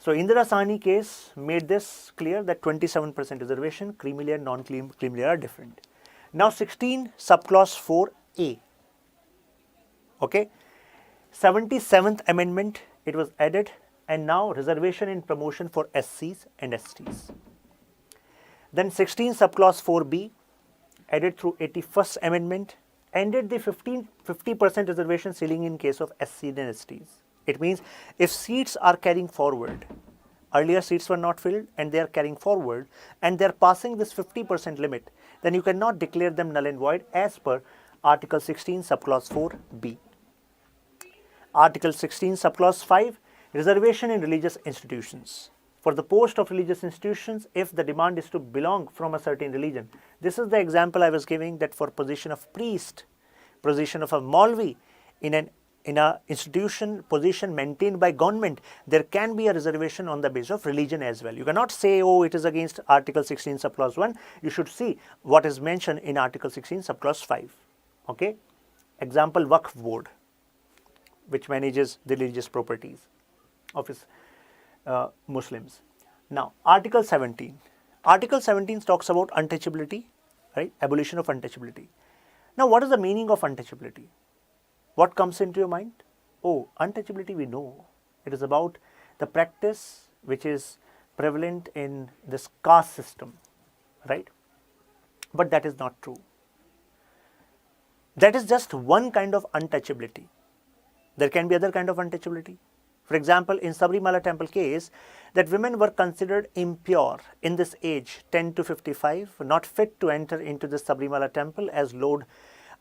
So Indira Sahni case made this clear that 27% reservation, creamy layer, non-creamy layer are different. Now 16 subclause 4A, okay, 77th amendment, it was added, and now reservation in promotion for SCs and STs. Then 16 subclause 4B, added through 81st amendment, ended the 50% reservation ceiling in case of SCs and STs. It means if seats are carrying forward, earlier seats were not filled and they are carrying forward and they are passing this 50% limit, then you cannot declare them null and void as per Article 16 subclause 4B. Article 16 subclause 5, reservation in religious institutions. For the post of religious institutions, if the demand is to belong from a certain religion, this is the example I was giving, that for position of priest, position of a Maulvi in an institution, position maintained by government, there can be a reservation on the basis of religion as well. You cannot say, oh, it is against Article 16 subclause 1. You should see what is mentioned in Article 16 subclause 5. Okay. Example, Waqf board, which manages the religious properties of his Muslims. Now, Article 17. Article 17 talks about untouchability, right? Abolition of untouchability. Now, what is the meaning of untouchability? What comes into your mind? Oh, untouchability we know. It is about the practice which is prevalent in this caste system, right? But that is not true. That is just one kind of untouchability. There can be other kind of untouchability. For example, in Sabrimala temple case, that women were considered impure in this age, 10 to 55, not fit to enter into the Sabrimala temple, as Lord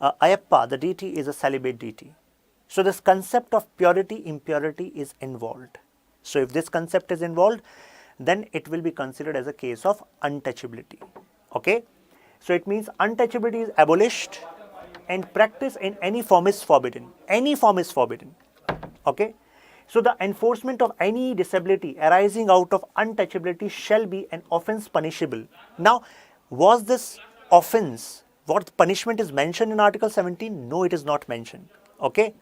Ayappa, the deity, is a celibate deity. So this concept of purity, impurity is involved. So if this concept is involved, then it will be considered as a case of untouchability. Okay? So it means untouchability is abolished and practice in any form is forbidden. Any form is forbidden. Okay? So the enforcement of any disability arising out of untouchability shall be an offence punishable. Now, was this offence, what punishment is mentioned in Article 17? No, it is not mentioned. Okay?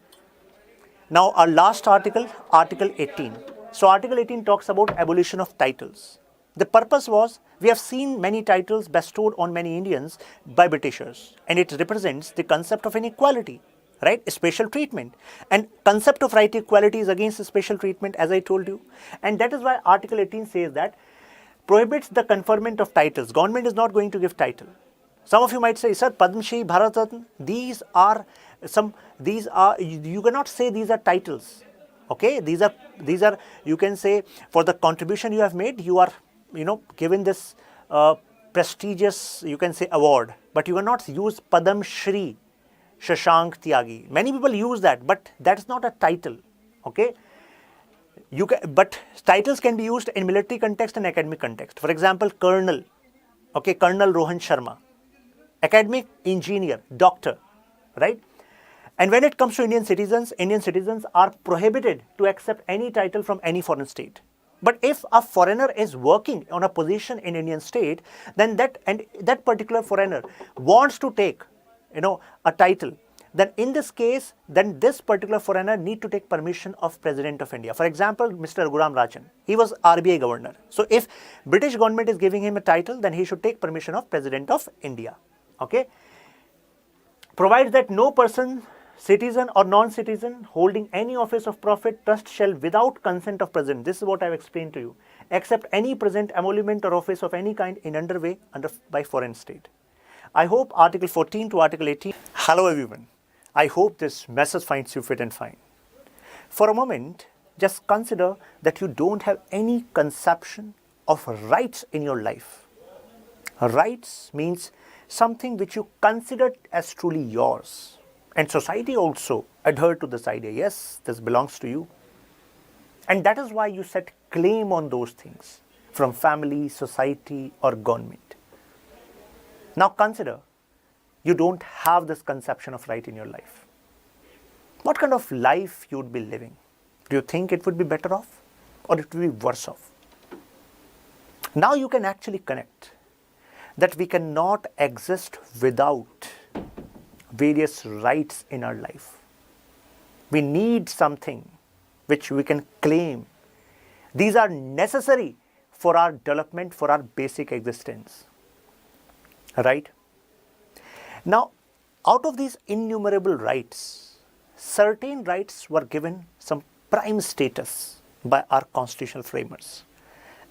Now, our last article, Article 18. So, Article 18 talks about abolition of titles. The purpose was, we have seen many titles bestowed on many Indians by Britishers, and it represents the concept of inequality, right? Special treatment. And concept of right equality is against special treatment, as I told you. And that is why Article 18 says that prohibits the conferment of titles. Government is not going to give title. Some of you might say, sir, Padma Shri, Bharat Ratna, these are, you cannot say these are titles. Okay, these are, you can say, for the contribution you have made, you are, given this prestigious, you can say, award. But you cannot use Padma Shri, Shashank Tyagi. Many people use that, but that's not a title. Okay. But titles can be used in military context and academic context. For example, Colonel, okay, Colonel Rohan Sharma, academic engineer, doctor, right? And when it comes to Indian citizens are prohibited to accept any title from any foreign state. But if a foreigner is working on a position in Indian state, then that particular foreigner wants to take, a title, then in this case, then this particular foreigner need to take permission of President of India. For example, Mr. Raghuram Rajan, he was RBI governor. So if British government is giving him a title, then he should take permission of President of India. Okay. Provides that no person, citizen or non-citizen holding any office of profit trust shall without consent of president, this is what I have explained to you, accept any present emolument or office of any kind in underway by foreign state. I hope Article 14 to Article 18. Hello everyone. I hope this message finds you fit and fine. For a moment, just consider that you don't have any conception of rights in your life. Rights means something which you consider as truly yours. And society also adhered to this idea. Yes, this belongs to you. And that is why you set claim on those things from family, society, or government. Now consider, you don't have this conception of right in your life. What kind of life you would be living? Do you think it would be better off or it would be worse off? Now you can actually connect that we cannot exist without various rights in our life. We need something which we can claim. These are necessary for our development, for our basic existence. Right? Now, out of these innumerable rights, certain rights were given some prime status by our constitutional framers.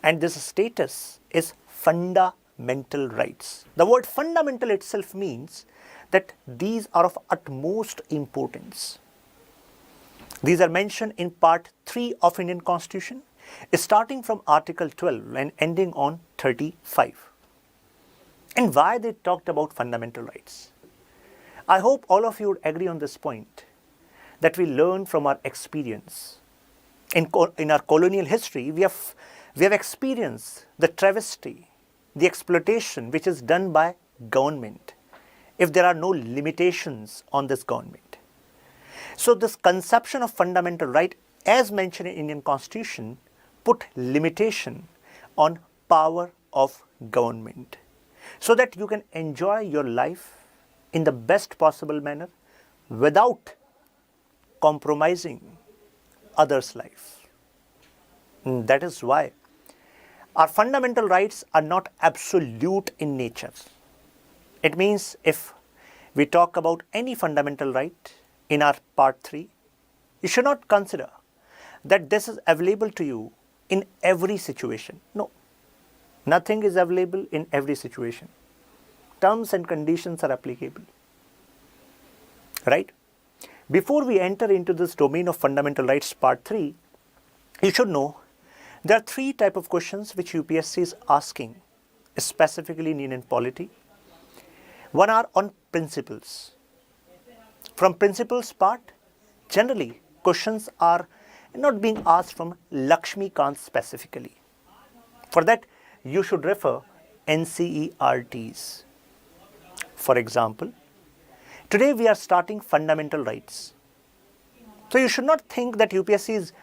And this status is fundamental rights. The word fundamental itself means that these are of utmost importance. These are mentioned in Part 3 of Indian Constitution, starting from Article 12 and ending on 35. And why they talked about fundamental rights? I hope all of you would agree on this point, that we learn from our experience. In our colonial history, we have experienced the travesty, the exploitation which is done by government if there are no limitations on this government. So this conception of fundamental right, as mentioned in Indian Constitution, put limitation on power of government so that you can enjoy your life in the best possible manner without compromising others' life. And that is why our fundamental rights are not absolute in nature. It means if we talk about any fundamental right in our Part 3, you should not consider that this is available to you in every situation. No, nothing is available in every situation. Terms and conditions are applicable. Right? Before we enter into this domain of fundamental rights Part 3, you should know there are 3 types of questions which UPSC is asking, specifically in Indian Polity. One are on principles. From principles part, generally questions are not being asked from Laxmikanth specifically. For that, you should refer NCERTs. For example, today we are starting fundamental rights. So you should not think that UPSC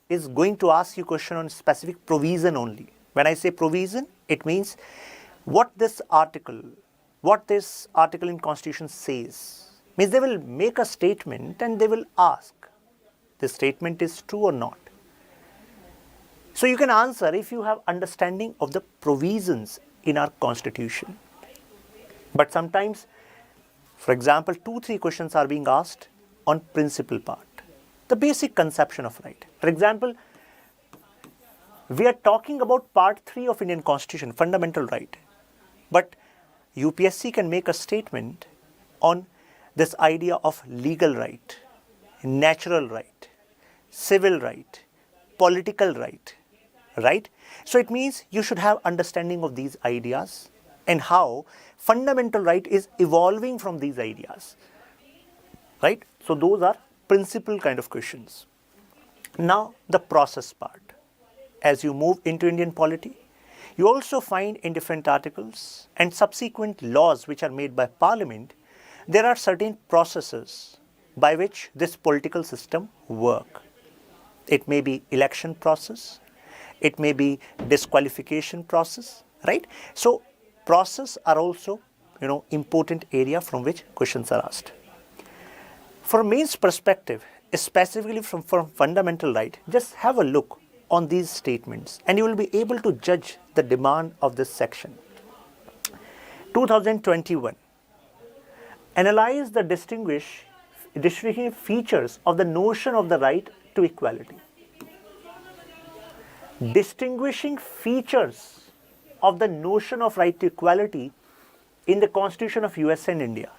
is going to ask you question on specific provision only. When I say provision, it means what this article in Constitution says. Means they will make a statement and they will ask, this statement is true or not. So you can answer if you have understanding of the provisions in our Constitution. But sometimes, for example, 2-3 questions are being asked on principle part, the basic conception of right. For example, we are talking about Part 3 of Indian Constitution, fundamental right. But UPSC can make a statement on this idea of legal right, natural right, civil right, political right, right? So it means you should have understanding of these ideas and how fundamental right is evolving from these ideas, right? So those are principle kind of questions. Now the process part. As you move into Indian polity, you also find in different articles and subsequent laws which are made by Parliament, there are certain processes by which this political system work. It may be election process, it may be disqualification process, right? So process are also, important area from which questions are asked. From mains perspective, specifically from fundamental right, just have a look on these statements and you will be able to judge the demand of this section. 2021. Analyze the distinguishing features of the notion of the right to equality. Distinguishing features of the notion of right to equality in the Constitution of US and India.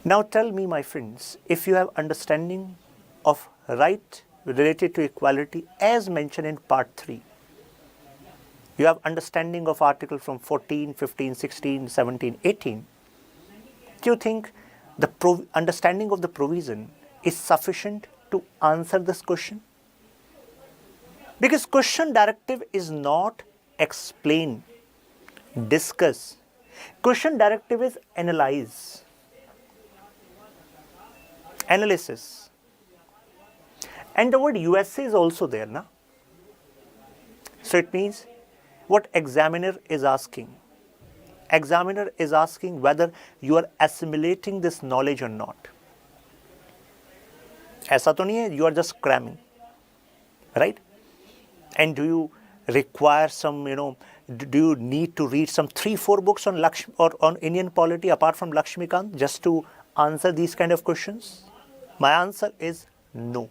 Now tell me, my friends, if you have understanding of right related to equality as mentioned in part 3. You have understanding of article from 14, 15, 16, 17, 18. Do you think the understanding of the provision is sufficient to answer this question? Because question directive is not explain, discuss. Question directive is analyze, analysis. And the word USA is also there, na? So it means what examiner is asking. Examiner is asking whether you are assimilating this knowledge or not. ऐसा तो नहीं है, you are just cramming, right? And do you require some, do you need to read some 3-4 books on on Indian polity apart from Laxmikanth just to answer these kind of questions? My answer is no.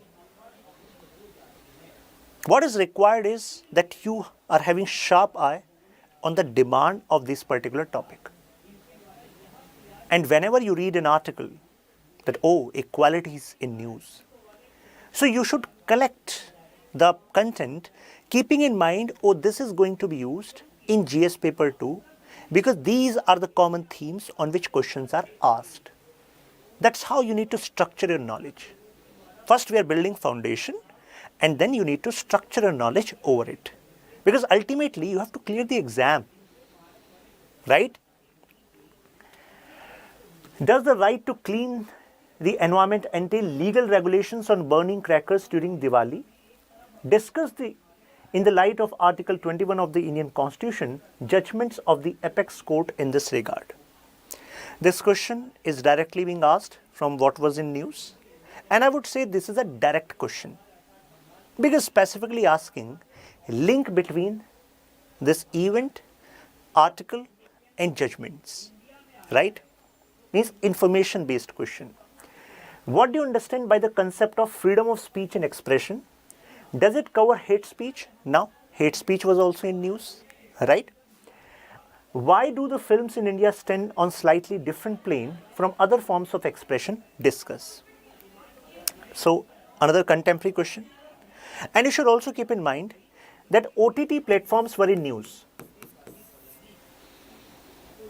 What is required is that you are having sharp eye on the demand of this particular topic. And whenever you read an article that, equality is in news, so you should collect the content keeping in mind, this is going to be used in GS paper 2 because these are the common themes on which questions are asked. That's how you need to structure your knowledge. First, we are building foundation and then you need to structure your knowledge over it. Because ultimately, you have to clear the exam, right? Does the right to clean the environment entail legal regulations on burning crackers during Diwali? Discuss in the light of Article 21 of the Indian Constitution, judgments of the apex court in this regard. This question is directly being asked from what was in news. And I would say this is a direct question. Because specifically asking link between this event, article and judgments, right? Means information based question. What do you understand by the concept of freedom of speech and expression? Does it cover hate speech? Now, hate speech was also in news, right? Why do the films in India stand on slightly different plane from other forms of expression? Discuss. So, another contemporary question. And you should also keep in mind that OTT platforms were in news,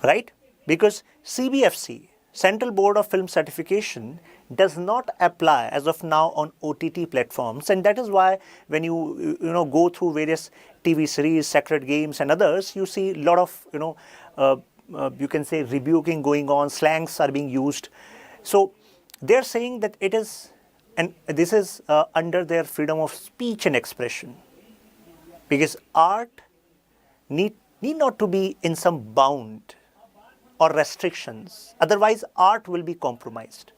right? Because CBFC, Central Board of Film Certification, does not apply as of now on OTT platforms, and that is why when you go through various TV series, Sacred Games and others, you see a lot of you can say rebuking going on, slangs are being used. So they're saying that it is, and this is under their freedom of speech and expression, because art need not to be in some bound or restrictions, otherwise art will be compromised.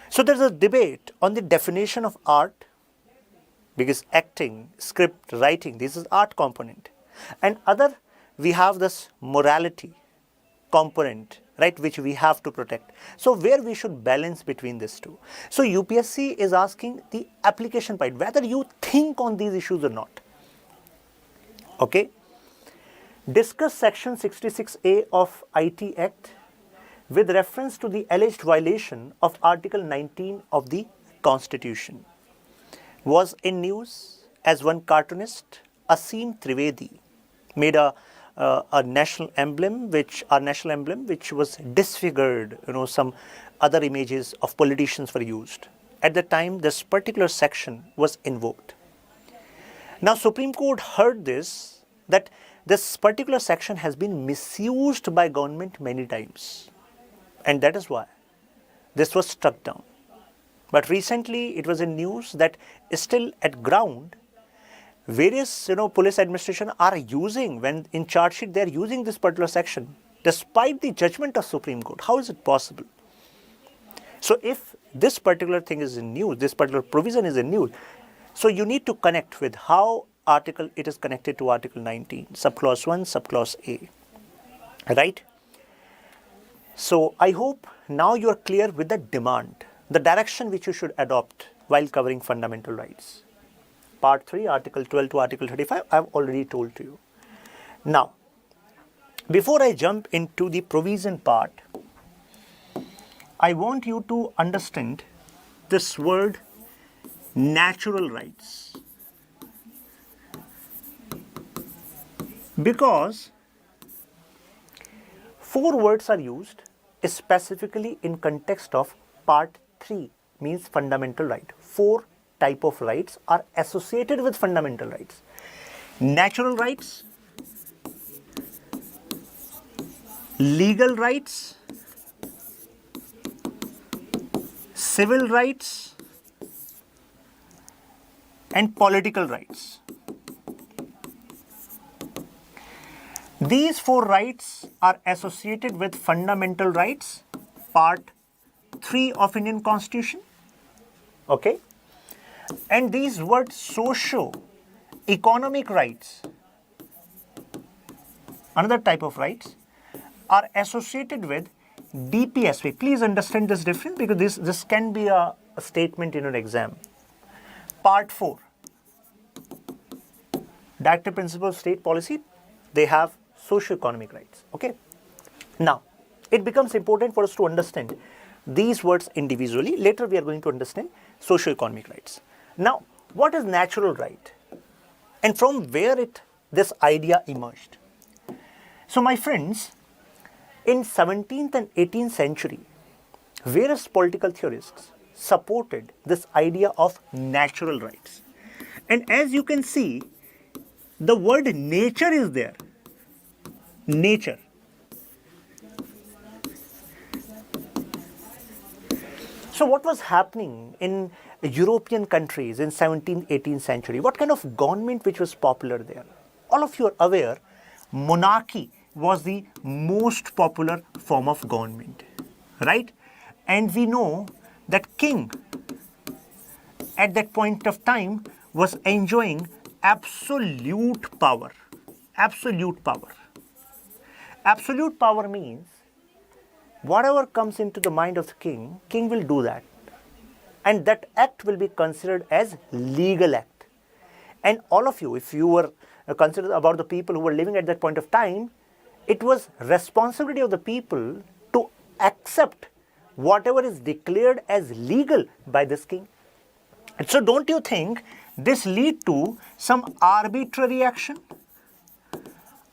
So there's a debate on the definition of art, because acting, script, writing, this is art component. And other, we have this morality component, right, which we have to protect. So where we should balance between these two. So UPSC is asking the application part, whether you think on these issues or not. Okay. Discuss section 66A of IT Act with reference to the alleged violation of Article 19 of the Constitution. Was in news as one cartoonist, Asim Trivedi, made a national emblem, which was disfigured. Some other images of politicians were used, at the time this particular section was invoked. Now Supreme Court heard this, that this particular section has been misused by government many times, and that is why this was struck down. But recently it was in news that still at ground various police administration are using, when in charge sheet they are using this particular section despite the judgment of Supreme Court. How is it possible? So if this particular thing is in news, this particular provision is in news, so you need to connect with how it is connected to Article 19, subclause 1, subclause A, right? So I hope now you are clear with the demand, the direction which you should adopt while covering fundamental rights. Part 3, Article 12 to Article 35, I have already told to you. Now, before I jump into the provision part, I want you to understand this word natural rights. Because 4 words are used specifically in context of Part 3, means fundamental right. 4 type of rights are associated with fundamental rights. Natural rights, legal rights, civil rights, and political rights. These 4 rights are associated with fundamental rights, Part 3 of Indian Constitution. Okay? And these words socio-economic rights, another type of rights, are associated with DPSP. Please understand this difference, because this can be a statement in an exam. Part 4, Directive Principle of State Policy, they have socio-economic rights. Okay. Now, it becomes important for us to understand these words individually. Later we are going to understand socio-economic rights. Now, what is natural right? And from where this idea emerged? So my friends, in 17th and 18th century, various political theorists supported this idea of natural rights. And as you can see, the word nature is there. Nature. So what was happening in European countries in 17th, 18th century? What kind of government which was popular there? All of you are aware, monarchy was the most popular form of government, right? And we know that king at that point of time was enjoying absolute power. Absolute power. Absolute power means whatever comes into the mind of the king will do that. And that act will be considered as legal act. And all of you, if you were considered about the people who were living at that point of time, it was responsibility of the people to accept whatever is declared as legal by this king. And so don't you think this lead to some arbitrary action?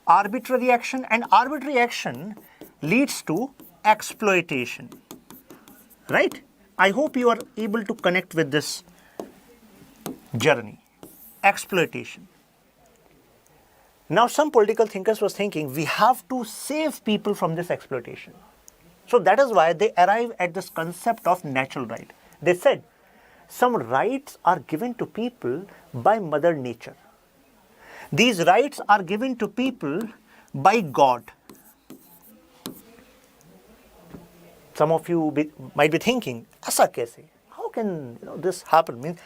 Arbitrary action, and arbitrary action leads to exploitation, right? I hope you are able to connect with this journey. Exploitation. Now some political thinkers was thinking we have to save people from this exploitation. So that is why they arrive at this concept of natural right. They said some rights are given to people by Mother Nature. These rights are given to people by God. Some of you might be thinking, ऐसा कैसे? How can this happen? Means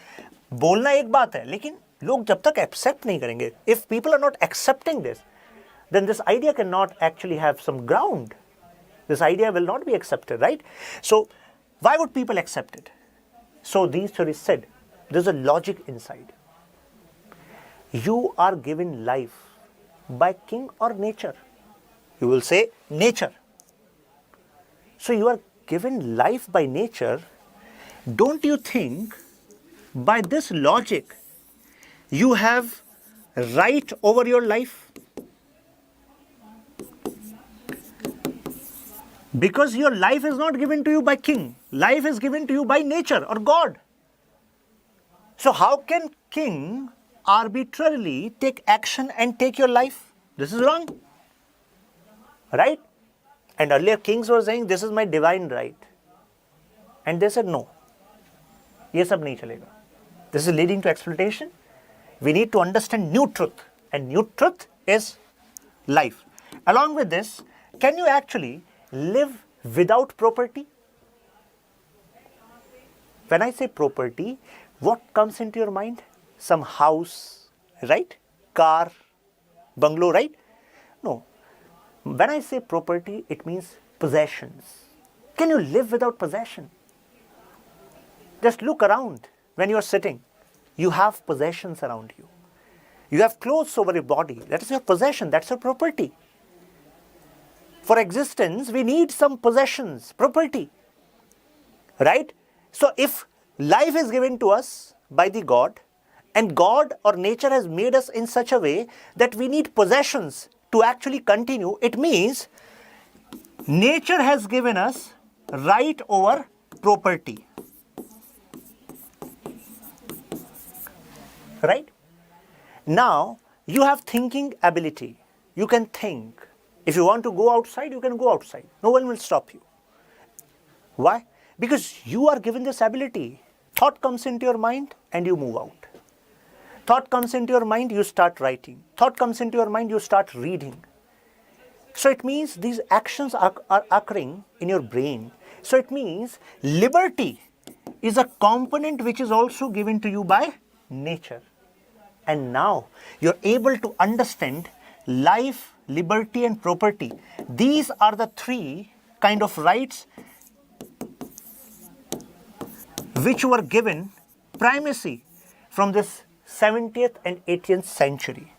बोलना एक बात है, लेकिन लोग जब तक accept नहीं करेंगे, if people are not accepting this, then this idea cannot actually have some ground. This idea will not be accepted, right? So why would people accept it? So these theorists said, there's a logic inside. You are given life by king or nature. You will say nature. So you are given life by nature. Don't you think by this logic you have right over your life? Because your life is not given to you by king. Life is given to you by nature or God. So how can king arbitrarily take action and take your life? This is wrong, right? And earlier kings were saying this is my divine right, and they said no, ये सब नहीं चलेगा. This is leading to exploitation. We need to understand new truth, and new truth is life. Along with this, can you actually live without property? When I say property, what comes into your mind? Some house, right? Car, bungalow, right? No. When I say property, it means possessions. Can you live without possession? Just look around when you are sitting. You have possessions around you. You have clothes over your body. That is your possession. That's your property. For existence, we need some possessions, property. Right? So if life is given to us by the God, and God or nature has made us in such a way that we need possessions to actually continue, it means nature has given us right over property. Right? Now, you have thinking ability. You can think. If you want to go outside, you can go outside. No one will stop you. Why? Because you are given this ability. Thought comes into your mind and you move out. Thought comes into your mind, you start writing. Thought comes into your mind, you start reading. So it means these actions are occurring in your brain. So it means liberty is a component which is also given to you by nature. And now you're able to understand life, liberty and property. These are the three kind of rights which were given primacy from this 70th and 18th century.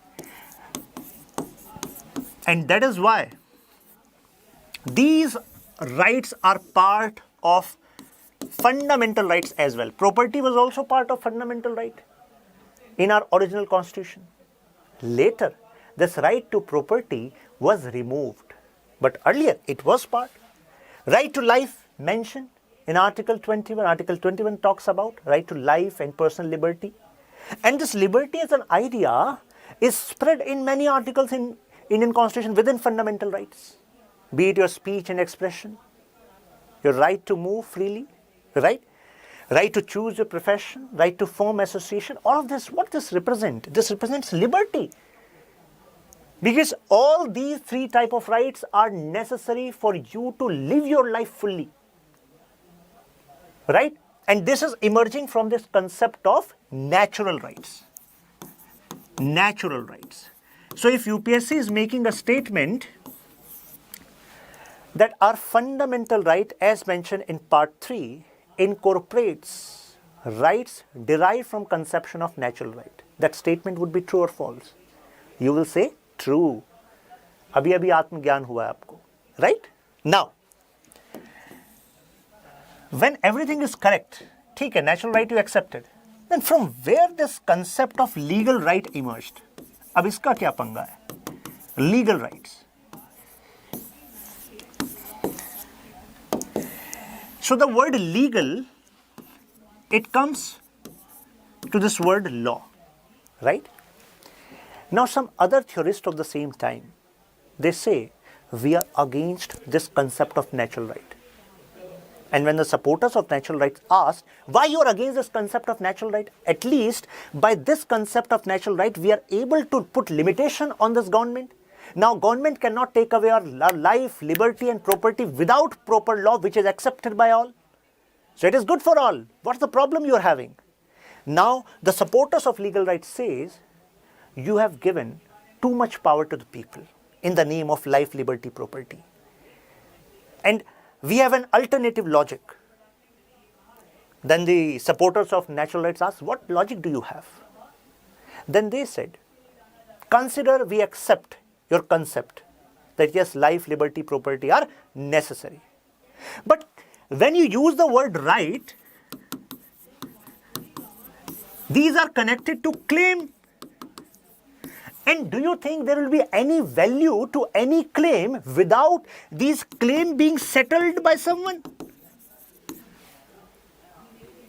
And that is why these rights are part of fundamental rights as well. Property was also part of fundamental right in our original constitution. Later, this right to property was removed. But earlier, it was part. Right to life mentioned in Article 21. Article 21 talks about right to life and personal liberty. And this liberty as an idea is spread in many articles in Indian Constitution within fundamental rights. Be it your speech and expression, your right to move freely, right? Right to choose your profession, right to form association, all of this, what this represents? This represents liberty. Because all these three types of rights are necessary for you to live your life fully. Right? And this is emerging from this concept of natural rights. Natural rights. So if UPSC is making a statement that our fundamental right, as mentioned in part 3, incorporates rights derived from conception of natural right, that statement would be true or false? You will say true. Abhi abhi atmagyan hua hai aapko. Right? Now, when everything is correct, ठीक है, natural right you accepted, then from where this concept of legal right emerged? अब इसका क्या पंगा है? Legal rights. So the word legal, it comes to this word law, right? Now some other theorists of the same time, they say we are against this concept of natural right. And when the supporters of natural rights asked, why you are against this concept of natural right? At least by this concept of natural right, we are able to put limitation on this government. Now government cannot take away our life, liberty and property without proper law which is accepted by all. So it is good for all. What's the problem you are having? Now the supporters of legal rights says, you have given too much power to the people in the name of life, liberty, property. And we have an alternative logic. Then the supporters of natural rights asked, what logic do you have? Then they said, consider we accept your concept that yes, life, liberty, property are necessary. But when you use the word right, these are connected to claim. And do you think there will be any value to any claim without these claims being settled by someone?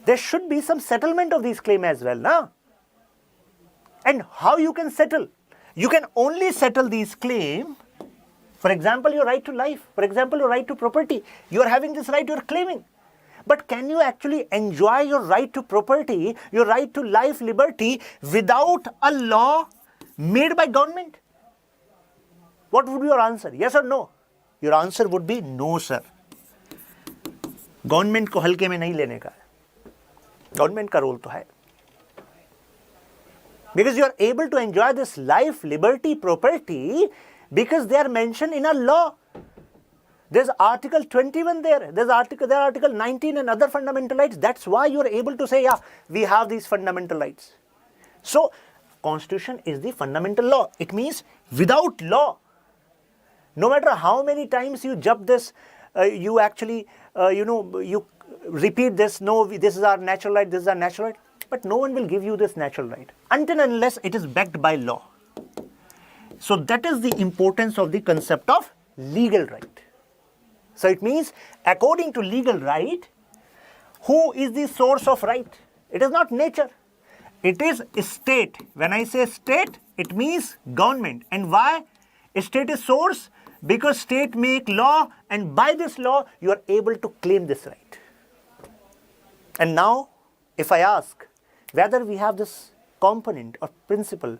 there should be some settlement of these claims as well, na? And how you can settle? You can only settle these claims. For example, your right to life, for example, your right to property. You are having this right, you are claiming. But can you actually enjoy your right to property, your right to life, liberty without a law made by government? What would be your answer? Yes or no? Your answer would be no, sir. Government को हल्के में नहीं लेने का है. Government का role तो है. Because you are able to enjoy this life, liberty, property because they are mentioned in a law. There's Article 21 there. There's Article 19 and other fundamental rights. That's why you are able to say, yeah, we have these fundamental rights. So, Constitution is the fundamental law. It means without law, no matter how many times you jump this, you actually, you repeat this, no, this is our natural right, this is our natural right. But no one will give you this natural right until and unless it is backed by law. So that is the importance of the concept of legal right. So it means according to legal right, who is the source of right? It is not nature. It is state. When I say state, it means government. And why? State is source because state make law and by this law you are able to claim this right. And now if I ask whether we have this component or principle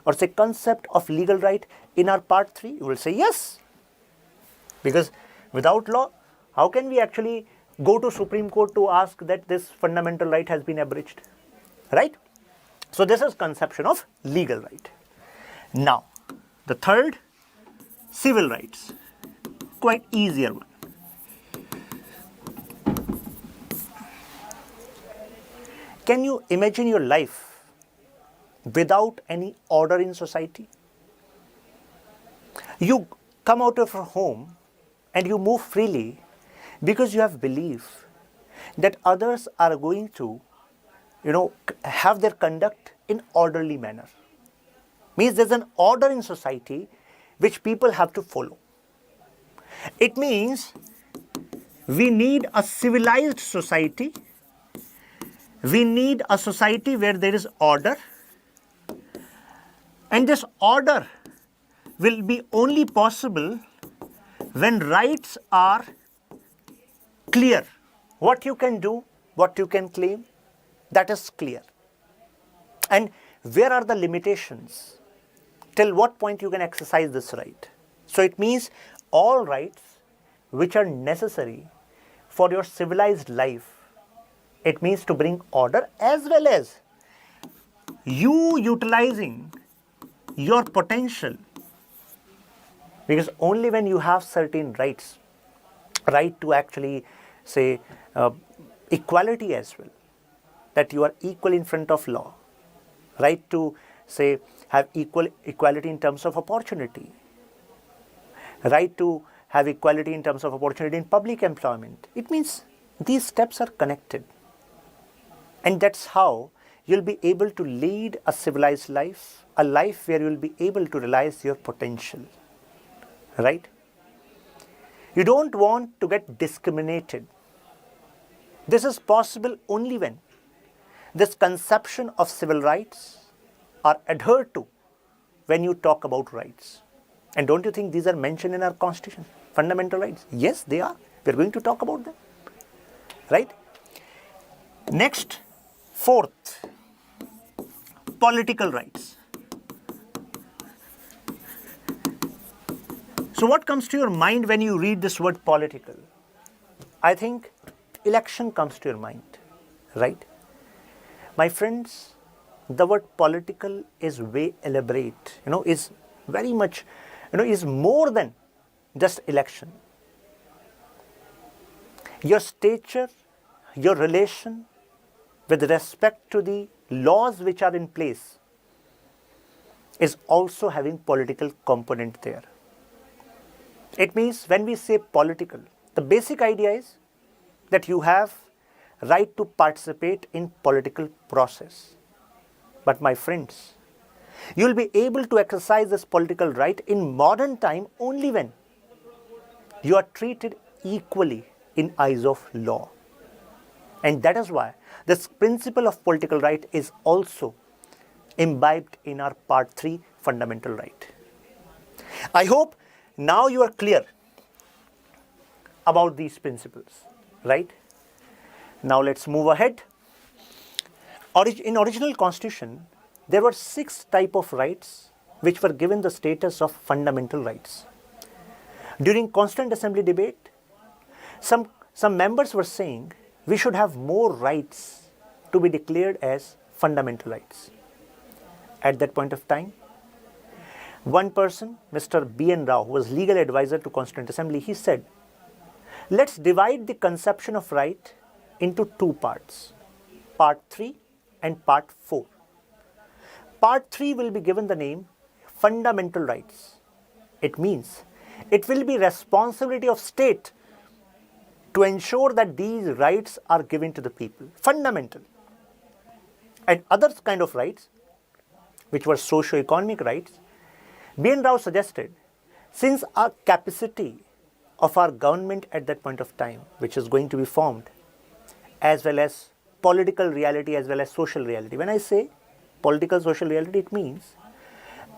or say concept of legal right in our part 3, you will say yes. Because without law, how can we actually go to Supreme Court to ask that this fundamental right has been abridged, right? So this is conception of legal right. Now, the third, civil rights, quite easier one. Can you imagine your life without any order in society? You come out of your home and you move freely because you have belief that others are going to, have their conduct in orderly manner. Means there's an order in society which people have to follow. It means we need a civilized society. We need a society where there is order. And this order will be only possible when rights are clear. What you can do, what you can claim, that is clear. And where are the limitations? Till what point you can exercise this right? So it means all rights which are necessary for your civilized life. It means to bring order as well as you utilizing your potential. Because only when you have certain rights, right to actually say equality as well, that you are equal in front of law, right to say have equality in terms of opportunity, right to have equality in terms of opportunity in public employment. It means these steps are connected. And that's how you'll be able to lead a civilized life, a life where you'll be able to realize your potential, right? You don't want to get discriminated. This is possible only when this conception of civil rights are adhered to when you talk about rights. And don't you think these are mentioned in our constitution, fundamental rights? Yes, they are. We're going to talk about them, right? Next, fourth, political rights. So what comes to your mind when you read this word political? I think election comes to your mind, right? My friends, the word political is way elaborate, is very much, is more than just election. Your stature, your relation with respect to the laws which are in place is also having political component there. It means when we say political, the basic idea is that you have right to participate in political process. But my friends, you will be able to exercise this political right in modern time only when you are treated equally in eyes of law. And that is why this principle of political right is also imbibed in our part 3 fundamental right. I hope now you are clear about these principles, right? Now let's move ahead. In original constitution, there were 6 types of rights which were given the status of fundamental rights. During Constituent Assembly debate, some members were saying we should have more rights to be declared as fundamental rights. At that point of time, one person, Mr. B.N. Rao, who was legal advisor to Constituent Assembly, he said, let's divide the conception of right into 2 parts, part 3 and part 4. Part 3 will be given the name fundamental rights. It means it will be responsibility of state to ensure that these rights are given to the people, fundamental. And other kind of rights, which were socio-economic rights, B.N. Rao suggested, since our capacity of our government at that point of time, which is going to be formed, as well as political reality as well as social reality. When I say political social reality, it means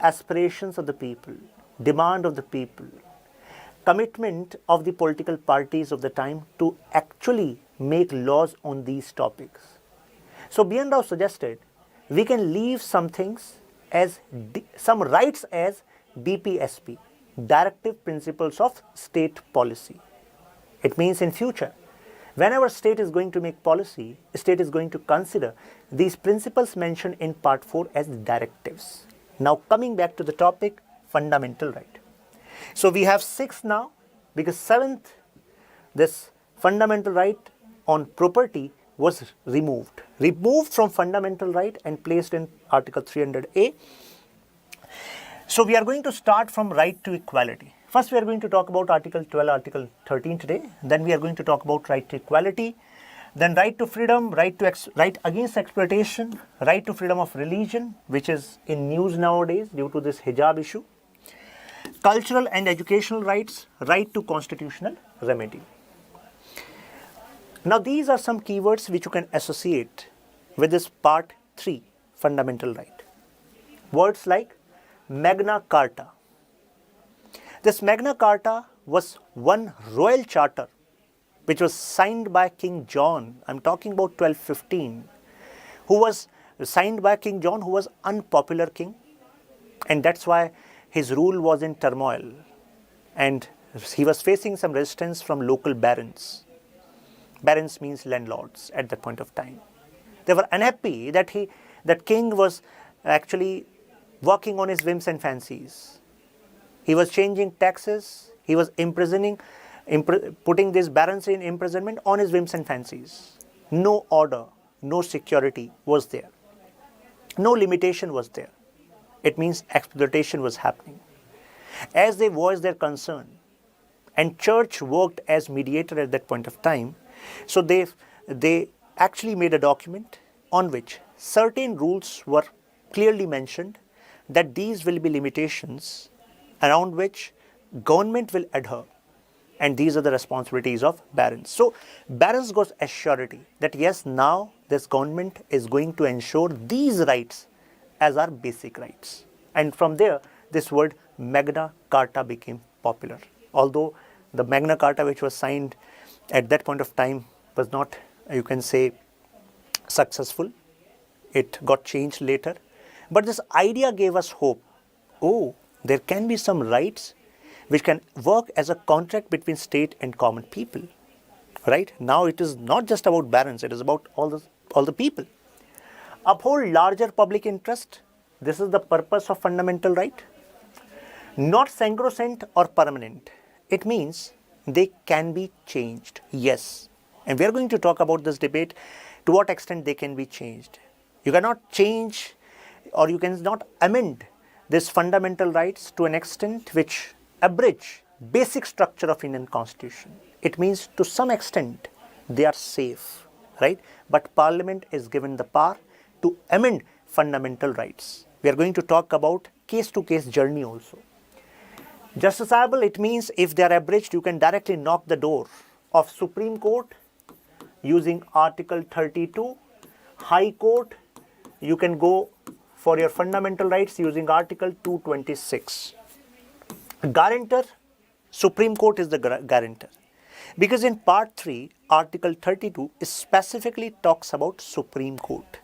aspirations of the people, demand of the people, commitment of the political parties of the time to actually make laws on these topics. So B.N. Rao suggested we can leave some things as some rights as DPSP, Directive Principles of State Policy. It means in future, whenever state is going to make policy, state is going to consider these principles mentioned in part 4 as directives. Now coming back to the topic, fundamental right. So we have 6 now, because 7th, this fundamental right on property was removed from fundamental right and placed in Article 300A. So we are going to start from right to equality. First we are going to talk about Article 12, Article 13 today. Then we are going to talk about right to equality. Then right to freedom, right against exploitation, right to freedom of religion, which is in news nowadays due to this hijab issue. Cultural and educational rights, right to constitutional remedy. Now these are some keywords which you can associate with this part 3 fundamental right. Words like Magna Carta. This Magna Carta was one royal charter which was signed by King John. I'm talking about 1215, who was signed by King John, who was unpopular king, and that's why his rule was in turmoil and he was facing some resistance from local barons. Barons means landlords at that point of time. They were unhappy that king was actually working on his whims and fancies. He was changing taxes, he was putting these barons in imprisonment on his whims and fancies. No order, no security was there. No limitation was there. It means exploitation was happening. As they voiced their concern, and church worked as mediator at that point of time, so they actually made a document on which certain rules were clearly mentioned, that these will be limitations around which government will adhere, and these are the responsibilities of barons. So barons got assurity that yes, now this government is going to ensure these rights as our basic rights. And from there, this word Magna Carta became popular. Although the Magna Carta which was signed at that point of time was not, you can say, successful. It got changed later. But this idea gave us hope. Oh, there can be some rights which can work as a contract between state and common people. Right? Now it is not just about barons, it is about all the people. Uphold larger public interest. This is the purpose of fundamental right. Not sacrosanct or permanent. It means they can be changed. Yes. And we are going to talk about this debate, to what extent they can be changed. You cannot change or you cannot amend these fundamental rights to an extent which abridge basic structure of Indian Constitution. It means to some extent they are safe, right? But Parliament is given the power to amend fundamental rights. We are going to talk about case-to-case journey also. Justiciable, it means if they are abridged, you can directly knock the door of Supreme Court using Article 32 High Court, you can go for your fundamental rights using Article 226. Guarantor, Supreme Court is the guarantor. Because in Part 3, Article 32 specifically talks about Supreme Court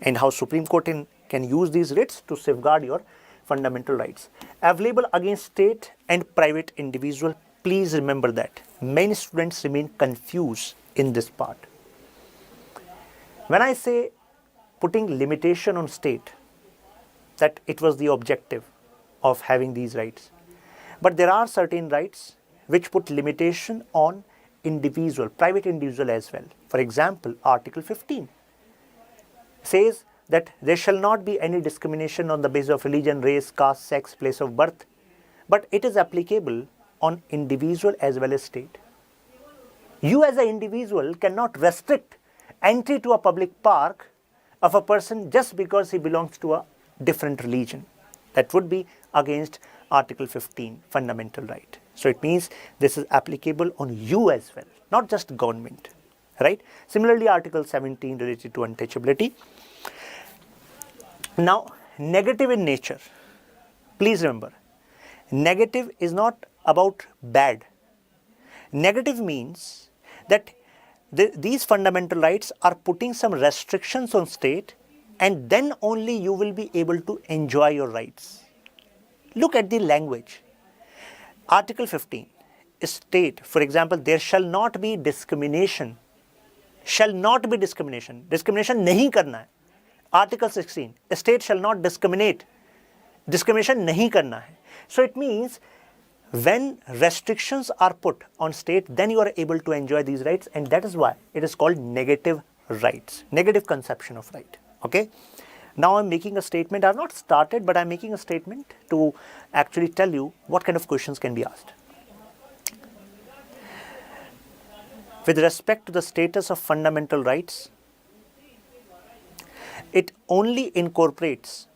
and how Supreme Court can use these writs to safeguard your fundamental rights. Available against state and private individual. Please remember that. Many students remain confused in this part. When I say putting limitation on state, that it was the objective of having these rights. But there are certain rights which put limitation on individual, private individual as well. For example, Article 15 says that there shall not be any discrimination on the basis of religion, race, caste, sex, place of birth, but it is applicable on individual as well as state. You as an individual cannot restrict entry to a public park of a person just because he belongs to a different religion. That would be against Article 15, fundamental right. So it means this is applicable on you as well, not just government, right? Similarly, Article 17 related to untouchability. Now, negative in nature. Please remember, negative is not about bad. Negative means that these fundamental rights are putting some restrictions on state, and then only you will be able to enjoy your rights. Look at the language. Article 15 state, for example, there shall not be discrimination. Shall not be discrimination. Discrimination nahi karna hai. Article 16, a state shall not discriminate. Discrimination nahi karna hai. So it means when restrictions are put on state, then you are able to enjoy these rights, and that is why it is called negative rights, negative conception of right. Okay. Now I'm making a statement. I have not started, but I'm making a statement to actually tell you what kind of questions can be asked. With respect to the status of fundamental rights, it only incorporates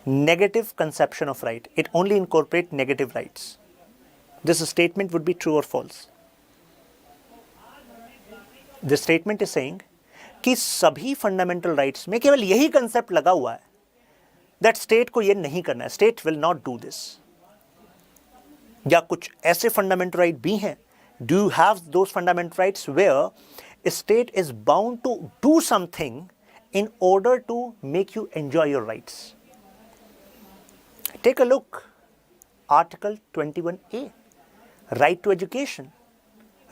negative conception of right. It only incorporates negative rights. This statement would be true or false. This statement is saying कि सभी fundamental rights में केवल यही concept लगा हुआ है that state को ये नहीं करना है, state will not do this. या कुछ ऐसे फंडामेंटल राइट भी हैं, do you have those fundamental rights where state is bound to do something in order to make you enjoy your rights. Take a look. Article 21A, right to education.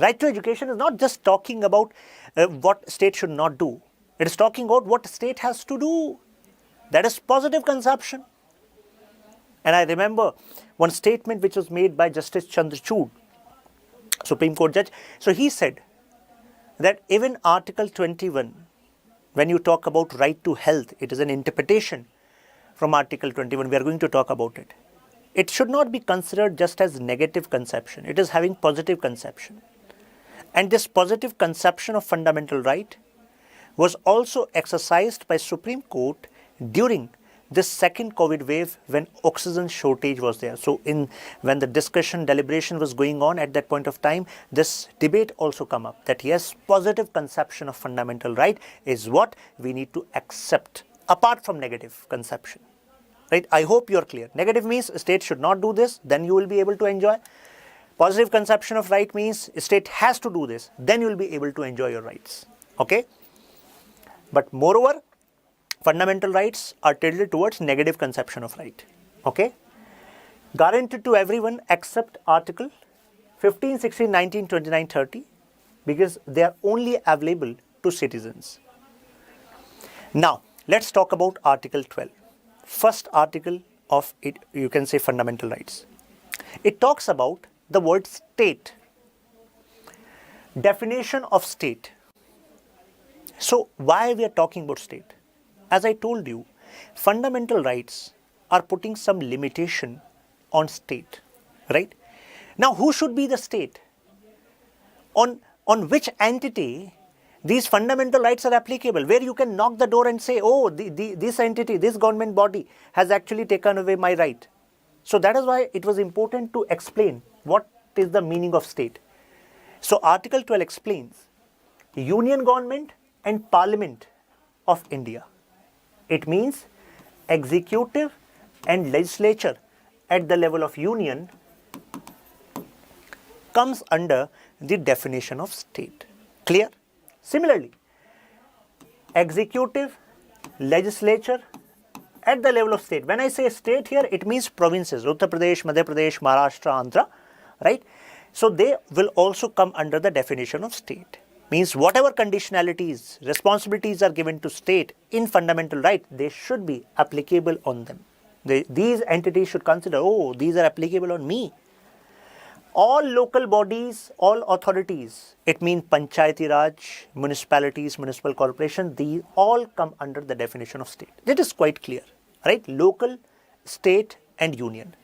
Right to education is not just talking about what state should not do. It is talking about what state has to do. That is positive conception. And I remember one statement which was made by Justice Chandrachud, Supreme Court judge. So he said that even Article 21, when you talk about right to health, it is an interpretation from Article 21. We are going to talk about it. It should not be considered just as negative conception. It is having positive conception. And this positive conception of fundamental right was also exercised by Supreme Court during this second COVID wave when oxygen shortage was there. So when the discussion, deliberation was going on at that point of time, this debate also come up that yes, positive conception of fundamental right is what we need to accept apart from negative conception. Right? I hope you are clear. Negative means state should not do this, then you will be able to enjoy. Positive conception of right means state has to do this, then you will be able to enjoy your rights. Okay? But moreover, fundamental rights are tilted towards negative conception of right. Okay? Guaranteed to everyone except Article 15, 16, 19, 29, 30 because they are only available to citizens. Now, let's talk about Article 12. First article of it, you can say fundamental rights. It talks about the word state. Definition of state. So, why we are talking about state? As I told you, fundamental rights are putting some limitation on state, right? Now, who should be the state? On which entity these fundamental rights are applicable, where you can knock the door and say, oh, this entity, this government body has actually taken away my right. So that is why it was important to explain what is the meaning of state. So Article 12 explains union government and Parliament of India. It means executive and legislature at the level of union comes under the definition of state. Clear? Similarly, executive, legislature at the level of state. When I say state here, it means provinces, Uttar Pradesh, Madhya Pradesh, Maharashtra, Andhra, right? So they will also come under the definition of state. Means whatever conditionalities, responsibilities are given to state in fundamental right, they should be applicable on them. These entities should consider, oh, these are applicable on me. All local bodies, all authorities, it means Panchayati Raj, municipalities, municipal corporation, these all come under the definition of state. That is quite clear, right? Local, state and union.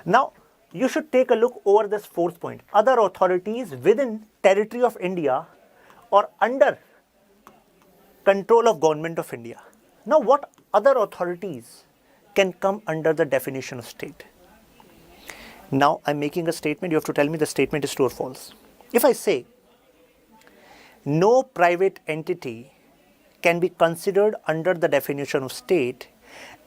Now, you should take a look over this fourth point. Other authorities within territory of India or under control of government of India. Now, what other authorities can come under the definition of state? Now, I'm making a statement. You have to tell me the statement is true or false. If I say, no private entity can be considered under the definition of state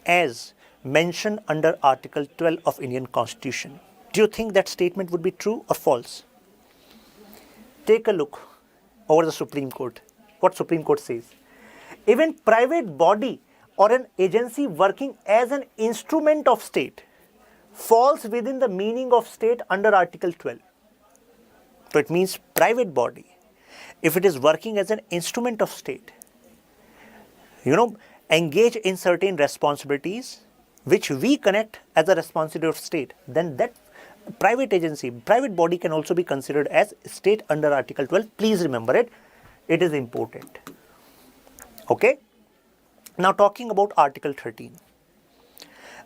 as mentioned under Article 12 of Indian Constitution, do you think that statement would be true or false? Take a look over the Supreme Court. What Supreme Court says? Even private body or an agency working as an instrument of state falls within the meaning of state under Article 12. So it means private body, if it is working as an instrument of state, engage in certain responsibilities which we connect as a responsibility of state, then that private agency, private body can also be considered as state under Article 12. Please remember it. It is important. Okay. Now talking about Article 13.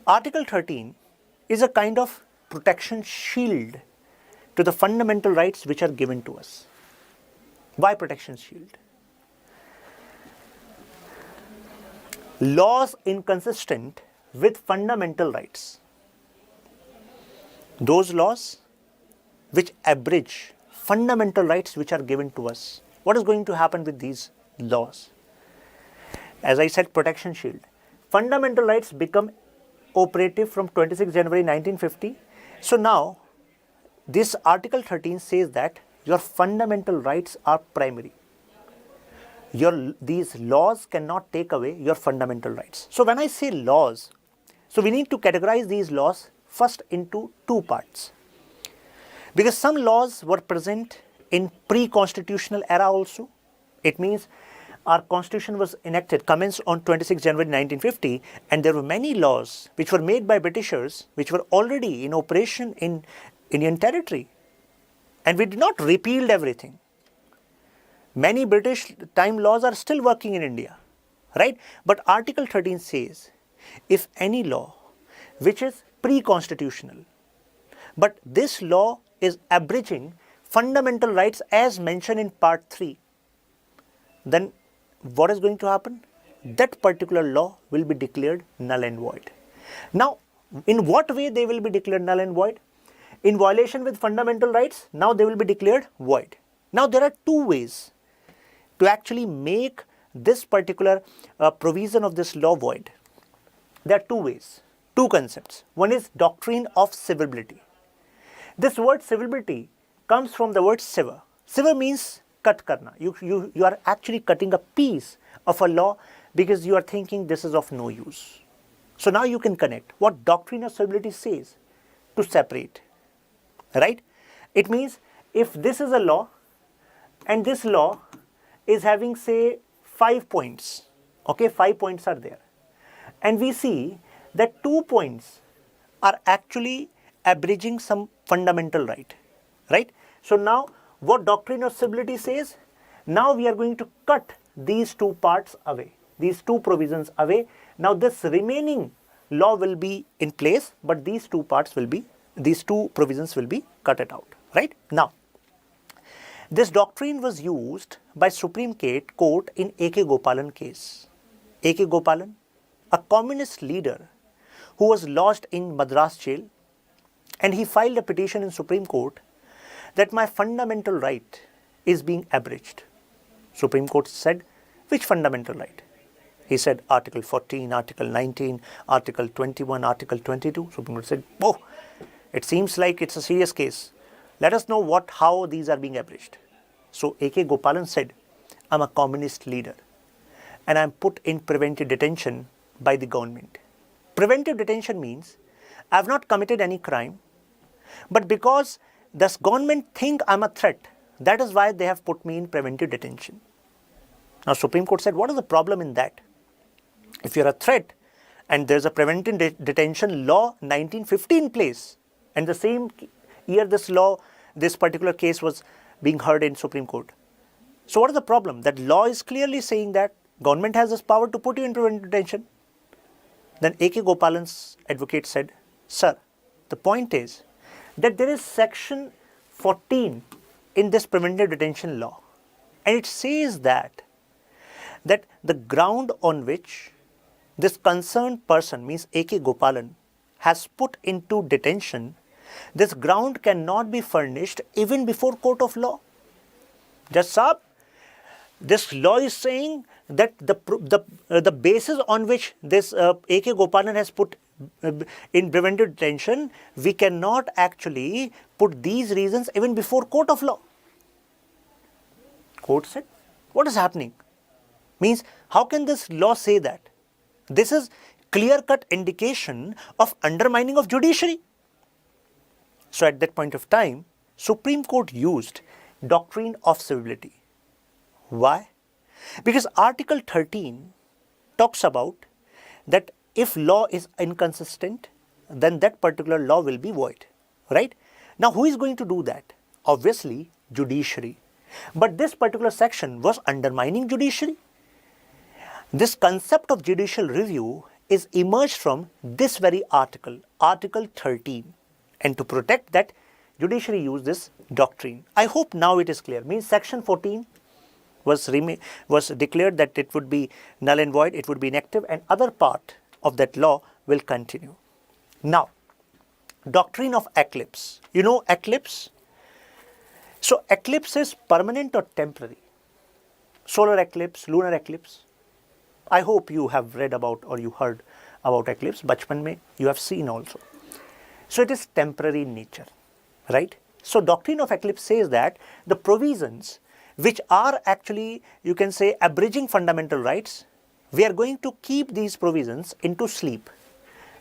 Article 13 is a kind of protection shield to the fundamental rights which are given to us. Why protection shield? Laws inconsistent with fundamental rights. Those laws which abridge fundamental rights which are given to us. What is going to happen with these laws? As I said, protection shield. Fundamental rights become operative from 26 January 1950. So now, this Article 13 says that your fundamental rights are primary. These laws cannot take away your fundamental rights. So when I say laws, so we need to categorize these laws first into two parts. Because some laws were present in pre-constitutional era also. It means our constitution was enacted, commenced on 26 January 1950, and there were many laws which were made by Britishers which were already in operation in Indian territory. And we did not repeal everything. Many British time laws are still working in India, right? But Article 13 says, if any law which is pre-constitutional, but this law is abridging fundamental rights as mentioned in Part 3, then what is going to happen? That particular law will be declared null and void. Now, in what way they will be declared null and void? In violation with fundamental rights, now they will be declared void. Now, there are two ways to actually make this particular provision of this law void. There are two ways, two concepts. One is doctrine of severability. This word severability comes from the word sever. Sever means cut karna. You are actually cutting a piece of a law because you are thinking this is of no use. So now you can connect what doctrine of severability says to separate, right? It means if this is a law and this law is having, say, 5 points, okay, 5 points are there, and we see that 2 points are actually abridging some fundamental right? So now what doctrine of severability says? Now we are going to cut these two parts away, these two provisions away. Now this remaining law will be in place, but these two provisions will be cut out, right? Now, this doctrine was used by Supreme Court in A.K. Gopalan case. A.K. Gopalan, a communist leader who was lodged in Madras jail, and he filed a petition in Supreme Court that my fundamental right is being abridged. Supreme Court said Which fundamental right? He said Article 14, Article 19, Article 21, Article 22. Supreme Court said, oh, it seems like it's a serious case. Let us know how these are being abridged. So A.K. Gopalan said, I'm a communist leader and I'm put in preventive detention by the government. Preventive detention means I've not committed any crime, but because this government think I'm a threat, that is why they have put me in preventive detention. Now Supreme Court said, what is the problem in that? If you're a threat and there's a preventive detention law 1950 in place, and the same year this particular case was being heard in Supreme Court. So what is the problem? That law is clearly saying that government has this power to put you in preventive detention. Then A.K. Gopalan's advocate said, sir, the point is that there is section 14 in this preventive detention law, and it says that the ground on which this concerned person, means A.K. Gopalan, has put into detention, this ground cannot be furnished even before court of law. Just Saab, this law is saying that the basis on which this A.K. Gopalan has put in preventive detention, we cannot actually put these reasons even before court of law. Court said, what is happening? Means, how can this law say that? This is clear-cut indication of undermining of judiciary. So at that point of time, Supreme Court used doctrine of civility. Why? Because Article 13 talks about that if law is inconsistent, then that particular law will be void, right? Now, who is going to do that? Obviously, judiciary. But this particular section was undermining judiciary. This concept of judicial review is emerged from this very article, Article 13. And to protect that, judiciary used this doctrine. I hope now it is clear. Means section 14 was declared that it would be null and void, it would be inactive, and other part of that law will continue. Now, doctrine of eclipse. You know eclipse? So eclipse is permanent or temporary. Solar eclipse, lunar eclipse. I hope you have read about or you heard about eclipse. Bachpan mein you have seen also. So it is temporary in nature, right? So doctrine of eclipse says that the provisions which are actually, you can say, abridging fundamental rights, we are going to keep these provisions into sleep.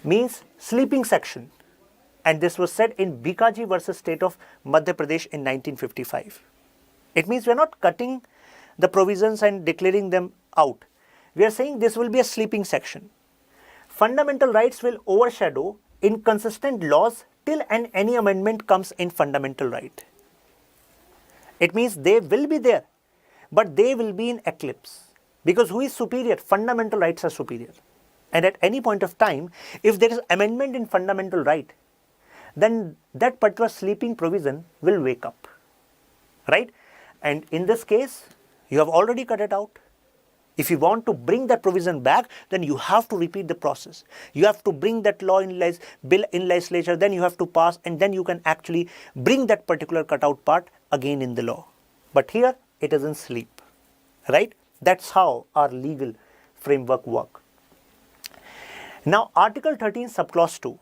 Means sleeping section. And this was said in Bikaji versus State of Madhya Pradesh in 1955. It means we are not cutting the provisions and declaring them out. We are saying this will be a sleeping section. Fundamental rights will overshadow inconsistent laws till and any amendment comes in fundamental right. It means they will be there, but they will be in eclipse. Because who is superior? Fundamental rights are superior. And at any point of time, if there is amendment in fundamental right, then that particular sleeping provision will wake up, right? And in this case, you have already cut it out. If you want to bring that provision back, then you have to repeat the process. You have to bring that law in bill in legislature, then you have to pass, and then you can actually bring that particular cutout part again in the law. But here, it is in sleep, right? That's how our legal framework works. Now, Article 13, Subclause 2,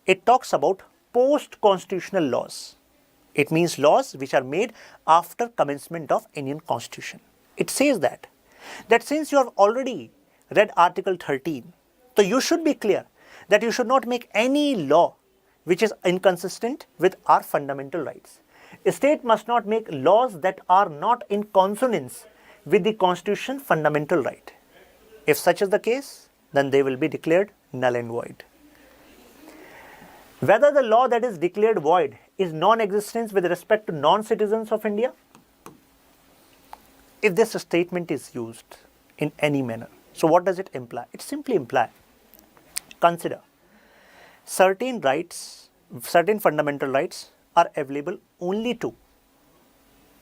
it talks about post-constitutional laws. It means laws which are made after commencement of Indian Constitution. It says that since you have already read Article 13, so you should be clear that you should not make any law which is inconsistent with our fundamental rights. A state must not make laws that are not in consonance with the Constitution fundamental right. If such is the case, then they will be declared null and void. Whether the law that is declared void is non-existent with respect to non-citizens of India, if this statement is used in any manner, so what does it imply? It simply implies, consider, certain rights, certain fundamental rights are available only to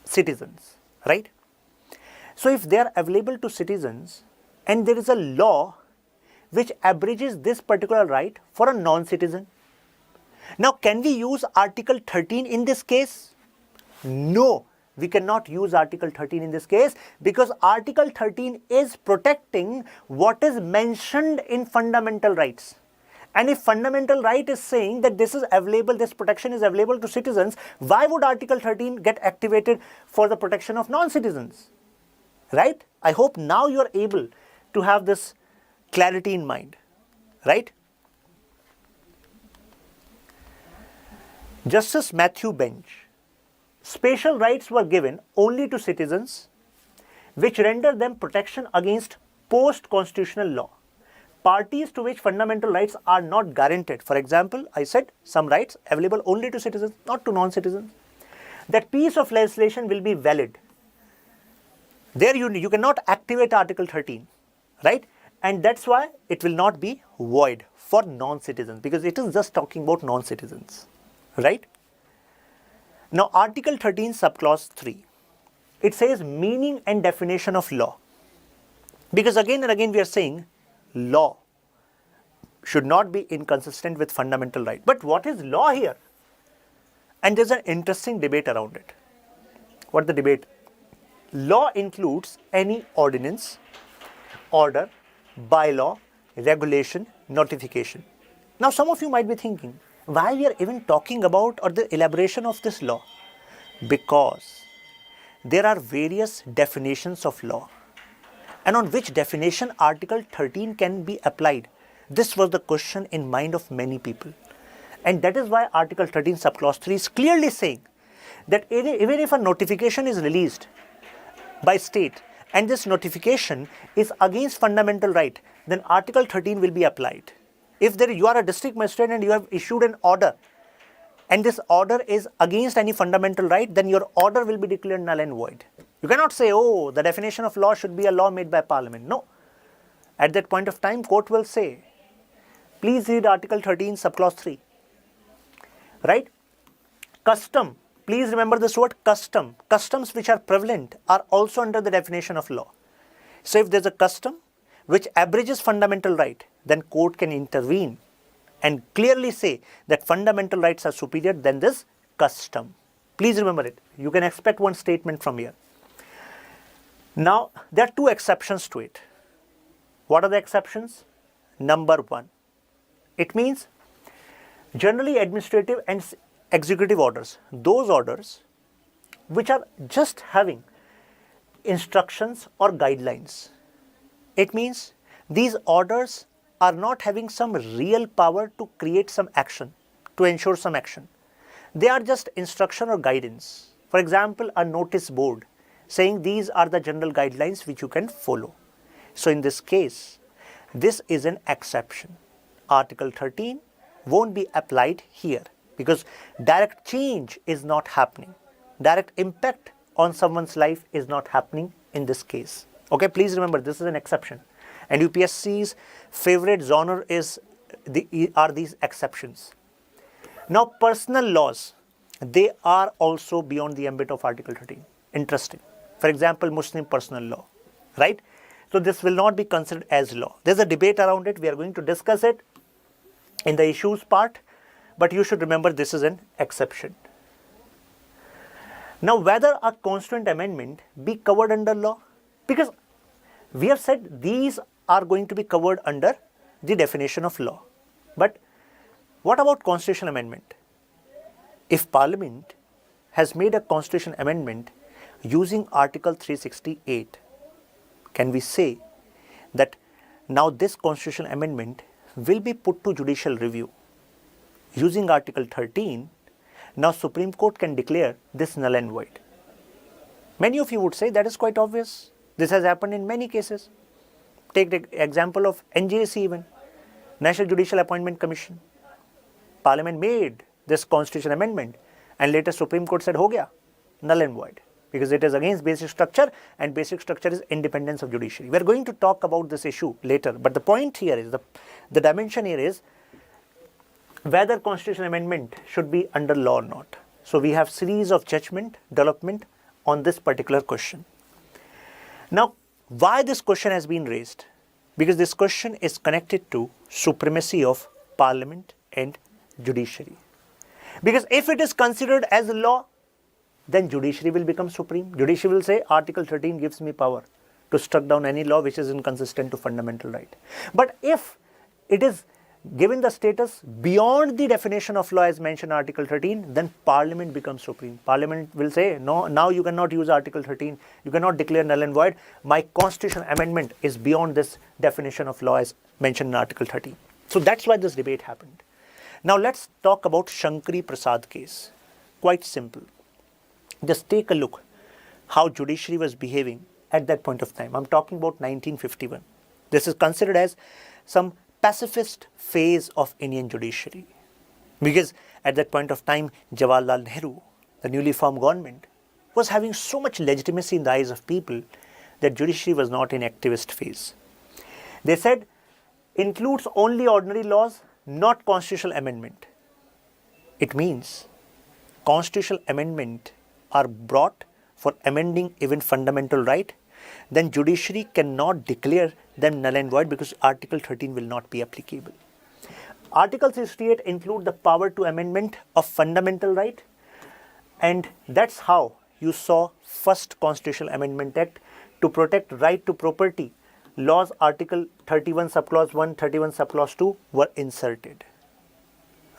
citizens, right? So if they are available to citizens and there is a law which abridges this particular right for a non-citizen, now can we use Article 13 in this case? No, We cannot use Article 13 in this case because Article 13 is protecting what is mentioned in fundamental rights. And if fundamental right is saying that this is available, this protection is available to citizens, why would Article 13 get activated for the protection of non-citizens? Right? I hope now you are able to have this clarity in mind. Right? Justice Matthew Bench. Special rights were given only to citizens which render them protection against post-constitutional law. Parties to which fundamental rights are not guaranteed. For example, I said some rights available only to citizens, not to non-citizens. That piece of legislation will be valid. There you cannot activate Article 13, right? And that's why it will not be void for non-citizens because it is just talking about non-citizens, right? Now, Article 13, subclause 3, it says meaning and definition of law. Because again and again we are saying law should not be inconsistent with fundamental right. But what is law here? And there's an interesting debate around it. What the debate? Law includes any ordinance, order, bylaw, regulation, notification. Now some of you might be thinking, why we are even talking about or the elaboration of this law? Because there are various definitions of law and on which definition Article 13 can be applied. This was the question in mind of many people. And that is why Article 13 subclause 3 is clearly saying that even if a notification is released by state and this notification is against fundamental right, then Article 13 will be applied. If you are a district magistrate and you have issued an order and this order is against any fundamental right, then your order will be declared null and void. You cannot say, oh, the definition of law should be a law made by Parliament. No. At that point of time, court will say, please read Article 13, subclause 3. Right? Custom. Please remember this word custom. Customs which are prevalent are also under the definition of law. So if there's a custom which abridges fundamental right, then court can intervene and clearly say that fundamental rights are superior than this custom. Please remember it. You can expect one statement from here. Now, there are two exceptions to it. What are the exceptions? Number one, it means generally administrative and executive orders, those orders which are just having instructions or guidelines. It means these orders are not having some real power to create some action, to ensure some action. They are just instruction or guidance. For example, a notice board saying these are the general guidelines which you can follow. So in this case, this is an exception. Article 13 won't be applied here because direct change is not happening. Direct impact on someone's life is not happening in this case. Okay, please remember this is an exception. And UPSC's favorite genre are these exceptions. Now, personal laws, they are also beyond the ambit of Article 13. Interesting. For example, Muslim personal law, right? So this will not be considered as law. There's a debate around it. We are going to discuss it in the issues part, but you should remember this is an exception. Now, whether a constituent amendment be covered under law, because we have said these are going to be covered under the definition of law. But what about constitutional amendment? If Parliament has made a constitutional amendment using Article 368, can we say that now this constitutional amendment will be put to judicial review? Using Article 13, now Supreme Court can declare this null and void. Many of you would say that is quite obvious. This has happened in many cases. Take the example of NJC even, National Judicial Appointment Commission. Parliament made this constitution amendment and later Supreme Court said, ho gaya, null and void, because it is against basic structure and basic structure is independence of judiciary. We are going to talk about this issue later, but the point here is, the dimension here is whether constitutional amendment should be under law or not. So we have series of judgment development on this particular question. Now, why this question has been raised? Because this question is connected to supremacy of Parliament and judiciary. Because if it is considered as a law, then judiciary will become supreme. Judiciary will say Article 13 gives me power to struck down any law which is inconsistent to fundamental right. But if it is given the status beyond the definition of law as mentioned in Article 13, then Parliament becomes supreme. Parliament will say, no, now you cannot use Article 13, you cannot declare null and void. My constitutional amendment is beyond this definition of law as mentioned in Article 13. So that's why this debate happened. Now let's talk about Shankari Prasad case. Quite simple. Just take a look how judiciary was behaving at that point of time. I'm talking about 1951. This is considered as some pacifist phase of Indian judiciary, because at that point of time Jawaharlal Nehru, the newly formed government, was having so much legitimacy in the eyes of people that judiciary was not in activist phase. They said includes only ordinary laws, not constitutional amendment. It means constitutional amendment are brought for amending even fundamental right, then judiciary cannot declare them null and void because Article 13 will not be applicable. Article 68 include the power to amendment of fundamental right, and that's how you saw first Constitutional Amendment Act to protect right to property. Laws Article 31 subclause 1, 31 subclause 2 were inserted,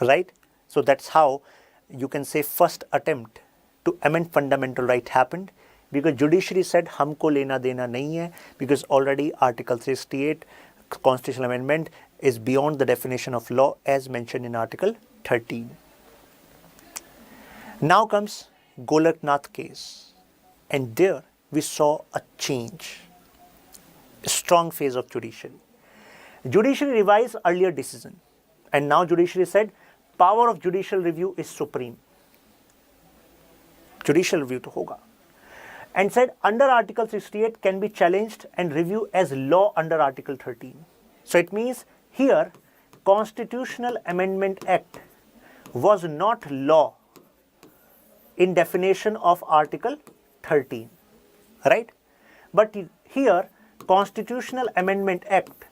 right? So that's how you can say first attempt to amend fundamental right happened, because judiciary said हमको लेना देना नहीं है, because already Article 68 constitutional amendment is beyond the definition of law as mentioned in Article 13. Now comes Golaknath case, and there we saw a change, a strong phase of judiciary. Judiciary revised earlier decision, and now judiciary said power of judicial review is supreme. Judicial review to hoga. And said under Article 68 can be challenged and reviewed as law under Article 13. So it means here Constitutional Amendment Act was not law in definition of Article 13, right? But here Constitutional Amendment Act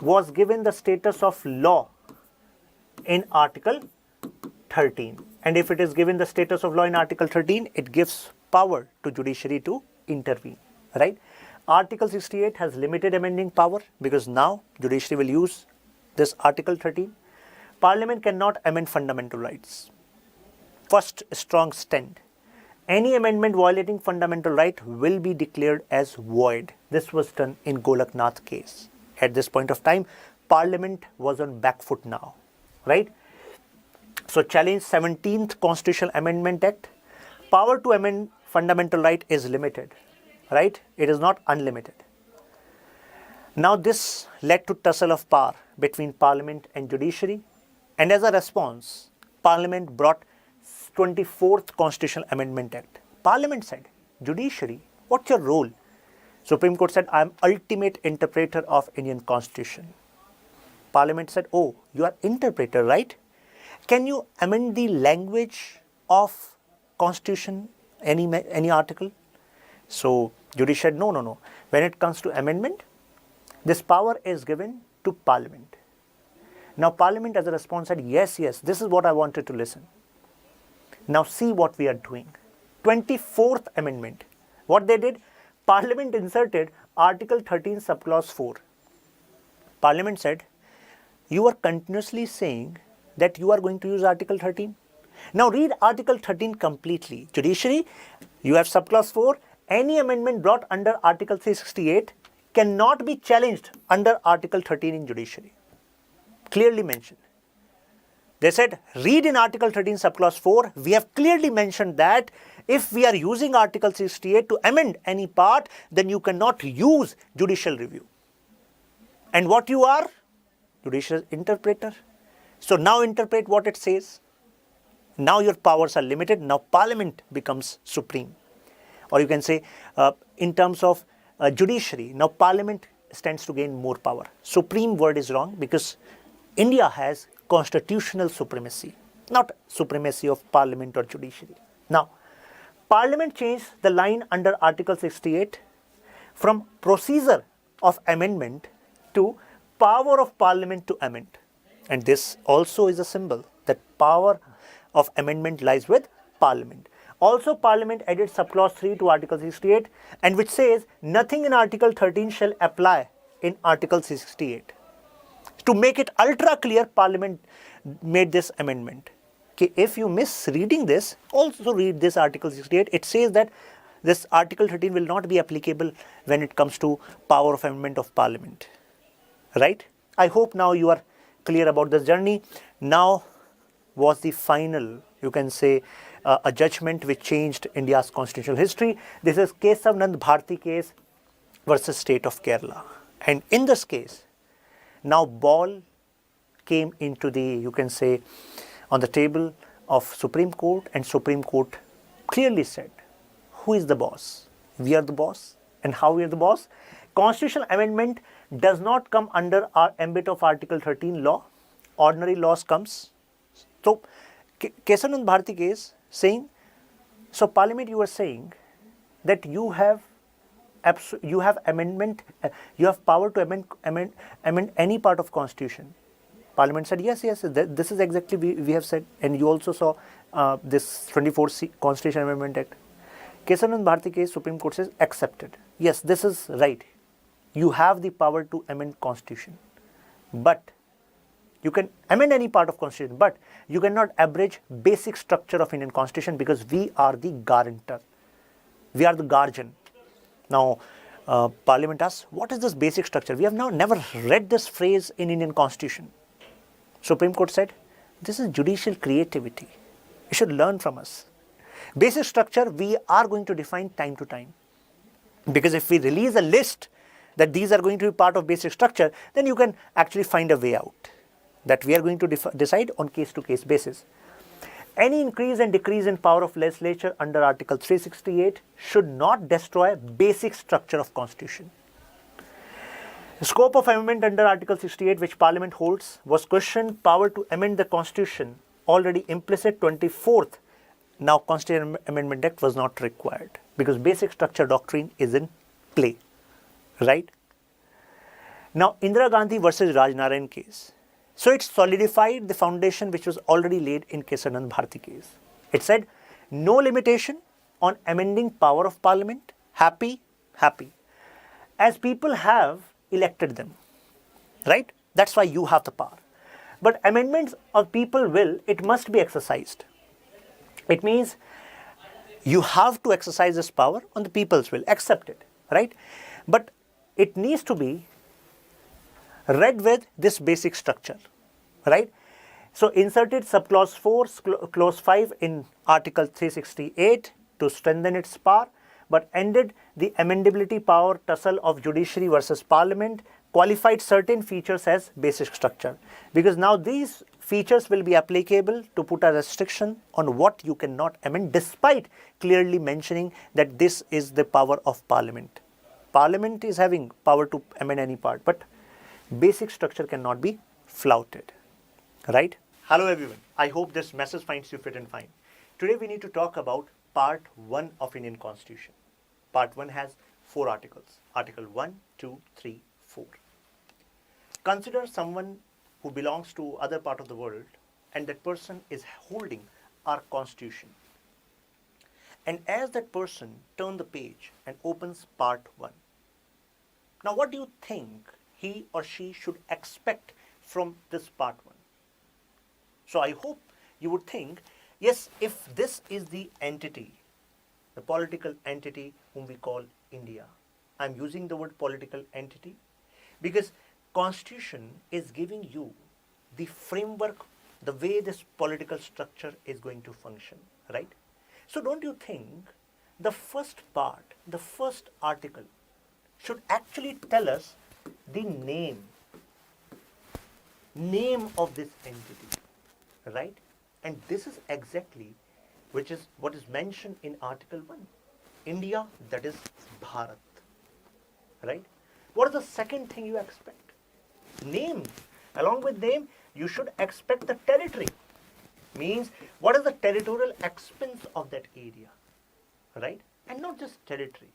was given the status of law in Article 13. And if it is given the status of law in Article 13, it gives power to judiciary to intervene, right? Article 68 has limited amending power because now judiciary will use this Article 13. Parliament cannot amend fundamental rights. First strong stand. Any amendment violating fundamental right will be declared as void. This was done in Golaknath case. At this point of time, Parliament was on back foot now, right? So challenge 17th Constitutional Amendment Act. Power to amend fundamental right is limited, right? It is not unlimited. Now this led to tussle of power between Parliament and judiciary, and as a response, Parliament brought 24th Constitutional Amendment Act. Parliament said, judiciary, what's your role? Supreme Court said, I am ultimate interpreter of Indian Constitution. Parliament said, oh, you are interpreter, right? Can you amend the language of Constitution, any article? So judiciary said, no. When it comes to amendment, this power is given to Parliament. Now Parliament as a response said, yes, this is what I wanted to listen. Now see what we are doing. 24th Amendment. What they did? Parliament inserted Article 13 subclause 4. Parliament said, you are continuously saying that you are going to use Article 13. Now read Article 13 completely. Judiciary, you have subclause 4. Any amendment brought under Article 368 cannot be challenged under Article 13 in judiciary. Clearly mentioned. They said, read in Article 13 subclause 4, we have clearly mentioned that if we are using Article 68 to amend any part, then you cannot use judicial review. And what you are? Judicial interpreter. So now interpret what it says. Now your powers are limited. Now Parliament becomes supreme. Or you can say, in terms of judiciary, now Parliament stands to gain more power. Supreme word is wrong because India has constitutional supremacy, not supremacy of Parliament or judiciary. Now, Parliament changed the line under Article 68 from procedure of amendment to power of Parliament to amend. And this also is a symbol that power of amendment lies with Parliament. Also, Parliament added subclause 3 to Article 68, and which says nothing in Article 13 shall apply in Article 68. To make it ultra clear, Parliament made this amendment. Okay, if you miss reading this, also read this Article 68. It says that this Article 13 will not be applicable when it comes to power of amendment of Parliament. Right? I hope now you are clear about this journey. Now was the final, you can say, a judgment which changed India's constitutional history. This is Kesav Nand Bharti case versus State of Kerala. And in this case, now ball came into the, you can say, on the table of Supreme Court, and Supreme Court clearly said, who is the boss? We are the boss. And how we are the boss? Constitutional amendment does not come under our ambit of Article 13 law. Ordinary laws comes. So, Kesav Bharti case saying, so Parliament, you are saying that you have amendment, you have power to amend any part of Constitution. Parliament said, yes, this is exactly we have said, and you also saw this 24C Constitution Amendment Act. Kesav Bharti case, Supreme Court says, accepted. Yes, this is right. You have the power to amend Constitution, but you can amend any part of Constitution, but you cannot abridge basic structure of Indian Constitution, because we are the guarantor. We are the guardian. Now, Parliament asks, what is this basic structure? We have now never read this phrase in Indian Constitution. Supreme Court said, this is judicial creativity. You should learn from us. Basic structure we are going to define time to time. Because if we release a list that these are going to be part of basic structure, then you can actually find a way out. That we are going to decide on case-to-case basis. Any increase and decrease in power of legislature under Article 368 should not destroy basic structure of Constitution. The scope of amendment under Article 68, which Parliament holds, was questioned. Power to amend the Constitution, already implicit 24th, now Constitution Amendment Act was not required, because basic structure doctrine is in play. Right? Now, Indira Gandhi versus Rajnarayan case. So it solidified the foundation which was already laid in Kesav Bharti case. It said, no limitation on amending power of Parliament. Happy, happy. As people have elected them, right? That's why you have the power. But amendments of people will, it must be exercised. It means you have to exercise this power on the people's will, accept it, right? But it needs to be read with this basic structure, right? So inserted subclause 4, clause 5 in Article 368 to strengthen its power, but ended the amendability power tussle of judiciary versus Parliament, qualified certain features as basic structure. Because now these features will be applicable to put a restriction on what you cannot amend, despite clearly mentioning that this is the power of Parliament. Parliament is having power to amend any part, but basic structure cannot be flouted, right? Hello everyone, I hope this message finds you fit and fine. Today we need to talk about part 1 of Indian Constitution. Part 1 has 4 articles. Article 1, 2, 3, 4. Consider someone who belongs to other part of the world, and that person is holding our Constitution. And as that person turns the page and opens part 1, now what do you think he or she should expect from this part 1? So I hope you would think, yes, if this is the entity, the political entity whom we call India. I'm using the word political entity because Constitution is giving you the framework, the way this political structure is going to function, right? So don't you think the first part, the first article should actually tell us the name of this entity, right? And this is exactly which is what is mentioned in Article 1. India, that is Bharat, right? What is the second thing you expect? Name. Along with name, you should expect the territory. Means, what is the territorial expense of that area, right? And not just territory.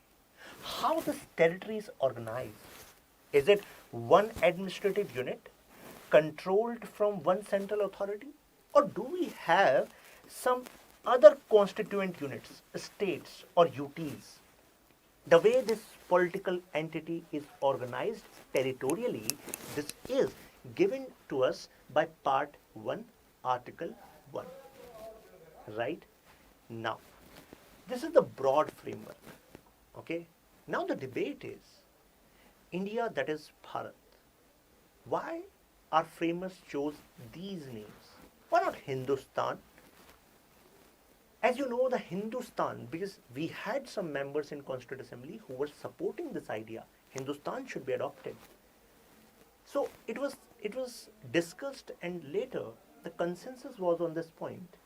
How this territory is organized. Is it one administrative unit controlled from one central authority? Or do we have some other constituent units, states or UTs, the way this political entity is organized territorially, this is given to us by Part 1, Article 1. Right? Now, this is the broad framework. Okay? Now the debate is, India, that is Bharat. Why our framers chose these names? Why not Hindustan? As you know, the Hindustan, because we had some members in Constituent Assembly who were supporting this idea, Hindustan should be adopted. So it was discussed, and later the consensus was on this point.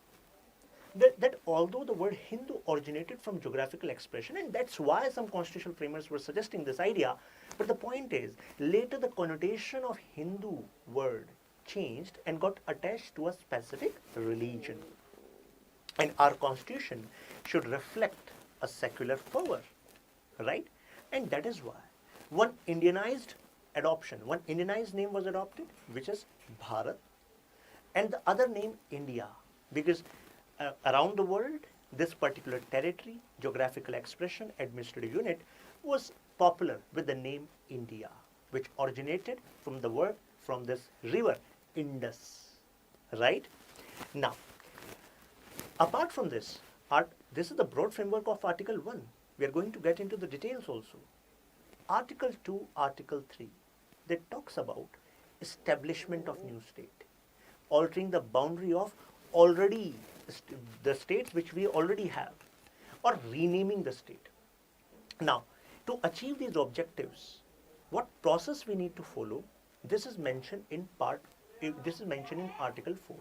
That although the word Hindu originated from geographical expression, and that's why some constitutional framers were suggesting this idea, but the point is, later the connotation of Hindu word changed and got attached to a specific religion. And our constitution should reflect a secular power, right? And that is why one Indianized name was adopted, which is Bharat, and the other name India, because around the world, this particular territory, geographical expression, administrative unit was popular with the name India, which originated from the word, from this river, Indus, right? Now, apart from this, this is the broad framework of Article 1. We are going to get into the details also. Article 2, Article 3, that talks about establishment of new state, altering the boundary of already the states which we already have, or renaming the state. Now, to achieve these objectives, what process we need to follow, this is mentioned in Article 4.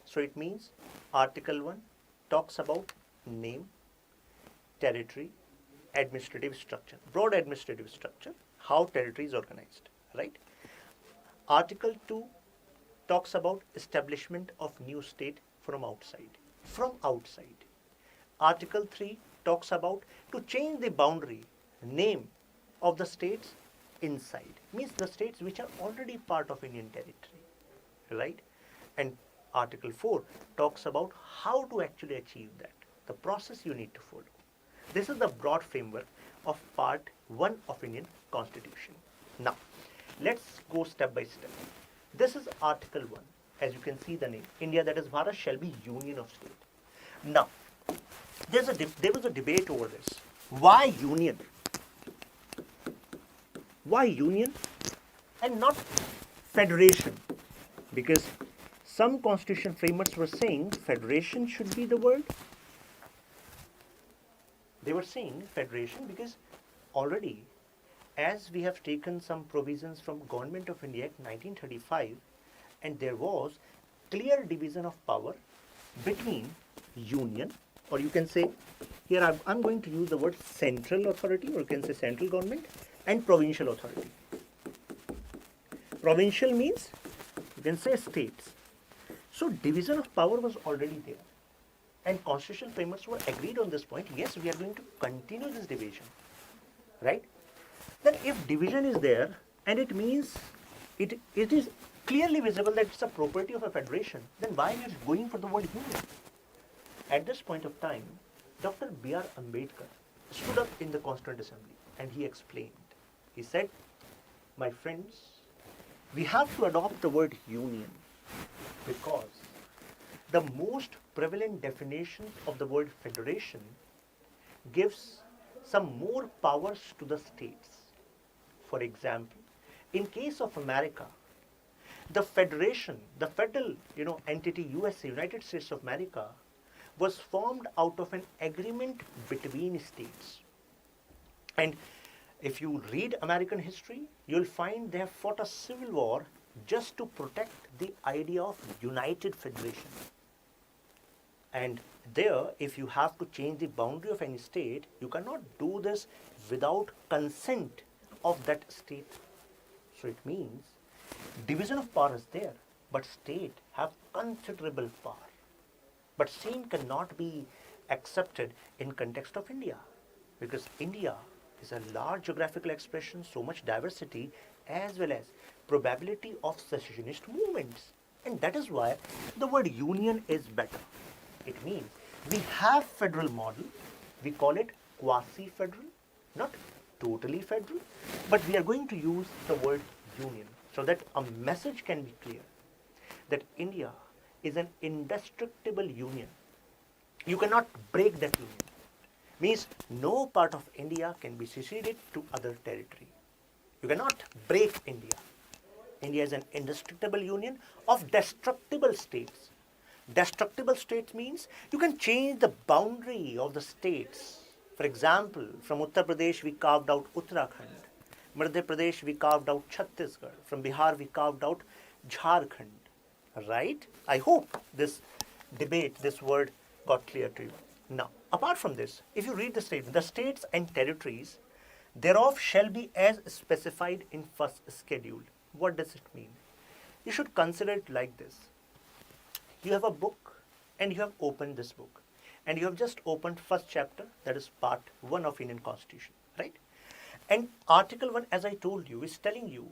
So it means Article 1 talks about name, territory, administrative structure, broad administrative structure, how territory is organized, right? Article 2 talks about establishment of new state from outside. Article 3 talks about to change the boundary, name of the states inside, means the states which are already part of Indian territory, right? And Article 4 talks about how to actually achieve that, the process you need to follow. This is the broad framework of Part 1 of Indian Constitution. Now, let's go step by step. This is Article 1. As you can see the name, India, that is Bharat, shall be union of state. Now, there was a debate over this. Why union? Why union and not federation? Because some constitution framers were saying federation should be the word. They were saying federation because already, as we have taken some provisions from Government of India Act 1935, and there was clear division of power between union, or you can say, here I'm going to use the word central authority, or you can say central government, and provincial authority. Provincial means, you can say states. So division of power was already there. And constitutional framers were agreed on this point. Yes, we are going to continue this division, right? Then if division is there, and it means it is clearly visible that it's a property of a federation, then why are we going for the word union? At this point of time, Dr. B.R. Ambedkar stood up in the Constituent Assembly and he explained. He said, my friends, we have to adopt the word union because the most prevalent definition of the word federation gives some more powers to the states. For example, in case of America, the federation, the federal entity USA, United States of America, was formed out of an agreement between states. And if you read American history, you'll find they have fought a civil war just to protect the idea of united federation. And there, if you have to change the boundary of any state, you cannot do this without consent of that state. So it means division of power is there, but state have considerable power. But same cannot be accepted in context of India, because India is a large geographical expression, so much diversity, as well as probability of secessionist movements. And that is why the word union is better. It means We have federal model, we call it quasi-federal, not totally federal, but we are going to use the word union so that a message can be clear that India is an indestructible union. You cannot break that union. Means no part of India can be seceded to other territory. You cannot break India. India is an indestructible union of destructible states. Destructible states means you can change the boundary of the states. For example, from Uttar Pradesh we carved out Uttarakhand. Madhya Pradesh we carved out Chhattisgarh. From Bihar we carved out Jharkhand. Right? I hope this debate, this word got clear to you. Now, apart from this, if you read the statement, the states and territories thereof shall be as specified in first schedule. What does it mean? You should consider it like this. You have a book and you have opened this book and you have just opened first chapter, that is part 1 of Indian Constitution, right? And article 1, as I told you, is telling you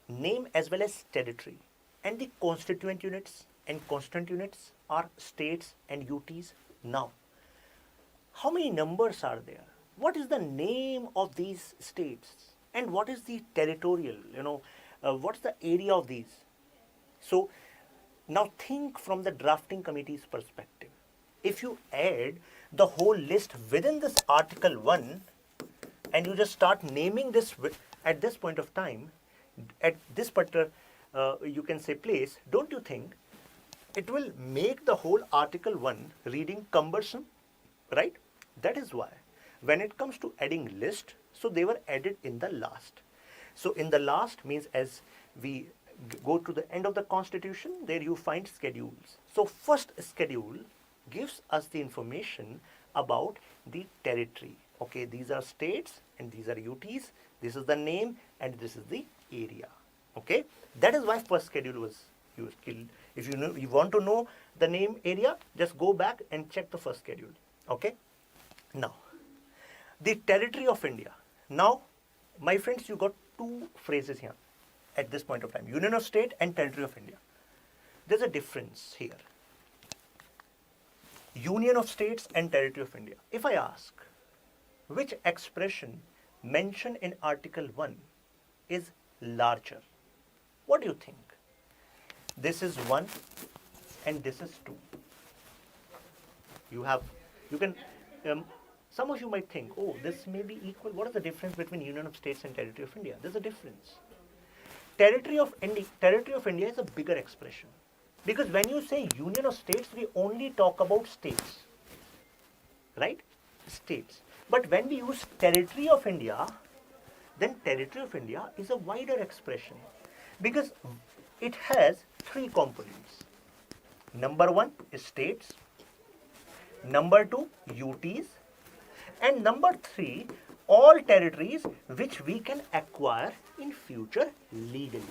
name as well as territory, and the constituent units and constituent units are states and UTs. Now, how many numbers are there? What is the name of these states? And what is the territorial, what's the area of these? So, now think from the drafting committee's perspective. If you add the whole list within this article 1 and you just start naming this at this point of time, at this particular, you can say place, don't you think it will make the whole article 1 reading cumbersome, right? That is why when it comes to adding list, so they were added in the last. So in the last means as we go to the end of the constitution, there you find schedules. So first schedule gives us the information about the territory. Okay, these are states and these are UTs. This is the name and this is the area. Okay, that is why first schedule was used. If you want to know the name area, just go back and check the first schedule. Okay, now the territory of India. Now, my friends, you got two phrases here at this point of time: Union of State and Territory of India. There's a difference here. Union of States and Territory of India. If I ask, which expression mentioned in Article 1 is larger? What do you think? This is 1 and this is 2. Some of you might think, oh, this may be equal. What is the difference between Union of States and Territory of India? There's a difference. Territory of India is a bigger expression. Because when you say Union of States, we only talk about states. Right? States. But when we use Territory of India, then Territory of India is a wider expression. Because it has 3 components. Number 1 is states. Number 2, UTs. And number 3, all territories which we can acquire in future legally.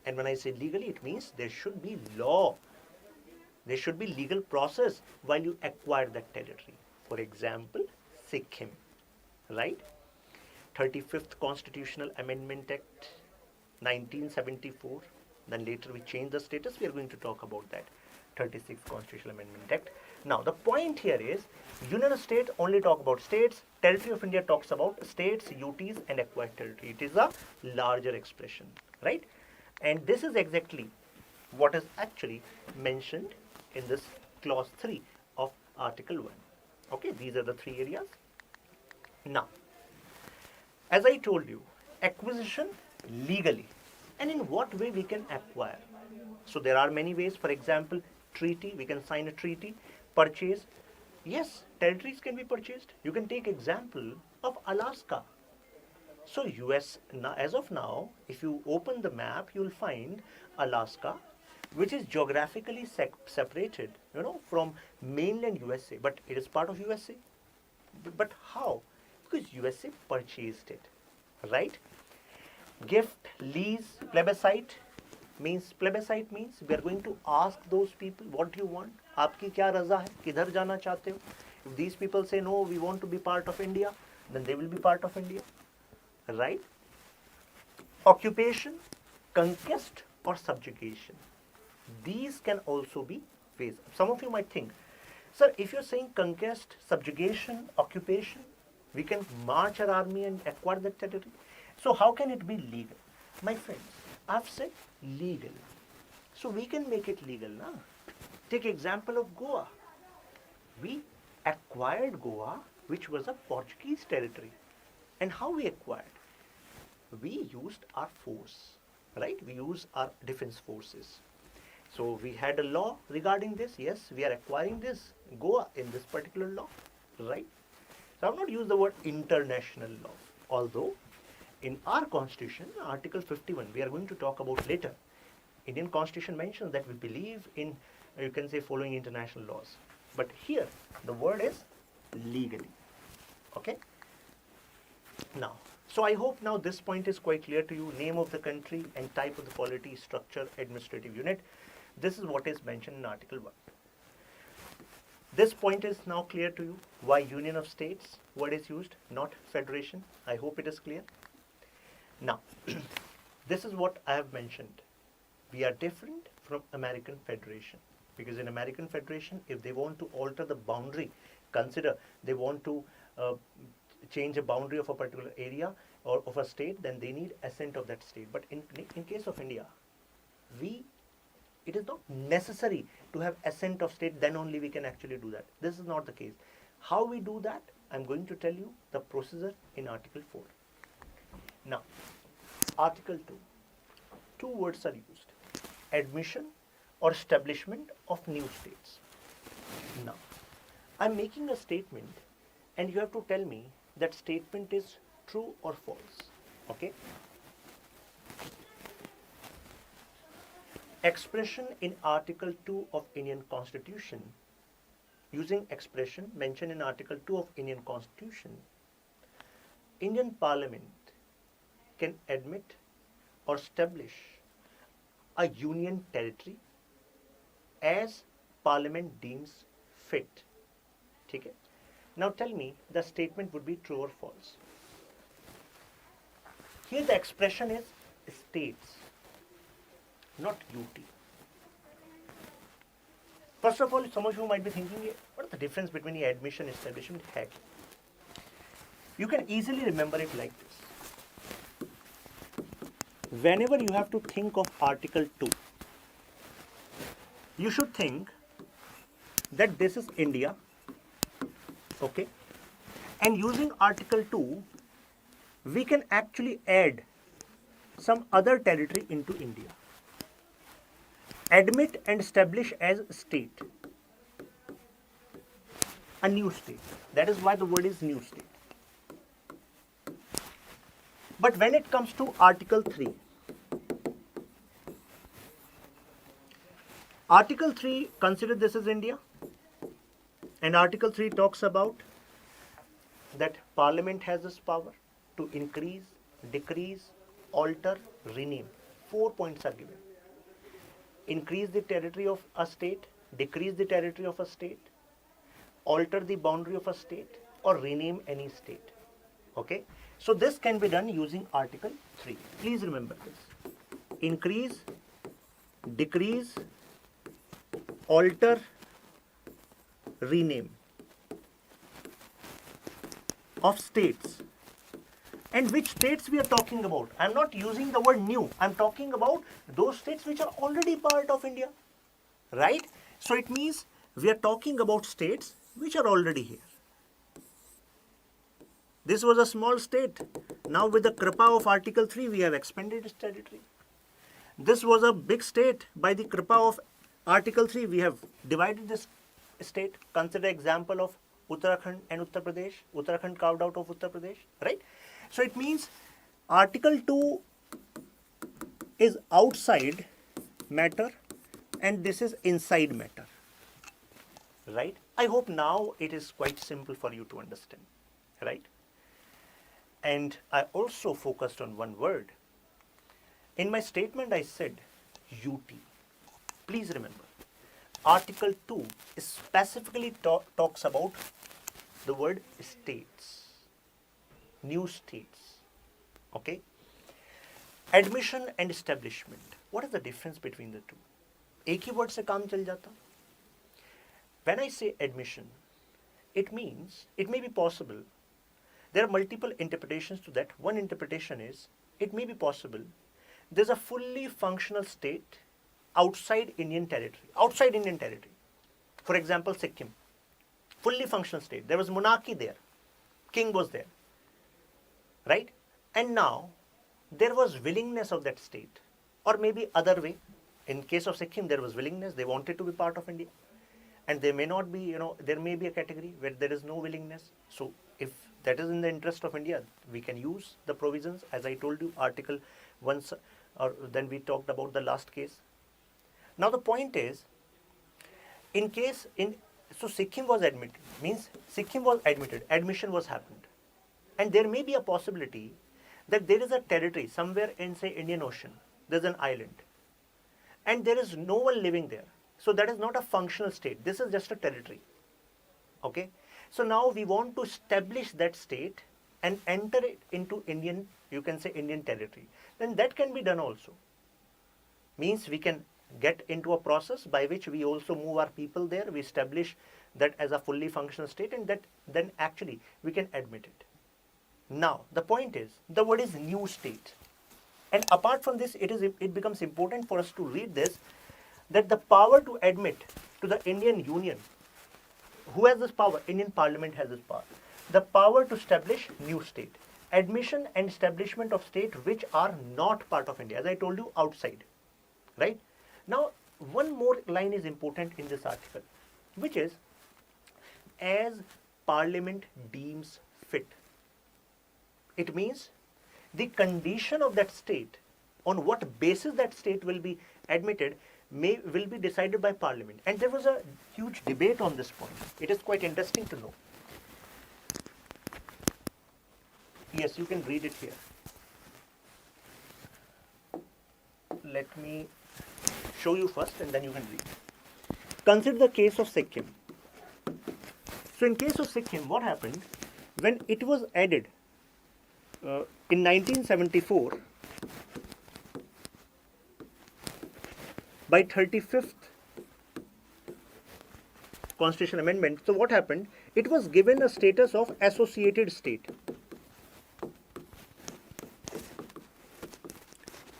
And when I say legally, it means there should be law. There should be legal process while you acquire that territory. For example, Sikkim, right? 35th Constitutional Amendment Act, 1974. Then later we changed the status. We are going to talk about that. 36th Constitutional Amendment Act. Now, the point here is, Union of States only talk about states. Territory of India talks about states, UTs and acquired territory. It is a larger expression, right? And this is exactly what is actually mentioned in this clause 3 of Article 1. Okay, these are the 3 areas. Now, as I told you, acquisition legally. And in what way we can acquire? So there are many ways. For example, treaty, we can sign a treaty. Purchase, yes, territories can be purchased. You can take example of Alaska. So US, as of now, if you open the map, you will find Alaska, which is geographically separated, from mainland USA, but it is part of USA. But how? Because USA purchased it, right? Gift, lease, plebiscite means we are going to ask those people, what do you want? Aapki kya raza hai? Kidhar jana chahte ho? If these people say no, we want to be part of India, then they will be part of India, right? Occupation, conquest or subjugation. These can also be ways. Some of you might think, Sir, if you're saying conquest, subjugation, occupation, we can march our army and acquire that territory. So how can it be legal? My friends, I've said legal. So we can make it legal now. Take example of Goa. We acquired Goa, which was a Portuguese territory. And how we acquired? We used our force, right? We used our defense forces. So we had a law regarding this. Yes, we are acquiring this Goa in this particular law, right? So I have not used the word international law. Although in our constitution, Article 51, we are going to talk about later. Indian constitution mentions that we believe in, you can say, following international laws. But here, the word is legally. Okay? Now, so I hope now this point is quite clear to you. Name of the country and type of the polity, structure, administrative unit. This is what is mentioned in Article 1. This point is now clear to you. Why Union of States word is used, not federation. I hope it is clear. Now, this is what I have mentioned. We are different from American Federation. Because in American Federation, if they want to alter the boundary, consider they want to change a boundary of a particular area or of a state, then they need assent of that state. But in case of India, it is not necessary to have assent of state, then only we can actually do that. This is not the case. How we do that, I'm going to tell you the procedure in Article 4. Now, Article 2. Two words are used. Admission or establishment of new states. Now, I'm making a statement and you have to tell me that statement is true or false. Okay? Expression in Article 2 of Indian Constitution, using expression mentioned in Article 2 of Indian Constitution, Indian Parliament can admit or establish a union territory as Parliament deems fit. Okay? Now tell me the statement would be true or false. Here the expression is states, not UT. First of all, some of you might be thinking, what is the difference between the admission and establishment? Heck, you can easily remember it like this. Whenever you have to think of Article 2, you should think that this is India, okay? And using Article 2, we can actually add some other territory into India. Admit and establish as state. A new state. That is why the word is new state. But when it comes to Article 3, Article 3, consider this as India. And Article 3 talks about that Parliament has this power to increase, decrease, alter, rename. 4 points are given. Increase the territory of a state, decrease the territory of a state, alter the boundary of a state, or rename any state. Okay? So this can be done using Article 3. Please remember this. Increase, decrease, alter, rename of states. And which states we are talking about? I am not using the word new. I am talking about those states which are already part of India. Right? So it means we are talking about states which are already here. This was a small state. Now with the kripa of Article 3, we have expanded its territory. This was a big state. By the kripa of Article 3, we have divided this state. Consider example of Uttarakhand and Uttar Pradesh. Uttarakhand carved out of Uttar Pradesh. Right? So it means Article 2 is outside matter and this is inside matter. Right? I hope now it is quite simple for you to understand. Right? And I also focused on one word. In my statement I said UT. Please remember, Article 2 specifically talks about the word states. New states. Okay? Admission and establishment. What is the difference between the two? एक ही word से काम चल जाता. when I say admission, it means it may be possible. There are multiple interpretations to that. One interpretation is it may be possible there's a fully functional state outside Indian territory. Outside Indian territory. For example, Sikkim. Fully functional state. There was monarchy there. King was there. Right? And now there was willingness of that state. Or maybe other way. In case of Sikkim, there was willingness. They wanted to be part of India. And there may not be, there may be a category where there is no willingness. So if that is in the interest of India, we can use the provisions. As I told you, Article 1, or then we talked about the last case. Now the point is, so Sikkim was admitted, means Sikkim was admitted, admission was happened. And there may be a possibility that there is a territory somewhere in, say, Indian Ocean. There's an island. And there is no one living there. So that is not a functional state. This is just a territory. Okay. So now we want to establish that state and enter it into Indian, you can say Indian territory. Then that can be done also. Means we can get into a process by which we also move our people there. We establish that as a fully functional state, and that then actually we can admit it. Now the point is, the word is new state. And apart from this, it becomes important for us to read this, that the power to admit to the Indian Union, who has this power? Indian Parliament has this power. The power to establish new state. Admission and establishment of state which are not part of India. As I told you, outside. Right? Now, one more line is important in this article, which is, as Parliament deems fit. It means the condition of that state, on what basis that state will be admitted, will be decided by Parliament. And there was a huge debate on this point. It is quite interesting to know. Yes, you can read it here. Let me show you first and then you can read. Consider the case of Sikkim. So in case of Sikkim, what happened? When it was added in 1974, by 35th Constitution Amendment, so what happened? It was given a status of associated state.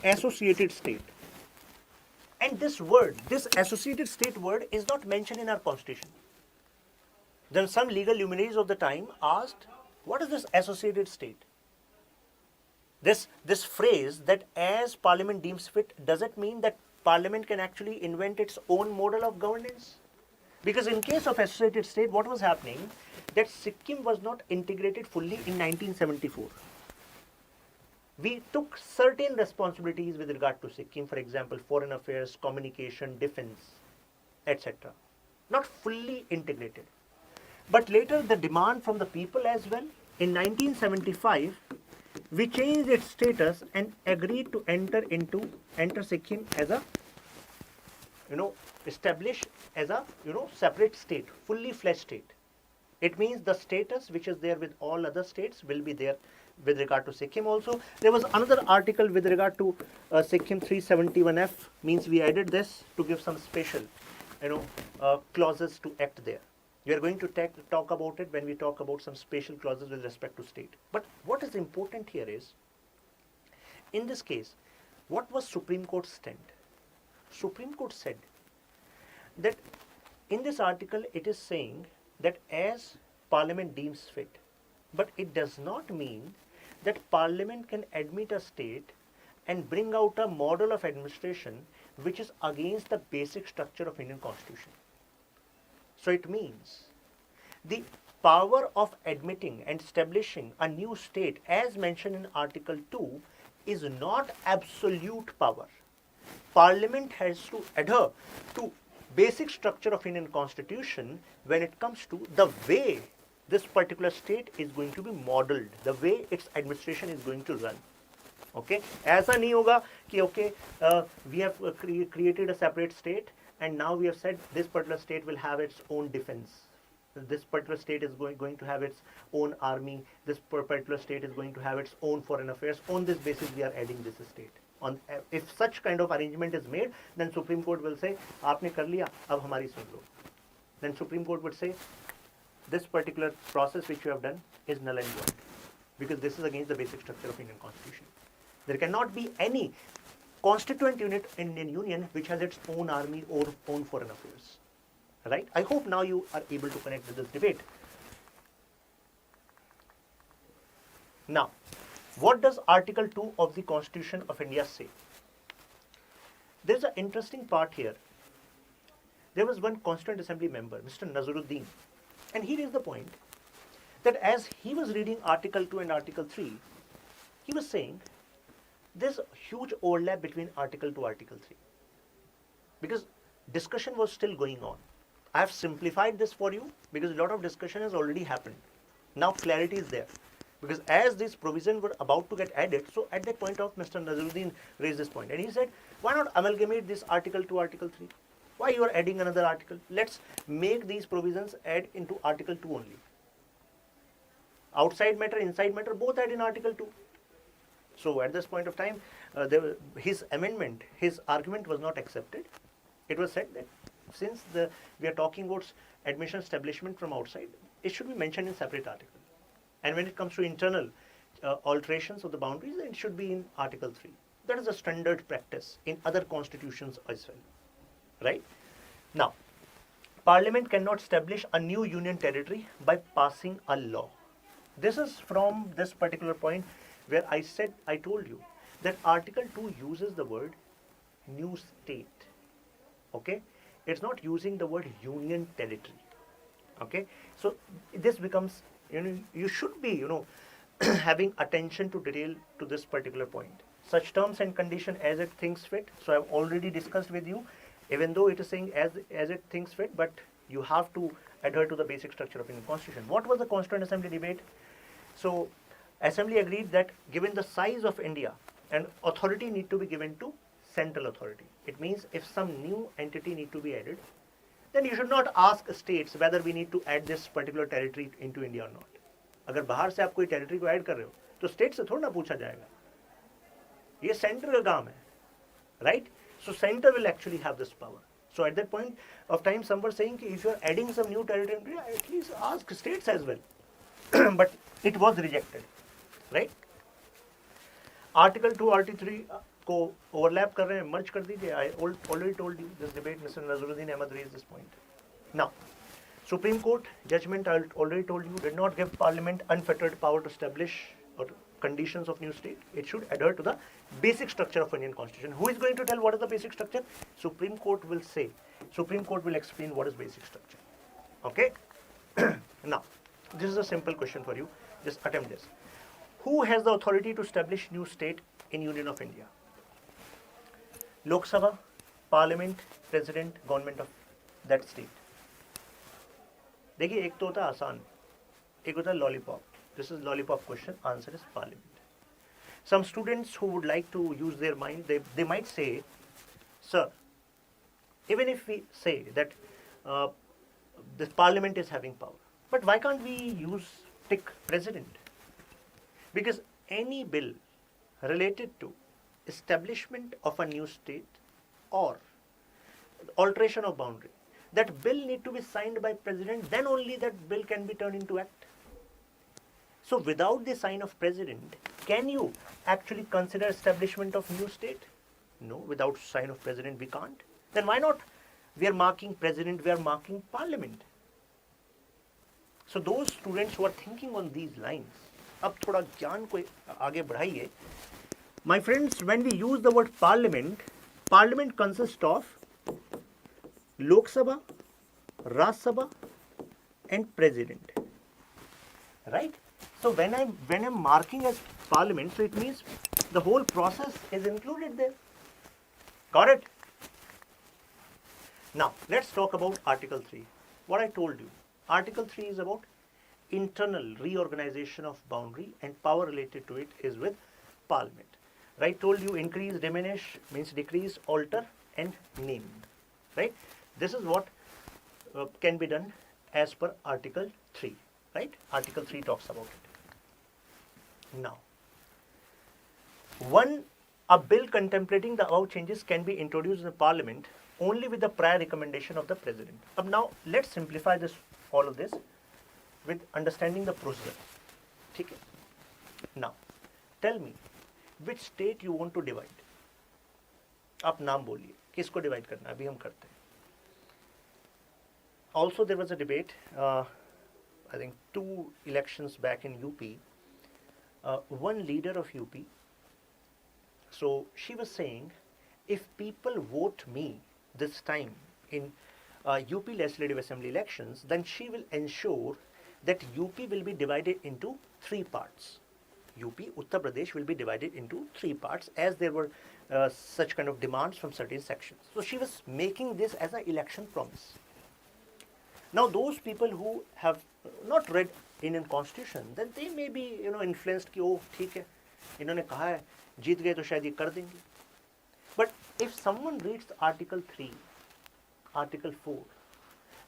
Associated state. And this word, this associated state word, is not mentioned in our Constitution. Then some legal luminaries of the time asked, what is this associated state? This phrase that as Parliament deems fit, does it mean that Parliament can actually invent its own model of governance? Because in case of associated state, what was happening? That Sikkim was not integrated fully in 1974. We took certain responsibilities with regard to Sikkim, for example, foreign affairs, communication, defense, etc. Not fully integrated. But later the demand from the people as well, in 1975, we changed its status and agreed to enter Sikkim as a, established as a, separate state, fully fledged state. It means the status which is there with all other states will be there with regard to Sikkim also. There was another article with regard to Sikkim 371F, means we added this to give some special, clauses to act there. We are going to talk about it when we talk about some special clauses with respect to state. But what is important here is, in this case, what was Supreme Court's stand? Supreme Court said that in this article it is saying that as Parliament deems fit, but it does not mean that Parliament can admit a state and bring out a model of administration which is against the basic structure of Indian Constitution. So it means the power of admitting and establishing a new state as mentioned in Article 2 is not absolute power. Parliament has to adhere to basic structure of Indian Constitution when it comes to the way this particular state is going to be modeled, the way its administration is going to run. Okay, ऐसा नहीं होगा कि okay, we have created a separate state and now we have said this particular state will have its own defense. This particular state is going to have its own army. This particular state is going to have its own foreign affairs. On this basis, we are adding this state. If such kind of arrangement is made, then Supreme Court will say, आपने कर लिया, अब हमारी सुन लो. then Supreme Court would say this particular process which you have done is null and void because this is against the basic structure of Indian Constitution. There cannot be any constituent unit in Indian Union which has its own army or own foreign affairs. Right? I hope now you are able to connect with this debate. Now, what does Article 2 of the Constitution of India say? There's an interesting part here. There was one Constituent Assembly member, Mr. Nazaruddin, and he raised the point that as he was reading Article 2 and Article 3, he was saying there's a huge overlap between Article 2 and Article 3 because discussion was still going on. I have simplified this for you because a lot of discussion has already happened. Now clarity is there. Because as these provisions were about to get added, so at that point of Mr. Nazaruddin raised this point and he said, why not amalgamate this Article 2, Article 3? Why you are adding another article? Let's make these provisions add into Article 2 only. Outside matter, inside matter, both add in Article 2. So at this point of time, his amendment, his argument was not accepted. It was said that since we are talking about admission establishment from outside, it should be mentioned in separate article. And when it comes to internal alterations of the boundaries, it should be in Article 3. That is a standard practice in other constitutions as well. Right? Now, Parliament cannot establish a new union territory by passing a law. This is from this particular point where I told you that Article 2 uses the word new state. Okay? It's not using the word union territory. Okay? So this becomes, you should be, having attention to detail to this particular point. Such terms and condition as it thinks fit. So I've already discussed with you, even though it is saying as it thinks fit, but you have to adhere to the basic structure of Indian Constitution. What was the Constituent Assembly debate? So Assembly agreed that given the size of India, and authority need to be given to central authority. It means if some new entity need to be added, then you should not ask states whether we need to add this particular territory into India or not. अगर बाहर से आप कोई territory को add कर रहे हो, तो state से थोड़ा ना पूछा जाएगा. ये center का काम है, right? So center will actually have this power. So at that point of time, some were saying if you are adding some new territory, at least ask states as well. But it was rejected, right? Article 2, Article 3 को overlap कर रहे हैं, merge कर दीजिए. I already told you this debate. Mr. Nazaruddin Ahmed raised this point. Now, Supreme Court judgment, I already told you, did not give Parliament unfettered power to establish or conditions of new state. It should adhere to the basic structure of Indian Constitution. Who is going to tell what is the basic structure? Supreme Court will say. Supreme Court will explain what is basic structure. Okay? Now, this is a simple question for you. Just attempt this. Who has the authority to establish new state in Union of India? Lok Sabha, Parliament, President, Government of that state. देखिए एक तो होता है आसान, एक होता है lollipop. This is lollipop question. Answer is Parliament. Some students who would like to use their mind, they might say, sir, even if we say that the Parliament is having power, but why can't we tick President? Because any bill related to establishment of a new state or alteration of boundary, that bill need to be signed by President, then only that bill can be turned into act. So without the sign of President, can you actually consider establishment of new state? No, without sign of President we can't. Then why not? We are marking President, we are marking Parliament. So those students who are thinking on these lines, अब थोड़ा ज्ञान को आगे बढ़ाइए. My friends, when we use the word Parliament, Parliament consists of Lok Sabha, Raj Sabha, and President. Right? So when I'm marking as Parliament, so it means the whole process is included there. Got it? Now let's talk about Article 3. What I told you, Article 3 is about internal reorganization of boundary, and power related to it is with Parliament. Right? Told you increase, diminish means decrease, alter, and name. Right? This is what can be done as per Article 3. Right? Article 3 talks about it. Now, a bill contemplating the above changes can be introduced in the Parliament only with the prior recommendation of the president. Now let's simplify all of this with understanding the procedure. Okay? Now tell me which state you want to divide. आप नाम बोलिए किसको divide करना है, अभी हम करते हैं. Also there was a debate, I think 2 elections back in UP, one leader of UP, so she was saying, if people vote me this time in UP Legislative Assembly elections, then she will ensure that UP will be divided into 3 parts. UP, Uttar Pradesh will be divided into 3 parts, as there were such kind of demands from certain sections. So she was making this as an election promise. Now those people who have not read Indian Constitution, then they may be influenced कि oh ठीक है इन्होंने कहा है जीत गए तो शायद ये कर देंगे. But if someone reads Article 3, Article 4,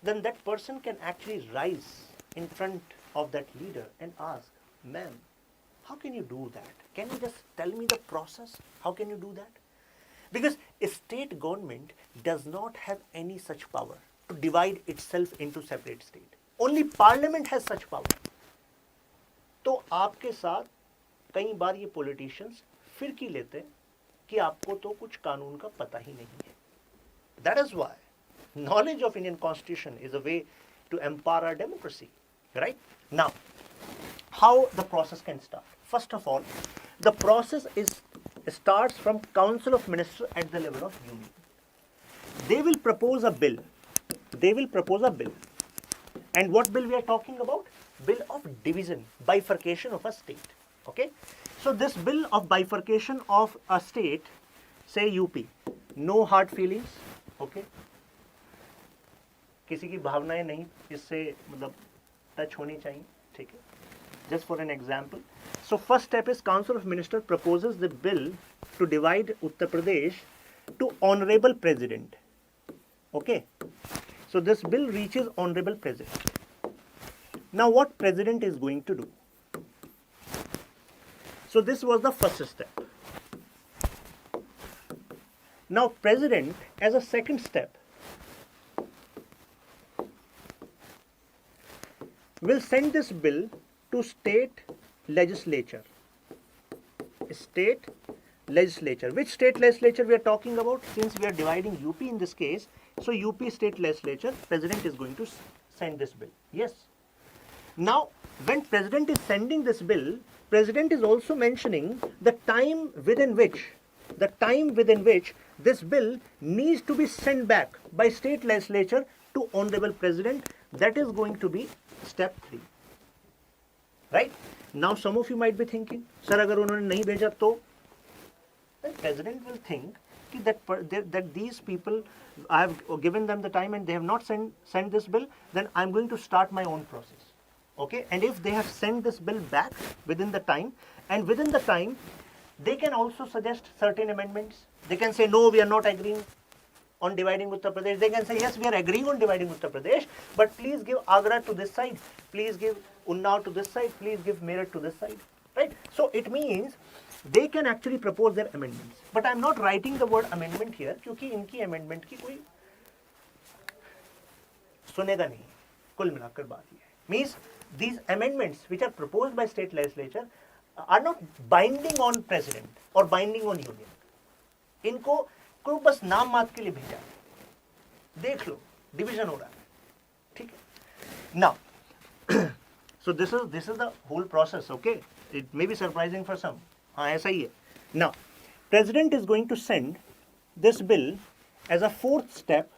then that person can actually rise in front of that leader and ask, ma'am, how can you do that? Can you just tell me the process? How can you do that? Because a state government does not have any such power to divide itself into separate state. Only parliament has such power. तो आपके साथ कई बार ये politicians फिरकी लेते हैं कि आपको तो कुछ कानून का पता ही नहीं है. That is why knowledge of Indian Constitution is a way to empower our democracy. Right? Now, how the process can start? First of all, the process starts from Council of Ministers at the level of Union. They will propose a bill. And what bill we are talking about? Bill of division, bifurcation of a state. Okay? So this bill of bifurcation of a state, say UP, no hard feelings. Okay? किसी की भावनाएं नहीं इससे मतलब touch होनी चाहिए. ठीक है? Just for an example. So first step is Council of Ministers proposes the bill to divide Uttar Pradesh to Honorable President. Okay? So this bill reaches Honorable President. Now what President is going to do? So this was the first step. Now President, as a second step, will send this bill to state legislature. State legislature. Which state legislature we are talking about? Since we are dividing UP in this case, so UP state legislature, President is going to send this bill. Yes. Now, when President is sending this bill, President is also mentioning the time within which this bill needs to be sent back by state legislature to Honorable President. That is going to be step 3. Right? Now some of you might be thinking, sir, agar unhone nahi bheja to? Then President will think that these people, I have given them the time and they have not sent this bill, then I am going to start my own process. Okay? And if they have sent this bill back within the time, and within the time, they can also suggest certain amendments. They can say, no, we are not agreeing on dividing Uttar Pradesh. They can say, yes, we are agreeing on dividing Uttar Pradesh, but please give Agra to this side, please give Unnao to this side, please give Meerut to this side. Right? So it means they can actually propose their amendments. But I am not writing the word amendment here, क्योंकि इनकी amendment की कोई सुनेगा नहीं. कुल मिलाकर बात ये है. Means these amendments which are proposed by state legislature are not binding on president or binding on union. इनको को बस नाम मात्र के लिए भेजा. देख लो, division हो रहा है. ठीक है? Now, so this is the whole process. Okay? It may be surprising for some. हाँ ऐसा ही है. Now, President is going to send this bill as a 4th step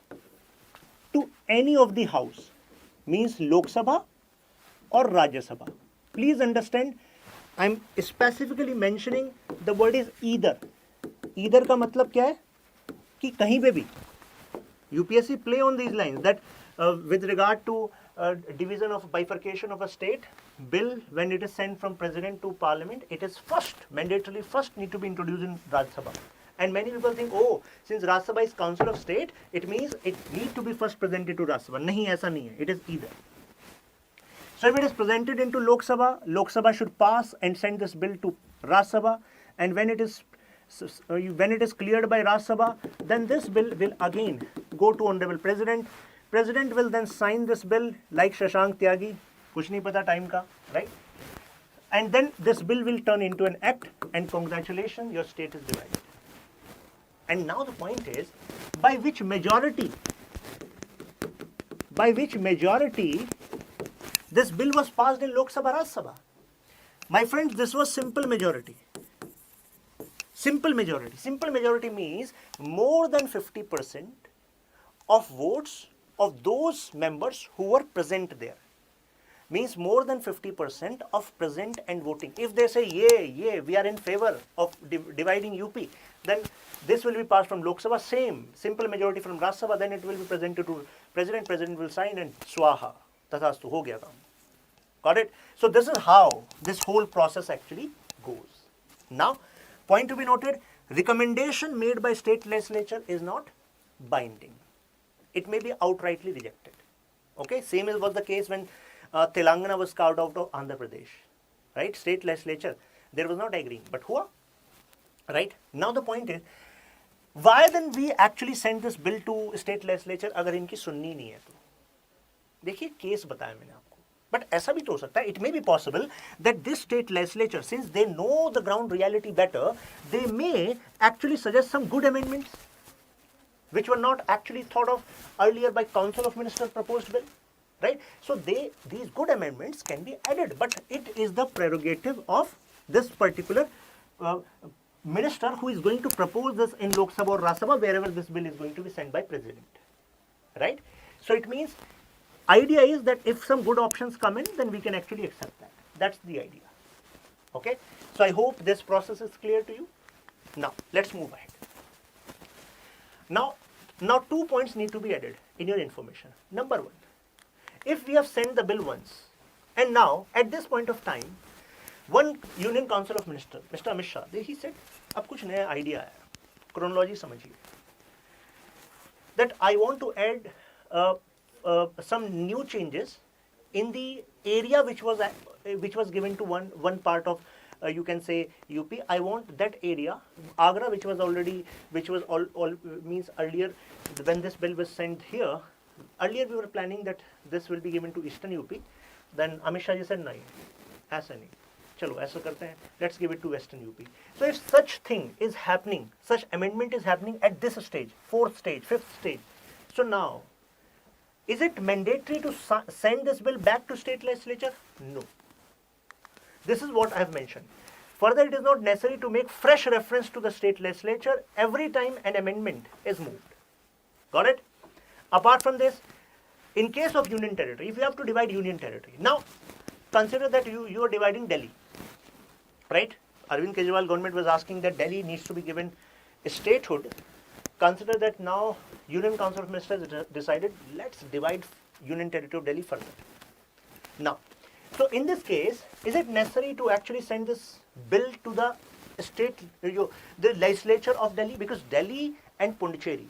to any of the house, means Lok Sabha or Rajya Sabha. Please understand, I am specifically mentioning the word is either. Either का मतलब क्या है? कि कहीं पे भी. UPSC play on these lines that with regard to division of bifurcation of a state, bill when it is sent from President to Parliament, it is mandatorily first need to be introduced in Rajya Sabha. And many people think, oh, since Rajya Sabha is Council of State, it means it need to be first presented to Rajya Sabha. नहीं ऐसा नहीं है. It is either. So if it is presented into Lok Sabha should pass and send this bill to Rajya Sabha, and when it is cleared by Rajya Sabha, then this bill will again go to Honorable President. President will then sign this bill like Shashank Tyagi, kuch nahi pata time ka, right? And then this bill will turn into an act, and congratulations, your state is divided. And now the point is, by which majority this bill was passed in Lok Sabha, Rajya Sabha? My friends, this was simple majority. Simple majority. Simple majority means more than 50% of votes of those members who were present there. Means more than 50% of present and voting. If they say, yeah, we are in favor of dividing UP, then this will be passed from Lok Sabha, same, simple majority from Rajya Sabha, then it will be presented to President, President will sign and swaha, tathastu, ho gaya kaam. Got it? So this is how this whole process actually goes. Now, point to be noted, recommendation made by state legislature is not binding. It may be outrightly rejected. Okay, same was the case when Telangana was carved out of Andhra Pradesh. Right, state legislature, there was not agreeing, but hua. Right, now the point is, why then we actually send this bill to state legislature अगर इनकी सुननी नहीं है तो? देखिए case बताया मैंने आपको. But ऐसा भी तो हो सकता है, it may be possible that this state legislature, since they know the ground reality better, they may actually suggest some good amendments which were not actually thought of earlier by Council of Ministers proposed bill, right? So these good amendments can be added, but it is the prerogative of this particular minister who is going to propose this in Lok Sabha or Rajya Sabha, wherever this bill is going to be sent by President, right? So it means, idea is that if some good options come in, then we can actually accept that. That's the idea. Okay? So I hope this process is clear to you. Now, let's move ahead. Now 2 points need to be added in your information. Number one, if we have sent the bill once, and now at this point of time, one Union Council of Ministers, Mr. Amit Shah, he said, अब कुछ नया idea आया, chronology समझिए, that I want to add some new changes in the area which was given to one part of you can say UP. I want that area, Agra, which was means earlier when this bill was sent here. Earlier we were planning that this will be given to Eastern UP. Then Amit Shah ji said, "No, ऐसा नहीं. चलो ऐसा करते हैं. Let's give it to Western UP." So if such thing is happening, such amendment is happening at this stage, 4th stage, 5th stage. So now, is it mandatory to send this bill back to state legislature? No. This is what I have mentioned. Further, it is not necessary to make fresh reference to the state legislature every time an amendment is moved. Got it? Apart from this, in case of union territory, if you have to divide union territory, now consider that you are dividing Delhi, right? Arvind Kejriwal government was asking that Delhi needs to be given a statehood. Consider that now Union Council of Ministers decided, let's divide Union Territory of Delhi further. Now, so in this case, is it necessary to actually send this bill to the state, the legislature of Delhi? Because Delhi and Pondicherry,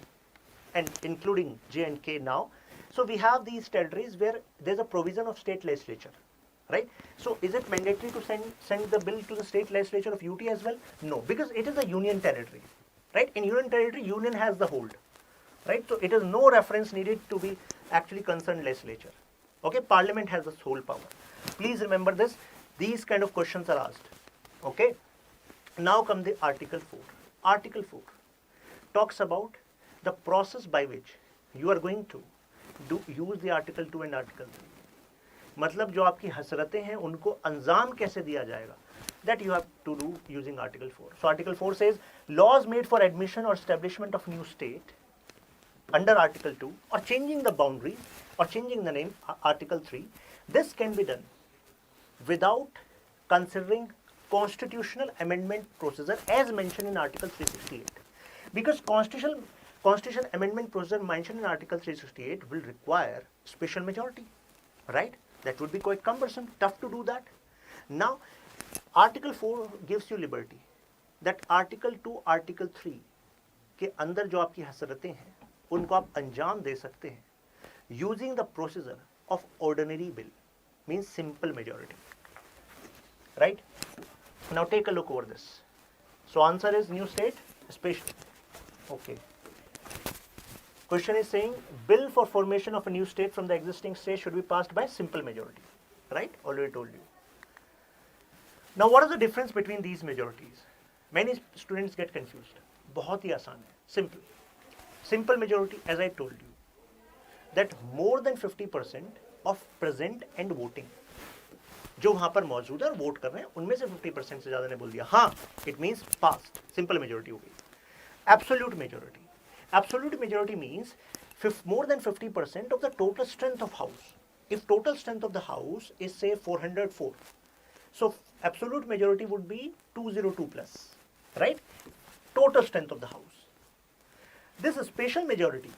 and including J&K now, so we have these territories where there's a provision of state legislature, right? So is it mandatory to send the bill to the state legislature of UT as well? No, because it is a union territory. Right? In union territory, union has the hold. Right? So it is no reference needed to be actually concerned legislature. Okay? Parliament has the sole power. Please remember this. These kind of questions are asked. Okay? Now come the Article 4. Article 4 talks about the process by which you are going to use the Article 2 and Article 3. मतलब जो आपकी हसरतें हैं उनको अंजाम कैसे दिया जाएगा? That you have to do using Article 4. So Article 4 says, laws made for admission or establishment of new state under Article 2 or changing the boundary or changing the name, Article 3, this can be done without considering constitutional amendment procedure as mentioned in Article 368. Because constitutional amendment procedure mentioned in Article 368 will require special majority, right? That would be quite cumbersome, tough to do that. Now, Article 4 gives you liberty that Article 2, Article 3 के अंदर जो आपकी हसरतें हैं उनको आप अंजाम दे सकते हैं using the procedure of ordinary bill, means simple majority, right? Now take a look over this. So answer is new state, special. Okay. Question is saying bill for formation of a new state from the existing state should be passed by simple majority, right? Already told you. Now what is the difference between these majorities? Many students get confused. बहुत ही आसान है, simple. Simple majority, as I told you, that more than 50% of present and voting, जो वहां पर मौजूद है और vote कर रहे हैं, उनमें से 50% से ज्यादा ने बोल दिया हाँ, it means passed, simple majority हो गई. Absolute majority. Absolute majority means more than 50% of the total strength of house. If total strength of the house is say 404, so absolute majority would be 202 plus, right? Total strength of the house. This special majority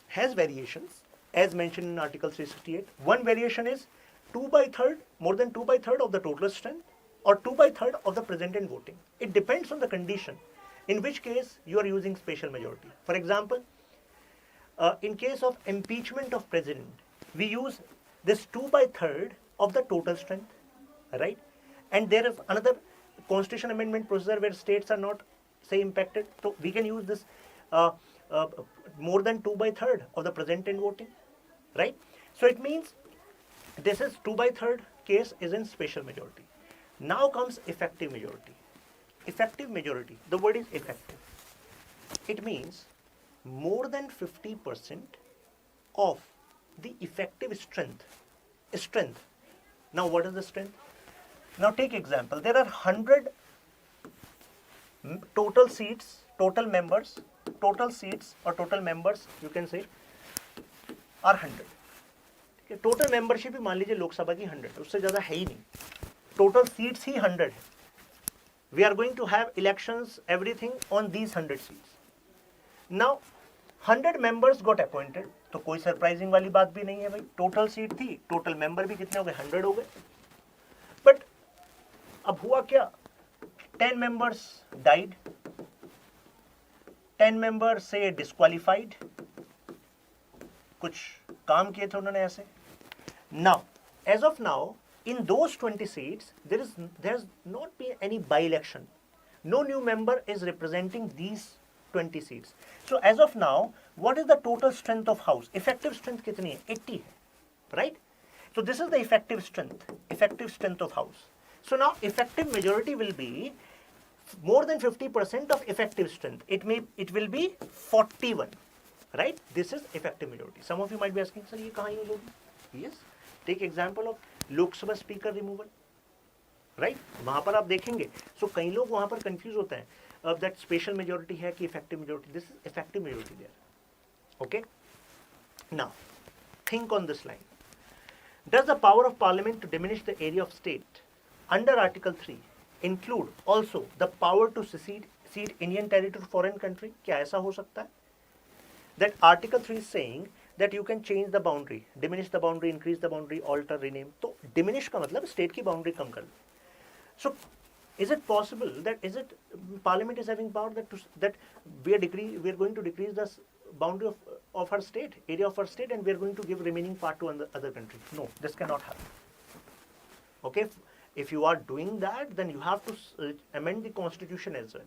has variations as mentioned in Article 368. One variation is 2/3, more than 2/3 of the total strength, or 2/3 of the present and voting. It depends on the condition, in which case you are using special majority. For example, in case of impeachment of president, we use this 2/3 of the total strength, right? And there is another constitution amendment procedure where states are not, say, impacted. So we can use this more than 2/3 of the present and voting, right? So it means this is 2/3 case is in special majority. Now comes effective majority. Effective majority, the word is effective. It means more than 50% of the effective strength. Now what is the strength? Now take example, there are 100 total seats, total members, total seats or total members you can say are 100. Total membership ही मान लीजिए लोकसभा की 100, उससे ज़्यादा है ही नहीं. Total seats ही 100 है. We are going to have elections everything on these 100 seats. Now 100 members got appointed, तो कोई सरप्राइजिंग वाली बात भी नहीं है भाई. टोटल सीट थी, टोटल मेंबर भी कितने हो गए? 100 हो गए. बट अब हुआ क्या? 10 मेंबर्स डाइड, 10 मेंबर्स से डिस्क्वालिफाइड, कुछ काम किए थे उन्होंने ऐसे. Now, as of now, in those 20 seats, there has not been any by-election. No new member is representing these 20 seats. So as of now, what is the total strength of house? Effective strength कितनी है? 80 है, right? So this is the effective strength of house. So now effective majority will be more than 50% of effective strength. It will be 41, right? This is effective majority. Some of you might be asking, sir, ये कहाँ use होगी? Yes. Take example of Lok Sabha speaker removal, right? वहां पर आप देखेंगे, सो कई लोग वहां पर कंफ्यूज होते हैं दैट स्पेशल मेजोरिटी है कि effective majority. This is effective majority there. Okay, now think on this line. Does the power of parliament to diminish the area of state under article 3 include also the power to cede Indian territory foreign country? क्या ऐसा हो सकता है? That article 3 is saying that you can change the boundary, diminish the boundary, increase the boundary, alter, rename. तो diminish का मतलब state की boundary कम कर. So is it possible that Parliament is having power that we are going to decrease the boundary of our state, area of our state, and we are going to give remaining part to other country? No, this cannot happen. Okay, if you are doing that, then you have to amend the constitution as well.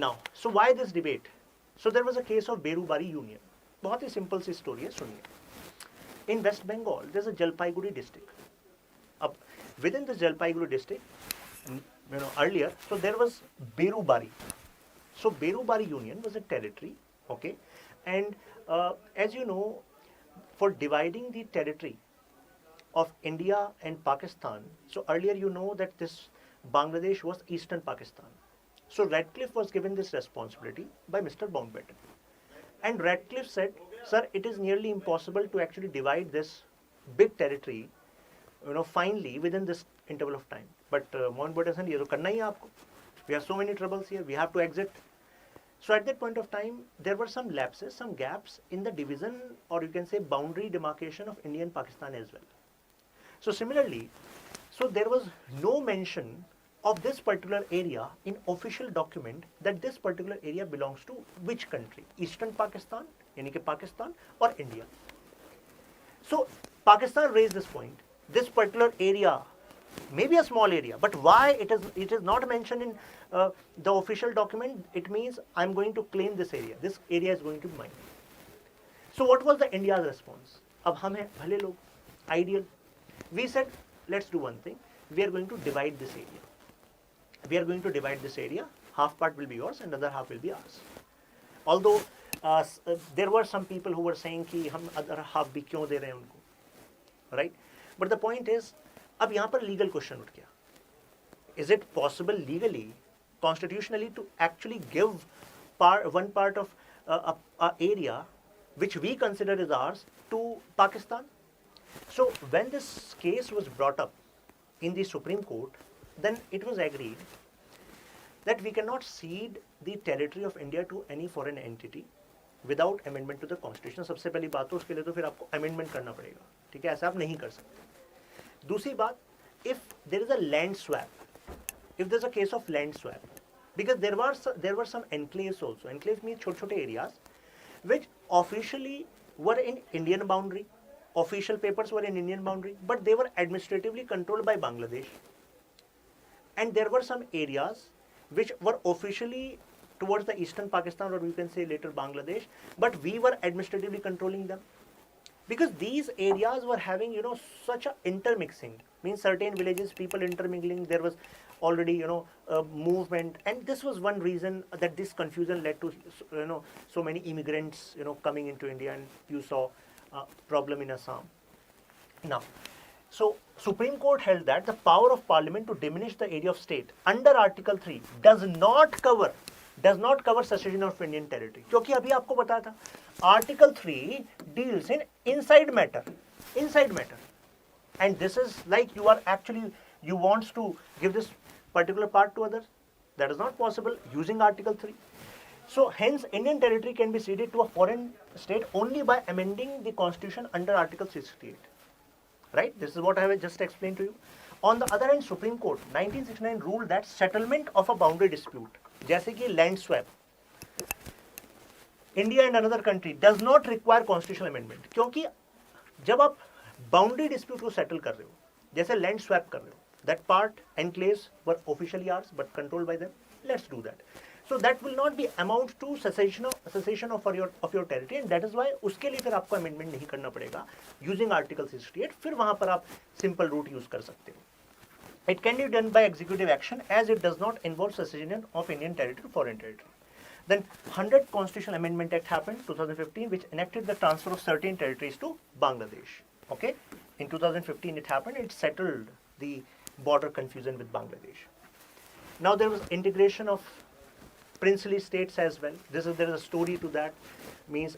Now, so why this debate? So there was a case of Berubari Union. बहुत ही simple सी story है, सुनिए. In West Bengal there is a Jalpaiguri district. अब within this Jalpaiguri district, earlier, so there was Berubari. So Berubari Union was a territory, okay, and as you know, for dividing the territory of India and Pakistan, so earlier you know that this Bangladesh was eastern Pakistan. So Radcliffe was given this responsibility by Mr. Mountbatten. And Radcliffe said, sir, it is nearly impossible to actually divide this big territory, finally within this interval of time. But Mountbatten said, ये तो करना ही है आपको. We have so many troubles here. We have to exit. So at that point of time, there were some lapses, some gaps in the division, or you can say boundary demarcation of India and Pakistan as well. So similarly, so there was no mention of this particular area in official document that this particular area belongs to which country? Eastern Pakistan, यानी कि Pakistan, or India. So Pakistan raised this point. This particular area maybe a small area, but why it is not mentioned in the official document? It means I'm going to claim this area is going to be mine. So what was the India's response? अब हम हैं भले लोग, ideal. We said, let's do one thing. We are going to divide this area. We are going to divide this area. Half part will be yours and other half will be ours. Although there were some people who were saying कि हम other half भी क्यों दे रहे हैं उनको, right? But the point is, अब यहाँ पर legal question उठ गया. Is it possible legally, constitutionally, to actually give one part of a area which we consider is ours to Pakistan? So when this case was brought up in the Supreme Court, then it was agreed that we cannot cede the territory of India to any foreign entity without amendment to the constitution. सबसे पहली बात तो उसके लिए तो फिर आपको amendment करना पड़ेगा, ठीक है? ऐसा आप नहीं कर सकते. दूसरी बात, if there is a land swap, if there's a case of land swap, because there were some enclaves also. Enclaves means छोटे-छोटे areas which officially were in Indian boundary, official papers were in Indian boundary, but they were administratively controlled by Bangladesh. And there were some areas which were officially towards the eastern Pakistan, or we can say later Bangladesh, but we were administratively controlling them. Because these areas were having, such a intermixing, means certain villages, people intermingling, there was already, movement, and this was one reason that this confusion led to, so many immigrants, coming into India, and you saw a problem in Assam. Now, so Supreme Court held that the power of Parliament to diminish the area of state under Article 3 does not cover secession of Indian territory. क्योंकि अभी आपको बताया था, Article 3 deals in inside matter, and this is like you want to give this particular part to others. That is not possible using Article 3. So hence Indian territory can be ceded to a foreign state only by amending the constitution under Article 68. Right? This is what I have just explained to you. On the other hand, Supreme Court 1969 ruled that settlement of a boundary dispute, जैसे कि land swap, India and another country does not require constitutional amendment. क्योंकि जब आप boundary dispute को settle कर रहे हो, जैसे land swap कर रहे हो, that part enclaves were officially ours but controlled by them. Let's do that. So that will not be amount to secession of your territory, and that is why उसके लिए फिर आपको amendment नहीं करना पड़ेगा using Article 68. फिर वहाँ पर आप simple route use कर सकते हो. It can be done by executive action as it does not involve secession of Indian territory to foreign territory. Then 100th Constitutional Amendment Act happened 2015, which enacted the transfer of certain territories to Bangladesh. Okay, in 2015 it happened. It settled the border confusion with Bangladesh. Now there was integration of princely states as well. There is a story to that. Means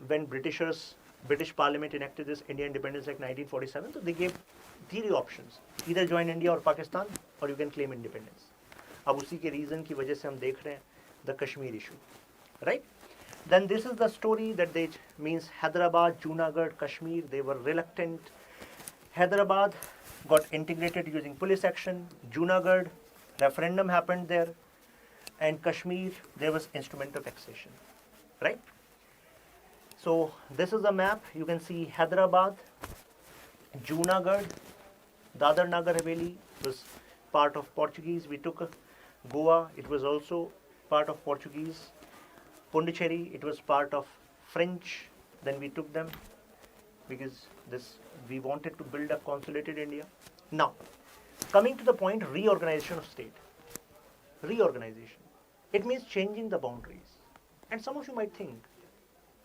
when British Parliament enacted this India Independence Act 1947, so they gave 3 options: either join India or Pakistan, or you can claim independence. अब उसी के reason की वजह से हम देख रहे हैं the Kashmir issue, right? Then this is the story that they means Hyderabad, Junagadh, Kashmir. They were reluctant. Hyderabad got integrated using police action. Junagadh, referendum happened there, and Kashmir, there was instrumental taxation, right? So this is a map. You can see Hyderabad, Junagadh, Dadar Nagar Haveli was part of Portuguese. We took Goa, it was also part of Portuguese. Pondicherry, it was part of French. Then we took them because we wanted to build a consolidated India. Now, coming to the point, reorganization of state. Reorganization. It means changing the boundaries. And some of you might think,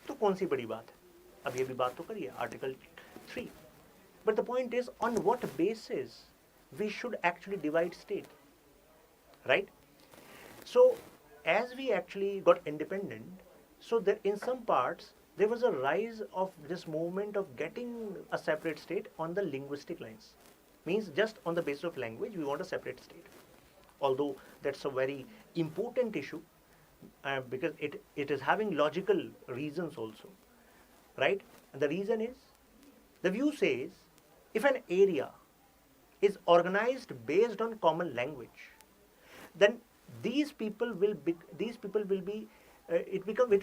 तो कौन सी बड़ी बात है? अब ये भी बात तो करिए, Article 3. But the point is, on what basis we should actually divide state, right? So, as we actually got independent, so that in some parts, there was a rise of this movement of getting a separate state on the linguistic lines. Means just on the basis of language, we want a separate state. Although that's a very important issue, because it is having logical reasons also, right? And the reason is, the view says, if an area is organized based on common language, then it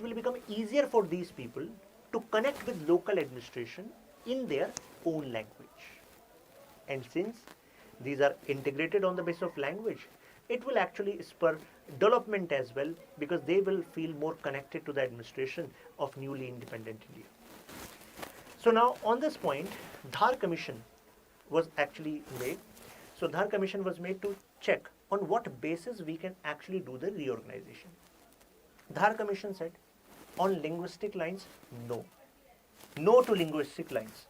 will become easier for these people to connect with local administration in their own language. And since these are integrated on the basis of language, it will actually spur development as well, because they will feel more connected to the administration of newly independent India. So now on this point, Dhar Commission was actually made. So Dhar Commission was made to check on what basis we can actually do the reorganization. Dhar Commission said, on linguistic lines, no. No to linguistic lines.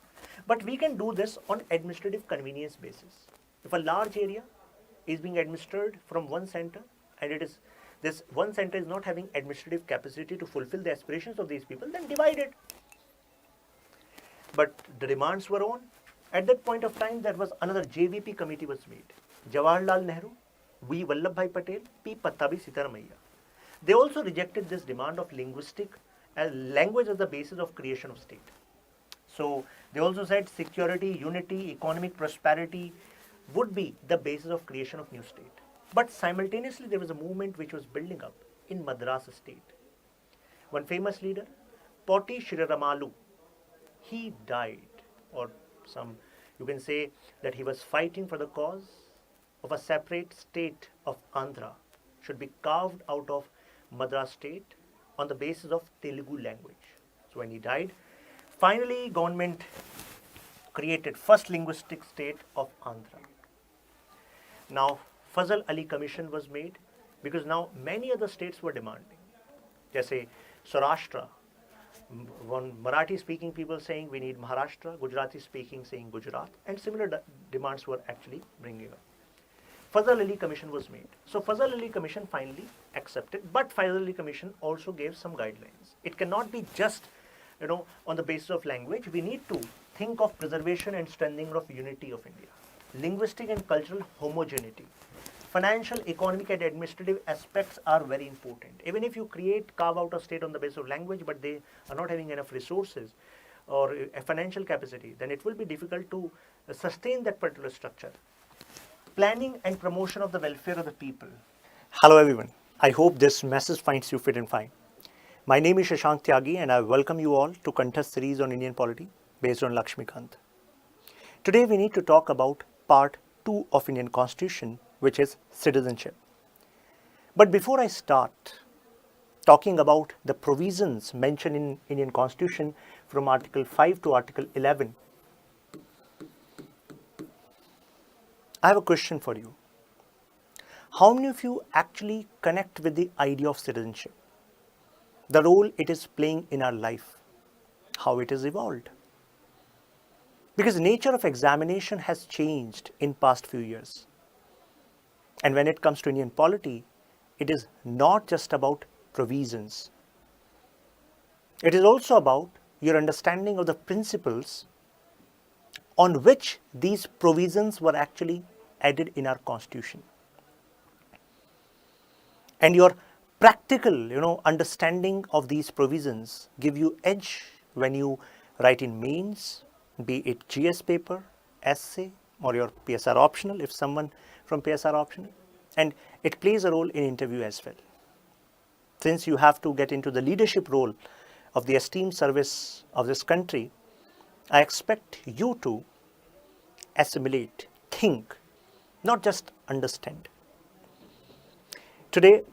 But we can do this on administrative convenience basis. If a large area is being administered from one center, and it is this one center is not having administrative capacity to fulfill the aspirations of these people, then divide it. But the demands were on. At that point of time, there was another JVP committee was made. Jawaharlal Nehru, V. Vallabhbhai Patel, P. Pattabhi Sitaramaiah. They also rejected this demand of linguistic language as the basis of creation of state. So they also said security, unity, economic prosperity would be the basis of creation of new state. But simultaneously, there was a movement which was building up in Madras state. One famous leader, Potti Shriramalu, he died, or you can say that he was fighting for the cause of a separate state of Andhra should be carved out of Madras state on the basis of Telugu language. So when he died, finally government created first linguistic state of Andhra. Now Fazal Ali Commission was made, because now many other states were demanding. Jaise Saurashtra, one Marathi speaking people saying we need Maharashtra, Gujarati speaking saying Gujarat, and similar demands were actually bringing up. Fazal Ali Commission was made. So Fazal Ali Commission finally accepted, but Fazal Ali Commission also gave some guidelines. It cannot be just on the basis of language. We need to think of preservation and strengthening of unity of India, linguistic and cultural homogeneity. Financial, economic and administrative aspects are very important. Even if you carve out a state on the basis of language, but they are not having enough resources or a financial capacity, then it will be difficult to sustain that particular structure. Planning and promotion of the welfare of the people. Hello everyone. I hope this message finds you fit and fine. My name is Shashank Tyagi, and I welcome you all to Contest series on Indian Polity based on Laxmikanth. Today we need to talk about part 2 of Indian Constitution, which is citizenship. But before I start talking about the provisions mentioned in Indian Constitution from Article 5 to Article 11, I have a question for you. How many of you actually connect with the idea of citizenship? The role it is playing in our life, how it has evolved. Because the nature of examination has changed in past few years. And when it comes to Indian polity, it is not just about provisions. It is also about your understanding of the principles on which these provisions were actually added in our constitution. And your practical, understanding of these provisions give you edge when you write in mains, be it GS paper, essay, or your PSIR optional, if someone from PSIR optional, and it plays a role in interview as well. Since you have to get into the leadership role of the esteemed service of this country, I expect you to assimilate, think, not just understand. Today,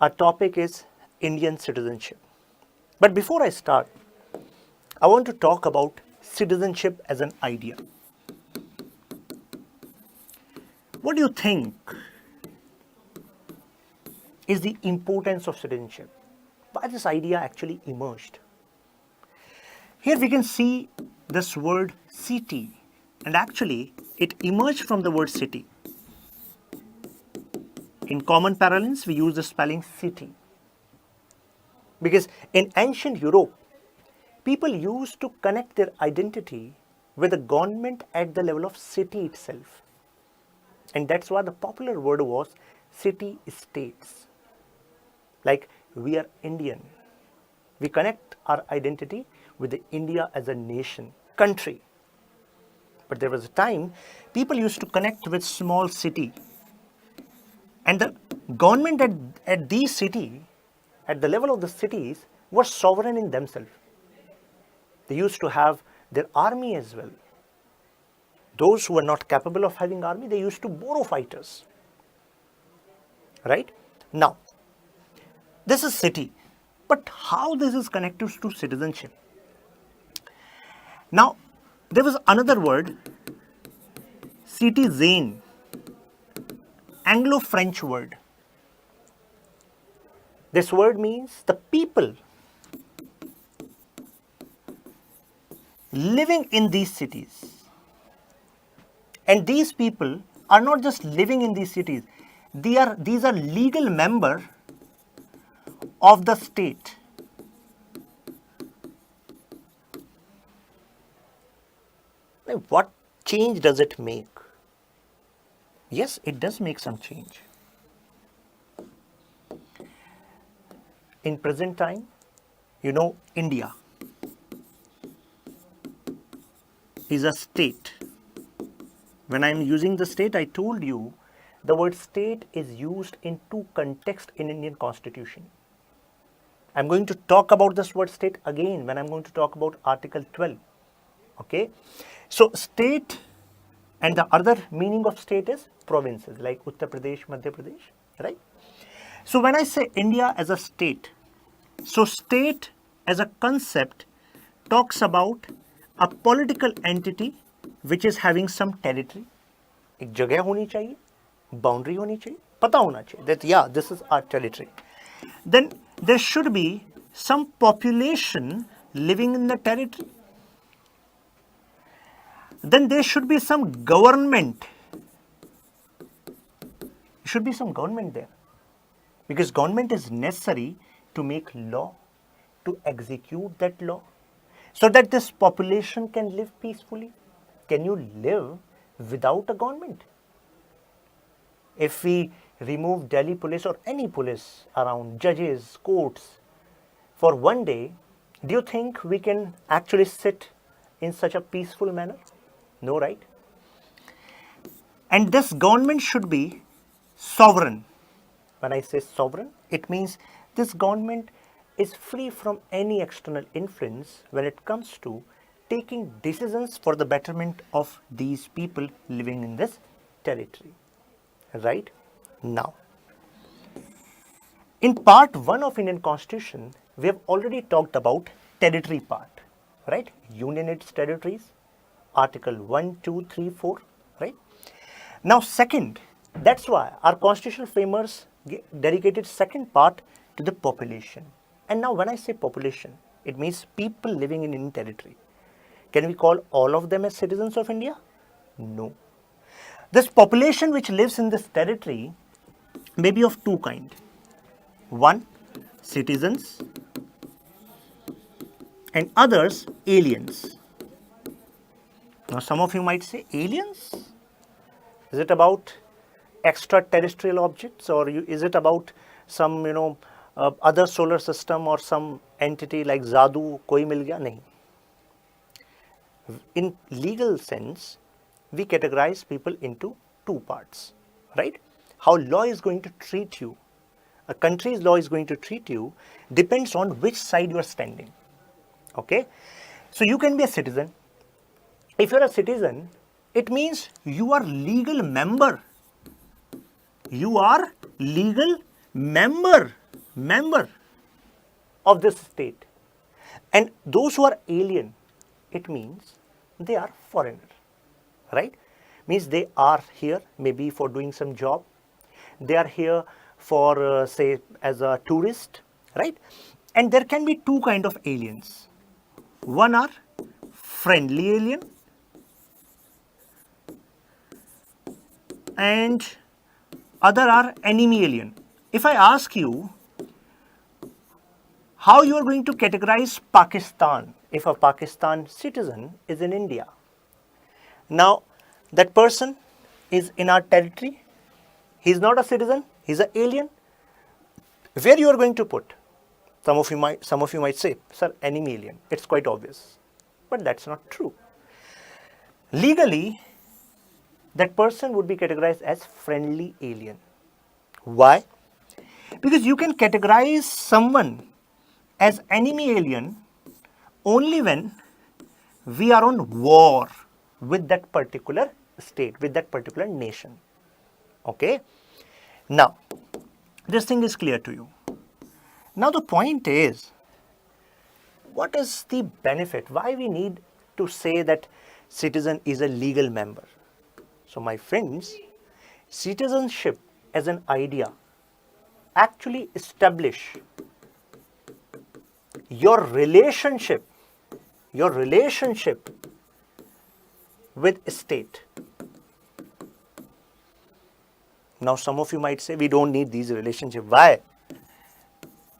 our topic is Indian citizenship. But before I start, I want to talk about citizenship as an idea. What do you think is the importance of citizenship? Why this idea actually emerged? Here we can see this word city, and actually it emerged from the word city. In common parlance, we use the spelling city. Because in ancient Europe, people used to connect their identity with the government at the level of city itself. And that's why the popular word was city-states. Like, we are Indian. We connect our identity with the India as a nation, country. But there was a time people used to connect with small city. And the government at these cities, at the level of the cities, were sovereign in themselves. They used to have their army as well. Those who were not capable of having army, they used to borrow fighters. Right? Now, this is city. But how this is connected to citizenship? Now, there was another word, citizen, Anglo-French word. This word means the people living in these cities. And these people are not just living in these cities. These are legal members of the state. Now, what change does it make? Yes, it does make some change. In present time, India is a state. When I am using the state, I told you the word state is used in two contexts in Indian Constitution. I am going to talk about this word state again when I am going to talk about Article 12. Okay. So, state and the other meaning of state is provinces like Uttar Pradesh, Madhya Pradesh, right? So, when I say India as a state, so state as a concept talks about a political entity which is having some territory. एक जगह होनी चाहिए, boundary होनी चाहिए, पता होना चाहिए that yeah, this is our territory. Then there should be some population living in the territory. Then there should be some government. There should be some government there. Because government is necessary to make law, to execute that law, so that this population can live peacefully. Can you live without a government? If we remove Delhi police or any police around, judges, courts, for one day, do you think we can actually sit in such a peaceful manner? No, right? And this government should be sovereign. When I say sovereign, it means this government is free from any external influence when it comes to taking decisions for the betterment of these people living in this territory. Right? Now, in part 1 of Indian Constitution, we have already talked about territory part, right? Union its territories, Article 1, 2, 3, 4, right? Now, second, that's why our constitutional framers dedicated second part to the population. And now when I say population, it means people living in Indian territory. Can we call all of them as citizens of India? No. This population which lives in this territory may be of two kinds. One, citizens, and others, aliens. Now some of you might say, aliens? Is it about extraterrestrial objects, or is it about some other solar system or some entity like Zadu, koi mil gaya? Nahi. In legal sense, we categorize people into two parts, right? How law is going to treat you, a country's law is going to treat you, depends on which side you are standing. Okay? So you can be a citizen. If you are a citizen, it means you are legal member. You are legal member of this state. And those who are alien, it means they are foreigner, right? Means they are here maybe for doing some job. They are here for say as a tourist, right? And there can be two kind of aliens. One are friendly alien and other are enemy alien. If I ask you how you are going to categorize Pakistan if a Pakistan citizen is in India. Now that person is in our territory, he is not a citizen, he is an alien. Where you are going to put? Some of you might say, sir, enemy alien. It's quite obvious. But that's not true. Legally, that person would be categorized as friendly alien. Why? Because you can categorize someone as enemy alien only when we are on war. with that particular state, with that particular nation. Okay. Now, this thing is clear to you. Now the point is, what is the benefit? Why we need to say that citizen is a legal member? So my friends, citizenship as an idea actually establish your relationship with state. Now some of you might say we don't need these relationship. Why?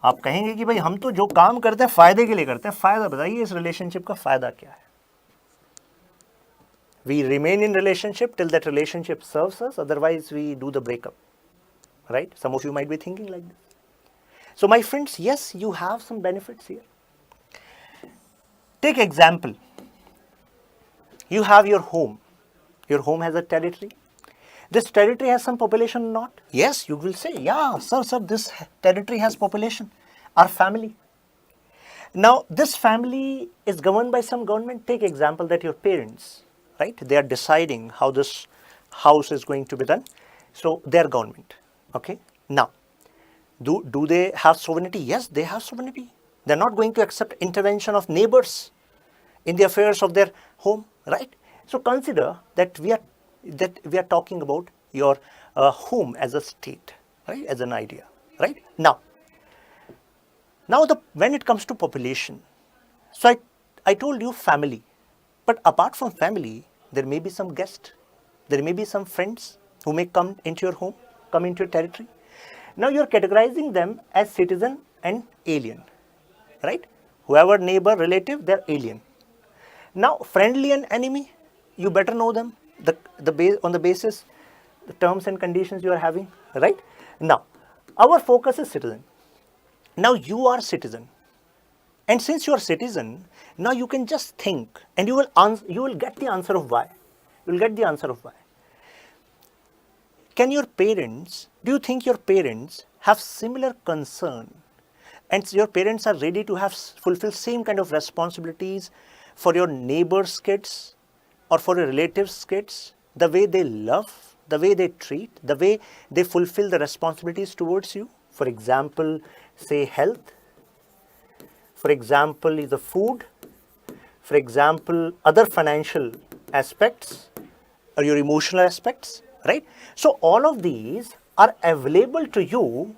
आप कहेंगे कि भाई हम तो जो काम करते हैं फायदे के लिए करते हैं. फायदा बताइए इस रिलेशनशिप का फायदा क्या है? We remain in relationship till that relationship serves us, otherwise we do the breakup. Right? Some of you might be thinking like this. So my friends, yes, you have some benefits here. Take example. You have your home. Your home has a territory. This territory has some population or not? Yes, you will say, yeah, sir, this territory has population. Our family. Now, this family is governed by some government. Take example that your parents, right? They are deciding how this house is going to be done. So, their government. Okay. Now, do they have sovereignty? Yes, they have sovereignty. They are not going to accept intervention of neighbors in the affairs of their home, right? So, consider that we are talking about your home as a state, right? As an idea, right? Now when it comes to population, so I told you family, but apart from family, there may be some guests, there may be some friends who may come into your home, come into your territory. Now you are categorizing them as citizen and alien, right? Whoever neighbor, relative, they are alien. Now friendly and enemy, you better know them. On the basis, the terms and conditions you are having, right? Now, our focus is citizen. Now you are citizen, and since you are citizen, now you can just think, and you will get the answer of why. You will get the answer of why. Do you think your parents have similar concern, and your parents are ready to fulfill same kind of responsibilities for your neighbor's kids or for your relatives' kids, the way they love, the way they treat, the way they fulfill the responsibilities towards you? For example, say health, for example, the food, for example, other financial aspects or your emotional aspects, right? So all of these are available to you,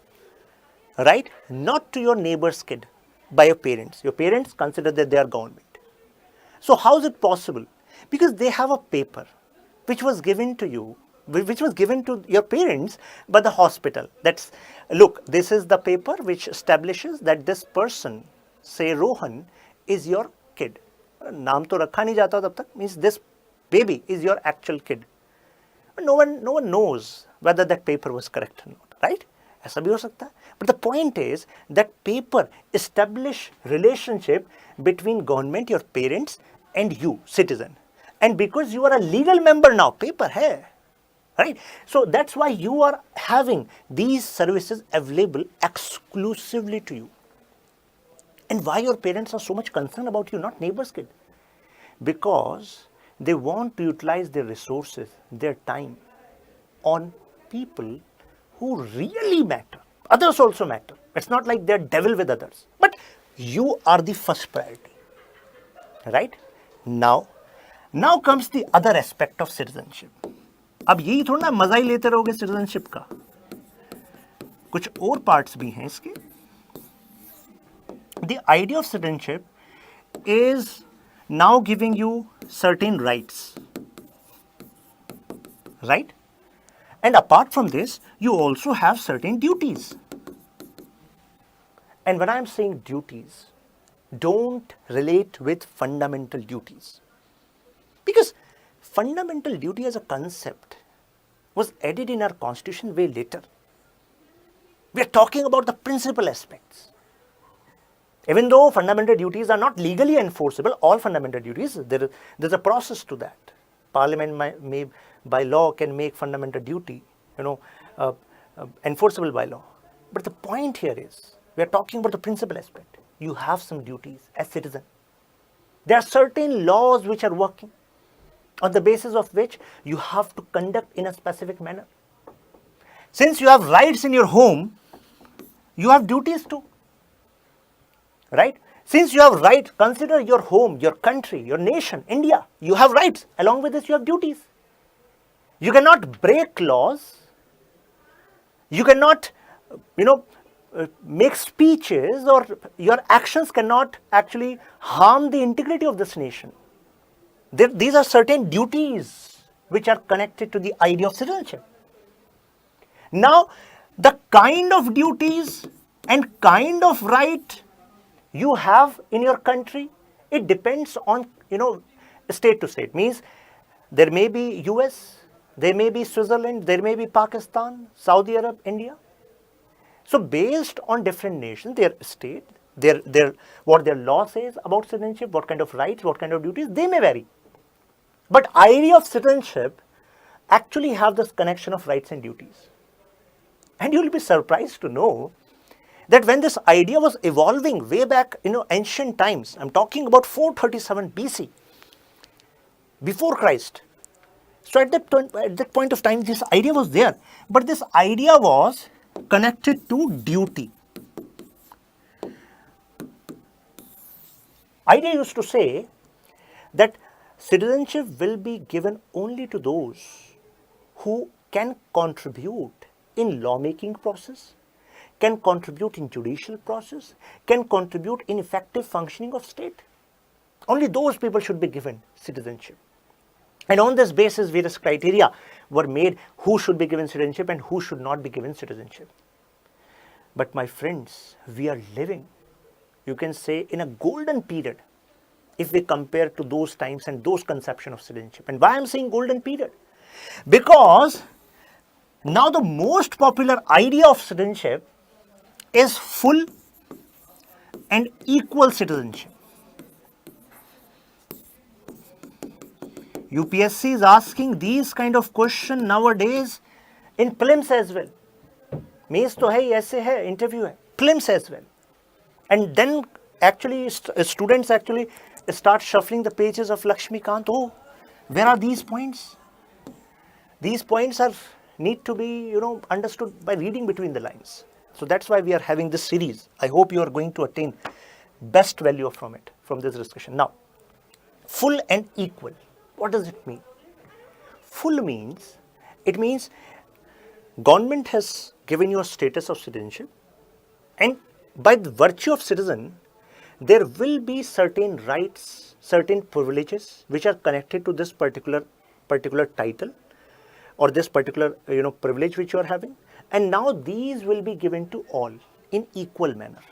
right? Not to your neighbor's kid by your parents. Your parents consider that they are government. So how is it possible? Because they have a paper which was given to you, which was given to your parents by the hospital. That's, look, this is the paper which establishes that this person, say Rohan, is your kid. नाम तो रखा नहीं जाता तब तक, means this baby is your actual kid. But no one knows whether that paper was correct or not, right? ऐसा भी हो सकता है. But the point is that paper establish relationship between government, your parents, and you, citizen. And because you are a legal member now, paper hai, right? So that's why you are having these services available exclusively to you. And why your parents are so much concerned about you, not neighbor's kid? Because they want to utilize their resources, their time on people who really matter. Others also matter. It's not like they're devil with others. But you are the first priority, right? Now comes the other aspect of citizenship. अब यही थोड़ा ना मजा ही लेते रहोगे citizenship का. कुछ और parts भी हैं इसके. The idea of citizenship is now giving you certain rights, right? And apart from this, you also have certain duties. And when I am saying duties, don't relate with fundamental duties. Because fundamental duty as a concept was added in our constitution way later. We are talking about the principal aspects. Even though fundamental duties are not legally enforceable, all fundamental duties, there's a process to that. Parliament may by law can make fundamental duty, enforceable by law. But the point here is, we are talking about the principal aspect. You have some duties as citizen. There are certain laws which are working. on the basis of which you have to conduct in a specific manner. Since you have rights in your home, you have duties too, right? Since you have right, consider your home, your country, your nation, India. You have rights. Along with this, you have duties. You cannot break laws. You cannot, make speeches, or your actions cannot actually harm the integrity of this nation. These are certain duties which are connected to the idea of citizenship. Now, the kind of duties and kind of right you have in your country, it depends on, state to state. Means there may be US, there may be Switzerland, there may be Pakistan, Saudi Arab, India. So based on different nations, their state, what their law says about citizenship, what kind of rights, what kind of duties, they may vary. But idea of citizenship actually have this connection of rights and duties. And you will be surprised to know that when this idea was evolving way back, ancient times, I'm talking about 437 BC, before Christ. So at that point of time, this idea was there. But this idea was connected to duty. Idea used to say that citizenship will be given only to those who can contribute in lawmaking process, can contribute in judicial process, can contribute in effective functioning of state. Only those people should be given citizenship. And on this basis, various criteria were made who should be given citizenship and who should not be given citizenship. But my friends, we are living, you can say, in a golden period if we compare to those times and those conception of citizenship. And why I'm saying golden period? Because now the most popular idea of citizenship is full and equal citizenship. UPSC is asking these kind of question nowadays in prelims as well. Mains to hai, essay hai, interview hai, prelims as well. And then actually students actually start shuffling the pages of Laxmikanth. Oh, where are these points? These points need to be understood by reading between the lines. So that's why we are having this series. I hope you are going to attain best value from it, from this discussion. Now, full and equal. What does it mean? Full means, it means government has given you a status of citizenship, and by the virtue of citizen, there will be certain rights, certain privileges which are connected to this particular title or this particular privilege which you are having, and now these will be given to all in equal manner.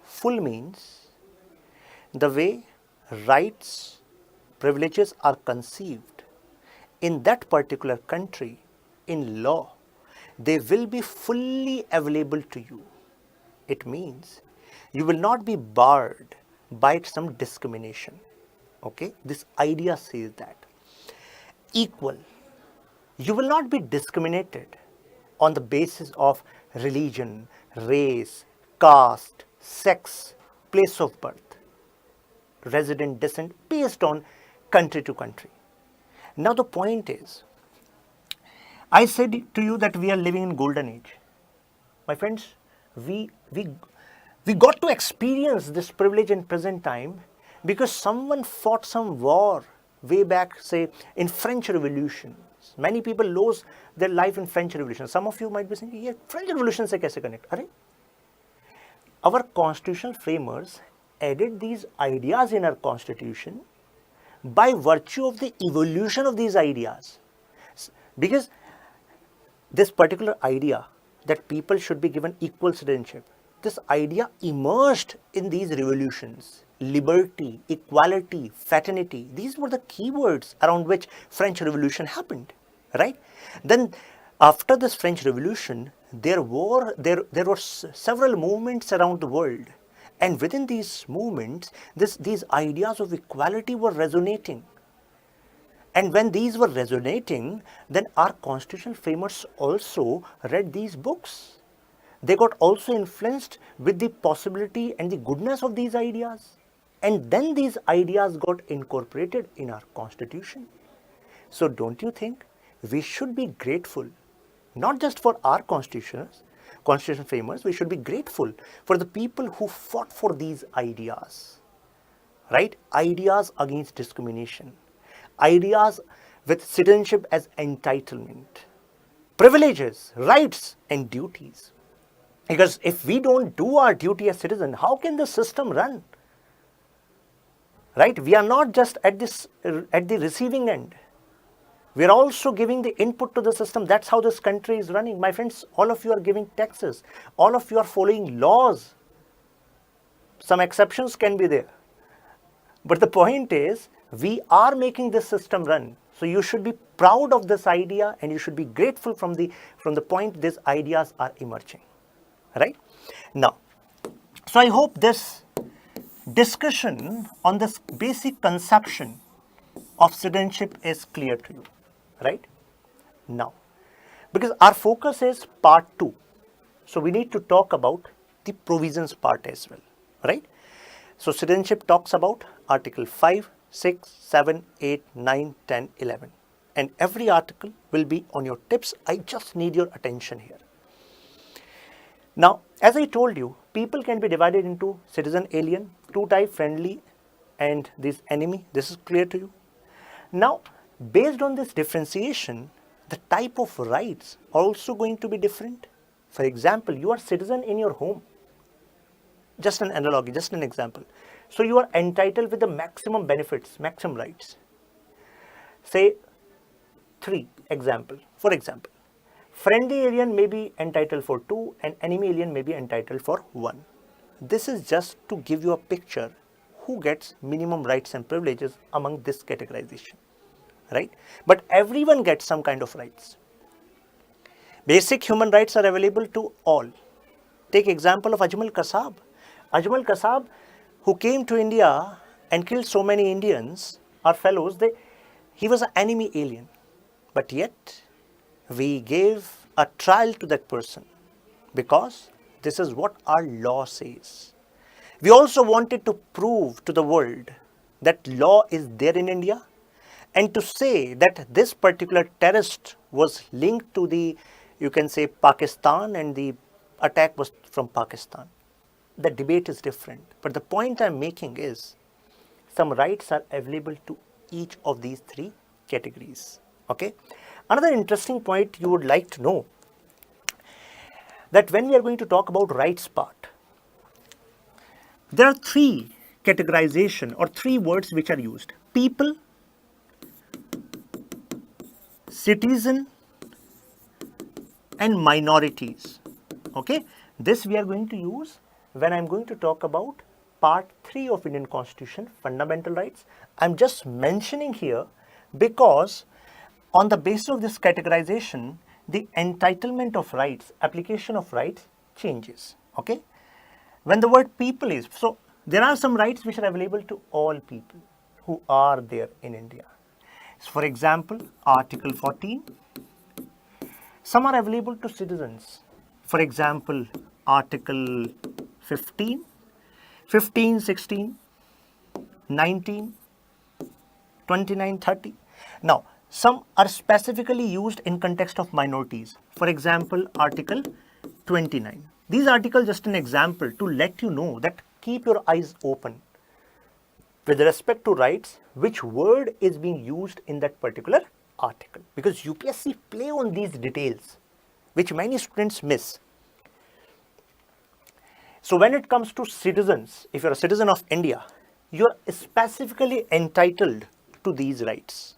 Full means the way rights, privileges are conceived in that particular country in law, they will be fully available to you. It means you will not be barred by some discrimination. Okay, this idea says that. Equal, you will not be discriminated on the basis of religion, race, caste, sex, place of birth, resident, descent, based on country to country. Now the point is, I said to you that we are living in golden age. My friends, we got to experience this privilege in present time because someone fought some war way back, say, in French Revolution. Many people lost their life in French Revolution. Some of you might be thinking, yeah, French Revolution se kaise connect? Arey? Our constitutional framers added these ideas in our constitution by virtue of the evolution of these ideas. Because this particular idea that people should be given equal citizenship, this idea emerged in these revolutions. Liberty, equality, fraternity, these were the keywords around which French Revolution happened, right? Then after this French Revolution, there were several movements around the world, and within these movements, these ideas of equality were resonating. And when these were resonating, then our constitutional framers also read these books. They got also influenced with the possibility and the goodness of these ideas. And then these ideas got incorporated in our constitution. So don't you think we should be grateful, not just for our constitution framers, we should be grateful for the people who fought for these ideas, right? Ideas against discrimination, ideas with citizenship as entitlement, privileges, rights and duties. Because if we don't do our duty as citizens, how can the system run? Right? We are not just at the receiving end. We are also giving the input to the system. That's how this country is running. My friends, all of you are giving taxes. All of you are following laws. Some exceptions can be there. But the point is, we are making this system run. So you should be proud of this idea and you should be grateful from the point these ideas are emerging. Right? Now, so I hope this discussion on this basic conception of citizenship is clear to you, right? Now, because our focus is part 2, so we need to talk about the provisions part as well, right? So citizenship talks about Article 5, 6, 7, 8, 9, 10, 11, and every article will be on your tips. I just need your attention here. Now, as I told you, people can be divided into citizen, alien, two type, friendly and this enemy. This is clear to you. Now, based on this differentiation, the type of rights are also going to be different. For example, you are citizen in your home. Just an analogy, just an example. So you are entitled with the maximum benefits, maximum rights. Say 3 example. For example, friendly alien may be entitled for 2 and enemy alien may be entitled for 1. This is just to give you a picture who gets minimum rights and privileges among this categorization, right? But everyone gets some kind of rights. Basic human rights are available to all. Take example of Ajmal Kasab. Ajmal Kasab, who came to India and killed so many Indians, our fellows, he was an enemy alien. But yet, we gave a trial to that person because this is what our law says. We also wanted to prove to the world that law is there in India and to say that this particular terrorist was linked to the, you can say, Pakistan and the attack was from Pakistan. The debate is different. But the point I'm making is some rights are available to each of these 3 categories. Okay. Another interesting point you would like to know that when we are going to talk about rights part, there are 3 categorization or 3 words which are used: people, citizen and minorities. Okay, this we are going to use when I'm going to talk about part 3 of Indian Constitution, fundamental rights. I'm just mentioning here because on the basis of this categorization, the entitlement of rights, application of rights changes. Okay, when the word people is, so there are some rights which are available to all people who are there in India. So for example, Article 14, some are available to citizens. For example, Article 15, 15, 16, 19, 29, 30. Now, some are specifically used in context of minorities. For example, Article 29. These articles just an example to let you know that keep your eyes open with respect to rights, which word is being used in that particular article. Because UPSC play on these details, which many students miss. So when it comes to citizens, if you're a citizen of India, you're specifically entitled to these rights.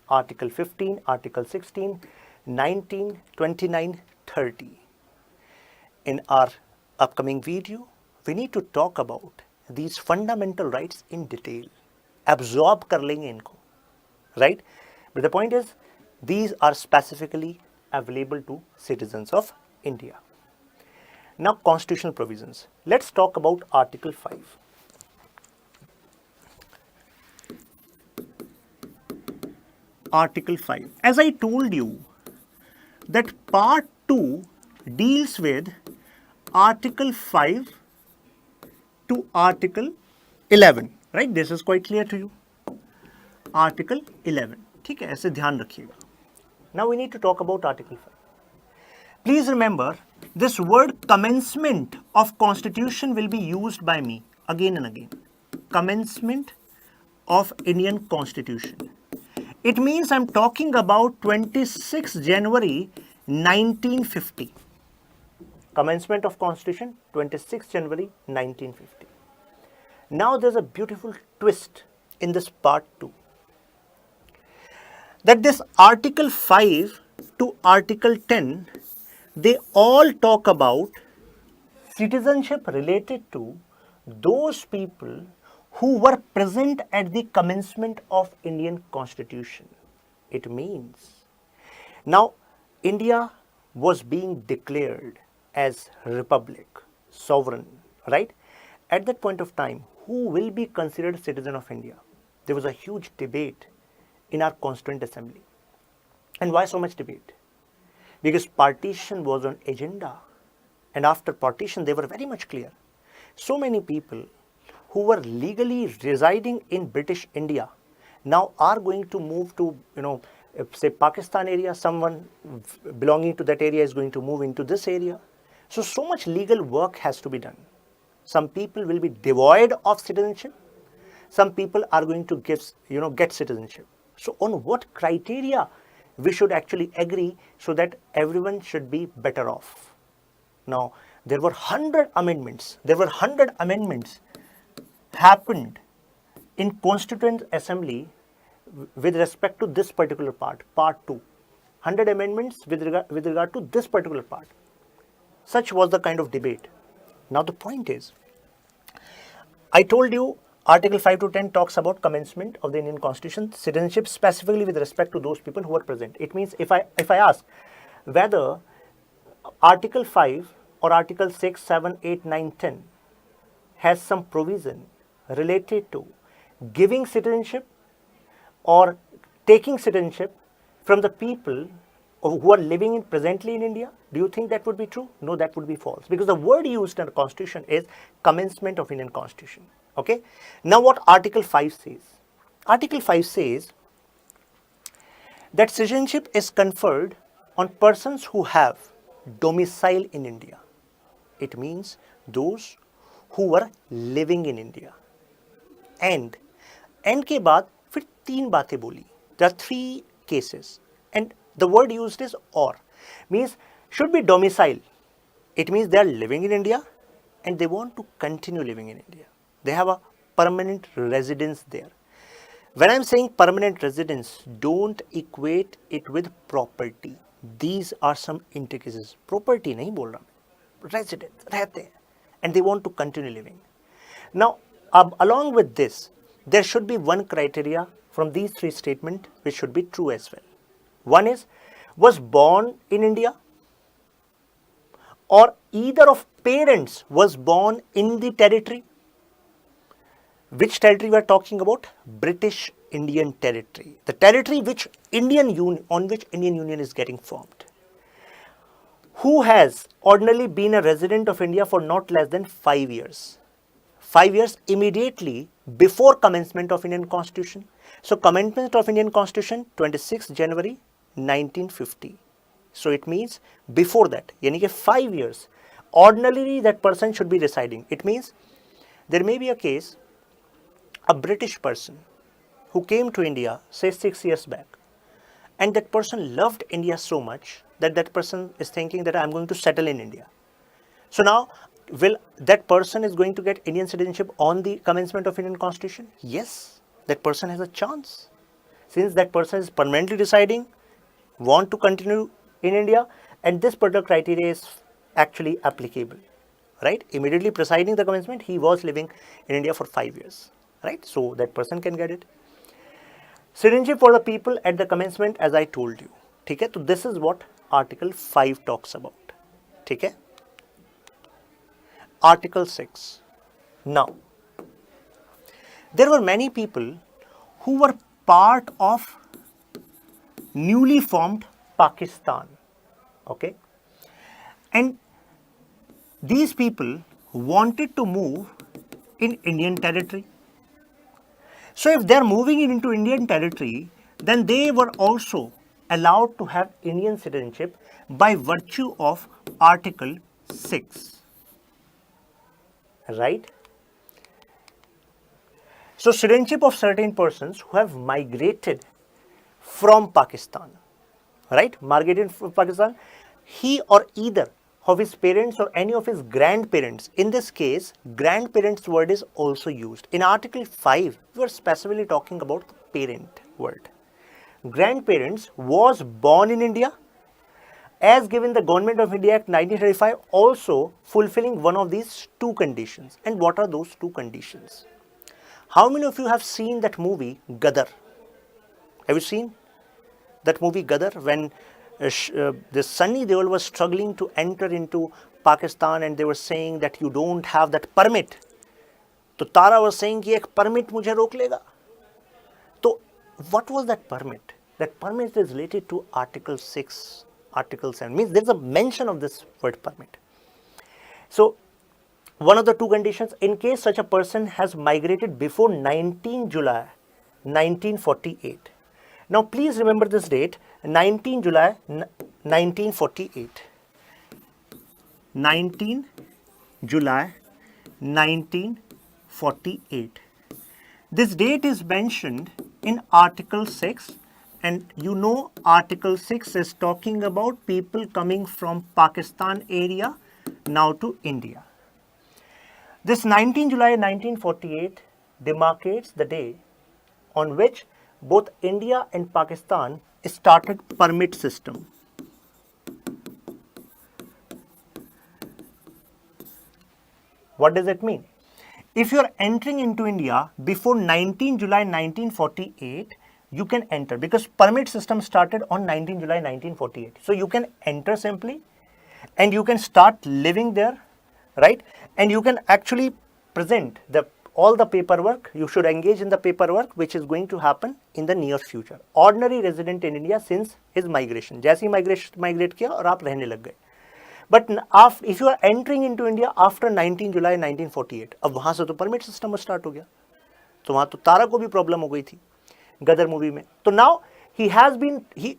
Article 15, Article 16, 19, 29, 30. In our upcoming video, we need to talk about these fundamental rights in detail. Absorb kar lenge inko, right? But the point is, these are specifically available to citizens of India. Now, constitutional provisions. Let's talk about Article 5. Article 5. As I told you, that Part 2 deals with Article 5 to Article 11. Right? This is quite clear to you. Article 11. ठीक है, ऐसे ध्यान रखिएगा. Now we need to talk about Article 5. Please remember, this word commencement of constitution will be used by me again and again. Commencement of Indian Constitution. It means I'm talking about 26 January 1950. Commencement of Constitution, 26 January 1950. Now there's a beautiful twist in this part 2. That this Article 5 to Article 10, they all talk about citizenship related to those people who were present at the commencement of Indian Constitution. It means now India was being declared as republic, sovereign, right? At that point of time, who will be considered citizen of India? There was a huge debate in our Constituent Assembly. And why so much debate? Because partition was on agenda, and after partition they were very much clear. So many people who were legally residing in British India now are going to move to, say Pakistan area. Someone belonging to that area is going to move into this area. So much legal work has to be done. Some people will be devoid of citizenship. Some people are going to get citizenship. So on what criteria we should actually agree so that everyone should be better off? Now, there were 100 amendments. There were 100 amendments happened in Constituent Assembly with respect to this particular part, part 2. 100 amendments with regard to this particular part. Such was the kind of debate. Now the point is, I told you Article 5 to 10 talks about commencement of the Indian Constitution, citizenship specifically with respect to those people who are present. It means if I ask whether Article 5 or Article 6, 7, 8, 9, 10 has some provision related to giving citizenship or taking citizenship from the people who are living presently in India, do you think that would be true? No, that would be false, because the word used in the Constitution is commencement of Indian Constitution. Okay. Now what Article 5 says? Article 5 says that citizenship is conferred on persons who have domicile in India. It means those who were living in India. And के बाद फिर 3 बातें बोली. There are 3 cases, and the word used is or, means should be domicile. It means they are living in India and they want to continue living in India. They have a permanent residence there. When I am saying permanent residence, don't equate it with property. These are some intricacies. Property नहीं बोल रहा मैं. Residence, रहते हैं, and they want to continue living. Now, along with this, there should be one criteria from these 3 statements which should be true as well. One is, was born in India, or either of parents was born in the territory. Which territory we are talking about? British Indian territory. The territory on which Indian Union is getting formed. Who has ordinarily been a resident of India for not less than 5 years. 5 years immediately before commencement of Indian Constitution. So commencement of Indian Constitution 26 January 1950. So it means before that, yani कि 5 years, ordinarily that person should be residing. It means there may be a case, a British person who came to India say 6 years back, and that person loved India so much that that person is thinking that I'm going to settle in India. So now, will that person is going to get Indian citizenship on the commencement of Indian Constitution? Yes, that person has a chance. Since that person is permanently residing, want to continue in India, and this particular criteria is actually applicable, right? Immediately preceding the commencement, he was living in India for 5 years, right? So that person can get it. Citizenship for the people at the commencement, as I told you. ठीक है, तो this is what Article 5 talks about. ठीक है? Article 6. Now, there were many people who were part of newly formed Pakistan. Okay? And these people wanted to move in Indian territory. So if they are moving into Indian territory, then they were also allowed to have Indian citizenship by virtue of Article 6. Right? So citizenship of certain persons who have migrated from Pakistan, right? Migrated from Pakistan, he or either of his parents or any of his grandparents. In this case, grandparents word is also used. In Article 5, we are specifically talking about the parent word. Grandparents was born in India, as given the Government of India Act 1935, also fulfilling one of these two conditions. And what are those two conditions? How many of you have seen that movie Gadar? Have you seen that movie Gadar, when the Sunny Deol was struggling to enter into Pakistan and they were saying that you don't have that permit? So Tara was saying कि एक permit मुझे रोक लेगा. So what was that permit? That permit is related to Article 6, Article 7. Means there is a mention of this word permit. So one of the two conditions, in case such a person has migrated before 19 July 1948. Now please remember this date, 19 July 1948. 19 July 1948. This date is mentioned in Article 6, and you know Article 6 is talking about people coming from Pakistan area now to India. This 19 July 1948 demarcates the day on which both India and Pakistan started permit system. What does it mean? If you are entering into India before 19 July 1948, you can enter, because permit system started on 19 July 1948. So you can enter simply and you can start living there, right? And you can actually present all the paperwork. You should engage in the paperwork which is going to happen in the near future. Ordinary resident in India since his migration. जैसे ही migrate किया और आप रहने लग गए. But if you are entering into India after 19 July 1948, अब वहाँ से तो permit system start हो गया. तो वहाँ तो तारा को भी problem हो गई थी गदर movie में. तो now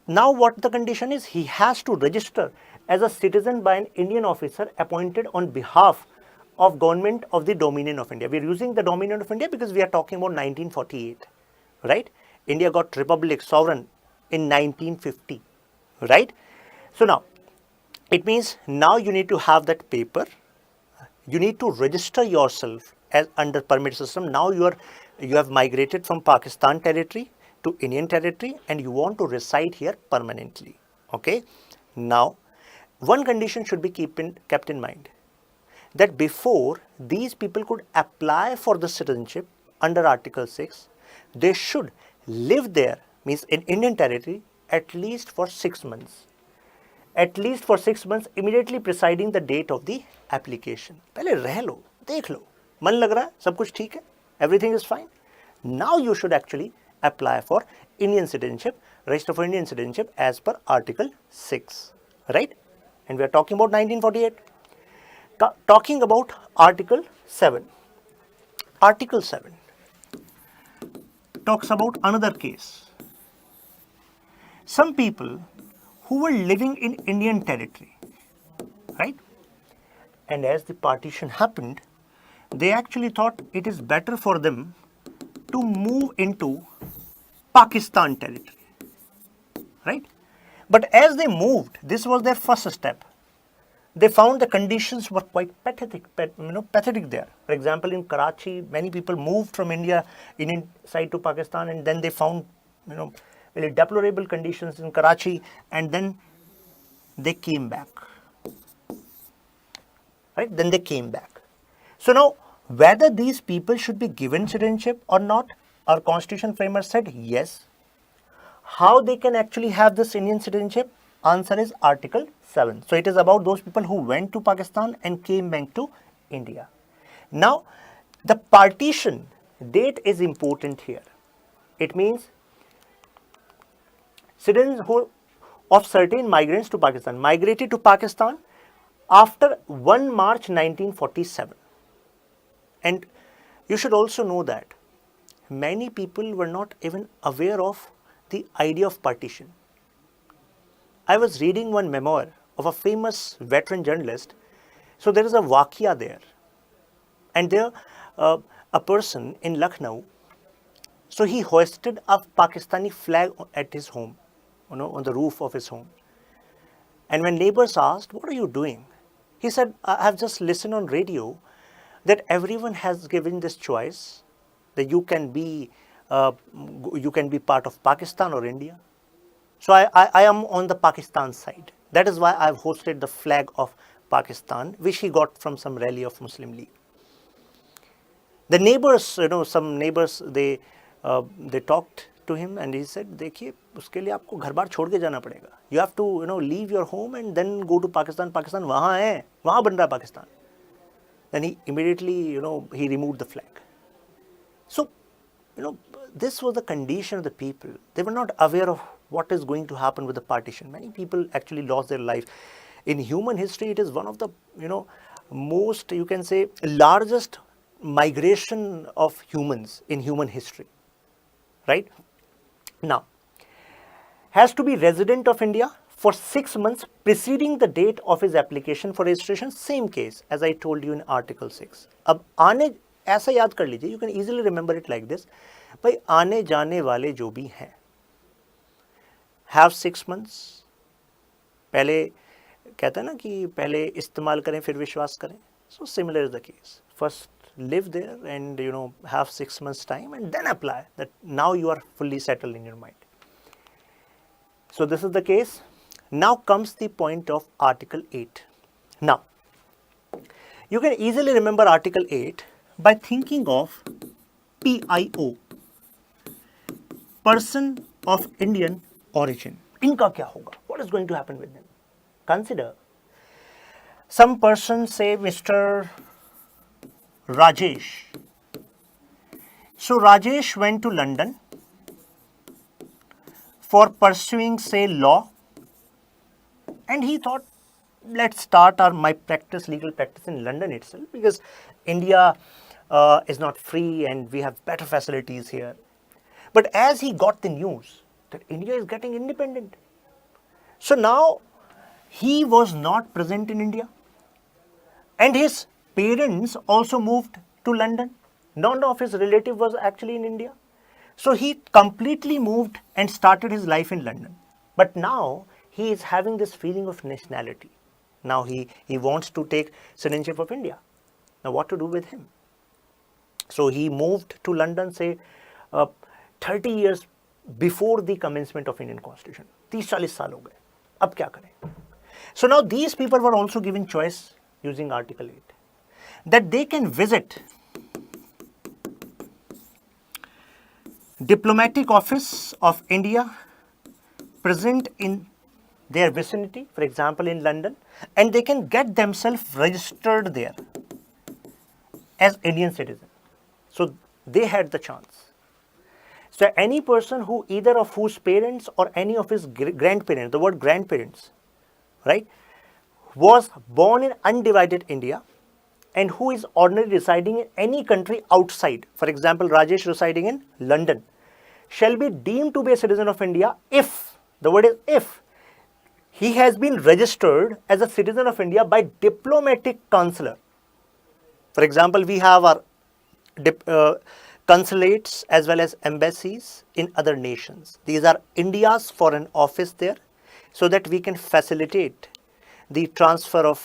now what the condition is, he has to register as a citizen by an Indian officer appointed on behalf of government of the Dominion of India. We are using the Dominion of India because we are talking about 1948, right? India got republic, sovereign in 1950, right? So now, it means now you need to have that paper. You need to register yourself as under permit system. Now you have migrated from Pakistan territory to Indian territory and you want to reside here permanently, okay? Now, one condition should be kept in mind, that before these people could apply for the citizenship under Article 6, they should live there, means in Indian territory, at least for 6 months. At least for 6 months, immediately preceding the date of the application. पहले रह लो, देख लो, मन लग रहा है, सब कुछ ठीक है, everything is fine. Now you should actually apply for Indian citizenship, register for Indian citizenship as per Article 6, right? And we are talking about 1948. Talking about Article 7. Article 7 talks about another case. Some people who were living in Indian territory, right? And as the partition happened, they actually thought it is better for them to move into Pakistan territory, right? But as they moved, this was their first step. They found the conditions were quite pathetic there. For example, in Karachi, many people moved from Indian side to Pakistan, and then they found, very deplorable conditions in Karachi, and then they came back. Right? Then they came back. So now, whether these people should be given citizenship or not, our constitution framer said yes. How they can actually have this Indian citizenship? Answer is Article 7. So it is about those people who went to Pakistan and came back to India. Now, the partition date is important here. It means citizens of certain migrants to Pakistan migrated to Pakistan after 1 March 1947. And you should also know that many people were not even aware of the idea of partition. I was reading one memoir of a famous veteran journalist. So there is a Wakia there, and there a person in Lucknow, so he hoisted a Pakistani flag at his home, on the roof of his home. And when neighbors asked, "What are you doing?" he said, "I have just listened on radio that everyone has given this choice that you can be part of Pakistan or India. So I am on the Pakistan side. That is why I've hosted the flag of Pakistan, which he got from some rally of Muslim League." The neighbors, some neighbors, they talked to him and he said, "देखिए, उसके लिए आपको घर बार छोड़ के जाना पड़ेगा. You have to, leave your home and then go to Pakistan. Pakistan वहाँ है, वहाँ बन रहा है Pakistan." Then he immediately, he removed the flag. So, this was the condition of the people. They were not aware of what is going to happen with the partition. Many people actually lost their life. In human history, it is one of the, most, you can say, largest migration of humans in human history, right? Now, has to be resident of India for 6 months preceding the date of his application for registration. Same case as I told you in Article 6. अब आने ऐसा याद कर लीजिए, you can easily remember it like this. भाई आने जाने वाले जो भी हैं, have 6 months. पहले कहते हैं ना कि पहले इस्तेमाल करें फिर विश्वास करें. So similar is the case. First live there and have 6 months time and then apply, that now you are fully settled in your mind. So this is the case. Now comes the point of Article 8. Now, you can easily remember Article 8 by thinking of PIO, person of Indian origin. इनका क्या होगा? What is going to happen with them? Consider some person, say Mr. Rajesh. So Rajesh went to London for pursuing, say, law, and he thought, let's start my legal practice in London itself, because India is not free and we have better facilities here. But as he got the news that India is getting independent, so now he was not present in India, and his parents also moved to London. None of his relative was actually in India. So he completely moved and started his life in London. But now he is having this feeling of nationality. Now he wants to take citizenship of India. Now what to do with him? So he moved to London, say 30 years before the commencement of Indian Constitution. 30-40 साल हो गए. अब क्या करें? So now these people were also given choice using Article 8, that they can visit diplomatic office of India present in their vicinity, for example in London, and they can get themselves registered there as Indian citizen. So they had the chance. So any person who either of whose parents or any of his grandparents, the word grandparents, right, was born in undivided India and who is ordinarily residing in any country outside, for example Rajesh residing in London, shall be deemed to be a citizen of India if, the word is if, he has been registered as a citizen of India by diplomatic consular. For example, we have our consulates as well as embassies in other nations. These are India's foreign office there, so that we can facilitate the transfer of,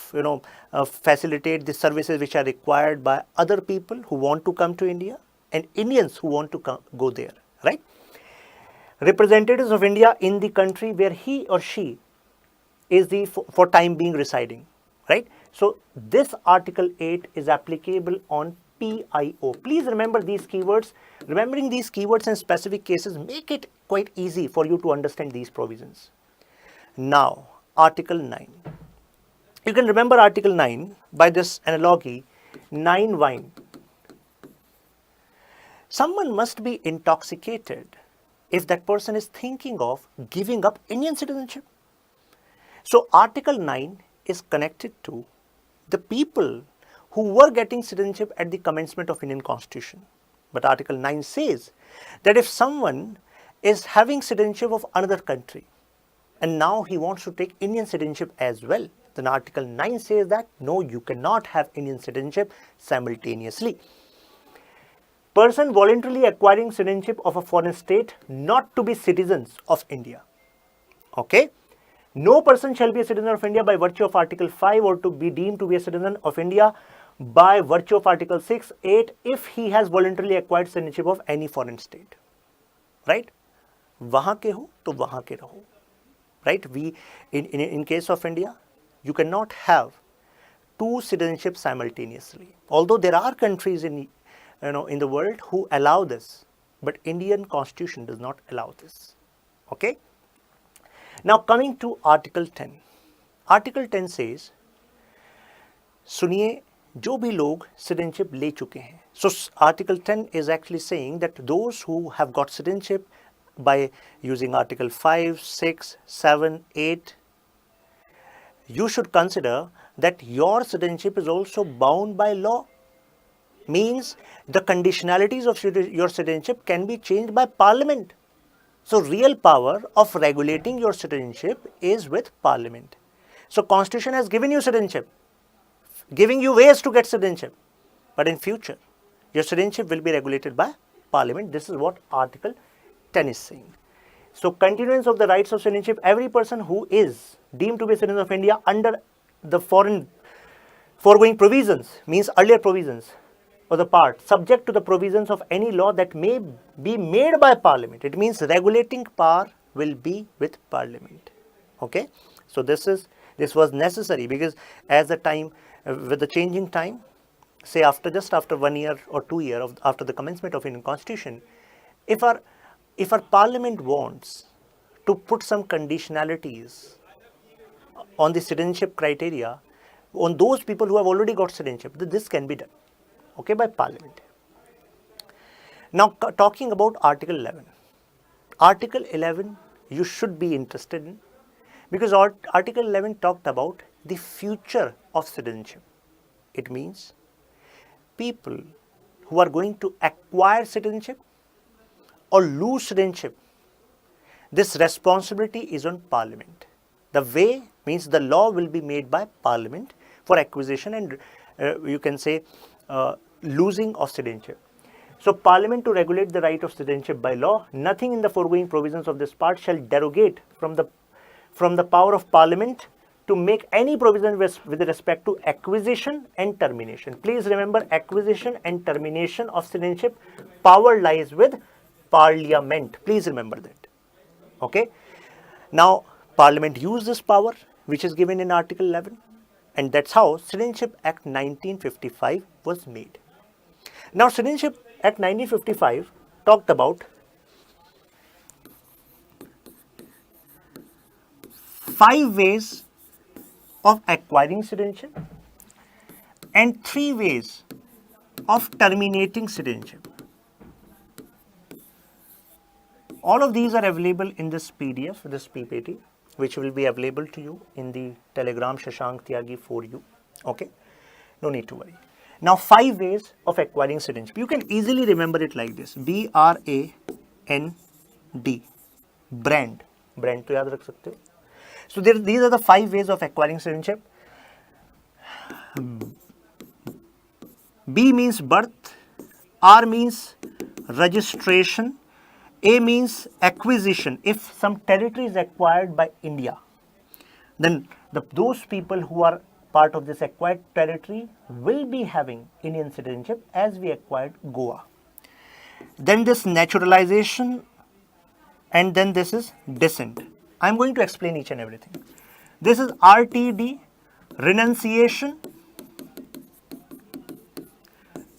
facilitate the services which are required by other people who want to come to India and Indians who want to go there, right? Representatives of India in the country where he or she is for time being residing, right? So this Article 8 is applicable on PIO. Please remember these keywords. Remembering these keywords in specific cases make it quite easy for you to understand these provisions. Now, Article 9. You can remember Article 9 by this analogy, 9 wine. Someone must be intoxicated if that person is thinking of giving up Indian citizenship. So Article 9 is connected to the people who were getting citizenship at the commencement of Indian Constitution. But Article 9 says that if someone is having citizenship of another country, and now he wants to take Indian citizenship as well, then Article 9 says that no, you cannot have Indian citizenship simultaneously. Person voluntarily acquiring citizenship of a foreign state not to be citizens of India. Okay? No person shall be a citizen of India by virtue of Article 5 or to be deemed to be a citizen of India by virtue of Article 6, 8 if he has voluntarily acquired citizenship of any foreign state. Right? वहाँ के हो तो वहाँ के रहो. Right? We in case of India, you cannot have two citizenships simultaneously. Although there are countries in the world who allow this, but Indian Constitution does not allow this. Okay? Now coming to Article 10. Article 10 says, सुनिए जो भी लोग citizenship ले चुके हैं. So Article 10 is actually saying that those who have got citizenship by using Article 5, 6, 7, 8, you should consider that your citizenship is also bound by law. Means the conditionalities of your citizenship can be changed by Parliament. So real power of regulating your citizenship is with Parliament. So Constitution has given you citizenship, giving you ways to get citizenship, but in future your citizenship will be regulated by Parliament. This is what Article 10 is saying. So continuance of the rights of citizenship, every person who is deemed to be a citizen of India under the foregoing provisions, means earlier provisions, or the part subject to the provisions of any law that may be made by Parliament. It means regulating power will be with Parliament. Okay, so this was necessary because as the time with the changing time, say just after 1 year or 2 years after the commencement of Indian Constitution, if our Parliament wants to put some conditionalities on the citizenship criteria on those people who have already got citizenship, this can be done. Okay, by Parliament. Now talking about Article 11. Article 11 you should be interested in because Article 11 talked about the future of citizenship. It means people who are going to acquire citizenship or lose citizenship, this responsibility is on Parliament. The way means the law will be made by Parliament for acquisition and you can say losing of citizenship. So Parliament to regulate the right of citizenship by law, nothing in the foregoing provisions of this part shall derogate from the power of Parliament to make any provision with respect to acquisition and termination. Please remember, acquisition and termination of citizenship, power lies with Parliament. Please remember that. Okay. Now Parliament used this power which is given in Article 11, and that's how Citizenship Act 1955 was made. Now Citizenship Act 1955 talked about 5 ways of acquiring citizenship and 3 ways of terminating citizenship. All of these are available in this PDF, this PPT, which will be available to you in the Telegram Shashank Tyagi for you. Okay, no need to worry. Now 5 ways of acquiring citizenship. You can easily remember it like this: BRAND, brand. Brand to yaad rakh sakte ho. So these are the 5 ways of acquiring citizenship. B means birth, R means registration, A means acquisition. If some territory is acquired by India, then those people who are part of this acquired territory will be having Indian citizenship as we acquired Goa. Then this naturalization, and then this is descent. I am going to explain each and everything. This is RTD, renunciation,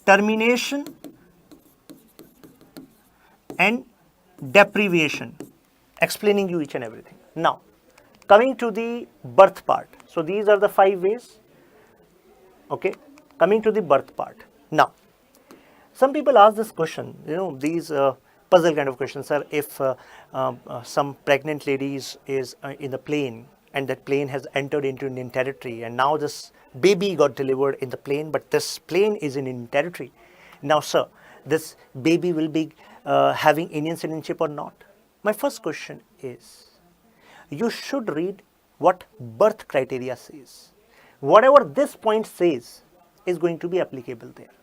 termination, and deprivation, explaining you each and everything. Now coming to the birth part. So these are the 5 ways. Okay, coming to the birth part. Now some people ask this question, these puzzle kind of questions, sir. If some pregnant lady is in the plane and that plane has entered into Indian territory and now this baby got delivered in the plane, but this plane is in Indian territory. Now sir, this baby will be having Indian citizenship or not? My first question is, you should read what birth criteria says. Whatever this point says is going to be applicable there.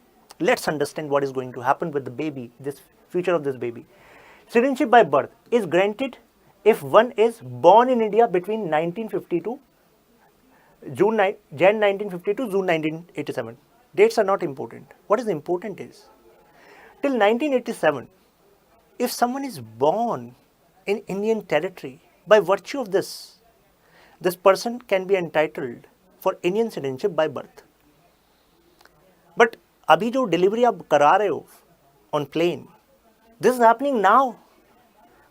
Let's understand what is going to happen with the baby, this future of this baby. Citizenship by birth is granted if one is born in India between 1952 Jan 1952 June 1987. Dates are not important. What is important is, till 1987, if someone is born in Indian territory, by virtue of this person can be entitled for Indian citizenship by birth. But अभी जो delivery आप करा रहे हो on plane, this is happening now.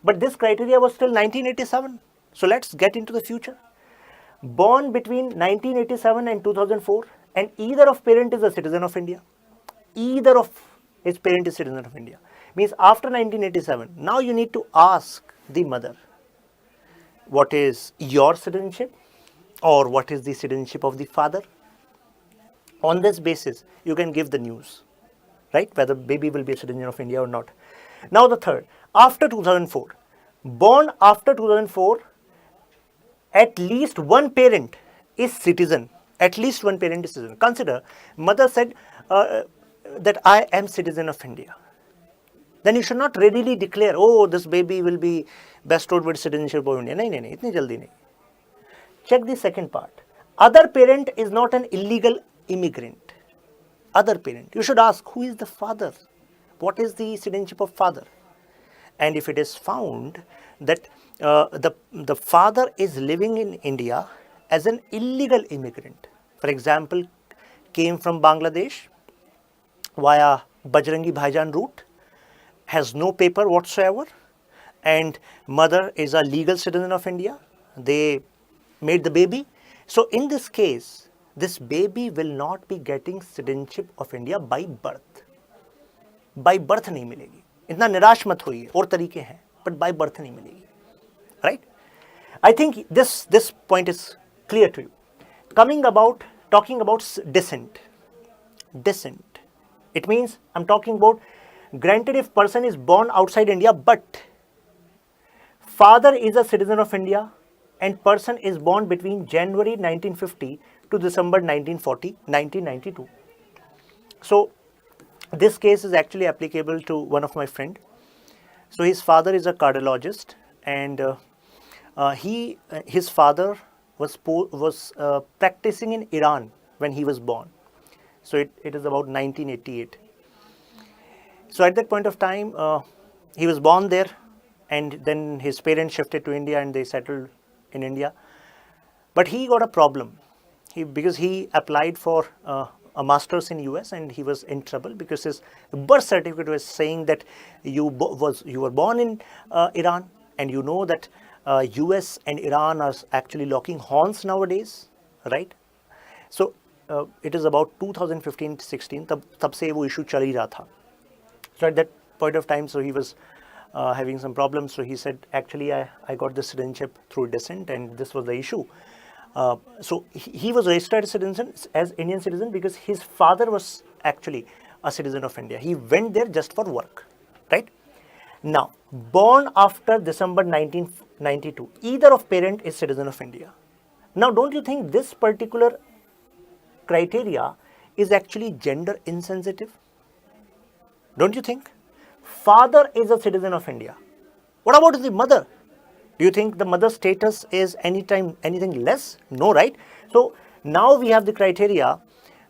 But this criteria was till 1987. So let's get into the future. Born between 1987 and 2004, and either of parent is a citizen of India. Either of his parent is citizen of India. Means after 1987, now you need to ask the mother, what is your citizenship or what is the citizenship of the father? On this basis, you can give the news, right? Whether baby will be a citizen of India or not. Now the third, after 2004, born after 2004, at least one parent is citizen. At least one parent is citizen. Consider, mother said that I am citizen of India. Then you should not readily declare, oh, this baby will be bestowed with citizenship of India. No, itni jaldi nahi. Check the second part. Other parent is not an illegal immigrant. Other parent. You should ask, who is the father? What is the citizenship of father? And if it is found that the father is living in India as an illegal immigrant, for example, came from Bangladesh via Bajrangi Bhaijan route, has no paper whatsoever, and mother is a legal citizen of India, they made the baby. So in this case, this baby will not be getting citizenship of India by birth. By birth नहीं मिलेगी. इतना निराश मत होइए, और तरीके हैं, but by birth नहीं मिलेगी. Right? I think this point is clear to you. Talking about descent. Descent. It means I'm talking about, granted if person is born outside India, but father is a citizen of India and person is born between January 1950 to December 1992. So this case is actually applicable to one of my friend. So his father is a cardiologist, and his father was practicing in Iran when he was born. So it is about 1988. So at that point of time, he was born there, and then his parents shifted to India and they settled in India. But he got a problem because he applied for a master's in US, and he was in trouble because his birth certificate was saying that you were born in Iran, and you know that US and Iran are actually locking horns nowadays, right? So it is about 2015-16, तब से वो issue चल ही रहा था. So at that point of time, so he was having some problems. So he said, actually, I got this citizenship through descent, and this was the issue. So he was registered as Indian citizen because his father was actually a citizen of India. He went there just for work, right? Now, born after December 1992, either of parent is citizen of India. Now, don't you think this particular criteria is actually gender insensitive? Don't you think? Father is a citizen of India. What about the mother? Do you think the mother's status is anything less? No, right? So now we have the criteria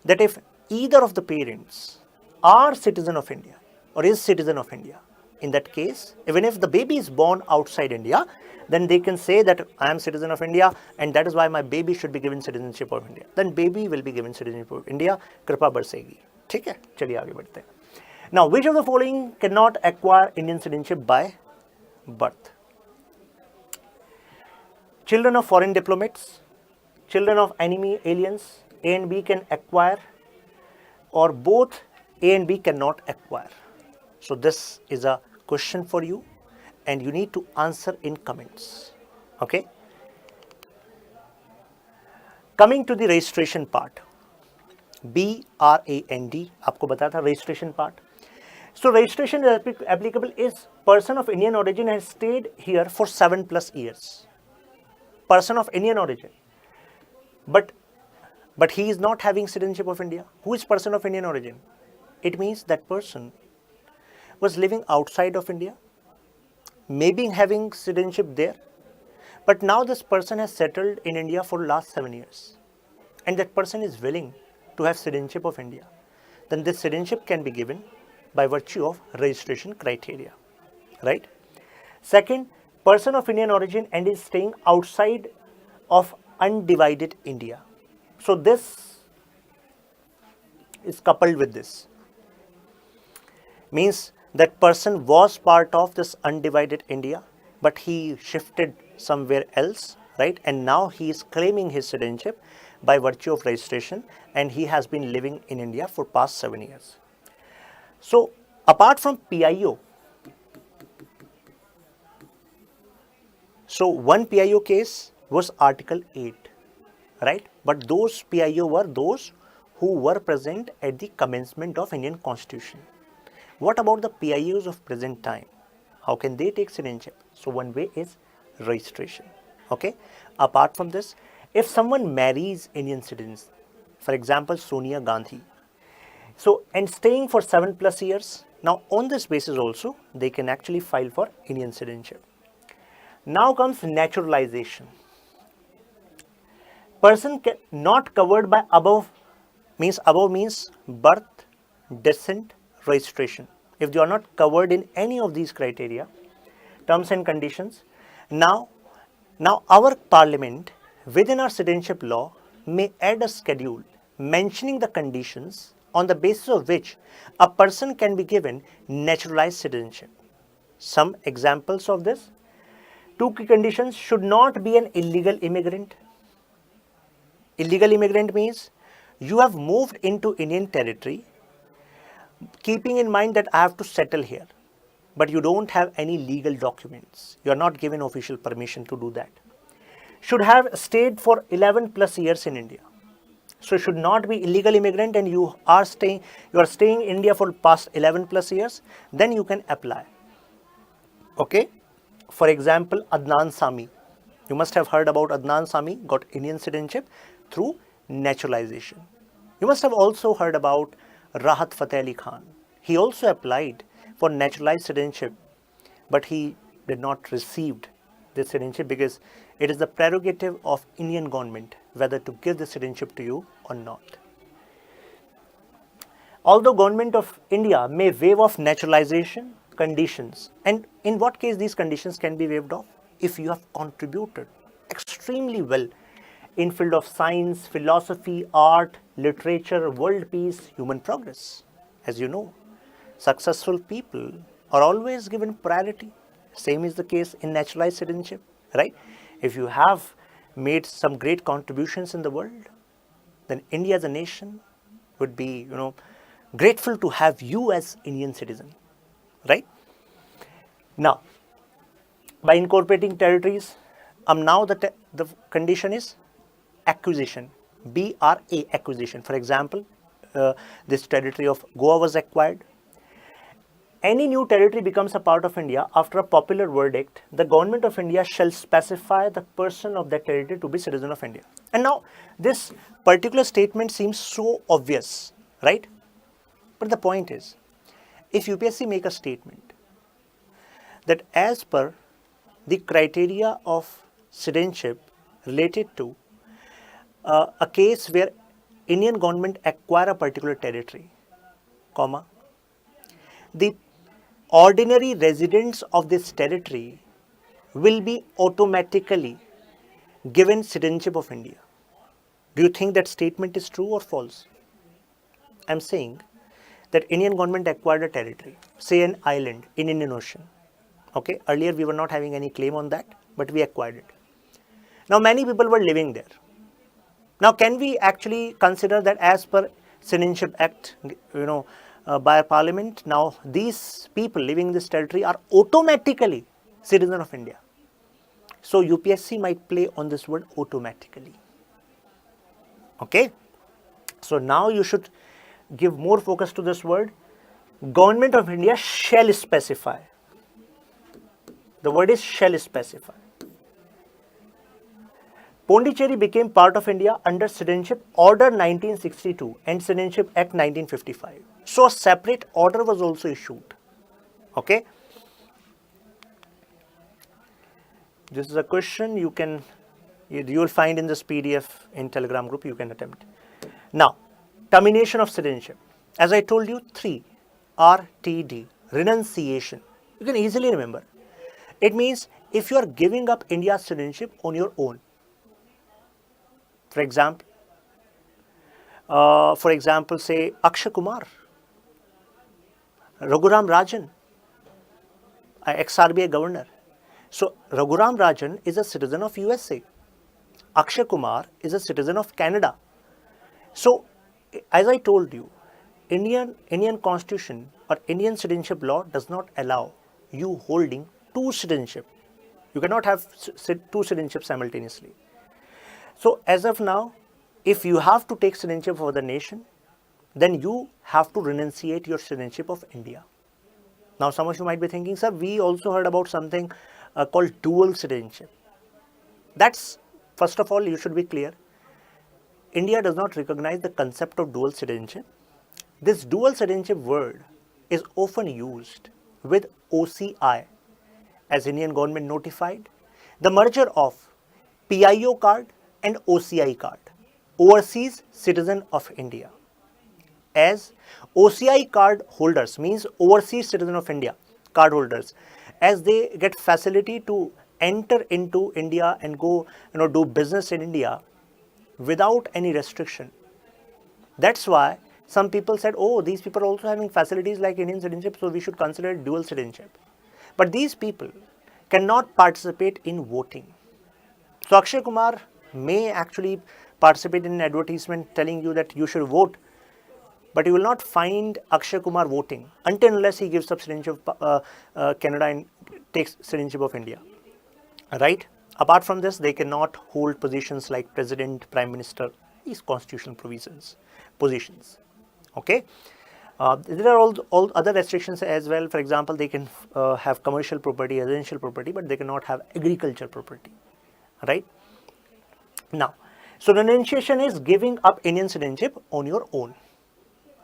that if either of the parents are citizen of India or is citizen of India, in that case, even if the baby is born outside India, then they can say that I am citizen of India, and that is why my baby should be given citizenship of India. Then baby will be given citizenship of India. कृपा बरसेगी. ठीक है? चलिए आगे बढ़ते हैं. Now, which of the following cannot acquire Indian citizenship by birth? Children of foreign diplomats, children of enemy aliens, A and B can acquire, or both A and B cannot acquire. So this is a question for you, and you need to answer in comments. Okay? Coming to the registration part, BRAND, आपको बताया था registration part. So registration is applicable is person of Indian origin has stayed here for 7+ years. Person of Indian origin. But he is not having citizenship of India. Who is person of Indian origin? It means that person was living outside of India, maybe having citizenship there, but now this person has settled in India for last 7 years, and that person is willing to have citizenship of India. Then this citizenship can be given by virtue of registration criteria, right? Second, person of Indian origin and is staying outside of undivided India. So this is coupled with this. Means that person was part of this undivided India, but he shifted somewhere else, right? And now he is claiming his citizenship by virtue of registration, and he has been living in India for past 7 years. So apart from PIO, so one PIO case was Article 8, right? But those PIO were those who were present at the commencement of Indian Constitution. What about the PIOs of present time? How can they take citizenship? So one way is registration. Okay. Apart from this, if someone marries Indian citizens, for example, Sonia Gandhi, so and staying for 7+ years, now on this basis also they can actually file for Indian citizenship. Now comes naturalization. Person not covered by above means birth, descent, registration. If they are not covered in any of these criteria, terms and conditions, now our parliament within our citizenship law may add a schedule mentioning the conditions on the basis of which a person can be given naturalized citizenship. Some examples of this: 2 key conditions: should not be an illegal immigrant. Illegal immigrant means you have moved into Indian territory keeping in mind that I have to settle here, but you don't have any legal documents. You are not given official permission to do that. Should have stayed for 11+ years in India. So should not be illegal immigrant and you are staying in India for past 11+ years, then you can apply. Okay. For example, Adnan Sami. You must have heard about Adnan Sami got Indian citizenship through naturalization. You must have also heard about Rahat Fateh Ali Khan. He also applied for naturalized citizenship, but he did not receive this citizenship because it is the prerogative of Indian government whether to give the citizenship to you or not. Although government of India may waive off naturalization conditions, and in what case these conditions can be waived off? If you have contributed extremely well in field of science, philosophy, art, literature, world peace, human progress. As you know, successful people are always given priority. Same is the case in naturalized citizenship, right? If you have made some great contributions in the world, then India as a nation would be, grateful to have you as Indian citizen, right? Now, by incorporating territories, now the condition is acquisition, BRA acquisition. For example, this territory of Goa was acquired. Any new territory becomes a part of India after a popular verdict. The government of India shall specify the person of that territory to be citizen of India. And now this particular statement seems so obvious, right? But the point is, if UPSC make a statement that as per the criteria of citizenship related to a case where Indian government acquire a particular territory, comma, the ordinary residents of this territory will be automatically given citizenship of India. Do you think that statement is true or false? I am saying that Indian government acquired a territory, say an island in Indian Ocean. Okay, earlier we were not having any claim on that, but we acquired it. Now many people were living there. Now can we actually consider that as per Citizenship Act, by Parliament, now these people living in this territory are automatically citizen of India? So UPSC might play on this word automatically. Okay, so now you should give more focus to this word Government of India shall specify. The word is shall specify. Pondicherry became part of India under Citizenship Order 1962 and Citizenship Act 1955. So a separate order was also issued. Okay. This is a question you will find in this PDF in Telegram group. You can attempt. Now, termination of citizenship. As I told you, 3 RTD, renunciation. You can easily remember. It means if you are giving up India's citizenship on your own. For example, say Akshay Kumar, Raghuram Rajan, ex-RBI governor. So Raghuram Rajan is a citizen of USA. Akshay Kumar is a citizen of Canada. So as I told you, Indian Constitution or Indian citizenship law does not allow you holding 2 citizenship. You cannot have 2 citizenships simultaneously. So as of now, if you have to take citizenship for the nation, then you have to renunciate your citizenship of India. Now some of you might be thinking, sir, we also heard about something called dual citizenship. That's, first of all, you should be clear. India does not recognize the concept of dual citizenship. This dual citizenship word is often used with OCI, as Indian government notified the merger of PIO card and OCI card, Overseas Citizen of India. As OCI card holders, means Overseas Citizen of India card holders, as they get facility to enter into India and go do business in India without any restriction. That's why some people said, oh, these people are also having facilities like Indian citizenship, so we should consider dual citizenship. But these people cannot participate in voting. So Akshay Kumar may actually participate in an advertisement telling you that you should vote, but you will not find Akshay Kumar voting until unless he gives up citizenship of Canada and takes citizenship of India. Right? Apart from this, they cannot hold positions like President, Prime Minister, these constitutional positions. Okay? There are all other restrictions as well. For example, they can have commercial property, residential property, but they cannot have agriculture property. Right? Now, so renunciation is giving up Indian citizenship on your own.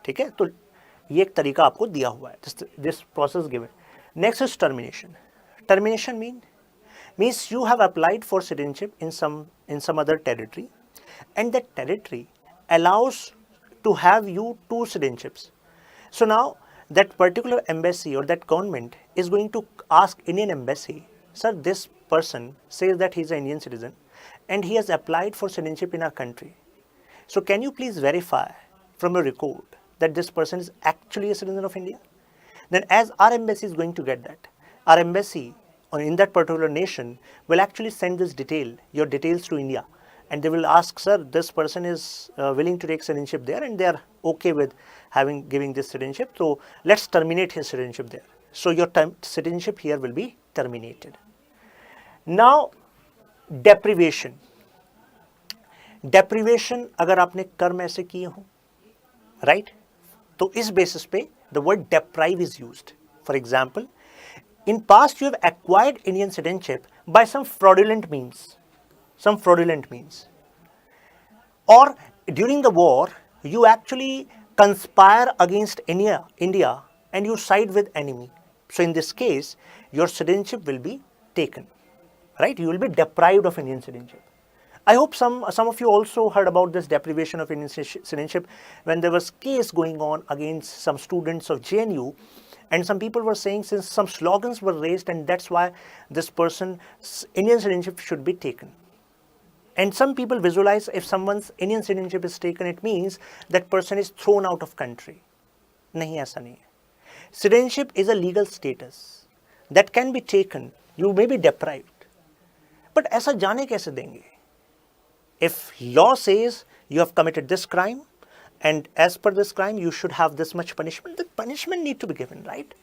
ठीक है, तो ये एक तरीका आपको दिया हुआ है, this process given. Next is termination. Termination means you have applied for citizenship in some other territory, and that territory allows to have you 2 citizenships. So now that particular embassy or that government is going to ask Indian embassy, sir, this person says that he is an Indian citizen and he has applied for citizenship in our country. So can you please verify from a record that this person is actually a citizen of India? Then as our embassy is going to get that, our embassy in that particular nation will actually send your details to India, and they will ask, sir, this person is willing to take citizenship there and they are okay with giving this citizenship, so let's terminate his citizenship there. So your citizenship here will be terminated. Now deprivation अगर आपने कर्म ऐसे किए हो, right, तो इस basis पे the word deprive is used. For example, in past you have acquired Indian citizenship by some fraudulent means, or during the war you actually conspire against India and you side with enemy. So in this case your citizenship will be taken, right? You will be deprived of Indian citizenship. I hope some of you also heard about this deprivation of Indian citizenship when there was case going on against some students of JNU, and some people were saying, since some slogans were raised, and that's why this person's Indian citizenship should be taken. And some people visualize, if someone's Indian citizenship is taken, it means that person is thrown out of country. Nahi, aisa nahi hai. Citizenship is a legal status that can be taken. You may be deprived, but aisa jaane kaise denge? If law says you have committed this crime, and as per this crime you should have this much punishment, the punishment need to be given, right?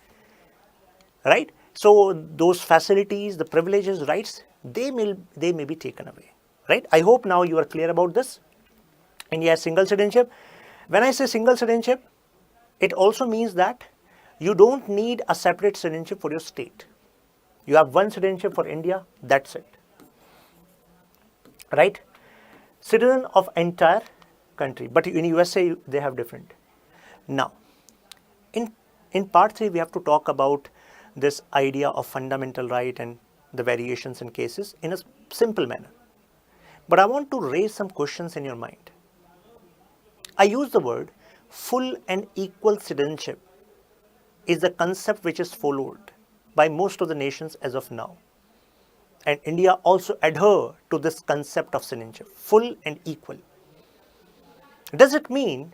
Right? So those facilities, the privileges, rights, they may be taken away, right? I hope now you are clear about this. India has single citizenship. When I say single citizenship, it also means that You don't need a separate citizenship for your state. You have one citizenship for India, that's it. Right? Citizen of entire country, but in USA they have different. Now, in part 3 we have to talk about this idea of fundamental right and the variations in cases in a simple manner. But I want to raise some questions in your mind. I use the word full and equal citizenship is a concept which is followed by most of the nations as of now. And India also adhere to this concept of citizenship, full and equal. Does it mean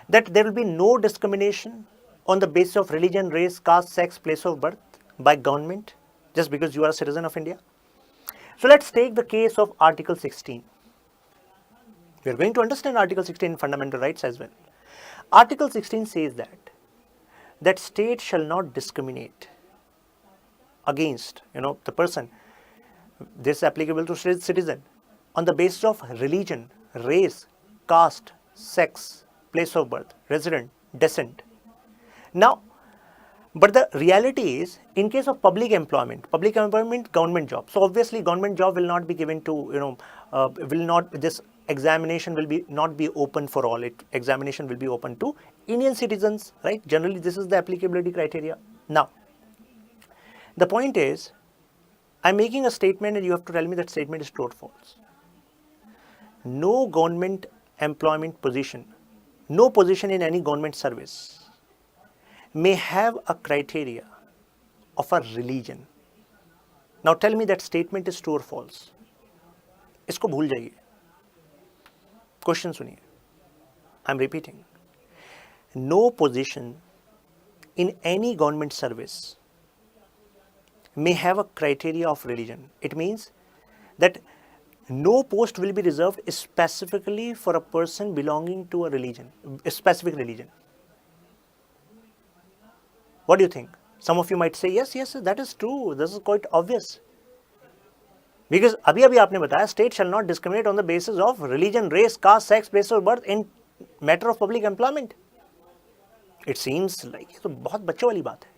that there will be no discrimination on the basis of religion, race, caste, sex, place of birth by government just because you are a citizen of India? So let's take the case of Article 16. We are going to understand Article 16 in fundamental rights as well. Article 16 says that state shall not discriminate against the person. This is applicable to citizen on the basis of religion, race, caste, sex, place of birth, resident, descent. Now, but the reality is, in case of public employment, government job. So obviously, government job will not be given to this examination will not be open for all. Examination will be open to Indian citizens, right? Generally, this is the applicability criteria. Now, the point is, I'm making a statement and you have to tell me that statement is true or false. No government employment position, no position in any government service may have a criteria of a religion. Now tell me that statement is true or false. इसको भूल जाइए. Question सुनिए. I'm repeating. No position in any government service may have a criteria of religion. It means that no post will be reserved specifically for a person belonging to a specific religion. What do you think? Some of you might say, yes, that is true. This is quite obvious. Because अभी आपने बताया, state shall not discriminate on the basis of religion, race, caste, sex, place of birth in matter of public employment. It seems like ये तो बहुत बच्चों वाली बात है.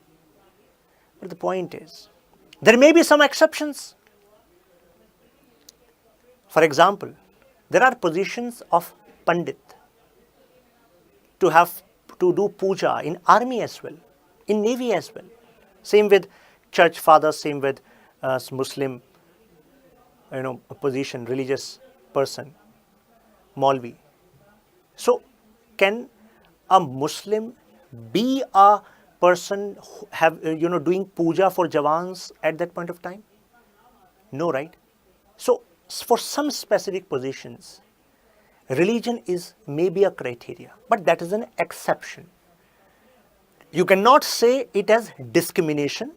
But the point is, there may be some exceptions. For example, there are positions of Pandit to do puja in army as well, in navy as well. Same with church fathers, same with Muslim, a position, religious person, Maulvi. So, can a Muslim be a person doing puja for Jawans at that point of time? No, right? So, for some specific positions, religion is maybe a criteria, but that is an exception. You cannot say it as discrimination.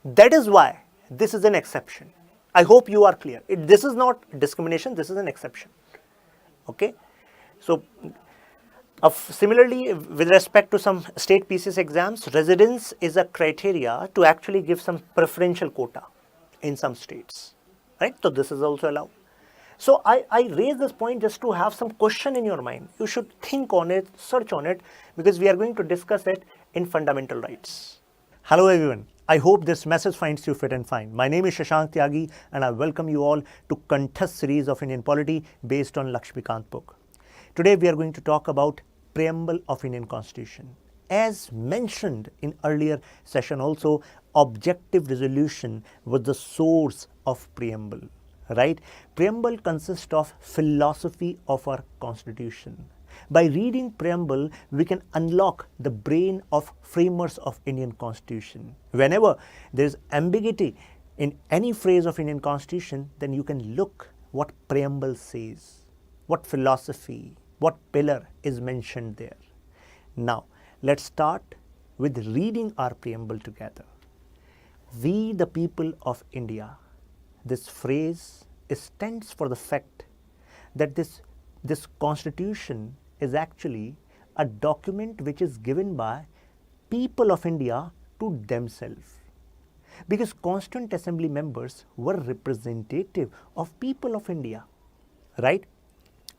That is why this is an exception. I hope you are clear. This is not discrimination, this is an exception. Okay? So, similarly, with respect to some state PCS exams, residence is a criteria to actually give some preferential quota in some states. Right? So, this is also allowed. So, I raise this point just to have some question in your mind. You should think on it, search on it, because we are going to discuss it in fundamental rights. Hello everyone. I hope this message finds you fit and fine. My name is Shashank Tyagi and I welcome you all to Contest series of Indian Polity based on Laxmikanth book. Today we are going to talk about Preamble of Indian Constitution. As mentioned in earlier session also, objective resolution was the source of preamble, right? Preamble consists of philosophy of our constitution. By reading preamble, we can unlock the brain of framers of Indian constitution. Whenever there is ambiguity in any phrase of Indian constitution, then you can look what preamble says, what philosophy, what pillar is mentioned there. Now, let's start with reading our preamble together. We the people of India. This phrase stands for the fact that this constitution is actually a document which is given by people of India to themselves. Because Constituent Assembly members were representative of people of India, right?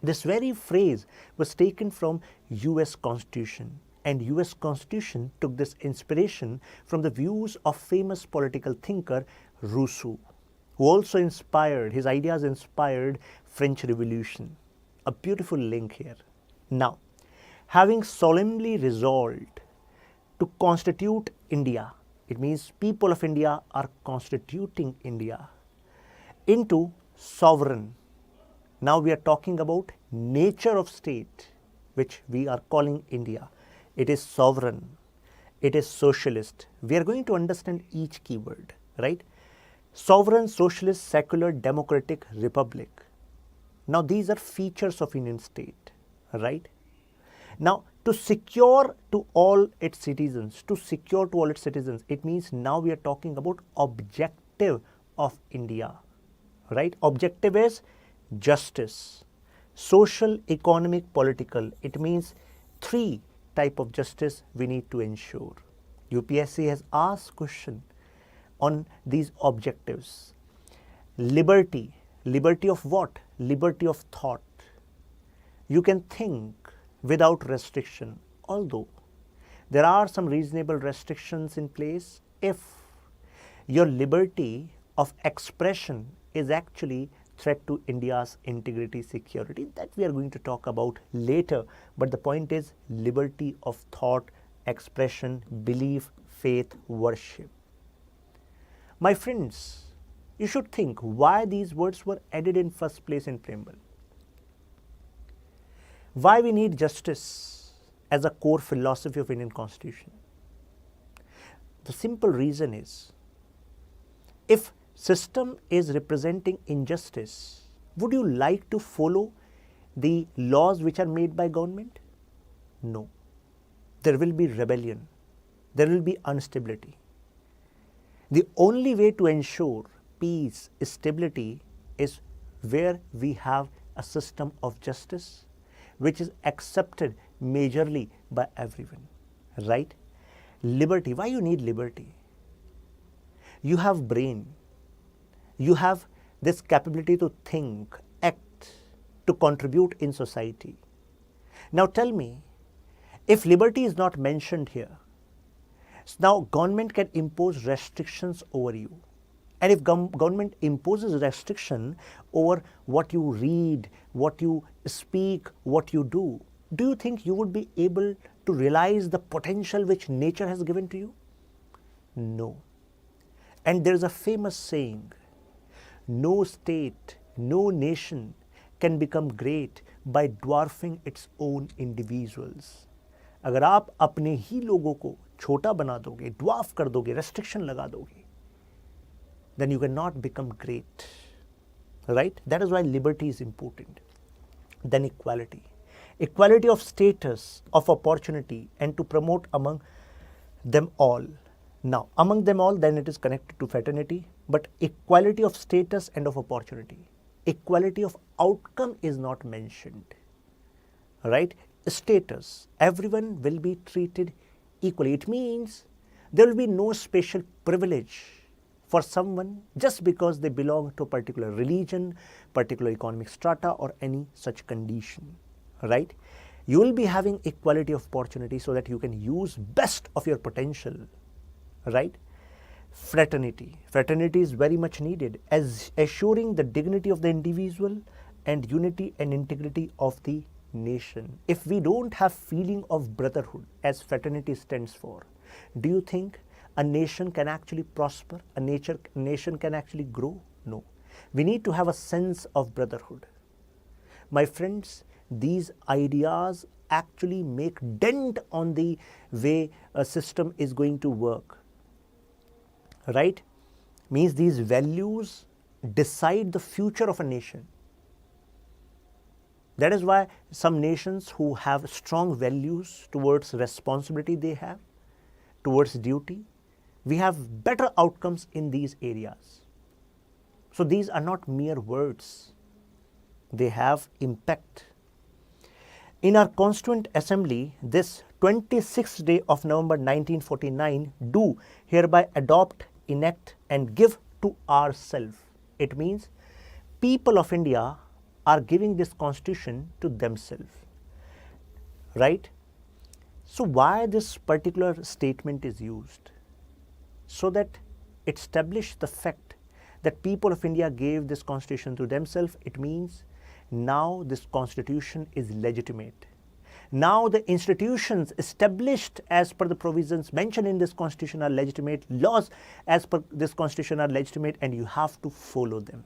This very phrase was taken from US Constitution and US Constitution took this inspiration from the views of famous political thinker Rousseau, who also his ideas inspired French Revolution. A beautiful link here. Now, having solemnly resolved to constitute India, it means people of India are constituting India into sovereign. Now we are talking about nature of state, which we are calling India. It is sovereign, it is socialist. We are going to understand each keyword, right? Sovereign, socialist, secular, democratic, republic. Now these are features of Indian state, right? Now to secure to all its citizens, it means now we are talking about objective of India, right? Objective is justice, social, economic, political. It means 3 type of justice we need to ensure. UPSC has asked question on these objectives. Liberty. Liberty of what? Liberty of thought. You can think without restriction, although there are some reasonable restrictions in place if your liberty of expression is actually threat to India's integrity, security. That we are going to talk about later, but the point is liberty of thought, expression, belief, faith, worship. My friends, you should think why these words were added in first place in preamble. Why we need justice as a core philosophy of Indian Constitution? The simple reason is, if system is representing injustice, would you like to follow the laws which are made by government? No. There will be rebellion. There will be instability. The only way to ensure peace, stability is where we have a system of justice which is accepted majorly by everyone, right? Liberty. Why you need liberty? You have brain. You have this capability to think, act, to contribute in society. Now tell me, if liberty is not mentioned here, now government can impose restrictions over you. And if government imposes restriction over what you read, what you speak, what you do you think you would be able to realize the potential which nature has given to you? No. And there is a famous saying, no state, no nation can become great by dwarfing its own individuals. अगर आप अपने ही लोगों को छोटा बना दोगे, dwarf कर दोगे, restriction लगा दोगे, then you cannot become great, right? That is why liberty is important. Then equality. Equality of status, of opportunity, and to promote among them all. Now, among them all, then it is connected to fraternity, but equality of status and of opportunity. Equality of outcome is not mentioned, right? Status, everyone will be treated equally. It means there will be no special privilege for someone just because they belong to a particular religion, particular economic strata, or any such condition, right? You will be having equality of opportunity so that you can use best of your potential, right? Fraternity. Fraternity is very much needed as assuring the dignity of the individual and unity and integrity of the nation. If we don't have feeling of brotherhood as fraternity stands for, do you think a nation can actually prosper? A nation can actually grow? No. We need to have a sense of brotherhood. My friends, these ideas actually make dent on the way a system is going to work, right? Means these values decide the future of a nation. That is why some nations who have strong values towards responsibility they have, towards duty, we have better outcomes in these areas. So these are not mere words. They have impact. In our Constituent Assembly, this 26th day of November 1949, do hereby adopt, enact and give to ourselves. It means people of India are giving this constitution to themselves, right? So why this particular statement is used? So that it established the fact that people of India gave this constitution to themselves. It means now this constitution is legitimate. Now the institutions established as per the provisions mentioned in this constitution are legitimate, laws as per this constitution are legitimate, and you have to follow them.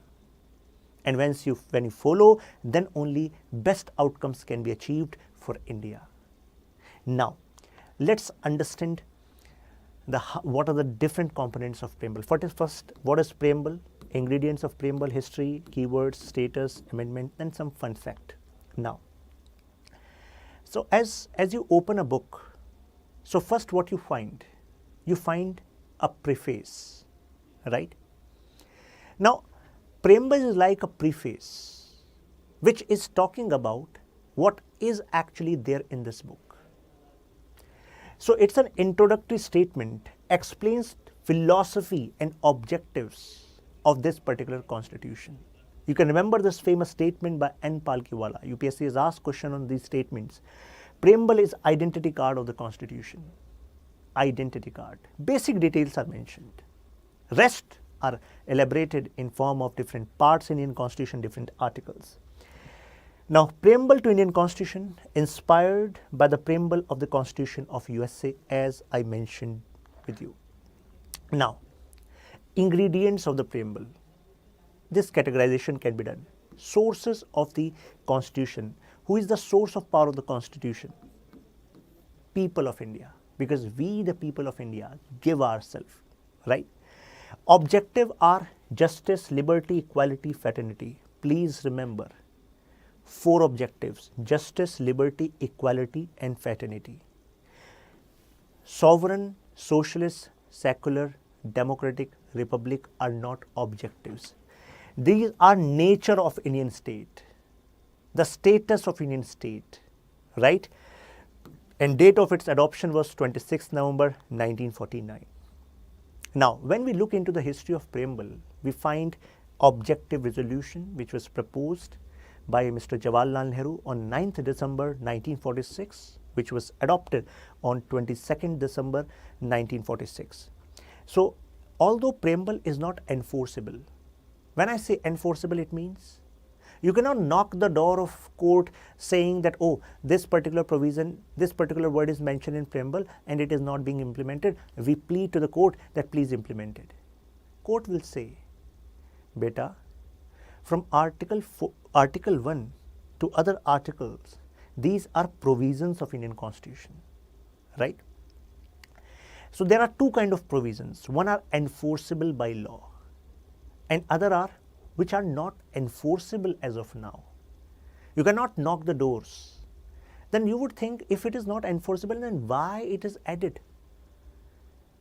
And when you follow, then only best outcomes can be achieved for India. Now, let's understand what are the different components of preamble. First, what is preamble? Ingredients of preamble: history, keywords, status, amendment, and some fun fact. Now, so as you open a book, so first what you find a preface, right? Now, preamble is like a preface which is talking about what is actually there in this book. So it's an introductory statement, explains philosophy and objectives of this particular constitution. You can remember this famous statement by N. Palkiwala. UPSC has asked question on these statements. Preamble is identity card of the constitution. Identity card. Basic details are mentioned. Rest are elaborated in form of different parts in Indian constitution, different articles. Now, preamble to Indian constitution inspired by the preamble of the constitution of USA, as I mentioned with you. Now, ingredients of the preamble. This categorization can be done. Sources of the constitution. Who is the source of power of the constitution? People of India, because we the people of India give ourselves, right? Objective are justice, liberty, equality, fraternity. Please remember 4 objectives: justice, liberty, equality, and fraternity. Sovereign, socialist, secular, democratic, republic are not objectives. These are nature of Indian state, the status of Indian state, right? And date of its adoption was 26 November 1949. Now, when we look into the history of preamble, we find objective resolution which was proposed by Mr. Jawaharlal Nehru on 9th December 1946, which was adopted on 22nd December 1946. So, although preamble is not enforceable, when I say enforceable, it means you cannot knock the door of court saying that, oh, this particular provision, this particular word is mentioned in preamble and it is not being implemented. We plead to the court that please implement it. Court will say, beta, from Article 1 to other articles, these are provisions of Indian Constitution, right? So there are 2 kinds of provisions. One are enforceable by law, and other are which are not enforceable as of now. You cannot knock the doors. Then you would think, if it is not enforceable, then why it is added?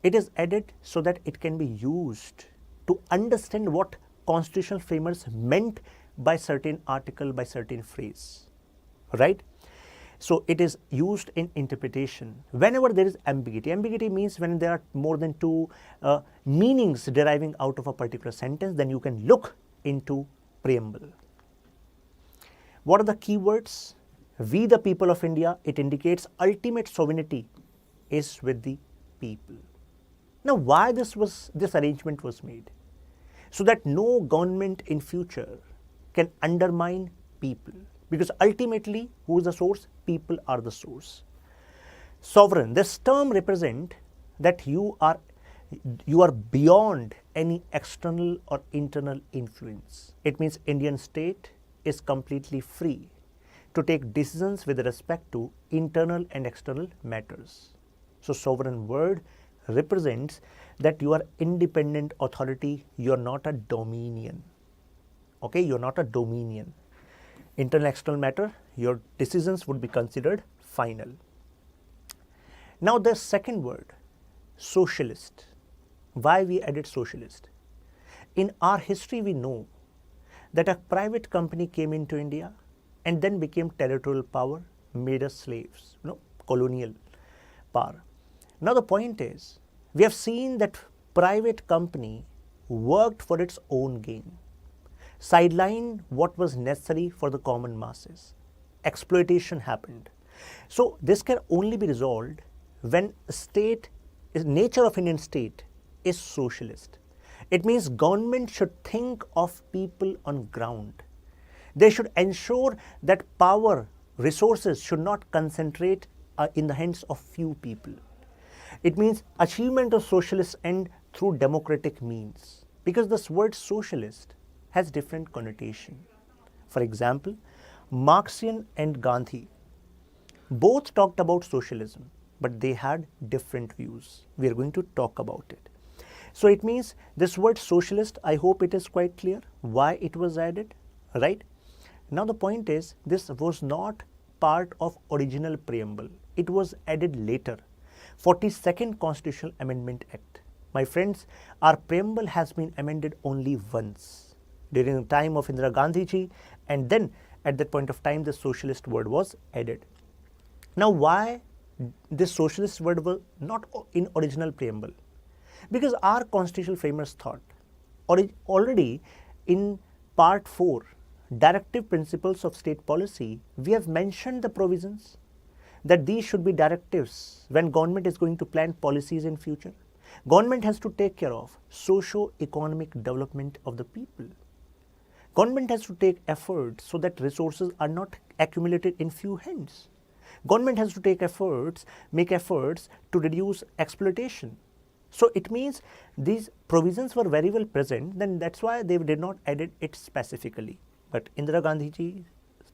It is added so that it can be used to understand what constitutional framers meant by certain article, by certain phrase, right? So it is used in interpretation whenever there is ambiguity. Ambiguity means when there are more than 2 meanings deriving out of a particular sentence, then you can look into preamble. What are the keywords? We the people of India. It indicates ultimate sovereignty is with the people. Now, why this arrangement was made? So that no government in future can undermine people, because ultimately who is the source? People are the source. Sovereign, this term represents that you are beyond any external or internal influence. It means Indian state is completely free to take decisions with respect to internal and external matters. So sovereign word represents that you are independent authority, you are not a dominion. Okay, you are not a dominion. Internal external matter, your decisions would be considered final. Now the second word, socialist. Why we added socialist? In our history we know that a private company came into India and then became territorial power, made us slaves, colonial power. Now the point is, we have seen that private company worked for its own gain, sidelined what was necessary for the common masses. Exploitation happened. So this can only be resolved when nature of Indian state is socialist. It means government should think of people on ground. They should ensure that power, resources should not concentrate in the hands of few people. It means achievement of socialist end through democratic means, because this word socialist has different connotation. For example, Marxian and Gandhi both talked about socialism, but they had different views. We are going to talk about it. So it means this word socialist, I hope it is quite clear why it was added, right? Now the point is, this was not part of original preamble. It was added later, 42nd Constitutional Amendment Act. My friends, our preamble has been amended only once, during the time of Indira Gandhi ji, and then at that point of time the socialist word was added. Now why this socialist word was not in original preamble? Because our constitutional framers thought already in part 4, directive principles of state policy, we have mentioned the provisions that these should be directives when government is going to plan policies in future. Government has to take care of socio-economic development of the people. Government has to take efforts so that resources are not accumulated in few hands. Government has to make efforts to reduce exploitation. So it means these provisions were very well present, then that's why they did not add it specifically. But Indira Gandhi ji's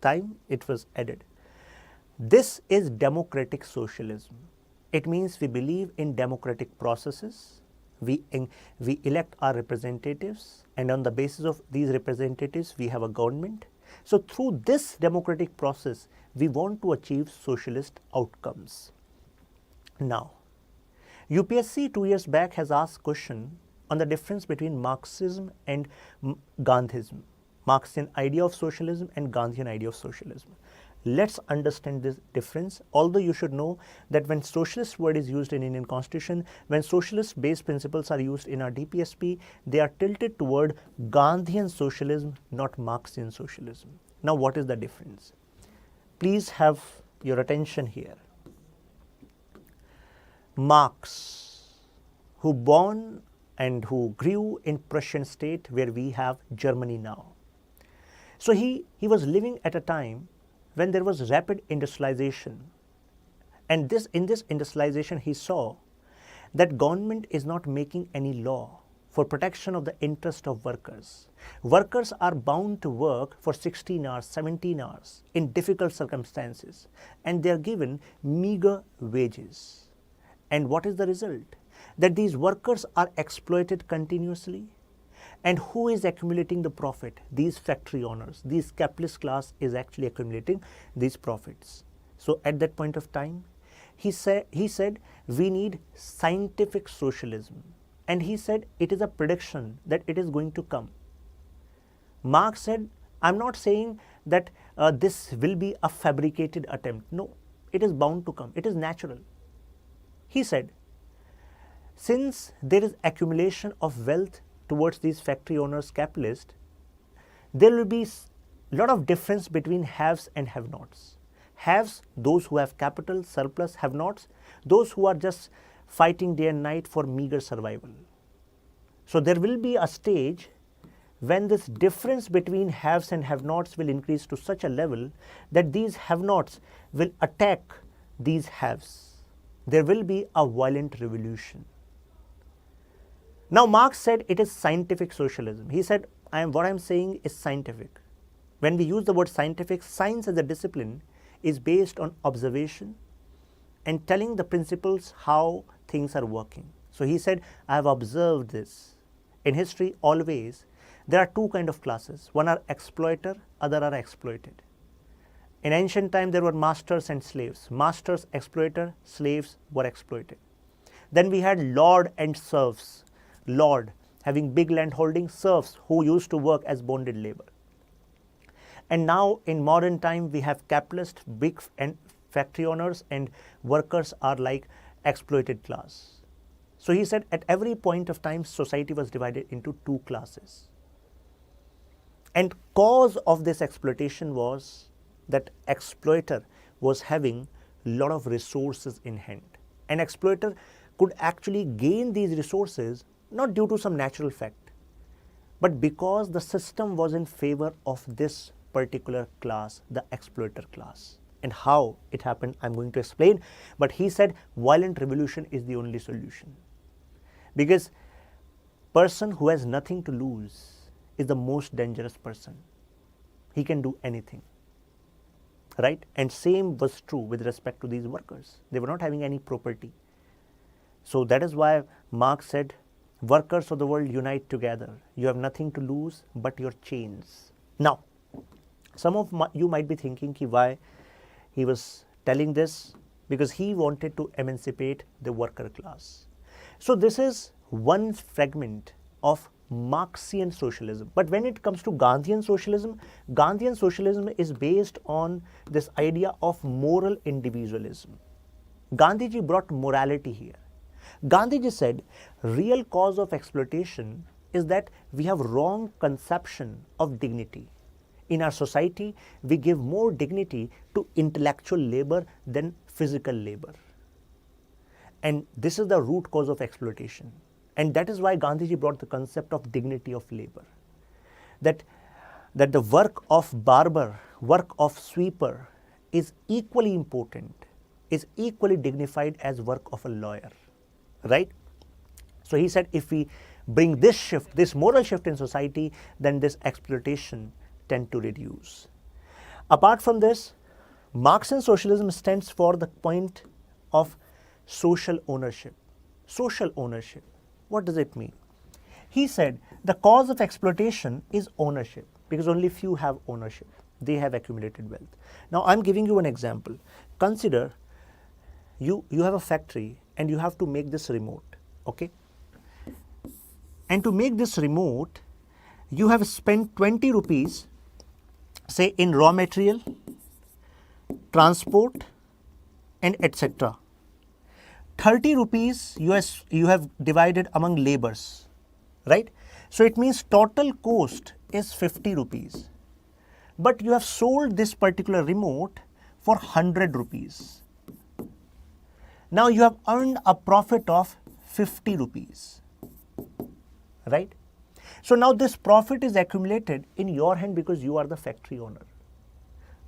time it was added. This is democratic socialism. It means we believe in democratic processes. We elect our representatives, and on the basis of these representatives we have a government. So through this democratic process we want to achieve socialist outcomes. Now UPSC 2 years back has asked question on the difference between Marxism and Gandhism, Marxian idea of socialism and Gandhian idea of socialism. Let's understand this difference, although you should know that when socialist word is used in Indian Constitution, when socialist based principles are used in our DPSP, they are tilted toward Gandhian socialism, not Marxian socialism. Now what is the difference? Please have your attention here. Marx, who born and who grew in Prussian state where we have Germany now. So he was living at a time when there was rapid industrialization, and in this industrialization he saw that government is not making any law for protection of the interest of workers. Workers are bound to work for 16 hours, 17 hours in difficult circumstances, and they are given meager wages. And what is the result? That these workers are exploited continuously. And who is accumulating the profit? These factory owners, these capitalist class is actually accumulating these profits. So at that point of time, he said we need scientific socialism, and he said it is a prediction that it is going to come. Marx said, I'm not saying that this will be a fabricated attempt. No, it is bound to come. It is natural. He said, since there is accumulation of wealth towards these factory owners, capitalists, there will be a lot of difference between haves and have-nots. Haves, those who have capital, surplus, have-nots, those who are just fighting day and night for meager survival. So there will be a stage when this difference between haves and have-nots will increase to such a level that these have-nots will attack these haves. There will be a violent revolution. Now Marx said it is scientific socialism. He said what I am saying is scientific. When we use the word scientific, science as a discipline is based on observation and telling the principles how things are working. So he said, I have observed this. In history always there are two kind of classes. One are exploiter, other are exploited. In ancient time there were masters and slaves. Masters exploited, slaves were exploited. Then we had lord and serfs. Lord having big land holding, serfs who used to work as bonded labor. And now in modern time we have capitalists, big and factory owners, and workers are like exploited class. So he said at every point of time society was divided into two classes. And cause of this exploitation was that exploiter was having lot of resources in hand. An exploiter could actually gain these resources not due to some natural fact, but because the system was in favor of this particular class, the exploiter class. And how it happened, I'm going to explain. But he said violent revolution is the only solution, because person who has nothing to lose is the most dangerous person. He can do anything, right? And same was true with respect to these workers. They were not having any property. So that is why Marx said, workers of the world, unite together. You have nothing to lose but your chains. Now, some of you might be thinking why he was telling this, because he wanted to emancipate the worker class. So this is one fragment of Marxian socialism. But when it comes to Gandhian socialism is based on this idea of moral individualism. Gandhiji brought morality here. Gandhiji said real cause of exploitation is that we have wrong conception of dignity. In our society, we give more dignity to intellectual labor than physical labor. And this is the root cause of exploitation. And that is why Gandhiji brought the concept of dignity of labor. That the work of barber, work of sweeper is equally important, is equally dignified as work of a lawyer, right? So he said if we bring this shift, this moral shift in society, then this exploitation tend to reduce. Apart from this, Marxian socialism stands for the point of social ownership. Social ownership. What does it mean? He said the cause of exploitation is ownership, because only few have ownership. They have accumulated wealth. Now I'm giving you an example. Consider you have a factory and you have to make this remote, okay? And to make this remote, you have spent 20 rupees, say, in raw material, transport, and etc. 30 rupees you have divided among labors, right? So it means total cost is 50 rupees. But you have sold this particular remote for 100 rupees. Now you have earned a profit of 50 rupees, right? So now this profit is accumulated in your hand because you are the factory owner.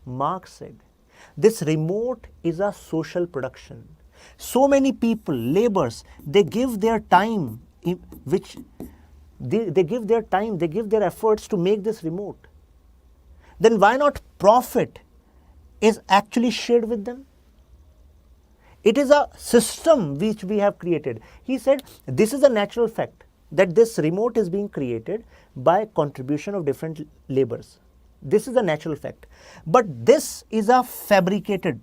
Marx said, this remote is a social production. So many people, laborers, they give their time, they give their time, they give their efforts to make this remote. Then why not profit is actually shared with them? It is a system which we have created. He said this is a natural fact that this remote is being created by contribution of different laborers. This is a natural fact. But this is a fabricated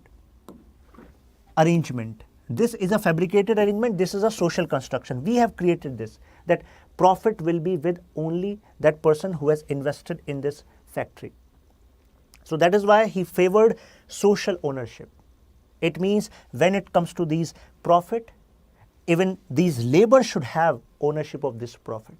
arrangement. This is a fabricated arrangement. This is a social construction. We have created this, that profit will be with only that person who has invested in this factory. So that is why he favored social ownership. It means when it comes to these profit, even these labor should have ownership of this profit.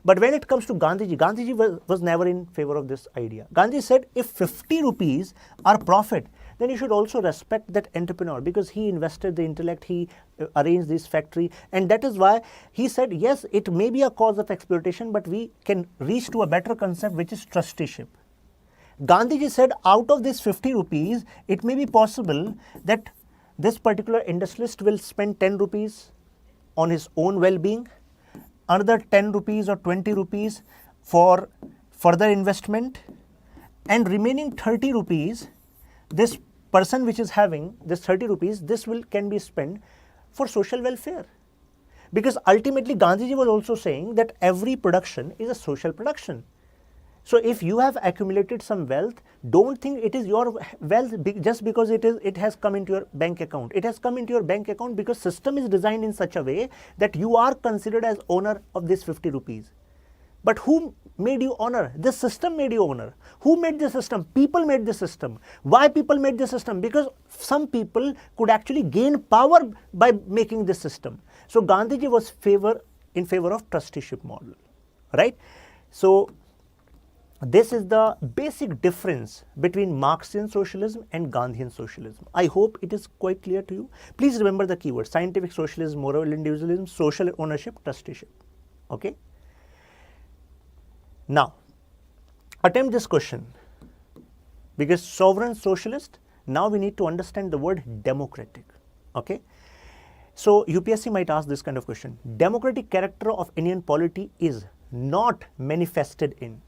But when it comes to Gandhiji, Gandhiji was never in favor of this idea. Gandhi said if 50 rupees are profit, then you should also respect that entrepreneur, because he invested the intellect, he arranged this factory, and that is why he said yes, it may be a cause of exploitation, but we can reach to a better concept, which is trusteeship. Gandhiji said out of this 50 rupees, it may be possible that this particular industrialist will spend 10 rupees on his own well-being, another 10 rupees or 20 rupees for further investment, and remaining 30 rupees, this person which is having this 30 rupees, this can be spent for social welfare. Because ultimately Gandhiji was also saying that every production is a social production. So if you have accumulated some wealth, don't think it is your wealth just because it has come into your bank account. It has come into your bank account because system is designed in such a way that you are considered as owner of this 50 rupees. But who made you owner? The system made you owner. Who made the system? People made the system. Why people made the system? Because some people could actually gain power by making this system. So Gandhiji was in favor of trusteeship model, right? So This is the basic difference between Marxian socialism and Gandhian socialism. I hope it is quite clear to you. Please remember the keywords: scientific socialism, moral individualism, social ownership, trusteeship. Okay. Now, attempt this question, because sovereign socialist, now we need to understand the word democratic. Okay. So UPSC might ask this kind of question: democratic character of Indian polity is not manifested in.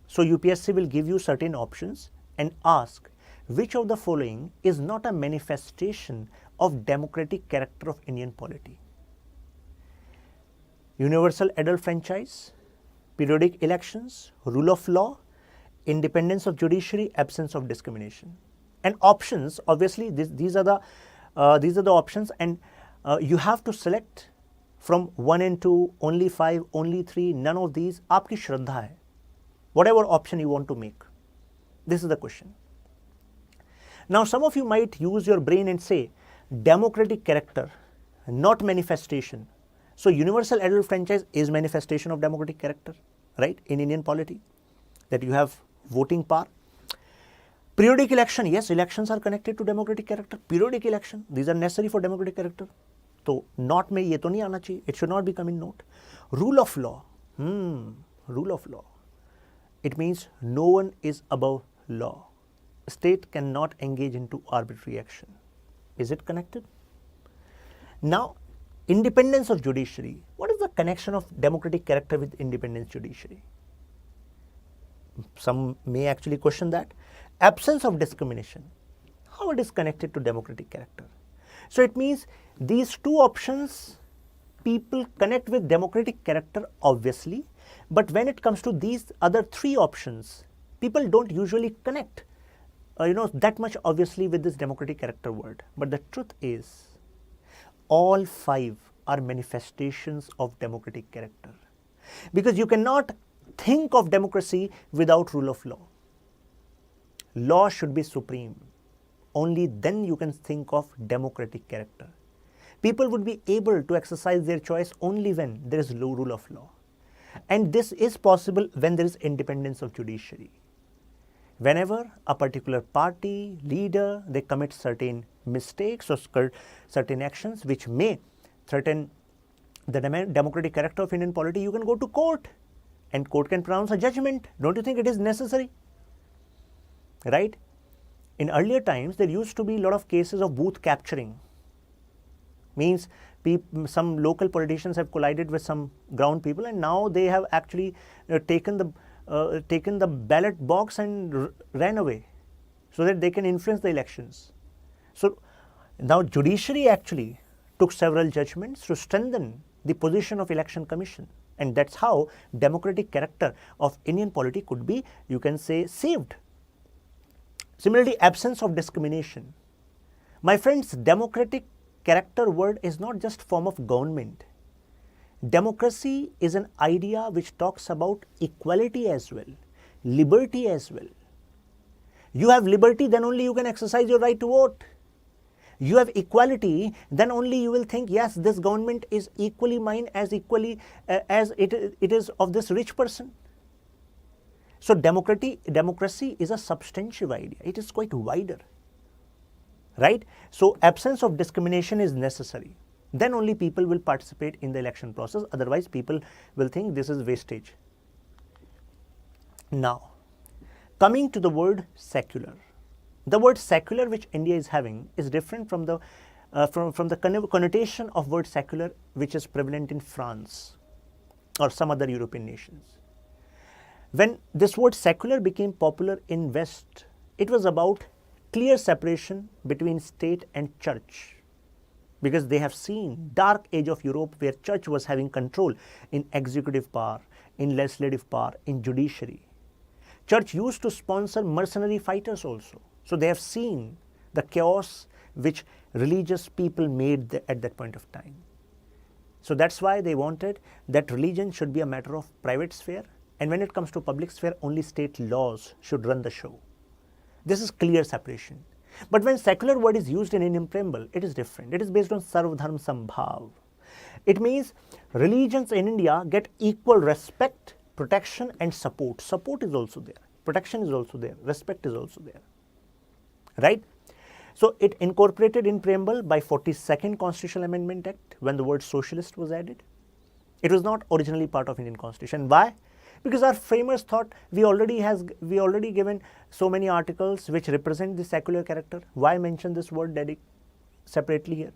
So UPSC will give you certain options and ask which of the following is not a manifestation of democratic character of Indian polity: universal adult franchise, periodic elections, rule of law, independence of judiciary, absence of discrimination. And options, obviously these are the options, and you have to select from 1 and 2, only 5, only 3, none of these. आपकी श्रद्धा है, whatever option you want to make. This is the question. Now some of you might use your brain and say democratic character, not manifestation. So universal adult franchise is manifestation of democratic character, right, in Indian polity, that you have voting power. Periodic election, yes, elections are connected to democratic character. Periodic election, these are necessary for democratic character. So not में ये तो नहीं आना चाहिए, it should not be coming note. Rule of law, rule of law. It means no one is above law. State cannot engage into arbitrary action. Is it connected? Now, independence of judiciary. What is the connection of democratic character with independence judiciary? Some may actually question that. Absence of discrimination. How it is connected to democratic character? So it means these two options people connect with democratic character obviously, but when it comes to these other three options, people don't usually connect that much obviously with this democratic character word. But the truth is, all 5 are manifestations of democratic character, because you cannot think of democracy without rule of law. Law should be supreme. Only then you can think of democratic character. People would be able to exercise their choice only when there is low rule of law. And this is possible when there is independence of judiciary. Whenever a particular party, leader, they commit certain mistakes or certain actions which may threaten the democratic character of Indian polity, you can go to court and court can pronounce a judgment. Don't you think it is necessary? Right? In earlier times, there used to be a lot of cases of booth capturing. Means some local politicians have collided with some ground people, and now they have actually taken the ballot box and ran away so that they can influence the elections. So now judiciary actually took several judgments to strengthen the position of election commission, and that's how democratic character of Indian polity could be, you can say, saved. Similarly, absence of discrimination. My friends, democratic character word is not just form of government. Democracy is an idea which talks about equality as well, liberty as well. You have liberty, then only you can exercise your right to vote. You have equality, then only you will think, yes, this government is equally mine as equally as it is of this rich person. So democracy is a substantive idea. It is quite wider, right? So absence of discrimination is necessary. Then only people will participate in the election process. Otherwise, people will think this is wastage. Now, coming to the word secular. The word secular which India is having is different from the connotation of word secular which is prevalent in France or some other European nations. When this word secular became popular in West, it was about clear separation between state and church, because they have seen dark age of Europe where church was having control in executive power, in legislative power, in judiciary. Church used to sponsor mercenary fighters also. So they have seen the chaos which religious people made at that point of time. So that's why they wanted that religion should be a matter of private sphere, and when it comes to public sphere, only state laws should run the show. This is clear separation. But when secular word is used in Indian preamble, it is different. It is based on Sarv Dharm Sambhav. It means religions in India get equal respect protection and support. Support is also there, protection is also there, respect is also there, right? So it incorporated in preamble by 42nd Constitutional Amendment Act when the word socialist was added. It was not originally part of Indian Constitution. Why? Because our framers thought we already given so many articles which represent the secular character. Why mention this word separately here?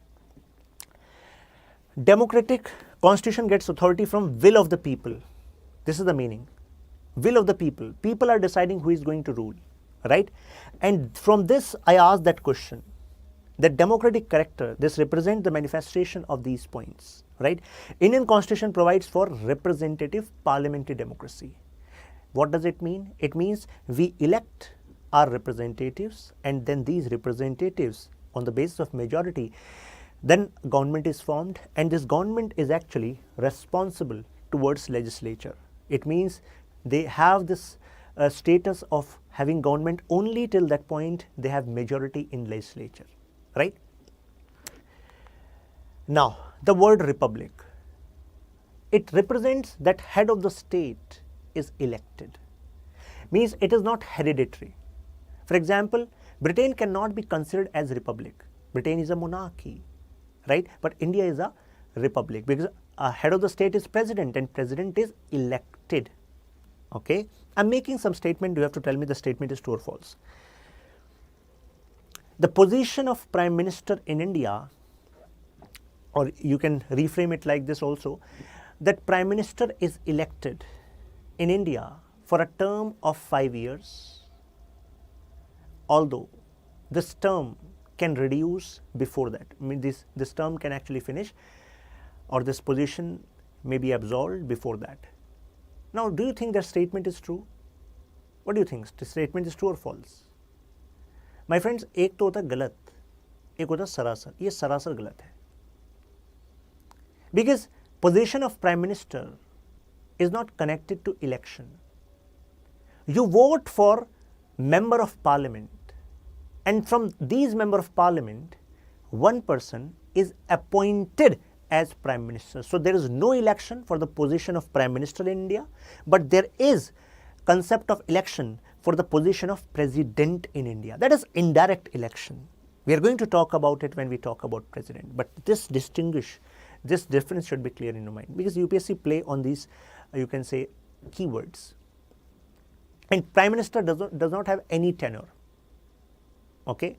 Democratic constitution gets authority from will of the people. This is the meaning. Will of the people. People are deciding who is going to rule, right? And from this I asked that question. That democratic character, this represents the manifestation of these points, right? Indian Constitution provides for representative parliamentary democracy. What does it mean? It means we elect our representatives, and then these representatives, on the basis of majority, then government is formed, and this government is actually responsible towards legislature. It means they have this status of having government only till that point they have majority in legislature, right? Now, the word republic, it represents that head of the state is elected, means it is not hereditary. For example, Britain cannot be considered as republic. Britain is a monarchy, right? But India is a republic because a head of the state is president, and president is elected. Okay, I'm making some statement. You have to tell me the statement is true or false. The position of prime minister in India, or you can reframe it like this also, that prime minister is elected in India for a term of 5 years, although this term can reduce before that. I mean, this term can actually finish, or this position may be absolved before that. Now, do you think that statement is true? What do you think? The statement is true or false? My friends, एक तो होता है गलत, एक होता है सरासर. ये सरासर गलत है. Because position of prime minister is not connected to election. You vote for member of parliament, and from these member of parliament, one person is appointed as prime minister. So there is no election for the position of prime minister in India, but there is concept of election for the position of president in India. That is indirect election. We are going to talk about it when we talk about president, but this difference should be clear in your mind, because UPSC play on these, you can say, keywords. And prime minister does not have any tenure. Okay,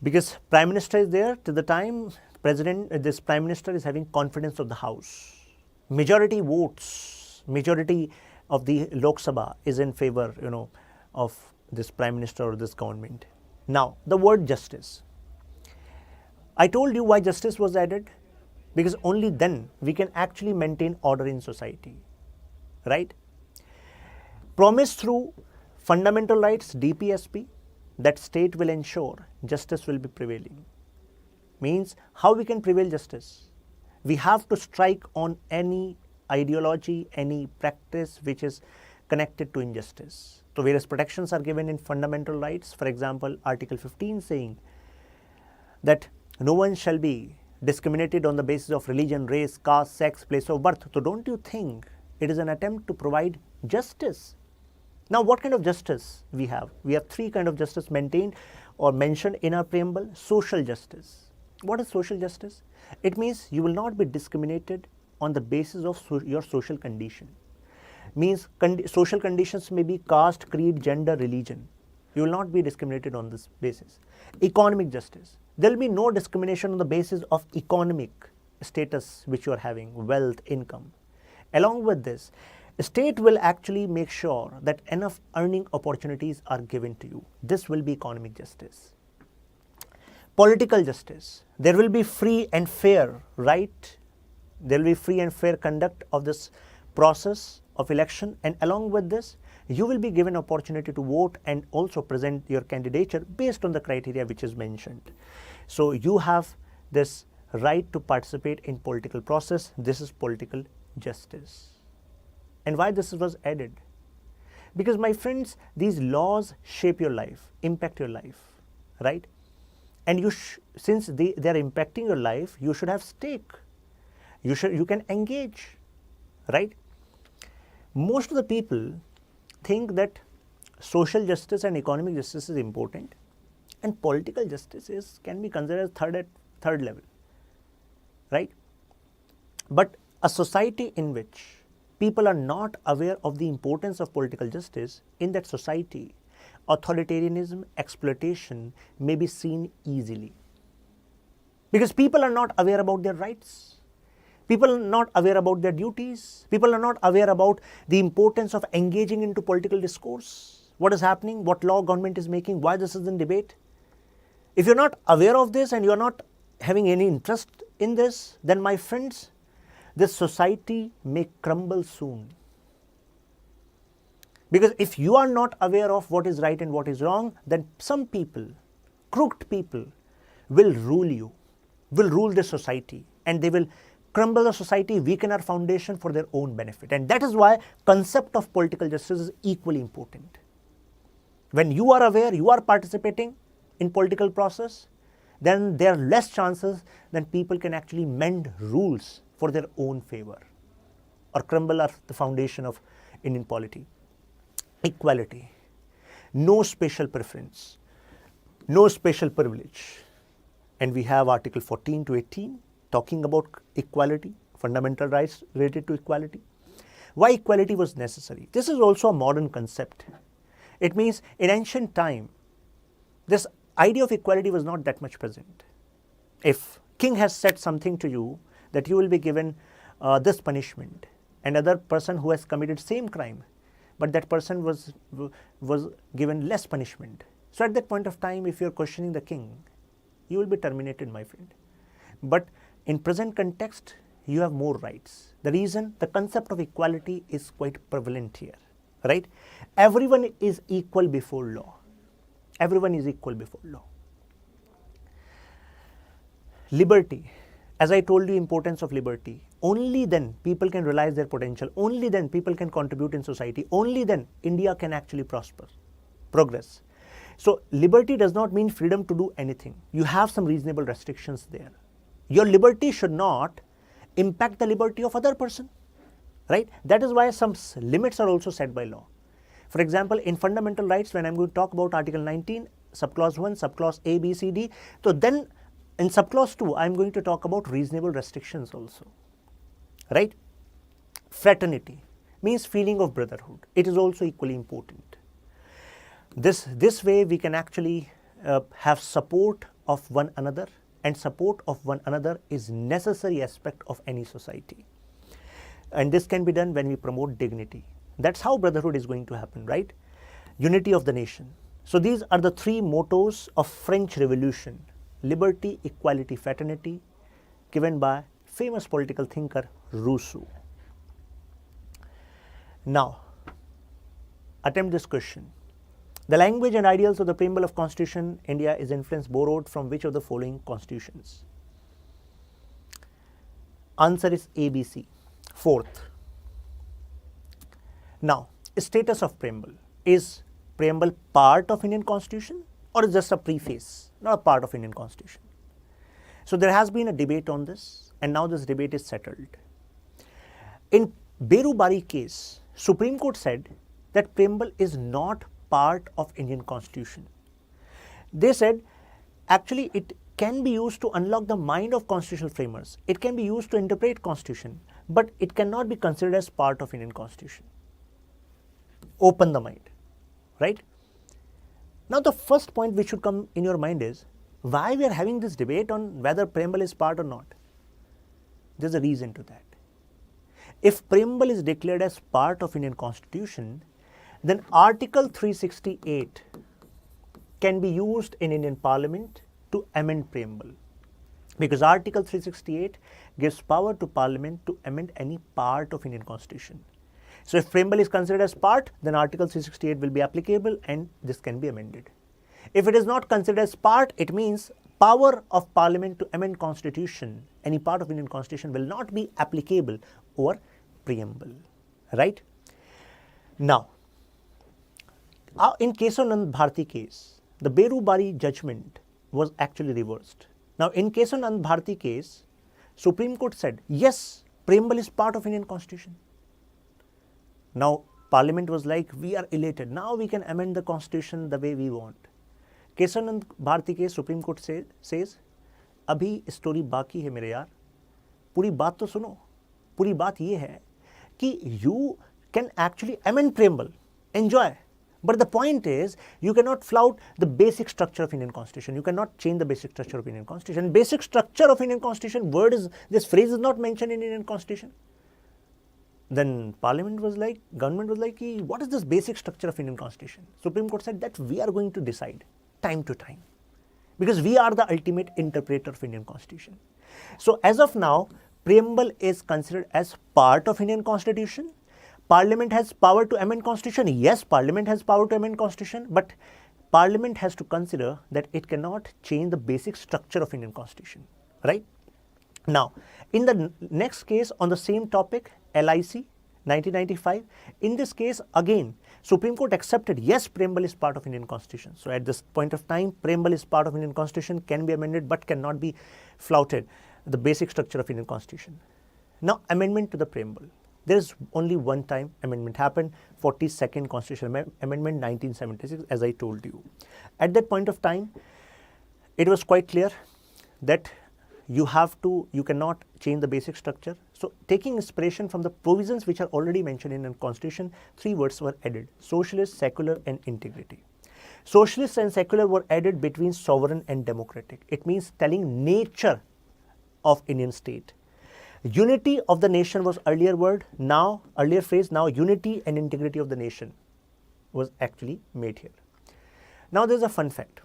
because prime minister is there till the time this prime minister is having confidence of the house. Majority votes, majority of the Lok Sabha is in favor, of this prime minister or this government. Now, the word justice. I told you why justice was added, because only then we can actually maintain order in society, right? Promise through fundamental rights, DPSP, that state will ensure justice will be prevailing. Means how we can prevail justice? We have to strike on any ideology, any practice which is connected to injustice. So various protections are given in fundamental rights. For example, Article 15 saying that no one shall be discriminated on the basis of religion, race, caste, sex, place of birth. So don't you think it is an attempt to provide justice? Now, what kind of justice we have? We have three kinds of justice maintained or mentioned in our preamble. Social justice. What is social justice? It means you will not be discriminated on the basis of your social condition. Means social conditions may be caste, creed, gender, religion. You will not be discriminated on this basis. Economic justice. There will be no discrimination on the basis of economic status which you are having, wealth, income. Along with this, the state will actually make sure that enough earning opportunities are given to you. This will be economic justice. Political justice. There will be free and fair, right? There will be free and fair conduct of this process of election, and along with this, you will be given opportunity to vote and also present your candidature based on the criteria which is mentioned. So you have this right to participate in political process. This is political justice. And why this was added? Because my friends, these laws shape your life, impact your life, right? And since they are impacting your life, you should have stake. You can engage, right? Most of the people think that social justice and economic justice is important, and political justice can be considered as third level, right? But a society in which people are not aware of the importance of political justice, in that society, authoritarianism, exploitation may be seen easily. Because people are not aware about their rights. People are not aware about their duties. People are not aware about the importance of engaging into political discourse. What is happening, what law government is making, why this is in debate. If you're not aware of this and you're not having any interest in this, then my friends, this society may crumble soon. Because if you are not aware of what is right and what is wrong, then some people, crooked people, will rule you, will rule the society, and they will crumble the society, weaken our foundation for their own benefit. And that is why concept of political justice is equally important. When you are aware, you are participating in political process, then there are less chances that people can actually mend rules for their own favor or crumble the foundation of Indian polity. Equality, no special preference, no special privilege. And we have Article 14 to 18 talking about equality, fundamental rights related to equality. Why equality was necessary? This is also a modern concept. It means in ancient time, this idea of equality was not that much present. If king has said something to you that you will be given this punishment, and other person who has committed same crime, but that person was given less punishment. So at that point of time, if you are questioning the king, you will be terminated, my friend. But in present context, you have more rights. The reason, the concept of equality is quite prevalent here, right? Everyone is equal before law. Everyone is equal before law. Liberty, as I told you, importance of liberty. Only then people can realize their potential. Only then people can contribute in society. Only then India can actually progress. So liberty does not mean freedom to do anything. You have some reasonable restrictions there. Your liberty should not impact the liberty of other person, right? That is why some limits are also set by law. For example, in fundamental rights, when I'm going to talk about Article 19, subclause 1, subclause A, B, C, D, so then in subclause 2, I'm going to talk about reasonable restrictions also, right? Fraternity means feeling of brotherhood. It is also equally important. This way we can actually have support of one another, and support of one another is necessary aspect of any society. And this can be done when we promote dignity. That's how brotherhood is going to happen, right? Unity of the nation. So these are the three mottos of French Revolution: liberty, equality, fraternity, given by famous political thinker Rousseau. Now, attempt this question. The language and ideals of the preamble of Constitution India is influenced borrowed from which of the following constitutions? Answer is ABC, fourth. Now, status of preamble. Is preamble part of Indian Constitution or is just a preface, not a part of Indian Constitution? So there has been a debate on this, and now this debate is settled. In Berubari case, Supreme Court said that preamble is not part of Indian Constitution. They said actually it can be used to unlock the mind of constitutional framers. It can be used to interpret Constitution, but it cannot be considered as part of Indian Constitution. Open the mind, right? Now the first point which should come in your mind is why we are having this debate on whether preamble is part or not. There's a reason to that. If preamble is declared as part of Indian Constitution, then Article 368 can be used in Indian Parliament to amend preamble, because Article 368 gives power to Parliament to amend any part of Indian Constitution. So if preamble is considered as part, then Article 368 will be applicable and this can be amended. If it is not considered as part, it means power of Parliament to amend Constitution, any part of Indian Constitution, will not be applicable over preamble, right? Now, in case of Nand Bharti case, the Berubari judgment was actually reversed. Now, in case of Nand Bharti case, Supreme Court said, yes, preamble is part of Indian Constitution. Now Parliament was like, we are elated, now we can amend the constitution the way we want. Keshavananda Bharti के supreme court से says अभी story बाकी है मेरे यार, पूरी बात तो सुनो. पूरी बात ये है कि you can actually amend preamble, enjoy. But the point is, you cannot flout the basic structure of Indian Constitution. You cannot change the basic structure of Indian Constitution. Basic structure of Indian Constitution, this phrase is not mentioned in Indian Constitution. Then Parliament was like, government was like, what is this basic structure of Indian Constitution? Supreme Court said that we are going to decide time to time, because we are the ultimate interpreter of Indian Constitution. So as of now, preamble is considered as part of Indian Constitution. Parliament has power to amend Constitution. Yes, Parliament has power to amend Constitution, but Parliament has to consider that it cannot change the basic structure of Indian Constitution, right? Now, in the next case on the same topic, LIC, 1995, in this case again, Supreme Court accepted, yes, preamble is part of Indian Constitution. So at this point of time, preamble is part of Indian Constitution, can be amended but cannot be flouted, the basic structure of Indian Constitution. Now, amendment to the preamble. There is only one time amendment happened, 42nd Constitutional Amendment 1976, as I told you. At that point of time, it was quite clear that you cannot change the basic structure. So taking inspiration from the provisions which are already mentioned in the Constitution, 3 words were added: socialist, secular and integrity. Socialist and secular were added between sovereign and democratic. It means telling nature of Indian state. Unity of the nation was earlier phrase, now unity and integrity of the nation was actually made here. Now there's a fun fact.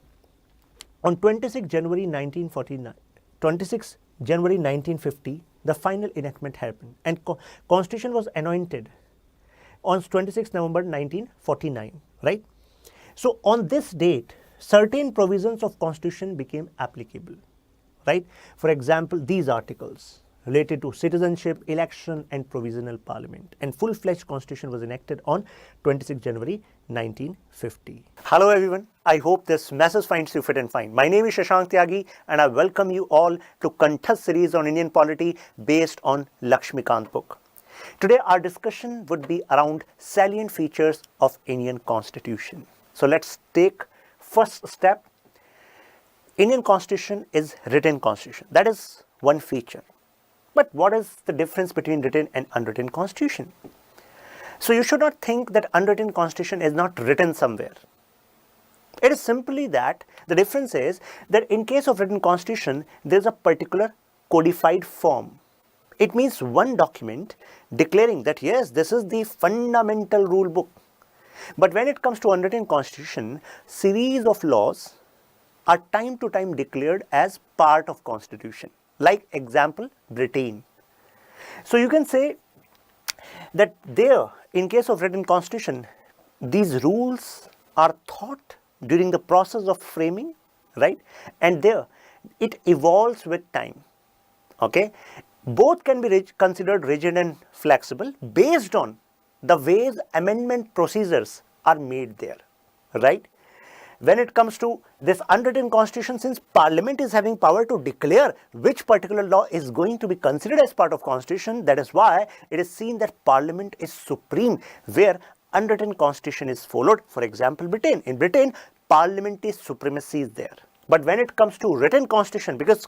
On 26 January 1950, the final enactment happened and Constitution was anointed on 26 November 1949, right? So on this date, certain provisions of Constitution became applicable, right? For example, these articles related to citizenship, election and provisional parliament, and full-fledged constitution was enacted on 26 January 1950. Hello everyone, I hope this message finds you fit and fine. My name is Shashank Tyagi and I welcome you all to Kanthas series on Indian polity based on Laxmikanth book. Today our discussion would be around salient features of Indian Constitution. So let's take first step. Indian Constitution is written Constitution. That is one feature. But what is the difference between written and unwritten Constitution? So you should not think that unwritten Constitution is not written somewhere. It is simply that the difference is that in case of written Constitution, there is a particular codified form. It means one document declaring that yes, this is the fundamental rule book. But when it comes to unwritten Constitution, series of laws are time to time declared as part of Constitution. Like example, Britain. So you can say that there, in case of written Constitution, these rules are thought during the process of framing, right? And there, it evolves with time, okay? Both can be considered rigid and flexible based on the ways amendment procedures are made there, right? When it comes to this unwritten Constitution, since Parliament is having power to declare which particular law is going to be considered as part of Constitution, that is why it is seen that Parliament is supreme where unwritten Constitution is followed. For example, Britain. In Britain, Parliamentary supremacy is there. But when it comes to written Constitution, because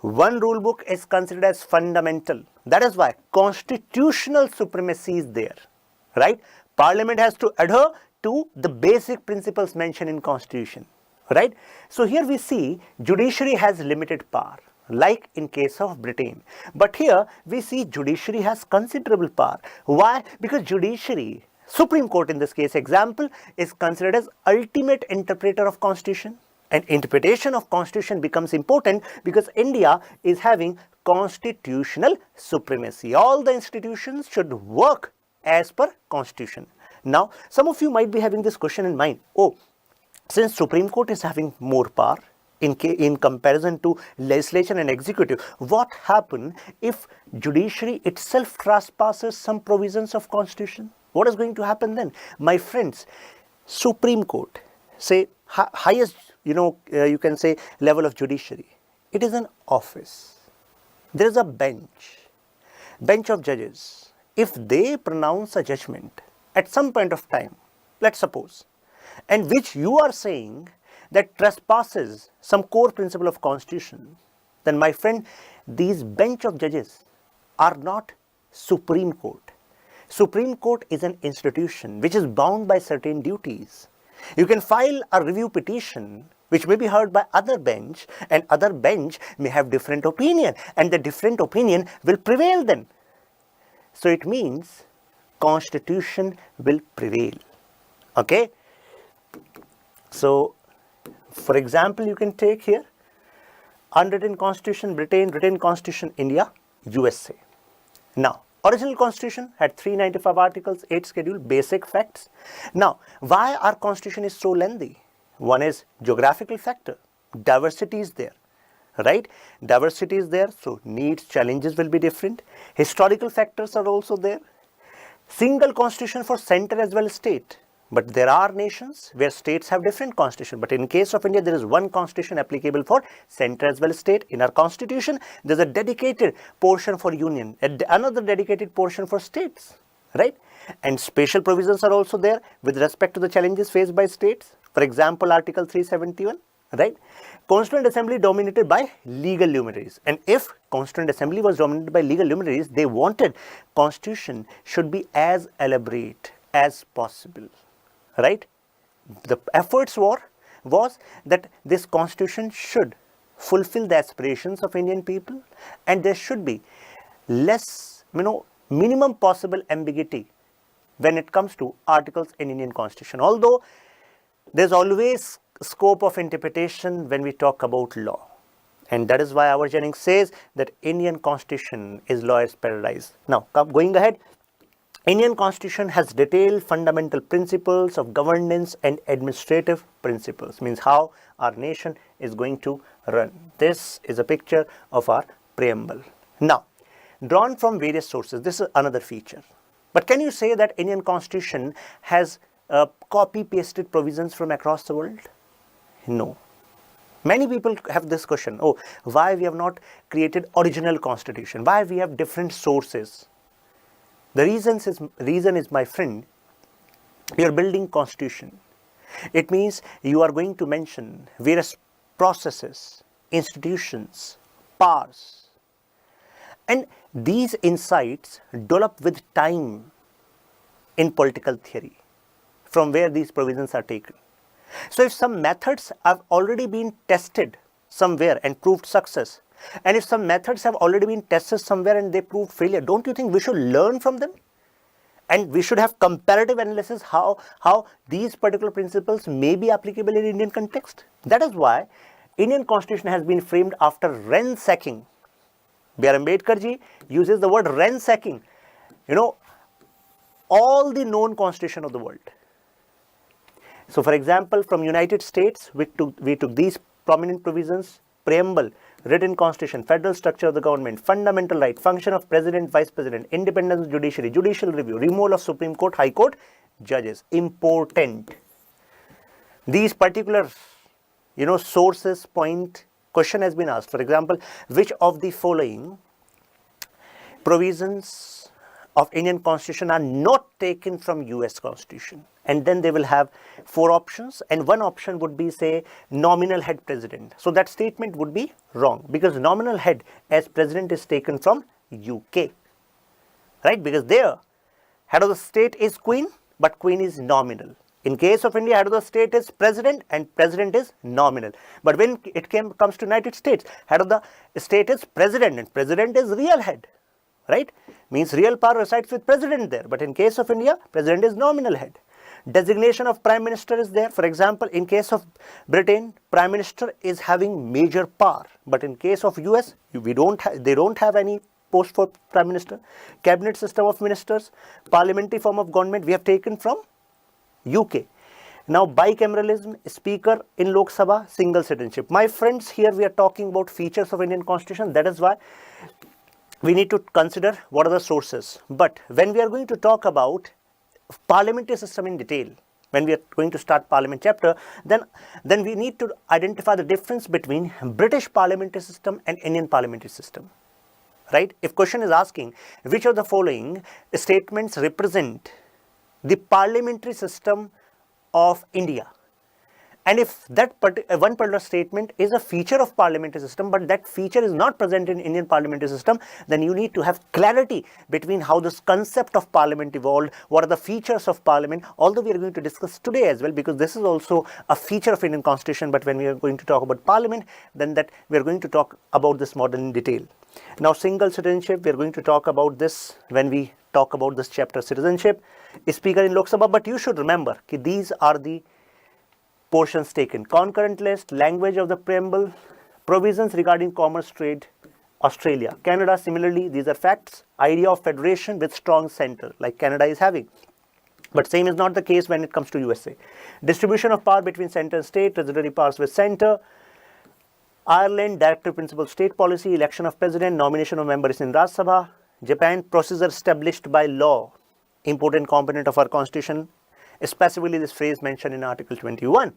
one rule book is considered as fundamental, that is why constitutional supremacy is there, right? Parliament has to adhere to the basic principles mentioned in Constitution, right? So here we see judiciary has limited power, like in case of Britain. But here we see judiciary has considerable power. Why? Because judiciary, Supreme Court in this case example, is considered as ultimate interpreter of Constitution. And interpretation of Constitution becomes important because India is having constitutional supremacy. All the institutions should work as per Constitution. Now, some of you might be having this question in mind. Oh, since Supreme Court is having more power in comparison to legislature and executive, what happens if judiciary itself trespasses some provisions of Constitution? What is going to happen then? My friends, Supreme Court, say highest, you can say level of judiciary. It is an office. There is a bench of judges. If they pronounce a judgment, at some point of time, let's suppose, and which you are saying that trespasses some core principle of constitution, then my friend, these bench of judges are not Supreme Court. Supreme Court is an institution which is bound by certain duties. You can file a review petition which may be heard by other bench, and other bench may have different opinion, and the different opinion will prevail then. So it means constitution will prevail. Okay? So, for example, you can take here unwritten constitution Britain, written constitution India, USA. Now, original constitution had 395 articles, 8 schedule, basic facts. Now, why our constitution is so lengthy? One is geographical factor, diversity is there, right? Diversity is there, so needs, challenges will be different. Historical factors are also there. Single constitution for center as well as state. But there are nations where states have different constitution. But in case of India, there is one constitution applicable for center as well as state. In our constitution, there is a dedicated portion for union, another dedicated portion for states, right? And special provisions are also there with respect to the challenges faced by states. For example, Article 371, right? Constituent Assembly dominated by legal luminaries. And if Constituent Assembly was dominated by legal luminaries, they wanted constitution should be as elaborate as possible, right? The efforts was that this constitution should fulfill the aspirations of Indian people, and there should be less, minimum possible ambiguity when it comes to articles in Indian constitution. Although there's always scope of interpretation when we talk about law. And that is why our Jennings says that Indian constitution is lawyer's paradise. Now, going ahead, Indian constitution has detailed fundamental principles of governance and administrative principles, means how our nation is going to run. This is a picture of our preamble. Now, drawn from various sources, this is another feature. But can you say that Indian constitution has copy-pasted provisions from across the world? No. Many people have this question, oh, why we have not created original constitution? Why we have different sources? The reason is, my friend, you are building constitution. It means you are going to mention various processes, institutions, powers. And these insights develop with time in political theory, from where these provisions are taken. So if some methods have already been tested somewhere and proved success, and if some methods have already been tested somewhere and they proved failure, don't you think we should learn from them? And we should have comparative analysis how these particular principles may be applicable in Indian context. That is why Indian constitution has been framed after ransacking. B.R. Ambedkar ji uses the word ransacking, all the known constitution of the world. So, for example, from United States, we took these prominent provisions: preamble, written constitution, federal structure of the government, fundamental right, function of president, vice president, independence of judiciary, judicial review, removal of Supreme Court, High Court judges. Important. These particular, sources point, question has been asked. For example, which of the following provisions of Indian constitution are not taken from US constitution? And then they will have 4 options, and one option would be, say, nominal head president. So that statement would be wrong, because nominal head as president is taken from UK, right? Because there, head of the state is queen, but queen is nominal. In case of India, head of the state is president, and president is nominal. But when it comes to United States, head of the state is president, and president is real head, right? Means real power resides with president there. But in case of India, president is nominal head. Designation of prime minister is there. For example, in case of Britain, prime minister is having major power. But in case of US, they don't have any post for prime minister. Cabinet system of ministers, parliamentary form of government we have taken from UK. Now, bicameralism, speaker in Lok Sabha, single citizenship. My friends, here we are talking about features of Indian constitution. That is why we need to consider what are the sources. But when we are going to talk about parliamentary system in detail, when we are going to start parliament chapter, then we need to identify the difference between British parliamentary system and Indian parliamentary system, right? If question is asking which of the following statements represent the parliamentary system of India. And if that one particular statement is a feature of parliamentary system, but that feature is not present in Indian parliamentary system, then you need to have clarity between how this concept of parliament evolved, what are the features of parliament, although we are going to discuss today as well, because this is also a feature of Indian constitution, but when we are going to talk about parliament, then that we are going to talk about this model in detail. Now, single citizenship, we are going to talk about this when we talk about this chapter citizenship, speaker in Lok Sabha, but you should remember that these are the portions taken. Concurrent list, language of the preamble, provisions regarding commerce, trade, Australia. Canada, similarly, these are facts. Idea of federation with strong center, like Canada is having. But same is not the case when it comes to USA. Distribution of power between center and state, residuary powers with center. Ireland, directive principle state policy, election of president, nomination of members in Rajya Sabha. Japan, procedure established by law, important component of our constitution. Specifically, this phrase mentioned in Article 21.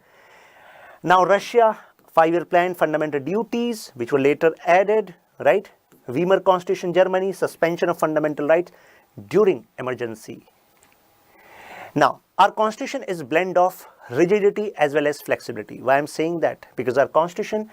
Now, Russia, 5-year plan, fundamental duties, which were later added, right? Weimar Constitution, Germany, suspension of fundamental rights during emergency. Now, our constitution is blend of rigidity as well as flexibility. Why I'm saying that? Because our constitution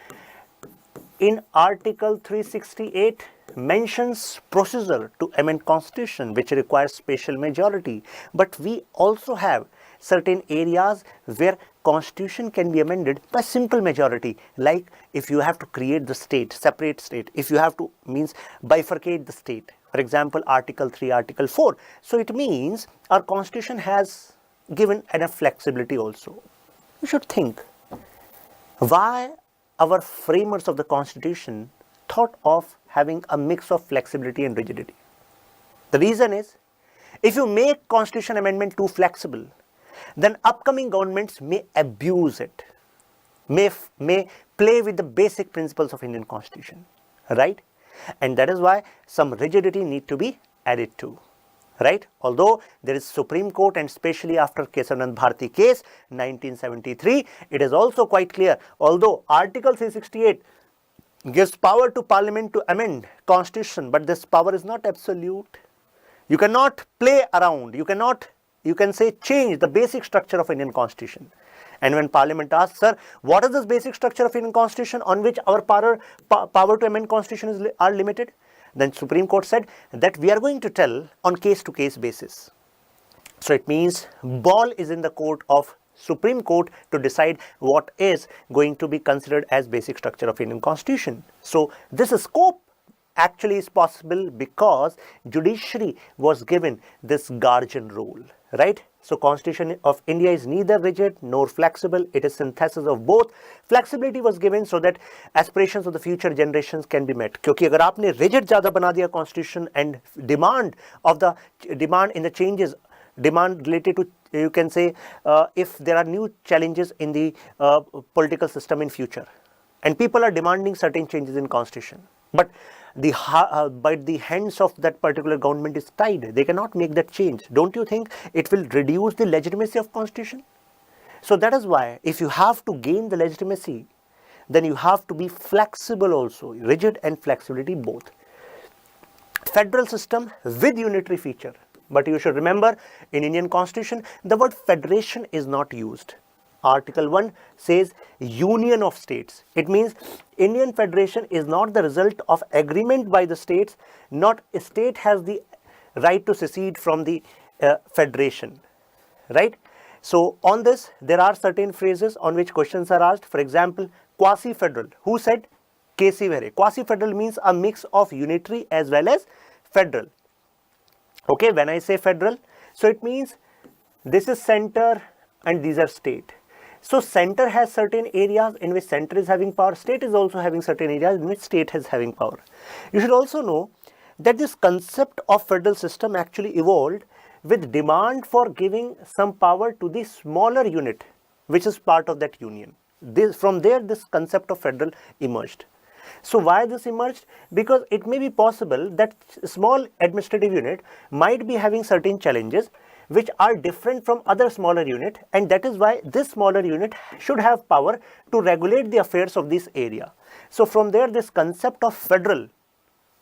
in Article 368 mentions procedure to amend constitution, which requires special majority. But we also have certain areas where constitution can be amended by simple majority, like if you have to create the state, separate state, if you have to bifurcate the state, for example, Article 3, Article 4. So it means our constitution has given enough flexibility also. You should think why our framers of the constitution thought of having a mix of flexibility and rigidity. The reason is, if you make constitution amendment too flexible, then upcoming governments may abuse it, may play with the basic principles of Indian constitution, right? And that is why some rigidity need to be added to, right? Although there is Supreme Court, and especially after Kesavanand Bharati case, 1973, it is also quite clear, although Article 368 gives power to Parliament to amend constitution, but this power is not absolute. You cannot play around, you can say change the basic structure of Indian constitution. And when Parliament asks, sir, what is this basic structure of Indian constitution on which our power to amend constitution are limited? Then Supreme Court said that we are going to tell on case-to-case basis. So it means ball is in the court of Supreme Court to decide what is going to be considered as basic structure of Indian constitution. So this scope actually is possible because judiciary was given this guardian role, right? So Constitution of India is neither rigid nor flexible. It is synthesis of both. Flexibility was given so that aspirations of the future generations can be met. क्योंकि अगर आपने rigid ज़्यादा बना दिया Constitution and demand in the changes, demand related to, you can say, if there are new challenges in the political system in future, and people are demanding certain changes in Constitution, but the hands of that particular government is tied. They cannot make that change. Don't you think it will reduce the legitimacy of Constitution? So that is why if you have to gain the legitimacy, then you have to be flexible also, rigid and flexibility both. Federal system with unitary feature. But you should remember, in Indian Constitution, the word federation is not used. Article 1 says union of states. It means Indian federation is not the result of agreement by the states, not a state has the right to secede from the federation, right? So on this, there are certain phrases on which questions are asked. For example, quasi-federal. Who said? K.C. Vere. Quasi-federal means a mix of unitary as well as federal. Okay, when I say federal, so it means this is center and these are state. So center has certain areas in which center is having power, state is also having certain areas in which state is having power. You should also know that this concept of federal system actually evolved with demand for giving some power to the smaller unit, which is part of that union. From there, this concept of federal emerged. So why this emerged? Because it may be possible that small administrative unit might be having certain challenges which are different from other smaller unit, and that is why this smaller unit should have power to regulate the affairs of this area. So from there, this concept of federal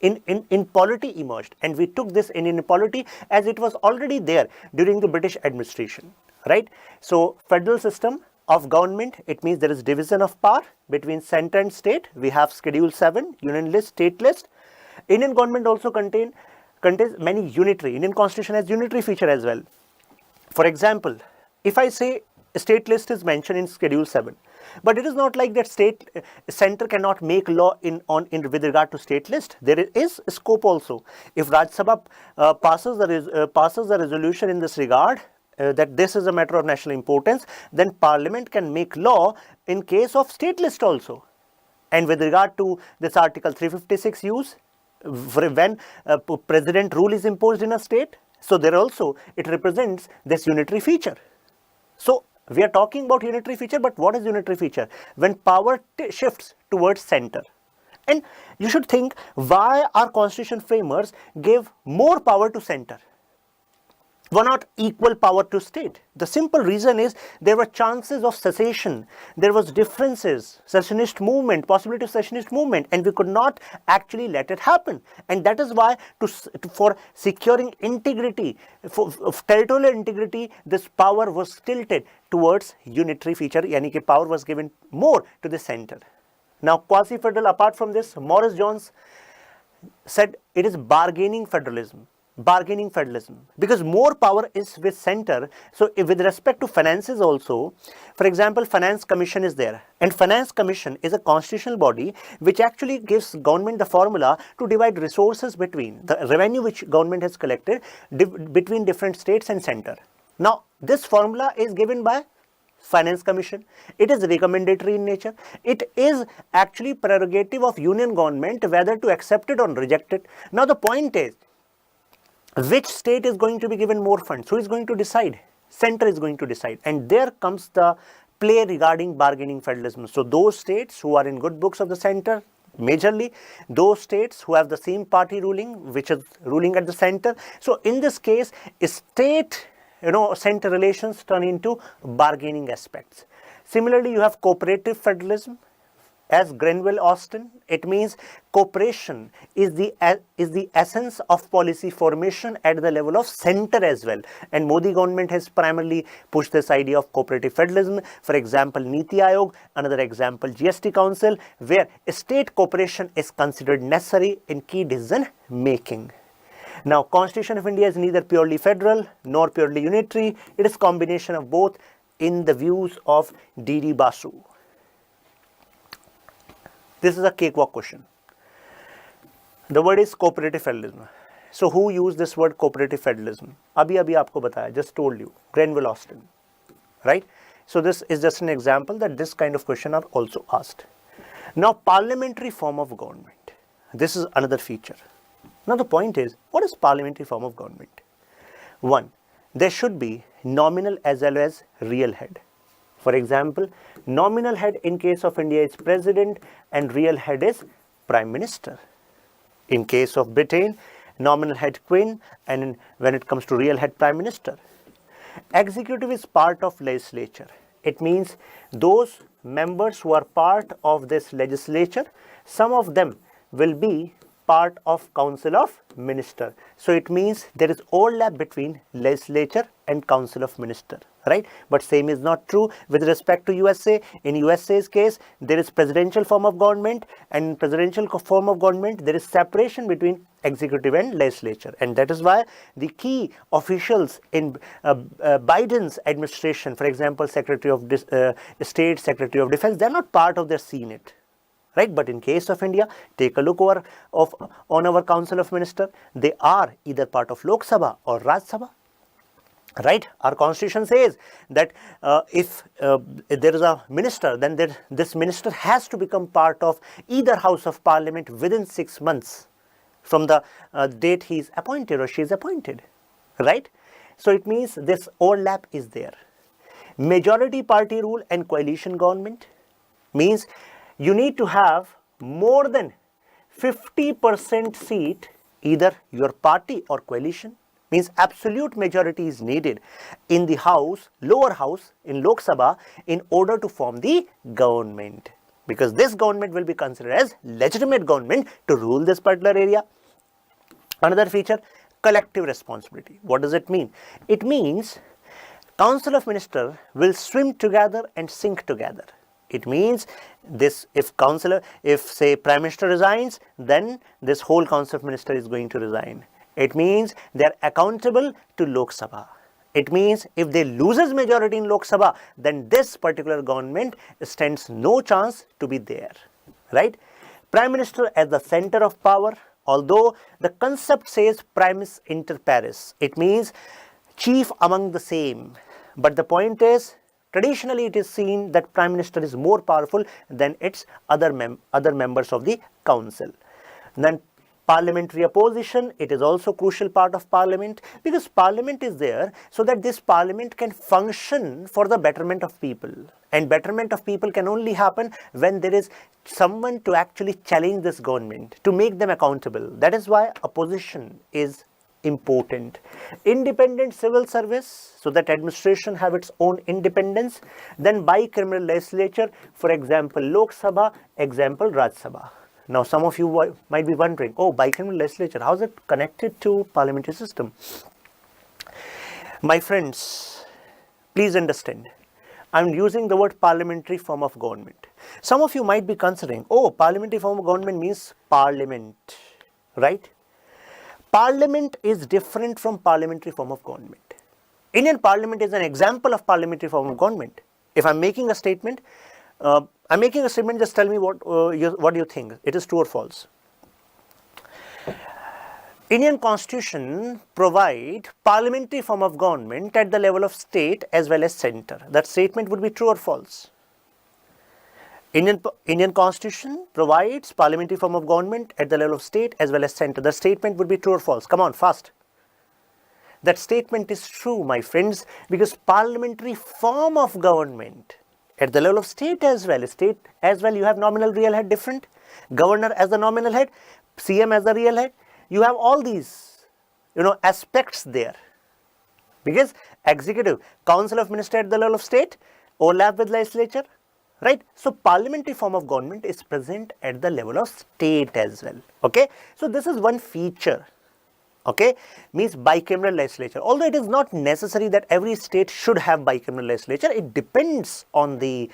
in polity emerged, and we took this in polity as it was already there during the British administration, right? So federal system of government, it means there is division of power between center and state. We have Schedule 7, union list, state list. Indian government also contains many unitary. Indian constitution has unitary feature as well. For example, if I say state list is mentioned in Schedule 7, but it is not like that center cannot make law with regard to state list. There is scope also. If Rajya Sabha passes a resolution in this regard, that this is a matter of national importance, then Parliament can make law in case of state list also. And with regard to this Article 356 use, when president rule is imposed in a state, so there also it represents this unitary feature. So we are talking about unitary feature, but what is unitary feature? When power shifts towards center. And you should think, why our constitution framers give more power to center? Why not equal power to state? The simple reason is there were chances of secession, there was differences, secessionist movement, possibility of secessionist movement, and we could not actually let it happen. And that is why for securing integrity, for territorial integrity, this power was tilted towards unitary feature, yani ki power was given more to the center. Now quasi-federal, apart from this, Morris Jones said it is bargaining federalism, because more power is with center. So with respect to finances also, for example, Finance Commission is there, and Finance Commission is a constitutional body which actually gives government the formula to divide resources between the revenue which government has collected between different states and center. Now this formula is given by Finance Commission. It is recommendatory in nature. It is actually prerogative of union government whether to accept it or reject it. Now the point is, which state is going to be given more funds? Who is going to decide? Center is going to decide. And there comes the play regarding bargaining federalism. So those states who are in good books of the center, majorly those states who have the same party ruling, which is ruling at the center. So in this case, state, center relations turn into bargaining aspects. Similarly, you have cooperative federalism. As Grenville Austin, it means cooperation is the essence of policy formation at the level of center as well. And Modi government has primarily pushed this idea of cooperative federalism. For example, Niti Aayog, another example, GST Council, where state cooperation is considered necessary in key decision making. Now, Constitution of India is neither purely federal nor purely unitary. It is combination of both in the views of D.D. Basu. This is a cakewalk question. The word is cooperative federalism. So who used this word cooperative federalism? Abhi aapko bataya, just told you, Grenville Austin, right? So this is just an example that this kind of question are also asked. Now parliamentary form of government. This is another feature. Now the point is, what is parliamentary form of government? One, there should be nominal as well as real head. For example, nominal head in case of India is president and real head is prime minister. In case of Britain, nominal head queen, and when it comes to real head prime minister. Executive is part of legislature. It means those members who are part of this legislature, some of them will be part of Council of Minister. So it means there is overlap between legislature and Council of Minister, right? But same is not true with respect to USA. In USA's case, there is presidential form of government, and in presidential form of government, there is separation between executive and legislature. And that is why the key officials in Biden's administration, for example, Secretary of State, Secretary of Defense, they are not part of their Senate. Right, but in case of India, take a look on our Council of Ministers. They are either part of Lok Sabha or Raj Sabha. Right, our constitution says that if there is a minister, then this minister has to become part of either House of Parliament within 6 months from the date he is appointed or she is appointed. Right, so it means this overlap is there. Majority party rule and coalition government means you need to have more than 50% seat, either your party or coalition, means absolute majority is needed in the house, lower house, in Lok Sabha, in order to form the government. because this government will be considered as legitimate government to rule this particular area. Another feature, collective responsibility. What does it mean? It means Council of Ministers will swim together and sink together. It means this, if say Prime Minister resigns, then this whole Council of Ministers is going to resign. It means they are accountable to Lok Sabha. It means if they loses majority in Lok Sabha, then this particular government stands no chance to be there, right? Prime Minister as the center of power, although the concept says primus inter pares, it means chief among the same. But the point is, traditionally it is seen that Prime Minister is more powerful than its other members of the council. Then parliamentary opposition, it is also crucial part of parliament, because parliament is there so that this parliament can function for the betterment of people, and betterment of people can only happen when there is someone to actually challenge this government, to make them accountable. That is why opposition is important. Independent civil service, so that administration have its own independence. Then bicameral legislature, for example Lok Sabha, example Raj Sabha. Now some of you might be wondering, oh, bicameral legislature, how is it connected to parliamentary system? My friends, please understand, I am using the word parliamentary form of government. Some of you might be considering, oh, parliamentary form of government means parliament, right? Parliament is different from parliamentary form of government. Indian parliament is an example of parliamentary form of government. If I'm making a statement, just tell me what do you think? It is true or false? Indian Constitution provide parliamentary form of government at the level of state as well as center. That statement would be true or false? Indian Constitution provides parliamentary form of government at the level of state as well as center. The statement would be true or false? Come on, fast. That statement is true, my friends, because parliamentary form of government at the level of state as well you have nominal real head different, governor as the nominal head, CM as the real head. You have all these aspects there, because executive, council of ministers at the level of state overlap with legislature, right? So parliamentary form of government is present at the level of state as well. Okay, so this is one feature. Okay, means bicameral legislature. Although it is not necessary that every state should have bicameral legislature, it depends on the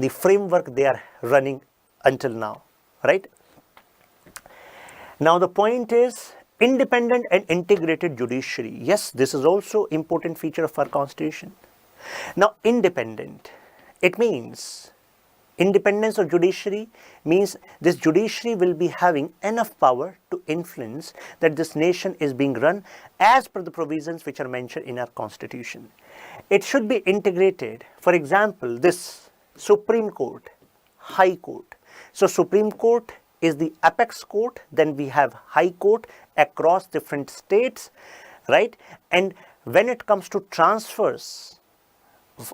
framework they are running until now, right? Now the point is independent and integrated judiciary. Yes, this is also important feature of our constitution. Now independent, it means independence of judiciary means this judiciary will be having enough power to influence that this nation is being run as per the provisions which are mentioned in our constitution. It should be integrated. For example, this Supreme Court, High Court. So Supreme Court is the apex court, then we have High Court across different states, right? And when it comes to transfers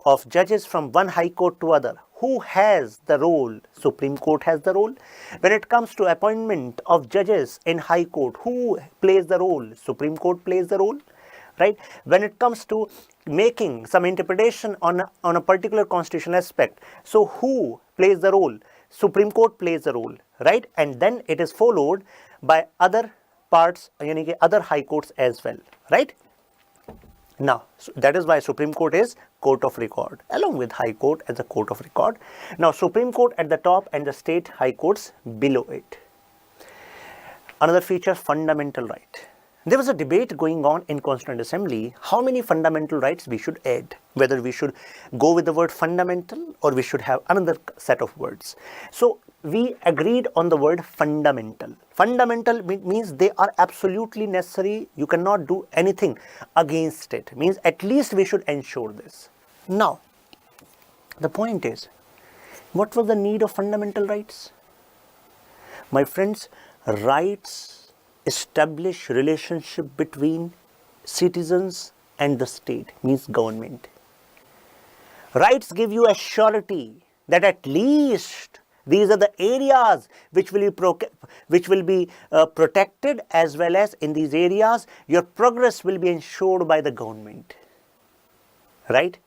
of judges from one High Court to other, who has the role? Supreme Court has the role. When it comes to appointment of judges in High Court, who plays the role? Supreme Court plays the role, right? When it comes to making some interpretation on a particular constitutional aspect, so who plays the role? Supreme Court plays the role, right? And then it is followed by other parts, other High Courts as well, right? Now, so that is why Supreme Court is court of record, along with High Court as a court of record. Now, Supreme Court at the top and the state High Courts below it. Another feature, fundamental right. There was a debate going on in Constituent Assembly, how many fundamental rights we should add, whether we should go with the word fundamental or we should have another set of words. So we agreed on the word fundamental. Fundamental means they are absolutely necessary. You cannot do anything against it. Means at least we should ensure this. Now, the point is, what was the need of fundamental rights? My friends, rights establish relationship between citizens and the state, means government. Rights give you a surety that at least these are the areas which will be protected, as well as in these areas your progress will be ensured by the government, right?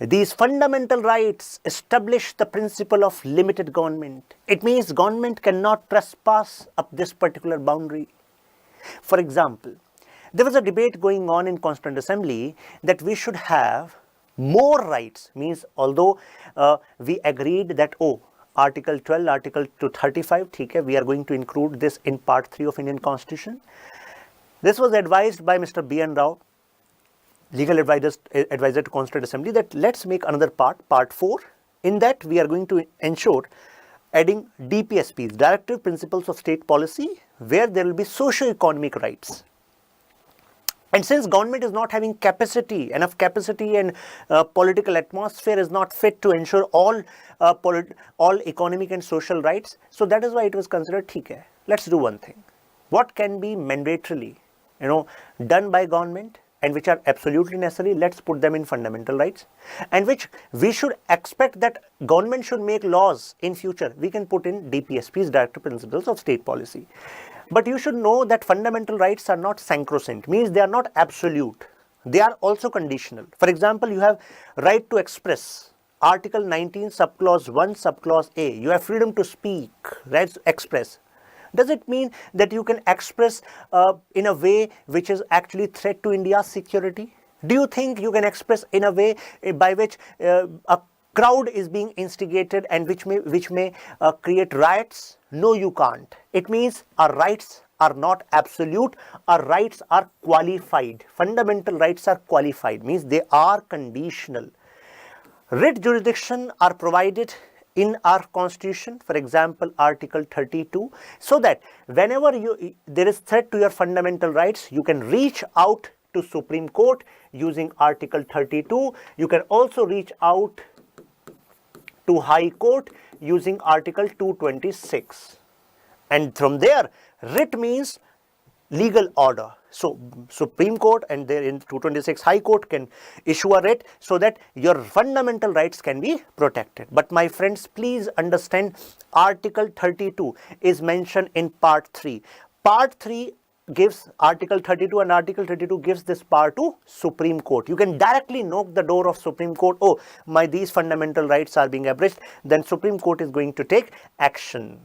These fundamental rights establish the principle of limited government. It means government cannot trespass up this particular boundary. For example, there was a debate going on in Constituent Assembly that we should have more rights, means although we agreed that, oh, Article 12, Article 235, we are going to include this in Part 3 of Indian Constitution. This was advised by Mr. B.N. Rao, legal advisor to Constituent Assembly, that let's make another part 4. In that, we are going to ensure adding DPSPs, Directive Principles of State Policy, where there will be socio-economic rights. And since government is not having enough capacity and political atmosphere is not fit to ensure all economic and social rights, so that is why it was considered, let's do one thing. What can be mandatorily, done by government and which are absolutely necessary, let's put them in fundamental rights, and which we should expect that government should make laws in future, we can put in DPSPs, Directive Principles of State Policy. But you should know that fundamental rights are not sacrosanct, means they are not absolute. They are also conditional. For example, you have right to express. Article 19, subclause 1, subclause A. You have freedom to speak, right to express. Does it mean that you can express in a way which is actually threat to India's security? Do you think you can express in a way by which a crowd is being instigated and which may create riots? No, you can't. It means our rights are not absolute, our rights are qualified. Fundamental rights are qualified, means they are conditional. Writ jurisdiction are provided in our constitution, for example, Article 32, so that whenever there is threat to your fundamental rights, you can reach out to Supreme Court using Article 32. You can also reach out to High Court using Article 226. And from there, writ means legal order. So Supreme Court and there in 226 High Court can issue a writ so that your fundamental rights can be protected. But my friends, please understand, Article 32 is mentioned in Part 3. Part 3 gives Article 32 and Article 32 gives this power to Supreme Court. You can directly knock the door of Supreme Court. Oh, these fundamental rights are being abridged. Then Supreme Court is going to take action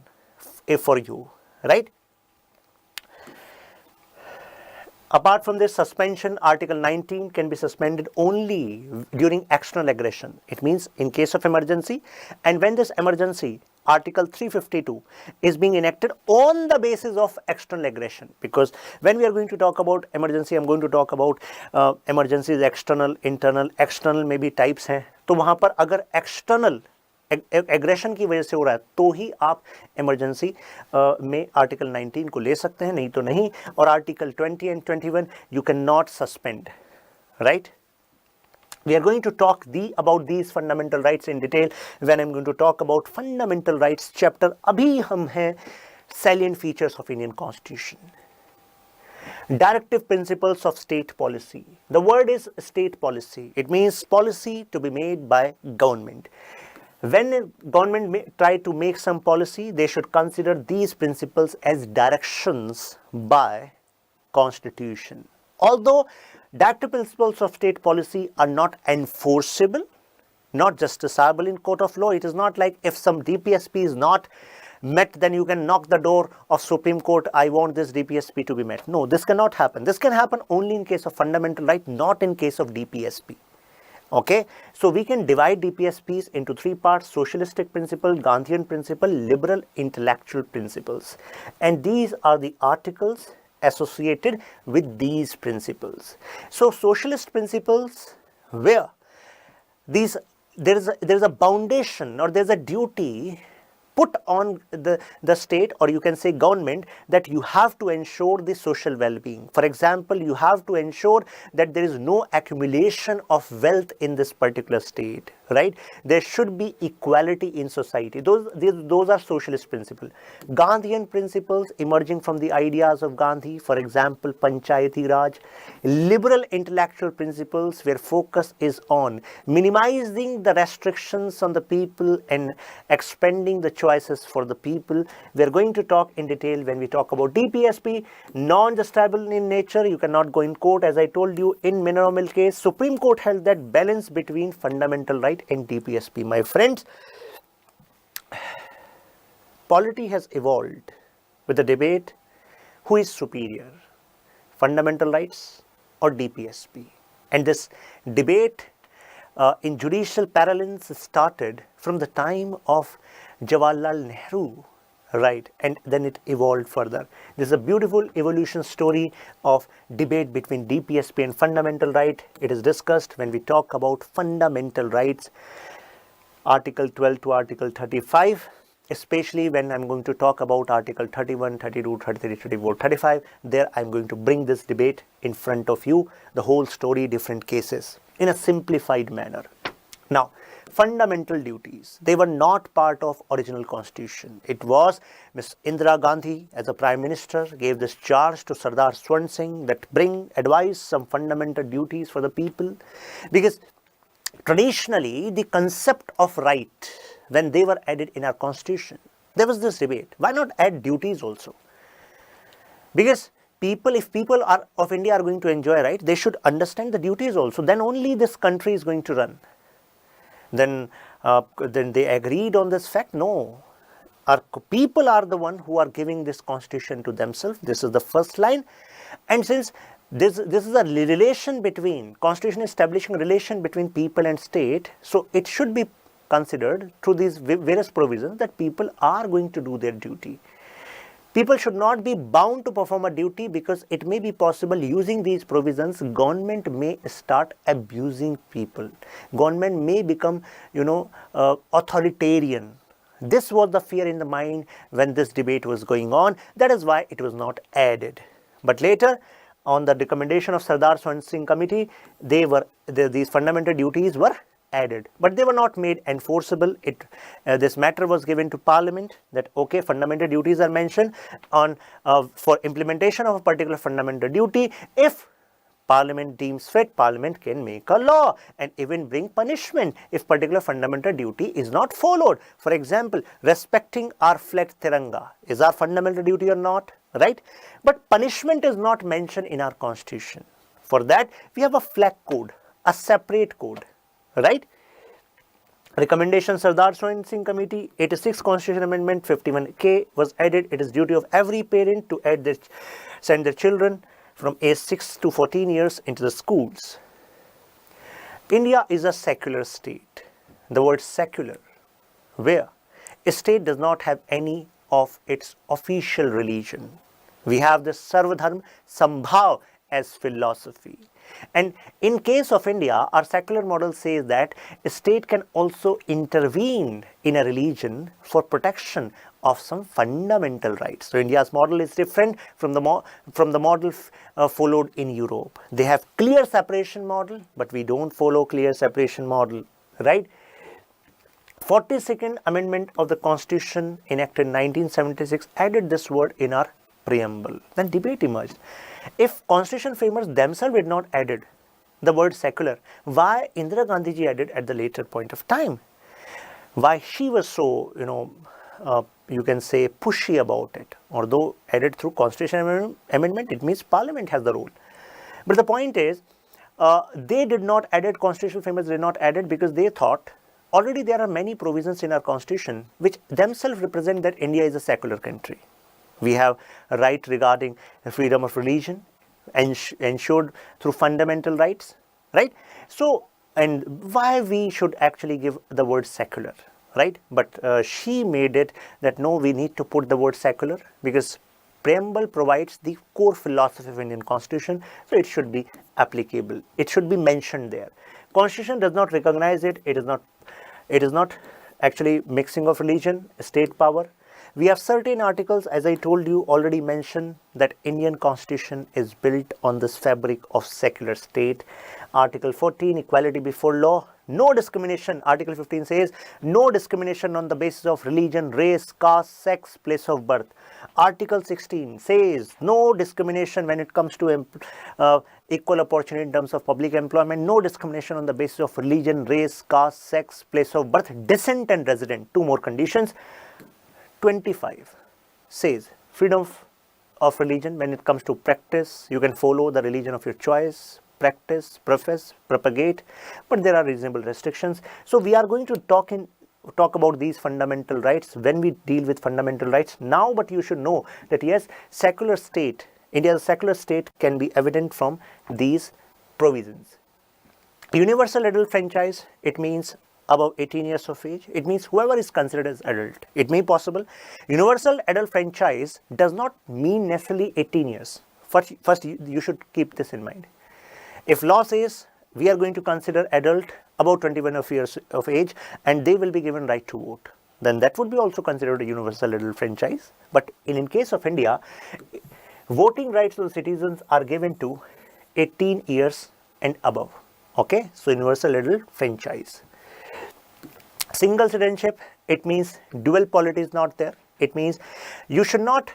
for you, right? Apart from this suspension, Article 19 can be suspended only during external aggression. It means in case of emergency, and when this emergency, Article 352, is being enacted on the basis of external aggression. Because when we are going to talk about emergency, I'm going to talk about emergencies, external, internal. External में भी types हैं, तो वहाँ पर अगर external aggression की वजह से हो रहा है तो ही आप इमरजेंसी में आर्टिकल 19 को ले सकते हैं, नहीं तो नहीं. और article 20 and 21 you can not suspend, right. We are going to talk about these fundamental rights in detail when I'm going to talk about fundamental rights chapter. अभी हम हैं salient features of Indian Constitution. Directive principles of state policy. The word is state policy. It means policy to be made by government. When a government try to make some policy, they should consider these principles as directions by Constitution. Although directive principles of state policy are not enforceable, not justiciable in court of law, it is not like if some DPSP is not met, then you can knock the door of Supreme Court, I want this DPSP to be met. No, this cannot happen. This can happen only in case of fundamental right, not in case of DPSP. Okay, so we can divide DPSPs into three parts: socialistic principle, Gandhian principle, liberal intellectual principles. And these are the articles associated with these principles. So socialist principles, where there is a foundation or there is a duty put on the state, or you can say government, that you have to ensure the social well-being. For example, you have to ensure that there is no accumulation of wealth in this particular state, right? There should be equality in society. Those are socialist principles. Gandhian principles emerging from the ideas of Gandhi, for example, Panchayati Raj. Liberal intellectual principles where focus is on minimizing the restrictions on the people and expanding the choices for the people. We are going to talk in detail when we talk about DPSP, non-justiciable in nature. You cannot go in court. As I told you, in Mineral case, Supreme Court held that balance between fundamental right and DPSP. My friends, polity has evolved with the debate who is superior, fundamental rights or DPSP. And this debate in judicial parlance started from the time of Jawaharlal Nehru, right? And then it evolved further. This is a beautiful evolution story of debate between DPSP and fundamental right. It is discussed when we talk about fundamental rights, Article 12 to Article 35, especially when I'm going to talk about Article 31, 32, 33, 34, 35. There I'm going to bring this debate in front of you, the whole story, different cases, in a simplified manner. Now, fundamental duties, they were not part of original constitution. It was Ms. Indira Gandhi as a prime minister gave this charge to Sardar Swan Singh that advise some fundamental duties for the people, because traditionally the concept of right, when they were added in our constitution, there was this debate, why not add duties also? Because if people of India are going to enjoy right, they should understand the duties also, then only this country is going to run. Then they agreed on this fact. No, our people are the one who are giving this constitution to themselves. This is the first line. And since this is a relation between, constitution establishing a relation between people and state, so it should be considered through these various provisions that people are going to do their duty. People should not be bound to perform a duty, because it may be possible using these provisions, government may start abusing people. Government may become, authoritarian. This was the fear in the mind when this debate was going on. That is why it was not added. But later, on the recommendation of Sardar Swan Singh committee, these fundamental duties were added, but they were not made enforceable. This matter was given to Parliament that okay, fundamental duties are mentioned on for implementation of a particular fundamental duty. If Parliament deems fit, Parliament can make a law and even bring punishment if particular fundamental duty is not followed. For example, respecting our flag Tiranga is our fundamental duty or not, right? But punishment is not mentioned in our constitution. For that, we have a flag code, a separate code, right? Recommendation Sardar Swan Singh Committee, 86 Constitution Amendment 51K was added. It is duty of every parent to send their children from age 6 to 14 years into the schools. India is a secular state. The word secular, where a state does not have any of its official religion. We have the Sarvadharma Sambhav as philosophy. And in case of India, our secular model says that a state can also intervene in a religion for protection of some fundamental rights. So India's model is different from the model followed in Europe. They have clear separation model, but we don't follow clear separation model, right? 42nd Amendment of the Constitution enacted in 1976 added this word in our preamble. Then debate emerged. If constitution framers themselves had not added the word secular, why Indira Gandhi ji added at the later point of time? Why she was so, you can say pushy about it? Although added through constitution amendment, it means Parliament has the role. But the point is, they did not add it, constitutional framers did not add it because they thought already there are many provisions in our constitution which themselves represent that India is a secular country. We have a right regarding freedom of religion ensured through fundamental rights, right? So, and why we should actually give the word secular, right? But she made it that no, we need to put the word secular because preamble provides the core philosophy of Indian Constitution, so it should be applicable. It should be mentioned there. Constitution does not recognize it. It is not actually mixing of religion, state power. We have certain articles, as I told you, already mentioned that Indian Constitution is built on this fabric of secular state. Article 14, equality before law, No discrimination. Article 15 says no discrimination on the basis of religion, race, caste, sex, place of birth. Article 16 says no discrimination when it comes to equal opportunity in terms of public employment. No discrimination on the basis of religion, race, caste, sex, place of birth, descent and resident. Two more conditions. 25 says freedom of religion when it comes to practice. You can follow the religion of your choice, practice, profess, propagate, but there are reasonable restrictions. So we are going to talk about these fundamental rights when we deal with fundamental rights now, but you should know that yes, secular state, India's secular state can be evident from these provisions. Universal adult franchise, it means above 18 years of age. It means whoever is considered as adult. It may be possible. Universal adult franchise does not mean necessarily 18 years. First you should keep this in mind. If law says we are going to consider adult about 21 years of age and they will be given right to vote, then that would be also considered a universal adult franchise. But in case of India, voting rights to the citizens are given to 18 years and above. Okay, so universal adult franchise. Single citizenship, it means dual polity is not there. It means you don't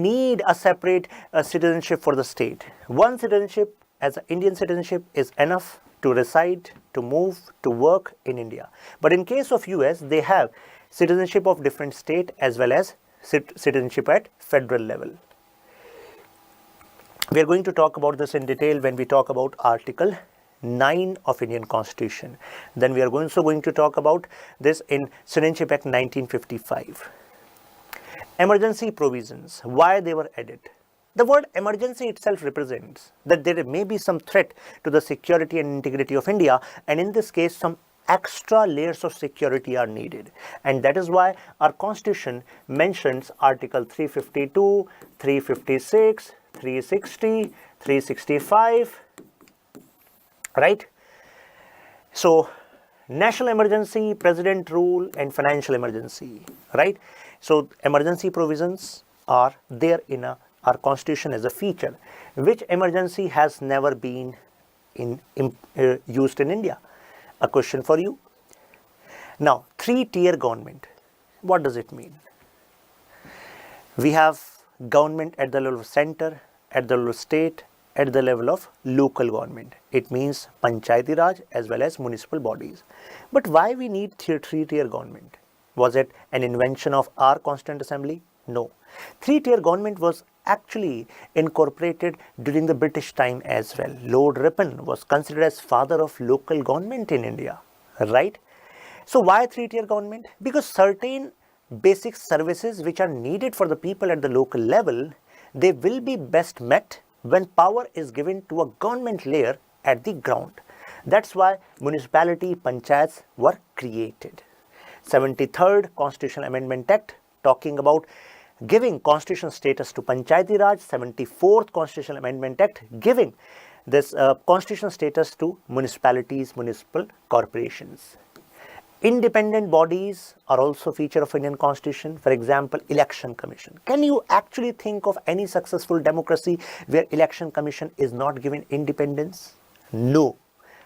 need a separate citizenship for the state. One citizenship as an Indian citizenship is enough to reside, to move, to work in India. But in case of US, they have citizenship of different state as well as citizenship at federal level. We are going to talk about this in detail when we talk about Article 9 of Indian Constitution. Then we are also going to talk about this in Citizenship Act 1955. Emergency provisions, why they were added. The word emergency itself represents that there may be some threat to the security and integrity of India, and in this case some extra layers of security are needed, and that is why our constitution mentions Article 352, 356, 360, 365, right? So national emergency, president rule, and financial emergency, right? So emergency provisions are there in our constitution as a feature. Which emergency has never been used in India? A question for you. Now, three-tier government, what does it mean? We have government at the level of center, at the level of state, at the level of local government. It means Panchayati Raj as well as municipal bodies. But why we need three-tier government? Was it an invention of our Constituent Assembly? No. Three-tier government was actually incorporated during the British time as well. Lord Ripon was considered as father of local government in India, right? So why three-tier government? Because certain basic services which are needed for the people at the local level, they will be best met when power is given to a government layer at the ground. That's why municipality panchayats were created. 73rd Constitutional Amendment Act talking about giving constitutional status to Panchayati Raj, 74th Constitutional Amendment Act giving this constitutional status to municipalities, municipal corporations. Independent bodies are also a feature of Indian Constitution. For example, Election Commission. Can you actually think of any successful democracy where Election Commission is not given independence? No.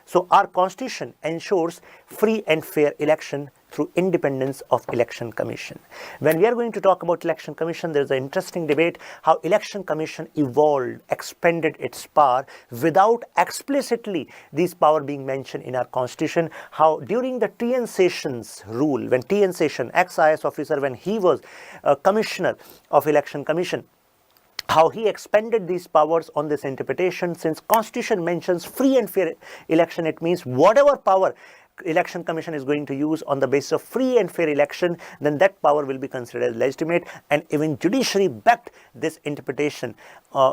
So our Constitution ensures free and fair election through independence of Election Commission. When we are going to talk about Election Commission, there is an interesting debate how Election Commission evolved, expanded its power without explicitly these power being mentioned in our Constitution. How during the T.N. Sessions rule, when T.N. Session, ex-IAS officer, when he was Commissioner of Election Commission, how he expanded these powers on this interpretation. Since Constitution mentions free and fair election, it means whatever power Election Commission is going to use on the basis of free and fair election, then that power will be considered as legitimate, and even judiciary backed this interpretation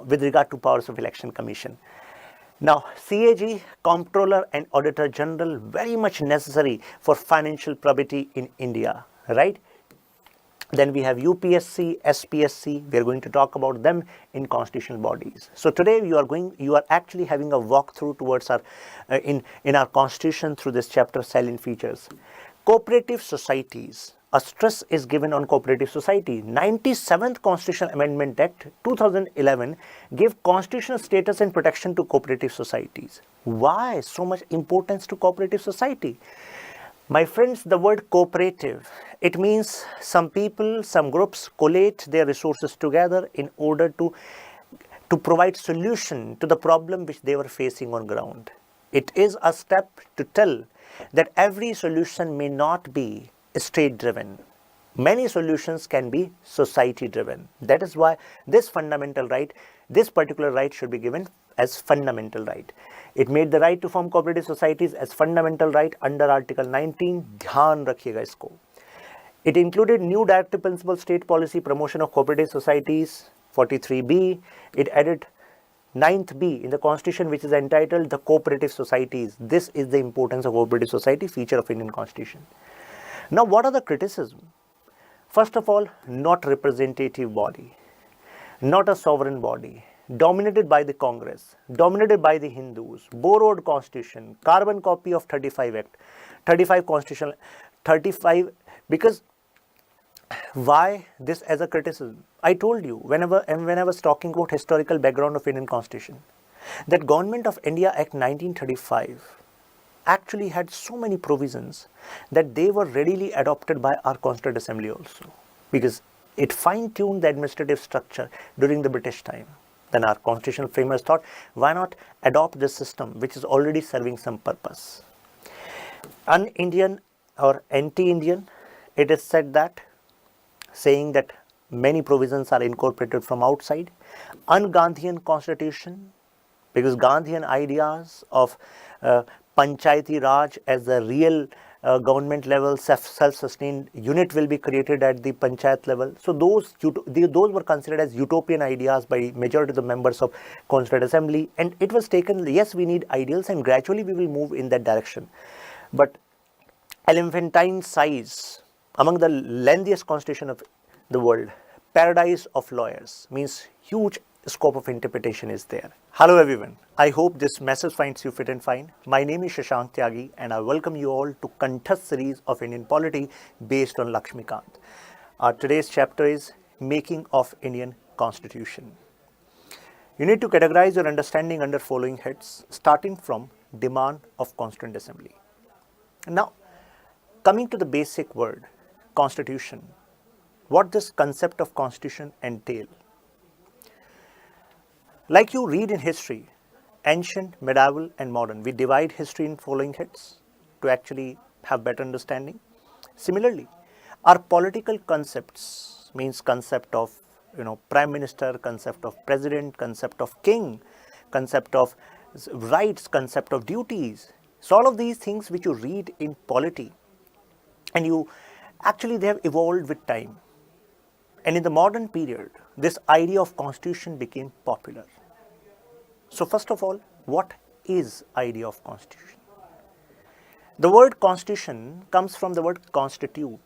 with regard to powers of Election Commission. Now, CAG, Comptroller and Auditor General, very much necessary for financial probity in India, right? Then we have UPSC, SPSC. We are going to talk about them in constitutional bodies. So today you are actually having a walkthrough towards our in our constitution through this chapter, salient features. Cooperative societies a stress is given on cooperative society. 97th Constitutional Amendment Act 2011 gave constitutional status and protection to cooperative societies. Why so much importance to cooperative society? My friends, the word cooperative, it means some people, some groups collate their resources together in order to provide solution to the problem which they were facing on ground. It is a step to tell that every solution may not be state driven. Many solutions can be society driven. That is why this fundamental right, this particular right should be given as fundamental right. It made the right to form cooperative societies as fundamental right under Article 19. ध्यान रखिएगा इसको. It included new directive principle state policy promotion of cooperative societies, 43B. It added 9th B in the constitution, which is entitled the cooperative societies. This is the importance of cooperative society, feature of Indian constitution. Now, what are the criticism? First of all, not representative body, not a sovereign body, dominated by the Congress, dominated by the Hindus, borrowed constitution, carbon copy of 35 Act, 35 constitutional, 35, because why this as a criticism? I told you when I was talking about historical background of Indian constitution, that Government of India Act 1935 actually had so many provisions that they were readily adopted by our Constituent Assembly also, because it fine-tuned the administrative structure during the British time. Then our constitutional framers thought, why not adopt this system which is already serving some purpose? Un-Indian or anti-Indian, it is said that, saying that many provisions are incorporated from outside. Un-Gandhian constitution, because Gandhian ideas of Panchayati Raj as the real government level self-sustained unit will be created at the Panchayat level. So those were considered as utopian ideas by majority of the members of Constituent Assembly, and it was taken, yes, we need ideals and gradually we will move in that direction. But elephantine size, among the lengthiest constitution of the world, paradise of lawyers, means huge scope of interpretation is there. Hello everyone, I hope this message finds you fit and fine. My name is Shashank Tyagi and I welcome you all to Contest series of Indian Polity based on Laxmikanth. Today's chapter is Making of Indian Constitution. You need to categorize your understanding under following heads, starting from demand of Constituent Assembly. Now, coming to the basic word, Constitution, what this concept of Constitution entail? Like you read in history, ancient, medieval and modern, we divide history in following heads to actually have better understanding. Similarly, our political concepts means concept of prime minister, concept of president, concept of king, concept of rights, concept of duties. So all of these things which you read in polity, and they have evolved with time. And in the modern period, this idea of constitution became popular. So first of all, what is idea of constitution? The word constitution comes from the word constitute.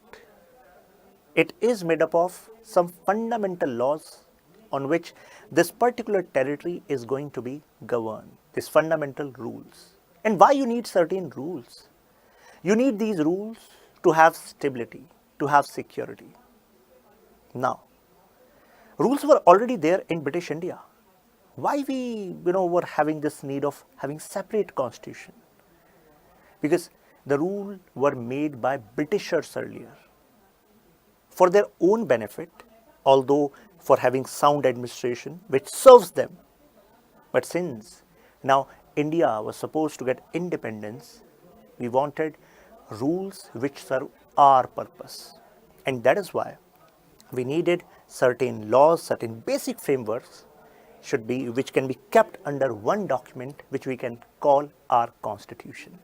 It is made up of some fundamental laws on which this particular territory is going to be governed, these fundamental rules. And why you need certain rules? You need these rules to have stability, to have security. Now, rules were already there in British India. Why we were having this need of having separate constitution? Because the rules were made by Britishers earlier for their own benefit, although for having sound administration which serves them. But since now India was supposed to get independence, we wanted rules which serve our purpose. And that is why we needed certain laws, certain basic frameworks which can be kept under one document which we can call our constitution,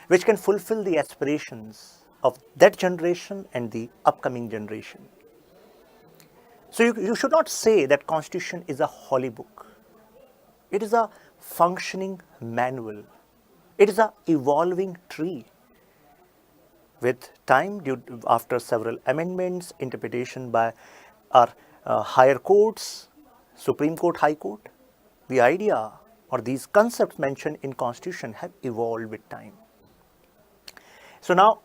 which can fulfill the aspirations of that generation and the upcoming generation. So you should not say that constitution is a holy book. It is a functioning manual. It is a evolving tree. With time, after several amendments, interpretation by our higher courts, Supreme Court, High Court, the idea or these concepts mentioned in Constitution have evolved with time. So now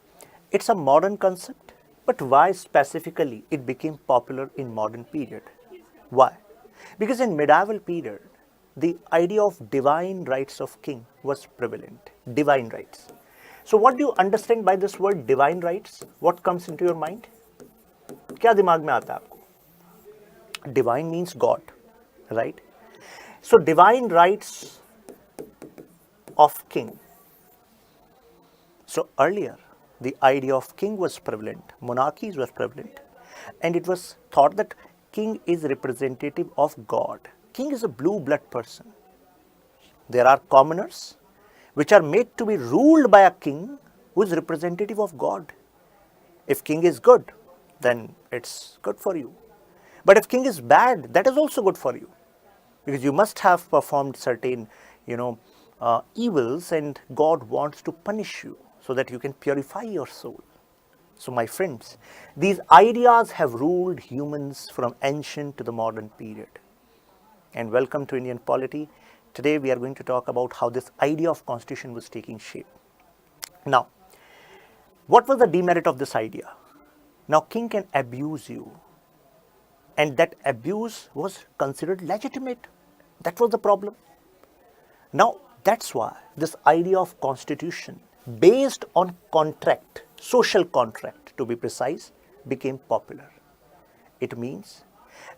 it's a modern concept, But why specifically it became popular in modern period? Why? Because in medieval period, the idea of divine rights of king was prevalent. Divine rights. So what do you understand by this word divine rights? What comes into your mind? क्या दिमाग में आता है आपको? Divine means God, right? So divine rights of king. So earlier, the idea of king was prevalent, monarchies were prevalent, and it was thought that king is representative of God. King is a blue blood person. There are commoners which are made to be ruled by a king who is representative of God. If king is good, then it's good for you. But if king is bad, that is also good for you, because you must have performed certain, evils, and God wants to punish you so that you can purify your soul. So my friends, these ideas have ruled humans from ancient to the modern period. And welcome to Indian Polity. Today we are going to talk about how this idea of constitution was taking shape. Now, what was the demerit of this idea? Now, king can abuse you, and that abuse was considered legitimate. That was the problem. Now, that's why this idea of constitution based on contract, social contract to be precise, became popular. It means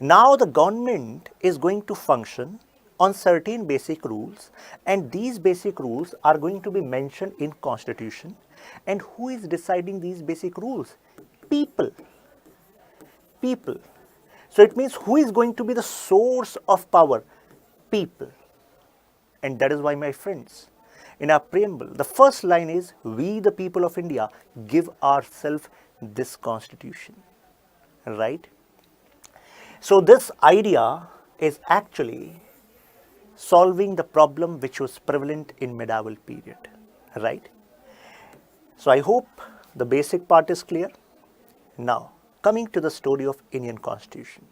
now the government is going to function on certain basic rules, and these basic rules are going to be mentioned in constitution. And who is deciding these basic rules? People. People. So it means who is going to be the source of power? People. And that is why, my friends, in our preamble, the first line is, we the people of India give ourselves this constitution, right? So this idea is actually solving the problem which was prevalent in medieval period, right? So I hope the basic part is clear. Now, coming to the story of Indian Constitution.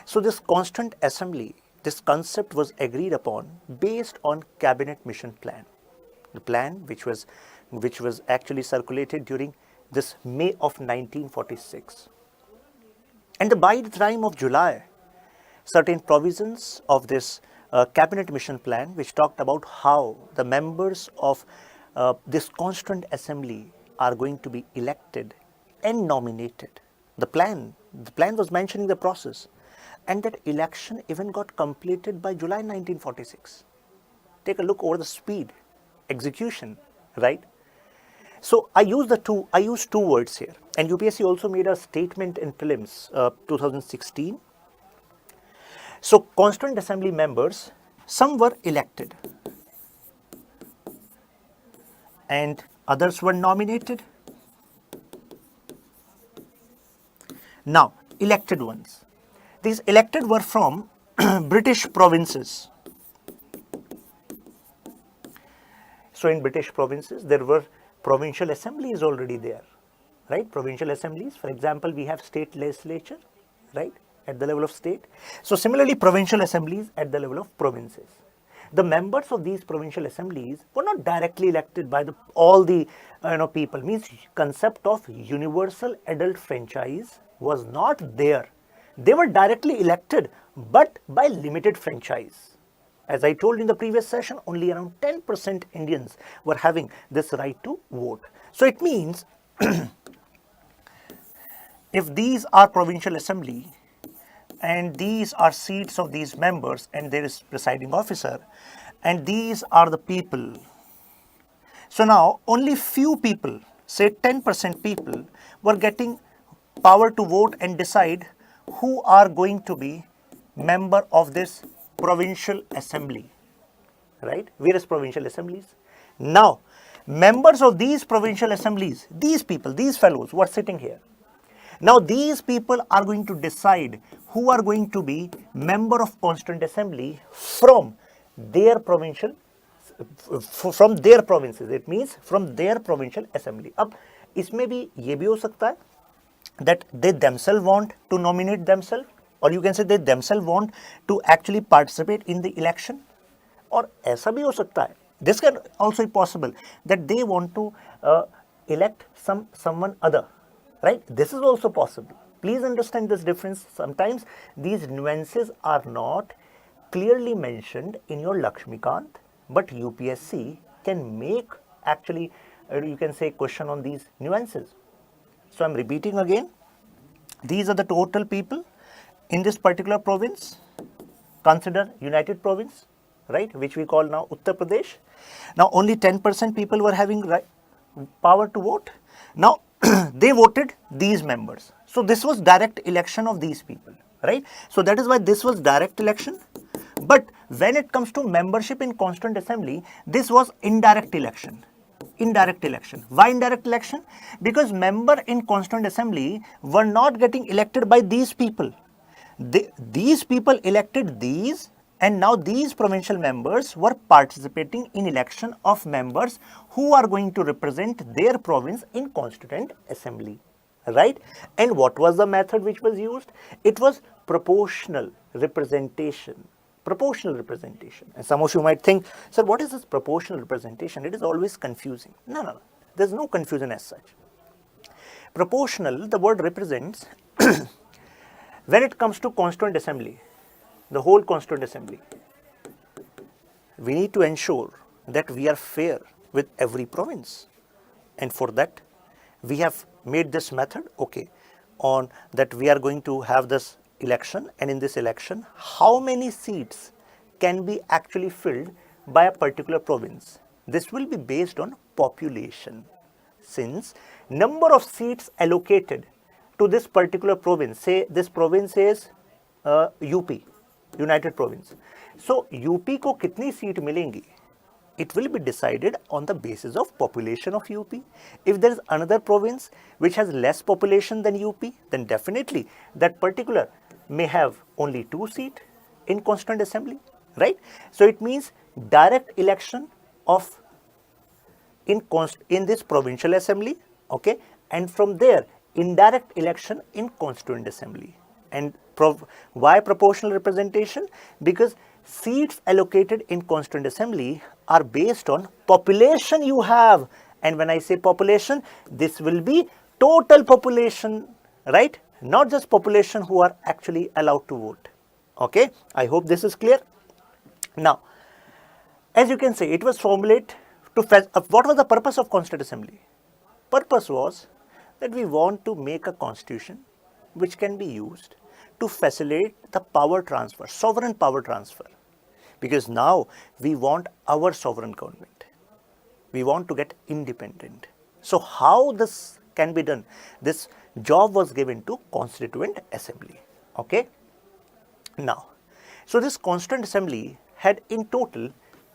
So this Constituent Assembly, this concept was agreed upon based on Cabinet Mission Plan. The plan which was actually circulated during this May of 1946. And by the time of July, certain provisions of this Cabinet Mission Plan, which talked about how the members of this Constituent Assembly are going to be elected and nominated. The plan was mentioning the process, and that election even got completed by July 1946. Take a look over the speed, execution, right? So I use two words here, and UPSC also made a statement in Prelims 2016. So Constituent Assembly members, some were elected and others were nominated. Now, elected ones. These elected were from British provinces. So in British provinces, there were provincial assemblies already there, right? Provincial assemblies, for example, we have state legislature, right, at the level of state. So similarly, provincial assemblies at the level of provinces. The members of these provincial assemblies were not directly elected by all the people. Means concept of universal adult franchise was not there. They were directly elected, but by limited franchise. As I told in the previous session, only around 10% Indians were having this right to vote. So it means if these are provincial assembly and these are seats of these members and there is presiding officer and these are the people. So now only few people, say 10% people, were getting power to vote and decide who are going to be member of this provincial assembly, right? Various provincial assemblies. Now, members of these provincial assemblies, these people, these fellows who are sitting here, now these people are going to decide who are going to be member of Constituent Assembly from their provincial, from their provinces. It means from their provincial assembly. अब इसमें भी ये भी हो सकता है that they themselves want to nominate themselves, or you can say they themselves want to actually participate in the election, और ऐसा भी हो सकता है, this can also be possible, that they want to elect someone other, right? This is also possible. Please understand this difference. Sometimes these nuances are not clearly mentioned in your Laxmikanth, but UPSC can make actually, you can say, question on these nuances. So I'm repeating again. These are the total people in this particular province. Consider United Province, right, which we call now Uttar Pradesh. Now only 10% people were having power to vote. Now they voted these members. So this was direct election of these people, right? So that is why this was direct election. But when it comes to membership in Constituent Assembly, this was indirect election. Indirect election. Why indirect election? Because member in Constituent Assembly were not getting elected by these people. These people elected these, and now these provincial members were participating in election of members who are going to represent their province in Constituent Assembly, right? And what was the method which was used? It was proportional representation. Proportional representation. And some of you might think, sir, what is this proportional representation? It is always confusing. No. There's no confusion as such. Proportional, the word represents when it comes to Constituent Assembly, the whole Constituent Assembly, we need to ensure that we are fair with every province. And for that, we have made this method, okay, on that we are going to have this election, and in this election, how many seats can be actually filled by a particular province. This will be based on population. Since number of seats allocated to this particular province, say this province is UP, United Province. So UP को कितनी seat मिलेंगी? It will be decided on the basis of population of UP. If there is another province which has less population than UP, then definitely that particular may have only 2 seats in Constituent Assembly, right? So it means direct election of in this provincial assembly, okay, and from there indirect election in Constituent Assembly. And why proportional representation? Because seats allocated in Constituent Assembly are based on population you have. And when I say population, this will be total population, right? Not just population who are actually allowed to vote. Okay, I hope this is clear. Now, as you can see, it was formulated to what was the purpose of Constituent Assembly? Purpose was that we want to make a constitution which can be used to facilitate the power transfer, sovereign power transfer. Because now we want our sovereign government. We want to get independent. So how this can be done? This job was given to Constituent Assembly. Okay. Now, so this Constituent Assembly had in total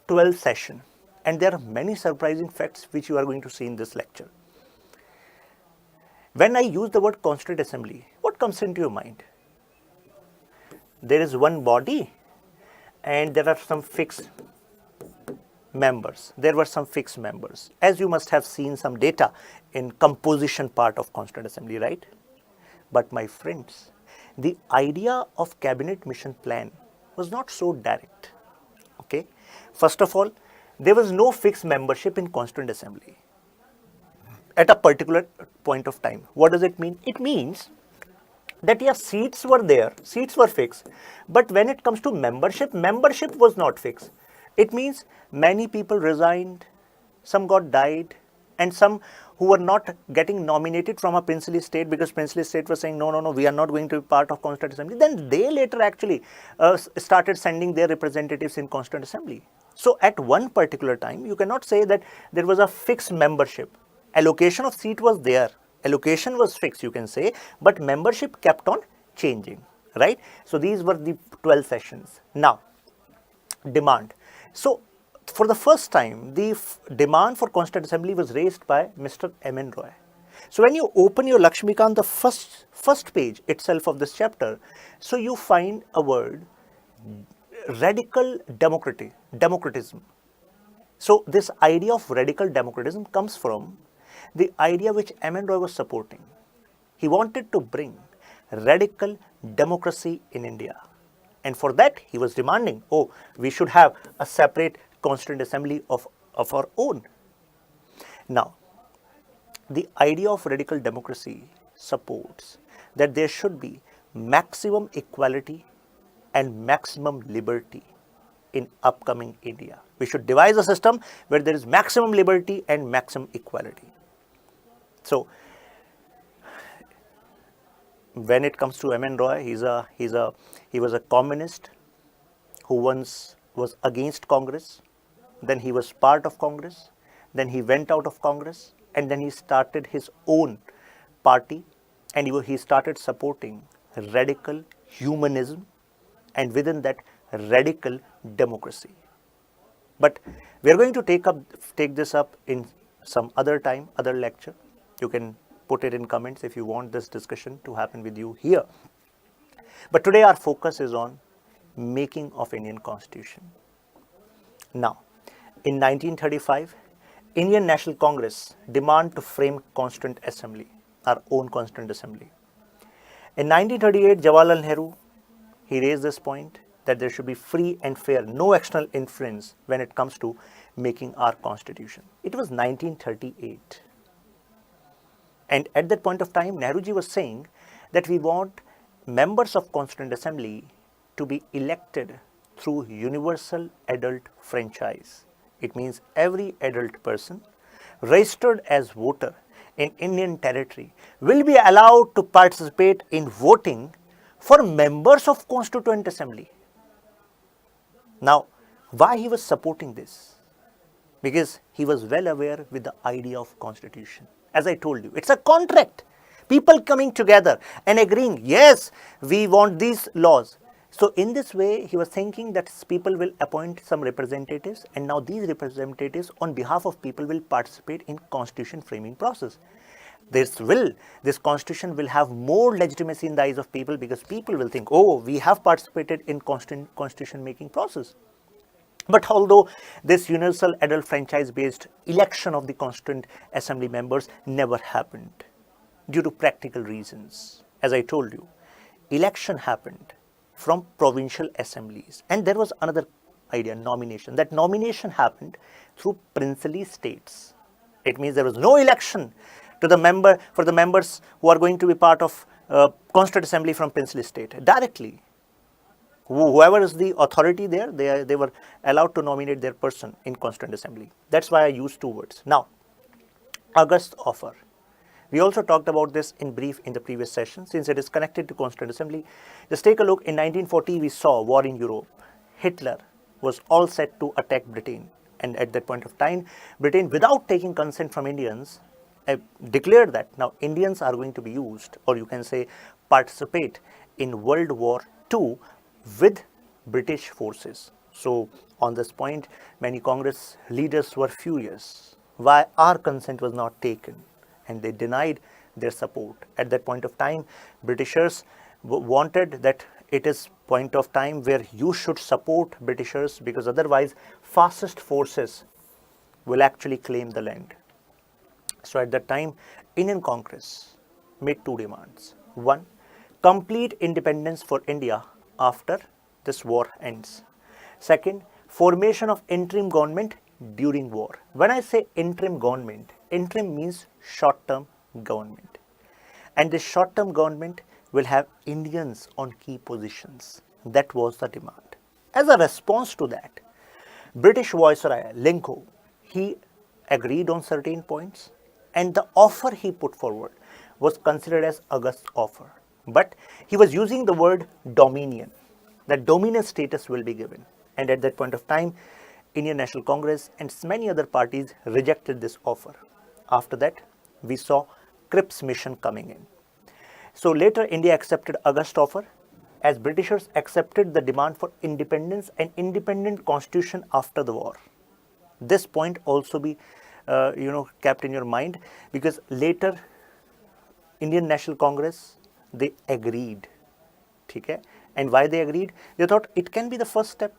12 sessions, and there are many surprising facts which you are going to see in this lecture. When I use the word Constituent Assembly, what comes into your mind? There is one body and there are some fixed members. There were some fixed members. As you must have seen some data in composition part of Constituent Assembly, right? But my friends, the idea of cabinet mission plan was not so direct. Okay. First of all, there was no fixed membership in Constituent Assembly at a particular point of time. What does it mean? It means that yes, seats were there, seats were fixed, but when it comes to membership, membership was not fixed. It means many people resigned, some got died, and some who were not getting nominated from a princely state because princely state was saying, no, we are not going to be part of Constituent Assembly. Then they later actually started sending their representatives in Constituent Assembly. So at one particular time, you cannot say that there was a fixed membership. Allocation of seat was there. Allocation was fixed, you can say, but membership kept on changing, right? So these were the 12 sessions. Now, demand. So for the first time, the demand for Constituent Assembly was raised by Mr. M.N. Roy. So when you open your Laxmikanth, the first page itself of this chapter, so you find a word, radical democratism. So this idea of radical democratism comes from the idea which M.N. Roy was supporting. He wanted to bring radical democracy in India. And for that, he was demanding, we should have a separate Constituent Assembly of our own. Now, the idea of radical democracy supports that there should be maximum equality and maximum liberty in upcoming India. We should devise a system where there is maximum liberty and maximum equality. So, when it comes to M.N. Roy, he was a communist who once was against Congress, then he was part of Congress, then he went out of Congress, and then he started his own party, and he started supporting radical humanism, and within that radical democracy. But we are going to take this up in some other time, other lecture. You can put it in comments if you want this discussion to happen with you here. But today our focus is on making of Indian Constitution. Now, in 1935, Indian National Congress demanded to frame Constituent Assembly, our own Constituent Assembly. In 1938, Jawaharlal Nehru, he raised this point that there should be free and fair, no external influence when it comes to making our constitution. It was 1938. And at that point of time, Nehruji was saying that we want members of Constituent Assembly to be elected through universal adult franchise. It means every adult person registered as voter in Indian territory will be allowed to participate in voting for members of Constituent Assembly. Now, why he was supporting this? Because he was well aware with the idea of constitution. As I told you, it's a contract. People coming together and agreeing, yes, we want these laws. So in this way, he was thinking that people will appoint some representatives, and now these representatives on behalf of people will participate in constitution framing process. This constitution will have more legitimacy in the eyes of people, because people will think, oh, we have participated in constitution making process. But although this universal adult franchise based election of the Constituent Assembly members never happened due to practical reasons. As I told you, election happened from provincial assemblies, and there was another idea, nomination. That nomination happened through princely states. It means there was no election for the members who are going to be part of Constituent Assembly from princely state. Directly, whoever is the authority there, they were allowed to nominate their person in Constituent Assembly. That's why I used two words. Now, August offer. We also talked about this in brief in the previous session. Since it is connected to Constituent Assembly, just take a look. In 1940, we saw war in Europe. Hitler was all set to attack Britain. And at that point of time, Britain, without taking consent from Indians, declared that now Indians are going to be used, or you can say participate in World War II with British forces. So on this point, many Congress leaders were furious. Why our consent was not taken? And they denied their support. At that point of time, Britishers wanted that it is point of time where you should support Britishers, because otherwise fascist forces will actually claim the land. So at that time, Indian Congress made two demands. One, complete independence for India after this war ends. Second, formation of interim government during war. When I say interim government, interim means short-term government. And this short-term government will have Indians on key positions. That was the demand. As a response to that, British Viceroy Lincoln, he agreed on certain points, and the offer he put forward was considered as August offer. But he was using the word dominion, that dominion status will be given. And at that point of time, Indian National Congress and many other parties rejected this offer. After that, we saw Cripps mission coming in. So later, India accepted August offer, as Britishers accepted the demand for independence and independent constitution after the war. This point also be kept in your mind, because later Indian National Congress, they agreed. Okay? And why they agreed? They thought it can be the first step.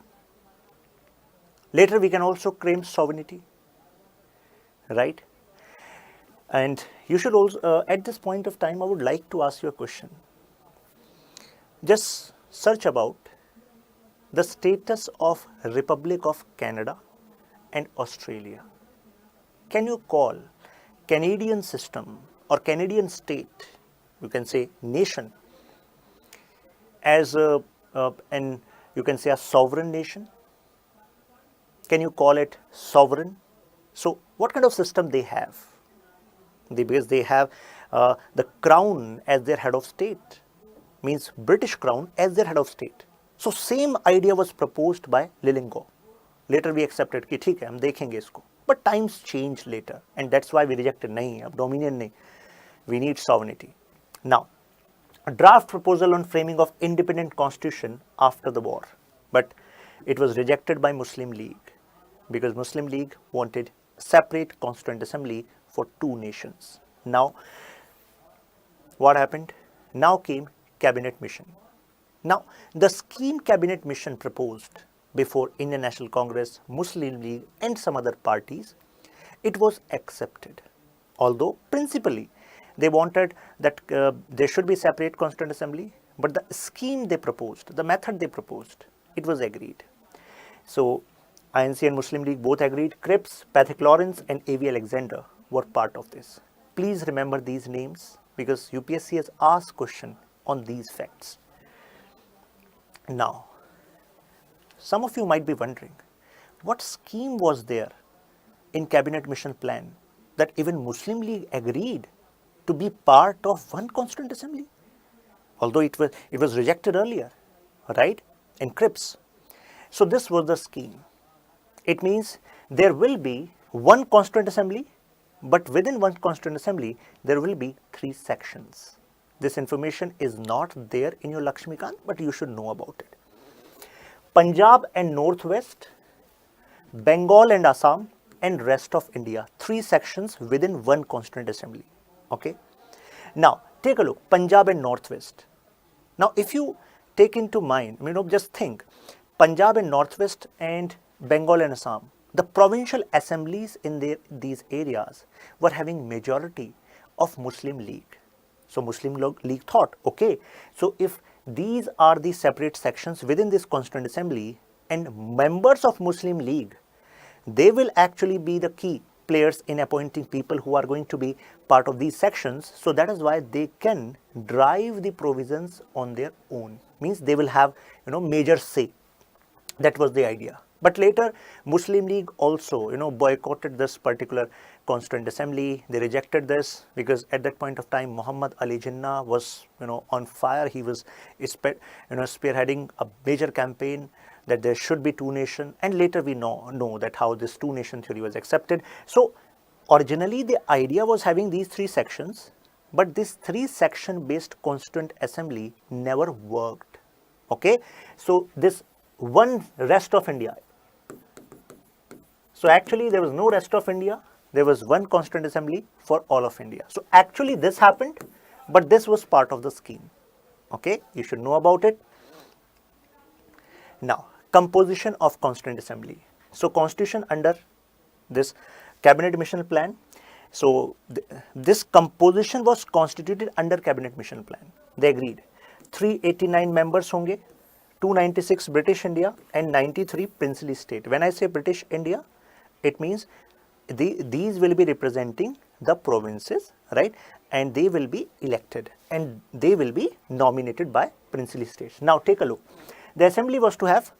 Later we can also claim sovereignty, right? And you should also, at this point of time, I would like to ask you a question. Just search about the status of Republic of Canada and Australia. Can you call Canadian system or Canadian state you can say nation, as an you can say a sovereign nation? Can you call it sovereign? So what kind of system they have? Because they have the crown as their head of state, means British crown as their head of state. So same idea was proposed by Lilingau. Later we accepted कि ठीक है हम देखेंगे इसको. But times changed later, and that's why we rejected. नहीं, अब dominion नहीं. We need sovereignty. Now, a draft proposal on framing of independent constitution after the war, but it was rejected by Muslim League because Muslim League wanted separate constituent assembly for two nations. Now, what happened? Now came cabinet mission. Now, the scheme cabinet mission proposed before Indian National Congress, Muslim League and some other parties, it was accepted. Although principally they wanted that there should be separate constituent assembly, but the scheme they proposed, the method they proposed, it was agreed. So INC and Muslim League both agreed. Cripps, Patrick Lawrence and A.V. Alexander were part of this. Please remember these names because UPSC has asked question on these facts. Now, some of you might be wondering, what scheme was there in cabinet mission plan that even Muslim League agreed to be part of one constituent assembly? Although it was rejected earlier, right, in Cripps. So this was the scheme. It means there will be one constituent assembly, but within one constituent assembly, there will be 3 sections. This information is not there in your Laxmikanth, but you should know about it. Punjab and Northwest, Bengal and Assam, and rest of India, 3 sections within one constituent assembly. Okay. Now take a look, Punjab and Northwest. Now if you take into mind, just think, Punjab and Northwest and Bengal and Assam, the provincial assemblies in these areas were having majority of Muslim League. So Muslim League thought, okay, so if these are the separate sections within this constituent assembly and members of Muslim League, they will actually be the key players in appointing people who are going to be part of these sections. So that is why they can drive the provisions on their own. Means they will have major say. That was the idea. But later Muslim League also boycotted this particular constituent assembly. They rejected this because at that point of time Muhammad Ali Jinnah was on fire. He was spearheading a major campaign that there should be 2 nations, and later we know that how this 2 nation theory was accepted. So originally the idea was having these 3 sections, but this 3 section based constituent assembly never worked. Okay, so this one rest of India. So actually there was no rest of India, there was one constituent assembly for all of India. So actually this happened, but this was part of the scheme. Okay, you should know about it. Now, composition of constituent assembly. So constitution under this cabinet mission plan. So this composition was constituted under cabinet mission plan. They agreed 389 members honge, 296 British India and 93 princely state. When I say British India, it means these will be representing the provinces, right, and they will be elected and they will be nominated by princely states. Now take a look. The assembly was to have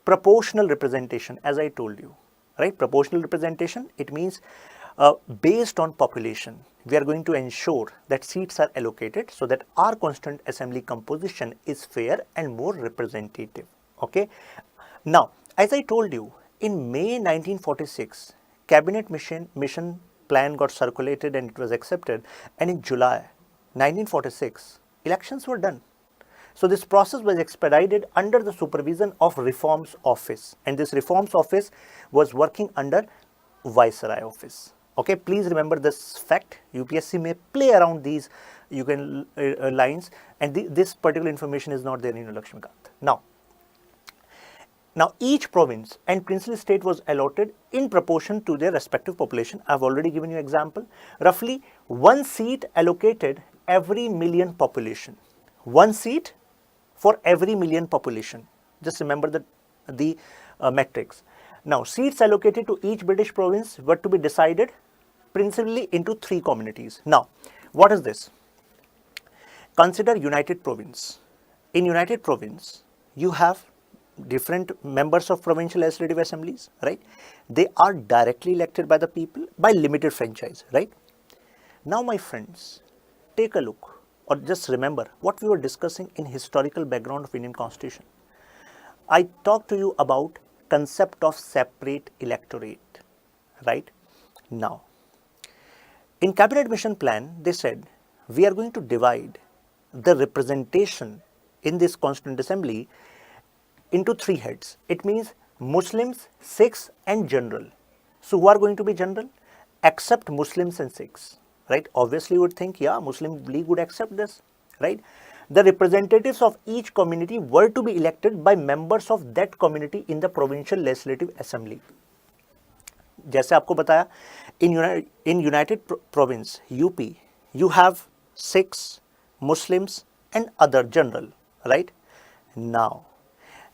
proportional representation, as I told you, right? Proportional representation, it means based on population. We are going to ensure that seats are allocated so that our constituent assembly composition is fair and more representative. Okay. Now, as I told you, in May 1946, cabinet mission plan got circulated and it was accepted, and in July 1946, elections were done. So this process was expedited under the supervision of Reforms Office, and this Reforms Office was working under Viceroy Office. Okay, please remember this fact. UPSC may play around these lines, and this particular information is not there in Laxmikanth. Now each province and princely state was allotted in proportion to their respective population. I have already given you example. Roughly 1 seat allocated every million population. 1 seat for every million population. Just remember the metrics. Now seats allocated to each British province were to be decided principally into 3 communities. Now what is this? Consider United Province. In United Province, you have different members of provincial legislative assemblies, right? They are directly elected by the people by limited franchise, right? Now, my friends, take a look or just remember what we were discussing in historical background of Indian Constitution. I talked to you about concept of separate electorate, right? Now, in Cabinet Mission Plan, they said we are going to divide the representation in this Constituent Assembly into three heads. It means Muslims, Sikhs and general. So who are going to be general? Except Muslims and Sikhs, right? Obviously you would think, yeah, Muslim League would accept this, right? The representatives of each community were to be elected by members of that community in the provincial legislative assembly. जैसे आपको बताया, in United Province, UP, you have Sikhs, Muslims and other general, right? Now,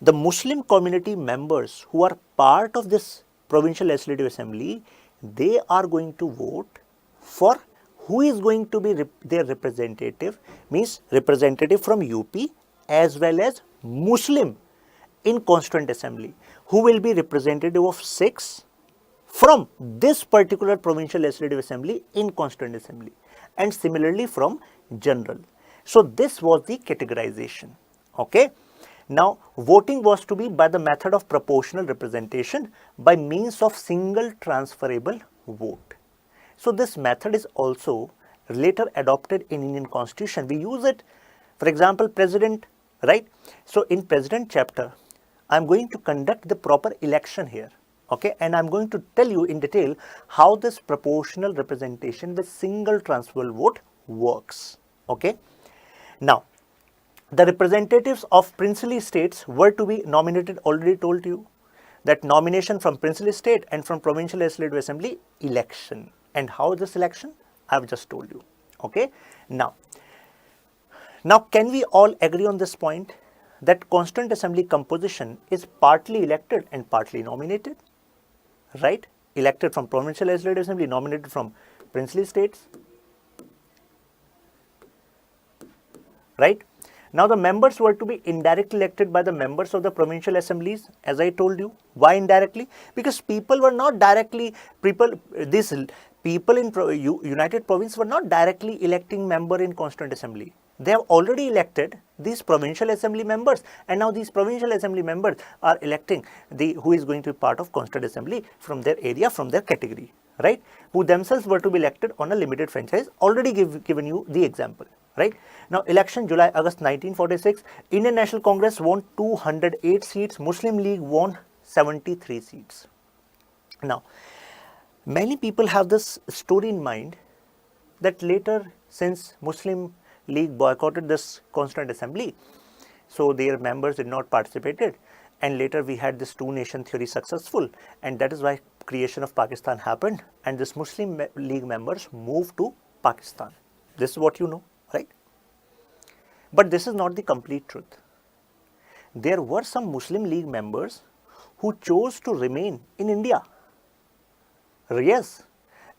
the Muslim community members who are part of this provincial legislative assembly, they are going to vote for who is going to be their representative, means representative from UP as well as Muslim in Constituent Assembly, who will be representative of Sikhs from this particular provincial legislative assembly in Constituent Assembly and similarly from general. So this was the categorization, okay. Now, voting was to be by the method of proportional representation by means of single transferable vote. So, this method is also later adopted in Indian Constitution. We use it, for example, President, right? So, in President chapter, I am going to conduct the proper election here, okay, and I am going to tell you in detail how this proportional representation with single transferable vote works, okay. Now, the representatives of princely states were to be nominated, already told you that nomination from princely state and from provincial legislative assembly election. And how is this election? I have just told you, okay. Now can we all agree on this point that Constituent Assembly composition is partly elected and partly nominated, right? Elected from provincial legislative assembly, nominated from princely states, right? Now, the members were to be indirectly elected by the members of the provincial assemblies, as I told you. Why indirectly? Because people were not directly, these people in United Province were not directly electing member in Constituent Assembly. They have already elected these provincial assembly members, and now these provincial assembly members are electing who is going to be part of Constituent Assembly from their area, from their category, right? Who themselves were to be elected on a limited franchise. Already given you the example. Right? Now, election July-August 1946, Indian National Congress won 208 seats, Muslim League won 73 seats. Now, many people have this story in mind that later, since Muslim League boycotted this Constituent Assembly, so their members did not participate, and later we had this two-nation theory successful, and that is why creation of Pakistan happened, and this Muslim League members moved to Pakistan. This is what you know. Right? But this is not the complete truth. There were some Muslim League members who chose to remain in India. Yes,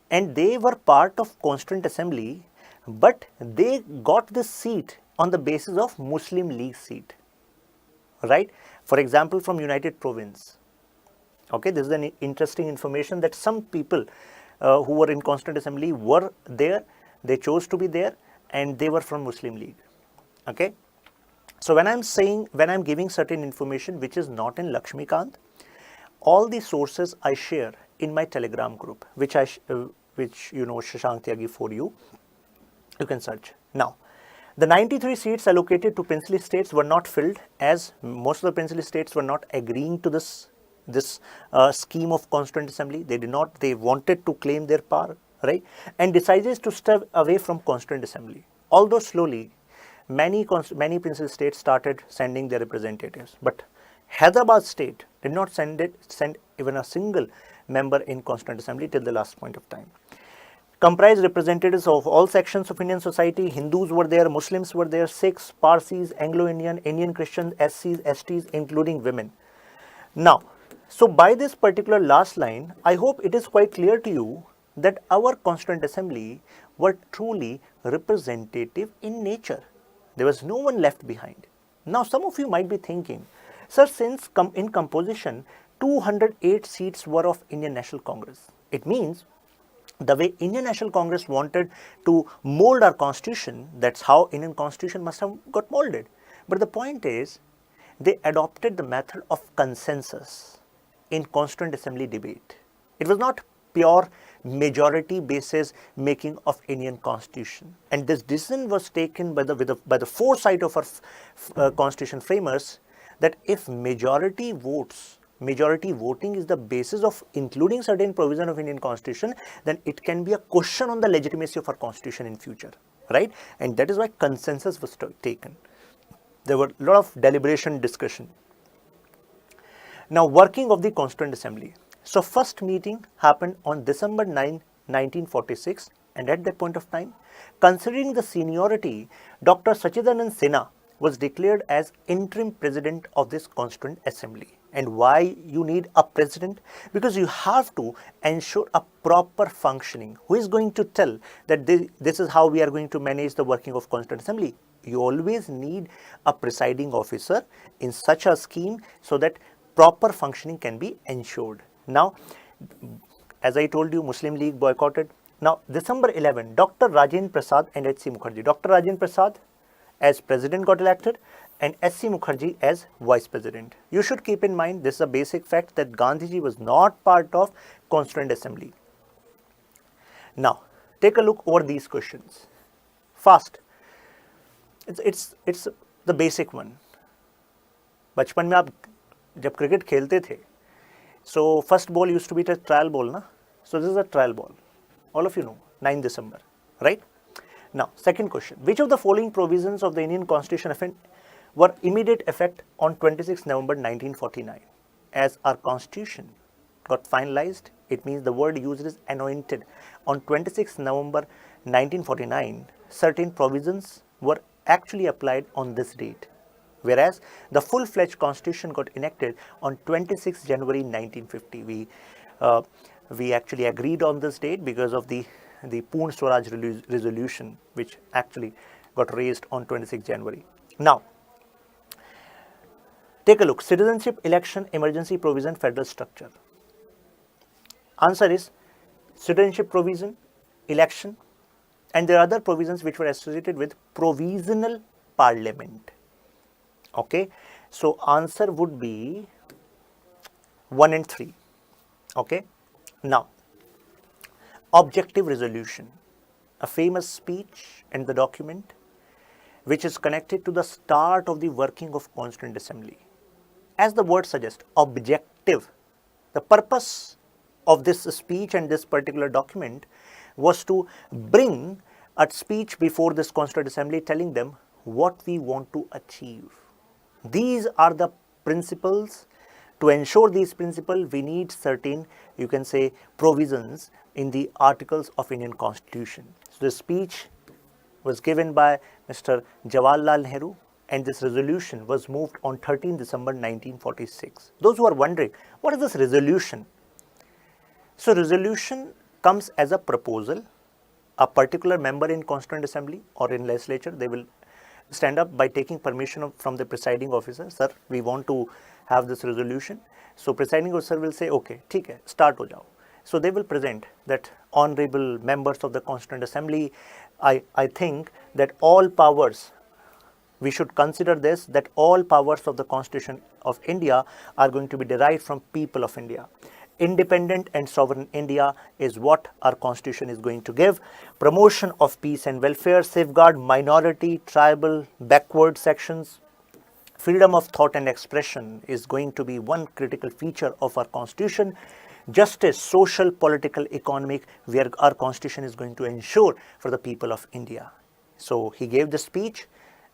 and they were part of Constituent Assembly, but they got this seat on the basis of Muslim League seat. Right? For example, from United Province. Okay, this is an interesting information that some people who were in Constituent Assembly were there, they chose to be there, and they were from Muslim League, okay. So when I'm giving certain information which is not in Laxmikanth, all the sources I share in my Telegram group, which you know, Shashank Tyagi for you can search. Now, the 93 seats allocated to princely states were not filled, as most of the princely states were not agreeing to this scheme of Constituent Assembly. They wanted to claim their power, right, and decided to step away from Constituent Assembly. Although slowly, many princely states started sending their representatives, but Hyderabad state did not send even a single member in Constituent Assembly till the last point of time. Comprised representatives of all sections of Indian society. Hindus were there, Muslims were there, Sikhs, Parsis, Anglo-Indian, Indian Christians, SCs, STs, including women. Now, so by this particular last line, I hope it is quite clear to you that our Constituent Assembly were truly representative in nature. There was no one left behind. Now some of you might be thinking, sir, since in composition 208 seats were of Indian National Congress, it means the way Indian National Congress wanted to mold our constitution, that's how Indian constitution must have got molded. But the point is, they adopted the method of consensus in Constituent Assembly debate. It was not pure majority basis making of Indian constitution, and this decision was taken by the foresight of our constitution framers, that if majority voting is the basis of including certain provision of Indian constitution, then it can be a question on the legitimacy of our constitution in future, right? And that is why consensus was taken. There were a lot of deliberation, discussion. Now, working of the Constituent Assembly. So first meeting happened on December 9, 1946, and at that point of time, considering the seniority, Dr. Sachidanand Sinha was declared as interim president of this Constituent Assembly. And why you need a president? Because you have to ensure a proper functioning. Who is going to tell that this is how we are going to manage the working of Constituent Assembly? You always need a presiding officer in such a scheme so that proper functioning can be ensured. Now, as I told you, Muslim League boycotted. Now, December 11, Dr. Rajendra Prasad and H.C. Mukherjee. Dr. Rajendra Prasad as president got elected and S.C. Mukherjee as vice president. You should keep in mind, this is a basic fact, that Gandhiji was not part of Constituent Assembly. Now, take a look over these questions. Fast. It's the basic one. बचपन में आप जब cricket खेलते थे, so first ball used to be a trial ball, na? So this is a trial ball. All of you know, 9 December, right? Now, second question. Which of the following provisions of the Indian Constitution were immediate effect on 26 November 1949? As our Constitution got finalized, it means the word used is anointed. On 26 November 1949, certain provisions were actually applied on this date, whereas the full-fledged Constitution got enacted on 26 January 1950. We actually agreed on this date because of the Purn Swaraj resolution, which actually got raised on 26 January. Now, take a look. Citizenship, election, emergency provision, federal structure. Answer is citizenship provision, election, and there are other provisions which were associated with provisional parliament. Okay, so answer would be 1 and 3. Okay, now objective resolution, a famous speech and the document which is connected to the start of the working of Constituent Assembly. As the word suggests, objective. The purpose of this speech and this particular document was to bring a speech before this Constituent Assembly telling them what we want to achieve. These are the principles. To ensure these principles, we need certain, you can say, provisions in the articles of Indian Constitution. So the speech was given by Mr. Jawaharlal Nehru, and this resolution was moved on 13 December 1946. Those who are wondering, what is this resolution? So resolution comes as a proposal. A particular member in Constituent Assembly or in legislature, they will stand up by taking permission from the presiding officer. Sir, we want to have this resolution. So presiding officer will say, okay, theek hai, start ho jao. So they will present that honorable members of the Constituent Assembly, I think that all powers, we should consider this, that all powers of the Constitution of India are going to be derived from people of India. Independent and sovereign India is what our Constitution is going to give. Promotion of peace and welfare, safeguard minority, tribal, backward sections. Freedom of thought and expression is going to be one critical feature of our Constitution. Justice, social, political, economic, where our Constitution is going to ensure for the people of India. So he gave the speech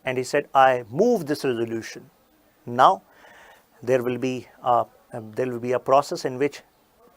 and he said, I move this resolution. Now there will be a process in which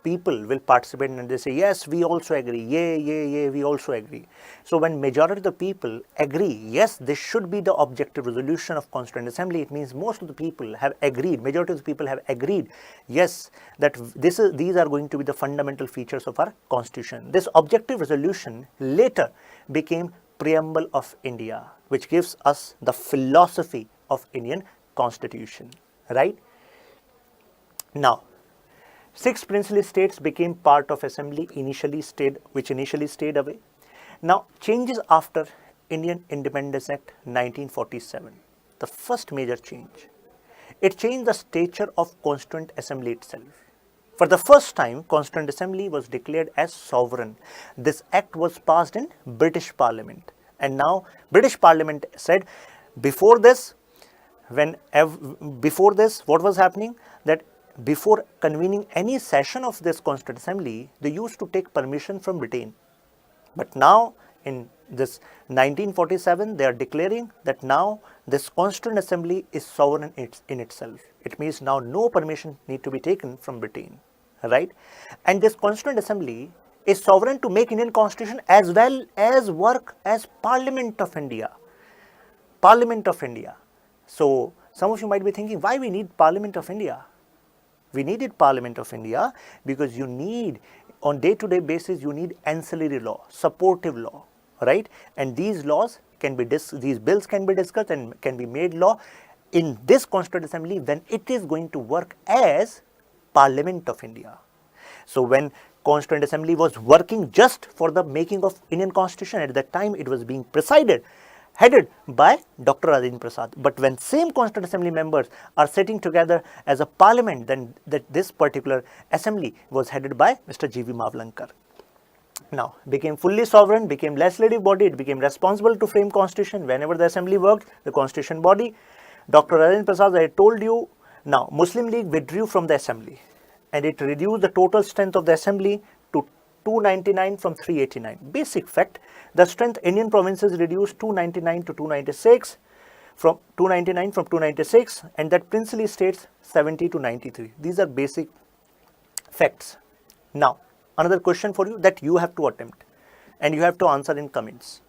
people will participate and they say, yes, we also agree, yay, we also agree. So when majority of the people agree, yes, this should be the objective resolution of Constituent Assembly, it means most of the people have agreed, majority of the people have agreed, yes, that these are going to be the fundamental features of our Constitution. This objective resolution later became Preamble of India. which gives us the philosophy of Indian Constitution, right? Now, 6 princely states became part of assembly which initially stayed away. Now, changes after Indian Independence Act 1947. The first major change. It changed the stature of Constituent Assembly itself. For the first time, Constituent Assembly was declared as sovereign. This act was passed in British Parliament. And now British Parliament said, before this, what was happening? That before convening any session of this Constituent Assembly, they used to take permission from Britain. But now in this 1947, they are declaring that now this Constituent Assembly is sovereign in itself. It means now no permission need to be taken from Britain, right? And this Constituent Assembly is sovereign to make Indian Constitution as well as work as Parliament of India. Parliament of India. So some of you might be thinking, why we need Parliament of India? We needed Parliament of India because you need, on day-to-day basis, you need ancillary law, supportive law, right? And these laws can be, these bills can be discussed and can be made law in this Constituent Assembly when it is going to work as Parliament of India. So when Constituent Assembly was working just for the making of Indian Constitution, at that time it was being headed by Dr. Rajendra Prasad. But when same Constituent Assembly members are sitting together as a parliament, then this particular assembly was headed by Mr. G.V. Mavlankar. Now, became fully sovereign, became legislative body, it became responsible to frame constitution whenever the assembly worked, the constitution body. Dr. Rajendra Prasad, I told you, now Muslim League withdrew from the assembly and it reduced the total strength of the assembly to 299 from 389. Basic fact, the strength Indian provinces reduced 299 to 296, from 299 from 296, and that princely states 70 to 93. These are basic facts. Now, another question for you that you have to attempt and you have to answer in comments.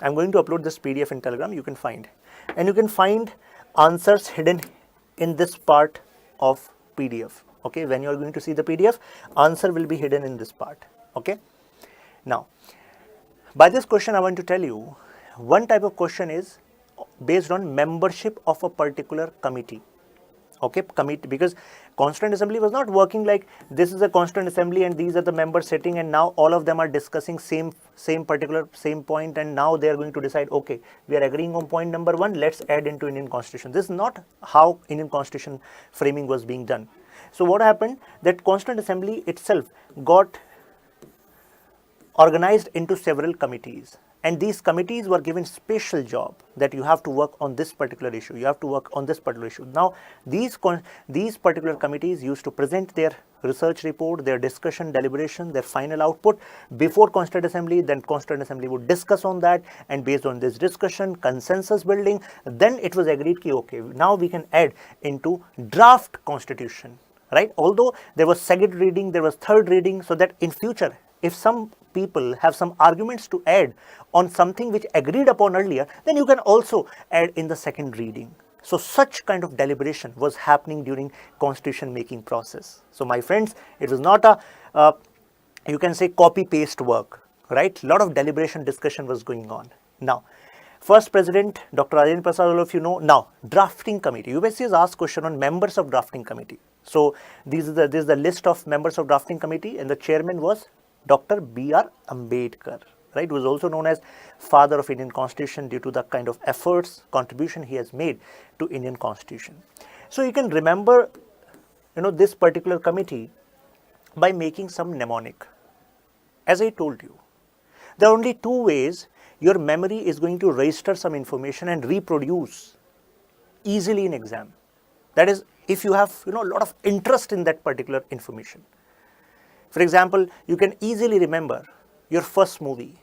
I'm going to upload this PDF in Telegram, you can find. And you can find answers hidden in this part of PDF. Okay, when you are going to see the PDF, answer will be hidden in this part. Okay. Now, by this question, I want to tell you, one type of question is based on membership of a particular committee. Okay, committee, because Constituent Assembly was not working like this is a Constituent Assembly and these are the members sitting and now all of them are discussing same point and now they are going to decide, okay, we are agreeing on point number 1, let's add into Indian Constitution. This is not how Indian Constitution framing was being done. So what happened, that Constituent Assembly itself got organized into several committees, and these committees were given special job that you have to work on this particular issue, you have to work on this particular issue. Now these particular committees used to present their research report, their discussion, deliberation, their final output before Constituent Assembly. Then Constituent Assembly would discuss on that, and based on this discussion, consensus building, then it was agreed ki okay, now we can add into draft constitution, right? Although there was second reading, there was third reading, so that in future if some people have some arguments to add on something which agreed upon earlier, then you can also add in the second reading. So such kind of deliberation was happening during constitution making process. So my friends, it was not a you can say copy paste work, right? A lot of deliberation discussion was going on. Now, first president Dr. Rajendra Prasad, all of you know. Now, drafting committee. UPSC has asked question on members of drafting committee. So this is the list of members of drafting committee, and the chairman was Dr. B.R. Ambedkar, right, who is also known as father of Indian Constitution due to the kind of efforts, contribution he has made to Indian Constitution. So you can remember, this particular committee by making some mnemonic. As I told you, there are only 2 ways your memory is going to register some information and reproduce easily in exam. That is, if you have a lot of interest in that particular information. For example, you can easily remember your first movie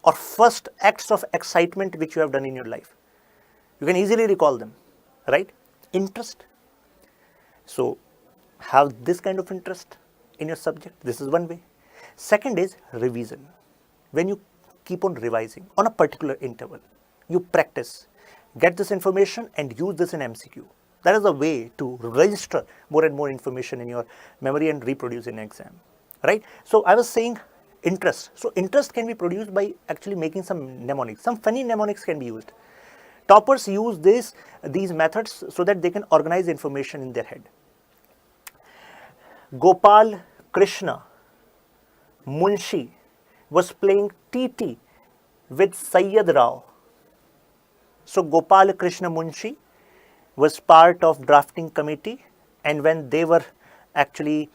or first acts of excitement which you have done in your life. You can easily recall them, right? Interest. So, have this kind of interest in your subject. This is one way. Second is revision. When you keep on revising on a particular interval, you practice, get this information and use this in MCQ. That is a way to register more and more information in your memory and reproduce in exam, right? So I was saying interest. So interest can be produced by actually making some mnemonics. Some funny mnemonics can be used. Toppers use these methods so that they can organize information in their head. Gopal Krishna Munshi was playing TT with Sayyid Rao. So Gopal Krishna Munshi was part of drafting committee, and when they were actually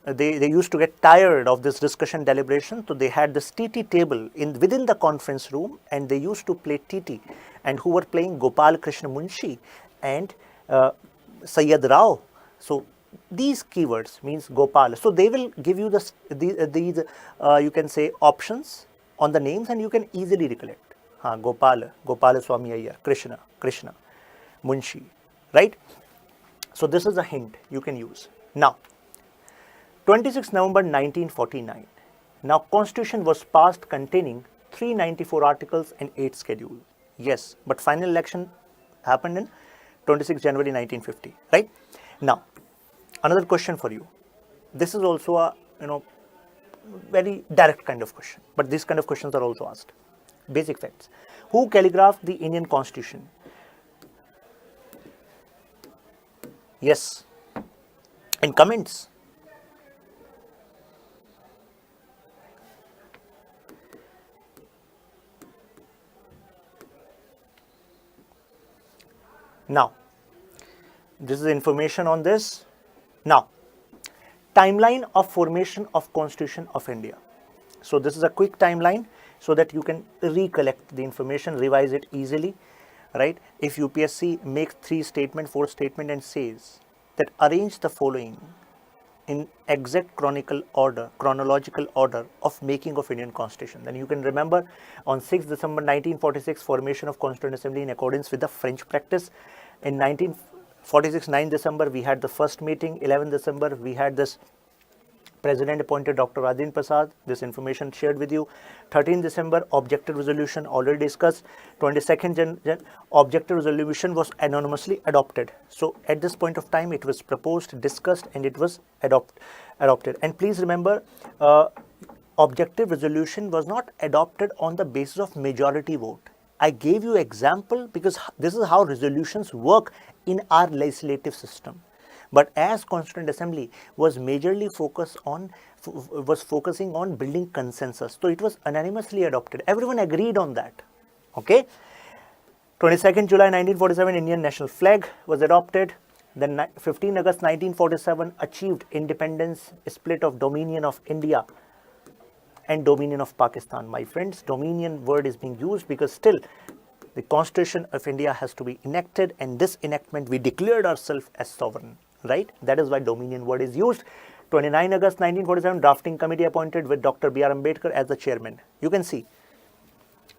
they used to get tired of this discussion deliberation, so they had this TT table within the conference room, and they used to play TT, and who were playing Gopal Krishna Munshi and Sayyid Rao. So these keywords means Gopal. So they will give you these you can say options on the names, and you can easily recollect. Gopal Swami Iyer, Krishna, Munshi, right? So this is a hint you can use. Now, 26 November 1949. Now, Constitution was passed containing 394 articles and 8 schedules. Yes, but final election happened in 26 January 1950, right? Now, another question for you. This is also a very direct kind of question, but these kind of questions are also asked. Basic facts. Who calligraphed the Indian Constitution? Yes. In comments. Now, this is information on this. Now, timeline of formation of Constitution of India. So this is a quick timeline so that you can recollect the information, revise it easily, right? If UPSC makes 3 statement, 4 statement and says that arrange the following in exact chronological order of making of Indian Constitution, then you can remember on 6 December 1946 formation of Constituent Assembly in accordance with the French practice. In 1946 9 December we had the first meeting. 11 December we had this President appointed Dr. Rajendra Prasad. This information shared with you. 13 December objective resolution already discussed. 22nd objective resolution was anonymously adopted. So at this point of time it was proposed, discussed, and it was adopted. And please remember, objective resolution was not adopted on the basis of majority vote. I gave you example because this is how resolutions work in our legislative system. But as Constituent Assembly was majorly focusing on building consensus, so it was unanimously adopted. Everyone agreed on that. Okay. 22nd July 1947, Indian national flag was adopted. Then 15 August 1947 achieved independence, split of dominion of India and dominion of Pakistan. My friends, dominion word is being used because still the Constitution of India has to be enacted, and this enactment we declared ourselves as sovereign. Right? That is why dominion word is used. 29 August 1947, drafting committee appointed with Dr. B.R. Ambedkar as the chairman. You can see.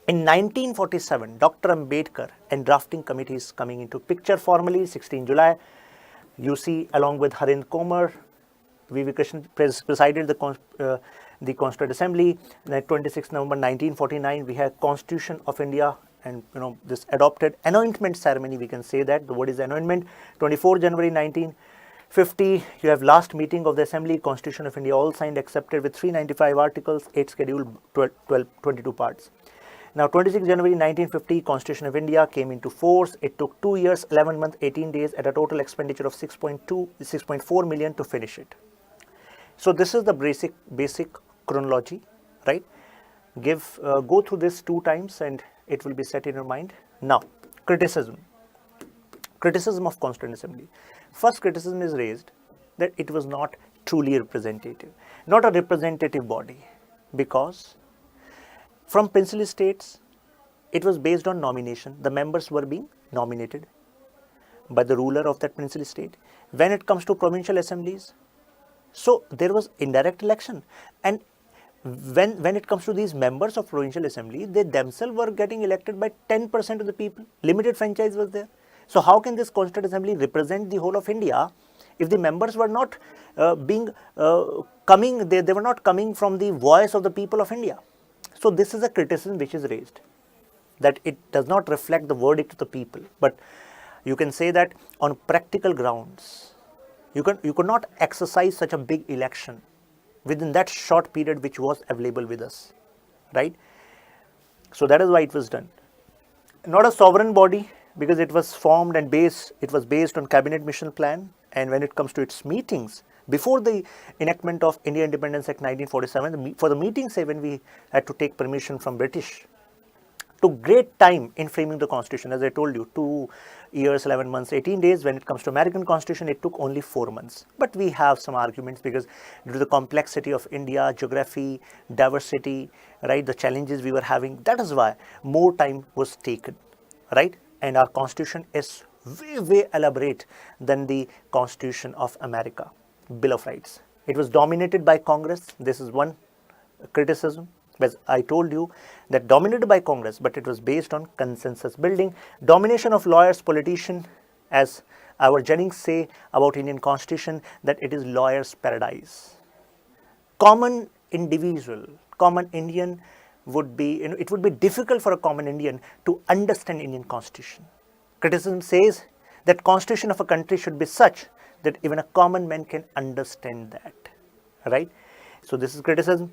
In 1947, Dr. Ambedkar and drafting committee is coming into picture formally. 16 July, you see along with Harind Komar, V.V. Krishnan presided the Constituent Assembly. Then 26 November 1949, we have Constitution of India, and this adopted anointment ceremony, we can say that the word is anointment. 24 January 1950, you have last meeting of the Assembly, Constitution of India all signed, accepted with 395 articles, 8 scheduled, 22 parts. Now 26 January 1950, Constitution of India came into force. It took 2 years, 11 months, 18 days at a total expenditure of 6.4 million to finish it. So this is the basic chronology, right? Go through this 2 times and it will be set in your mind. Now, criticism of Constituent Assembly. First criticism is raised that it was not truly representative, not a representative body, because from princely states, it was based on nomination. The members were being nominated by the ruler of that princely state. When it comes to provincial assemblies, so there was indirect election, and when it comes to these members of provincial assembly, they themselves were getting elected by 10% of the people. Limited franchise was there. So how can this Constituent Assembly represent the whole of India if the members were not coming? They were not coming from the voice of the people of India. So this is a criticism which is raised, that it does not reflect the verdict of the people. But you can say that on practical grounds, you could not exercise such a big election within that short period which was available with us, right? So that is why it was done. Not a sovereign body, because it was formed and it was based on cabinet mission plan, and when it comes to its meetings, before the enactment of India Independence Act 1947, for the meetings even we had to take permission from British. Took great time in framing the constitution, as I told you, 2 years, 11 months, 18 days. When it comes to American constitution, it took only 4 months. But we have some arguments because due to the complexity of India, geography, diversity, right, the challenges we were having, that is why more time was taken, right? And our constitution is way elaborate than the Constitution of America, Bill of Rights. It was dominated by Congress. This is one criticism. As I told you, that dominated by Congress, but it was based on consensus building. Domination of lawyers, politicians, as our Jennings say about Indian Constitution, that it is lawyers' paradise. Common individual, common Indian would be, it would be difficult for a common Indian to understand Indian Constitution. Criticism says that Constitution of a country should be such that even a common man can understand that, right? So this is criticism.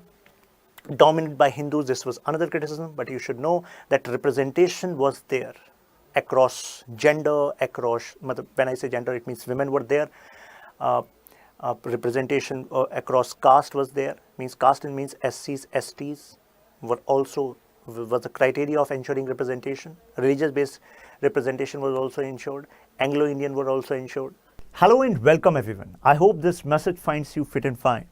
Dominated by Hindus, this was another criticism, but you should know that representation was there across gender, across, when I say gender, it means women were there. Representation across caste was there, means caste means SCs, STs were also, was the criteria of ensuring representation. Religious based representation was also ensured. Anglo-Indian were also ensured. Hello and welcome everyone. I hope this message finds you fit and fine.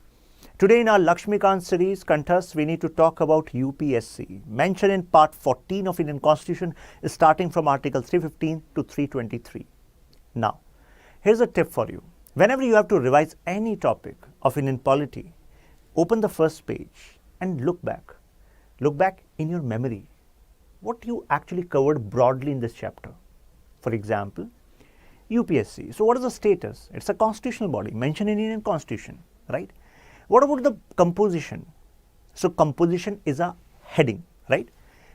Today in our Laxmikanth series contest, we need to talk about UPSC, mentioned in part 14 of Indian Constitution, starting from Article 315 to 323. Now, here's a tip for you. Whenever you have to revise any topic of Indian polity, open the first page and look back. Look back in your memory, what you actually covered broadly in this chapter. For example, UPSC. So what is the status? It's a constitutional body mentioned in Indian Constitution, right? What about the composition? So composition is a heading, right?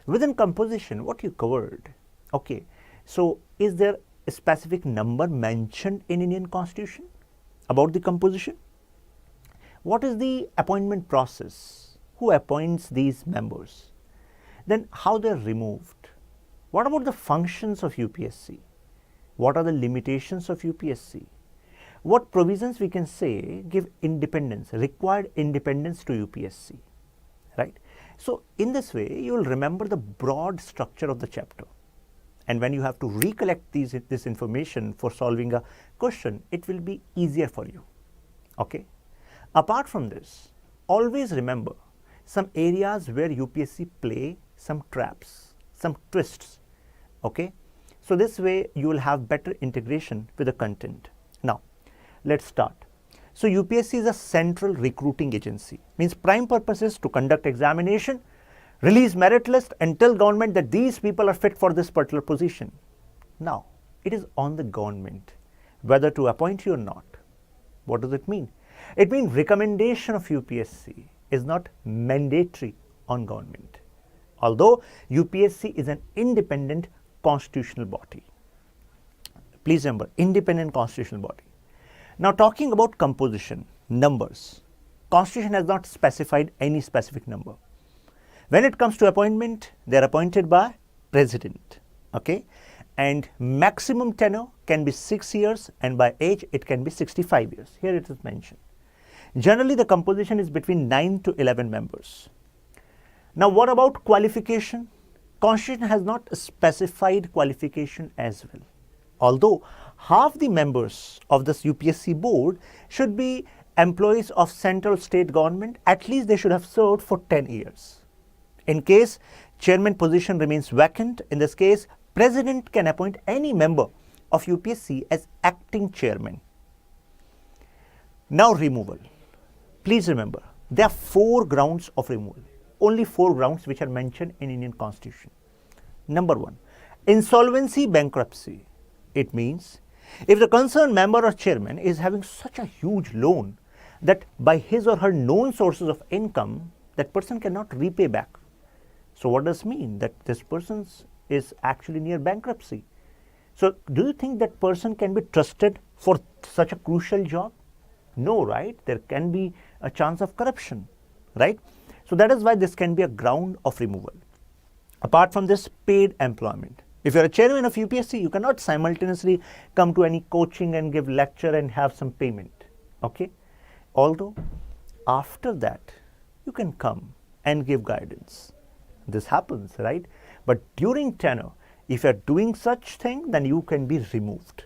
Within composition, what you covered? Okay, so is there a specific number mentioned in Indian Constitution about the composition? What is the appointment process? Who appoints these members? Then how they are removed? What about the functions of UPSC? What are the limitations of UPSC? What provisions we can say give independence, required independence to UPSC, right? So in this way, you will remember the broad structure of the chapter. And when you have to recollect this information for solving a question, it will be easier for you, okay? Apart from this, always remember some areas where UPSC play some traps, some twists, okay? So this way, you will have better integration with the content. Now, let's start. So UPSC is a central recruiting agency, means prime purpose is to conduct examination, release merit list and tell government that these people are fit for this particular position. Now, it is on the government whether to appoint you or not. What does it mean? It means recommendation of UPSC is not mandatory on government, although UPSC is an independent constitutional body. Please remember, independent constitutional body. Now talking about composition, numbers, Constitution has not specified any specific number. When it comes to appointment, they are appointed by President, okay? And maximum tenure can be 6 years and by age it can be 65 years. Here it is mentioned. Generally the composition is between 9 to 11 members. Now what about qualification? Constitution has not specified qualification as well. Although half the members of this UPSC board should be employees of central state government, at least they should have served for 10 years. In case chairman position remains vacant, in this case, president can appoint any member of UPSC as acting chairman. Now removal. Please remember, there are 4 grounds of removal. Only 4 grounds which are mentioned in Indian Constitution. Number 1, insolvency, bankruptcy. It means if the concerned member or chairman is having such a huge loan that by his or her known sources of income, that person cannot repay back. So what does it mean? That this person is actually near bankruptcy. So do you think that person can be trusted for such a crucial job? No, right? There can be a chance of corruption, right? So that is why this can be a ground of removal. Apart from this, paid employment. If you're a chairman of UPSC, you cannot simultaneously come to any coaching and give lecture and have some payment, okay? Although after that, you can come and give guidance. This happens, right? But during tenure, if you're doing such thing, then you can be removed,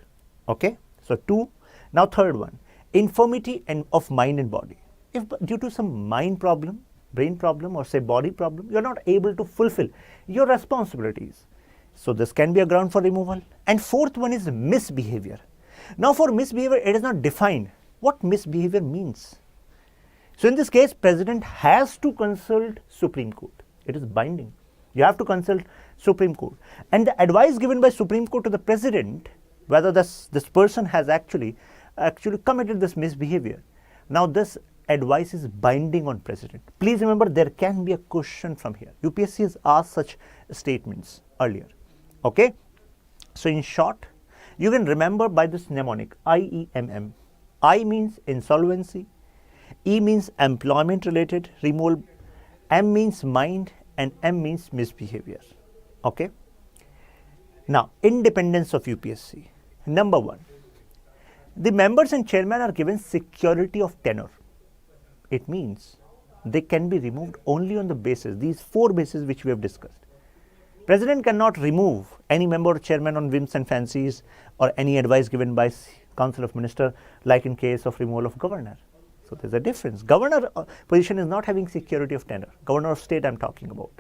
okay? So 2. Now third one, infirmity of mind and body. If due to some mind problem, brain problem, or say body problem, you're not able to fulfill your responsibilities, so this can be a ground for removal. And 4th one is misbehavior. Now for misbehavior, it is not defined what misbehavior means. So in this case, President has to consult Supreme Court. It is binding. You have to consult Supreme Court. And the advice given by Supreme Court to the President, whether this person has actually committed this misbehavior. Now this advice is binding on President. Please remember, there can be a question from here. UPSC has asked such statements earlier. Okay, so in short, you can remember by this mnemonic IEMM. I means insolvency, E means employment related removal, M means mind, and M means misbehavior. Okay. Now, independence of UPSC. Number 1, the members and chairman are given security of tenure. It means they can be removed only on the basis, these 4 bases which we have discussed. President cannot remove any member or chairman on whims and fancies or any advice given by Council of Minister, like in case of removal of governor. So there's a difference. Governor position is not having security of tenure. Governor of state I'm talking about.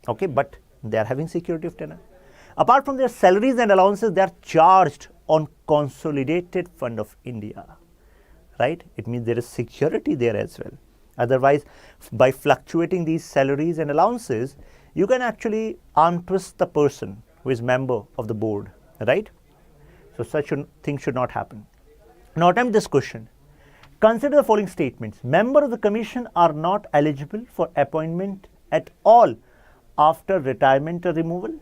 Okay, but they are having security of tenure. Apart from their salaries and allowances, they are charged on consolidated fund of India. Right? It means there is security there as well. Otherwise, by fluctuating these salaries and allowances, you can actually arm twist the person who is member of the board, right? So such thing should not happen. Now attempt this question. Consider the following statements. Members of the commission are not eligible for appointment at all after retirement or removal.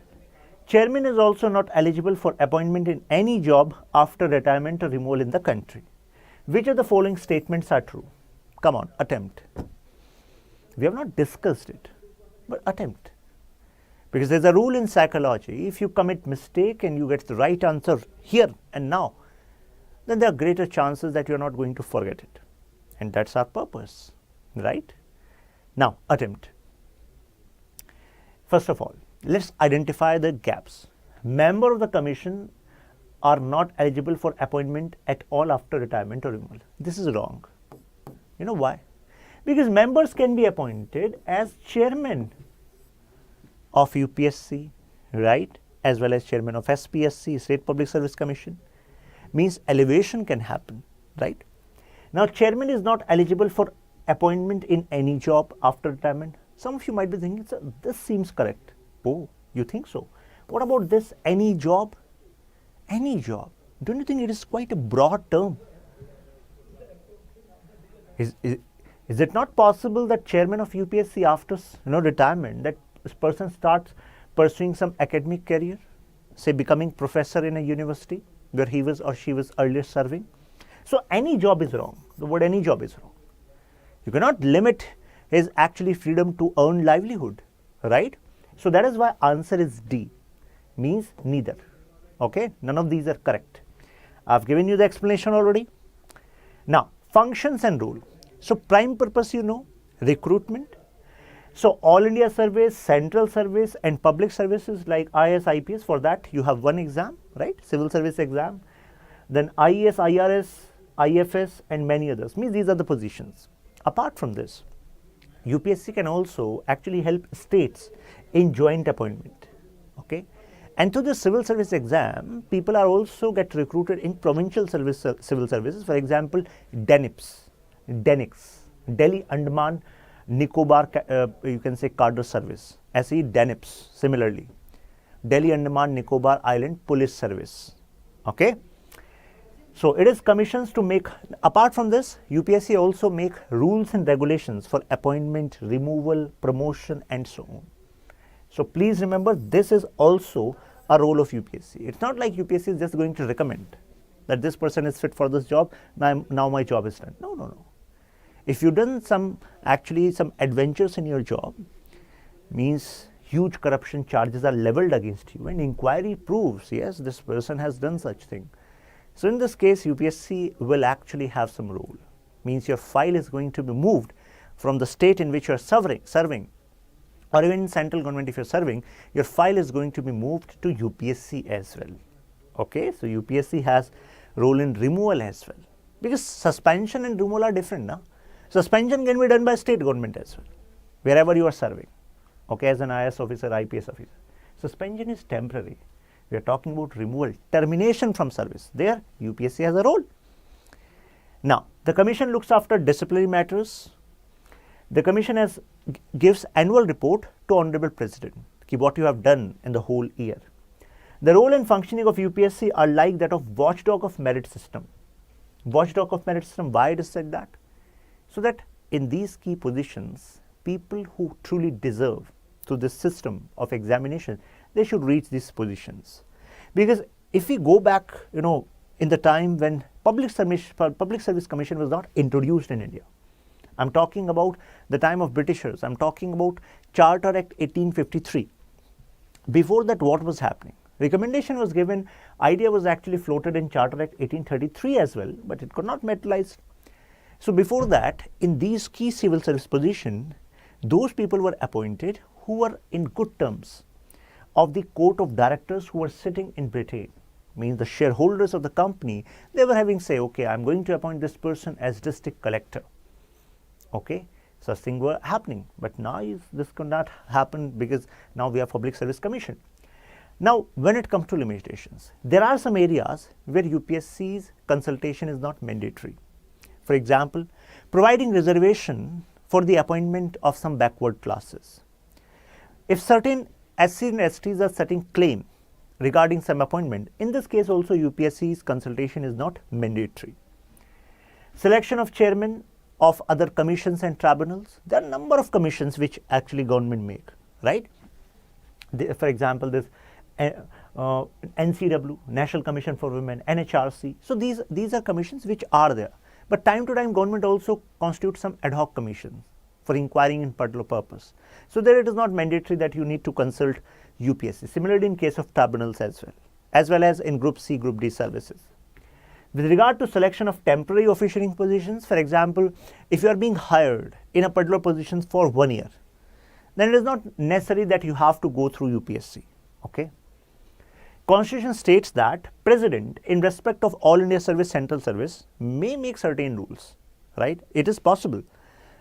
Chairman is also not eligible for appointment in any job after retirement or removal in the country. Which of the following statements are true? Come on, attempt. We have not discussed it, but attempt. Because there's a rule in psychology, if you commit mistake and you get the right answer here and now, then there are greater chances that you're not going to forget it. And that's our purpose, right? Now, attempt. First of all, let's identify the gaps. Member of the commission are not eligible for appointment at all after retirement or removal. This is wrong. You know why? Because members can be appointed as chairman of UPSC, right, as well as chairman of SPSC, State Public Service Commission. Means elevation can happen, right? Now, chairman is not eligible for appointment in any job after retirement. Some of you might be thinking, this seems correct. Oh, you think so? What about this, any job? Any job. Don't you think it is quite a broad term? Is it not possible that chairman of UPSC after retirement, that this person starts pursuing some academic career, say becoming professor in a university where he was or she was earlier serving? So any job is wrong. The word any job is wrong. You cannot limit his actually freedom to earn livelihood, right? So that is why answer is D, means neither. Okay, none of these are correct. I've given you the explanation already. Now, functions and role. So prime purpose, recruitment. So all India service, central service, and public services like IAS, IPS, for that you have one exam, right? Civil service exam. Then IAS, IRS, IFS, and many others. Means these are the positions. Apart from this, UPSC can also actually help states in joint appointment. Okay. And through the civil service exam, people are also get recruited in provincial civil services. For example, DENIPS, Delhi Andaman Nicobar, you can say cadre service. SE DENIPS. Similarly, Delhi Andaman Nicobar Island Police Service. Okay. So it is commissions to make. Apart from this, UPSC also make rules and regulations for appointment, removal, promotion, and so on. So please remember, this is also a role of UPSC. It's not like UPSC is just going to recommend that this person is fit for this job, now my job is done. No. If you've done some adventures in your job, means huge corruption charges are leveled against you and inquiry proves, yes, this person has done such thing. So in this case, UPSC will actually have some role. Means your file is going to be moved from the state in which you are serving, or even in central government if you are serving, your file is going to be moved to UPSC as well. Okay, so UPSC has role in removal as well, because suspension and removal are different now. Suspension can be done by state government as well, wherever you are serving, okay, as an IAS officer, IPS officer. Suspension is temporary. We are talking about removal, termination from service. There, UPSC has a role. Now, the commission looks after disciplinary matters. The commission gives annual report to Honorable President, what you have done in the whole year. The role and functioning of UPSC are like that of watchdog of merit system. Watchdog of merit system, why it is said that? So that in these key positions, people who truly deserve to this system of examination, they should reach these positions. Because if we go back, in the time when Public Service Commission was not introduced in India, I'm talking about the time of Britishers, I'm talking about Charter Act 1853. Before that, what was happening? Recommendation was given, idea was actually floated in Charter Act 1833 as well, but it could not materialize. So before that, in these key civil service positions, those people were appointed who were in good terms of the court of directors who were sitting in Britain. Means the shareholders of the company, they were having say, okay, I'm going to appoint this person as district collector. Okay, such things were happening, but now this could not happen because now we have Public Service Commission. Now, when it comes to limitations, there are some areas where UPSC's consultation is not mandatory. For example, providing reservation for the appointment of some backward classes. If certain SC and STs are setting claim regarding some appointment, in this case also UPSC's consultation is not mandatory. Selection of chairman of other commissions and tribunals. There are a number of commissions which actually government make, right? For example, this NCW, National Commission for Women, NHRC. So these are commissions which are there. But time to time government also constitutes some ad hoc commissions for inquiring in particular purpose. So there it is not mandatory that you need to consult UPSC. Similarly in case of tribunals as well as in Group C, Group D services. With regard to selection of temporary officiating positions, for example, if you are being hired in a particular position for 1 year, then it is not necessary that you have to go through UPSC. Okay. Constitution states that President, in respect of All India Service, Central Service, may make certain rules, right? It is possible.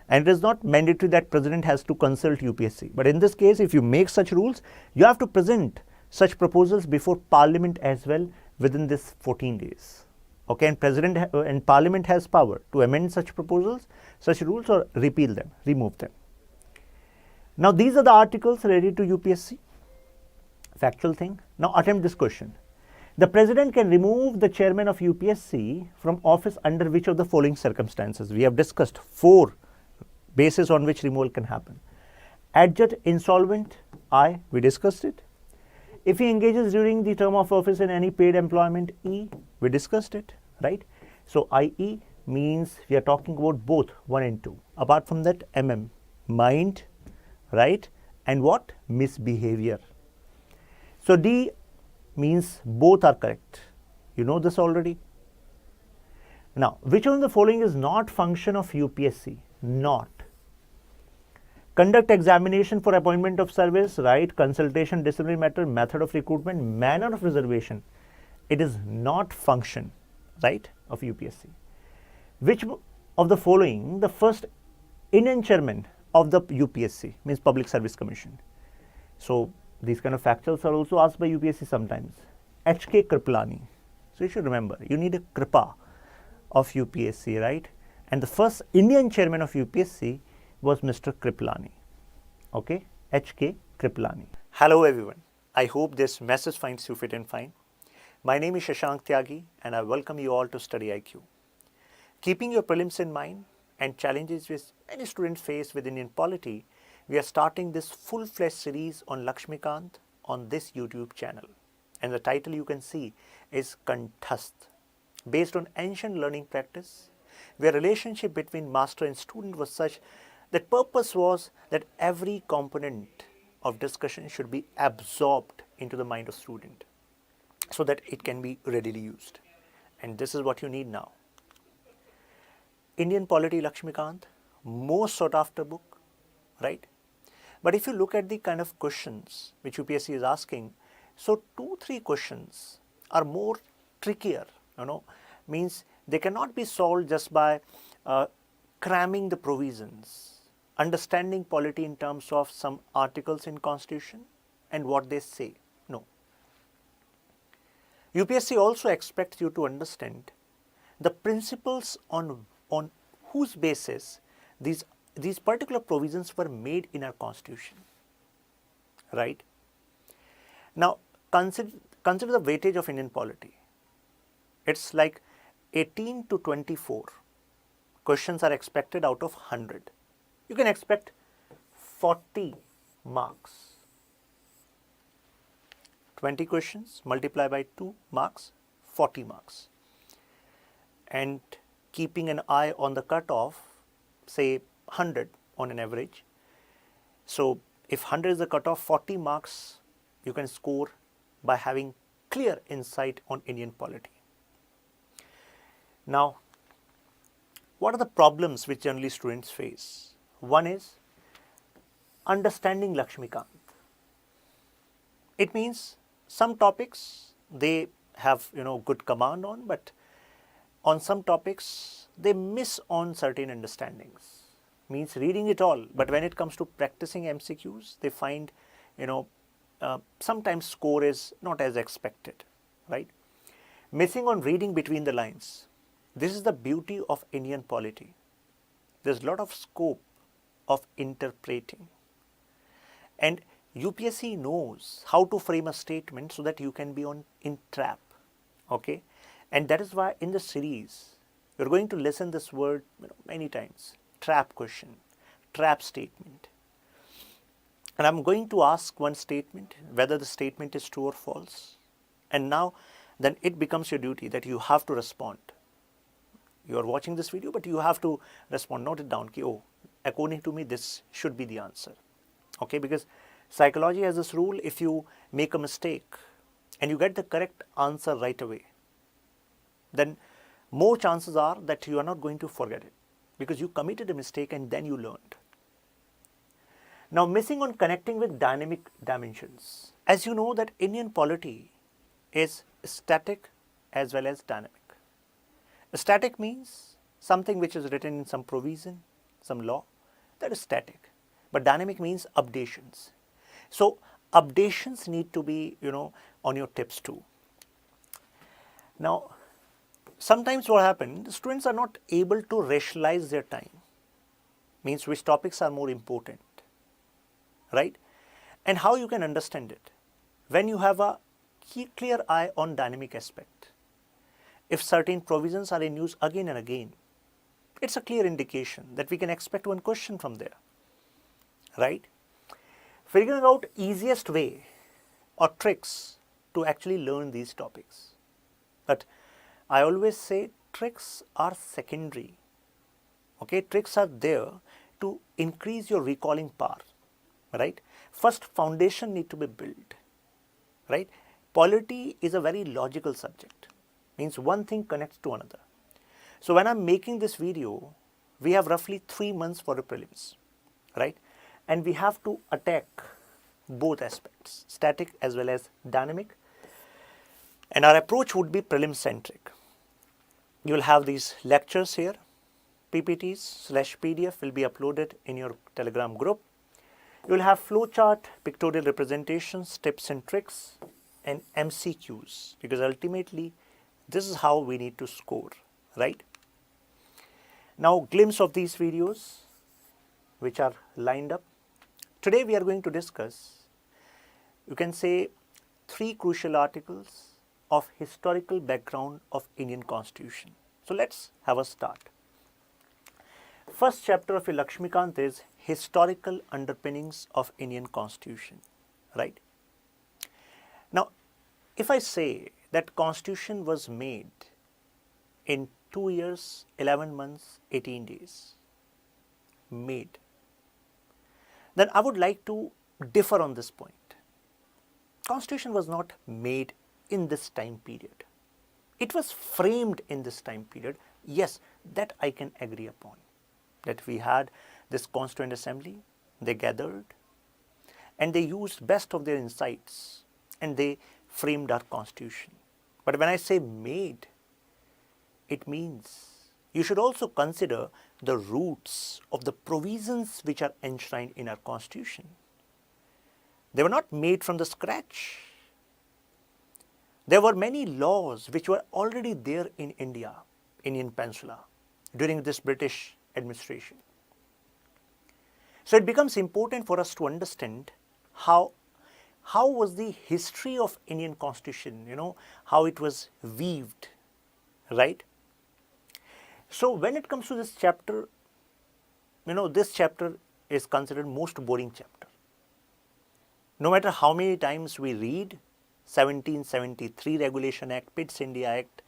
And it is not mandatory that President has to consult UPSC. But in this case, if you make such rules, you have to present such proposals before Parliament as well within this 14 days. Okay, and President and Parliament has power to amend such proposals, such rules, or repeal them, remove them. Now, these are the articles related to UPSC. Factual thing. Now, attempt this question. The President can remove the chairman of UPSC from office under which of the following circumstances? We have discussed 4 bases on which removal can happen. Adjudged insolvent, I, we discussed it. If he engages during the term of office in any paid employment, E, we discussed it, right? So, IE means we are talking about both 1 and 2. Apart from that, MM, mind, right? And what? Misbehavior. So, D means both are correct. You know this already. Now, which one of the following is not function of UPSC? Not. Conduct examination for appointment of service, right? Consultation, disciplinary matter, method of recruitment, manner of reservation. It is not function, right, of UPSC. Which of the following the first Indian chairman of the UPSC, means Public Service Commission? So, these kind of factuals are also asked by UPSC sometimes. H.K. Kripalani. So, you should remember, you need a Kripa of UPSC, right? And the first Indian chairman of UPSC was Mr. Kripalani. Okay, H.K. Kripalani. Hello everyone. I hope this message finds you fit and fine. My name is Shashank Tyagi and I welcome you all to Study IQ. Keeping your prelims in mind and challenges which many students face with Indian polity, we are starting this full-fledged series on Laxmikanth on this YouTube channel. And the title you can see is Kanthasth. Based on ancient learning practice, where relationship between master and student was such that purpose was that every component of discussion should be absorbed into the mind of student so that it can be readily used. And this is what you need now. Indian Polity, Laxmikanth, most sought after book, right? But if you look at the kind of questions which UPSC is asking, so 2-3 questions are more trickier, means they cannot be solved just by cramming the provisions, understanding polity in terms of some articles in constitution and what they say. No. UPSC also expects you to understand the principles on whose basis these particular provisions were made in our constitution, right? Now consider the weightage of Indian polity. It's like 18 to 24 questions are expected out of 100. You can expect 40 marks. 20 questions multiply by 2 marks, 40 marks. And keeping an eye on the cutoff, say 100 on an average. So if 100 is the cutoff, 40 marks you can score by having clear insight on Indian polity. Now, what are the problems which generally students face? One is understanding Laxmikanth. It means some topics they have good command on, but on some topics they miss on certain understandings. Means reading it all, but when it comes to practicing MCQs, they find sometimes score is not as expected, right? Missing on reading between the lines. This is the beauty of Indian polity. There's a lot of scope of interpreting, and UPSC knows how to frame a statement so that you can be in trap, okay? And that is why in the series you're going to listen this word many times: trap question, trap statement. And I'm going to ask one statement, whether the statement is true or false, and now then it becomes your duty that you have to respond. You are watching this video, but you have to respond. Note it down. Oh, according to me, this should be the answer. Okay, because psychology has this rule: if you make a mistake and you get the correct answer right away, then more chances are that you are not going to forget it, because you committed a mistake and then you learned. Now, missing on connecting with dynamic dimensions. As you know that Indian polity is static as well as dynamic. Static means something which is written in some provision, some law, that is static. But dynamic means updations. So updations need to be, on your tips too. Now, sometimes what happens, students are not able to rationalize their time. Means which topics are more important, right? And how you can understand it. When you have a clear eye on dynamic aspect, if certain provisions are in use again and again, it's a clear indication that we can expect one question from there, right? Figuring out easiest way or tricks to actually learn these topics. But I always say tricks are secondary. Okay, tricks are there to increase your recalling power, right? First, foundation need to be built, right? Polity is a very logical subject. Means one thing connects to another. So when I'm making this video, we have roughly 3 months for the prelims, right? And we have to attack both aspects, static as well as dynamic. And our approach would be prelim centric. You will have these lectures here, PPTs/PDF will be uploaded in your Telegram group. You will have flowchart, pictorial representations, tips and tricks, and MCQs, because ultimately this is how we need to score, right? Now, glimpse of these videos which are lined up. Today we are going to discuss, you can say, 3 crucial articles of historical background of Indian Constitution. So let's have a start. First chapter of your Laxmikanth is historical underpinnings of Indian Constitution, right? Now, if I say that Constitution was made in 2 years, 11 months, 18 days. Made. Then I would like to differ on this point. Constitution was not made in this time period. It was framed in this time period. Yes, that I can agree upon. That we had this Constituent Assembly, they gathered and they used best of their insights and they framed our Constitution. But when I say made, it means you should also consider the roots of the provisions which are enshrined in our Constitution. They were not made from the scratch. There were many laws which were already there in India, Indian Peninsula, during this British administration. So it becomes important for us to understand how was the history of Indian Constitution, how it was weaved, right? So when it comes to this chapter, this chapter is considered most boring chapter. No matter how many times we read 1773 Regulation Act, Pitt's India Act,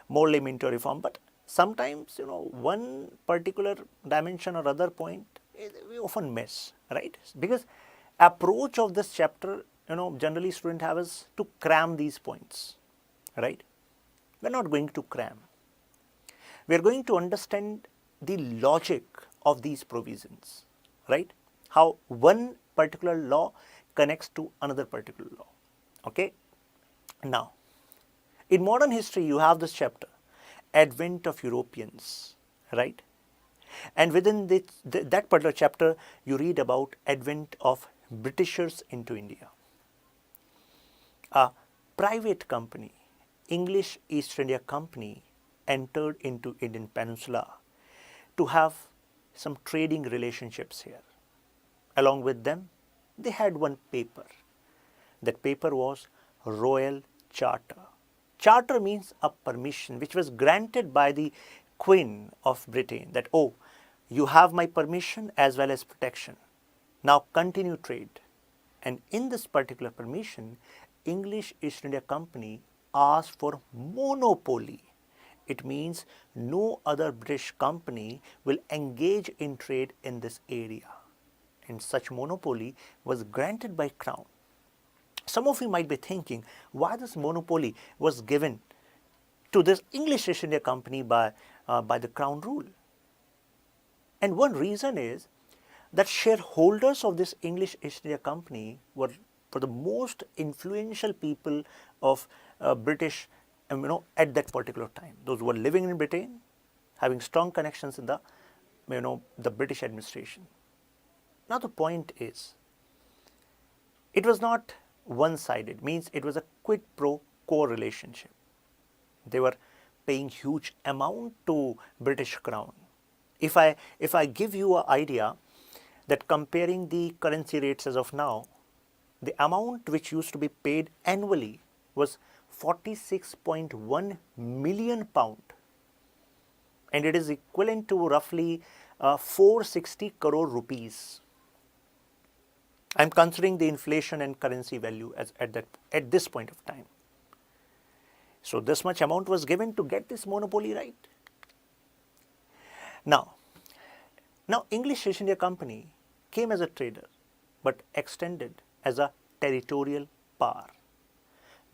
Morley Minto Reform, but sometimes, one particular dimension or other point, we often miss, right? Because approach of this chapter, generally students have is to cram these points, right? We're not going to cram. We're going to understand the logic of these provisions, right? How one particular law connects to another particular law, okay? Now, in modern history, you have this chapter, Advent of Europeans, right? And within that particular chapter, you read about advent of Britishers into India. A private company, English East India Company, entered into Indian Peninsula to have some trading relationships here. Along with them, they had one paper. That paper was Royal Charter. Charter means a permission which was granted by the Queen of Britain that, oh, you have my permission as well as protection. Now continue trade. And in this particular permission, English East India Company asked for monopoly. It means no other British company will engage in trade in this area. And such monopoly was granted by Crown. Some of you might be thinking, why this monopoly was given to this English East India Company by the Crown rule? And one reason is that shareholders of this English East India Company were the most influential people of British, at that particular time. Those who were living in Britain, having strong connections in the British administration. Now the point is, it was not one-sided, means it was a quid pro quo relationship. They were paying huge amount to British Crown. If I give you an idea that comparing the currency rates as of now, the amount which used to be paid annually was 46.1 million pound, and it is equivalent to roughly 460 crore rupees. I am considering the inflation and currency value as at this point of time. So this much amount was given to get this monopoly right. Now English East India Company came as a trader but extended as a territorial power.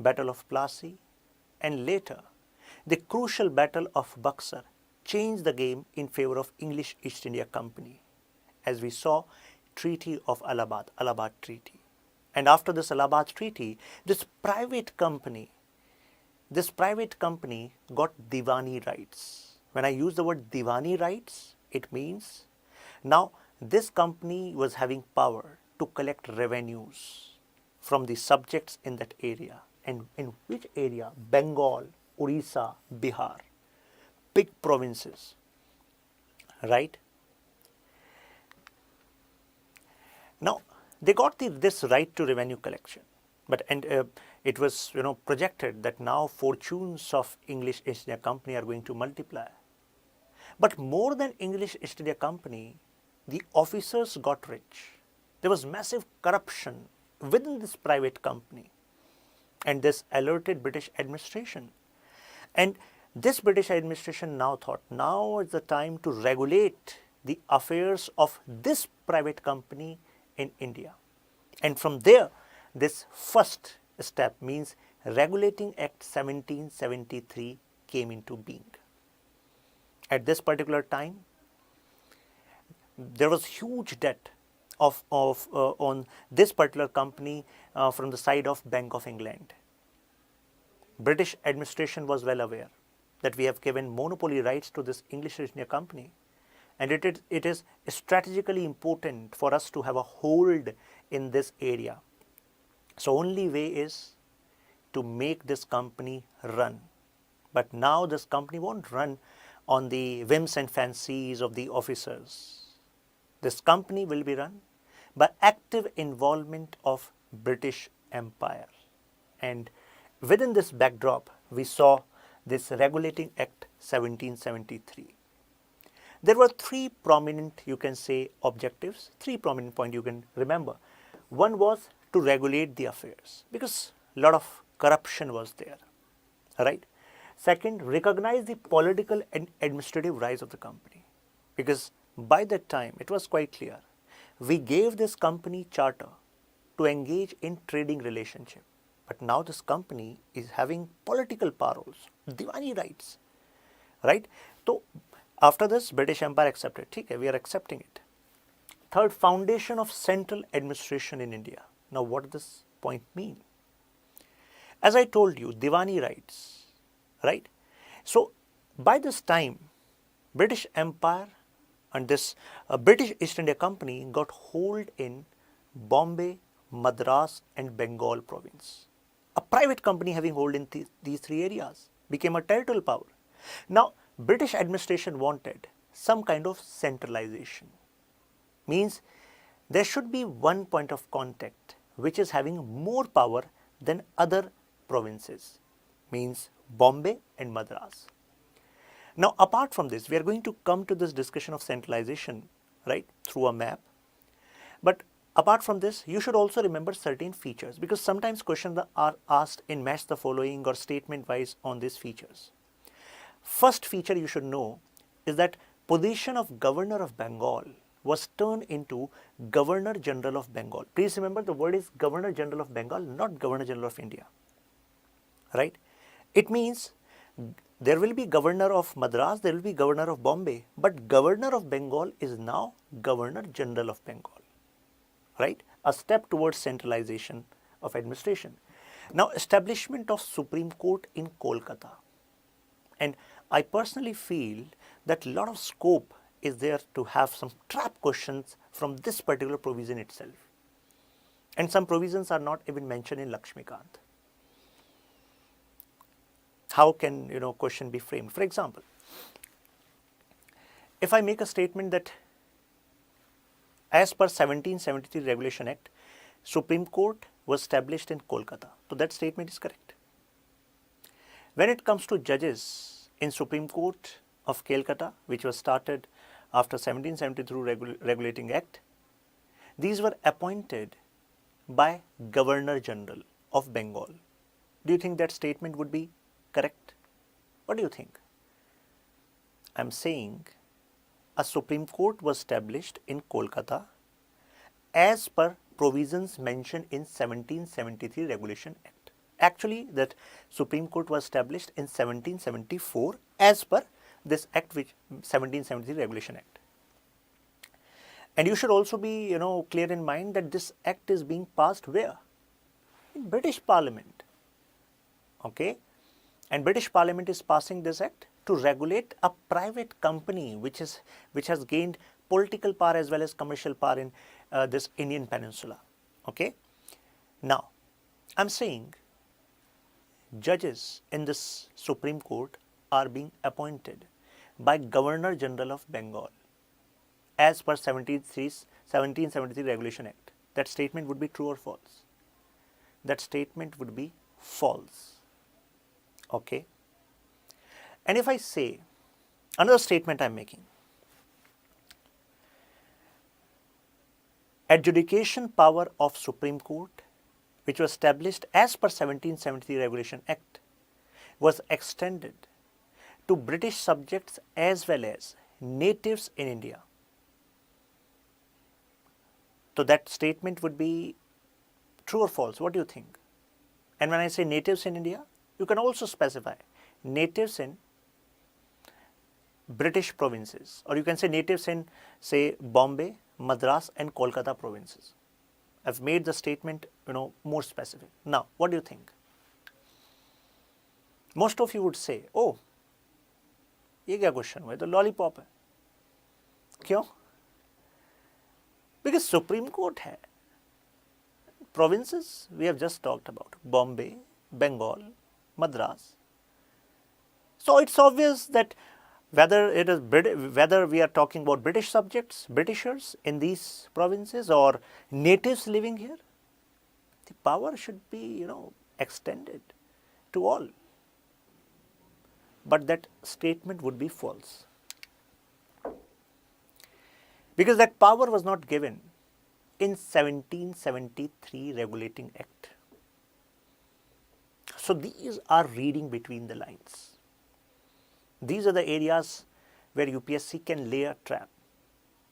Battle of Plassey and later the crucial Battle of Buxar changed the game in favor of English East India Company, as we saw Treaty of Allahabad Treaty. And after this Allahabad Treaty, this private company got Diwani rights. When I use the word Diwani rights, it means now this company was having power to collect revenues from the subjects in that area. And in which area? Bengal, Orissa, Bihar, big provinces, right? Now they got this right to revenue collection, but it was projected that now fortunes of English East India Company are going to multiply. But more than English East India Company, the officers got rich. There was massive corruption within this private company, and this alerted British administration. And This British administration now thought, now is the time to regulate the affairs of this private company in India. And from there, this first step means Regulating Act 1773 came into being. At this particular time, there was huge debt on this particular company from the side of Bank of England. British administration was well aware that we have given monopoly rights to this English East India Company, and it is strategically important for us to have a hold in this area. So only way is to make this company run. But now this company won't run on the whims and fancies of the officers. This company will be run by active involvement of British Empire. And within this backdrop, we saw this Regulating Act 1773. There were three prominent, you can say, objectives, three prominent points you can remember. One was to regulate the affairs because a lot of corruption was there, right? Second, recognize the political and administrative rise of the company, because by that time it was quite clear we gave this company charter to engage in trading relationship, but now this company is having political power also, Diwani rights, right? So after this, British Empire accepted, okay, we are accepting it. Third, foundation of central administration in India. Now what does this point mean? As I told you, Diwani rights, right? So by this time, British Empire and this British East India Company got hold in Bombay, Madras and Bengal province. A private company having hold in these three areas became a territorial power. Now British administration wanted some kind of centralization. Means there should be one point of contact which is having more power than other provinces, means Bombay and Madras. Now apart from this, we are going to come to this discussion of centralization, right, through a map. But apart from this, you should also remember certain features, because sometimes questions are asked in match the following or statement wise on these features. First feature you should know is that position of Governor of Bengal was turned into Governor General of Bengal. Please remember the word is Governor General of Bengal, not Governor General of India, right? It means there will be Governor of Madras, there will be Governor of Bombay, but Governor of Bengal is now Governor General of Bengal, right? A step towards centralization of administration. Now establishment of Supreme Court in Kolkata. And I personally feel that a lot of scope is there to have some trap questions from this particular provision itself. And some provisions are not even mentioned in Laxmikanth. How can question be framed? For example, if I make a statement that as per 1773 Regulation Act, Supreme Court was established in Kolkata, so that statement is correct. When it comes to judges in Supreme Court of Calcutta, which was started after 1773 Regulating Act, these were appointed by Governor General of Bengal. Do you think that statement would be correct? What do you think? I am saying a Supreme Court was established in Kolkata as per provisions mentioned in 1773 Regulation Act. Actually, that Supreme Court was established in 1774 as per this act, which 1773 Regulation Act. And you should also be clear in mind that this act is being passed where? In British Parliament. Okay? And British Parliament is passing this act to regulate a private company which has gained political power as well as commercial power in this Indian peninsula. Okay? Now, I am saying judges in this Supreme Court are being appointed by Governor General of Bengal as per 1773 Regulation Act. That statement would be true or false? That statement would be false. Okay? And if I say another statement I am making, adjudication power of Supreme Court, which was established as per 1773 Regulation Act, was extended to British subjects as well as natives in India. So that statement would be true or false? What do you think? And when I say natives in India, you can also specify natives in British provinces, or you can say natives in, say, Bombay, Madras and Kolkata provinces. I've made the statement, more specific. Now, what do you think? Most of you would say, oh, ये क्या question हुआ, तो lollipop है. क्यों? Because Supreme Court है. Provinces we have just talked about, Bombay, Bengal, Madras. So it's obvious that whether we are talking about British subjects, Britishers in these provinces or natives living here, the power should be, extended to all. But that statement would be false, because that power was not given in 1773 Regulating Act. So these are reading between the lines. These are the areas where UPSC can lay a trap.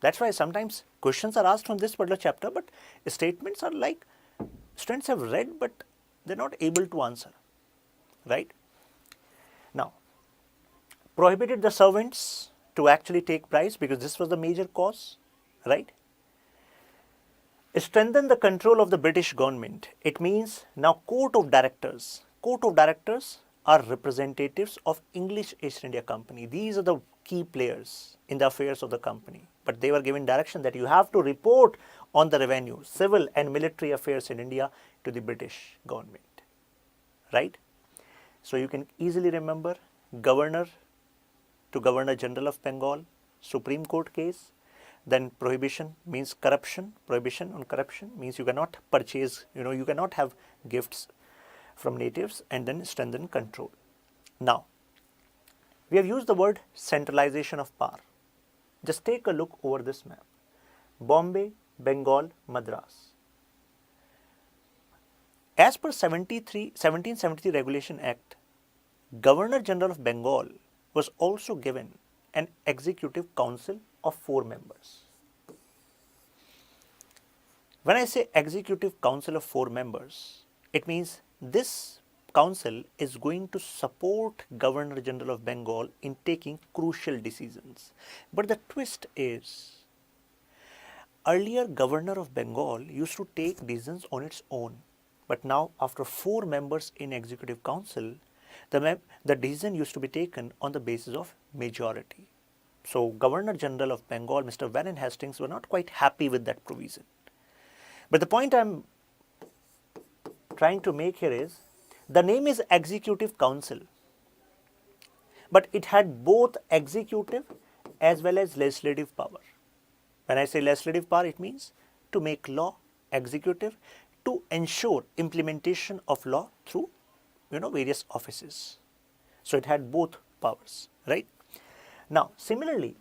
That's why sometimes questions are asked from this particular chapter, but statements are like students have read but they're not able to answer, right? Now, prohibited the servants to actually take bribes because this was the major cause, right? Strengthen the control of the British government. It means now court of directors are representatives of English East India Company. These are the key players in the affairs of the company. But they were given direction that you have to report on the revenue, civil and military affairs in India to the British government, right? So you can easily remember Governor to Governor General of Bengal, Supreme Court case. Then prohibition means corruption. Prohibition on corruption means you cannot purchase, you cannot have gifts from natives, and then strengthen control. Now, we have used the word centralization of power. Just take a look over this map. Bombay, Bengal, Madras. As per 1773 Regulation Act, Governor General of Bengal was also given an executive council of 4 members. When I say executive council of 4 members, it means this council is going to support Governor General of Bengal in taking crucial decisions. But the twist is, earlier Governor of Bengal used to take decisions on its own. But now after 4 members in Executive Council, the decision used to be taken on the basis of majority. So Governor General of Bengal, Mr. Warren Hastings, were not quite happy with that provision. But the point I'm trying to make here is, the name is Executive Council, but it had both executive as well as legislative power. When I say legislative power, it means to make law, executive to ensure implementation of law through various offices. So it had both powers, right? Now similarly,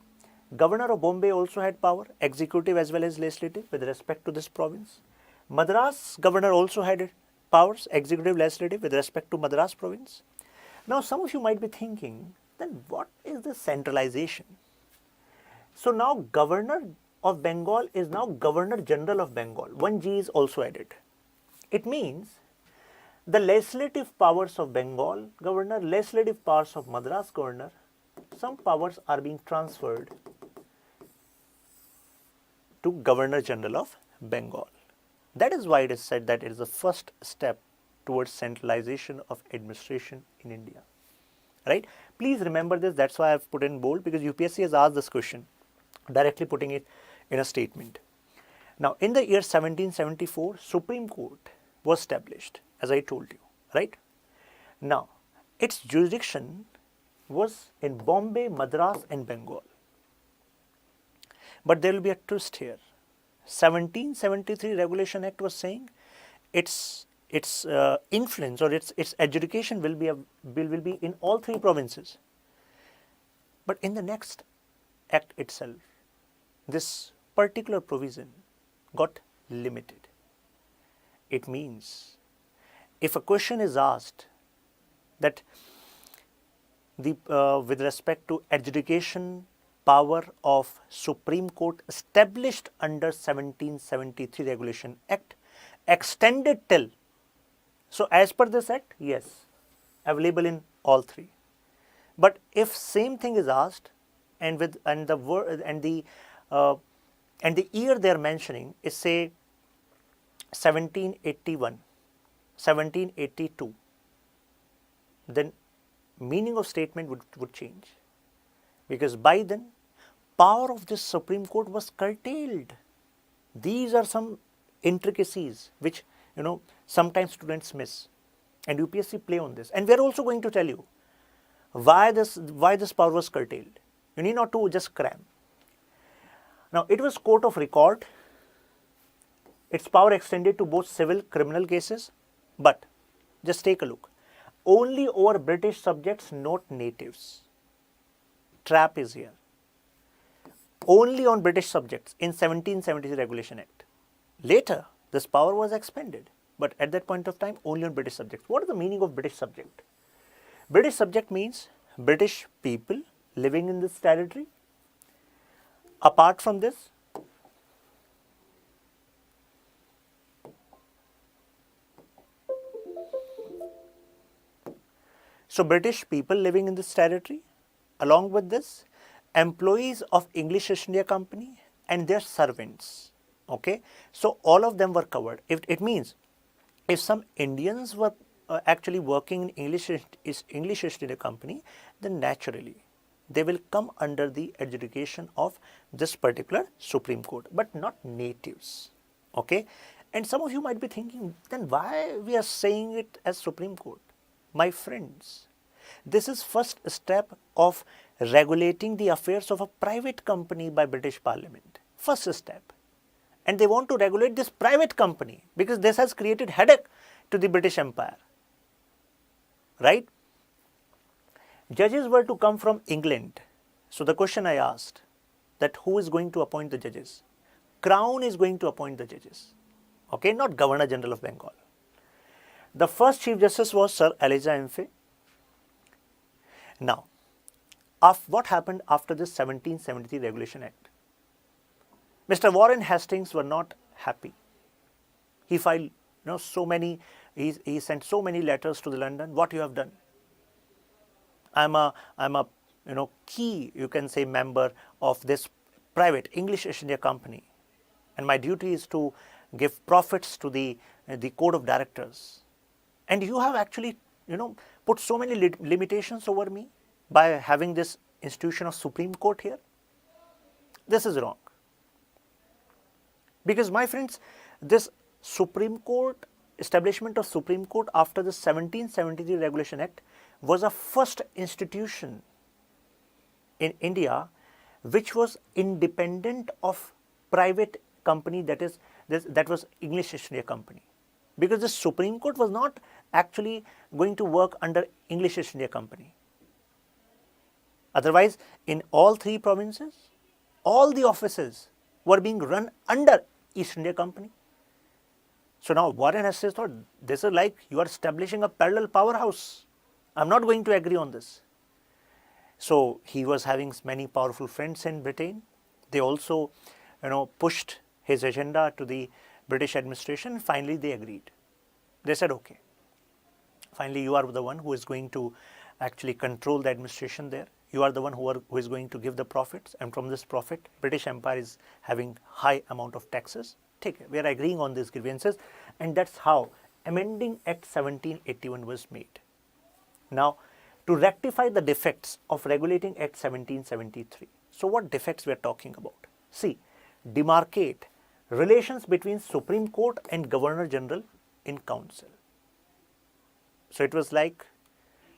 Governor of Bombay also had power, executive as well as legislative, with respect to this province. Madras governor also had powers, executive, legislative, with respect to Madras province. Now some of you might be thinking, then what is the centralization? So now Governor of Bengal is now Governor General of Bengal. 1G is also added. It means the legislative powers of Bengal governor, legislative powers of Madras governor, some powers are being transferred to Governor General of Bengal. That is why it is said that it is the first step towards centralization of administration in India, right? Please remember this. That's why I have put in bold, because UPSC has asked this question, directly putting it in a statement. Now in the year 1774, Supreme Court was established, as I told you, right? Now its jurisdiction was in Bombay, Madras and Bengal. But there will be a twist here. 1773 Regulation Act was saying its influence or its adjudication will be in all 3 provinces. But in the next act itself, this particular provision got limited. It means if a question is asked that with respect to adjudication power of Supreme Court established under 1773 Regulation Act extended till. So as per this act, yes, available in all three. But if same thing is asked, and with and the word and the year they are mentioning is say 1781, 1782, then meaning of statement would change, because by then power of this Supreme Court was curtailed. These are some intricacies which sometimes students miss, and UPSC play on this. And we are also going to tell you why this power was curtailed. You need not to just cram. Now it was court of record. Its power extended to both civil criminal cases, but just take a look. Only over British subjects, not natives. Trap is here. Only on British subjects in 1773 Regulation Act. Later, this power was expanded, but at that point of time, only on British subjects. What is the meaning of British subject? British subject means British people living in this territory. Apart from this, so British people living in this territory, along with this, employees of English East India Company and their servants. Okay, so all of them were covered. If it means if some Indians were actually working in English East India Company, then naturally they will come under the adjudication of this particular Supreme Court, but not natives. Okay, and some of you might be thinking, then why we are saying it as Supreme Court? My friends, this is first step of regulating the affairs of a private company by British Parliament. First step. And they want to regulate this private company because this has created headache to the British Empire. Right? Judges were to come from England. So the question I asked, that who is going to appoint the judges? Crown is going to appoint the judges. Okay, not Governor General of Bengal. The first Chief Justice was Sir Elijah Mfe. Now, what happened after this 1773 Regulation Act? Mr. Warren Hastings were not happy. He filed so many, he sent so many letters to the London. What you have done? I'm a key, you can say, member of this private English East India Company, and my duty is to give profits to the code of directors. And you have actually put so many limitations over me by having this institution of Supreme Court here. This is wrong. Because my friends, this Supreme Court, establishment of Supreme Court after the 1773 Regulation Act was a first institution in India which was independent of private company, that was English East India Company. Because the Supreme Court was not actually going to work under English East India Company. Otherwise, in all three provinces, all the offices were being run under East India Company. So now Warren Hastings thought, this is like you are establishing a parallel powerhouse. I'm not going to agree on this. So he was having many powerful friends in Britain. They also, pushed his agenda to the British administration. Finally, they agreed. They said, okay, finally you are the one who is going to actually control the administration there. You are the one who is going to give the profits, and from this profit, British Empire is having high amount of taxes. Take it. We are agreeing on these grievances, and that's how amending Act 1781 was made. Now, to rectify the defects of regulating Act 1773. So what defects we are talking about? See, demarcate relations between Supreme Court and Governor General in Council. So it was like,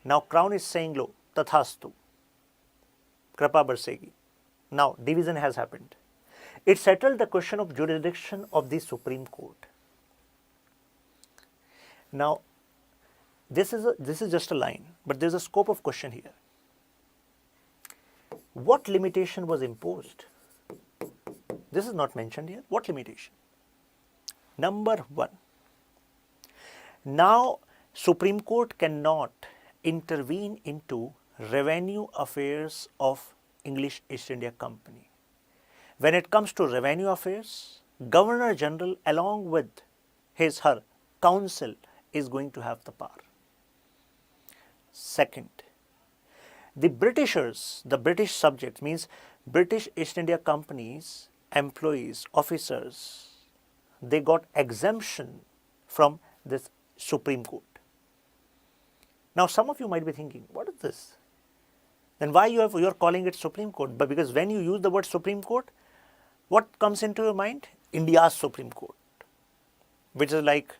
now Crown is saying, lo, tathastu, krapa barsegi. Now division has happened. It settled the question of jurisdiction of the Supreme Court. Now, this is just a line, but there is a scope of question here. What limitation was imposed? This is not mentioned here. What limitation? Number one. Now, Supreme Court cannot intervene into revenue affairs of English East India Company. When it comes to revenue affairs, Governor General along with her council is going to have the power. Second, the Britishers, the British subjects, means British East India Company's employees, officers, they got exemption from this Supreme Court. Now some of you might be thinking, what is this? Then why you are calling it Supreme Court? But because when you use the word Supreme Court, what comes into your mind? India's Supreme Court, which is like,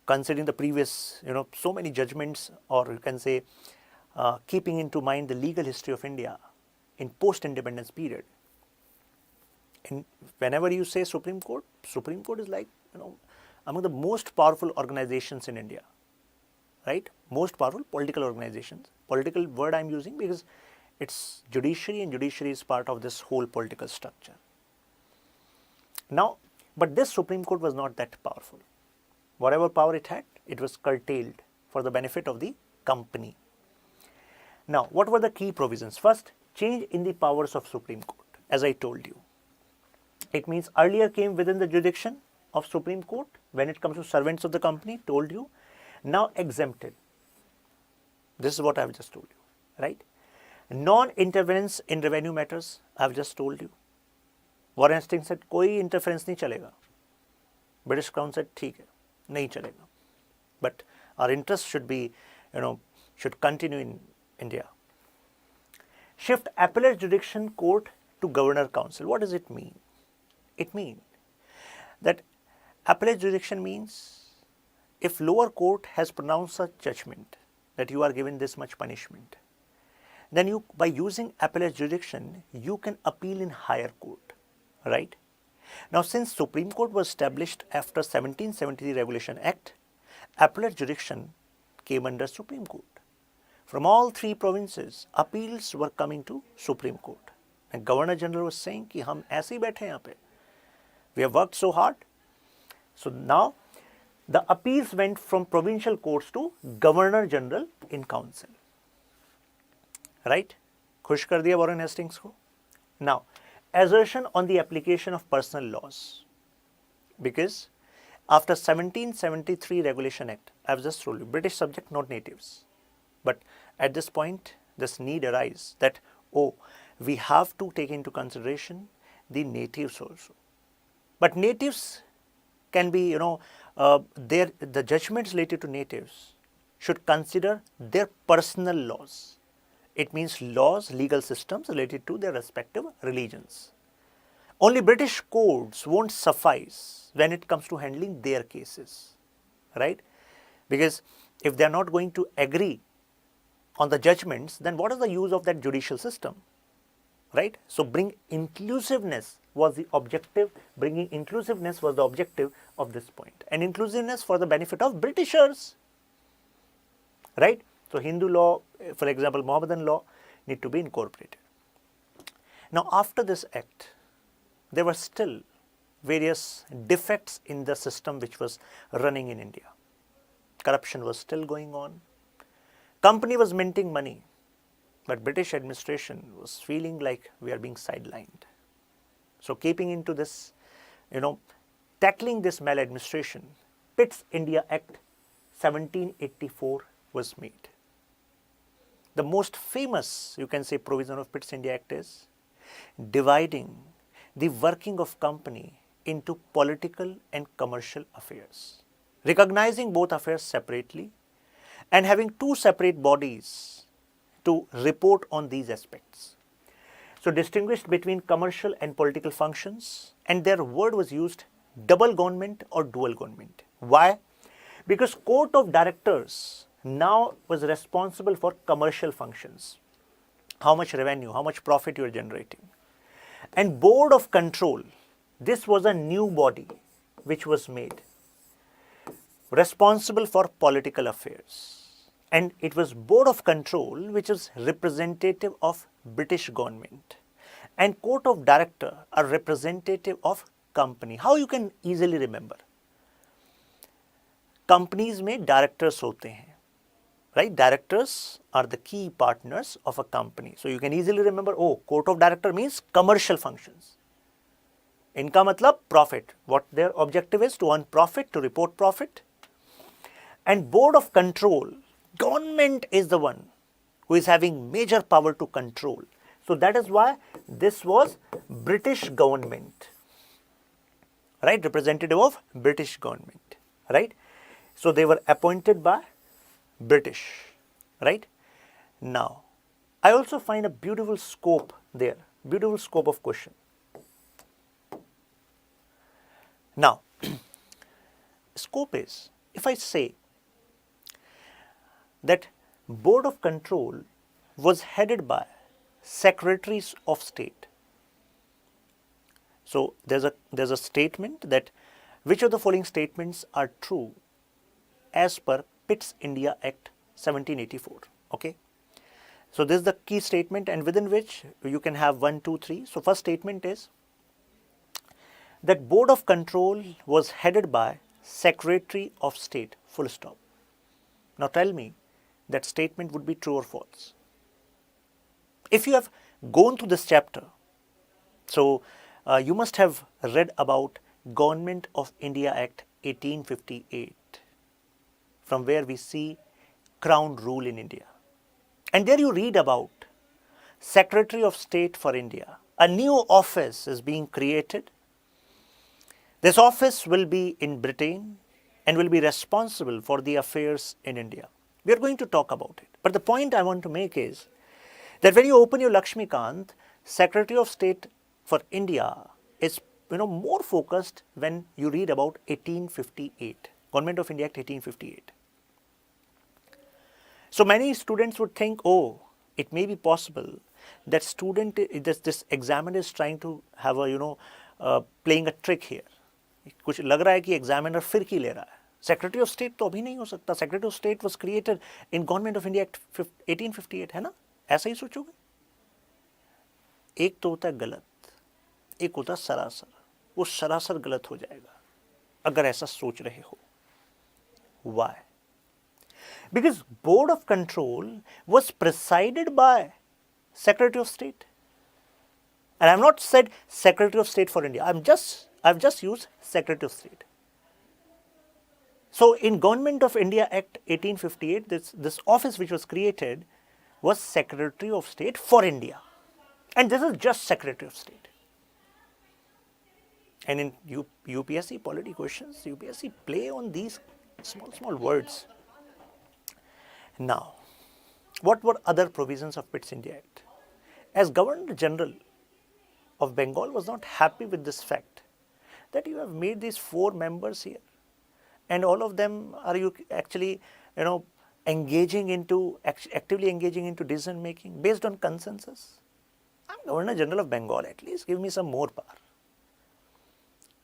considering the previous, so many judgments, or you can say, keeping into mind the legal history of India in post-independence period. And whenever you say Supreme Court is like, among the most powerful organizations in India, right? Most powerful political organizations. Political word I am using because it's judiciary, and judiciary is part of this whole political structure. Now, but this Supreme Court was not that powerful. Whatever power it had, it was curtailed for the benefit of the company. Now, what were the key provisions? First, change in the powers of Supreme Court, as I told you. It means earlier came within the jurisdiction of Supreme Court when it comes to servants of the company, told you, now exempted. This is what I have just told you, right? Non-interference in revenue matters, I have just told you. Warren Hastings said, कोई interference नहीं चलेगा. British Crown said, ठीक है, नहीं चलेगा. But our interest should be, should continue in India. Shift appellate jurisdiction court to Governor Council. What does it mean? It means that appellate jurisdiction means if lower court has pronounced a judgment that you are given this much punishment, then you, by using appellate jurisdiction, you can appeal in higher court, right? Now, since Supreme Court was established after 1773 Regulation Act, appellate jurisdiction came under Supreme Court. From all three provinces, appeals were coming to Supreme Court. And Governor General was saying कि हम ऐसे ही बैठे हैं यहाँ पे. We have worked so hard. So now the appeals went from provincial courts to Governor General in Council. Right? खुश कर दिया Warren Hastings को. Now, assertion on the application of personal laws. Because after 1773 Regulation Act, I have just told you, British subject, not natives. But at this point, this need arises that, we have to take into consideration the natives also. But natives can be, the judgments related to natives should consider their personal laws. It means laws, legal systems related to their respective religions. Only British courts won't suffice when it comes to handling their cases, right? Because if they are not going to agree on the judgments, then what is the use of that judicial system, right? So bring inclusiveness was the objective, bringing inclusiveness was the objective of this point, and inclusiveness for the benefit of Britishers, right? So Hindu law, for example, Mohammedan law need to be incorporated. Now after this act, there were still various defects in the system which was running in India. Corruption was still going on. Company was minting money, but British administration was feeling like we are being sidelined. So keeping into this, tackling this maladministration, Pitt's India Act 1784 was made. The most famous, you can say, provision of Pitt's India Act is dividing the working of company into political and commercial affairs, recognizing both affairs separately and having two separate bodies to report on these aspects. So distinguished between commercial and political functions, and their word was used double government or dual government. Why? Because court of directors now was responsible for commercial functions. How much revenue, how much profit you are generating. And board of control, this was a new body which was made, responsible for political affairs. And it was board of control which is representative of British government, and court of director are representative of company. How you can easily remember? Companies में directors होते हैं, right? Directors are the key partners of a company. So you can easily remember, oh, court of director means commercial functions. इनका मतलब profit. What their objective is to earn profit, to report profit. And board of control, government is the one who is having major power to control. So that is why this was British government, right? Representative of British government, right? So they were appointed by British, right? Now, I also find a beautiful scope there, beautiful scope of question. Now, scope is, if I say that board of control was headed by secretaries of state. So there's a statement that which of the following statements are true as per Pitt's India Act 1784. Okay. So this is the key statement, and within which you can have 1, 2, 3. So first statement is that board of control was headed by secretary of state, full stop. Now tell me that statement would be true or false. If you have gone through this chapter, so you must have read about Government of India Act 1858, from where we see crown rule in India. And there you read about Secretary of State for India. A new office is being created. This office will be in Britain and will be responsible for the affairs in India. We are going to talk about it. But the point I want to make is that when you open your Laxmikanth, Secretary of State for India is more focused when you read about 1858, Government of India Act 1858. So many students would think, oh, it may be possible that this examiner is trying to have a playing a trick here. कुछ लग रहा है कि examiner फिर की ले रहा है. Secretary of State तो अभी नहीं हो सकता. Secretary of State was created in Government of India Act 1858, है ना? ऐसा ही सोचोगे? एक तो होता है गलत, एक होता है सरासर. वो सरासर गलत हो जाएगा अगर ऐसा सोच रहे हो. Why? Because Board of Control was presided by Secretary of State. And I have not said Secretary of State for India. I've just used Secretary of State. So in Government of India Act 1858, this office which was created was Secretary of State for India. And this is just Secretary of State. And in UPSC Polity questions, UPSC play on these small words. Now, what were other provisions of Pitt's India Act? As Governor General of Bengal was not happy with this fact that you have made these 4 members here, and all of them are you actually actively engaging into decision making based on consensus. I'm Governor General of Bengal, at least give me some more power.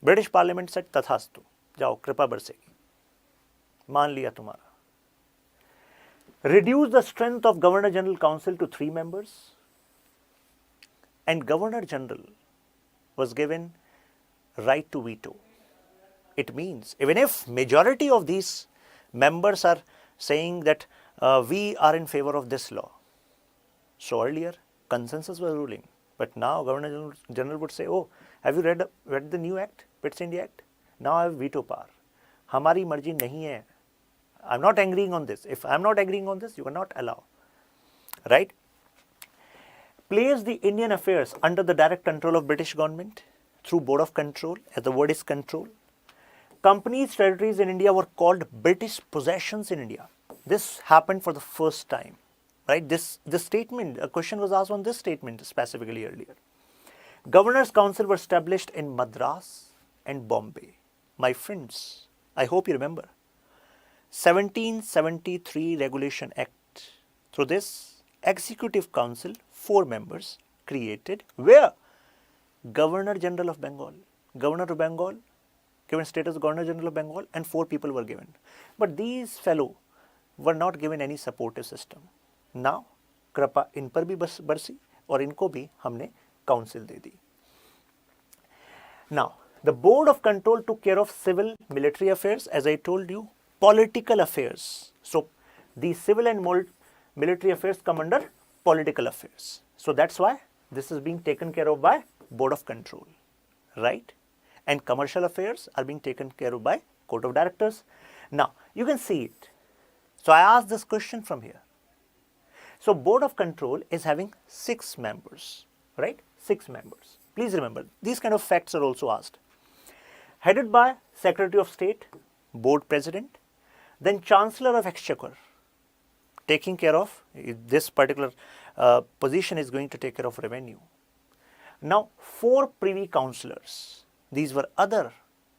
British Parliament said तथास्तु, जाओ कृपा बरसेगी, मान लिया तुम्हारा. Reduce the strength of Governor General Council to 3 members, and Governor General was given right to veto. It means even if majority of these members are saying that we are in favor of this law. So earlier consensus was ruling, but now Governor General would say, oh, have you read the new act, Pitt's India Act? Now I have veto power. हमारी मर्जी नहीं है. I'm not agreeing on this. If I'm not agreeing on this, you cannot allow. Right? Place the Indian affairs under the direct control of British government through Board of Control, as the word is control. Companies' territories in India were called British possessions in India. This happened for the first time. Right? This statement, a question was asked on this statement specifically earlier. Governors' Council were established in Madras and Bombay. My friends, I hope you remember. 1773 Regulation Act. Through this, Executive Council, 4 members created, where Governor General of Bengal, Governor of Bengal, given status Governor General of Bengal, and 4 people were given. But these fellow were not given any supportive system. Now, कृपा इन पर भी बरसी और इनको भी हमने council they the. Now, the Board of Control took care of civil military affairs, as I told you, political affairs. So, the civil and military affairs come under political affairs. So that's why this is being taken care of by Board of Control, right? And commercial affairs are being taken care of by Court of Directors. Now, you can see it. So I asked this question from here. So Board of Control is having 6 members, right? 6 members. Please remember, these kind of facts are also asked. Headed by Secretary of State, Board President, then Chancellor of Exchequer, taking care of this particular position is going to take care of revenue. Now, 4 Privy Councillors. These were other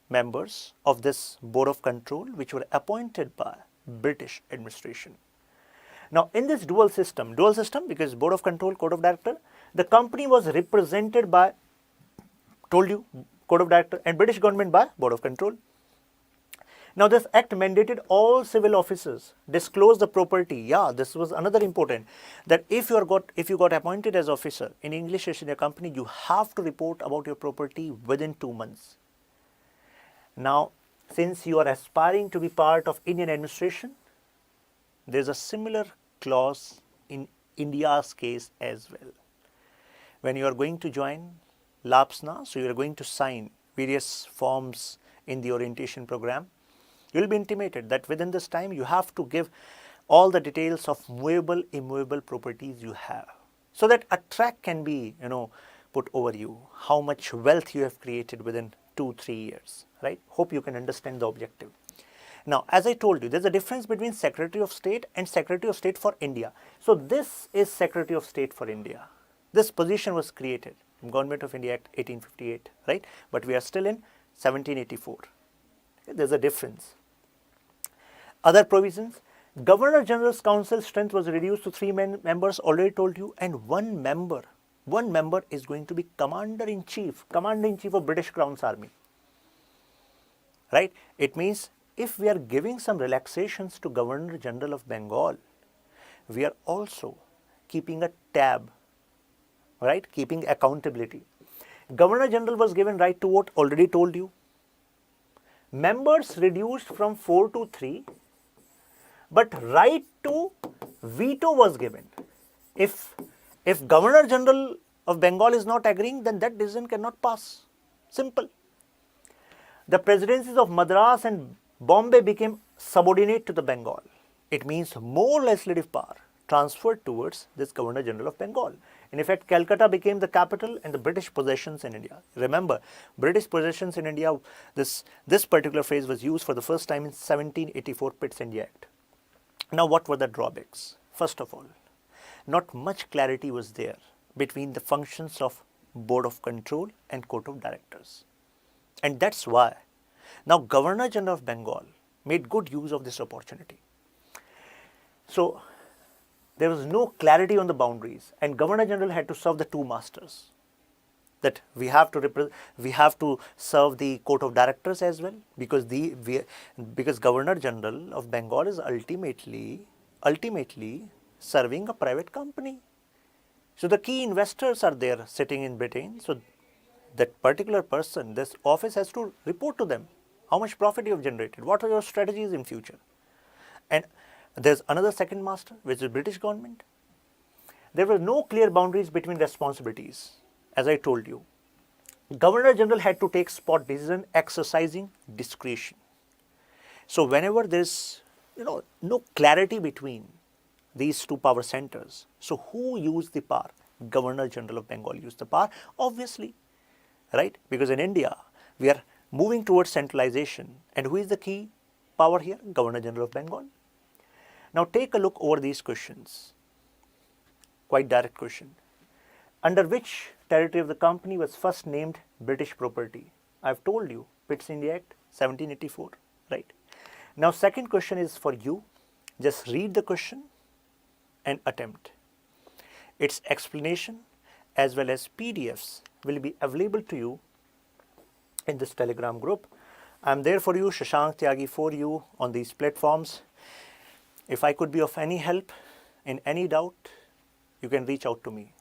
members of this Board of Control which were appointed by British administration. Now, in this dual system because Board of Control, Court of Director, the company was represented by, told you, Court of Director, and British government by Board of Control. Now, this act mandated all civil officers disclose the property. Yeah, this was another important, that if you got appointed as officer in English East India Company, you have to report about your property within 2 months. Now, since you are aspiring to be part of Indian administration, there is a similar clause in India's case as well. When you are going to join LAPSNA, so you are going to sign various forms in the orientation program, you will be intimated that within this time you have to give all the details of movable, immovable properties you have, so that a track can be, put over you, how much wealth you have created within 2-3 years, right? Hope you can understand the objective. Now, as I told you, there's a difference between Secretary of State and Secretary of State for India. So this is Secretary of State for India. This position was created in Government of India Act 1858, right? But we are still in 1784. Okay, there's a difference. Other provisions, Governor General's Council strength was reduced to 3 members, already told you, and one member is going to be Commander-in-Chief of British Crown's Army, right? It means if we are giving some relaxations to Governor General of Bengal, we are also keeping a tab, right? Keeping accountability. Governor General was given right to vote, already told you. Members reduced from 4 to 3, but right to veto was given. If Governor General of Bengal is not agreeing, then that decision cannot pass. Simple. The presidencies of Madras and Bombay became subordinate to the Bengal. It means more legislative power transferred towards this Governor General of Bengal. In effect, Calcutta became the capital and the British possessions in India. Remember, British possessions in India, this particular phrase was used for the first time in 1784 Pitt's India Act. Now, what were the drawbacks? First of all, not much clarity was there between the functions of Board of Control and Court of Directors. And that's why now Governor General of Bengal made good use of this opportunity. So there was no clarity on the boundaries, and Governor General had to serve the 2 masters. That we have to serve the Court of Directors as well, because Governor General of Bengal is ultimately serving a private company. So the key investors are there sitting in Britain. So that particular person, this office has to report to them how much profit you have generated, what are your strategies in future. And there's another second master, which is British government. There were no clear boundaries between responsibilities. As I told you, Governor General had to take spot decision exercising discretion. So whenever there's no clarity between these 2 power centers, so who used the power? Governor General of Bengal used the power, obviously, right? Because in India, we are moving towards centralization. And who is the key power here? Governor General of Bengal. Now take a look over these questions. Quite direct question. Under which territory of the company was first named British property? I've told you, Pitt's India Act 1784, right? Now second question is for you. Just read the question and attempt. Its explanation as well as PDFs will be available to you in this Telegram group. I'm there for you, Shashank Tyagi, for you on these platforms. If I could be of any help in any doubt, you can reach out to me.